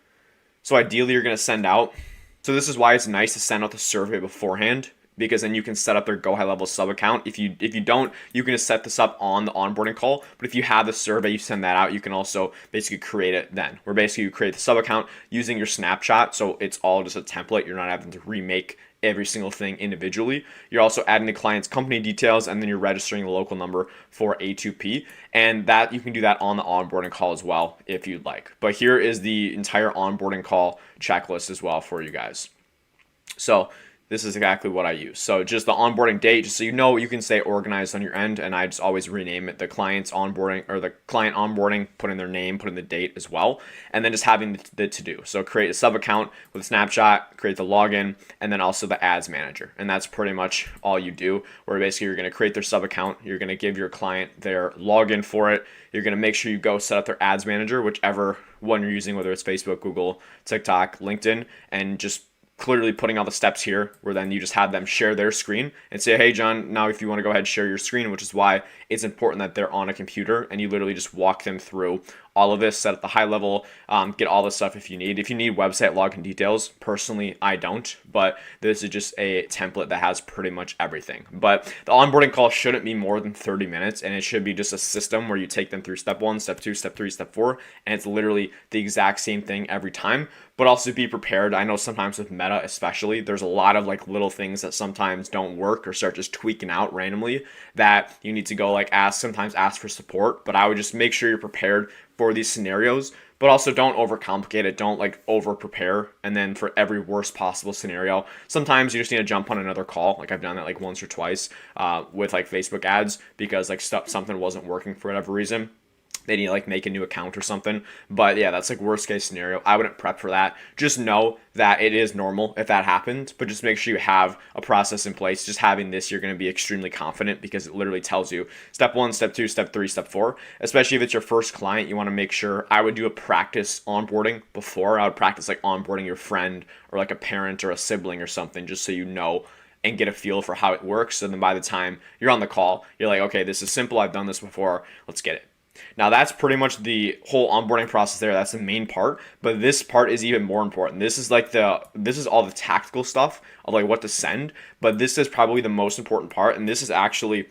So ideally you're going to send out, so this is why it's nice to send out the survey beforehand, because then you can set up their Go High Level sub account. If you don't, you can just set this up on the onboarding call. But if you have the survey, you send that out, you can also basically create it then. Where basically you create the sub account using your snapshot, so it's all just a template. You're not having to remake every single thing individually. You're also adding the client's company details, and then you're registering the local number for A2P. And that you can do that on the onboarding call as well if you'd like. But here is the entire onboarding call checklist as well for you guys. So this is exactly what I use. So just the onboarding date, just so you know, you can say organized on your end, and I just always rename it the client's onboarding, or the client onboarding, put in their name, put in the date as well, and then just having the to-do. So create a sub account with a snapshot, create the login, and then also the ads manager. And that's pretty much all you do, where basically you're going to create their sub account, you're going to give your client their login for it, you're going to make sure you go set up their ads manager, whichever one you're using, whether it's Facebook, Google, TikTok, LinkedIn, and just clearly putting all the steps here, where then you just have them share their screen and say, hey, John, now if you want to go ahead and share your screen, which is why it's important that they're on a computer, and you literally just walk them through all of this, set up the high level, get all the stuff if you need. If you need website login details, personally, I don't, but this is just a template that has pretty much everything. But the onboarding call shouldn't be more than 30 minutes, and it should be just a system where you take them through step 1, step 2, step 3, step 4, and it's literally the exact same thing every time. But also be prepared. I know sometimes with Meta especially, there's a lot of little things that sometimes don't work or start just tweaking out randomly that you need to go sometimes ask for support. But I would just make sure you're prepared for these scenarios, but also don't overcomplicate it. Don't over prepare. And then for every worst possible scenario, sometimes you just need to jump on another call. I've done that once or twice with Facebook ads, because something wasn't working for whatever reason. They need to make a new account or something. But yeah, that's worst case scenario. I wouldn't prep for that. Just know that it is normal if that happens, but just make sure you have a process in place. Just having this, you're going to be extremely confident, because it literally tells you step 1, step 2, step 3, step 4. Especially if it's your first client, you want to make sure, I would do a practice onboarding before. I would practice onboarding your friend or a parent or a sibling or something, just so you know and get a feel for how it works. So then by the time you're on the call, you're okay, this is simple. I've done this before. Let's get it. Now that's pretty much the whole onboarding process there. That's the main part, but this part is even more important. This is this is all the tactical stuff of what to send, but this is probably the most important part, and this is actually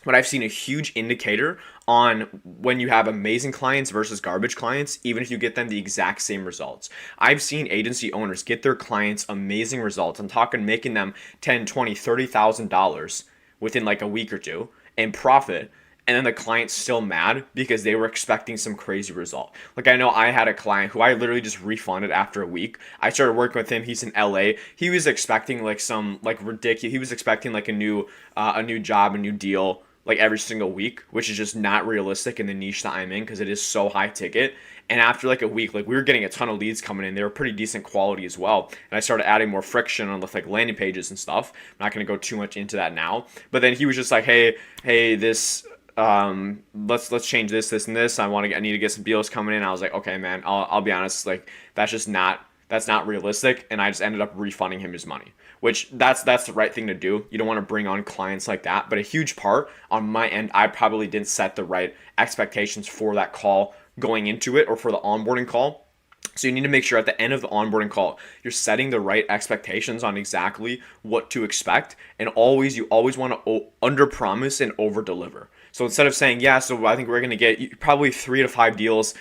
what I've seen a huge indicator on when you have amazing clients versus garbage clients, even if you get them the exact same results. I've seen agency owners get their clients amazing results. I'm talking making them $10, $20, $30,000 within a week or two and profit. And then the client's still mad because they were expecting some crazy result. I know I had a client who I literally just refunded after a week. I started working with him. He's in LA. He was expecting some ridiculous. He was expecting a new job, a new deal every single week, which is just not realistic in the niche that I'm in, because it is so high ticket. And after a week, we were getting a ton of leads coming in. They were pretty decent quality as well. And I started adding more friction on the landing pages and stuff. I'm not going to go too much into that now. But then he was just hey, this. Let's change this, and this. I need to get some deals coming in. I was okay, man, I'll be honest, that's not realistic. And I just ended up refunding him his money, which that's the right thing to do. You don't want to bring on clients like that. But a huge part on my end, I probably didn't set the right expectations for that call going into it, or for the onboarding call. So you need to make sure at the end of the onboarding call, you're setting the right expectations on exactly what to expect. And you always want to under promise and over deliver. So instead of saying, yeah, so I think we're going to get probably 3 to 5 deals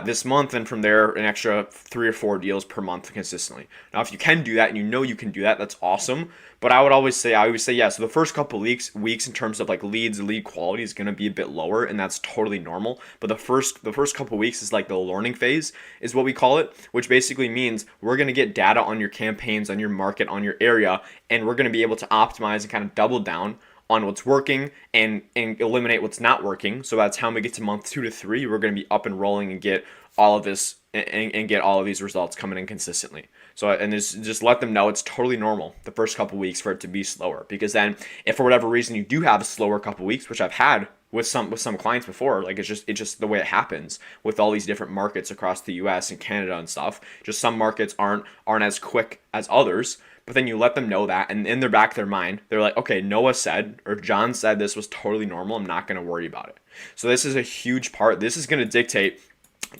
this month, and from there, an extra 3 or 4 deals per month consistently. Now, if you can do that, and you can do that, that's awesome. But I always say, yeah, so the first couple weeks in terms of leads, lead quality is going to be a bit lower, and that's totally normal. But the first couple weeks is the learning phase, is what we call it, which basically means we're going to get data on your campaigns, on your market, on your area, and we're going to be able to optimize and kind of double down on what's working and eliminate what's not working. So by the time we get to month 2 to 3, we're going to be up and rolling and get all of this and get all of these results coming in consistently. So, and just let them know it's totally normal the first couple weeks for it to be slower, because then if for whatever reason you do have a slower couple weeks, which I've had with some clients before, like it's just the way it happens with all these different markets across the US and Canada and stuff. Just some markets aren't as quick as others. But then you let them know that, and in their back of their mind, they're like, okay, Noah said, or John said this was totally normal. I'm not going to worry about it. So this is a huge part. This is going to dictate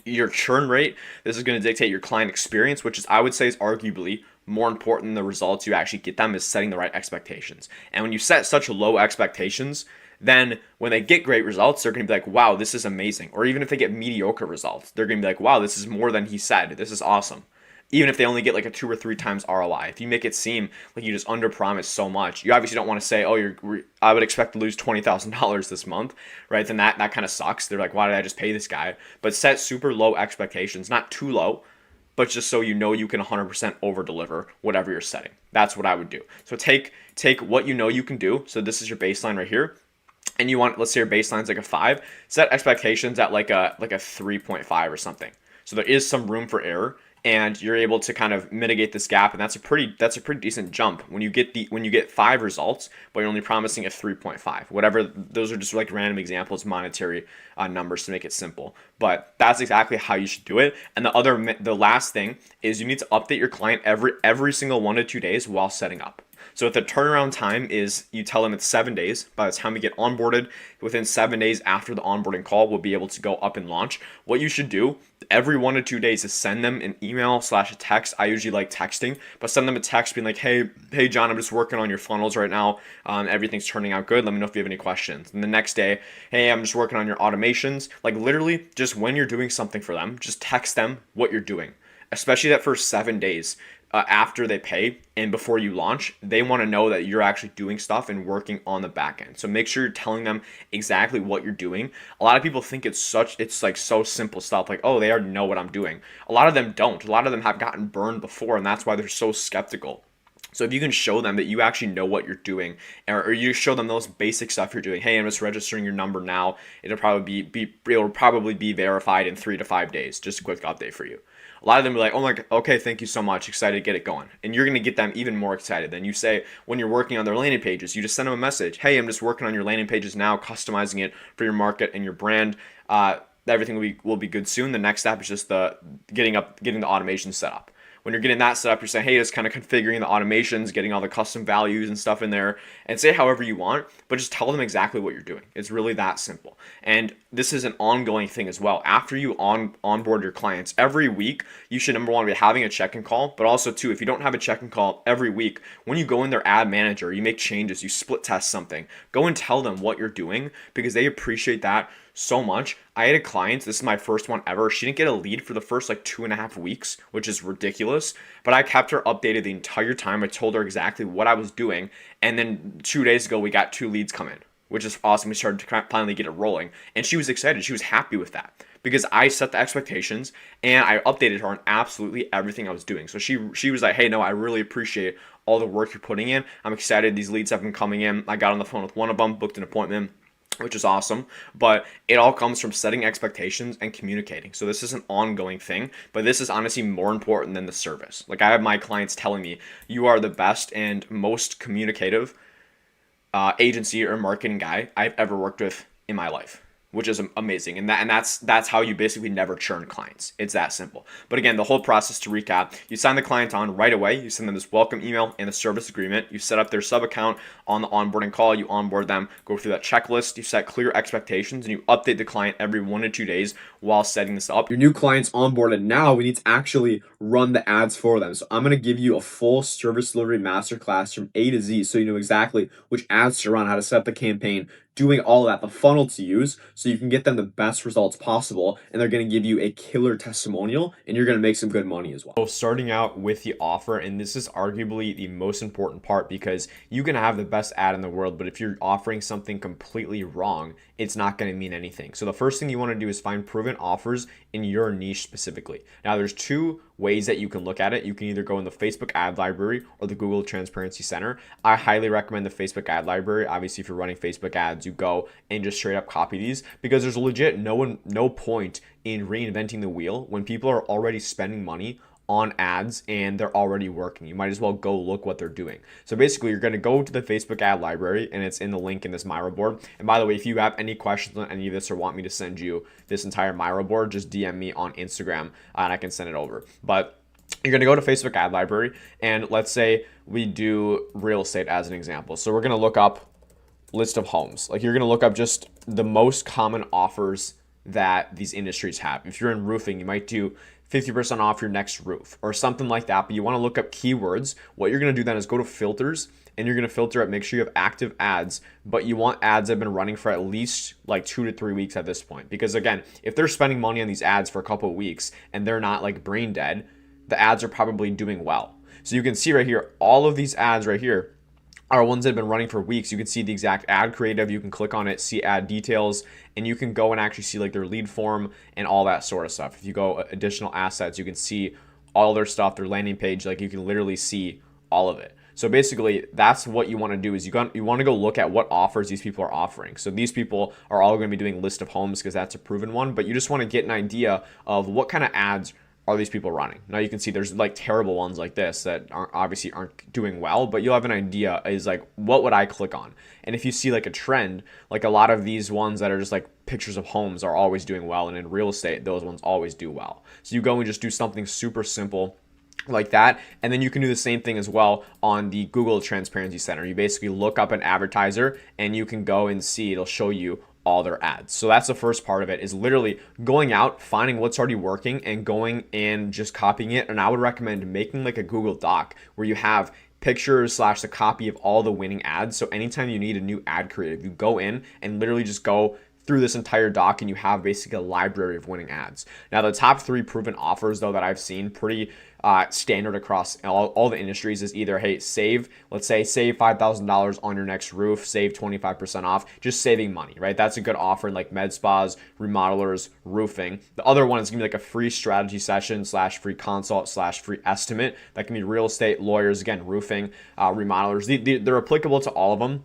your churn rate. This is going to dictate your client experience, which is, I would say, is arguably more important than the results you actually get them, is setting the right expectations. And when you set such low expectations, then when they get great results, they're going to be like, wow, this is amazing. Or even if they get mediocre results, they're going to be like, wow, this is more than he said. This is awesome. Even if they only get like a 2 or 3 times ROI. If you make it seem like you just underpromise so much, you obviously don't want to say, oh, I would expect to lose $20,000 this month, right? Then that kind of sucks. They're like, why did I just pay this guy? But set super low expectations, not too low, but just so you know you can 100% over deliver whatever you're setting. That's what I would do. So take what you know you can do. So this is your baseline right here. And you want, let's say your baseline's like a 5, set expectations at like a 3.5 or something. So there is some room for error, and you're able to kind of mitigate this gap, and that's a pretty decent jump when you get 5 results, but you're only promising a 3.5. Whatever, those are just like random examples, monetary numbers to make it simple, but that's exactly how you should do it. And the last thing is you need to update your client every single 1 to 2 days while setting up. So if the turnaround time is, you tell them it's 7 days, by the time we get onboarded, within 7 days after the onboarding call, we'll be able to go up and launch. What you should do every 1 to 2 days is send them an email / a text. I usually like texting, but send them a text being like, hey John, I'm just working on your funnels right now. Everything's turning out good. Let me know if you have any questions. And the next day, hey, I'm just working on your automations. Like literally just when you're doing something for them, just text them what you're doing, especially that first 7 days. After they pay and before you launch, they want to know that you're actually doing stuff and working on the back end. So make sure you're telling them exactly what you're doing. A lot of people think it's like so simple stuff, like, oh, they already know what I'm doing. A lot of them don't. A lot of them have gotten burned before, and that's why they're so skeptical. So if you can show them that you actually know what you're doing, or you show them those basic stuff you're doing, hey, I'm just registering your number now. It'll probably be verified in 3 to 5 days. Just a quick update for you. A lot of them are like, oh my God, okay, thank you so much. Excited to get it going. And you're going to get them even more excited. Then you say, when you're working on their landing pages, you just send them a message. Hey, I'm just working on your landing pages now, customizing it for your market and your brand. Everything will be good soon. The next step is just getting the automation set up. When you're getting that set up, you're saying, hey, just kind of configuring the automations, getting all the custom values and stuff in there, and say however you want, but just tell them exactly what you're doing. It's really that simple. And this is an ongoing thing as well. After you onboard your clients, every week, you should, number one, be having a check-in call, but also, two, if you don't have a check-in call every week, when you go in their ad manager, you make changes, you split test something, go and tell them what you're doing, because they appreciate that so much. I had a client, this is my first one ever. She didn't get a lead for the first like 2.5 weeks, which is ridiculous, but I kept her updated the entire time. I told her exactly what I was doing. And then 2 days ago, we got 2 leads come in, which is awesome. We started to finally get it rolling, and she was excited. She was happy with that because I set the expectations and I updated her on absolutely everything I was doing. So she was like, hey, no, I really appreciate all the work you're putting in. I'm excited. These leads have been coming in. I got on the phone with one of them, booked an appointment, which is awesome, but it all comes from setting expectations and communicating. So this is an ongoing thing, but this is honestly more important than the service. Like I have my clients telling me, you are the best and most communicative agency or marketing guy I've ever worked with in my life, which is amazing. And that's how you basically never churn clients. It's that simple. But again, the whole process, to recap, you sign the client on right away. You send them this welcome email and a service agreement. You set up their sub account on the onboarding call. You onboard them, go through that checklist. You set clear expectations, and you update the client every 1 to 2 days while setting this up. Your new client's onboarded. Now we need to actually run the ads for them. So I'm going to give you a full service delivery masterclass from A to Z, so you know exactly which ads to run, how to set up the campaign, doing all of that, the funnel to use, so you can get them the best results possible, and they're going to give you a killer testimonial, and you're going to make some good money as well. So starting out with the offer, and this is arguably the most important part, because you can have the best ad in the world, but if you're offering something completely wrong, it's not going to mean anything. So the first thing you want to do is find proven offers in your niche specifically. Now there's two ways that you can look at it. You can either go in the Facebook ad library or the Google Transparency Center. I highly recommend the Facebook ad library. Obviously, if you're running Facebook ads, you go and just straight up copy these, because there's legit no point in reinventing the wheel when people are already spending money on ads and they're already working. You might as well go look what they're doing. So basically, you're going to go to the Facebook ad library, and it's in the link in this Miro board. And by the way, if you have any questions on any of this or want me to send you this entire Miro board, just DM me on Instagram and I can send it over. But you're going to go to Facebook ad library, and let's say we do real estate as an example. So we're going to look up list of homes. Like, you're going to look up just the most common offers that these industries have. If you're in roofing, you might do 50% off your next roof or something like that, but you want to look up keywords. What you're going to do then is go to filters, and you're going to filter it, make sure you have active ads, but you want ads that have been running for at least like 2 to 3 weeks at this point. Because again, if they're spending money on these ads for a couple of weeks and they're not like brain dead, the ads are probably doing well. So you can see right here, all of these ads right here are ones that have been running for weeks. You can see the exact ad creative. You can click on it, see ad details, and you can go and actually see like their lead form and all that sort of stuff. If you go additional assets, you can see all their stuff, their landing page, like you can literally see all of it. So basically, that's what you want to do is you want to go look at what offers these people are offering. So these people are all going to be doing list of homes because that's a proven one, but you just want to get an idea of what kind of ads are these people running. Now you can see there's like terrible ones like this that obviously aren't doing well, but you'll have an idea is like, what would I click on? And if you see like a trend, like a lot of these ones that are just like pictures of homes are always doing well. And in real estate, those ones always do well. So you go and just do something super simple like that. And then you can do the same thing as well on the Google Transparency Center. You basically look up an advertiser and you can go and see, it'll show you all their ads. So that's the first part of it, is literally going out, finding what's already working and going and just copying it. And I would recommend making like a Google Doc where you have pictures / the copy of all the winning ads. So anytime you need a new ad creative, you go in and literally just go through this entire doc and you have basically a library of winning ads. Now the top 3 proven offers though that I've seen pretty standard across all the industries is either, hey, let's say save $5,000 on your next roof, save 25% off, just saving money, right? That's a good offer in like med spas, remodelers, roofing. The other one is gonna be like a free strategy session / free consult / free estimate. That can be real estate, lawyers, again, roofing, remodelers. They're applicable to all of them.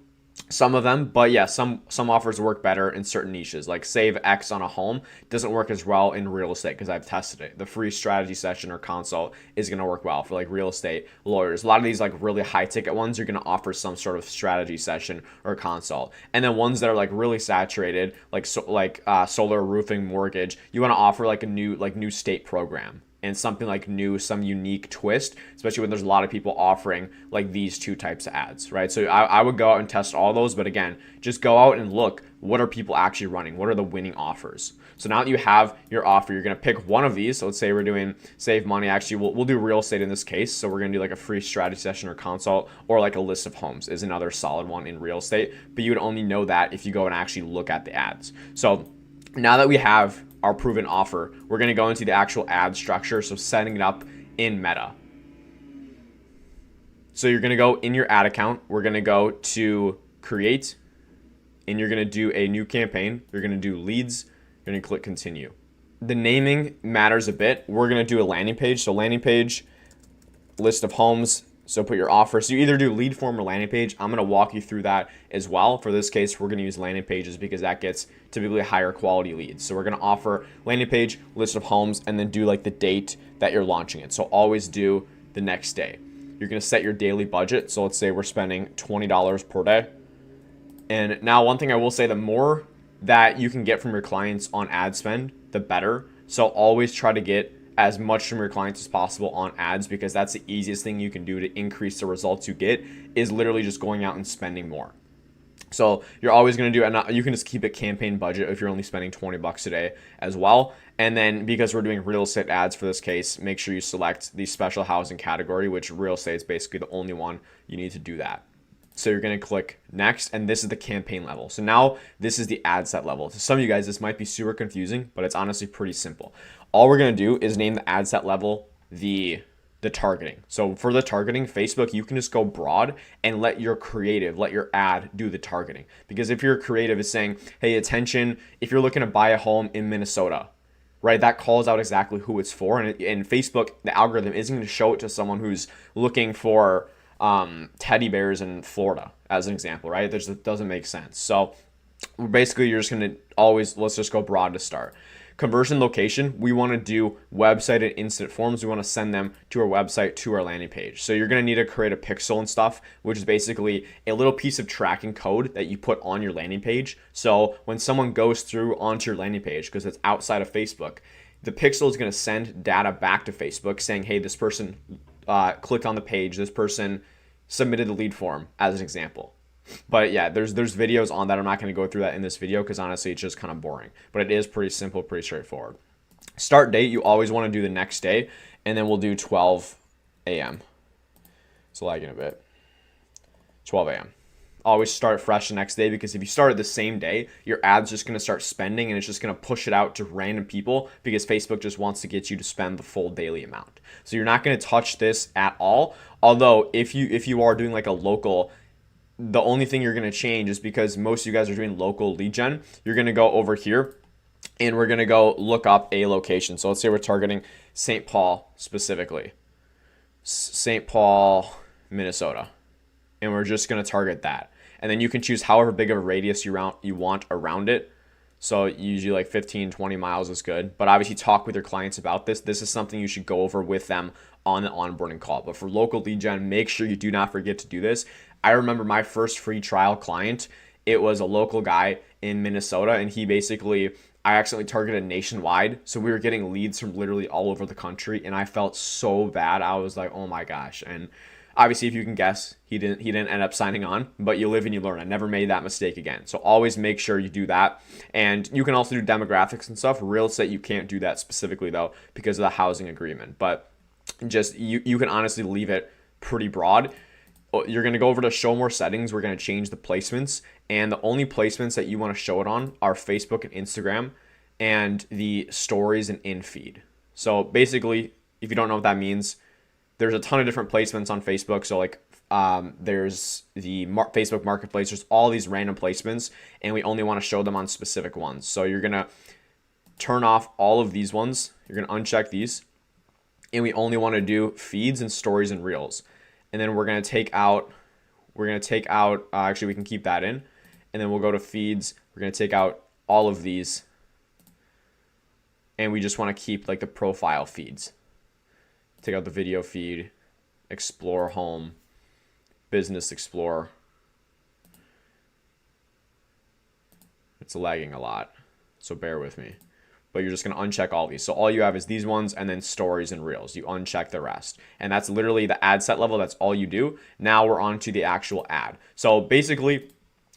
Some of them, but yeah, some offers work better in certain niches. Like save X on a home doesn't work as well in real estate because I've tested it. The free strategy session or consult is going to work well for like real estate, lawyers. A lot of these like really high ticket ones, you're going to offer some sort of strategy session or consult. And then ones that are like really saturated, like solar, roofing, mortgage, you want to offer like a new state program and something like new, some unique twist, especially when there's a lot of people offering like these 2 types of ads, right? So I would go out and test all those, but again, just go out and look, what are people actually running? What are the winning offers? So now that you have your offer, you're gonna pick one of these. So let's say we're doing save money. Actually, we'll do real estate in this case. So we're gonna do like a free strategy session or consult, or like a list of homes is another solid one in real estate, but you would only know that if you go and actually look at the ads. So now that we have our proven offer, we're going to go into the actual ad structure. So setting it up in Meta. So you're going to go in your ad account. We're going to go to create, and you're going to do a new campaign. You're going to do leads. You're going to click continue. The naming matters a bit. We're going to do a landing page. So landing page, list of homes. So put your offer. So you either do lead form or landing page. I'm going to walk you through that as well. For this case, we're going to use landing pages because that gets typically higher quality leads. So we're going to offer landing page, list of homes, and then do like the date that you're launching it. So always do the next day. You're going to set your daily budget. So let's say we're spending $20 per day. And now one thing I will say, the more that you can get from your clients on ad spend, the better. So always try to get as much from your clients as possible on ads, because that's the easiest thing you can do to increase the results you get, is literally just going out and spending more. So you're always going to do, and you can just keep a campaign budget if you're only spending $20 a day as well. And then because we're doing real estate ads for this case, make sure you select the special housing category, which real estate is basically the only one you need to do that. So you're going to click next, and this is the campaign level. So now this is the ad set level. To some of you guys, this might be super confusing, but it's honestly pretty simple. All we're going to do is name the ad set level the the targeting. So for the targeting, Facebook, you can just go broad and let your creative, let your ad do the targeting. Because if your creative is saying, hey, attention, if you're looking to buy a home in Minnesota, right, that calls out exactly who it's for. And Facebook, the algorithm isn't going to show it to someone who's looking for teddy bears in Florida, as an example, right? That doesn't make sense. So basically, you're just going to always, let's just go broad to start. Conversion location, we want to do website and instant forms. We want to send them to our website, to our landing page. So you're going to need to create a pixel and stuff, which is basically a little piece of tracking code that you put on your landing page. So when someone goes through onto your landing page, because it's outside of Facebook, the pixel is going to send data back to Facebook saying, hey, this person clicked on the page, this person submitted the lead form, as an example. But yeah, there's videos on that. I'm not going to go through that in this video because honestly, it's just kind of boring. But it is pretty simple, pretty straightforward. Start date, you always want to do the next day, and then we'll do 12 a.m. It's lagging a bit. 12 a.m. Always start fresh the next day, because if you start it the same day, your ad's just going to start spending and it's just going to push it out to random people because Facebook just wants to get you to spend the full daily amount. So you're not going to touch this at all. Although if you are doing like a local, the only thing you're going to change is because most of you guys are doing local lead gen, you're going to go over here and we're going to go look up a location. So let's say we're targeting St. Paul specifically. St. Paul, Minnesota. And we're just going to target that. And then you can choose however big of a radius you want around it. So usually like 15, 20 miles is good. But obviously talk with your clients about this. This is something you should go over with them on the onboarding call. But for local lead gen, make sure you do not forget to do this. I remember my first free trial client, it was a local guy in Minnesota, and he basically, I accidentally targeted nationwide. So we were getting leads from literally all over the country, and I felt so bad. I was like, oh my gosh. And obviously, if you can guess, he didn't end up signing on, but you live and you learn. I never made that mistake again. So always make sure you do that. And you can also do demographics and stuff. Real estate, you can't do that specifically though because of the housing agreement. But just you can honestly leave it pretty broad. You're going to go over to show more settings. We're going to change the placements, and the only placements that you want to show it on are Facebook and Instagram and the stories and in feed. So basically, if you don't know what that means, there's a ton of different placements on Facebook. So like there's the Facebook Marketplace. There's all these random placements, and we only want to show them on specific ones. So you're going to turn off all of these ones. You're going to uncheck these, and we only want to do feeds and stories and reels. And then we're going to take out, actually we can keep that in. And then we'll go to feeds. We're going to take out all of these. And we just want to keep like the profile feeds. Take out the video feed, explore home, business explore. It's lagging a lot, so bear with me. But you're just going to uncheck all these. So all you have is these ones and then stories and reels. You uncheck the rest. And that's literally the ad set level. That's all you do. Now we're on to the actual ad. So basically,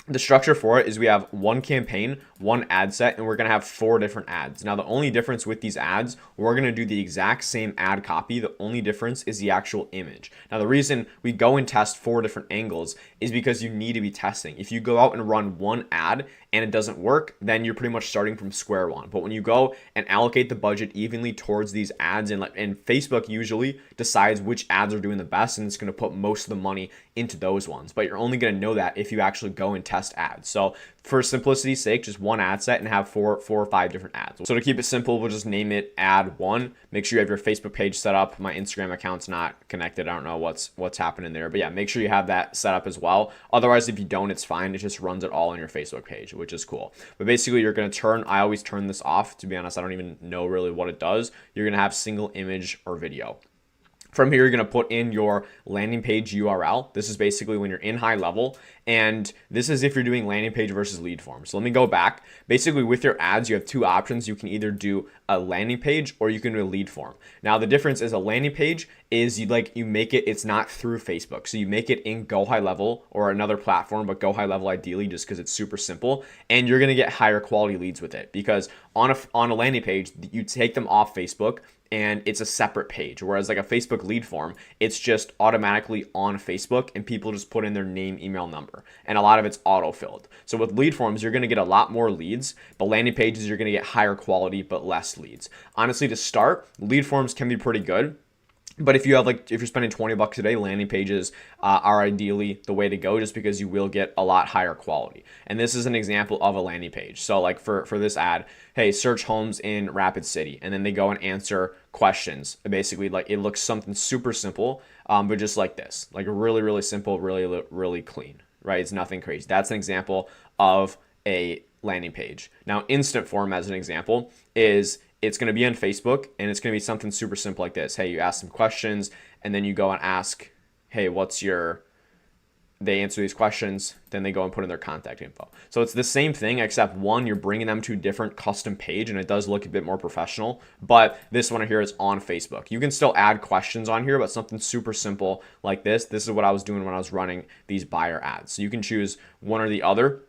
the structure for it is we have one campaign, one ad set, and we're going to have 4 different ads. Now, the only difference with these ads, we're going to do the exact same ad copy. The only difference is the actual image. Now, the reason we go and test 4 different angles is because you need to be testing. If you go out and run one ad and it doesn't work, then you're pretty much starting from square one. But when you go and allocate the budget evenly towards these ads, and Facebook usually decides which ads are doing the best, and it's going to put most of the money into those ones. But you're only going to know that if you actually go and test ads. So for simplicity's sake, just one ad set and have four or 5 different ads. So to keep it simple, we'll just name it ad 1. Make sure you have your Facebook page set up. My Instagram account's not connected. I don't know what's happening there, but yeah, make sure you have that set up as well. Otherwise, if you don't, it's fine. It just runs it all on your Facebook page, which is cool. But basically, you're going to I always turn this off. To be honest, I don't even know really what it does. You're going to have single image or video. From here, you're going to put in your landing page URL. This is basically when you're in high level, and this is if you're doing landing page versus lead form. So let me go back. Basically, with your ads, you have 2 options. You can either do a landing page or you can do a lead form. Now, the difference is a landing page is you make it, it's not through Facebook. So you make it in Go High Level or another platform, but Go High Level ideally just because it's super simple, and you're going to get higher quality leads with it, because on a landing page, you take them off Facebook and it's a separate page. Whereas like a Facebook lead form, it's just automatically on Facebook and people just put in their name, email, number. And a lot of it's auto-filled. So with lead forms, you're going to get a lot more leads, but landing pages, you're going to get higher quality, but less leads. Honestly, to start, lead forms can be pretty good. But if you're spending $20 a day, landing pages are ideally the way to go, just because you will get a lot higher quality. And this is an example of a landing page. So like for this ad, hey, search homes in Rapid City, and then they go and answer questions. Basically, like it looks something super simple, but just like this, like really, really simple, really, really clean, right? It's nothing crazy. That's an example of a landing page. Now, instant form, as an example, is it's going to be on Facebook, and it's going to be something super simple like this. Hey, you ask some questions, and then you go and ask, hey, they answer these questions, then they go and put in their contact info. So it's the same thing, except one, you're bringing them to a different custom page, and it does look a bit more professional. But this one here is on Facebook. You can still add questions on here, but something super simple like this. This is what I was doing when I was running these buyer ads. So you can choose one or the other,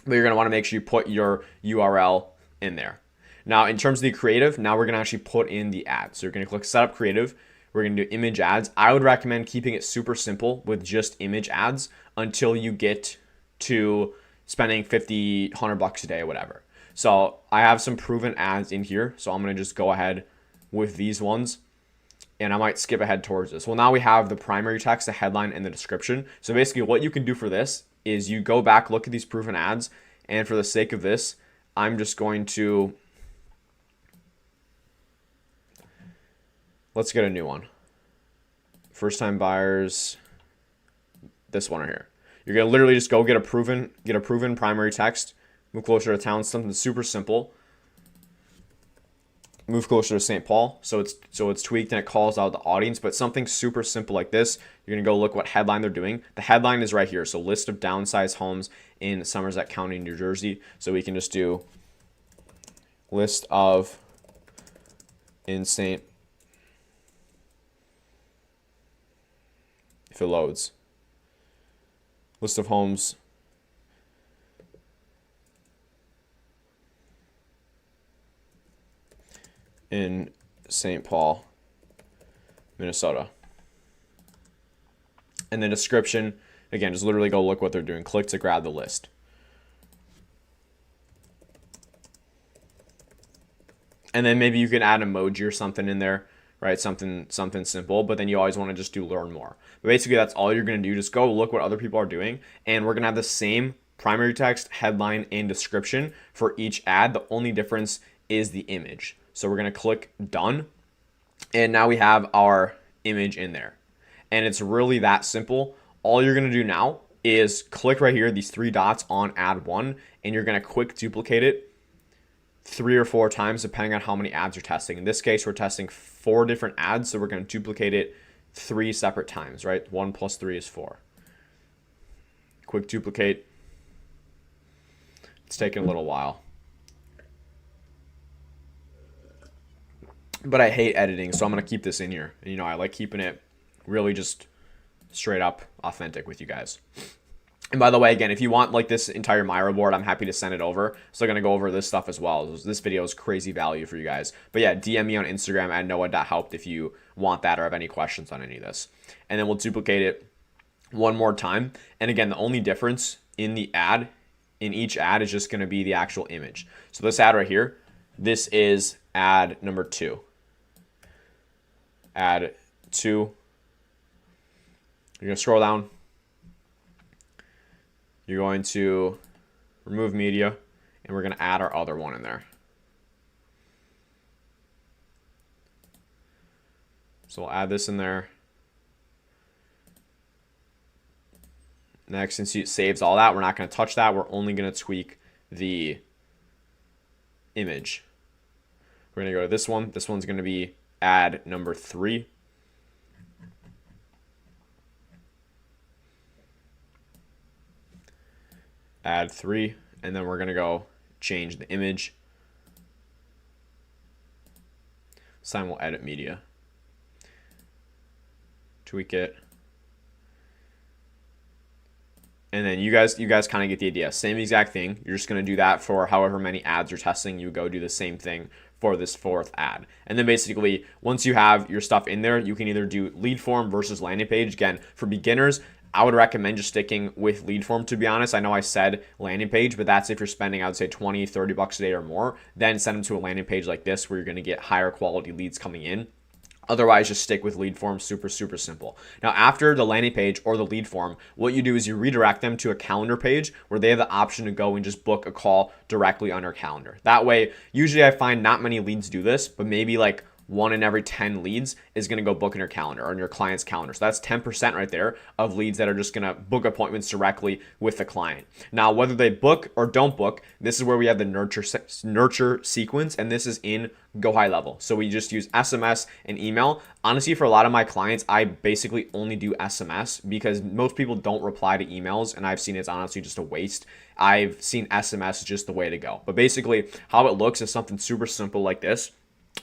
but you're going to want to make sure you put your URL in there. Now, in terms of the creative, now we're going to actually put in the ad. So you're going to click Setup Creative. We're going to do image ads. I would recommend keeping it super simple with just image ads until you get to spending $50, $100 a day or whatever. So I have some proven ads in here. So I'm going to just go ahead with these ones, and I might skip ahead towards this. Well, now we have the primary text, the headline, and the description. So basically what you can do for this is you go back, look at these proven ads, and for the sake of this, I'm just going to, let's get a new one. First time buyers, this one right here. You're going to literally just go get a proven primary text, move closer to town, something super simple. Move closer to St. Paul, so it's tweaked and it calls out the audience, but something super simple like this. You're gonna go look what headline they're doing. The headline is right here, so list of downsized homes in Somerset County, New Jersey. So we can just do list of in St. If it loads, list of homes in St. Paul, Minnesota. And the description, again, just literally go look what they're doing. Click to grab the list. And then maybe you can add emoji or something in there, right? Something simple, but then you always want to just do learn more. But basically that's all you're going to do. Just go look what other people are doing, and we're going to have the same primary text, headline, and description for each ad. The only difference is the image. So we're going to click done, and now we have our image in there. And it's really that simple. All you're going to do now is click right here, these three dots on ad one, and you're going to quick duplicate it 3 or 4 times depending on how many ads you're testing. In this case, we're testing 4 different ads, so we're going to duplicate it 3 separate times, right? 1 plus 3 is 4. Quick duplicate. It's taking a little while. But I hate editing, so I'm going to keep this in here. You know, I like keeping it really just straight up authentic with you guys. And by the way, again, if you want like this entire Miro board, I'm happy to send it over. So I'm going to go over this stuff as well. This video is crazy value for you guys. But yeah, DM me on Instagram at noah.helped if you want that or have any questions on any of this. And then we'll duplicate it one more time. And again, the only difference in the ad, in each ad, is just going to be the actual image. So this ad right here, this is ad number 2. Ad 2. You're going to scroll down. You're going to remove media, and we're going to add our other one in there. So we'll add this in there. Next, since it saves all that, we're not going to touch that. We're only going to tweak the image. We're going to go to this one. This one's going to be ad number 3. Add 3, and then we're going to go change the image. This time we'll edit media. Tweak it. And then you guys kind of get the idea. Same exact thing. You're just going to do that for however many ads you're testing. You go do the same thing for this 4th ad. And then basically, once you have your stuff in there, you can either do lead form versus landing page. Again, for beginners, I would recommend just sticking with lead form, to be honest. I know I said landing page, but that's if you're spending, I would say, $20, $30 a day or more. Then send them to a landing page like this where you're going to get higher quality leads coming in. Otherwise, just stick with lead form. Super, super simple. Now, after the landing page or the lead form, what you do is you redirect them to a calendar page where they have the option to go and just book a call directly on your calendar. That way, usually I find not many leads do this, but maybe like 1 in every 10 leads is going to go book in your calendar or in your client's calendar. So that's 10% right there of leads that are just going to book appointments directly with the client. Now, whether they book or don't book, this is where we have the nurture sequence, and this is in Go High Level. So we just use SMS and email. Honestly, for a lot of my clients, I basically only do SMS because most people don't reply to emails, and I've seen it's honestly just a waste. I've seen SMS just the way to go. But basically, how it looks is something super simple like this.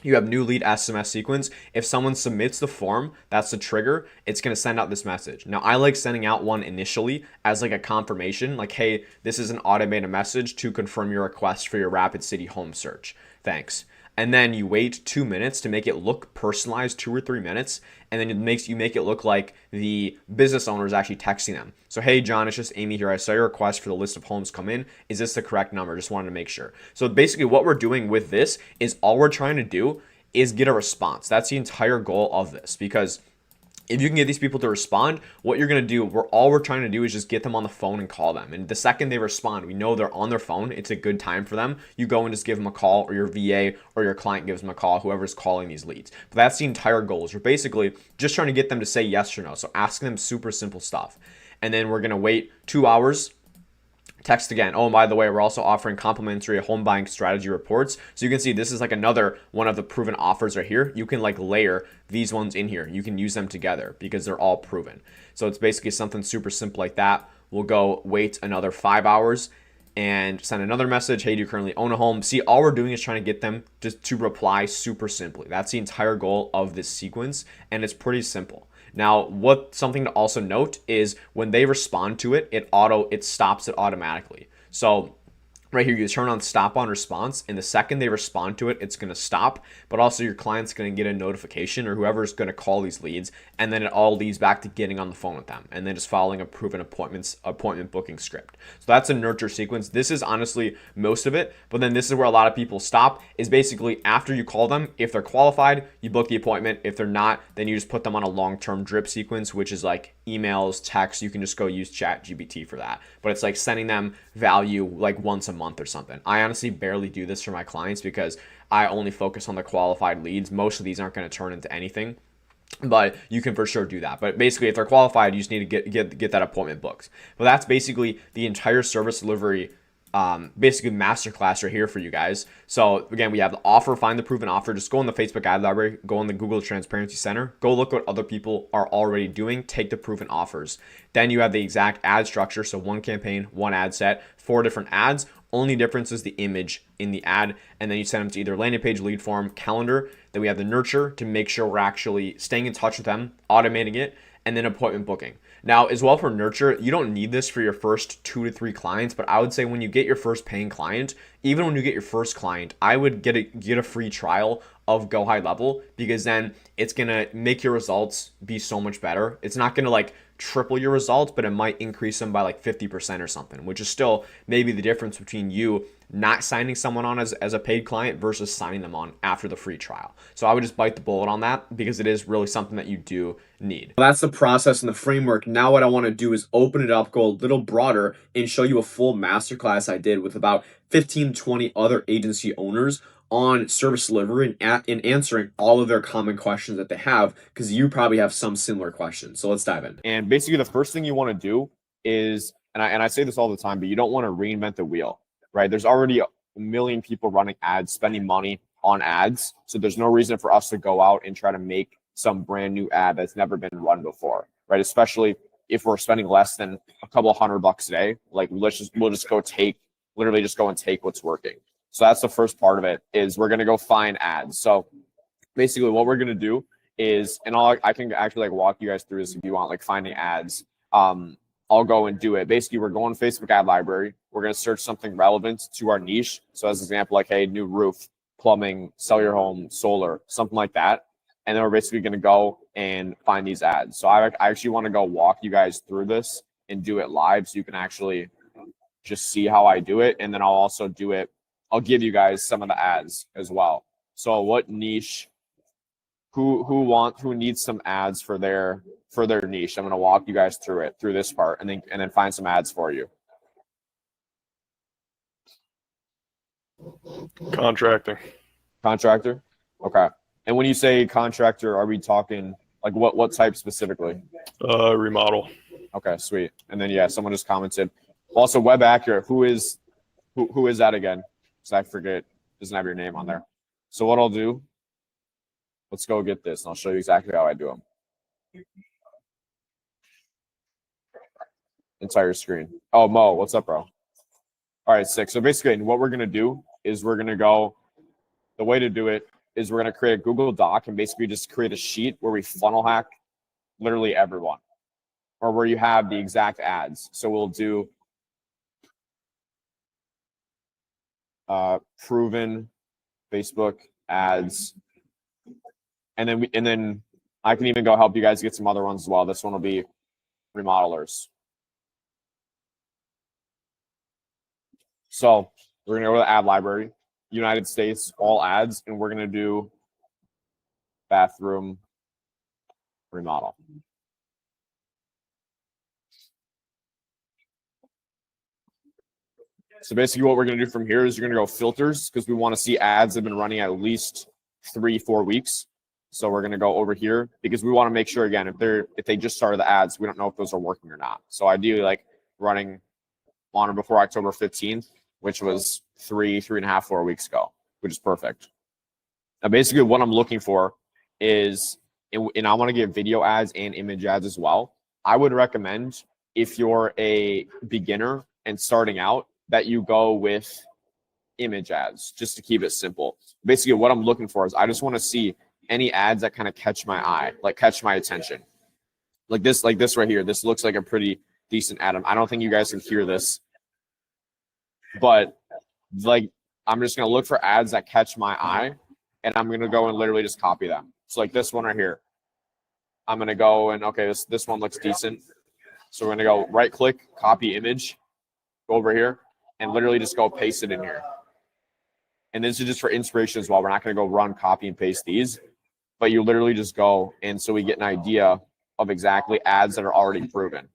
You have new lead SMS sequence. If someone submits the form, that's the trigger. It's going to send out this message. Now, I like sending out one initially as like a confirmation, like, hey, this is an automated message to confirm your request for your Rapid City home search. Thanks. And then you wait 2 minutes to make it look personalized, 2 or 3 minutes. And then you make it look like the business owner is actually texting them. So, hey, John, it's just Amy here. I saw your request for the list of homes come in. Is this the correct number? Just wanted to make sure. So basically what we're doing with this is all we're trying to do is get a response. That's the entire goal of this, because if you can get these people to respond, what you're going to do, all we're trying to do is just get them on the phone and call them. And the second they respond, we know they're on their phone. It's a good time for them. You go and just give them a call, or your VA or your client gives them a call, whoever's calling these leads. But that's the entire goal, is you're basically just trying to get them to say yes or no. So asking them super simple stuff. And then we're going to wait 2 hours. Text again. Oh, and by the way, we're also offering complimentary home buying strategy reports. So you can see this is like another one of the proven offers right here. You can like layer these ones in here. You can use them together because they're all proven. So it's basically something super simple like that. We'll go wait another 5 hours and send another message. Hey, do you currently own a home? See, all we're doing is trying to get them just to reply super simply. That's the entire goal of this sequence, and it's pretty simple. Now, something to also note is when they respond to it, it stops it automatically. So right here, you turn on stop on response, and the second they respond to it, it's going to stop, but also your client's going to get a notification, or whoever's going to call these leads, and then it all leads back to getting on the phone with them, and then just following a proven appointment booking script. So that's a nurture sequence. This is honestly most of it, but then this is where a lot of people stop, is basically after you call them, if they're qualified, you book the appointment. If they're not, then you just put them on a long-term drip sequence, which is like emails, text. You can just go use ChatGPT for that, but it's like sending them value like once a month or something. I honestly barely do this for my clients because I only focus on the qualified leads. Most of these aren't going to turn into anything, but you can for sure do that. But basically, if they're qualified, you just need to get that appointment booked. But that's basically the entire service delivery basically masterclass right here for you guys. So again, we have the offer, find the proven offer. Just go in the Facebook ad library, go in the Google Transparency Center, go look what other people are already doing, take the proven offers. Then you have the exact ad structure. So 1 campaign, 1 ad set, 4 different ads. Only difference is the image in the ad. And then you send them to either landing page, lead form, calendar. Then we have the nurture to make sure we're actually staying in touch with them, automating it, and then appointment booking. Now, as well for nurture, you don't need this for your first 2 to 3 clients, but I would say when you get your first paying client, even when you get your first client, I would get a free trial of Go High Level, because then it's going to make your results be so much better. It's not going to like triple your results, but it might increase them by like 50% or something, which is still maybe the difference between you not signing someone on as a paid client versus signing them on after the free trial. So I would just bite the bullet on that because it is really something that you do need. Well, that's the process and the framework. Now what I want to do is open it up, go a little broader, and show you a full masterclass I did with about 15, 20 other agency owners on service delivery and answering all of their common questions that they have, because you probably have some similar questions. So let's dive in. And basically the first thing you want to do is, and I say this all the time, but you don't want to reinvent the wheel, right? There's already a million people running ads, spending money on ads. So there's no reason for us to go out and try to make some brand new ad that's never been run before, right? Especially if we're spending less than a couple $100 a day, like we'll just go literally just go and take what's working. So that's the first part of it, is we're going to go find ads. So basically what we're going to do is, and I can actually like walk you guys through this if you want, like finding ads. I'll go and do it. Basically, we're going to Facebook ad library. We're going to search something relevant to our niche. So as an example, like, hey, new roof, plumbing, sell your home, solar, something like that. And then we're basically going to go and find these ads. So I actually want to go walk you guys through this and do it live so you can actually just see how I do it. And then I'll also do it. I'll give you guys some of the ads as well. So what niche, who needs some ads for their niche. I'm gonna walk you guys through this part, and then find some ads for you. Contractor. Contractor? Okay. And when you say contractor, are we talking like what type specifically? Remodel. Okay, sweet. And then yeah, someone just commented. Also, Web Accurate. Who is that again? Because I forget. Doesn't have your name on there. So what I'll do, let's go get this, and I'll show you exactly how I do them. Entire screen. Oh, Mo, what's up, bro? All right, sick. So basically, what we're gonna do is we're gonna go. The way to do it is we're gonna create a Google Doc and basically just create a sheet where we funnel hack literally everyone, or where you have the exact ads. So we'll do proven Facebook ads, and then I can even go help you guys get some other ones as well. This one will be remodelers. So we're gonna go to the ad library, United States, all ads, and we're gonna do bathroom remodel. So basically what we're going to do from here is you're going to go filters, because we want to see ads that have been running at least 3-4 weeks. So we're going to go over here because we want to make sure, again, if they just started the ads, we don't know if those are working or not. So ideally, like running on or before October 15th, which was 3.5, 4 weeks ago, which is perfect. Now, basically what I'm looking for is, and I want to get video ads and image ads as well. I would recommend, if you're a beginner and starting out, that you go with image ads, just to keep it simple. Basically what I'm looking for is I just want to see any ads that kind of catch my eye, like catch my attention. Like this right here. This looks like a pretty decent ad. I don't think you guys can hear this, but like I'm just going to look for ads that catch my eye, and I'm going to go and literally just copy them. So like this one right here, I'm going to go and, okay, this one looks decent. So we're going to go right click, copy image, go over here, and literally just go paste it in here. And this is just for inspiration as well. We're not going to go run, copy, and paste these, but you literally just go, and so we get an idea of exactly ads that are already proven.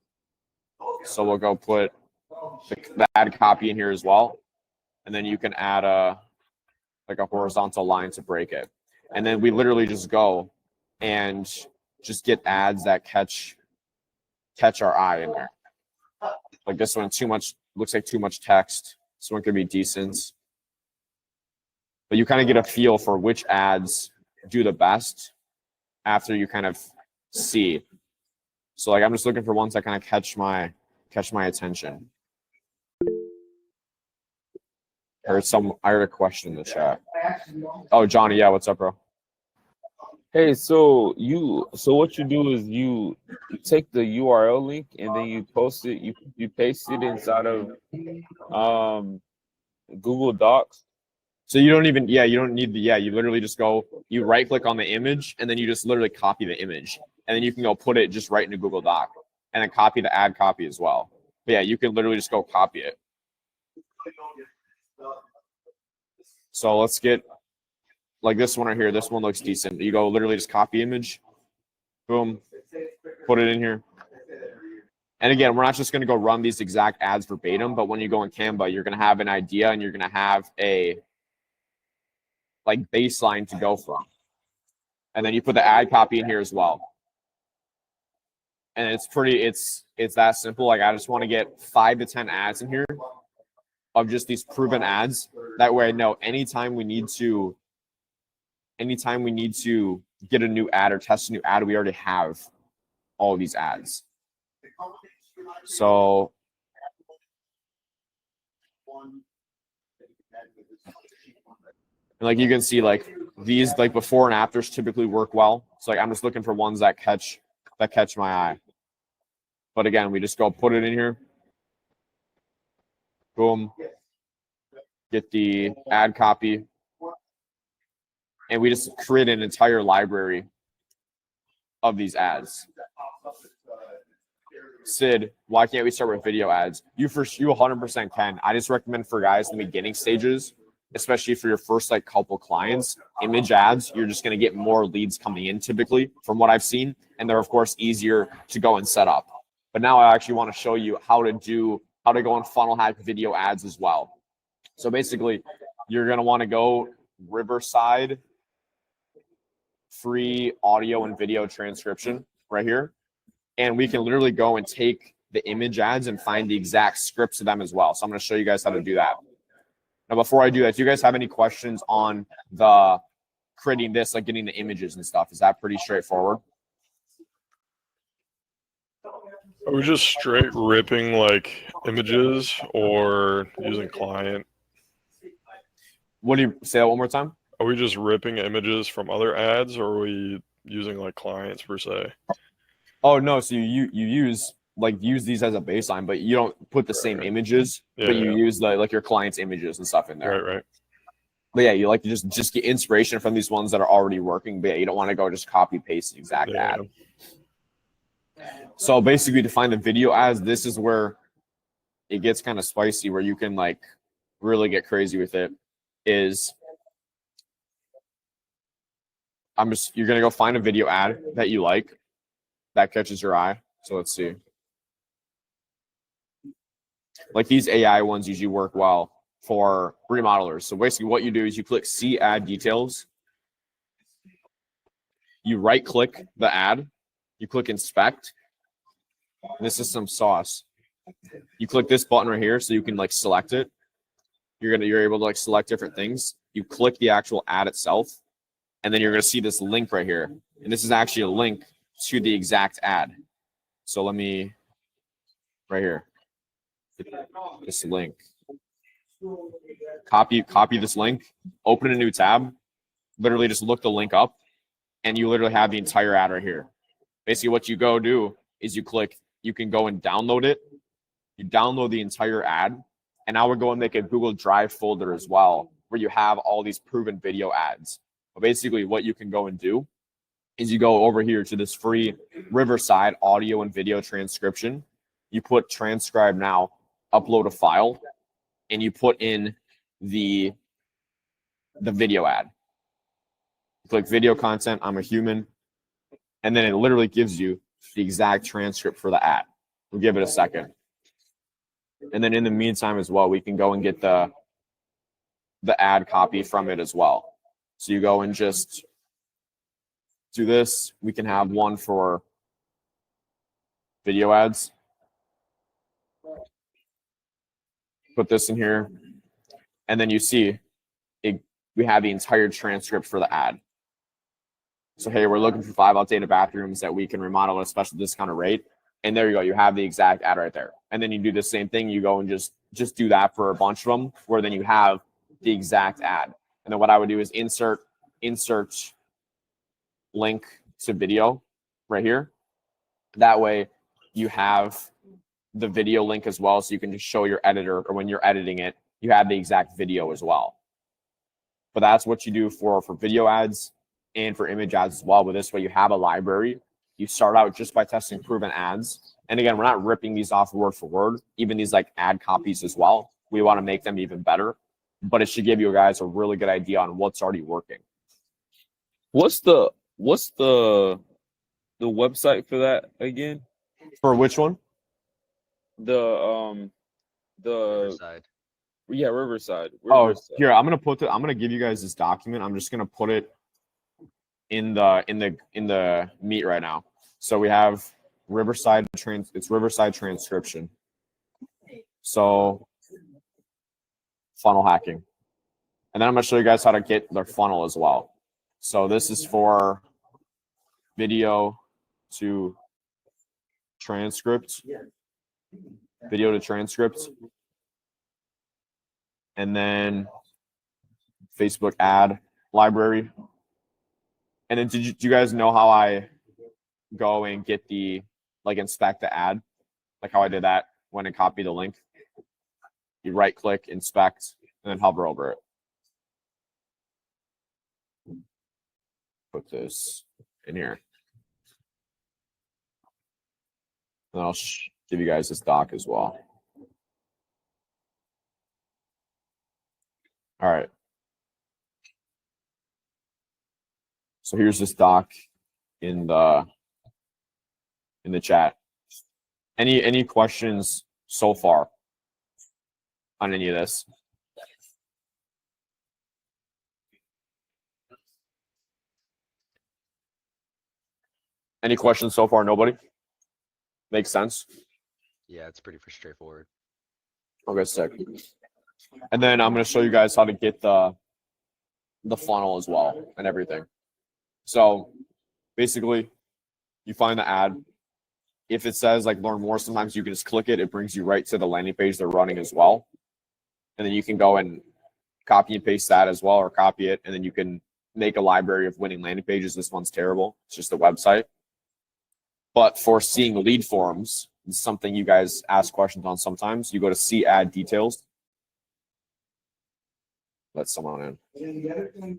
So we'll go put the ad copy in here as well. And then you can add like a horizontal line to break it. And then we literally just go and just get ads that catch our eye in there. Like this one, looks like too much text. This one could be decent. But you kind of get a feel for which ads do the best after you kind of see. So like I'm just looking for ones that kind of catch my attention. I heard a question in the chat. Oh, Johnny, yeah, what's up, bro? Hey, so what you do is you take the URL link and then you post it, you paste it inside of Google Docs. So you don't need you literally just go, you right click on the image, and then you just literally copy the image, and then you can go put it just right into Google Doc, and then copy the ad copy as well. But yeah, you can literally just go copy it. So let's get like this one right here. This one looks decent. You go literally just copy image, boom, put it in here. And again, we're not just going to go run these exact ads verbatim, but when you go in Canva, you're going to have an idea and you're going to have a like baseline to go from. And then you put the ad copy in here as well. And it's that simple. Like I just want to get 5 to 10 ads in here of just these proven ads. That way I know anytime we need to get a new ad or test a new ad, we already have all of these ads. So and like you can see, like these like before and afters typically work well. So like I'm just looking for ones that catch my eye. But again, we just go put it in here. Boom. Get the ad copy. And we just create an entire library of these ads. Sid, why can't we start with video ads? You 100% can. I just recommend for guys in the beginning stages, especially for your first like couple clients. Image ads, you're just going to get more leads coming in typically from what I've seen. And they're of course easier to go and set up. But now I actually want to show you how to go and funnel hack video ads as well. So basically you're going to want to go Riverside free audio and video transcription right here. And we can literally go and take the image ads and find the exact scripts of them as well. So I'm going to show you guys how to do that. Now, before I do that, do you guys have any questions on the creating this, like getting the images and stuff? Is that pretty straightforward? Are we just straight ripping like images or using client? What do you say that one more time? Are we just ripping images from other ads, or are we using like clients per se? Oh no, so you use these as a baseline, but you don't put the same images, but you use like your client's images and stuff in there. Right. But yeah, you like to just get inspiration from these ones that are already working, but yeah, you don't want to go just copy paste the exact ad. So basically to find the video ads, this is where it gets kind of spicy, where you can like really get crazy with it. You're gonna go find a video ad that you like that catches your eye. So let's see. Like these AI ones usually work well for remodelers. So basically what you do is you click see ad details. You right click the ad, you click inspect. And this is some sauce. You click this button right here so you can like select it. You're able to like select different things. You click the actual ad itself, and then you're gonna see this link right here. And this is actually a link to the exact ad. So let me right here. This link. Copy this link, open a new tab, literally just look the link up, and you literally have the entire ad right here. Basically what you go do is you can go and download it. You download the entire ad, and I would go and make a Google Drive folder as well, where you have all these proven video ads. But basically what you can go and do is you go over here to this free Riverside audio and video transcription. You put transcribe now, upload a file, and you put in the video ad. Click video content, I'm a human, and then it literally gives you the exact transcript for the ad. We'll give it a second. And then in the meantime as well, we can go and get the ad copy from it as well. So you go and just do this. We can have one for video ads. Put this in here. And then you see we have the entire transcript for the ad. So, hey, we're looking for 5 outdated bathrooms that we can remodel at a special discounted rate. And there you go. You have the exact ad right there. And then you do the same thing. You go and just do that for a bunch of them, where then you have the exact ad. And then what I would do is insert link to video right here. That way you have the video link as well. So you can just show your editor, or when you're editing it, you have the exact video as well. But that's what you do for video ads and for image ads as well. But this way you have a library. You start out just by testing proven ads. And again, we're not ripping these off word for word, even these like ad copies as well. We want to make them even better, but it should give you guys a really good idea on what's already working. What's the website for that again? For which one? The Riverside. Yeah, Riverside. Oh, here, I'm gonna give you guys this document. I'm just gonna put it in the meet right now. So we have Riverside it's Riverside transcription. So funnel hacking. And then I'm gonna show you guys how to get their funnel as well. So this is for video to transcript. Video to transcript. And then Facebook ad library. And then do you guys know how I go and get inspect the ad? Like how I did that when I copy the link? You right click, inspect, and then hover over it. Put this in here. And I'll give you guys this doc as well. All right. So here's this doc in the chat. Any questions so far on any of this? Any questions so far? Nobody? Makes sense? Yeah, it's pretty straightforward. Okay, sick. And then I'm going to show you guys how to get the funnel as well and everything. So basically, you find the ad. If it says like learn more, sometimes you can just click it. It brings you right to the landing page they're running as well. And then you can go and copy and paste that as well, or copy it. And then you can make a library of winning landing pages. This one's terrible. It's just a website. But for seeing lead forms, it's something you guys ask questions on sometimes. You go to see ad details. Let someone in.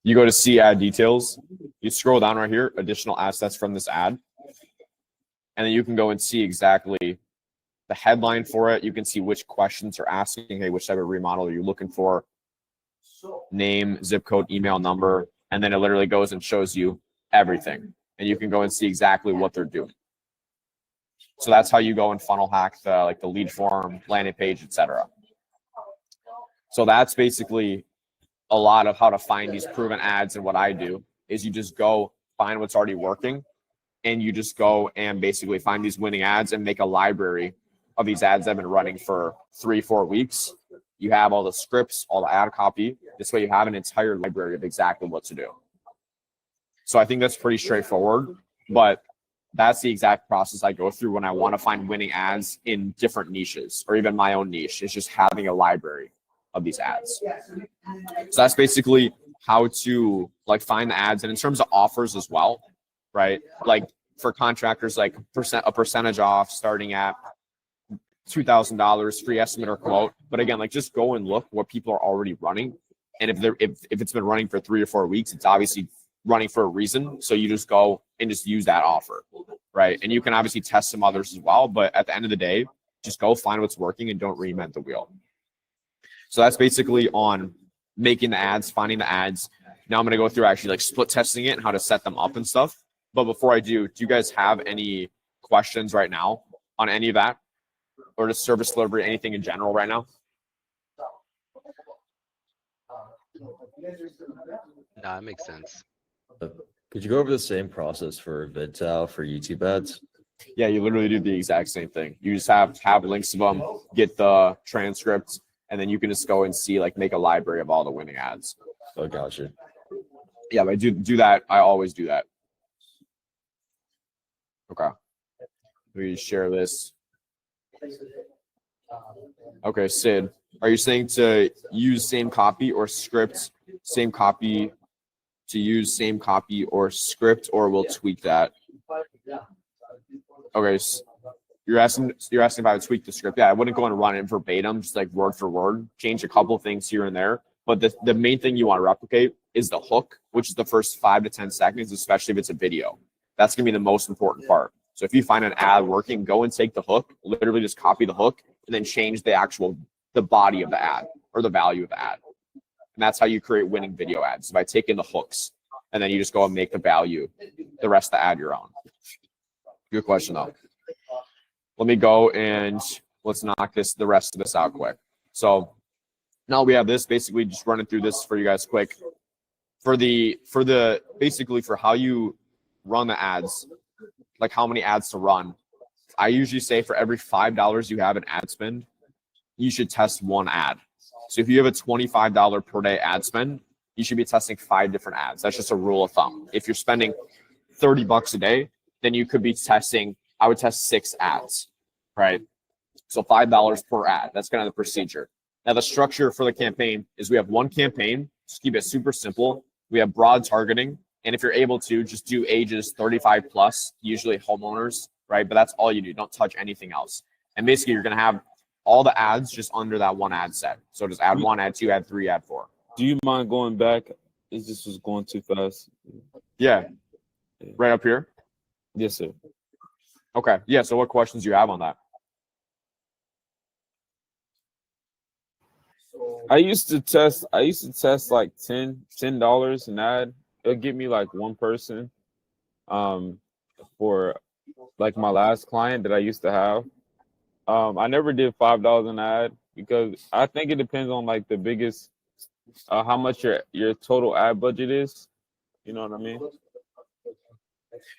You go to see ad details. You scroll down right here, additional assets from this ad. And then you can go and see exactly the headline for it. You can see which questions are asking. Hey, which type of remodel are you looking for? Name, zip code, email number. And then it literally goes and shows you everything. And you can go and see exactly what they're doing. So that's how you go and funnel hack the lead form, landing page, etc. So that's basically a lot of how to find these proven ads. And what I do is you just go find what's already working, and you just go and basically find these winning ads and make a library of these ads that have been running for 3-4 weeks. You have all the scripts, all the ad copy. This way you have an entire library of exactly what to do. So I think that's pretty straightforward, but that's the exact process I go through when I want to find winning ads in different niches, or even my own niche. It's just having a library of these ads. So that's basically how to like find the ads. And in terms of offers as well, right? Like for contractors, like a percentage off starting at $2,000, free estimate or quote. But again, like just go and look what people are already running. And if it's been running for 3 or 4 weeks, it's obviously running for a reason. So you just go and just use that offer, right? And you can obviously test some others as well. But at the end of the day, just go find what's working and don't reinvent the wheel. So that's basically on making the ads, finding the ads. Now I'm going to go through actually like split testing it and how to set them up and stuff. But before I do you guys have any questions right now on any of that? Or just service delivery, anything in general right now? Nah, it makes sense. Could you go over the same process for VidTal for YouTube ads? Yeah, you literally do the exact same thing. You just have links to them, get the transcripts, and then you can just go and see, like, make a library of all the winning ads. Oh, gotcha. Yeah, but I do that. I always do that. Okay. We share this. Okay, Sid, are you saying to use same copy or script, same copy, to use same copy or script, or we'll tweak that? Okay, so you're asking if I would tweak the script. Yeah, I wouldn't go and run it verbatim, just like word for word, change a couple things here and there. But the main thing you want to replicate is the hook, which is the first 5 to 10 seconds, especially if it's a video. That's going to be the most important part. So if you find an ad working, go and take the hook, literally just copy the hook, and then change the body of the ad or the value of the ad. And that's how you create winning video ads, by taking the hooks, and then you just go and make the value, the rest of the ad your own. Good question though. Let me go and let's knock the rest of this out quick. So now we have this, basically just running through this for you guys quick. For basically for how you run the ads, like how many ads to run, I usually say for every $5 you have in ad spend, you should test one ad. So if you have a $25 per day ad spend, you should be testing 5 different ads. That's just a rule of thumb. If you're spending $30 a day, then you could be testing, I would test 6 ads, right? So $5 per ad. That's kind of the procedure. Now the structure for the campaign is we have one campaign, just keep it super simple. We have broad targeting. And if you're able to, just do ages 35 plus, usually homeowners, right? But that's all you do. Don't touch anything else. And basically you're going to have all the ads just under that one ad set. So just add 1, add 2, add 3, add 4. Do you mind going back? It just was going too fast. Yeah. Right up here? Yes, sir. Okay. Yeah. So what questions do you have on that? I used to test like $10 an ad. It'll give me like one person for like my last client that I used to have. I never did $5 an ad because I think it depends on like the biggest how much your total ad budget is. You know what I mean?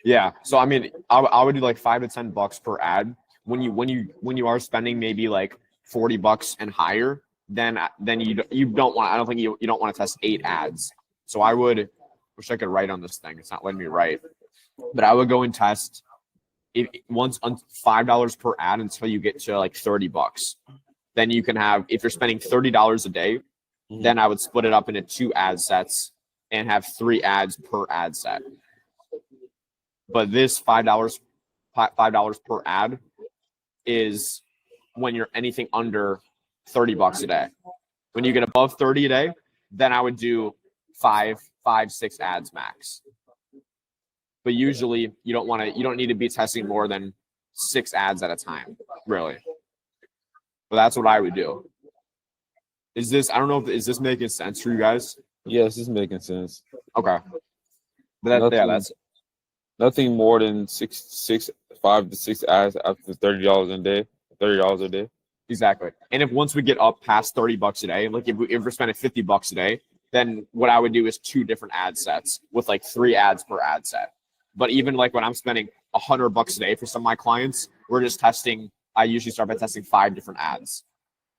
Yeah. So I mean, I would do like $5 to $10 per ad. When you are spending maybe like $40 and higher, then you don't want. I don't think you don't want to test 8 ads. So I would. Wish I could write on this thing. It's not letting me write. But I would go and test once on $5 per ad until you get to like $30. Then you can have, if you're spending $30 a day, then I would split it up into 2 ad sets and have 3 ads per ad set. But this $5 per ad is when you're anything under $30 a day. When you get above 30 a day, then I would do 6 ads max. But usually you don't need to be testing more than 6 ads at a time, really. But that's what I would do. I don't know is this making sense for you guys? Yes, it's making sense. Okay. But that's nothing more than 5 to 6 ads after $30 a day. $30 a day. Exactly. And if once we get up past $30 a day, like if we're spending $50 a day, then what I would do is 2 different ad sets with like 3 ads per ad set. But even like when I'm spending $100 a day for some of my clients, we're just testing. I usually start by testing 5 different ads,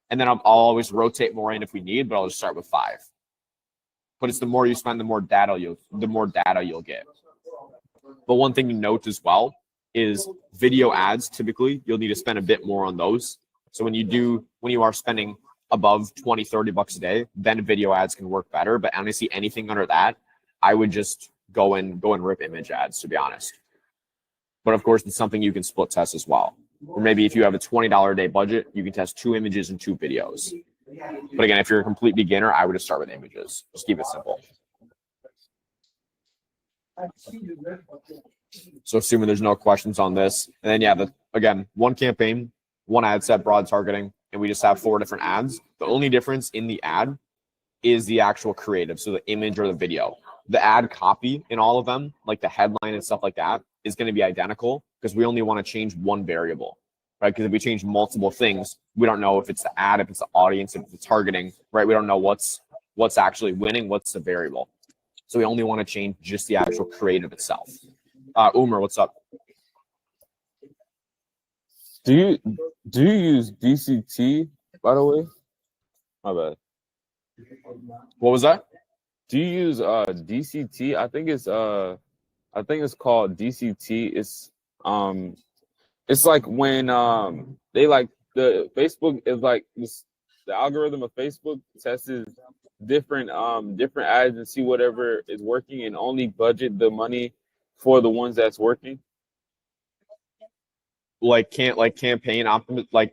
and then I'll always rotate more in if we need. But I'll just start with 5. But it's the more you spend, the more data you'll get. But one thing to note as well is video ads. Typically, you'll need to spend a bit more on those. So when you are spending above $20-$30 a day, then video ads can work better. But honestly, anything under that, I would just go and rip image ads, to be honest. But of course, it's something you can split test as well. Or maybe if you have a $20 a day budget, you can test 2 images and 2 videos. But again, if you're a complete beginner, I would just start with images. Just keep it simple. So assuming there's no questions on this, and then again, 1 campaign, 1 ad set, broad targeting, and we just have 4 different ads. The only difference in the ad is the actual creative, so the image or the video. The ad copy in all of them, like the headline and stuff like that, is going to be identical because we only want to change 1 variable, right? Because if we change multiple things, we don't know if it's the ad, if it's the audience, if it's the targeting, right? We don't know what's actually winning, what's the variable. So we only want to change just the actual creative itself. Umar, what's up? Do you use DCT, by the way? My bad. What was that? Do you use DCT? I think it's called DCT. It's like when they like the Facebook is like this, the algorithm of Facebook tests different ads and see whatever is working and only budget the money for the ones that's working. Like campaign like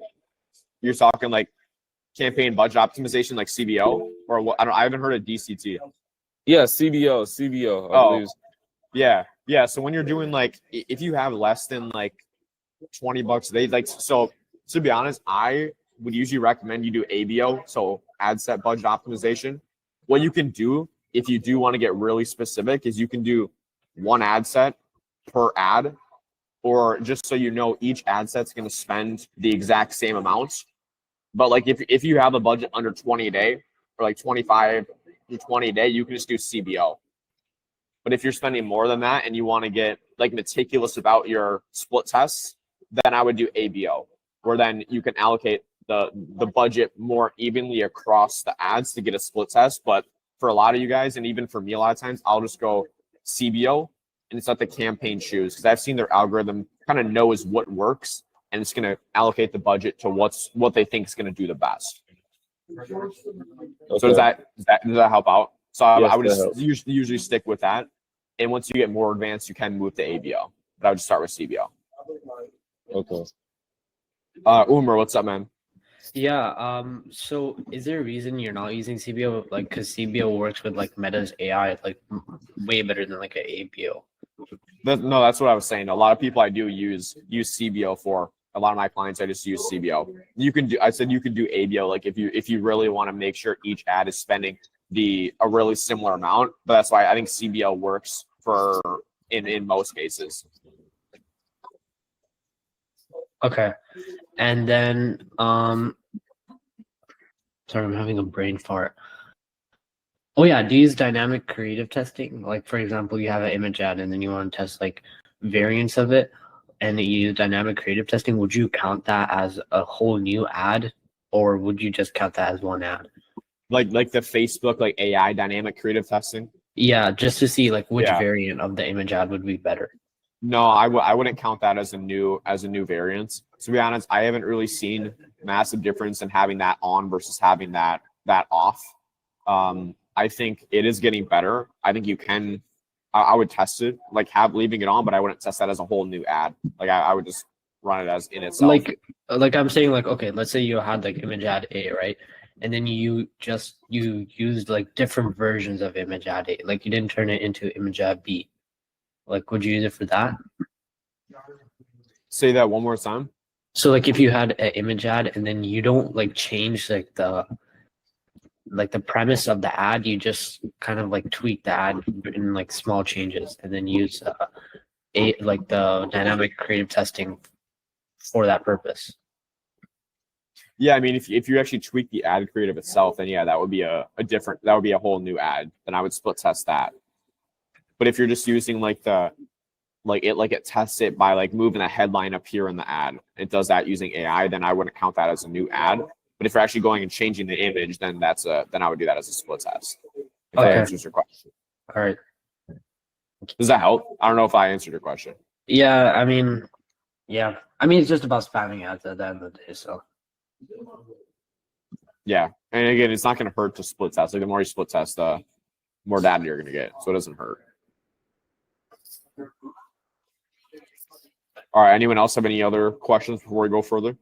you're talking like campaign budget optimization, like CBO, or what? I haven't heard of DCT. Yeah, CBO. I believe. Yeah. So when you're doing like, if you have less than like $20 a day, like, so to be honest, I would usually recommend you do ABO, so ad set budget optimization. What you can do if you do want to get really specific is you can do 1 ad set per ad, or just so you know, each ad set's going to spend the exact same amounts. But like if you have a budget under 20 a day, or like 25 to 20 a day, you can just do CBO. But if you're spending more than that and you want to get like meticulous about your split tests, then I would do ABO, where then you can allocate the budget more evenly across the ads to get a split test. But for a lot of you guys, and even for me a lot of times, I'll just go CBO, and it's let the campaign choose, because I've seen their algorithm kind of knows what works, and it's going to allocate the budget to what they think is going to do the best. Okay. So does that help out? So Yes, I would just usually stick with that. And once you get more advanced, you can move to ABO. But I would just start with CBO. Okay. Umar, what's up, man? Yeah. So is there a reason you're not using CBO? Like, because CBO works with like Meta's AI like way better than like an ABO. No, that's what I was saying. A lot of people I do use CBO for. a lot of my clients, I just use CBO. I said you can do ABO, like if you really want to make sure each ad is spending a really similar amount. But that's why I think CBO works for in most cases. Okay. And then sorry, I'm having a brain fart. Oh yeah, do you use dynamic creative testing? Like for example, you have an image ad and then you want to test like variants of it, and you use dynamic creative testing. Would you count that as a whole new ad, or would you just count that as one ad? Like the Facebook like AI dynamic creative testing. Yeah, just to see like which Yeah. variant of the image ad would be better. No, I wouldn't count that as a new variance. To be honest, I haven't really seen massive difference in having that on versus having that off. I think it is getting better. I think you can. I would test it, like leaving it on, but I wouldn't test that as a whole new ad. Like I would just run it as in itself. Like I'm saying, like okay, let's say you had like image ad A, right? And then you used like different versions of image ad A. Like you didn't turn it into image ad B. Like would you use it for that? Say that one more time. So like if you had an image ad and then you don't like change like the premise of the ad, you just kind of like tweak the ad in like small changes and then use like the dynamic creative testing for that purpose. Yeah, I mean, if you actually tweak the ad creative itself, then yeah, that would be a whole new ad. Then I would split test that. But if you're just using it tests it by like moving a headline up here in the ad, it does that using AI, then I wouldn't count that as a new ad. But if you're actually going and changing the image, then I would do that as a split test. If that answers your question. All right. Does that help? I don't know if I answered your question. Yeah, I mean, it's just about spamming ads at the end of the day. So Yeah, and again, it's not going to hurt to split test. Like the more you split test, the more data you're going to get. So it doesn't hurt. All right. Anyone else have any other questions before we go further?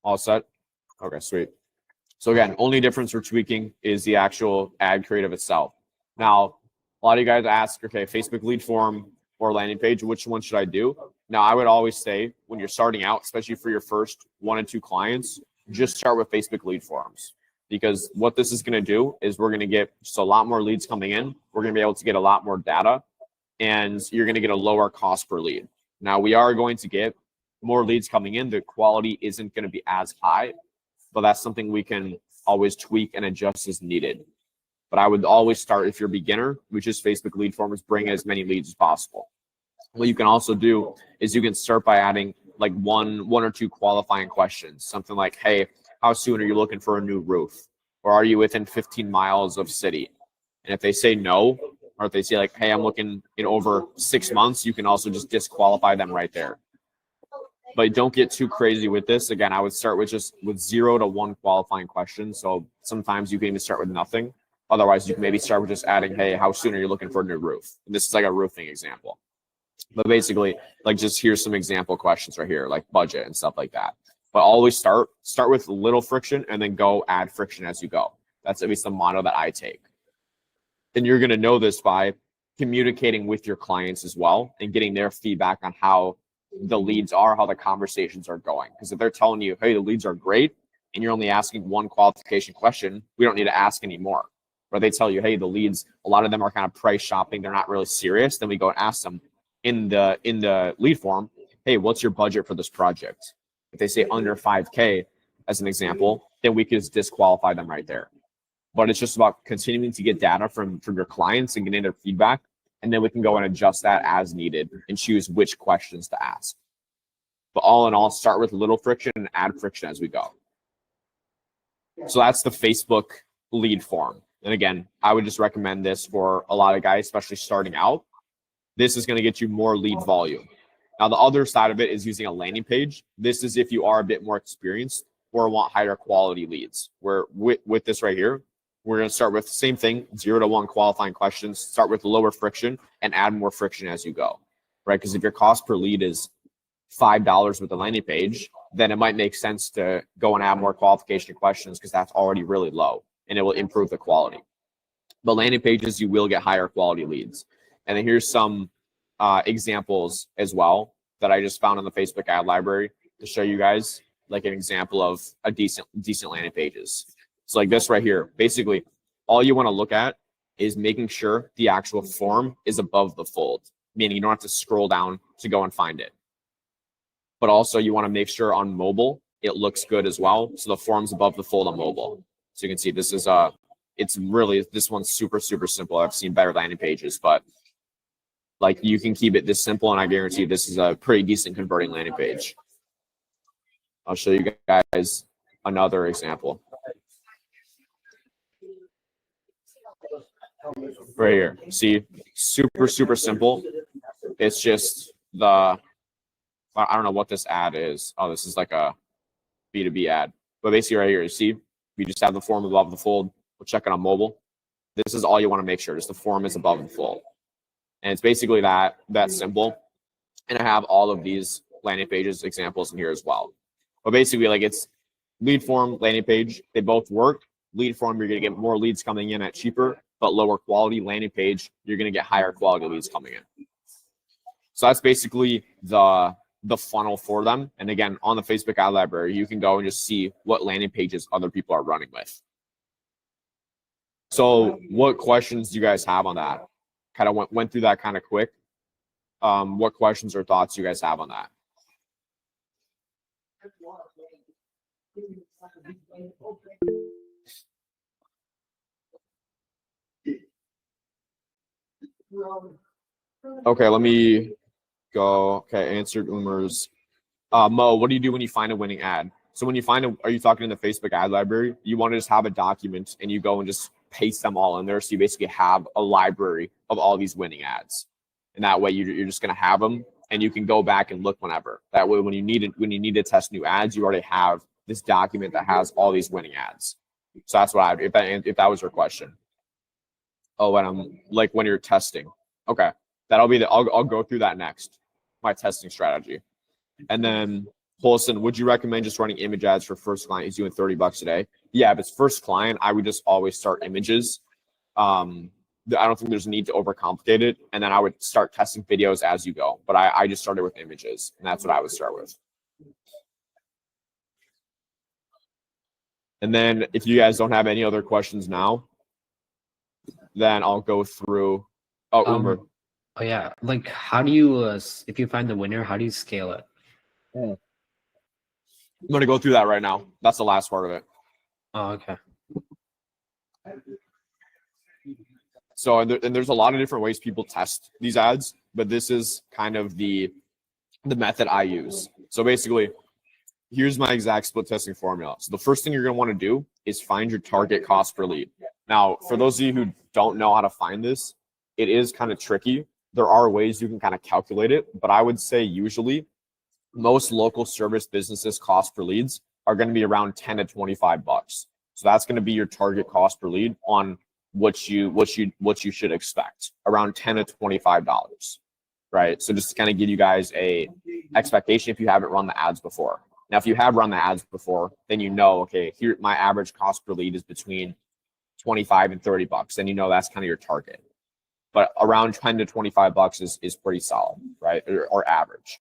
All set? Okay, sweet. So again, only difference we're tweaking is the actual ad creative itself. Now, a lot of you guys ask, okay, Facebook lead form or landing page, which one should I do? Now, I would always say when you're starting out, especially for your first 1 and 2 clients, just start with Facebook lead forms. Because what this is going to do is we're going to get just a lot more leads coming in. We're going to be able to get a lot more data, and you're going to get a lower cost per lead. Now, we are going to get more leads coming in. The quality isn't going to be as high, but that's something we can always tweak and adjust as needed. But I would always start, if you're a beginner, which is Facebook lead forms, bring as many leads as possible. What you can also do is you can start by adding like one or two qualifying questions. Something like, hey, how soon are you looking for a new roof? Or are you within 15 miles of city? And if they say no, or if they say like, hey, I'm looking in over 6 months, you can also just disqualify them right there. But don't get too crazy with this. Again, I would start with 0 to 1 qualifying question. So sometimes you can even start with nothing. Otherwise, you can maybe start with just adding, hey, how soon are you looking for a new roof? And this is like a roofing example. But basically, like just here's some example questions right here, like budget and stuff like that. But always start with little friction and then go add friction as you go. That's at least the motto that I take. And you're going to know this by communicating with your clients as well and getting their feedback on how the leads are, how the conversations are going. Because if they're telling you, hey, the leads are great, and you're only asking one qualification question, we don't need to ask anymore. Or they tell you, hey, the leads, a lot of them are kind of price shopping, they're not really serious, then we go and ask them in the lead form, hey, what's your budget for this project? If they say under 5K, as an example, then we could disqualify them right there. But it's just about continuing to get data from your clients and getting their feedback. And then we can go and adjust that as needed and choose which questions to ask. But all in all, start with little friction and add friction as we go. So that's the Facebook lead form. And again, I would just recommend this for a lot of guys, especially starting out. This is going to get you more lead volume. Now, the other side of it is using a landing page. This is if you are a bit more experienced or want higher quality leads. Where with this right here, we're going to start with the same thing, 0 to 1 qualifying questions, start with lower friction and add more friction as you go, right? Because if your cost per lead is $5 with the landing page, then it might make sense to go and add more qualification questions because that's already really low and it will improve the quality. But landing pages, you will get higher quality leads. And then here's some examples as well that I just found in the Facebook ad library to show you guys like an example of a decent landing pages. So like this right here, basically all you want to look at is making sure the actual form is above the fold, meaning you don't have to scroll down to go and find it. But also you want to make sure on mobile, it looks good as well. So the form's above the fold on mobile. So you can see this is this one's super, super simple. I've seen better landing pages, but like you can keep it this simple and I guarantee this is a pretty decent converting landing page. I'll show you guys another example. Right here. See, super, super simple. It's just I don't know what this ad is. Oh, this is like a B2B ad. But basically right here, you see, we just have the form above the fold. We'll check it on mobile. This is all you want to make sure, just the form is above the fold. And it's basically that simple. And I have all of these landing pages examples in here as well. But basically, like it's lead form, landing page, they both work. Lead form, you're going to get more leads coming in at cheaper, but lower quality. Landing page, you're going to get higher quality leads coming in. So that's basically the funnel for them. And again, on the Facebook ad library, you can go and just see what landing pages other people are running with. So what questions do you guys have on that? Kind of went through that kind of quick. What questions or thoughts you guys have on that? Okay, let me go. Okay, answered Umer's. Mo, what do you do when you find a winning ad? So when you are you talking in the Facebook ad library? You want to just have a document and you go and just paste them all in there. So you basically have a library of all these winning ads. And that way you're just going to have them and you can go back and look whenever. That way when you need to test new ads, you already have this document that has all these winning ads. So that's what if that was your question. Oh, and I'm like when you're testing. Okay. That'll be I'll go through that next. My testing strategy. And then Paulson, would you recommend just running image ads for first client? He's doing $30 a day. Yeah, if it's first client, I would just always start images. I don't think there's a need to overcomplicate it. And then I would start testing videos as you go. But I just started with images, and that's what I would start with. And then if you guys don't have any other questions now, then I'll go through. Oh, Umer. Oh yeah, like how do you if you find the winner, how do you scale it? I'm going to go through that right now. That's the last part of it. Oh, okay. So, and there's a lot of different ways people test these ads, but this is kind of the method I use. So basically, here's my exact split testing formula. So the first thing you're going to want to do is find your target cost per lead. Now, for those of you who don't know how to find this, it is kind of tricky. There are ways you can kind of calculate it, but I would say usually most local service businesses cost per leads are going to be around 10 to 25 bucks. So that's going to be your target cost per lead on what you should expect, around 10 to 25 dollars, right? So just to kind of give you guys a expectation if you haven't run the ads before. Now, if you have run the ads before, then you know, okay, here my average cost per lead is between 25 and 30 bucks. Then you know that's kind of your target. But around 10 to 25 bucks is pretty solid, right? Or average.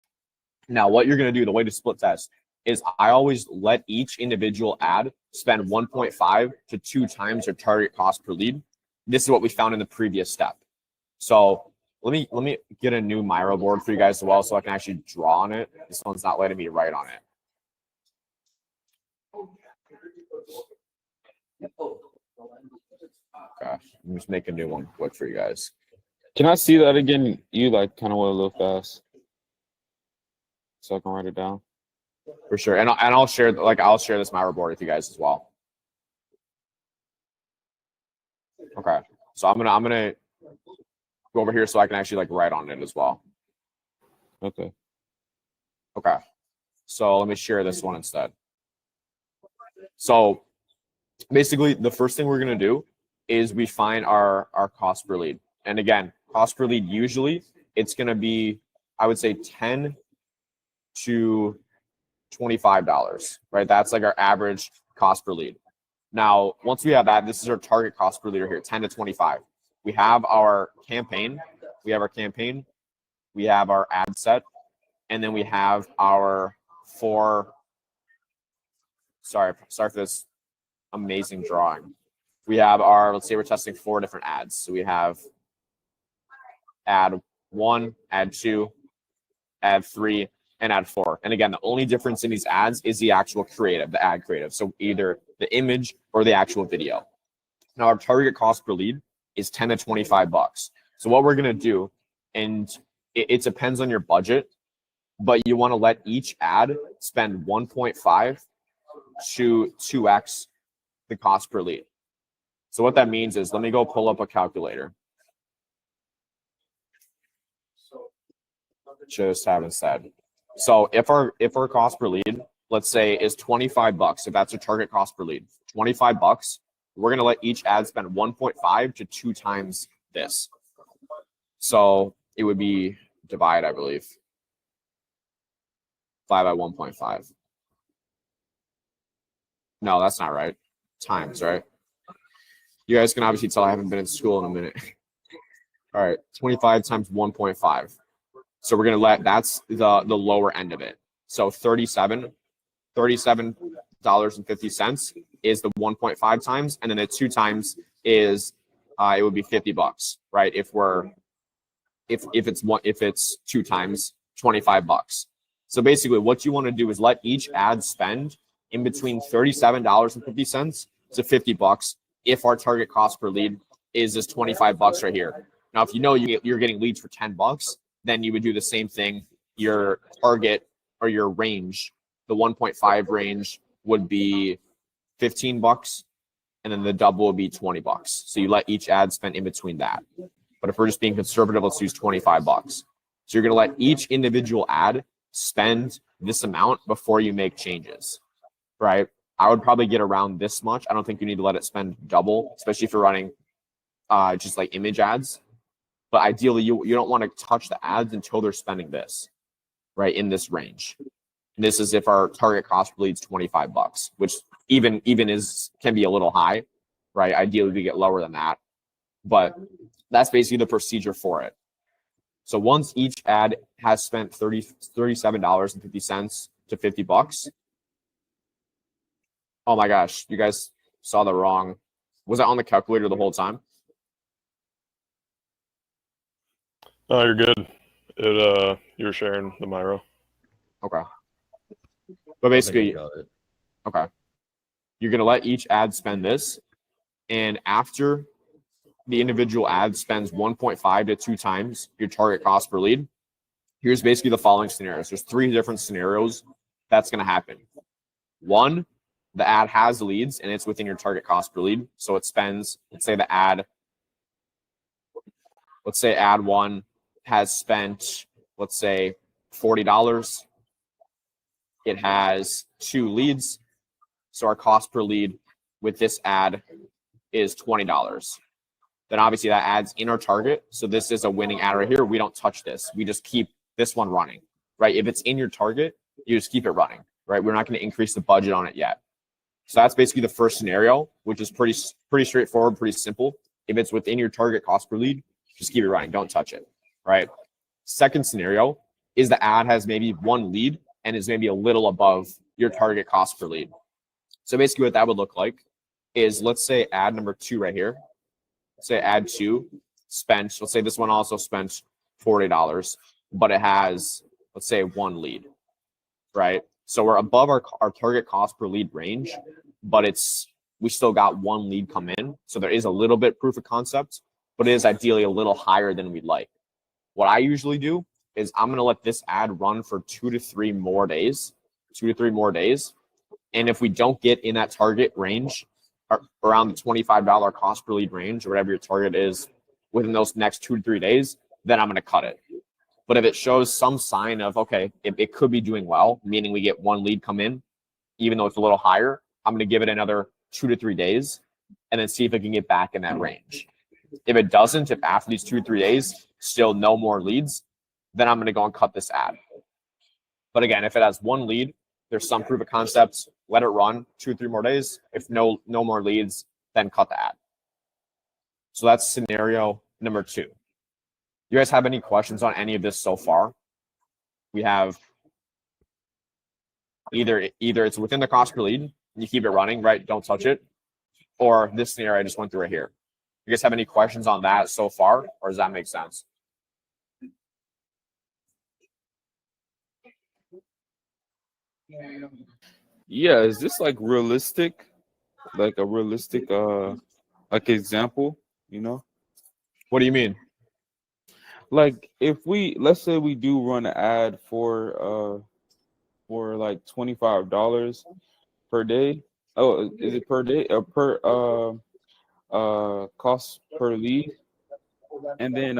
Now, what you're going to do, the way to split test is I always let each individual ad spend 1.5 to 2 times your target cost per lead. This is what we found in the previous step. So let me get a new Miro board for you guys as well so I can actually draw on it. This one's not letting me write on it. Okay, let me just make a new one quick for you guys. Can I see that again? You like kind of want a little fast, so I can write it down. For sure, and I'll share this Miro board with you guys as well. Okay, so I'm gonna go over here so I can actually like write on it as well. Okay. Okay, so let me share this one instead. So basically, the first thing we're gonna do is we find our cost per lead, and again, cost per lead usually it's gonna be, I would say, 10 to $25, right? That's like our average cost per lead. Now, once we have that, this is our target cost per lead here, 10 to 25. We have our campaign. we have our ad set, and then we have our sorry for this amazing drawing. We have our, let's say we're testing 4 different ads. So we have ad 1, ad 2, ad 3, and ad 4. And again, the only difference in these ads is the actual creative, the ad creative. So either the image or the actual video. Now our target cost per lead is 10 to 25 bucks. So what we're going to do, and it depends on your budget, but you want to let each ad spend 1.5 to 2x the cost per lead. So what that means is, let me go pull up a calculator. Just have it said. So if our cost per lead, let's say, is 25 bucks, if that's your target cost per lead, 25 bucks, we're going to let each ad spend 1.5 to 2 times this. So it would be divide, I believe, 5 by 1.5. No, that's not right. Times, right? You guys can obviously tell I haven't been in school in a minute. All right, 25 times 1.5. So we're going to let, that's the lower end of it. So $37.50 is the 1.5 times, and then the 2 times is it would be 50 bucks, right? If it's 2 times 25 bucks. So basically what you want to do is let each ad spend in between $37.50 to 50 bucks if our target cost per lead is this 25 bucks right here. Now, if you know you're getting leads for 10 bucks, then you would do the same thing. Your target or your range, the 1.5 range would be 15 bucks, and then the double would be 20 bucks. So you let each ad spend in between that. But if we're just being conservative, let's use 25 bucks. So you're going to let each individual ad spend this amount before you make changes, right? I would probably get around this much. I don't think you need to let it spend double, especially if you're running just like image ads. But ideally, you don't want to touch the ads until they're spending this, right, in this range. And this is if our target cost per lead is 25 bucks, which even can be a little high, right? Ideally, we get lower than that. But that's basically the procedure for it. So once each ad has spent $37.50 to 50 bucks. Oh my gosh, you guys saw the wrong. Was that on the calculator the whole time? No, you're good. You were sharing the Miro. Okay. But basically, okay, you're going to let each ad spend this. And after the individual ad spends 1.5 to 2 times your target cost per lead, here's basically the following scenarios. There's 3 different scenarios that's going to happen. 1, the ad has leads and it's within your target cost per lead. So it spends, let's say ad 1 has spent, let's say, $40. It has 2 leads. So our cost per lead with this ad is $20. Then obviously that ad's in our target. So this is a winning ad right here. We don't touch this. We just keep this one running, right? If it's in your target, you just keep it running, right? We're not going to increase the budget on it yet. So that's basically the first scenario, which is pretty straightforward, pretty simple. If it's within your target cost per lead, just keep it running. Don't touch it, right? Second scenario is the ad has maybe 1 lead and is maybe a little above your target cost per lead. So basically what that would look like is, let's say ad number 2 right here. Say ad 2 spent, let's say this one also spent $40, but it has, let's say, 1 lead, right? So we're above our target cost per lead range, but we still got 1 lead come in. So there is a little bit proof of concept, but it is ideally a little higher than we'd like. What I usually do is I'm going to let this ad run for 2 to 3 more days, 2 to 3 more days. And if we don't get in that target range, around the $25 cost per lead range, or whatever your target is within those next 2 to 3 days, then I'm going to cut it. But if it shows some sign of, okay, it could be doing well, meaning we get 1 lead come in, even though it's a little higher, I'm going to give it another 2 to 3 days and then see if it can get back in that range. If it doesn't, if after these 2 to 3 days, still no more leads, then I'm going to go and cut this ad. But again, if it has 1 lead, there's some proof of concept, let it run 2 or 3 more days. If no more leads, then cut the ad. So that's scenario number 2. You guys have any questions on any of this so far? We have either it's within the cost per lead, and you keep it running, right? Don't touch it. Or this scenario I just went through right here. You guys have any questions on that so far, or does that make sense? Yeah, is this like realistic? Like a realistic like example, you know? What do you mean? Like if let's say we do run an ad for like $25 per day. Oh, is it per day or per cost per lead? And then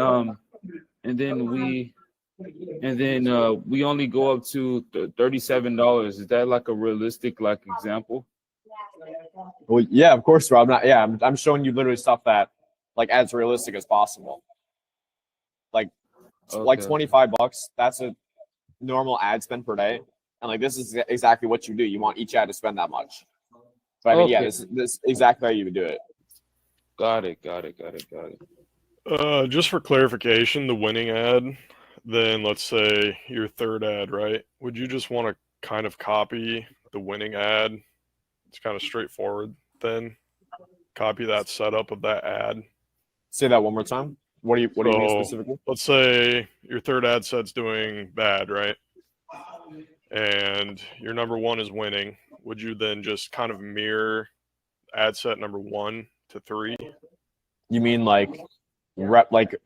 we only go up to $37. Is that like a realistic like example? Well, yeah, of course, Rob. I'm showing you literally stuff that like as realistic as possible. Like like Okay. 25 bucks, that's a normal ad spend per day. And like this is exactly what you do. You want each ad to spend that much. But I mean, yeah, Okay. this is exactly how you would do it. Got it. Just for clarification, the winning ad, then let's say your third ad, right? Would you just want to kind of copy the winning ad? It's kind of straightforward. Then copy that setup of that ad. Say that one more time. What do you mean specifically? Let's say your third ad set's doing bad, right? And your number one is winning. Would you then just kind of mirror ad set number 1 to 3? You mean like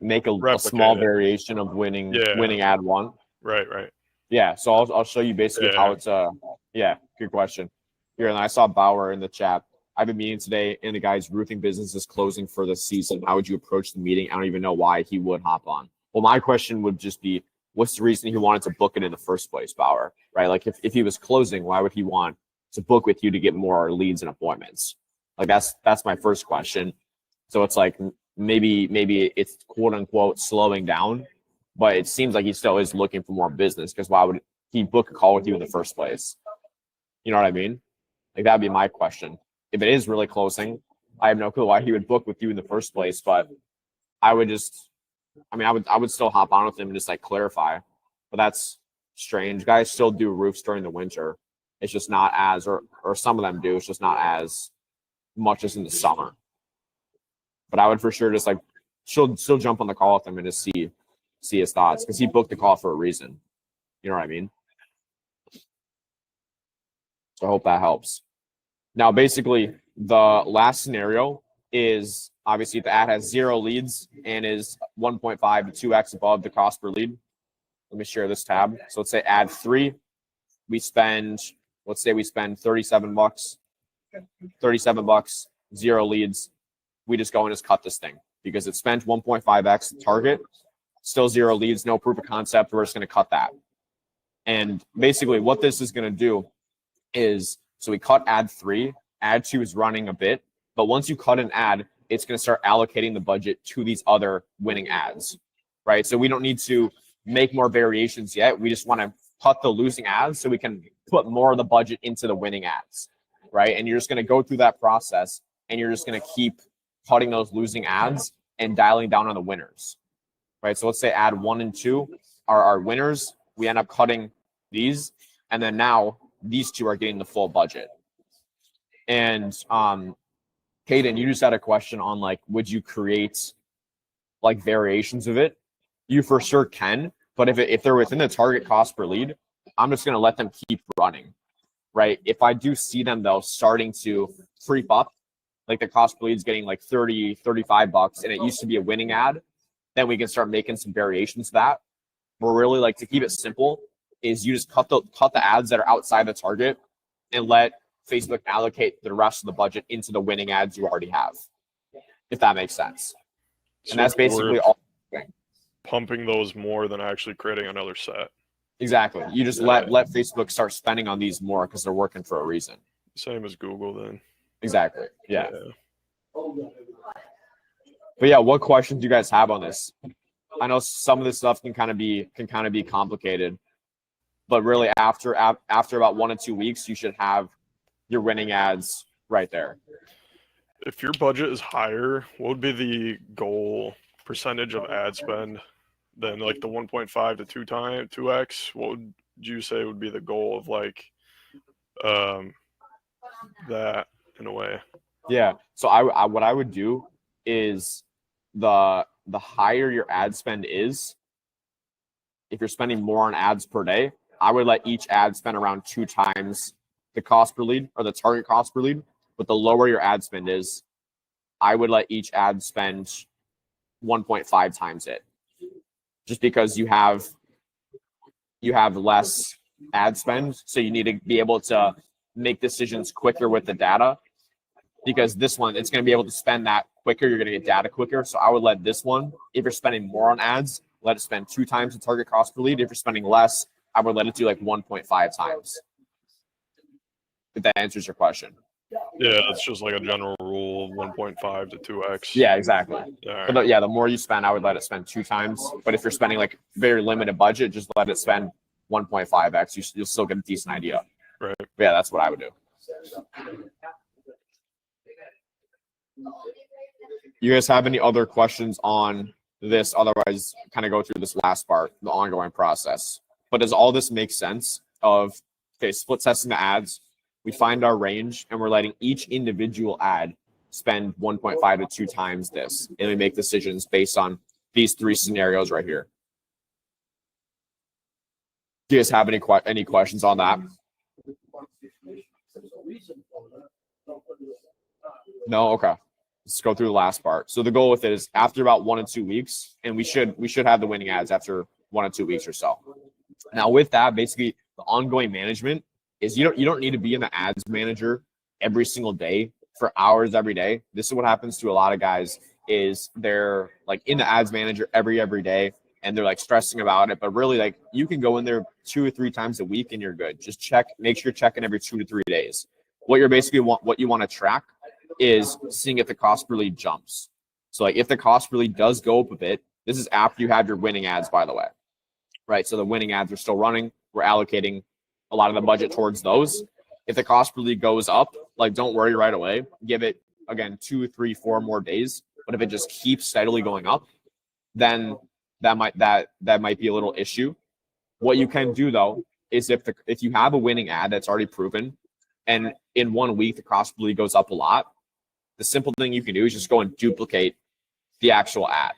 make a small variation of winning ad 1? Right. Yeah, so I'll show you basically how it's good question. Here, and I saw Bauer in the chat. I've been meeting today, and the guy's roofing business is closing for the season. How would you approach the meeting? I don't even know why he would hop on. Well, my question would just be, what's the reason he wanted to book it in the first place, Bauer? Right? Like if he was closing, why would he want to book with you to get more leads and appointments? Like that's my first question. So it's like maybe it's quote unquote slowing down, but it seems like he still is looking for more business, because why would he book a call with you in the first place? You know what I mean? Like that'd be my question. If it is really closing, I have no clue why he would book with you in the first place, but I would still hop on with him and just like clarify. But that's strange. Guys still do roofs during the winter. It's just not as, or some of them do. It's just not as much as in the summer. But I would for sure just like still jump on the call with him and just see his thoughts, because he booked the call for a reason. You know what I mean? So I hope that helps. Now, basically, the last scenario is obviously if the ad has 0 leads and is 1.5 to 2x above the cost per lead. Let me share this tab. So let's say ad 3, let's say we spend 37 bucks, 0 leads. We just go and just cut this thing because it spent 1.5x target, still 0 leads, no proof of concept. We're just going to cut that. And basically what this is going to do is, so we cut ad 3, ad 2 is running a bit, but once you cut an ad, it's going to start allocating the budget to these other winning ads, right? So we don't need to make more variations yet. We just want to cut the losing ads so we can put more of the budget into the winning ads, right? And you're just going to go through that process, and you're just going to keep cutting those losing ads and dialing down on the winners, right? So let's say ad 1 and 2 are our winners. We end up cutting these, and then now these 2 are getting the full budget. And Caden, you just had a question on like, would you create like variations of it? You for sure can, but if they're within the target cost per lead, I'm just going to let them keep running, right? If I do see them though starting to creep up, like the cost per lead is getting like 30, 35 bucks, and it used to be a winning ad, then we can start making some variations to that. But really, like, to keep it simple is you just cut the ads that are outside the target and let Facebook allocate the rest of the budget into the winning ads you already have, if that makes sense. So and that's basically all. Pumping those more than actually creating another set. Exactly. You just let Facebook start spending on these more because they're working for a reason. Same as Google then. Exactly. Yeah. But yeah, what questions do you guys have on this? I know some of this stuff can kind of be complicated, but really after about 1 or 2 weeks, you should have your winning ads right there. If your budget is higher, what would be the goal percentage of ad spend then like the 1.5 to 2x, what would you say would be the goal of like that in a way? Yeah. So I what I would do is the higher your ad spend is, if you're spending more on ads per day, I would let each ad spend around 2 times the cost per lead or the target cost per lead. But the lower your ad spend is, I would let each ad spend 1.5 times it. Just because you have less ad spend, so you need to be able to make decisions quicker with the data. Because this one, it's going to be able to spend that quicker. You're going to get data quicker. So I would let this one, if you're spending more on ads, let it spend 2 times the target cost per lead. If you're spending less, I would let it do like 1.5 times. If that answers your question. Yeah, it's just like a general rule of 1.5 to 2x. Yeah, exactly. Right. But the more you spend, I would let it spend 2 times. But if you're spending like very limited budget, just let it spend 1.5x. You'll still get a decent idea. Right. But yeah, that's what I would do. You guys have any other questions on this? Otherwise, kind of go through this last part, the ongoing process. But does all this make sense of, okay, split testing the ads, we find our range, and we're letting each individual ad spend 1.5 to 2 times this, and we make decisions based on these 3 scenarios right here. Do you guys have any questions on that? No? Okay. Let's go through the last part. So the goal with it is after about 1 to 2 weeks, and we should have the winning ads after 1 to 2 weeks or so. Now with that, basically the ongoing management is you don't need to be in the ads manager every single day for hours every day. This is what happens to a lot of guys is they're like in the ads manager every day and they're like stressing about it. But really, like, you can go in there 2 or 3 times a week and you're good. Just make sure you're checking every 2 to 3 days. What you want to track is seeing if the cost per lead jumps. So like if the cost per lead does go up a bit, this is after you have your winning ads, by the way, right? So the winning ads are still running. We're allocating a lot of the budget towards those. If the cost per lead goes up, like, don't worry right away. Give it, again, 2, 3, 4 more days. But if it just keeps steadily going up, then that might be a little issue. What you can do though is if you have a winning ad that's already proven, and in 1 week the cost per lead goes up a lot, the simple thing you can do is just go and duplicate the actual ad,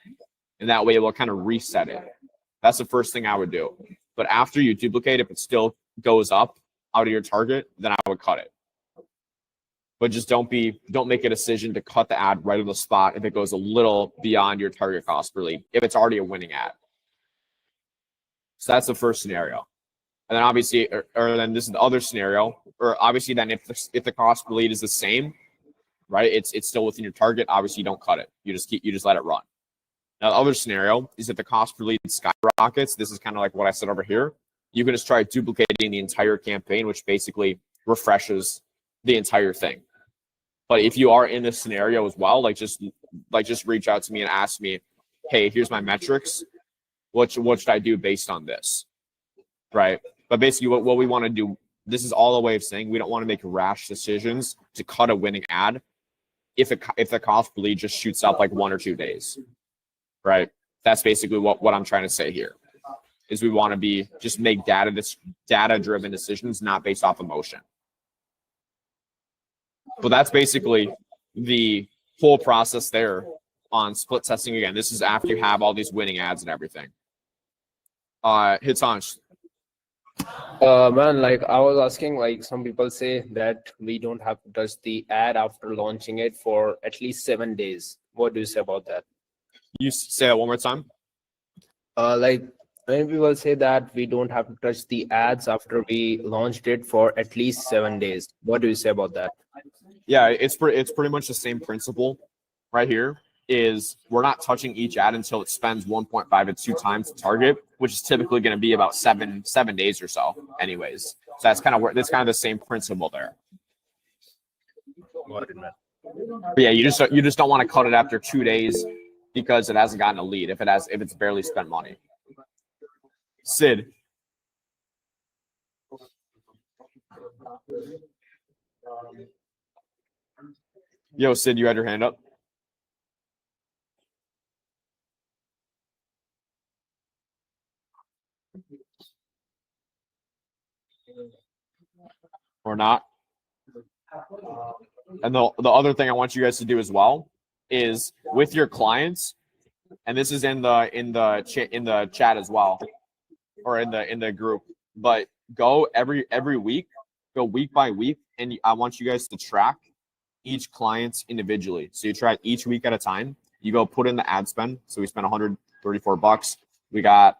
and that way it will kind of reset it. That's the first thing I would do. But after you duplicate, if it still goes up out of your target, then I would cut it. But just don't make a decision to cut the ad right on the spot if it goes a little beyond your target cost per lead, if it's already a winning ad. So that's the first scenario. And then obviously, or then this is the other scenario, or obviously then if the cost per lead is the same, right? It's still within your target. Obviously, you don't cut it. You just let it run. Now, the other scenario is if the cost per lead skyrockets. This is kind of like what I said over here. You can just try duplicating the entire campaign, which basically refreshes the entire thing. But if you are in this scenario as well, just reach out to me and ask me, hey, here's my metrics. What should I do based on this? Right. But basically what we want to do, this is all a way of saying we don't want to make rash decisions to cut a winning ad if the cost per lead just shoots up like 1 or 2 days. Right. That's basically what I'm trying to say here, is we want to just make data-driven decisions, not based off emotion. But that's basically the whole process there on split testing. Again, this is after you have all these winning ads and everything. Hitansh. Man, like I was asking, like some people say that we don't have to touch the ad after launching it for at least 7 days. What do you say about that? You say that one more time. Like many people say that we don't have to touch the ads after we launched it for at least 7 days. What do you say about that? Yeah, it's pretty much the same principle right here. Is we're not touching each ad until it spends 1.5 to 2 times the target, which is typically going to be about seven days or so anyways. So that's kind of the same principle there. But yeah, you just don't want to cut it after 2 days because it hasn't gotten a lead, if it's barely spent money. Sid. Yo, Sid, you had your hand up. Or not? And the other thing I want you guys to do as well is with your clients, and this is in the chat as well, or in the group. But go every week, go week by week, and I want you guys to track each client individually. So you track each week at a time. You go put in the ad spend. So we spent $134. We got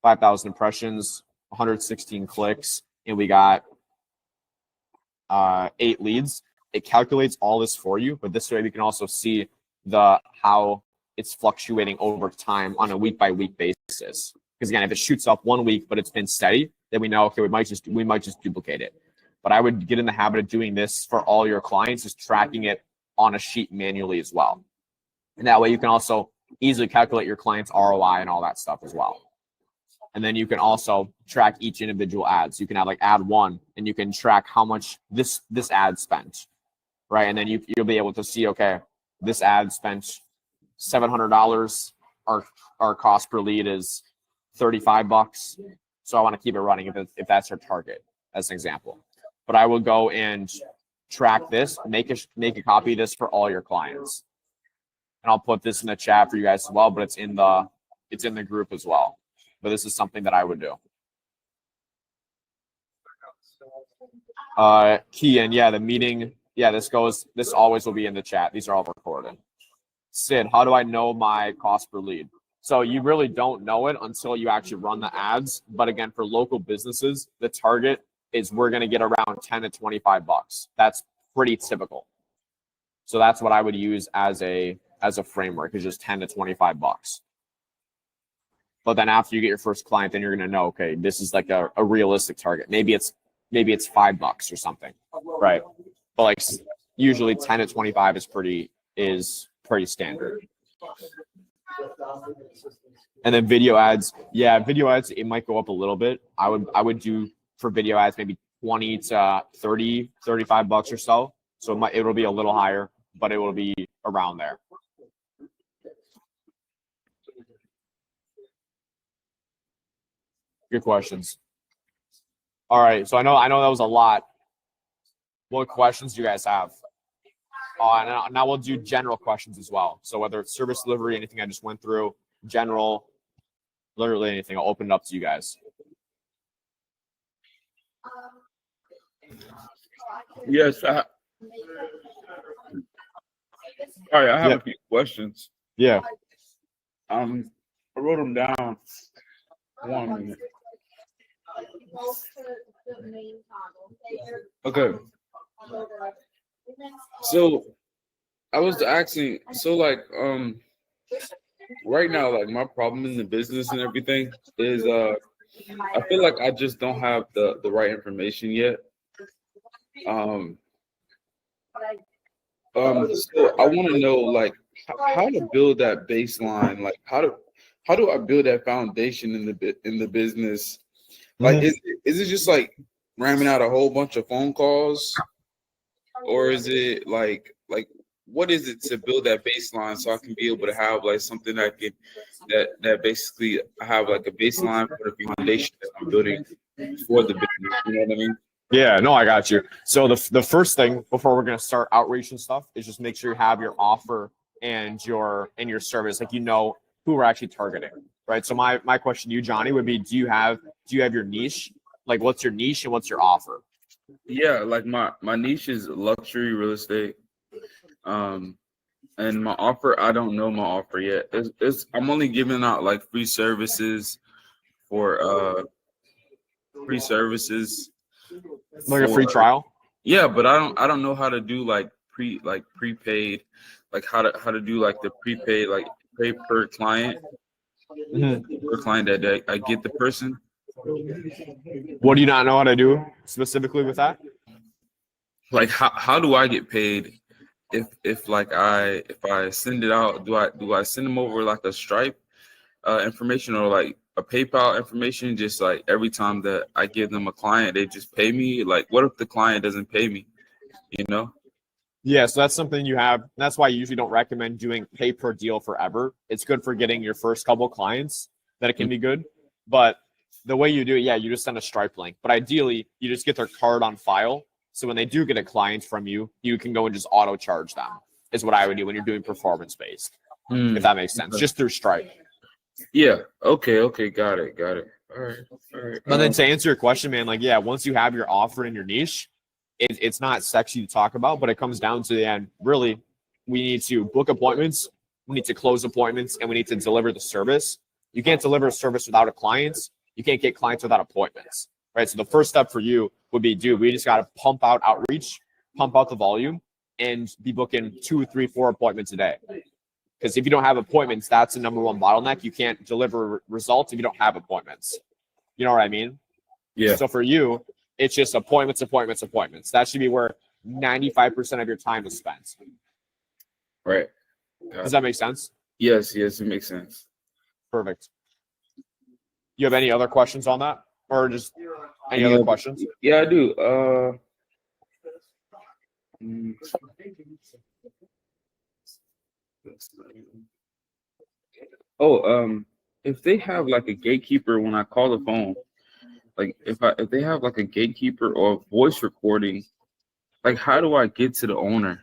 5,000 impressions, 116 clicks, and we got 8 leads. It calculates all this for you, but this way we can also see how it's fluctuating over time on a week by week basis. Because again, if it shoots up 1 week but it's been steady, then we know, okay, we might just duplicate it. But I would get in the habit of doing this for all your clients, is tracking it on a sheet manually as well. And that way you can also easily calculate your client's ROI and all that stuff as well. And then you can also track each individual ads. You can have like ad 1, and you can track how much this ad spent, right? And then you'll be able to see, okay, this ad spent $700. Our cost per lead is $35. So I want to keep it running if that's your target, as an example. But I will go and track this, make a copy of this for all your clients. And I'll put this in the chat for you guys as well, but it's in the group as well. But this is something that I would do. Kian, yeah, the meeting, yeah, this always will be in the chat. These are all recorded. Sid, how do I know my cost per lead? So you really don't know it until you actually run the ads. But again, for local businesses, the target is we're going to get around 10 to 25 bucks. That's pretty typical. So that's what I would use as a framework, is just 10 to 25 bucks. But then after you get your first client, then you're going to know, okay, this is like a realistic target. Maybe it's $5 or something, right? But like usually 10 to 25 is pretty standard. And then video ads, yeah, video ads, it might go up a little bit. I would do for video ads maybe 20 to 30, 35 bucks or so. So it'll be a little higher, but it will be around there. Good questions. All right, so I know that was a lot. What questions do you guys have? And now we'll do general questions as well. So whether it's service delivery, anything I just went through, general, literally anything, I'll open it up to you guys. Yes. All right, I have a few questions. Yeah. I wrote them down. 1 minute. Okay. So I was asking, so like right now, like my problem in the business and everything is I feel like I just don't have the right information yet. So I want to know like how to build that baseline, like how do I build that foundation in the business? Like is it just like ramming out a whole bunch of phone calls, or is it like what is it to build that baseline so I can be able to have like something that basically I have like a baseline for the foundation that I'm building for the business, you know what I mean? Yeah, no, I got you. So the first thing before we're gonna start outreach and stuff is just make sure you have your offer and your service, like you know who we're actually targeting, right? So my question to you, Johnny, would be, do you have your niche? Like, what's your niche and what's your offer? Yeah, like my niche is luxury real estate, and my offer, I don't know my offer yet. I'm only giving out like free services for like a free trial. Yeah, but I don't know how to do like prepaid, like how to do like the prepaid, like pay per client, per client that I get the person. What do you not know how to do specifically with that? Like how do I get paid if I send it out? Do I send them over like a Stripe information or like a PayPal information? Just like every time that I give them a client, they just pay me. Like what if the client doesn't pay me? You know? Yeah, so that's something you have. That's why I usually don't recommend doing pay per deal forever. It's good for getting your first couple clients that it can be good, but The way you do it, yeah, you just send a Stripe link. But ideally, you just get their card on file. So when they do get a client from you, you can go and just auto charge them, is what I would do when you're doing performance based. If that makes sense, just through Stripe. Yeah. Okay. Okay. Got it. Got it. All right. All right. And then to answer your question, man, like, yeah, once you have your offer in your niche, it's not sexy to talk about, but it comes down to the end. Really, we need to book appointments, we need to close appointments, and we need to deliver the service. You can't deliver a service without a client. You can't get clients without appointments, right? So the first step for you would be, dude, we just got to pump out outreach, pump out the volume, and be booking 2, 3, 4 appointments a day. Because if you don't have appointments, that's the number one bottleneck. You can't deliver results if you don't have appointments. You know what I mean? Yeah. So for you, it's just appointments, appointments, appointments. That should be where 95% of your time is spent. Right. Does that make sense? Yes. Yes. It makes sense. Perfect. You have any other questions on that? Or just any other questions? Yeah, I do. If they have like a gatekeeper when I call the phone, like if they have like a gatekeeper or voice recording, like how do I get to the owner?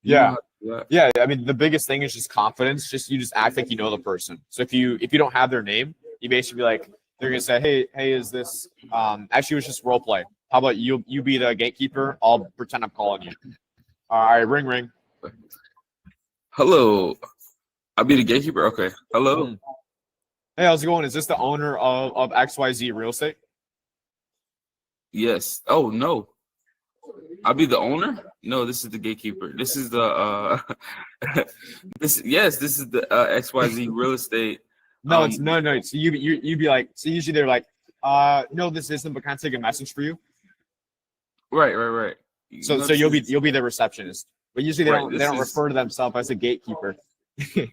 Yeah. Yeah. I mean, the biggest thing is just confidence. You just act like you know the person. So if you don't have their name, you basically be like, they're gonna say, hey, is this actually it was just role play. How about you be the gatekeeper? I'll pretend I'm calling you. All right, ring. Hello. I'll be the gatekeeper. Okay. Hello. Hey, how's it going? Is this the owner of XYZ Real Estate? Yes. Oh no. I'll be the owner? No, this is the gatekeeper. This is the this is the XYZ Real Estate. No, it's no. So you'd be like, so usually they're like, no, this isn't, but can I take a message for you? Right. So you'll be the receptionist. But usually they don't refer to themselves as a gatekeeper.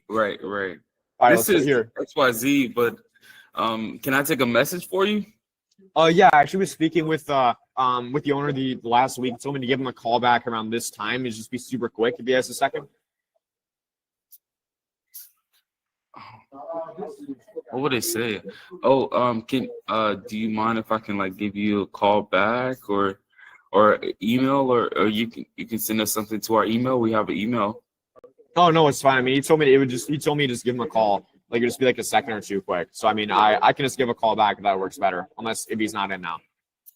Right. All right, This is here XYZ, but can I take a message for you? Yeah, I actually was speaking with the owner the last week. Told me to give him a call back around this time. It'd just be super quick if he has a second. What would they say? Oh, do you mind if I can like give you a call back or email or you can send us something to our email? We have an email. Oh no, it's fine. I mean, he told me to just give him a call. Like it'd just be like a second or two quick. So I mean, I can just give a call back if that works better, unless if he's not in now.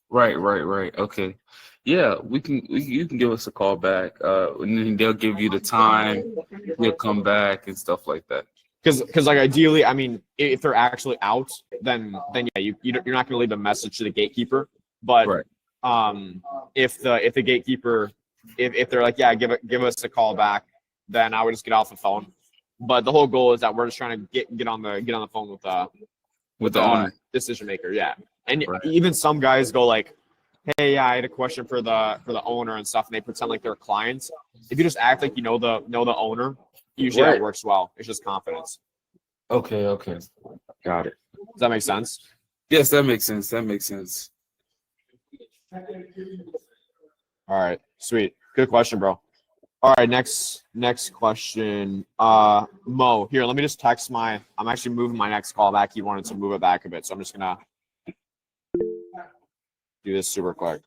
Right. Okay. Yeah, you can give us a call back. And then they'll give you the time. They'll come back and stuff like that. Because like ideally, I mean, if they're actually out, then yeah, you're not gonna leave a message to the gatekeeper. But if the gatekeeper, if they're like, yeah, give us a call back, then I would just get off the phone. But the whole goal is that we're just trying to get on the phone with the owner, decision maker. Yeah, and even some guys go like, hey, yeah, I had a question for the owner and stuff, and they pretend like they're clients. If you just act like you know the owner, usually that works well. It's just confidence. Okay. Got it. Does that make sense? Yes, that makes sense. All right, sweet. Good question, bro. All right, next question. Mo, here, let me just text I'm actually moving my next call back. He wanted to move it back a bit, so I'm just gonna do this super quick.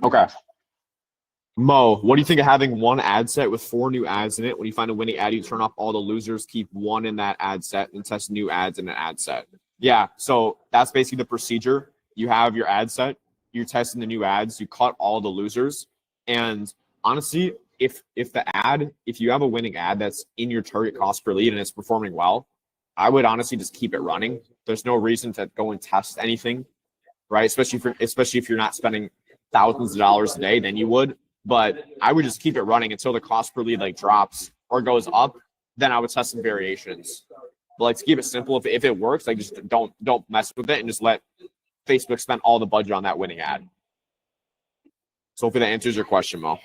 Okay. Mo, what do you think of having one ad set with 4 new ads in it? When you find a winning ad, you turn off all the losers, keep one in that ad set, and test new ads in an ad set. Yeah, so that's basically the procedure. You have your ad set, you're testing the new ads, you cut all the losers, and honestly, if you have a winning ad that's in your target cost per lead and it's performing well, I would honestly just keep it running. There's no reason to go and test anything, right? Especially if you're not spending thousands of dollars a day, then you would. But I would just keep it running until the cost per lead like drops or goes up. Then I would test some variations. But like to keep it simple, if it works, like just don't mess with it and just let Facebook spend all the budget on that winning ad. So hopefully that answers your question, Mo.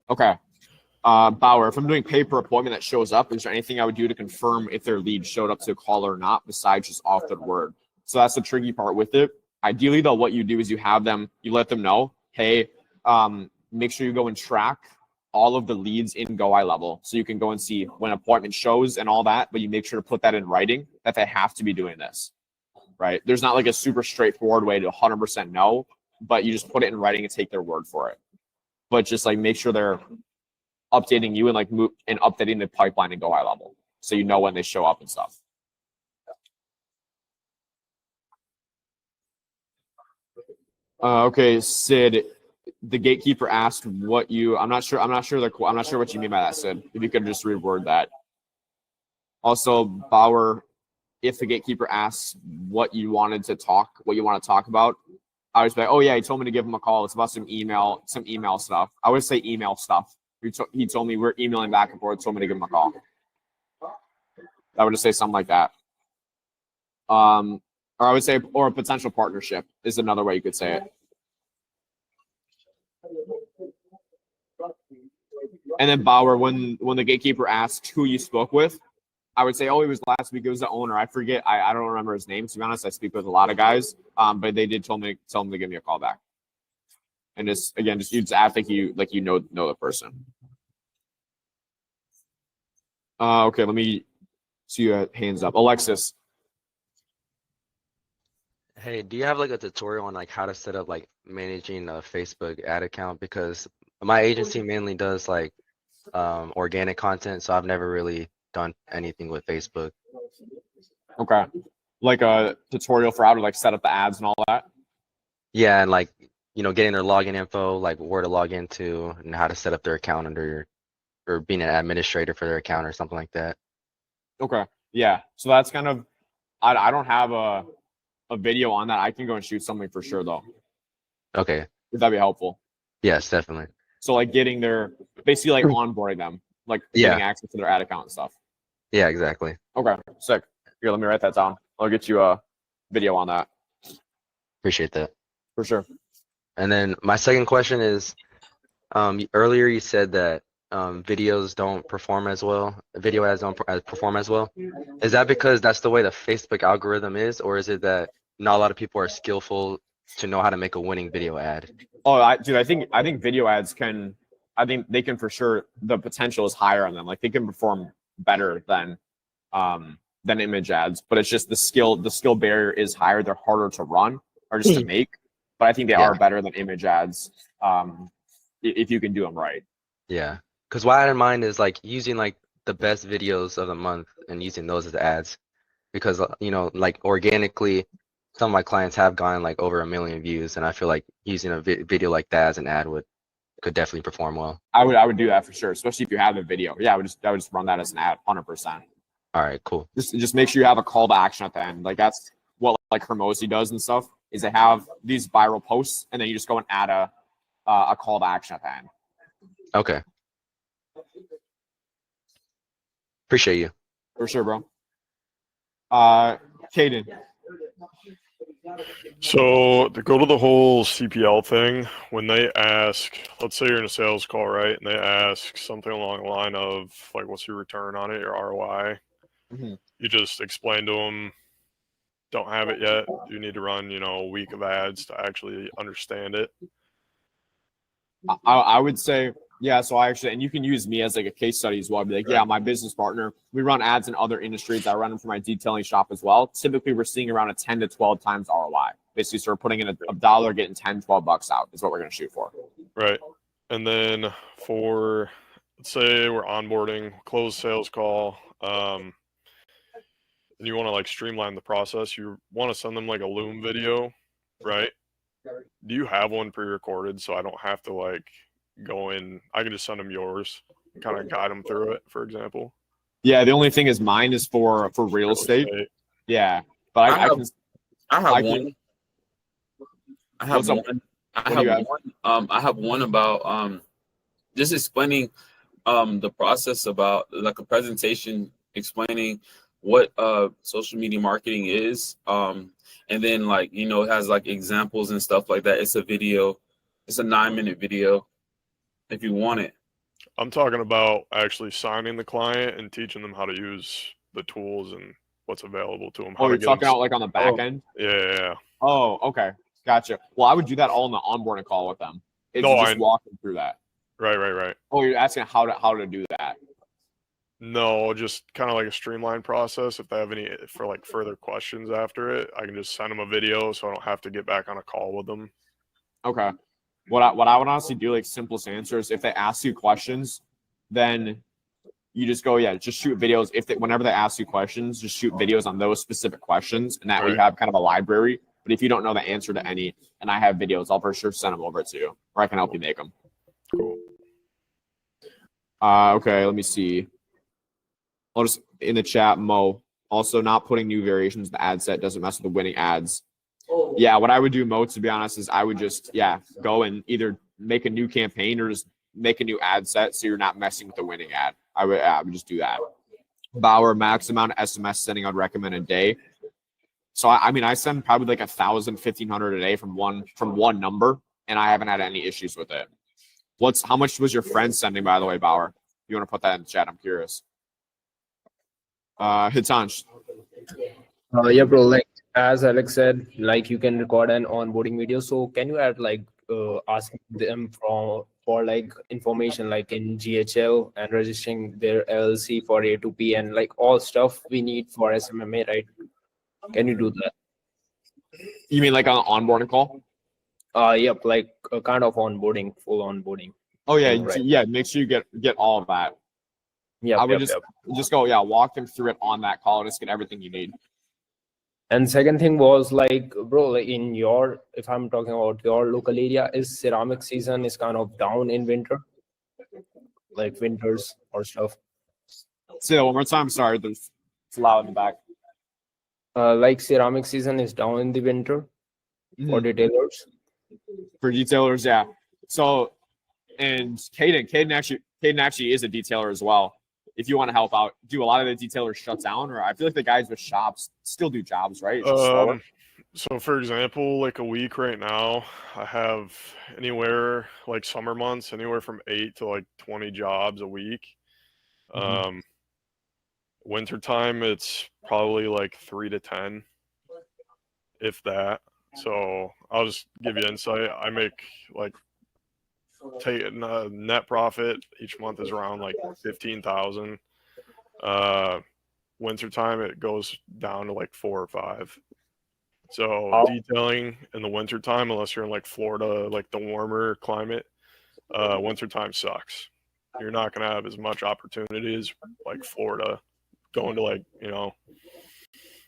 Okay. Bauer, if I'm doing pay per appointment that shows up, is there anything I would do to confirm if their lead showed up to a call or not, besides just authored word? So that's the tricky part with it. Ideally, though, what you do is you let them know, hey, make sure you go and track all of the leads in Go Eye Level. So you can go and see when appointment shows and all that, but you make sure to put that in writing that they have to be doing this, right? There's not like a super straightforward way to 100% know, but you just put it in writing and take their word for it. But just like make sure they're updating you and like updating the pipeline in Go Eye Level, so you know when they show up and stuff. Okay, Sid, the gatekeeper asked what you. I'm not sure what you mean by that, Sid. If you could just reword that. Also, Bauer, if the gatekeeper asks what you want to talk about, I was like, oh yeah, he told me to give him a call. It's about some email stuff. I would say email stuff. He told me we're emailing back and forth. Told me to give him a call. I would just say something like that. Or I would say, or a potential partnership is another way you could say it. And then Bauer, when the gatekeeper asked who you spoke with, I would say, oh, it was last week. It was the owner. I forget. I don't remember his name. To be honest, I speak with a lot of guys, but they did tell him to give me a call back. And you just act like you know the person. Okay, let me see your hands up. Alexis. Hey, do you have like a tutorial on like how to set up like managing a Facebook ad account? Because my agency mainly does like organic content, so I've never really done anything with Facebook. Okay, like a tutorial for how to like set up the ads and all that. Yeah, and like getting their login info, like where to log into and how to set up their account or being an administrator for their account or something like that. Okay, yeah. So that's kind of I don't have a video on that. I can go and shoot something for sure though. Okay. Would that be helpful? Yes, definitely. So like basically like onboarding them, like getting access to their ad account and stuff. Yeah, exactly. Okay, sick. Here, let me write that down. I'll get you a video on that. Appreciate that. For sure. And then my second question is, earlier you said that videos don't perform as well. Video ads don't perform as well. Is that because that's the way the Facebook algorithm is, or is it that not a lot of people are skillful to know how to make a winning video ad? Oh, I think video ads can. I think they can for sure. The potential is higher on them. Like they can perform better than image ads, but it's just the skill barrier is higher. They're harder to run or just to make, but I think they are better than image ads if you can do them right. Yeah, because what I had in mind is like using like the best videos of the month and using those as ads, because like organically, some of my clients have gone like over 1 million views, and I feel like using a video like that as an ad could definitely perform well. I would do that for sure, especially if you have a video. Yeah, I would just run that as an ad, 100%. All right, cool. Just make sure you have a call to action at the end. Like that's what like Hermosi does and stuff. Is they have these viral posts, and then you just go and add a call to action at the end. Okay. Appreciate you. For sure, bro. Caden. So to go to the whole CPL thing, when they ask, let's say you're in a sales call, right? And they ask something along the line of like, what's your return on it, your ROI? Mm-hmm. You just explain to them, don't have it yet. You need to run, a week of ads to actually understand it. I would say, yeah. So and you can use me as like a case study as well. I'd be like, yeah, my business partner, we run ads in other industries. I run them for my detailing shop as well. Typically, we're seeing around a 10 to 12 times ROI. Basically, so we're putting in a dollar, getting 10, 12 bucks out is what we're going to shoot for. Right. And then for, let's say we're onboarding, close sales call, and you want to like streamline the process. You want to send them like a Loom video, right? Do you have one pre-recorded so I don't have to like go in? I can just send them yours and kind of guide them through it, for example. Yeah, the only thing is mine is for real estate. Yeah, but I have one. I have one about just explaining the process about like a presentation explaining what social media marketing is. And then like, you know, it has like examples and stuff like that. It's a video. It's a 9-minute video if you want it. I'm talking about actually signing the client and teaching them how to use the tools and what's available to them. Oh, you're talking about like on the back end? Yeah. Oh, okay. Gotcha. Well, I would do that all in the onboarding call with them. It's No, just walk them through that. Right. Oh, you're asking how to do that. No, just kind of like a streamlined process. If they have any for like further questions after it, I can just send them a video so I don't have to get back on a call with them. Okay. What I would honestly do, like simplest answers, if they ask you questions, then you just go, yeah, just shoot videos. Whenever they ask you questions, just shoot videos on those specific questions, and that way you have kind of a library. But if you don't know the answer to any, and I have videos, I'll for sure send them over to you, or I can help you make them. Cool. Okay, let me see. I'll just in the chat, Mo. Also, not putting new variations in the ad set doesn't mess with the winning ads. Yeah, what I would do, Mo, to be honest, is I would just go and either make a new campaign or just make a new ad set so you're not messing with the winning ad. I would just do that. Bauer, max amount of SMS sending I'd recommend a day. So I mean, I send probably like 1,000, 1,500 a day from one number, and I haven't had any issues with it. How much was your friend sending, by the way, Bauer? You want to put that in the chat? I'm curious. Hitansh. Yeah, bro. Like as Alex said, like you can record an onboarding video. So can you add like ask them for like information like in GHL and registering their LLC for A2P and like all stuff we need for SMMA, right? Can you do that? You mean like on an onboarding call? Yep, like a kind of onboarding, full onboarding. Oh yeah, right. yeah. Make sure you get all of that. Yeah, I would just go, walk them through it on that call and just get everything you need. And second thing was like, bro, like in your, if I'm talking about your local area, is ceramic season is kind of down in winter, like winters or stuff. Say that one more time. Sorry, it's loud in the back. Like ceramic season is down in the winter for detailers. For detailers, yeah. So, and Caden actually is a detailer as well. If you want to help out, do a lot of the detailers shut down, or I feel like the guys with shops still do jobs, right? It's just slower. So for example, like a week right now, I have anywhere like summer months, anywhere from 8 to like 20 jobs a week. Wintertime, it's probably like 3 to 10, if that. So I'll just give you insight. I make like net profit each month is around like 15,000. Wintertime it goes down to like 4 or 5. So detailing in the wintertime, unless you're in like Florida, like the warmer climate, wintertime sucks. You're not gonna have as much opportunity as like Florida, going to like, you know,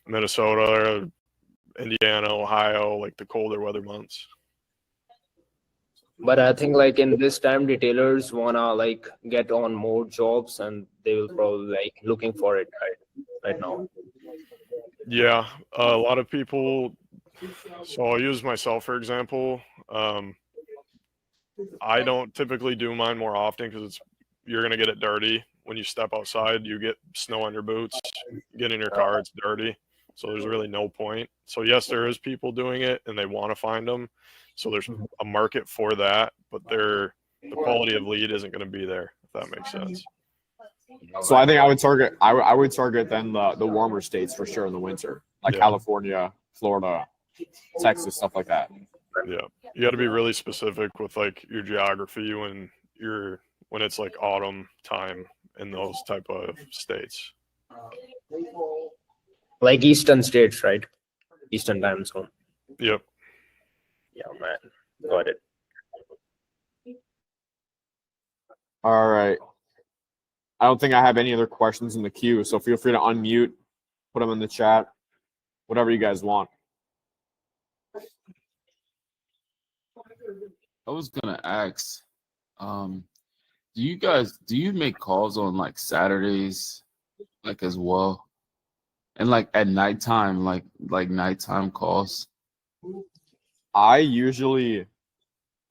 Minnesota or Indiana, Ohio, like the colder weather months. But I think like in this time, retailers wanna like get on more jobs, and they will probably like looking for it right now. Yeah, a lot of people. So I'll use myself for example. I don't typically do mine more often because you're gonna get it dirty when you step outside. You get snow on your boots, get in your car, it's dirty. So there's really no point. So yes, there is people doing it and they want to find them. So there's a market for that, but the quality of lead isn't going to be there, if that makes sense. So I think I would target then the warmer states for sure in the winter, like California, Florida, Texas, stuff like that. Yeah, you got to be really specific with like your geography when it's like autumn time in those type of states. Like Eastern states, right? Eastern time zone. Yep. Yeah, man. Got it. All right. I don't think I have any other questions in the queue, so feel free to unmute, put them in the chat, whatever you guys want. I was gonna ask, do you make calls on like Saturdays, like as well? And like at nighttime, like nighttime calls? I usually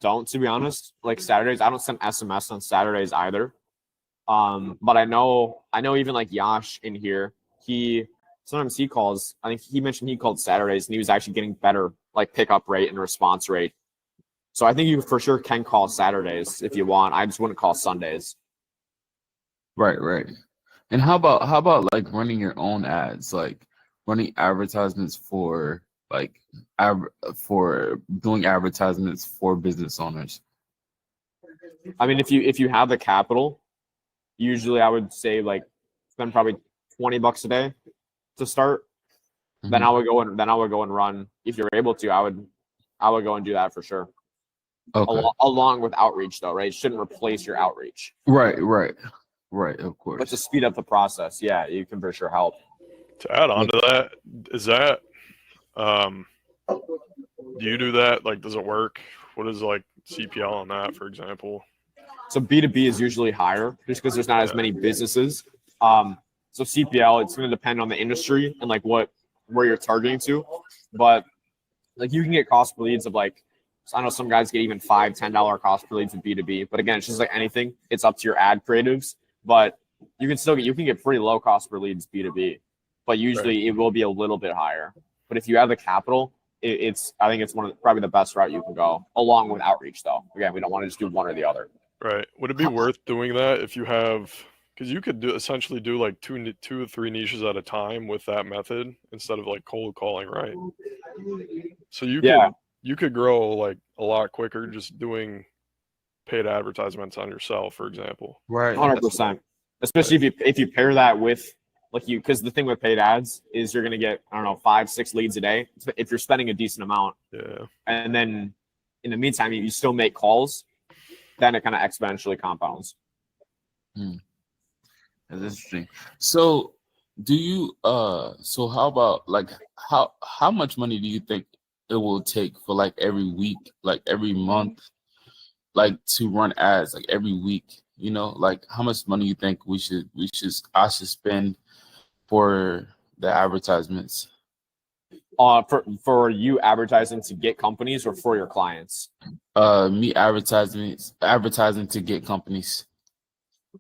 don't, to be honest. Like Saturdays, I don't send SMS on Saturdays either. But I know even like Yash in here, sometimes he calls. I think he mentioned he called Saturdays, and he was actually getting better like pickup rate and response rate. So I think you for sure can call Saturdays if you want. I just wouldn't call Sundays. Right, right. And how about like running your own ads, like running advertisements for like for doing advertisements for business owners? I mean, if you have the capital, usually I would say like spend probably $20 a day to start. Then I would go and run. If you're able to, I would go and do that for sure. Okay. Along with outreach, though, right? It shouldn't replace your outreach. Right, right, right. Of course. But to speed up the process, yeah, you can for sure help. To add on to that, is that do you do that? Like, does it work? What is like CPL on that, for example? So B2B is usually higher just because there's not as many businesses. So CPL, it's going to depend on the industry and like where you're targeting to. But like you can get cost per leads of like, I know some guys get even $5, $10 cost per leads with B2B. But again, it's just like anything. It's up to your ad creatives. But you can get pretty low cost per leads B2B. But usually it will be a little bit higher. But if you have the capital, I think it's probably the best route you can go, along with outreach though. Again, we don't want to just do one or the other. Right. Would it be worth doing that if you have, because you could essentially do like two or three niches at a time with that method instead of like cold calling, right? So you could grow like a lot quicker just doing paid advertisements on yourself, for example. Right. 100%. Especially if you pair that with because the thing with paid ads is you're going to get, I don't know, 5-6 leads a day if you're spending a decent amount. Yeah. And then in the meantime, you still make calls, then it kind of exponentially compounds. That's interesting. So do you so how about like how much money do you think it will take for like every week, like every month, like to run ads like every week? You know, like how much money you think I should spend for the advertisements? For you advertising to get companies or for your clients? Me advertising to get companies.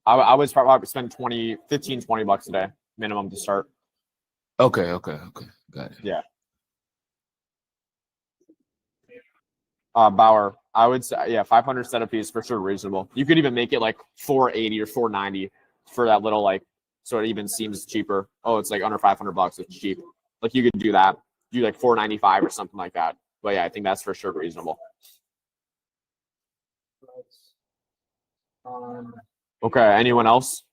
I would probably spend $15, $20 a day minimum to start. Okay. Got it. Yeah. Bauer, I would say 500 setup fees for sure reasonable. You could even make it like $480 or $490 for that little like, so it even seems cheaper. Oh, it's like under $500. It's cheap. Like you could do that. Do like $495 or something like that. But yeah, I think that's for sure reasonable. Okay. Anyone else?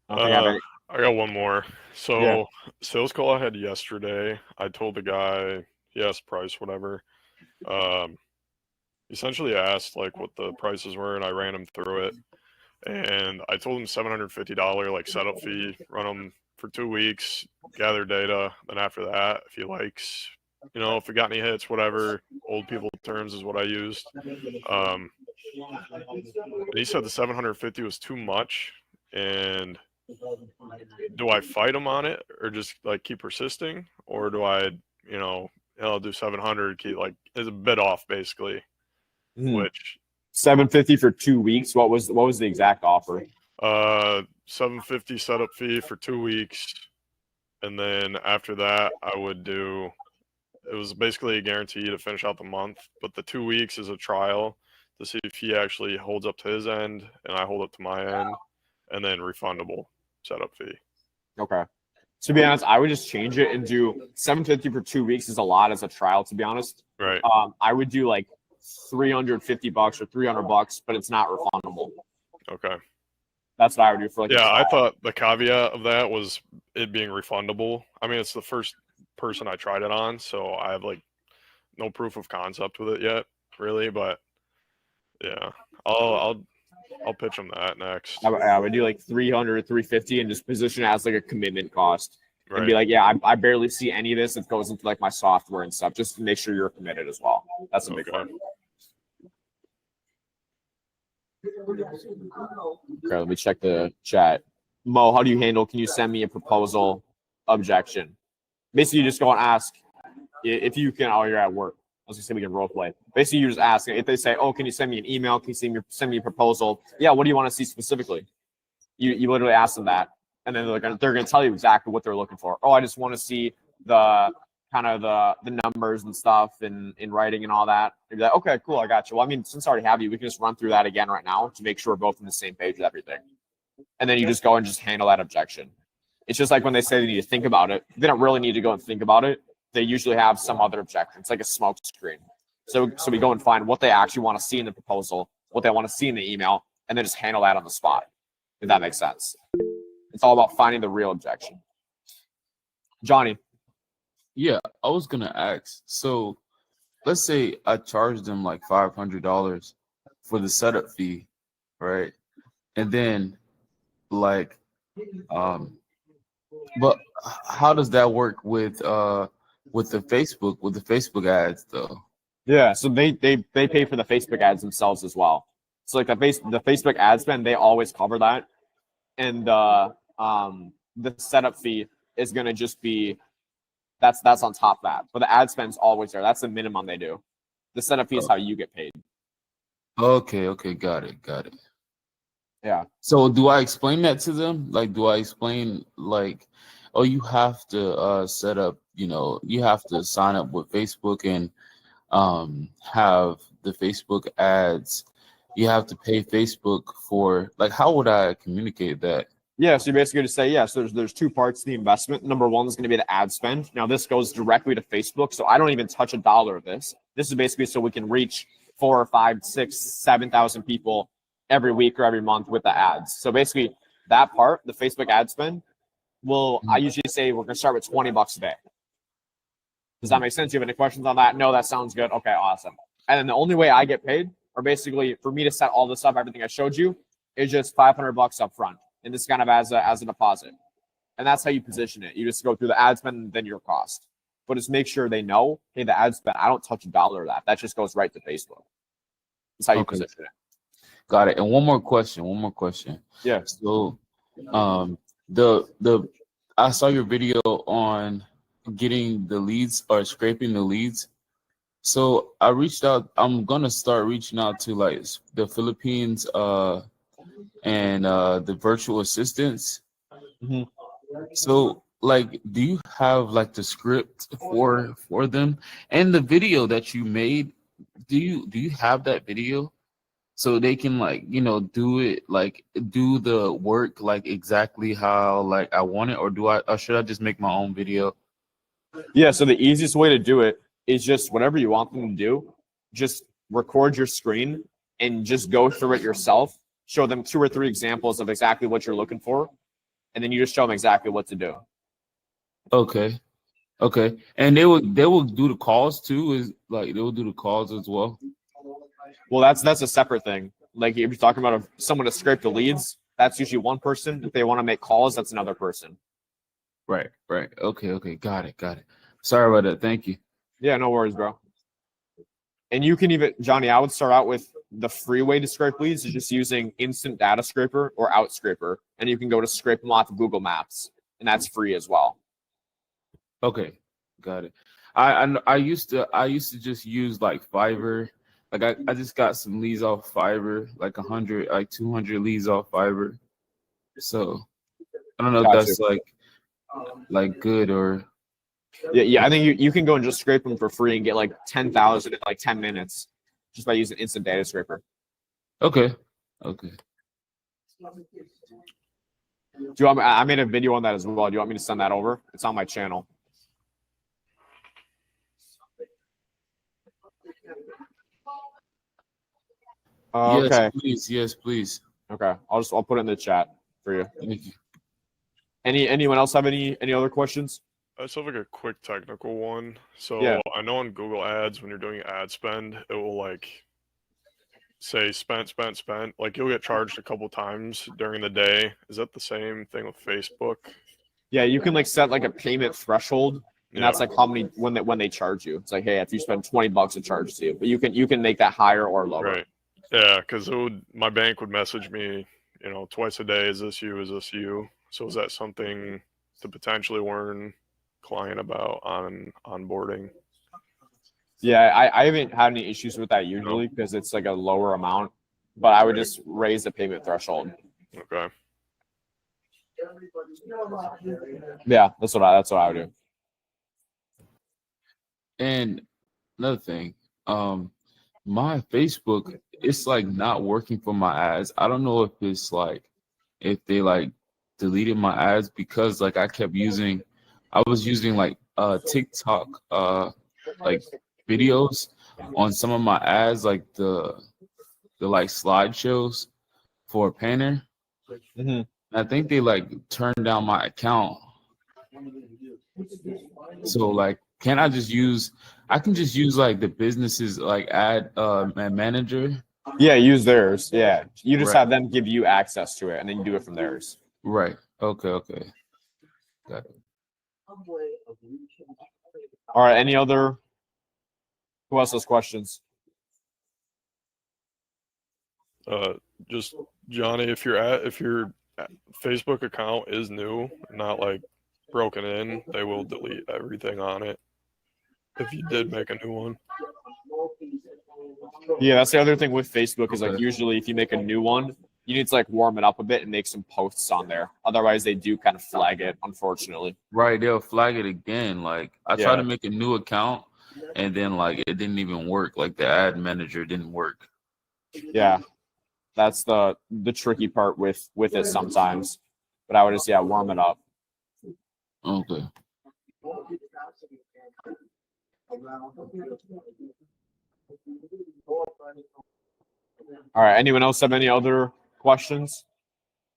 I got one more. So sales call I had yesterday. I told the guy he asked price, whatever. Essentially asked like what the prices were, and I ran him through it. And I told him $750 like setup fee, run him for 2 weeks, gather data. Then after that, if he likes, if we got any hits, whatever, old people terms is what I used. And he said the 750 was too much. And do I fight him on it or just like keep persisting, or do I, I'll do 700, keep like is a bit off basically, which 750 for 2 weeks. What was the exact offer? 750 setup fee for 2 weeks, and then after that I would do. It was basically a guarantee to finish out the month, but the 2 weeks is a trial to see if he actually holds up to his end and I hold up to my end, and then refundable setup fee. Okay. To be honest, I would just change it and do 750 for 2 weeks is a lot as a trial. To be honest, right? I would do like $350 or $300, but it's not refundable. Okay. That's what I would do for like. Yeah, I thought the caveat of that was it being refundable. I mean, it's the first person I tried it on, so I have like no proof of concept with it yet, really. But yeah, I'll pitch them that next. I would do like 300, 350 and just position it as like a commitment cost. Right. And be like, yeah, I barely see any of this. It goes into like my software and stuff, just to make sure you're committed as well. That's a big one. Okay, let me check the chat. Mo, how do you handle, can you send me a proposal objection? Basically, you just go and ask if you can, you're at work. was gonna say we can role play. Basically, you just ask if they say, "Oh, can you send me an email? Can you send me a proposal?" Yeah, what do you want to see specifically? You literally ask them that, and then they're gonna tell you exactly what they're looking for. Oh, I just want to see the kind of the numbers and stuff in writing and all that. You'd be like, okay, cool, I got you. Well, I mean, since I already have you, we can just run through that again right now to make sure we're both on the same page with everything. And then you just go and just handle that objection. It's just like when they say they need to think about it, they don't really need to go and think about it. They usually have some other objection. It's like a smoke screen. So we go and find what they actually want to see in the proposal, what they want to see in the email, and then just handle that on the spot, if that makes sense. It's all about finding the real objection. Johnny. Yeah, I was gonna ask. So let's say I charged them like $500 for the setup fee, right? And then like but how does that work with the Facebook ads though? Yeah, so they pay for the Facebook ads themselves as well. So like the Facebook ad spend, they always cover that. And the setup fee is gonna just be that's on top of that. But the ad spend's always there. That's the minimum they do. The setup fee is how you get paid. Okay, got it. Yeah. So do I explain that to them? Like, do I explain like, oh, you have to set up, you have to sign up with Facebook and have the Facebook ads. You have to pay Facebook for, like, how would I communicate that? Yeah, so you're basically going to say, yeah, so there's two parts to the investment. Number one is going to be the ad spend. Now, this goes directly to Facebook, so I don't even touch a dollar of this. This is basically so we can reach 4 or 5, 6, 7,000 people every week or every month with the ads. So basically, that part, the Facebook ad spend, I usually say we're going to start with $20 a day. Does that make sense? Do you have any questions on that? No, that sounds good. Okay, awesome. And then the only way I get paid, or basically for me to set all this up, everything I showed you, is just $500 up front. And this kind of as a deposit. And that's how you position it. You just go through the ad spend and then your cost. But just make sure they know, hey, the ad spend, I don't touch a dollar of that. That just goes right to Facebook. That's how you position it. Got it. And one more question. Yeah. So I saw your video on getting the leads or scraping the leads. So I reached out. I'm gonna start reaching out to like the Philippines and the virtual assistants. Mm-hmm. So like, do you have like the script for them and the video that you made? Do you have that video so they can like do it, like do the work like exactly how like I want it, or should I just make my own video? Yeah, so the easiest way to do it is just whatever you want them to do, just record your screen and just go through it yourself. Show them 2 or 3 examples of exactly what you're looking for, and then you just show them exactly what to do. Okay. And they will do the calls too, is like they will do the calls as well? Well, that's a separate thing. Like if you're talking about someone to scrape the leads, that's usually one person. If they want to make calls, that's another person. Right. Okay. Got it. Sorry about that. Thank you. Yeah, no worries, bro. And you can even, Johnny, I would start out with the free way to scrape leads is just using Instant Data Scraper or Outscraper, and you can go to scrape them off of Google Maps, and that's free as well. Okay, got it. I used to just use like Fiverr. Like I just got some leads off Fiverr, like 100, like 200 leads off Fiverr. So I don't know if that's like good or. Yeah. I think you can go and just scrape them for free and get like 10,000 in like 10 minutes just by using Instant Data Scraper. Okay. Do you want me, I made a video on that as well. Do you want me to send that over? It's on my channel. Okay. Yes, please. Okay. I'll put it in the chat for you. Thank you. Anyone else have any other questions? I just have like a quick technical one. So Yeah. I know on Google Ads, when you're doing ad spend, it will like say spent. Like you'll get charged a couple times during the day. Is that the same thing with Facebook? Yeah, you can like set like a payment threshold, and that's like how many when they charge you. It's like, hey, if you spend $20, it charges you. But you can make that higher or lower. Right. Yeah, because my bank would message me, twice a day. Is this you? Is this you? So is that something to potentially warn client about on onboarding? Yeah, I haven't had any issues with that usually because it's like a lower amount, but I would just raise the payment threshold. Okay. Yeah, that's what I would do. And another thing, my Facebook, it's like not working for my ads. I don't know if it's like if they like deleted my ads because like I was using like TikTok like videos on some of my ads, like the like slideshows for a painter. I think they like turned down my account. So like, can I just use? I can just use like the business's like ad manager. Yeah, use theirs. Yeah, you just Right. have them give you access to it, and then you do it from theirs. Right. Okay. Okay. Got it. All right. Any other? Who else has questions? Just Johnny, if your Facebook account is new, not like broken in, they will delete everything on it if you did make a new one. Yeah, that's the other thing with Facebook is like usually if you make a new one, you need to like warm it up a bit and make some posts on there. Otherwise, they do kind of flag it, unfortunately. Right. They'll flag it again. Like I tried Yeah. to make a new account, and then like it didn't even work. Like the ad manager didn't work. Yeah, that's the tricky part with it sometimes. But I would just warm it up. Okay. All right. Anyone else have any other questions?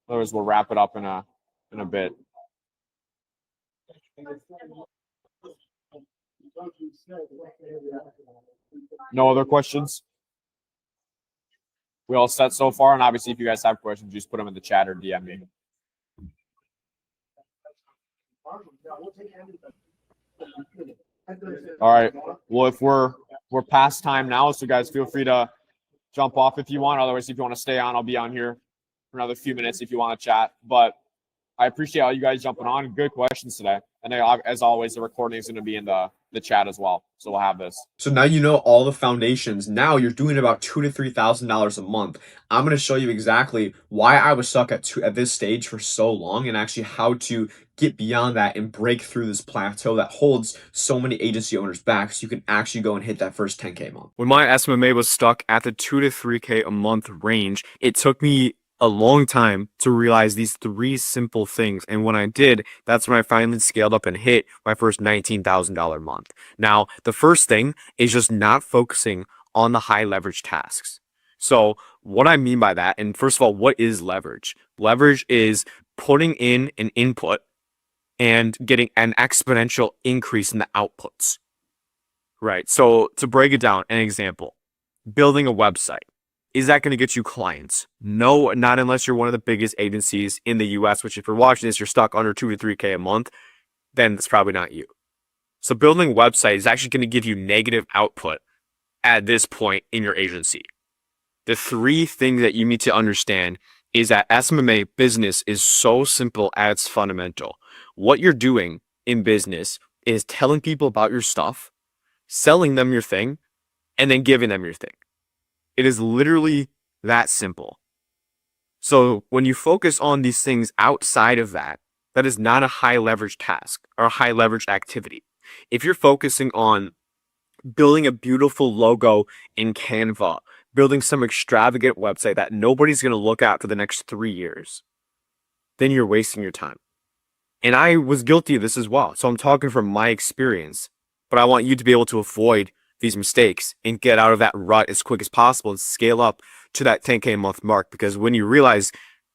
Otherwise, we'll wrap it up in a bit. No other questions? We all set so far? And obviously, if you guys have questions, just put them in the chat or DM me. All right. Well, if we're past time now, so guys, feel free to jump off if you want. Otherwise, if you want to stay on, I'll be on here for another few minutes if you want to chat. But I appreciate all you guys jumping on. Good questions today. And as always, the recording is going to be in the chat as well. So we'll have this. So now you know all the foundations. Now you're doing about $2,000 to $3,000 a month. I'm going to show you exactly why I was stuck at this stage for so long and actually how to get beyond that and break through this plateau that holds so many agency owners back so you can actually go and hit that first 10K a month. When my SMMA was stuck at the 2 to 3K a month range, it took me a long time to realize these 3 simple things. And when I did, that's when I finally scaled up and hit my first $19,000 month. Now, the first thing is just not focusing on the high leverage tasks. So what I mean by that, and first of all, what is leverage? Leverage is putting in an input and getting an exponential increase in the outputs. Right. So to break it down, an example, building a website. Is that going to get you clients? No, not unless you're one of the biggest agencies in the US, which if you're watching this, you're stuck under 2 to 3K a month, then it's probably not you. So building a website is actually going to give you negative output at this point in your agency. The 3 things that you need to understand is that SMMA business is so simple at its fundamental. What you're doing in business is telling people about your stuff, selling them your thing, and then giving them your thing. It is literally that simple. So when you focus on these things outside of that, that is not a high leverage task or a high leverage activity. If you're focusing on building a beautiful logo in Canva, building some extravagant website that nobody's going to look at for the next 3 years, then you're wasting your time. And I was guilty of this as well. So I'm talking from my experience, but I want you to be able to avoid these mistakes and get out of that rut as quick as possible and scale up to that 10K a month mark. Because when you realize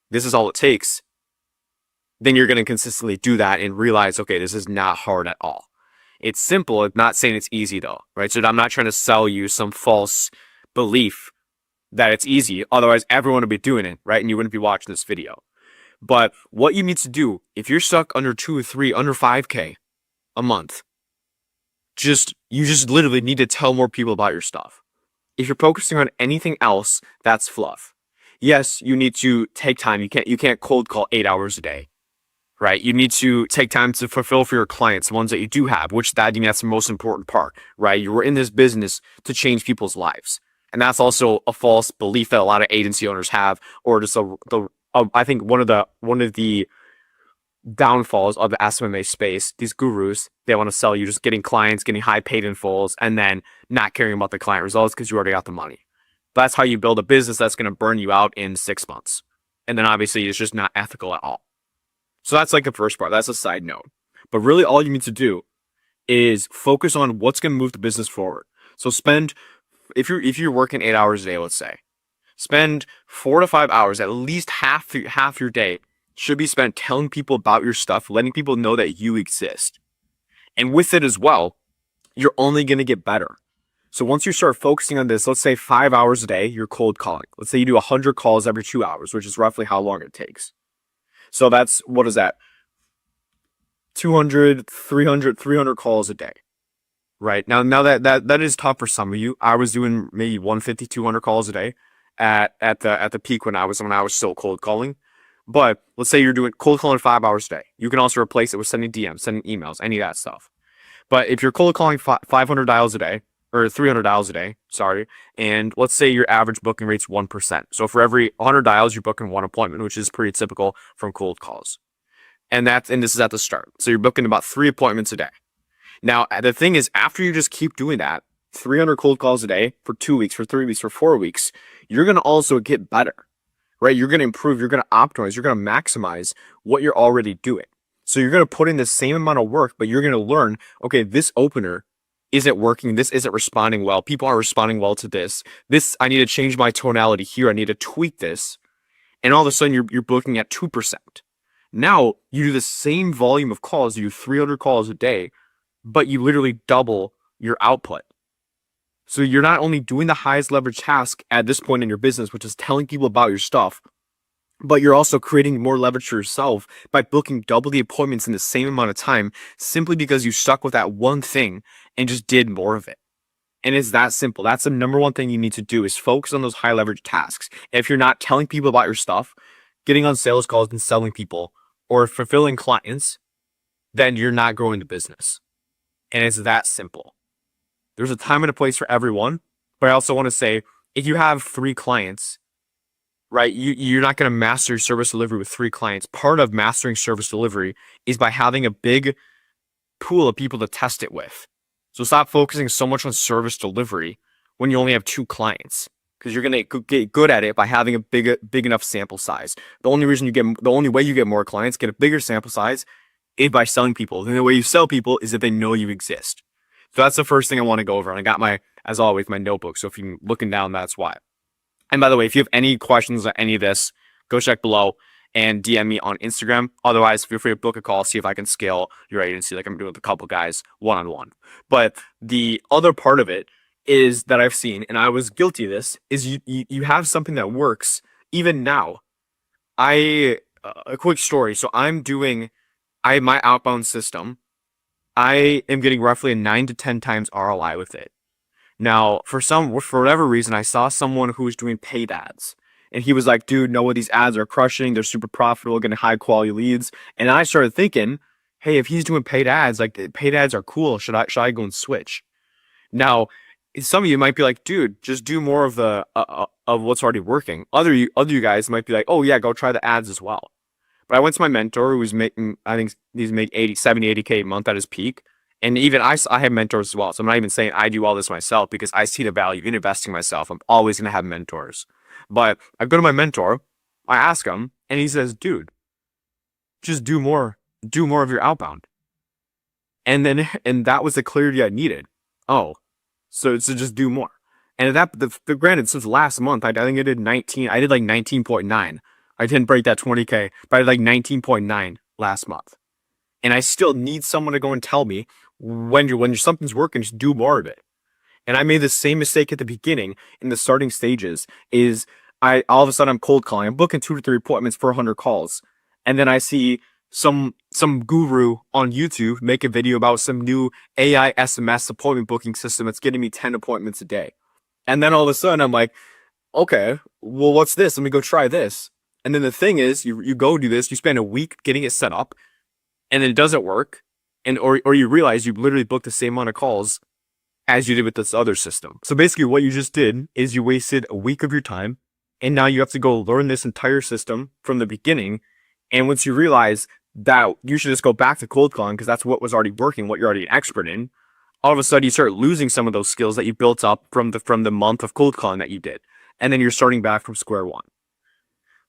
this is all it takes, then you're going to consistently do that and realize, okay, this is not hard at all. It's simple. I'm not saying it's easy though, right? So I'm not trying to sell you some false belief that it's easy. Otherwise, everyone would be doing it, right? And you wouldn't be watching this video. But what you need to do, if you're stuck under 2 or 3, under 5K a month, you just literally need to tell more people about your stuff. If you're focusing on anything else, that's fluff. Yes, you need to take time. You can't cold call 8 hours a day, right? You need to take time to fulfill for your clients, the ones that you do have, which that, I think that's the most important part, right? You were in this business to change people's lives. And that's also a false belief that a lot of agency owners have, or just I think one of the downfalls of the SMMA space, these gurus, they want to sell you just getting clients, getting high paid in fulls, and then not caring about the client results because you already got the money. That's how you build a business that's going to burn you out in 6 months. And then obviously it's just not ethical at all. So that's like the first part. That's a side note. But really all you need to do is focus on what's going to move the business forward. So spend, if you're working 8 hours a day, let's say, spend 4 to 5 hours, at least half your day should be spent telling people about your stuff, letting people know that you exist. And with it as well, you're only going to get better. So once you start focusing on this, let's say 5 hours a day, you're cold calling. Let's say you do 100 calls every 2 hours, which is roughly how long it takes. So that's, what is that? 200, 300 calls a day. Right? Now that is tough for some of you. I was doing maybe 150, 200 calls a day at the peak when I was still cold calling. But let's say you're doing cold calling 5 hours a day. You can also replace it with sending DMs, sending emails, any of that stuff. But if you're cold calling 500 dials a day, or 300 dials a day, sorry, and let's say your average booking rate's 1%. So for every 100 dials, you're booking 1 appointment, which is pretty typical from cold calls. And this is at the start. So you're booking about 3 appointments a day. Now, the thing is, after you just keep doing that, 300 cold calls a day for 2 weeks, for 3 weeks, for 4 weeks, you're going to also get better, right? You're going to improve, you're going to optimize, you're going to maximize what you're already doing. So you're going to put in the same amount of work, but you're going to learn, okay, this opener isn't working. This isn't responding well. People aren't responding well to this. I need to change my tonality here. I need to tweak this. And all of a sudden you're booking at 2%. Now you do the same volume of calls, you do 300 calls a day, but you literally double your output. So you're not only doing the highest leverage task at this point in your business, which is telling people about your stuff, but you're also creating more leverage for yourself by booking double the appointments in the same amount of time, simply because you stuck with that one thing and just did more of it. And it's that simple. That's the number one thing you need to do, is focus on those high leverage tasks. If you're not telling people about your stuff, getting on sales calls and selling people, or fulfilling clients, then you're not growing the business. And it's that simple. There's a time and a place for everyone. But I also want to say, if you have 3 clients, right, you're not going to master service delivery with 3 clients. Part of mastering service delivery is by having a big pool of people to test it with. So stop focusing so much on service delivery when you only have 2 clients, because you're going to get good at it by having a big enough sample size. The only way you get more clients, get a bigger sample size, is by selling people. And the way you sell people is if they know you exist. So that's the first thing I want to go over. And I got as always, my notebook. So if you're looking down, that's why. And by the way, if you have any questions on any of this, go check below and DM me on Instagram. Otherwise, feel free to book a call, see if I can scale your agency like I'm doing with a couple guys one-on-one. But the other part of it is that I've seen, and I was guilty of this, is you have something that works even now. A quick story. So my outbound system, I am getting roughly a 9 to 10 times ROI with it. Now, for whatever reason, I saw someone who was doing paid ads. And he was like, dude, no, these ads are crushing. They're super profitable, getting high quality leads. And I started thinking, hey, if he's doing paid ads, like paid ads are cool. Should I go and switch? Now, some of you might be like, dude, just do more of of what's already working. Other you guys might be like, oh yeah, go try the ads as well. But I went to my mentor who was making, I think he's making 70, 80K a month at his peak. And even I have mentors as well. So I'm not even saying I do all this myself, because I see the value in investing myself. I'm always going to have mentors. But I go to my mentor, I ask him, and he says, dude, just do more of your outbound. And that was the clarity I needed. Oh, so just do more. And granted, since last month, I think I did like 19.9. I didn't break that 20K, but I did like 19.9 last month. And I still need someone to go and tell me when something's working, just do more of it. And I made the same mistake at the beginning in the starting stages. Is all of a sudden I'm cold calling. I'm booking 2 to 3 appointments for 100 calls, and then I see some guru on YouTube make a video about some new AI SMS appointment booking system that's getting me 10 appointments a day. And then all of a sudden I'm like, okay, well, what's this? Let me go try this. And then the thing is, you go do this, you spend a week getting it set up, and then it doesn't work, and or you realize you literally booked the same amount of calls as you did with this other system. So basically what you just did is you wasted a week of your time, and now you have to go learn this entire system from the beginning. And once you realize that you should just go back to cold calling because that's what was already working, what you're already an expert in, all of a sudden you start losing some of those skills that you built up from the month of cold calling that you did. And then you're starting back from square one.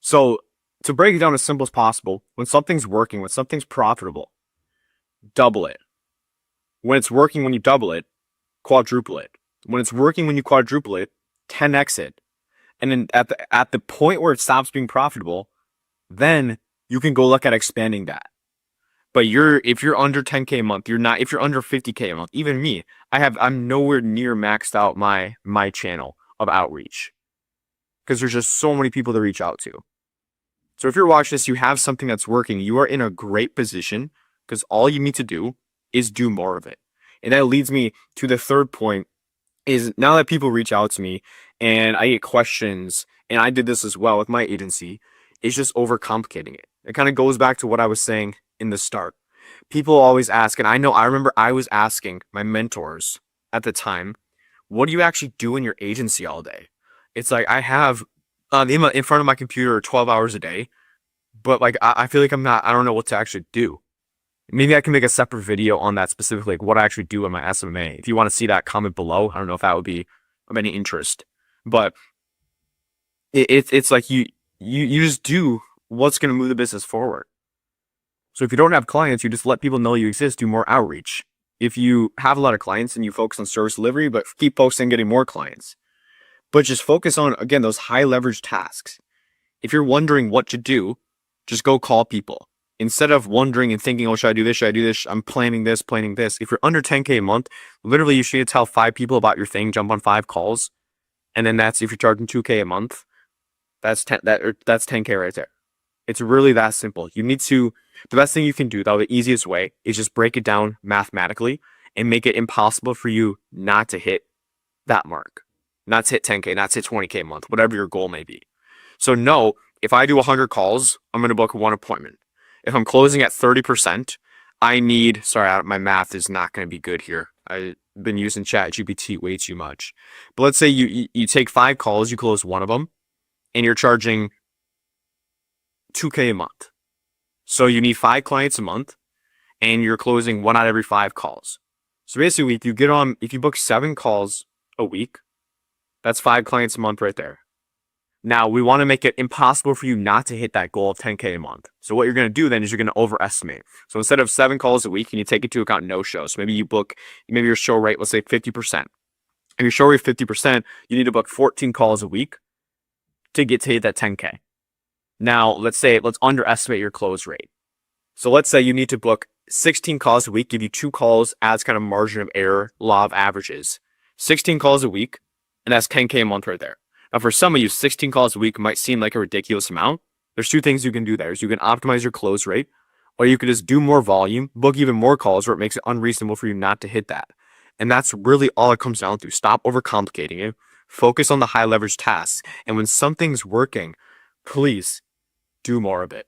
So to break it down as simple as possible, when something's working, when something's profitable, double it. When it's working, when you double it, quadruple it. When it's working, when you quadruple it, 10x it. And then at the point where it stops being profitable, then you can go look at expanding that. But if you're under 10K a month, if you're under 50K a month, even me, I'm nowhere near maxed out my channel of outreach. Because there's just so many people to reach out to. So if you're watching this, you have something that's working, you are in a great position because all you need to do is do more of it. And that leads me to the third point is now that people reach out to me and I get questions, and I did this as well with my agency, it's just overcomplicating it. It kind of goes back to what I was saying in the start. People always ask, and I remember I was asking my mentors at the time, what do you actually do in your agency all day? It's like I have in front of my computer 12 hours a day, but like I feel like I don't know what to actually do. Maybe I can make a separate video on that specifically, like what I actually do in my SMMA. If you want to see that, comment below. I don't know if that would be of any interest, but it's like you just do what's going to move the business forward. So if you don't have clients, you just let people know you exist, do more outreach. If you have a lot of clients and you focus on service delivery, but keep focusing on getting more clients. But just focus on, again, those high leverage tasks. If you're wondering what to do, just go call people. Instead of wondering and thinking, oh, should I do this? Should I do this? I'm planning this, planning this. If you're under 10K a month, literally you should tell 5 people about your thing, jump on 5 calls. And then that's, if you're charging 2K a month, that's 10K right there. It's really that simple. The best thing you can do, though, the easiest way is just break it down mathematically and make it impossible for you not to hit that mark. Not to hit 10K, not to hit 20K a month, whatever your goal may be. So no, if I do 100 calls, I'm going to book 1 appointment. If I'm closing at 30%, my math is not going to be good here. I've been using ChatGPT way too much. But let's say you take 5 calls, you close 1 of them, and you're charging 2K a month. So you need 5 clients a month, and you're closing 1 out of every 5 calls. So basically, if you book 7 calls a week, that's 5 clients a month right there. Now, we want to make it impossible for you not to hit that goal of 10K a month. So what you're going to do then is you're going to overestimate. So instead of 7 calls a week, you need to take into account no shows. So maybe your show rate, let's say 50%. If your show rate 50%, you need to book 14 calls a week to hit that 10K. Now, let's underestimate your close rate. So let's say you need to book 16 calls a week, give you 2 calls as kind of margin of error, law of averages. 16 calls a week, and that's 10K a month right there. Now, for some of you, 16 calls a week might seem like a ridiculous amount. There's 2 things you can do there. You can optimize your close rate, or you could just do more volume, book even more calls where it makes it unreasonable for you not to hit that. And that's really all it comes down to. Stop overcomplicating it. Focus on the high leverage tasks. And when something's working, please do more of it.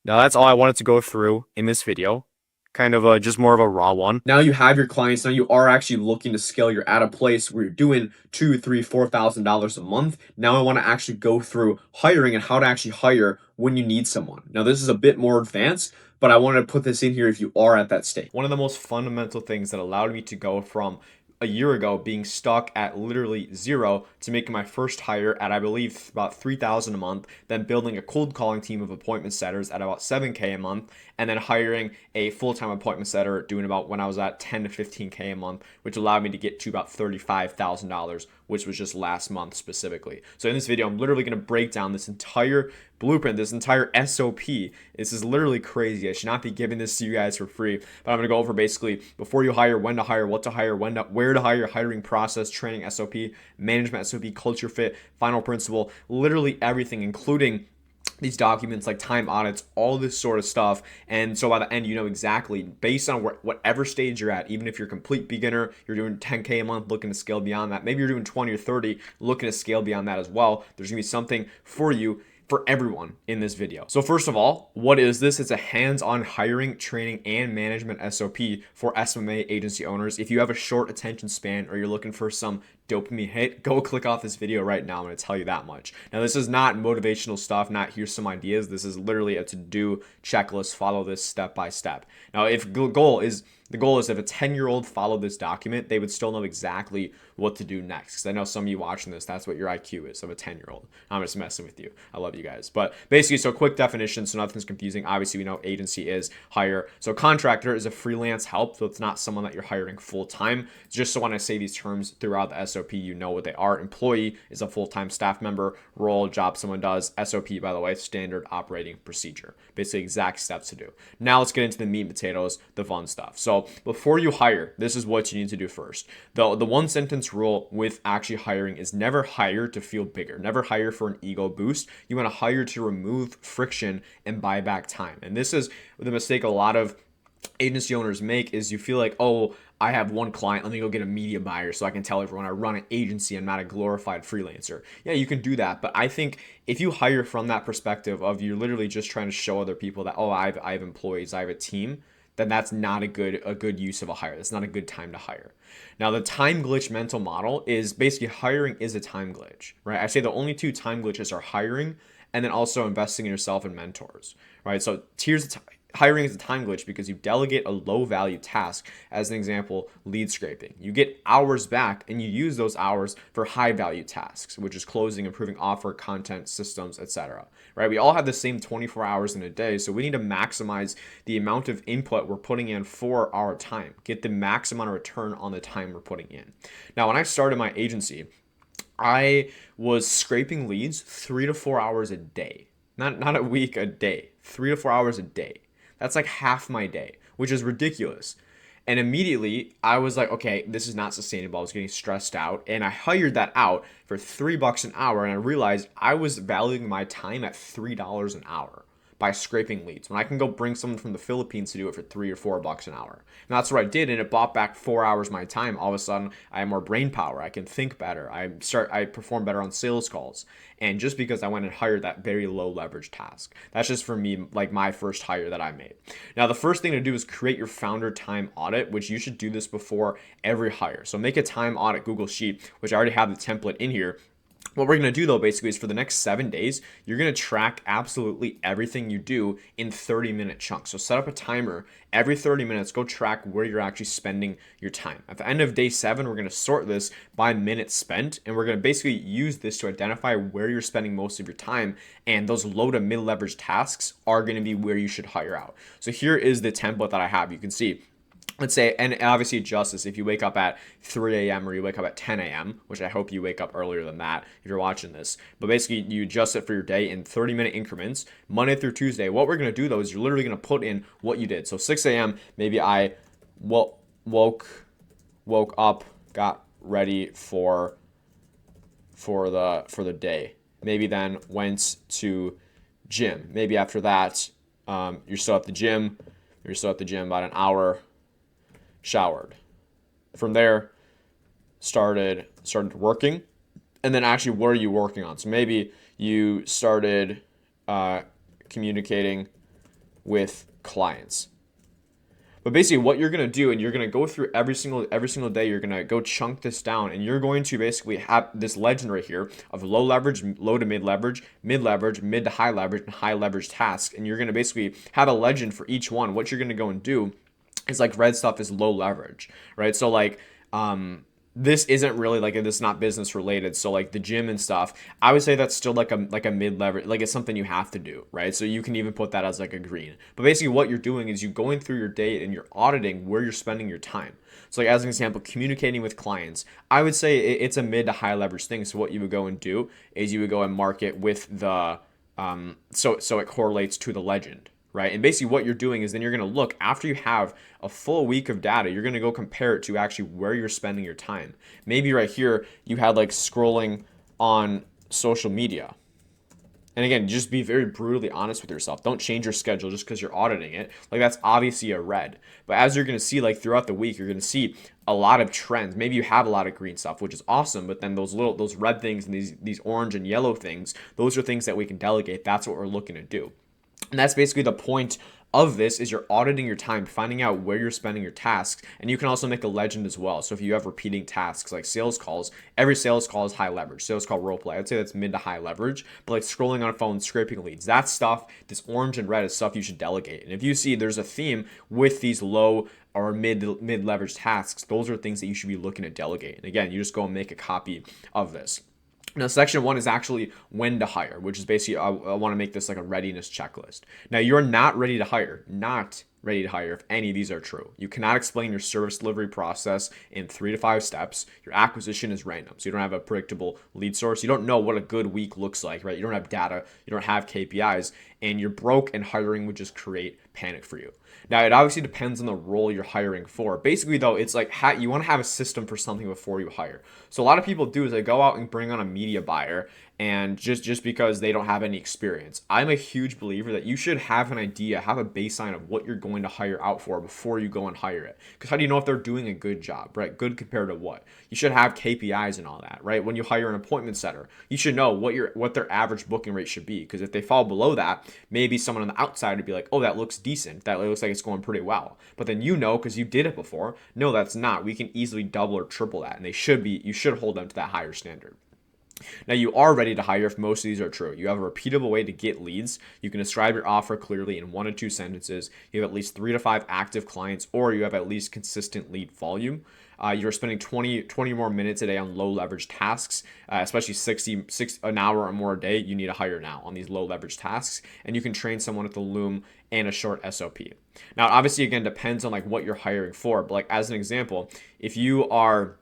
Now, that's all I wanted to go through in this video. Kind of just more of a raw one. Now you have your clients. Now you are actually looking to scale. You're at a place where you're doing $2,000, $3,000, $4,000 a month. Now I want to actually go through hiring and how to actually hire when you need someone. Now this is a bit more advanced, but I wanted to put this in here if you are at that stage. One of the most fundamental things that allowed me to go from a year ago being stuck at literally 0 to making my first hire at, I believe, about $3,000 a month, then building a cold calling team of appointment setters at about $7K a month, and then hiring a full-time appointment setter doing about when I was at $10 to $15K a month, which allowed me to get to about $35,000, which was just last month specifically. So in this video, I'm literally going to break down this entire blueprint, this entire SOP. This is literally crazy. I should not be giving this to you guys for free, but I'm going to go over basically before you hire, when to hire, what to hire, where to hire, hiring process, training SOP, management SOP, culture fit, final principle, literally everything, including these documents like time audits, all this sort of stuff. And so by the end, you know exactly based on whatever stage you're at, even if you're a complete beginner, you're doing 10K a month, looking to scale beyond that. Maybe you're doing 20 or 30, looking to scale beyond that as well. There's gonna be something for you for everyone in this video. So first of all, what is this? It's a hands-on hiring, training, and management SOP for SMMA agency owners. If you have a short attention span or you're looking for some dopamine hit, go click off this video right now. I'm going to tell you that much. Now, this is not motivational stuff, not here's some ideas. This is literally a to-do checklist. Follow this step by step. Now, if the goal is if a 10-year-old followed this document, they would still know exactly what to do next. Because I know some of you watching this, that's what your IQ is of a 10-year-old. I'm just messing with you. I love you guys. But basically, so quick definition, so nothing's confusing. Obviously, we know agency is hire. So contractor is a freelance help, so it's not someone that you're hiring full-time. Just so when I say these terms throughout the SOP, you know what they are. Employee is a full-time staff member, role, job someone does. SOP, by the way, standard operating procedure. Basically, exact steps to do. Now let's get into the meat and potatoes, the fun stuff. So before you hire, this is what you need to do first. The one sentence rule with actually hiring is never hire to feel bigger. Never hire for an ego boost. You want to hire to remove friction and buy back time. And this is the mistake a lot of agency owners make, is you feel like, oh, I have one client, let me go get a media buyer so I can tell everyone I run an agency, I'm not a glorified freelancer. Yeah, you can do that, but I think if you hire from that perspective of you're literally just trying to show other people that, oh, I have employees, I have a team, then that's not a good use of a hire. That's not a good time to hire. Now, the time glitch mental model is basically hiring is a time glitch, right? I say the only two time glitches are hiring and then also investing in yourself and mentors, right? So here's the hiring is a time glitch because you delegate a low value task. As an example, lead scraping. You get hours back and you use those hours for high value tasks, which is closing, improving offer, content, systems, etc. Right? We all have the same 24 hours in a day, so we need to maximize the amount of input we're putting in for our time. Get the max amount of return on the time we're putting in. Now, when I started my agency, I was scraping leads 3 to 4 hours a day. Not a week, a day. 3 to 4 hours a day. That's like half my day, which is ridiculous. And immediately I was like, okay, this is not sustainable. I was getting stressed out and I hired that out for $3 an hour. And I realized I was valuing my time at $3 an hour by scraping leads when I can go bring someone from the Philippines to do it for $3 or $4 an hour. And that's what I did. And it bought back 4 hours of my time. All of a sudden I have more brain power. I can think better. I perform better on sales calls. And just because I went and hired that very low leverage task, that's just for me, like my first hire that I made. Now, the first thing to do is create your founder time audit, which you should do this before every hire. So make a time audit Google Sheet, which I already have the template in here. What we're going to do though, basically, is for the next 7 days, you're going to track absolutely everything you do in 30-minute chunks. So set up a timer every 30 minutes, go track where you're actually spending your time. At the end of day 7, we're going to sort this by minutes spent, and we're going to basically use this to identify where you're spending most of your time, and those low to mid leverage tasks are going to be where you should hire out. So here is the template that I have. You can see, let's say, and obviously adjust this if you wake up at 3 a.m. or you wake up at 10 a.m., which I hope you wake up earlier than that if you're watching this. But basically, you adjust it for your day in 30-minute increments, Monday through Tuesday. What we're going to do, though, is you're literally going to put in what you did. So 6 a.m., maybe I woke up, got ready for the day. Maybe then went to gym. Maybe after that, you're still at the gym. You're still at the gym about an hour. Showered. From there, started working. And then actually, what are you working on? So maybe you started communicating with clients. But basically what you're going to do, and you're going to go through every single day, you're going to go chunk this down, and you're going to basically have this legend right here of low leverage, low to mid leverage, mid to high leverage, and high leverage tasks. And you're going to basically have a legend for each one. What you're going to go and do is, like, red stuff is low leverage, right? So like, this isn't really like, this is not business related. So like the gym and stuff, I would say that's still like a mid leverage, like it's something you have to do, right? So you can even put that as like a green. But basically what you're doing is you're going through your day and you're auditing where you're spending your time. So like, as an example, communicating with clients, I would say it's a mid to high leverage thing. So what you would go and do is you would go and mark it with the, so it correlates to the legend. Right? And basically what you're doing is then you're going to look, after you have a full week of data, you're going to go compare it to actually where you're spending your time. Maybe right here you had like scrolling on social media. And again, just be very brutally honest with yourself. Don't change your schedule just because you're auditing it. Like that's obviously a red. But as you're going to see, like throughout the week, you're going to see a lot of trends. Maybe you have a lot of green stuff, which is awesome. But then those red things and these orange and yellow things, those are things that we can delegate. That's what we're looking to do. And that's basically the point of this is you're auditing your time, finding out where you're spending your tasks. And you can also make a legend as well. So if you have repeating tasks like sales calls, every sales call is high leverage. Sales call role play, I'd say that's mid to high leverage. But like scrolling on a phone, scraping leads, that stuff, this orange and red is stuff you should delegate. And if you see there's a theme with these low or mid leverage tasks, those are things that you should be looking to delegate. And again, you just go and make a copy of this. Now, section 1 is actually when to hire, which is basically, I want to make this like a readiness checklist. Now, you're not ready to hire, if any of these are true. You cannot explain your service delivery process in 3 to 5 steps. Your acquisition is random, so you don't have a predictable lead source. You don't know what a good week looks like, right? You don't have data, you don't have KPIs, and you're broke, and hiring would just create panic for you. Now, it obviously depends on the role you're hiring for. Basically, though, it's like you want to have a system for something before you hire. So a lot of people do is they go out and bring on a media buyer, and just because they don't have any experience. I'm a huge believer that you should have an idea, have a baseline of what you're going to hire out for before you go and hire it. Because how do you know if they're doing a good job, right? Good compared to what? You should have KPIs and all that, right? When you hire an appointment setter, you should know what their average booking rate should be. Because if they fall below that, maybe someone on the outside would be like, oh, that looks decent. That looks like it's going pretty well. But then you know, because you did it before, no, that's not. We can easily double or triple that. And you should hold them to that higher standard. Now, you are ready to hire if most of these are true. You have a repeatable way to get leads. You can describe your offer clearly in 1 to 2 sentences. You have at least 3 to 5 active clients, or you have at least consistent lead volume. You're spending 20 more minutes a day on low leverage tasks, especially 6 an hour or more a day. You need to hire now on these low leverage tasks, and you can train someone with the Loom and a short SOP. Now, obviously, again, depends on like what you're hiring for. But like as an example, if you are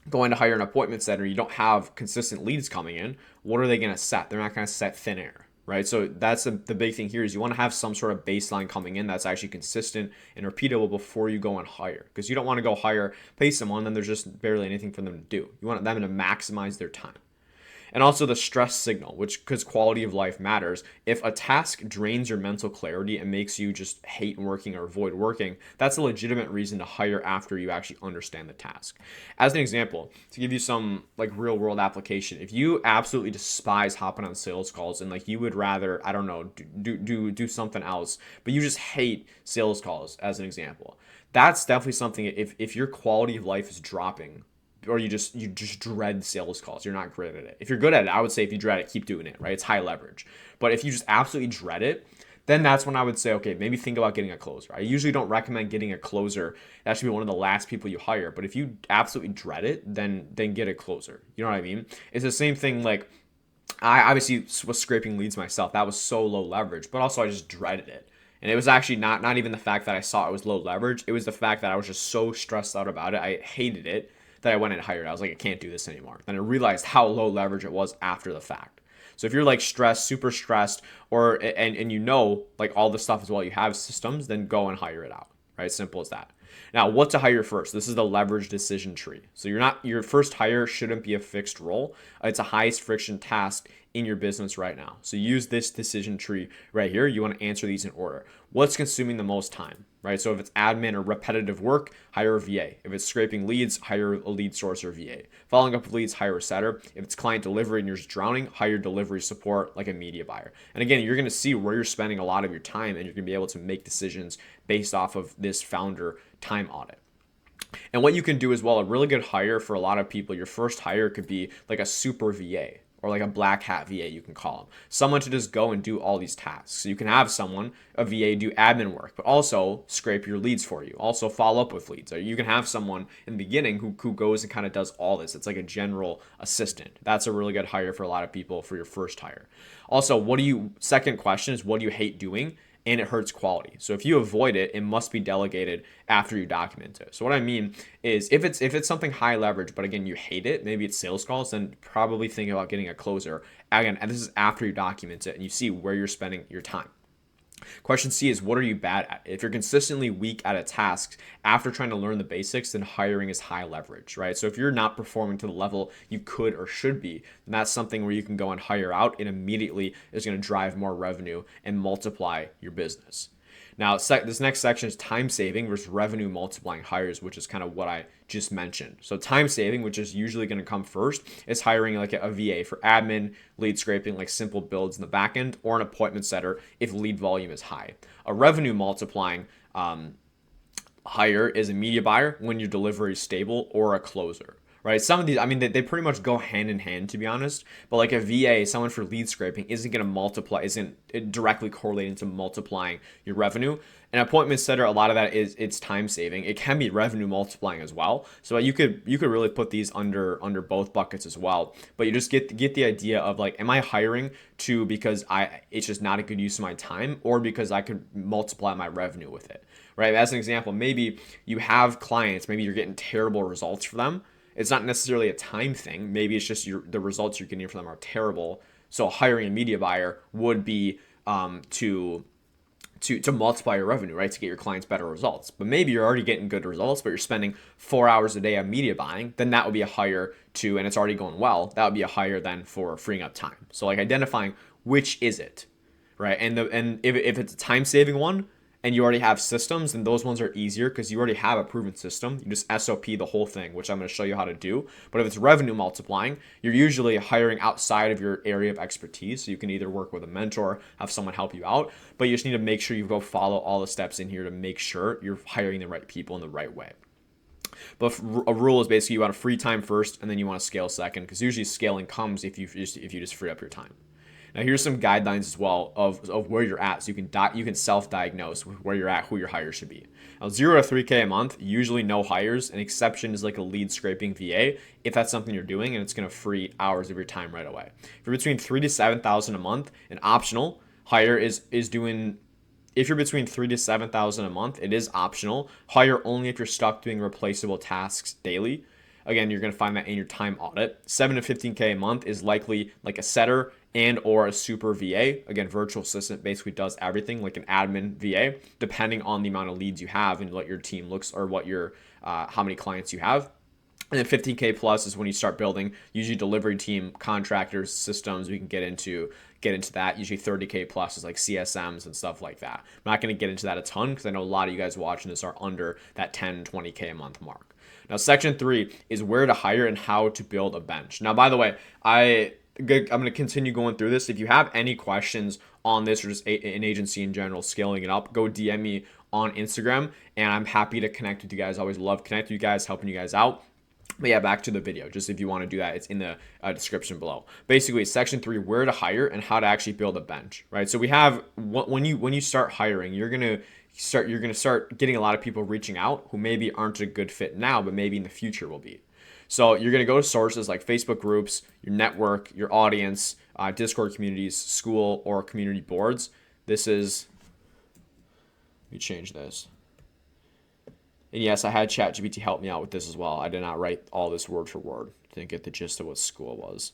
going to hire an appointment setter, you don't have consistent leads coming in, what are they going to set? They're not going to set thin air, right? So that's the big thing here is you want to have some sort of baseline coming in that's actually consistent and repeatable before you go and hire, because you don't want to go pay someone, then there's just barely anything for them to do. You want them to maximize their time. And also the stress signal, because quality of life matters. If a task drains your mental clarity and makes you just hate working or avoid working, that's a legitimate reason to hire after you actually understand the task. As an example, to give you some like real world application, if you absolutely despise hopping on sales calls and like you would rather, I don't know, do something else, but you just hate sales calls as an example, that's definitely something. If your quality of life is dropping, or you just dread sales calls, you're not great at it. If you're good at it, I would say if you dread it, keep doing it, right? It's high leverage. But if you just absolutely dread it, then that's when I would say, okay, maybe think about getting a closer. I usually don't recommend getting a closer. That should be one of the last people you hire. But if you absolutely dread it, then get a closer. You know what I mean? It's the same thing. Like I obviously was scraping leads myself. That was so low leverage, but also I just dreaded it. And it was actually not even the fact that I saw it was low leverage. It was the fact that I was just so stressed out about it. I hated it that I went and hired. I was like, I can't do this anymore. Then I realized how low leverage it was after the fact. So if you're like stressed, super stressed, or and you know like all this stuff as well, you have systems, then go and hire it out. Right? Simple as that. Now, what to hire first? This is the leverage decision tree. So your first hire shouldn't be a fixed role. It's a highest friction task in your business right now. So use this decision tree right here. You want to answer these in order. What's consuming the most time, right? So if it's admin or repetitive work, hire a VA. If it's scraping leads, hire a lead source or VA. Following up with leads, hire a setter. If it's client delivery and you're just drowning, hire delivery support like a media buyer. And again, you're going to see where you're spending a lot of your time, and you're going to be able to make decisions based off of this founder time audit. And what you can do as well, a really good hire for a lot of people, your first hire could be like a super VA, or like a black hat VA, you can call them. Someone to just go and do all these tasks. So you can have someone, a VA, do admin work, but also scrape your leads for you. Also follow up with leads. Or you can have someone in the beginning who goes and kind of does all this. It's like a general assistant. That's a really good hire for a lot of people for your first hire. Also, second question is, what do you hate doing? And it hurts quality. So if you avoid it, it must be delegated after you document it. So what I mean is if it's something high leverage, but again, you hate it, maybe it's sales calls, then probably think about getting a closer. Again, and this is after you document it and you see where you're spending your time. Question C is, what are you bad at? If you're consistently weak at a task after trying to learn the basics, then hiring is high leverage, right? So if you're not performing to the level you could or should be, then that's something where you can go and hire out, and immediately is going to drive more revenue and multiply your business. Now, this next section is time saving versus revenue multiplying hires, which is kind of what I just mentioned. So time saving, which is usually going to come first, is hiring like a VA for admin, lead scraping, like simple builds in the back end, or an appointment setter if lead volume is high. A revenue multiplying hire is a media buyer when your delivery is stable, or a closer. Right, some of these, I mean, they pretty much go hand in hand, to be honest. But like a VA, someone for lead scraping, isn't going to multiply, isn't directly correlated to multiplying your revenue. An appointment setter, a lot of that is it's time saving. It can be revenue multiplying as well. So you could really put these under both buckets as well. But you just get the idea of like, am I hiring because it's just not a good use of my time, or because I could multiply my revenue with it, right? As an example, maybe you have clients, maybe you're getting terrible results for them. It's not necessarily a time thing. Maybe it's just the results you're getting from them are terrible. So hiring a media buyer would be to multiply your revenue, right? To get your clients better results. But maybe you're already getting good results, but you're spending 4 hours a day on media buying. Then that would be a hire and it's already going well. That would be a hire then for freeing up time. So like identifying which is it, right? And if it's a time saving one, and you already have systems, then those ones are easier because you already have a proven system. You just SOP the whole thing, which I'm going to show you how to do. But if it's revenue multiplying, you're usually hiring outside of your area of expertise. So you can either work with a mentor, have someone help you out, but you just need to make sure you go follow all the steps in here to make sure you're hiring the right people in the right way. But a rule is basically you want to free time first, and then you want to scale second, because usually scaling comes if you just free up your time. Now here's some guidelines as well of where you're at, so you can self-diagnose with where you're at, who your hire should be. Now 0 to 3K a month, usually no hires. An exception is like a lead scraping VA if that's something you're doing and it's going to free hours of your time right away. If you're between 3 to 7,000 a month, an optional hire is doing. If you're between 3 to 7,000 a month, it is optional. Hire only if you're stuck doing replaceable tasks daily. Again, you're going to find that in your time audit. 7 to 15K a month is likely like a setter and or a super VA. Again, virtual assistant basically does everything like an admin VA, depending on the amount of leads you have and what your team looks, or what your how many clients you have. And then 15K plus is when you start building usually delivery team, contractors, systems. We can get into that. Usually 30K plus is like CSMs and stuff like that. I'm not going to get into that a ton because I know a lot of you guys watching this are under that 10, 20K a month mark. Now, section 3 is where to hire and how to build a bench. Now, by the way, I'm going to continue going through this. If you have any questions on this, or just an agency in general, scaling it up, go DM me on Instagram, and I'm happy to connect with you guys. I always love connecting with you guys, helping you guys out. But yeah, back to the video. Just if you want to do that, it's in the description below. Basically, section 3, where to hire and how to actually build a bench, right? So we have, when you start hiring, you're gonna start getting a lot of people reaching out who maybe aren't a good fit now, but maybe in the future will be. So you're gonna go to sources like Facebook groups, your network, your audience, Discord communities, school, or community boards. Let me change this. And yes, I had ChatGPT help me out with this as well. I did not write all this word for word. Didn't get the gist of what school was.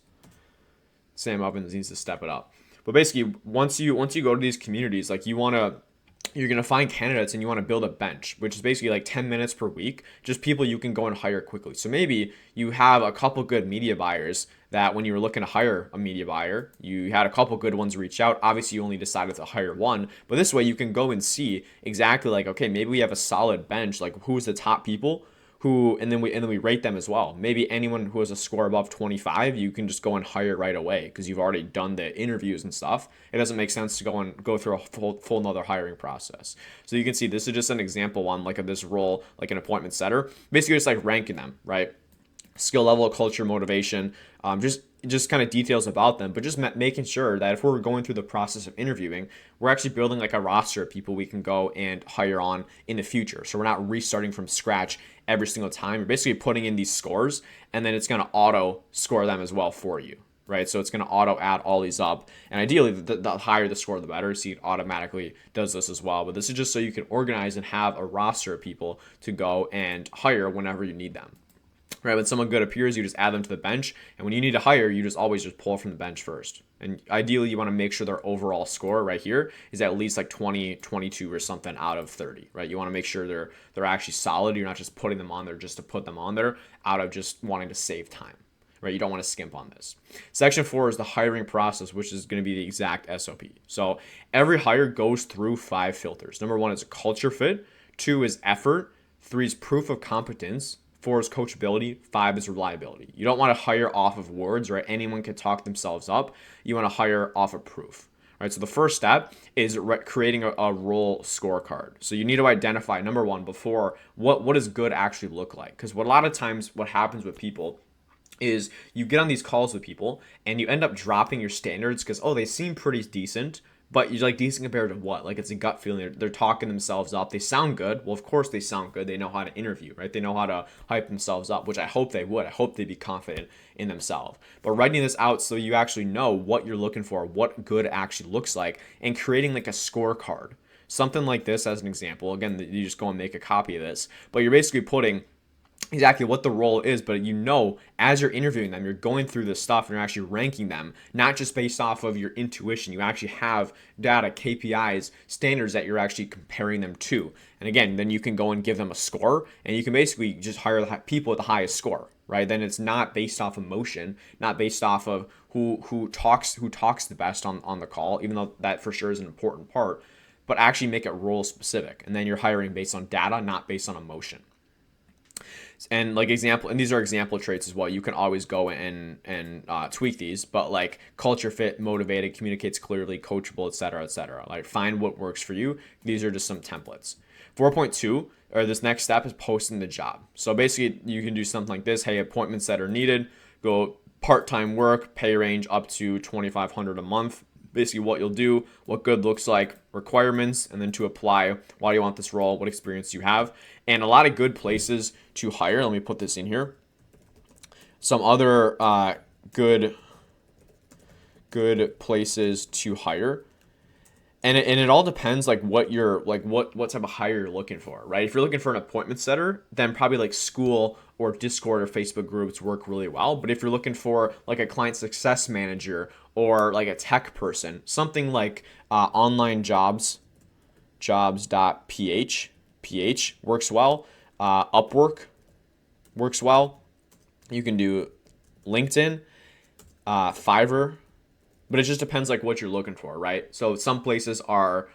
Sam Ovens needs to step it up. But basically, once you go to these communities, like you're gonna find candidates and you want to build a bench, which is basically like 10 minutes per week, just people you can go and hire quickly. So maybe you have a couple good media buyers that when you were looking to hire a media buyer, you had a couple good ones reach out. Obviously, you only decided to hire one, but this way you can go and see exactly like, okay, maybe we have a solid bench, like who's the top people and then we rate them as well. Maybe anyone who has a score above 25, you can just go and hire right away because you've already done the interviews and stuff. It doesn't make sense to go through a full another hiring process. So you can see this is just an example one, like of this role, like an appointment setter. Basically, just like ranking them, right? Skill level, culture, motivation, just kind of details about them, but just making sure that if we're going through the process of interviewing, we're actually building like a roster of people we can go and hire on in the future. So we're not restarting from scratch every single time. You're basically putting in these scores, and then it's going to auto score them as well for you, right? So it's going to auto add all these up, and ideally the higher the score, the better. So it automatically does this as well. But this is just so you can organize and have a roster of people to go and hire whenever you need them. right? When someone good appears, you just add them to the bench. And when you need to hire, you just always just pull from the bench first. And ideally, you want to make sure their overall score right here is at least like 20, 22 or something out of 30, right? You want to make sure they're actually solid. You're not just putting them on there just to put them on there out of just wanting to save time, right? You don't want to skimp on this. Section 4 is the hiring process, which is going to be the exact SOP. So every hire goes through 5 filters. Number 1 is a culture fit. 2 is effort. 3 is proof of competence. 4 is coachability. 5 is reliability. You don't want to hire off of words, right? Anyone can talk themselves up. You want to hire off of proof, right? So the first step is creating a role scorecard. So you need to identify, number 1, before what does good actually look like? Because a lot of times what happens with people is you get on these calls with people and you end up dropping your standards because, oh, they seem pretty decent, but you're like, decent compared to what? Like, it's a gut feeling. They're talking themselves up. They sound good. Well, of course they sound good. They know how to interview, right? They know how to hype themselves up, which I hope they would. I hope they'd be confident in themselves. But writing this out so you actually know what you're looking for, what good actually looks like, and creating like a scorecard. Something like this as an example. Again, you just go and make a copy of this. But you're basically putting exactly what the role is, but you know, as you're interviewing them, you're going through this stuff and you're actually ranking them, not just based off of your intuition. You actually have data, KPIs, standards that you're actually comparing them to. And again, then you can go and give them a score, and you can basically just hire the people with the highest score, right? Then it's not based off emotion, not based off of who talks the best on the call, even though that for sure is an important part, but actually make it role specific. And then you're hiring based on data, not based on emotion. And like example, and these are example traits as well. You can always go and tweak these, but like culture fit, motivated, communicates clearly, coachable, etc., etc. Like find what works for you. These are just some templates. 4.2, or this next step, is posting the job. So basically, you can do something like this. Hey, appointments that are needed. Go part-time work, pay range up to $2,500 a month. Basically what you'll do, what good looks like, requirements, and then to apply, why do you want this role, what experience do you have, and a lot of good places to hire. Let me put this in here. Some other good places to hire. And it all depends like what you're like what type of hire you're looking for, right? If you're looking for an appointment setter, then probably like school or Discord or Facebook groups work really well. But if you're looking for like a client success manager or like a tech person, something like online jobs.ph works well. Upwork works well. You can do LinkedIn, Fiverr. But it just depends like what you're looking for, right? So some places are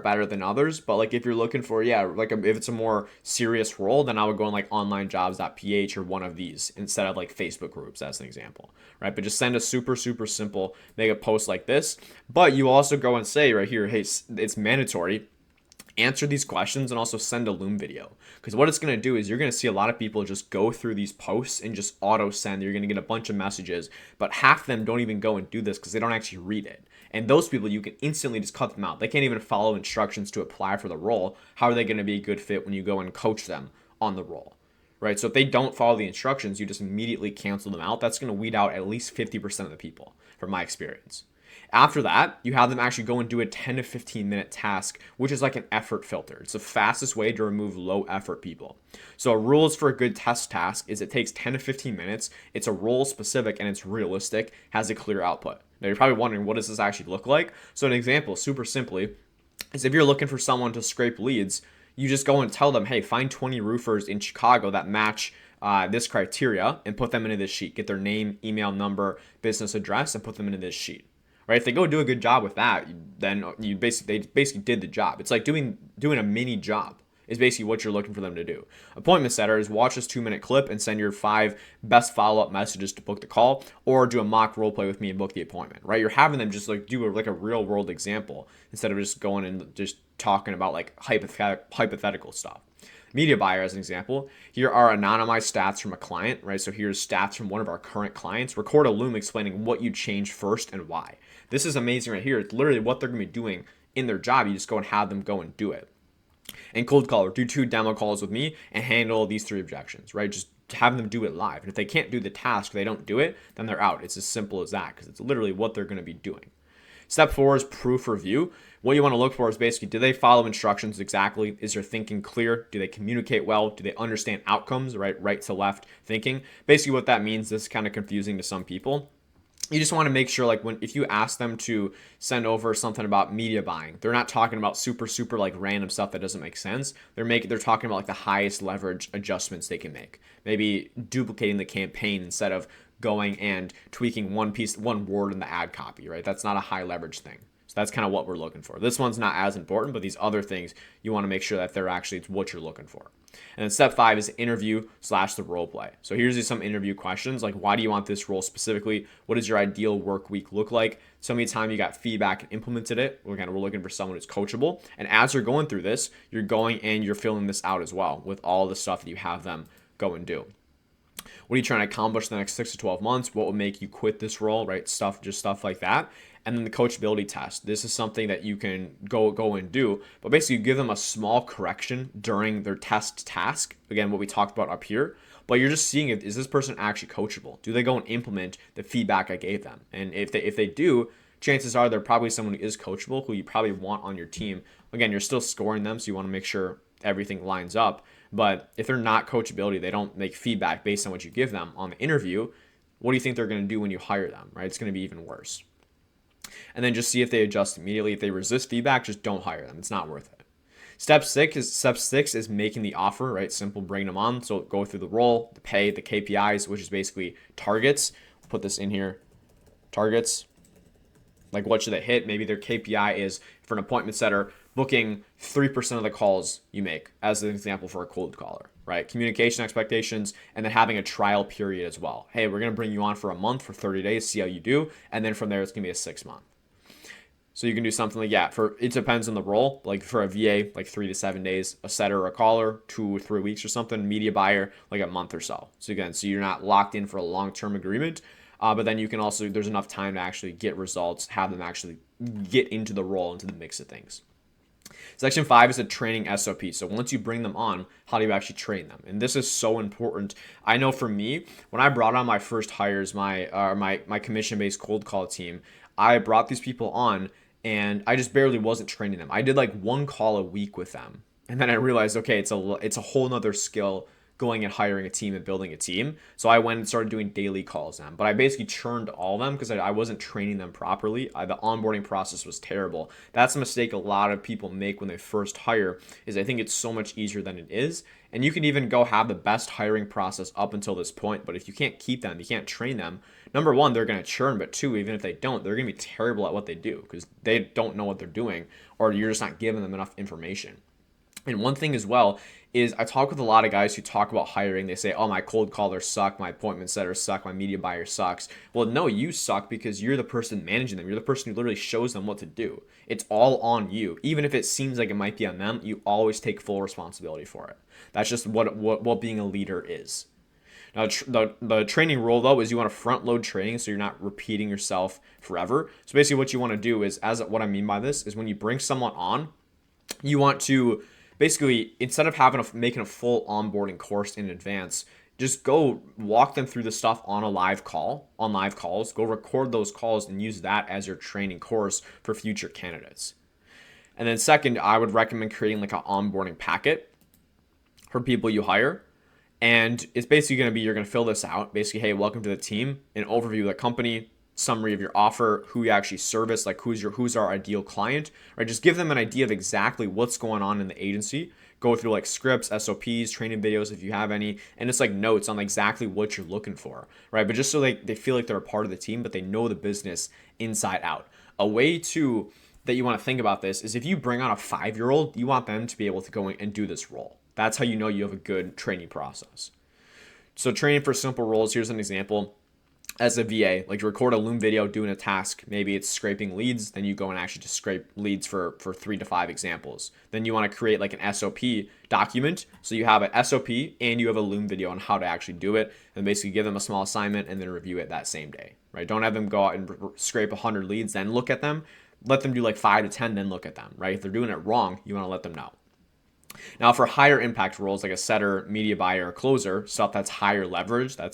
better than others, but like if you're looking for, if it's a more serious role, then I would go on like onlinejobs.ph or one of these instead of like Facebook groups as an example, right? But just send a super simple, make a post like this. But you also go and say right here, hey, it's mandatory. Answer these questions and also send a Loom video, because what it's going to do is you're going to see a lot of people just go through these posts and just auto send. You're going to get a bunch of messages, but half of them don't even go and do this because they don't actually read it. And those people, you can instantly just cut them out. They can't even follow instructions to apply for the role. How are they going to be a good fit when you go and coach them on the role, right? So if they don't follow the instructions, you just immediately cancel them out. That's going to weed out at least 50% of the people from my experience. After that, you have them actually go and do a 10 to 15 minute task, which is like an effort filter. It's the fastest way to remove low effort people. So rules for a good test task is it takes 10 to 15 minutes. It's a role specific and it's realistic, has a clear output. Now you're probably wondering, what does this actually look like? So an example, super simply, is if you're looking for someone to scrape leads, you just go and tell them, hey, find 20 roofers in Chicago that match this criteria and put them into this sheet. Get their name, email, number, business address, and put them into this sheet. Right? If they go do a good job with that, then they basically did the job. It's like doing a mini job is basically what you're looking for them to do. Appointment setters, watch this 2-minute clip and send your 5 best follow-up messages to book the call, or do a mock role play with me and book the appointment. Right? You're having them just like do a real world example instead of just going and just talking about like hypothetical stuff. Media buyer as an example. Here are anonymized stats from a client, right? So here's stats from one of our current clients. Record a Loom explaining what you changed first and why. This is amazing right here. It's literally what they're going to be doing in their job. You just go and have them go and do it. And cold caller, do 2 demo calls with me and handle these 3 objections, right? Just have them do it live. And if they can't do the task, they don't do it, then they're out. It's as simple as that, because it's literally what they're going to be doing. Step 4 is proof review. What you want to look for is basically, do they follow instructions exactly? Is their thinking clear? Do they communicate well? Do they understand outcomes, right to left thinking? Basically what that means, this is kind of confusing to some people. You just want to make sure, like, if you ask them to send over something about media buying, they're not talking about super like random stuff that doesn't make sense. They're talking about like the highest leverage adjustments they can make. Maybe duplicating the campaign instead of going and tweaking one word in the ad copy, right? That's not a high leverage thing. So that's kind of what we're looking for. This one's not as important, but these other things, you want to make sure that they're actually, it's what you're looking for. And then step 5 is interview / the role play. So here's just some interview questions, like, why do you want this role specifically? What does your ideal work week look like? So many times you got feedback and implemented it. We're looking for someone who's coachable. And as you're going through this, you're going and you're filling this out as well with all the stuff that you have them go and do. What are you trying to accomplish in the next 6 to 12 months? What will make you quit this role, right? Just stuff like that. And then the coachability test. This is something that you can go and do, but basically you give them a small correction during their test task. Again, what we talked about up here, but you're just seeing is this person actually coachable? Do they go and implement the feedback I gave them? And if they do, chances are they're probably someone who is coachable, who you probably want on your team. Again, you're still scoring them, so you want to make sure everything lines up. But if they're not coachability, they don't make feedback based on what you give them on the interview, what do you think they're going to do when you hire them, right? It's going to be even worse. And then just see if they adjust immediately. If they resist feedback, just don't hire them. It's not worth it. Step six is making the offer, right? Simple, bringing them on. So go through the role, the pay, the KPIs, which is basically targets. Put this in here, targets. Like, what should they hit? Maybe their KPI is, for an appointment setter, booking 3% of the calls you make, as an example for a cold caller, right? Communication expectations, and then having a trial period as well. Hey, we're going to bring you on for a month, for 30 days, see how you do. And then from there, it's going to be a 6 month. So you can do something like, it depends on the role. Like for a VA, like 3 to 7 days, a setter or a caller, 2 or 3 weeks or something, media buyer, like a month or so. So again, so you're not locked in for a long-term agreement, but then you can also, there's enough time to actually get results, have them actually get into the role, into the mix of things. Section 5 is a training SOP. So once you bring them on, how do you actually train them? And this is so important. I know for me, when I brought on my first hires, my commission-based cold call team, I brought these people on and I just barely wasn't training them. I did like 1 call a week with them. And then I realized, okay, it's a whole nother skill going and hiring a team and building a team. So I went and started doing daily calls then. But I basically churned all of them because I wasn't training them properly. The onboarding process was terrible. That's a mistake a lot of people make when they first hire, is I think it's so much easier than it is. And you can even go have the best hiring process up until this point. But if you can't keep them, you can't train them, number 1, they're going to churn. But 2, even if they don't, they're going to be terrible at what they do because they don't know what they're doing, or you're just not giving them enough information. And one thing as well is I talk with a lot of guys who talk about hiring. They say, oh, my cold callers suck, my appointment setters suck, my media buyer sucks. Well, no, you suck because you're the person managing them. You're the person who literally shows them what to do. It's all on you. Even if it seems like it might be on them, you always take full responsibility for it. That's just what being a leader is. Now, the training role, though, is you want to front load training so you're not repeating yourself forever. So basically what you want to do is, what I mean by this is when you bring someone on, you want to basically, instead of making a full onboarding course in advance, just go walk them through the stuff on live calls, go record those calls and use that as your training course for future candidates. And then second, I would recommend creating like an onboarding packet for people you hire. And it's basically going to be, you're going to fill this out. Basically, hey, welcome to the team, an overview of the company, summary of your offer, who you actually service, like who's our ideal client, right? Just give them an idea of exactly what's going on in the agency. Go through like scripts, SOPs, training videos if you have any, and it's like notes on exactly what you're looking for, right? But just so they feel like they're a part of the team, but they know the business inside out. A way to that you want to think about this is if you bring on a 5-year-old, you want them to be able to go in and do this role. That's how you know you have a good training process. So training for simple roles, here's an example. As a VA, like you record a Loom video doing a task, maybe it's scraping leads, then you go and actually just scrape leads for 3 to 5 examples. Then you want to create like an SOP document. So you have an SOP and you have a Loom video on how to actually do it, and basically give them a small assignment and then review it that same day, right? Don't have them go out and scrape 100 leads, then look at them. Let them do like 5 to 10, then look at them, right? If they're doing it wrong, you want to let them know. Now for higher impact roles like a setter, media buyer, or closer, stuff that's higher leverage, the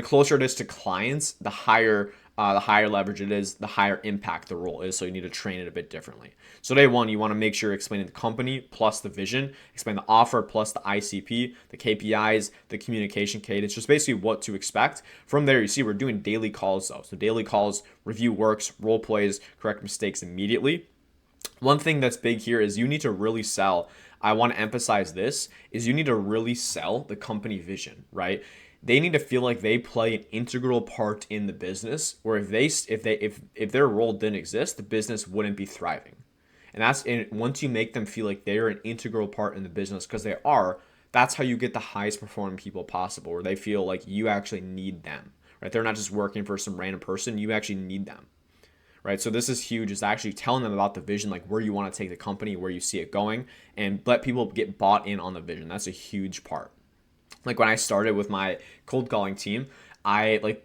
closer it is to clients, the higher the higher leverage it is, the higher impact the role is. So you need to train it a bit differently. So day one, you want to make sure you're explaining the company plus the vision, explain the offer plus the ICP, the KPIs, the communication cadence, just basically what to expect. From there, you see we're doing daily calls though. So daily calls, review works, role plays, correct mistakes immediately. One thing that's big here is you need to really sell. I want to emphasize this is you need to really sell the company vision, right? They need to feel like they play an integral part in the business, where if their role didn't exist, the business wouldn't be thriving. And once you make them feel like they're an integral part in the business, because they are, that's how you get the highest performing people possible, where they feel like you actually need them, right? They're not just working for some random person, you actually need them, right? So this is huge, is actually telling them about the vision, like where you want to take the company, where you see it going, and let people get bought in on the vision. That's a huge part. Like when I started with my cold calling team, I like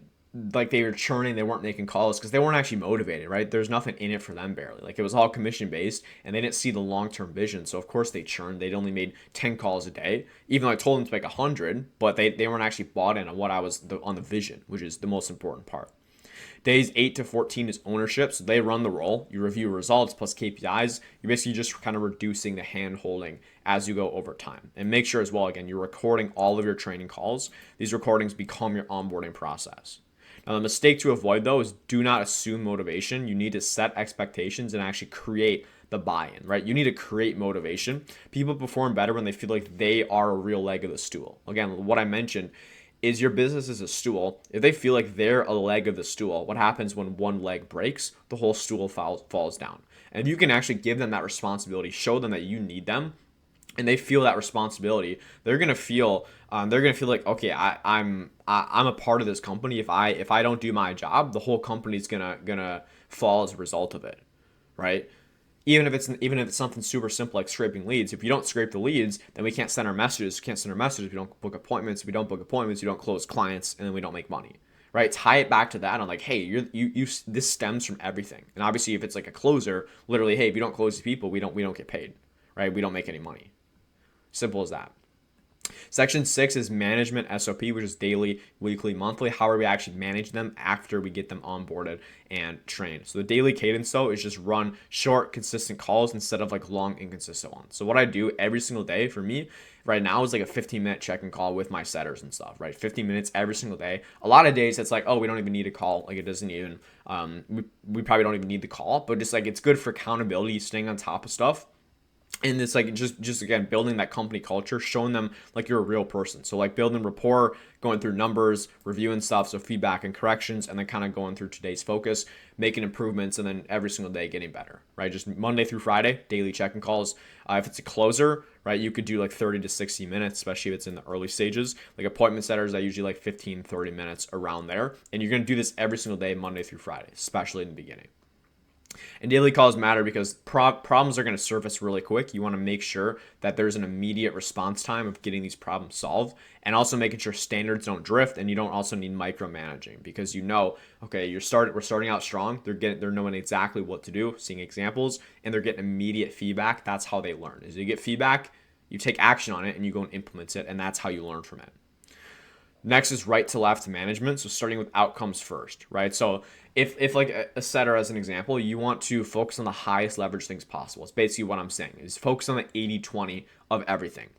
they were churning, they weren't making calls because they weren't actually motivated, right? There's nothing in it for them barely. Like it was all commission based and they didn't see the long-term vision. So of course they churned. They'd only made 10 calls a day, even though I told them to make 100, but they weren't actually bought in on what I was on the vision, which is the most important part. Days 8 to 14 is ownership. So they run the role. You review results plus KPIs. You're basically just kind of reducing the hand holding as you go over time. And make sure as well, again, you're recording all of your training calls. These recordings become your onboarding process. Now, the mistake to avoid though is do not assume motivation. You need to set expectations and actually create the buy-in, right? You need to create motivation. People perform better when they feel like they are a real leg of the stool. Again, what I mentioned is your business is a stool. If they feel like they're a leg of the stool, what happens when one leg breaks? The whole stool falls down. And you can actually give them that responsibility, show them that you need them, and they feel that responsibility. They're gonna feel like, okay, I'm a part of this company. If I don't do my job, the whole company's gonna fall as a result of it, right? Even if it's something super simple like scraping leads. If you don't scrape the leads, then we can't send our messages. We can't send our messages. We don't book appointments. If we don't book appointments, we don't close clients, and then we don't make money, right? Tie it back to that. I'm like, hey, this stems from everything. And obviously, if it's like a closer, literally, hey, if you don't close the people, we don't get paid, right? We don't make any money. Simple as that. Section 6 is management SOP, which is daily, weekly, monthly. How are we actually manage them after we get them onboarded and trained? So the daily cadence though is just run short, consistent calls instead of like long, inconsistent ones. So what I do every single day for me right now is like a 15-minute check-in call with my setters and stuff, right? 15 minutes every single day. A lot of days it's like, oh, we don't even need a call. Like it doesn't even, we probably don't even need the call, but just like it's good for accountability, staying on top of stuff. And it's like just again building that company culture, showing them like you're a real person. So like building rapport, going through numbers, reviewing stuff, so feedback and corrections, and then kind of going through today's focus, making improvements, and then every single day getting better, right? Just Monday through Friday, daily check-in calls. If it's a closer, right, you could do like 30 to 60 minutes, especially if it's in the early stages. Like appointment setters, I usually like 15, 30 minutes around there. And you're going to do this every single day, Monday through Friday, especially in the beginning. And daily calls matter because problems are going to surface really quick. You want to make sure that there's an immediate response time of getting these problems solved, and also making sure standards don't drift, and you don't also need micromanaging, because you know, okay, we're starting out strong. They're knowing exactly what to do, seeing examples, and they're getting immediate feedback. That's how they learn. Is you get feedback, you take action on it, and you go and implement it, and that's how you learn from it. Next is right to left management. So starting with outcomes first, right? So if like a setter as an example, you want to focus on the highest leverage things possible. It's basically what I'm saying is focus on the 80-20 of everything.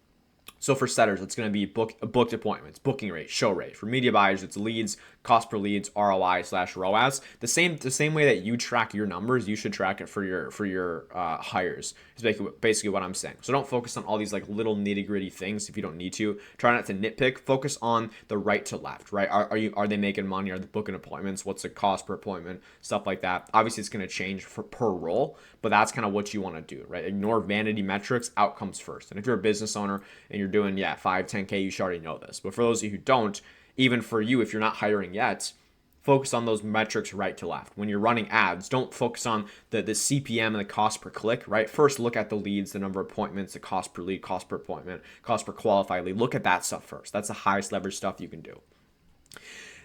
So for setters, it's going to be booked appointments, booking rate, show rate. For media buyers, it's leads, cost per leads, ROI/ROAS. The same way that you track your numbers, you should track it for your hires. Is basically what I'm saying. So don't focus on all these like little nitty gritty things if you don't need to. Try not to nitpick. Focus on the right to left. Right? Are they making money? Are they booking appointments? What's the cost per appointment? Stuff like that. Obviously, it's going to change per role, but that's kind of what you want to do. Right? Ignore vanity metrics. Outcomes first. And if you're a business owner and you're doing 5, 10K, you should already know this. But for those of you who don't, even for you, if you're not hiring yet, focus on those metrics right to left. When you're running ads, don't focus on the CPM and the cost per click, right? First, look at the leads, the number of appointments, the cost per lead, cost per appointment, cost per qualified lead. Look at that stuff first. That's the highest leverage stuff you can do.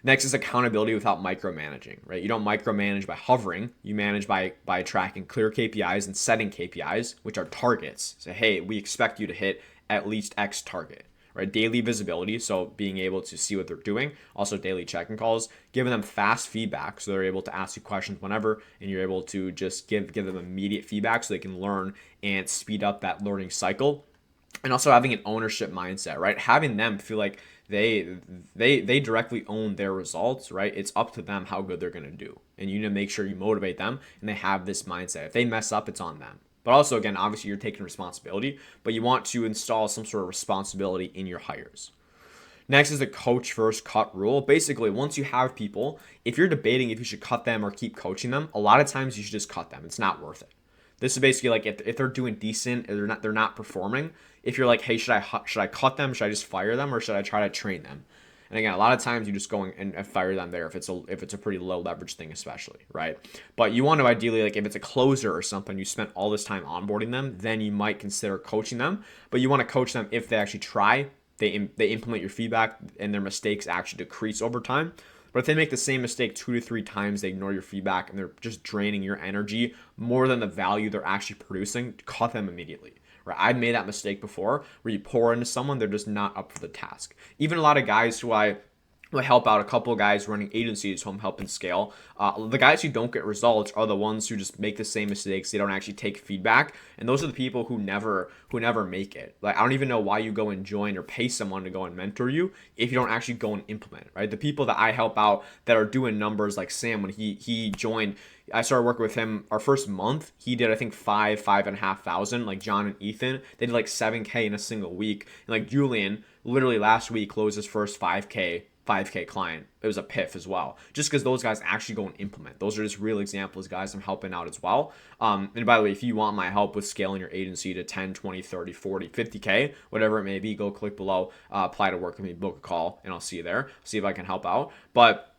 Next is accountability without micromanaging, right? You don't micromanage by hovering. You manage by tracking clear KPIs and setting KPIs, which are targets. Say, hey, we expect you to hit at least X target, right? Daily visibility, so being able to see what they're doing. Also daily check-in calls, giving them fast feedback so they're able to ask you questions whenever, and you're able to just give them immediate feedback so they can learn and speed up that learning cycle. And also having an ownership mindset, right? Having them feel like they directly own their results, right? It's up to them how good they're going to do. And you need to make sure you motivate them and they have this mindset. If they mess up, it's on them. But also, again, obviously you're taking responsibility, but you want to install some sort of responsibility in your hires. Next is the coach first cut rule. Basically, once you have people, if you're debating if you should cut them or keep coaching them, a lot of times you should just cut them. It's not worth it. This is basically like if they're doing decent or they're not performing. If you're like, hey, should I cut them? Should I just fire them, or should I try to train them? And again, a lot of times you just go and fire them there if it's a pretty low leverage thing, especially, right? But you want to ideally, like if it's a closer or something, you spent all this time onboarding them, then you might consider coaching them. But you want to coach them if they actually try, they implement your feedback, and their mistakes actually decrease over time. But if they make the same mistake 2 to 3 times, they ignore your feedback and they're just draining your energy more than the value they're actually producing, cut them immediately. Right? I've made that mistake before where you pour into someone, they're just not up for the task. Even a lot of guys who I help out, a couple of guys running agencies who I'm helping scale. The guys who don't get results are the ones who just make the same mistakes. They don't actually take feedback, and those are the people who never make it. Like I don't even know why you go and join or pay someone to go and mentor you if you don't actually go and implement. Right? The people that I help out that are doing numbers like Sam when he joined. I started working with him our first month. He did, I think, 5.5 thousand. Like John and Ethan, they did like 7K in a single week. And like Julian, literally last week closed his first 5K client. It was a PIF as well, just because those guys actually go and implement. Those are just real examples, guys, I'm helping out as well. And by the way, if you want my help with scaling your agency to 10, 20, 30, 40, 50K, whatever it may be, go click below, apply to work with me, book a call, and I'll see you there, see if I can help out. But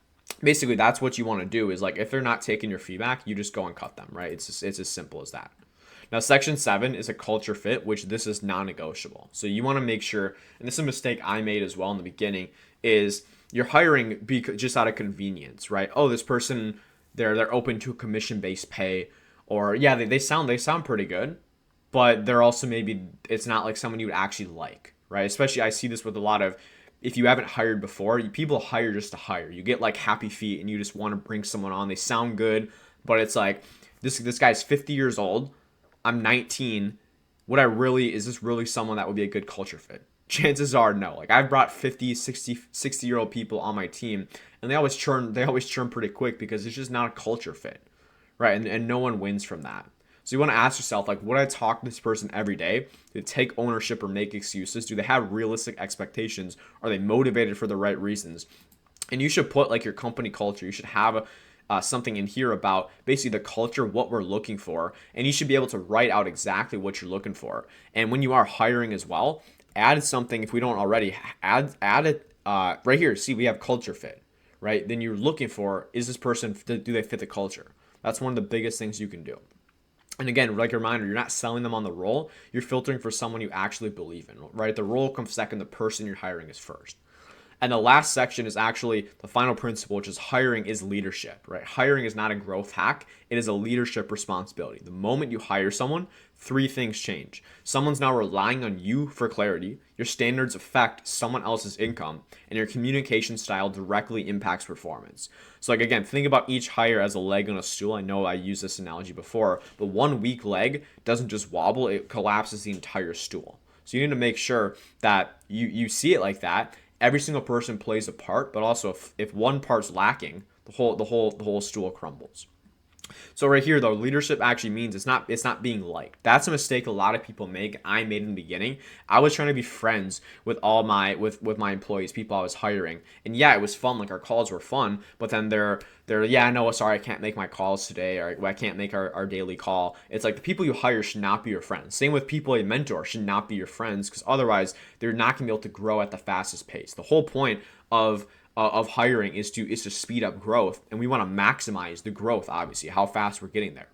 basically, that's what you want to do is like if they're not taking your feedback, you just go and cut them, right? It's as simple as that. Now, section 7 is a culture fit, which this is non-negotiable. So you want to make sure, and this is a mistake I made as well in the beginning, is you're hiring just out of convenience, right? Oh, this person, they're open to a commission-based pay, or yeah, they sound pretty good, but they're also maybe it's not like someone you would actually like, right? Especially I see this with a lot of, if you haven't hired before, people hire just to hire. You get like happy feet and you just want to bring someone on. They sound good, but it's like this guy's 50 years old. I'm 19. Is this really someone that would be a good culture fit? Chances are no. Like I've brought 50, 60-year-old people on my team and they always churn pretty quick because it's just not a culture fit. Right? And no one wins from that. So you want to ask yourself, like, would I talk to this person every day? Do they take ownership or make excuses? Do they have realistic expectations? Are they motivated for the right reasons? And you should put like your company culture. You should have something in here about basically the culture, what we're looking for. And you should be able to write out exactly what you're looking for. And when you are hiring as well, add something, if we don't already, add it right here. See, we have culture fit, right? Then you're looking for, is this person, do they fit the culture? That's one of the biggest things you can do. And again, like a reminder, you're not selling them on the role. You're filtering for someone you actually believe in, right? The role comes second. The person you're hiring is first. And the last section is actually the final principle, which is hiring is leadership, right? Hiring is not a growth hack. It is a leadership responsibility. The moment you hire someone, 3 things change. Someone's now relying on you for clarity. Your standards affect someone else's income, and your communication style directly impacts performance. So like, again, think about each hire as a leg on a stool. I know I used this analogy before, but one weak leg doesn't just wobble, it collapses the entire stool. So you need to make sure that you see it like that. Every single person plays a part, but also if one part's lacking, the whole stool crumbles. So right here, though, leadership actually means it's not being liked. That's a mistake a lot of people make. I made in the beginning. I was trying to be friends with all my with my employees, people I was hiring, and yeah, it was fun. Like our calls were fun, but then they're yeah, no, sorry, I can't make my calls today, or I can't make our daily call. It's like the people you hire should not be your friends. Same with people you mentor should not be your friends, because otherwise they're not gonna be able to grow at the fastest pace. The whole point of hiring is to speed up growth, and we want to maximize the growth, obviously, how fast we're getting there.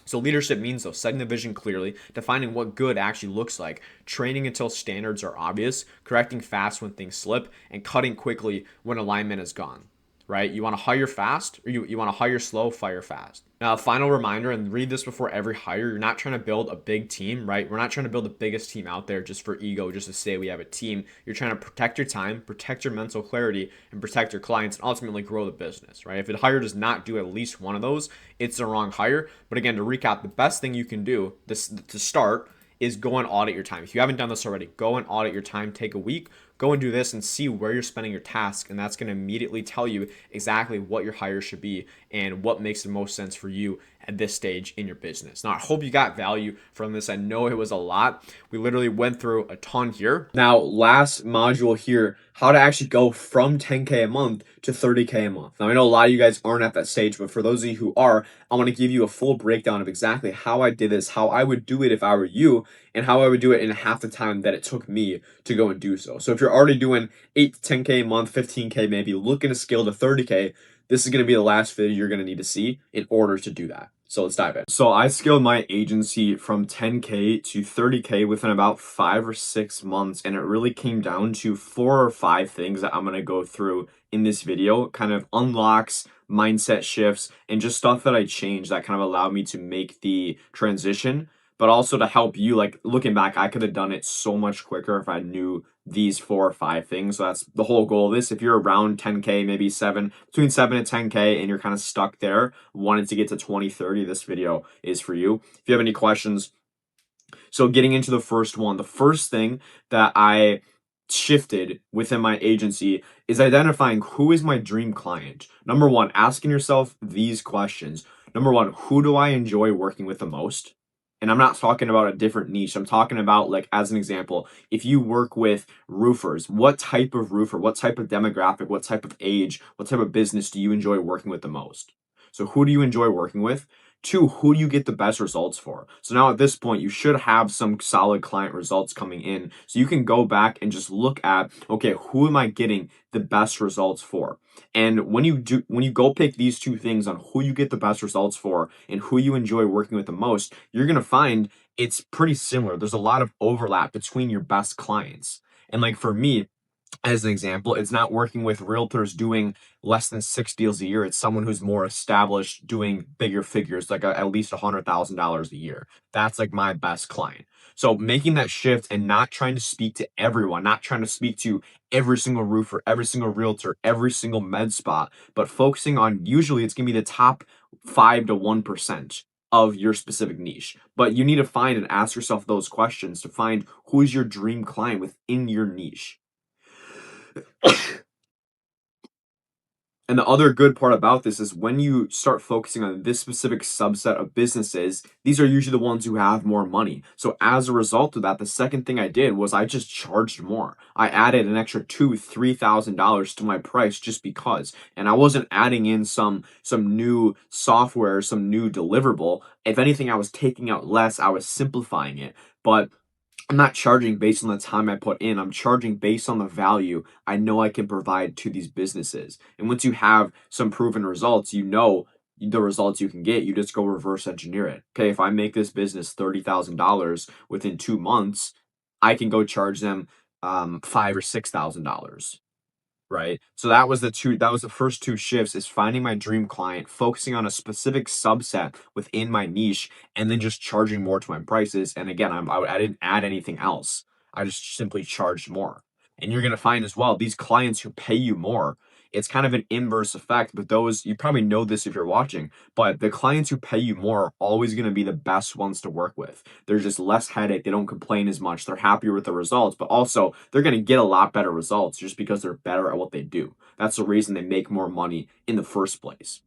So leadership means, though, setting the vision clearly, defining what good actually looks like, training until standards are obvious, correcting fast when things slip, and cutting quickly when alignment is gone. right? You want to hire fast, or you want to hire slow, fire fast. Now, a final reminder, and read this before every hire, you're not trying to build a big team, right? We're not trying to build the biggest team out there just for ego, just to say we have a team. You're trying to protect your time, protect your mental clarity, and protect your clients, and ultimately grow the business, right? If a hire does not do at least one of those, it's the wrong hire. But again, to recap, the best thing you can do this to start is go and audit your time. If you haven't done this already, go and audit your time. Take a week, go and do this and see where you're spending your task. And that's going to immediately tell you exactly what your hire should be and what makes the most sense for you at this stage in your business. Now, I hope you got value from this. I know it was a lot. We literally went through a ton here. Now, last module here, how to actually go from 10K a month to 30K a month. Now, I know a lot of you guys aren't at that stage, but for those of you who are, I want to give you a full breakdown of exactly how I did this, how I would do it if I were you, and how I would do it in half the time that it took me to go and do so. So if you're already doing 8 to 10K a month, 15K maybe, looking to scale to 30K, this is going to be the last video you're going to need to see in order to do that. So let's dive in. So I scaled my agency from 10K to 30K within about 5 or 6 months. And it really came down to 4 or 5 things that I'm going to go through in this video, kind of unlocks, mindset shifts, and just stuff that I changed that kind of allowed me to make the transition, but also to help you. Like, looking back, I could have done it so much quicker if I knew these 4 or 5 things. So that's the whole goal of this. If you're around 10K, maybe between 7 and 10K, and you're kind of stuck there, wanting to get to 20, 30, this video is for you. If you have any questions. So getting into the first one, the first thing that I shifted within my agency is identifying who is my dream client. Number one, asking yourself these questions. Number one, who do I enjoy working with the most? And I'm not talking about a different niche. I'm talking about, like, as an example, if you work with roofers, what type of roofer, what type of demographic, what type of age, what type of business do you enjoy working with the most? So who do you enjoy working with? 2, who do you get the best results for? So now at this point, you should have some solid client results coming in. So you can go back and just look at, okay, who am I getting the best results for? And when you go pick these 2 things on who you get the best results for and who you enjoy working with the most, you're going to find it's pretty similar. There's a lot of overlap between your best clients. And like for me, as an example, it's not working with realtors doing less than 6 deals a year. It's someone who's more established doing bigger figures, like at least $100,000 a year. That's like my best client. So making that shift and not trying to speak to everyone, not trying to speak to every single roofer, every single realtor, every single med spa, but focusing on, usually it's going to be the top 5 to 1% of your specific niche. But you need to find and ask yourself those questions to find who is your dream client within your niche. And the other good part about this is when you start focusing on this specific subset of businesses, these are usually the ones who have more money. So as a result of that, the second thing I did was I just charged more. I added an extra $2,000-$3,000 to my price just because. And I wasn't adding in some new software, some new deliverable. If anything, I was taking out less, I was simplifying it. But I'm not charging based on the time I put in. I'm charging based on the value I know I can provide to these businesses. And once you have some proven results, you know the results you can get. You just go reverse engineer it. Okay, if I make this business $30,000 within 2 months, I can go charge them $5,000 or $6,000. Right. So that was the first 2 shifts, is finding my dream client, focusing on a specific subset within my niche, and then just charging more to my prices. And again, I didn't add anything else. I just simply charged more. And you're going to find as well, these clients who pay you more, it's kind of an inverse effect, but those, you probably know this if you're watching, but the clients who pay you more are always going to be the best ones to work with. There's just less headache. They don't complain as much. They're happier with the results, but also they're going to get a lot better results just because they're better at what they do. That's the reason they make more money in the first place.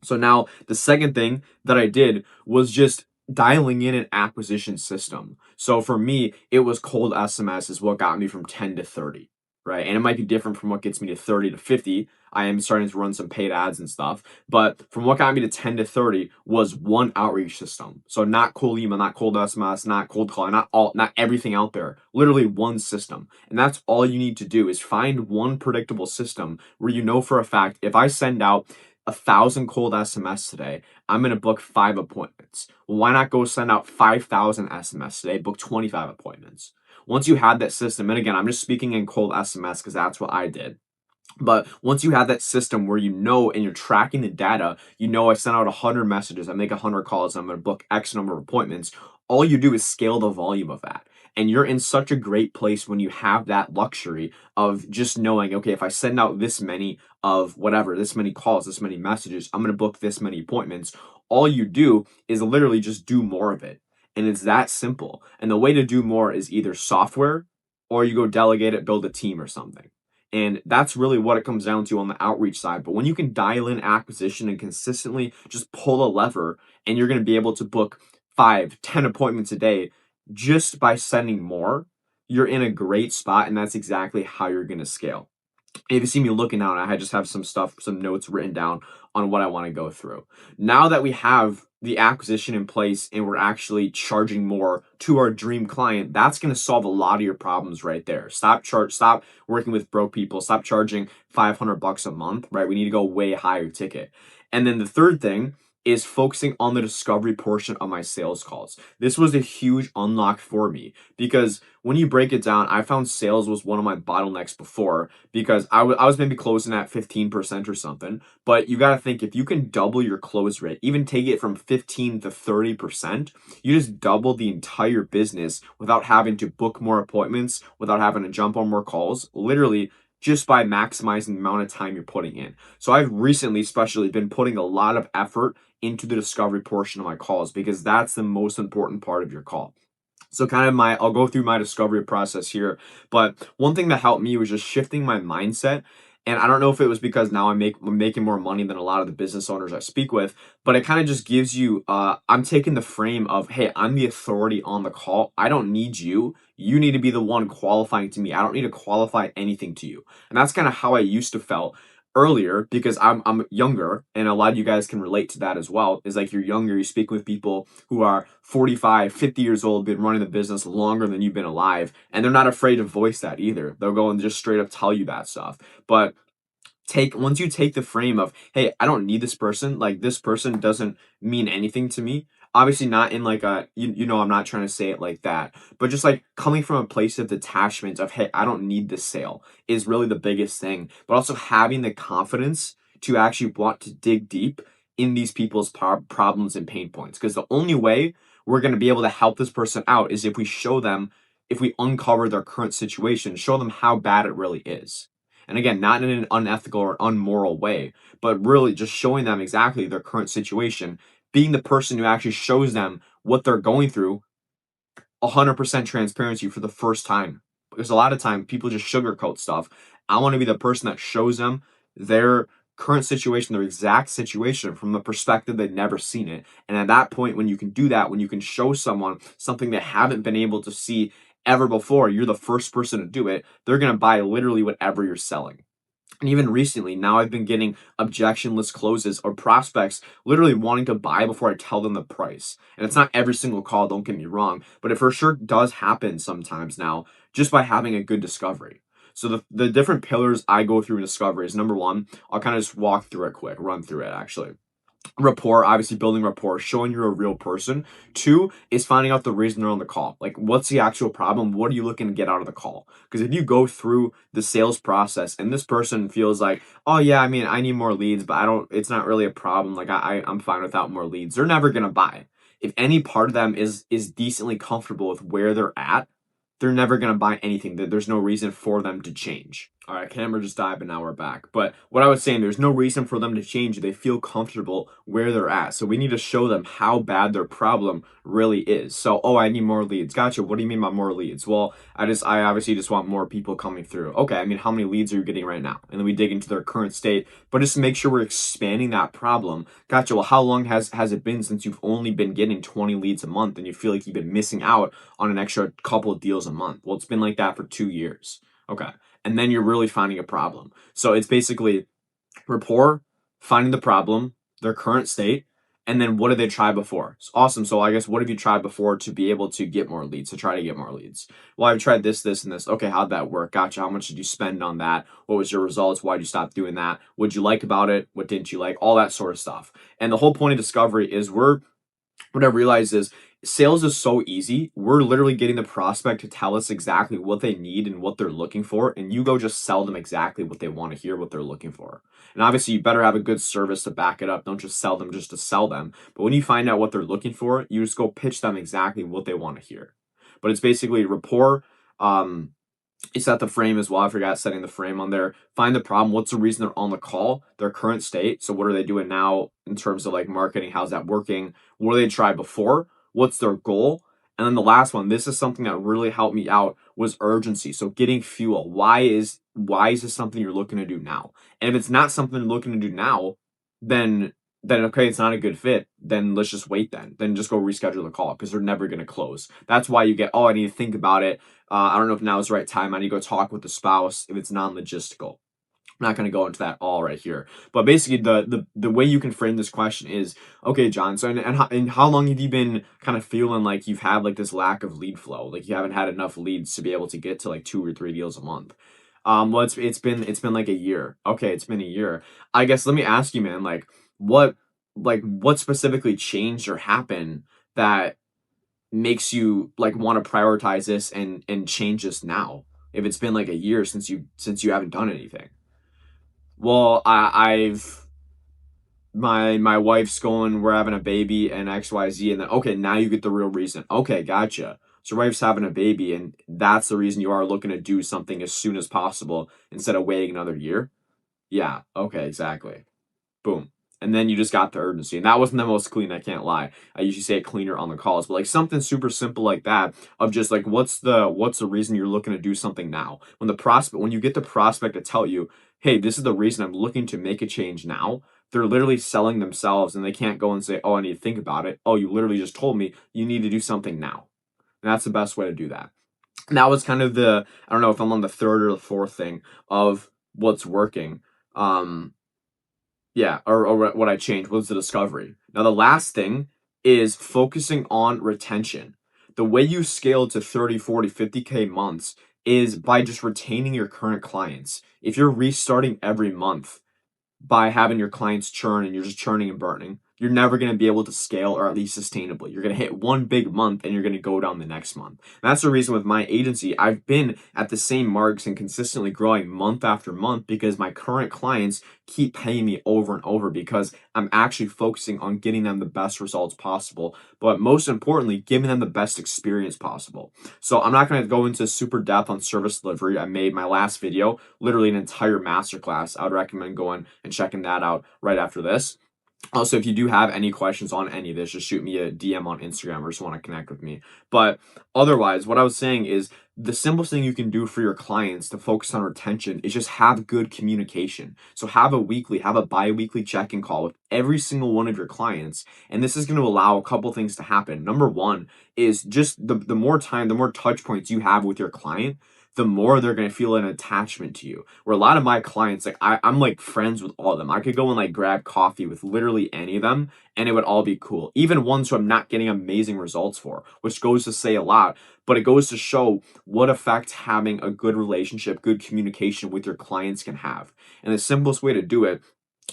So now the second thing that I did was just dialing in an acquisition system. So for me, it was cold SMS is what got me from 10 to 30. Right. And it might be different from what gets me to 30 to 50. I am starting to run some paid ads and stuff. But from what got me to 10 to 30 was one outreach system. So not cold email, not cold SMS, not cold calling, not everything out there. Literally one system. And that's all you need to do, is find one predictable system where you know for a fact, if I send out 1,000 cold SMS today, I'm going to book 5 appointments. Well, why not go send out 5,000 SMS today, book 25 appointments? Once you had that system, and again, I'm just speaking in cold SMS because that's what I did. But once you have that system where you know and you're tracking the data, you know I sent out 100 messages, I make 100 calls, I'm going to book X number of appointments. All you do is scale the volume of that. And you're in such a great place when you have that luxury of just knowing, okay, if I send out this many of whatever, this many calls, this many messages, I'm going to book this many appointments. All you do is literally just do more of it. And it's that simple. And the way to do more is either software or you go delegate it, build a team or something. And that's really what it comes down to on the outreach side. But when you can dial in acquisition and consistently just pull a lever, and you're going to be able to book 5, 10 appointments a day just by sending more, you're in a great spot. And that's exactly how you're going to scale. If you see me looking down, I just have some stuff, some notes written down on what I want to go through. Now that we have the acquisition in place and we're actually charging more to our dream client, that's going to solve a lot of your problems right there. Stop working with broke people, stop charging $500 a month, right? We need to go way higher ticket. And then the third thing is focusing on the discovery portion of my sales calls. This was a huge unlock for me because when you break it down, I found sales was one of my bottlenecks before because I was maybe closing at 15% or something. But you got to think, if you can double your close rate, even take it from 15 to 30%, you just double the entire business without having to book more appointments, without having to jump on more calls, literally just by maximizing the amount of time you're putting in. So I've recently especially been putting a lot of effort into the discovery portion of my calls because that's the most important part of your call. So I'll go through my discovery process here, but one thing that helped me was just shifting my mindset. And I don't know if it was because now I'm making more money than a lot of the business owners I speak with, but it kind of just gives you, I'm taking the frame of, hey, I'm the authority on the call. I don't need you. You need to be the one qualifying to me. I don't need to qualify anything to you. And that's kind of how I used to felt earlier because I'm younger, and a lot of you guys can relate to that as well. Is like you're younger, you speak with people who are 45, 50 years old, been running the business longer than you've been alive, and they're not afraid to voice that either. They'll go and just straight up tell you that stuff. But once you take the frame of, hey, I don't need this person, like this person doesn't mean anything to me. Obviously not in like a, I'm not trying to say it like that, but just like coming from a place of detachment of, hey, I don't need this sale is really the biggest thing. But also having the confidence to actually want to dig deep in these people's problems and pain points. Because the only way we're going to be able to help this person out is if we show them, if we uncover their current situation, show them how bad it really is. And again, not in an unethical or unmoral way, but really just showing them exactly their current situation, being the person who actually shows them what they're going through, 100% transparency for the first time. Because a lot of time people just sugarcoat stuff. I want to be the person that shows them their current situation, their exact situation from the perspective they've never seen it. And at that point, when you can do that, when you can show someone something they haven't been able to see ever before, you're the first person to do it, they're going to buy literally whatever you're selling. And even recently, now I've been getting objectionless closes or prospects literally wanting to buy before I tell them the price. And it's not every single call, don't get me wrong, but it for sure does happen sometimes now just by having a good discovery. So the different pillars I go through in discovery is number one, I'll kind of just walk through it quick, run through it actually. Rapport, obviously building rapport, showing you're a real person. Two is finding out the reason they're on the call. Like, what's the actual problem? What are you looking to get out of the call? Because if you go through the sales process and this person feels like, oh yeah, I mean, I need more leads, but it's not really a problem. Like I'm fine without more leads. They're never gonna buy. If any part of them is decently comfortable with where they're at, they're never going to buy anything. There's no reason for them to change. All right, camera just died, but now we're back. But what I was saying, there's no reason for them to change. They feel comfortable where they're at. So we need to show them how bad their problem really is. So, oh, I need more leads. Gotcha. What do you mean by more leads? Well, I obviously just want more people coming through. Okay, I mean, how many leads are you getting right now? And then we dig into their current state, but just to make sure we're expanding that problem. Gotcha. Well, how long has it been since you've only been getting 20 leads a month and you feel like you've been missing out on an extra couple of deals a month? Well, it's been like that for 2 years. Okay. And then you're really finding a problem. So it's basically rapport, finding the problem, their current state, and then what did they try before? It's awesome. So I guess what have you tried before to be able to get more leads, to try to get more leads? Well, I've tried this, this, and this. Okay, how'd that work? Gotcha. How much did you spend on that? What was your results? Why'd you stop doing that? What'd you like about it? What didn't you like? All that sort of stuff. And the whole point of discovery is what I realized is sales is so easy. We're literally getting the prospect to tell us exactly what they need and what they're looking for, and you go just sell them exactly what they want to hear, what they're looking for. And obviously, you better have a good service to back it up. Don't just sell them just to sell them. But when you find out what they're looking for, you just go pitch them exactly what they want to hear. But it's basically rapport. You set the frame as well. I forgot setting the frame on there. Find the problem. What's the reason they're on the call? Their current state. So what are they doing now in terms of like marketing? How's that working? What did they try before? What's their goal? And then the last one, this is something that really helped me out, was urgency. So getting fuel. Why is this something you're looking to do now? And if it's not something you're looking to do now, then okay, it's not a good fit. Then let's just wait. Then just go reschedule the call because they're never going to close. That's why you get, oh, I need to think about it. I don't know if now is the right time. I need to go talk with the spouse if it's non-logistical. I'm not going to go into that all right here, but basically the way you can frame this question is, okay, John. So and how long have you been kind of feeling like you've had like this lack of lead flow, like you haven't had enough leads to be able to get to like 2 or 3 deals a month? Well, it's been like a year. Okay, it's been a year. I guess let me ask you, man, what what specifically changed or happened that makes you like want to prioritize this and change this now? If it's been like a year since you haven't done anything. Well, I've my wife's going, we're having a baby and XYZ, and then okay, now you get the real reason. Okay, gotcha. So your wife's having a baby, and that's the reason you are looking to do something as soon as possible instead of waiting another year. Yeah, okay, exactly. Boom. And then you just got the urgency. And that wasn't the most clean, I can't lie. I usually say it cleaner on the calls, but like something super simple like that of just like what's the reason you're looking to do something now? When you get the prospect to tell you, hey, this is the reason I'm looking to make a change now, they're literally selling themselves and they can't go and say, oh, I need to think about it. Oh, you literally just told me you need to do something now. And that's the best way to do that. And that was kind of I don't know if I'm on the third or the fourth thing of what's working. Yeah, or what I changed was the discovery. Now, the last thing is focusing on retention. The way you scale to 30, 40, 50K months is by just retaining your current clients. If you're restarting every month by having your clients churn and you're just churning and burning, you're never going to be able to scale or at least sustainably. You're going to hit one big month and you're going to go down the next month. And that's the reason with my agency, I've been at the same marks and consistently growing month after month because my current clients keep paying me over and over because I'm actually focusing on getting them the best results possible, but most importantly, giving them the best experience possible. So I'm not going to go into super depth on service delivery. I made my last video, literally an entire masterclass. I would recommend going and checking that out right after this. Also, if you do have any questions on any of this, just shoot me a DM on Instagram or just want to connect with me. But otherwise, what I was saying is the simplest thing you can do for your clients to focus on retention is just have good communication. So have a bi-weekly check-in call with every single one of your clients. And this is going to allow a couple things to happen. Number one is just the more time, the more touch points you have with your client, the more they're going to feel an attachment to you. Where a lot of my clients, like I'm like friends with all of them. I could go and like grab coffee with literally any of them and it would all be cool. Even ones who I'm not getting amazing results for, which goes to say a lot, but it goes to show what effect having a good relationship, good communication with your clients can have. And the simplest way to do it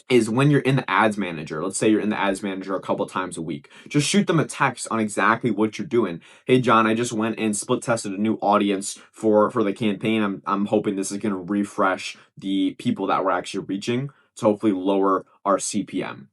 is when you're in the ads manager. Let's say you're in the ads manager a couple times a week. Just shoot them a text on exactly what you're doing. Hey John, I just went and split tested a new audience for the campaign. I'm hoping this is going to refresh the people that we're actually reaching to hopefully lower our CPM.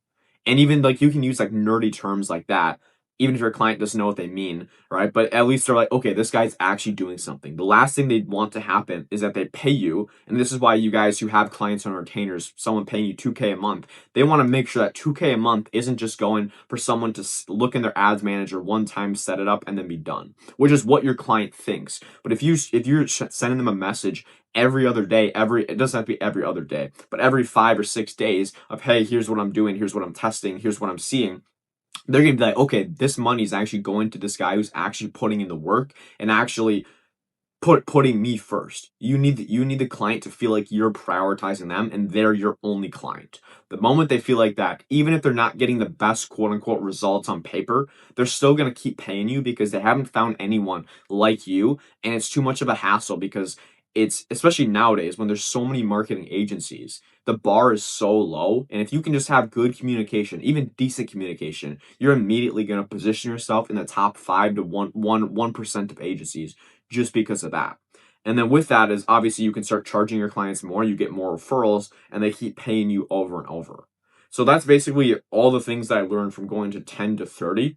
And even like you can use like nerdy terms like that, even if your client doesn't know what they mean, right? But at least they're like, okay, this guy's actually doing something. The last thing they want to happen is that they pay you, and this is why you guys who have clients on retainers, someone paying you 2K a month, they want to make sure that 2K a month isn't just going for someone to look in their ads manager one time, set it up, and then be done, which is what your client thinks. But if you're sending them a message every other day, it doesn't have to be every other day, but every 5 or 6 days of, hey, here's what I'm doing, here's what I'm testing, here's what I'm seeing, they're going to be like, okay, this money is actually going to this guy who's actually putting in the work and actually putting me first. You need the client to feel like you're prioritizing them and they're your only client. The moment they feel like that, even if they're not getting the best quote unquote results on paper, they're still going to keep paying you because they haven't found anyone like you, and it's too much of a hassle because it's, especially nowadays when there's so many marketing agencies, the bar is so low. And if you can just have good communication, even decent communication, you're immediately going to position yourself in the top 5 to 1% of agencies just because of that. And then with that is obviously you can start charging your clients more, you get more referrals, and they keep paying you over and over. So that's basically all the things that I learned from going to 10 to 30.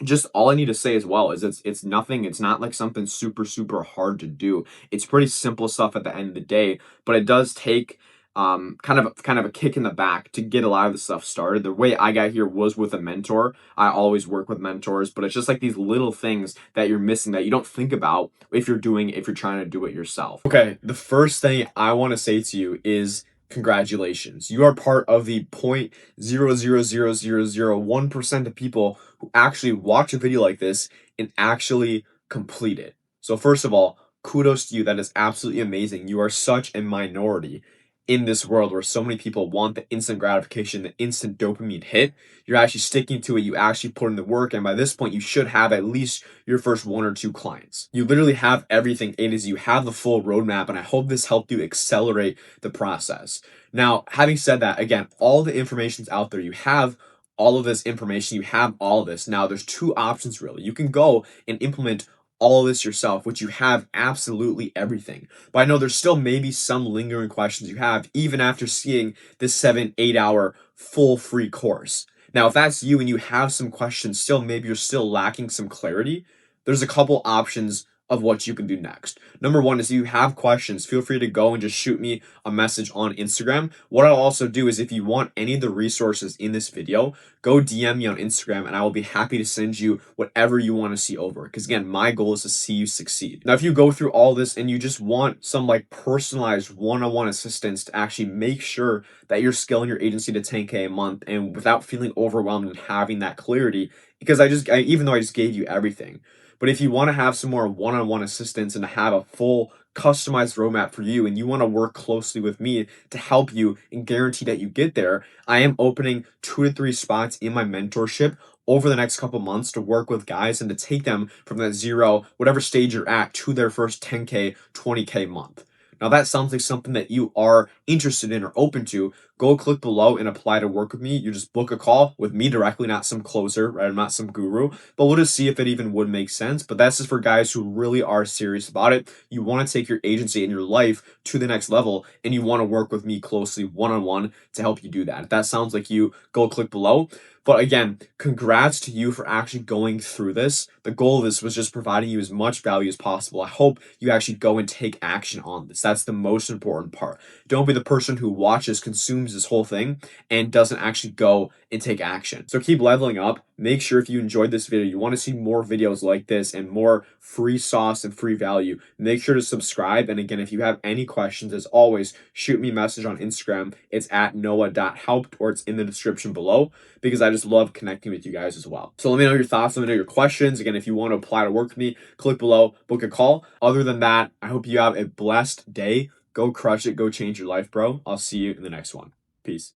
Just all I need to say as well is it's nothing, it's not like something super hard to do. It's pretty simple stuff at the end of the day, but it does take kind of a kick in the back to get a lot of the stuff started. The way I got here was with a mentor. I always work with mentors, but it's just like these little things that you're missing that you don't think about if you're trying to do it yourself. Okay, the first thing I want to say to you is congratulations. You are part of the 0.0000001% of people who actually watch a video like this and actually complete it. So first of all, kudos to you. That is absolutely amazing. You are such a minority in this world where so many people want the instant gratification, the instant dopamine hit. You're actually sticking to it. You actually put in the work. And by this point, you should have at least your first 1 or 2 clients. You literally have everything A to Z. You have the full roadmap. And I hope this helped you accelerate the process. Now, having said that, again, all the information's out there. You have all of this information. You have all of this. Now, there's 2 options really. You can go and implement all of this yourself, which you have absolutely everything. But I know there's still maybe some lingering questions you have even after seeing this 7-8 hour full free course. Now, if that's you and you have some questions still, maybe you're still lacking some clarity, there's a couple options of what you can do next. Number 1 is if you have questions, feel free to go and just shoot me a message on Instagram. What I'll also do is if you want any of the resources in this video, go DM me on Instagram and I will be happy to send you whatever you want to see over. Because again, my goal is to see you succeed. Now, if you go through all this and you just want some like personalized one-on-one assistance to actually make sure that you're scaling your agency to 10K a month and without feeling overwhelmed and having that clarity, because even though I just gave you everything, but if you want to have some more one-on-one assistance and to have a full customized roadmap for you and you want to work closely with me to help you and guarantee that you get there, I am opening 2 to 3 spots in my mentorship over the next couple months to work with guys and to take them from that 0, whatever stage you're at, to their first 10K, 20K month. Now that sounds like something that you are interested in or open to. Go click below and apply to work with me. You just book a call with me directly, not some closer, right? I'm not some guru, but we'll just see if it even would make sense. But that's just for guys who really are serious about it. You want to take your agency and your life to the next level, and you want to work with me closely one-on-one to help you do that. If that sounds like you, go click below. But again, congrats to you for actually going through this. The goal of this was just providing you as much value as possible. I hope you actually go and take action on this. That's the most important part. Don't be the person who watches, consumes this whole thing, and doesn't actually go and take action. So keep leveling up. Make sure if you enjoyed this video, you want to see more videos like this and more free sauce and free value, make sure to subscribe. And again, if you have any questions, as always, shoot me a message on Instagram. It's at noah.helped or it's in the description below, because I just love connecting with you guys as well. So let me know your thoughts. Let me know your questions. Again, if you want to apply to work with me, click below, book a call. Other than that, I hope you have a blessed day. Go crush it. Go change your life, bro. I'll see you in the next one. Peace.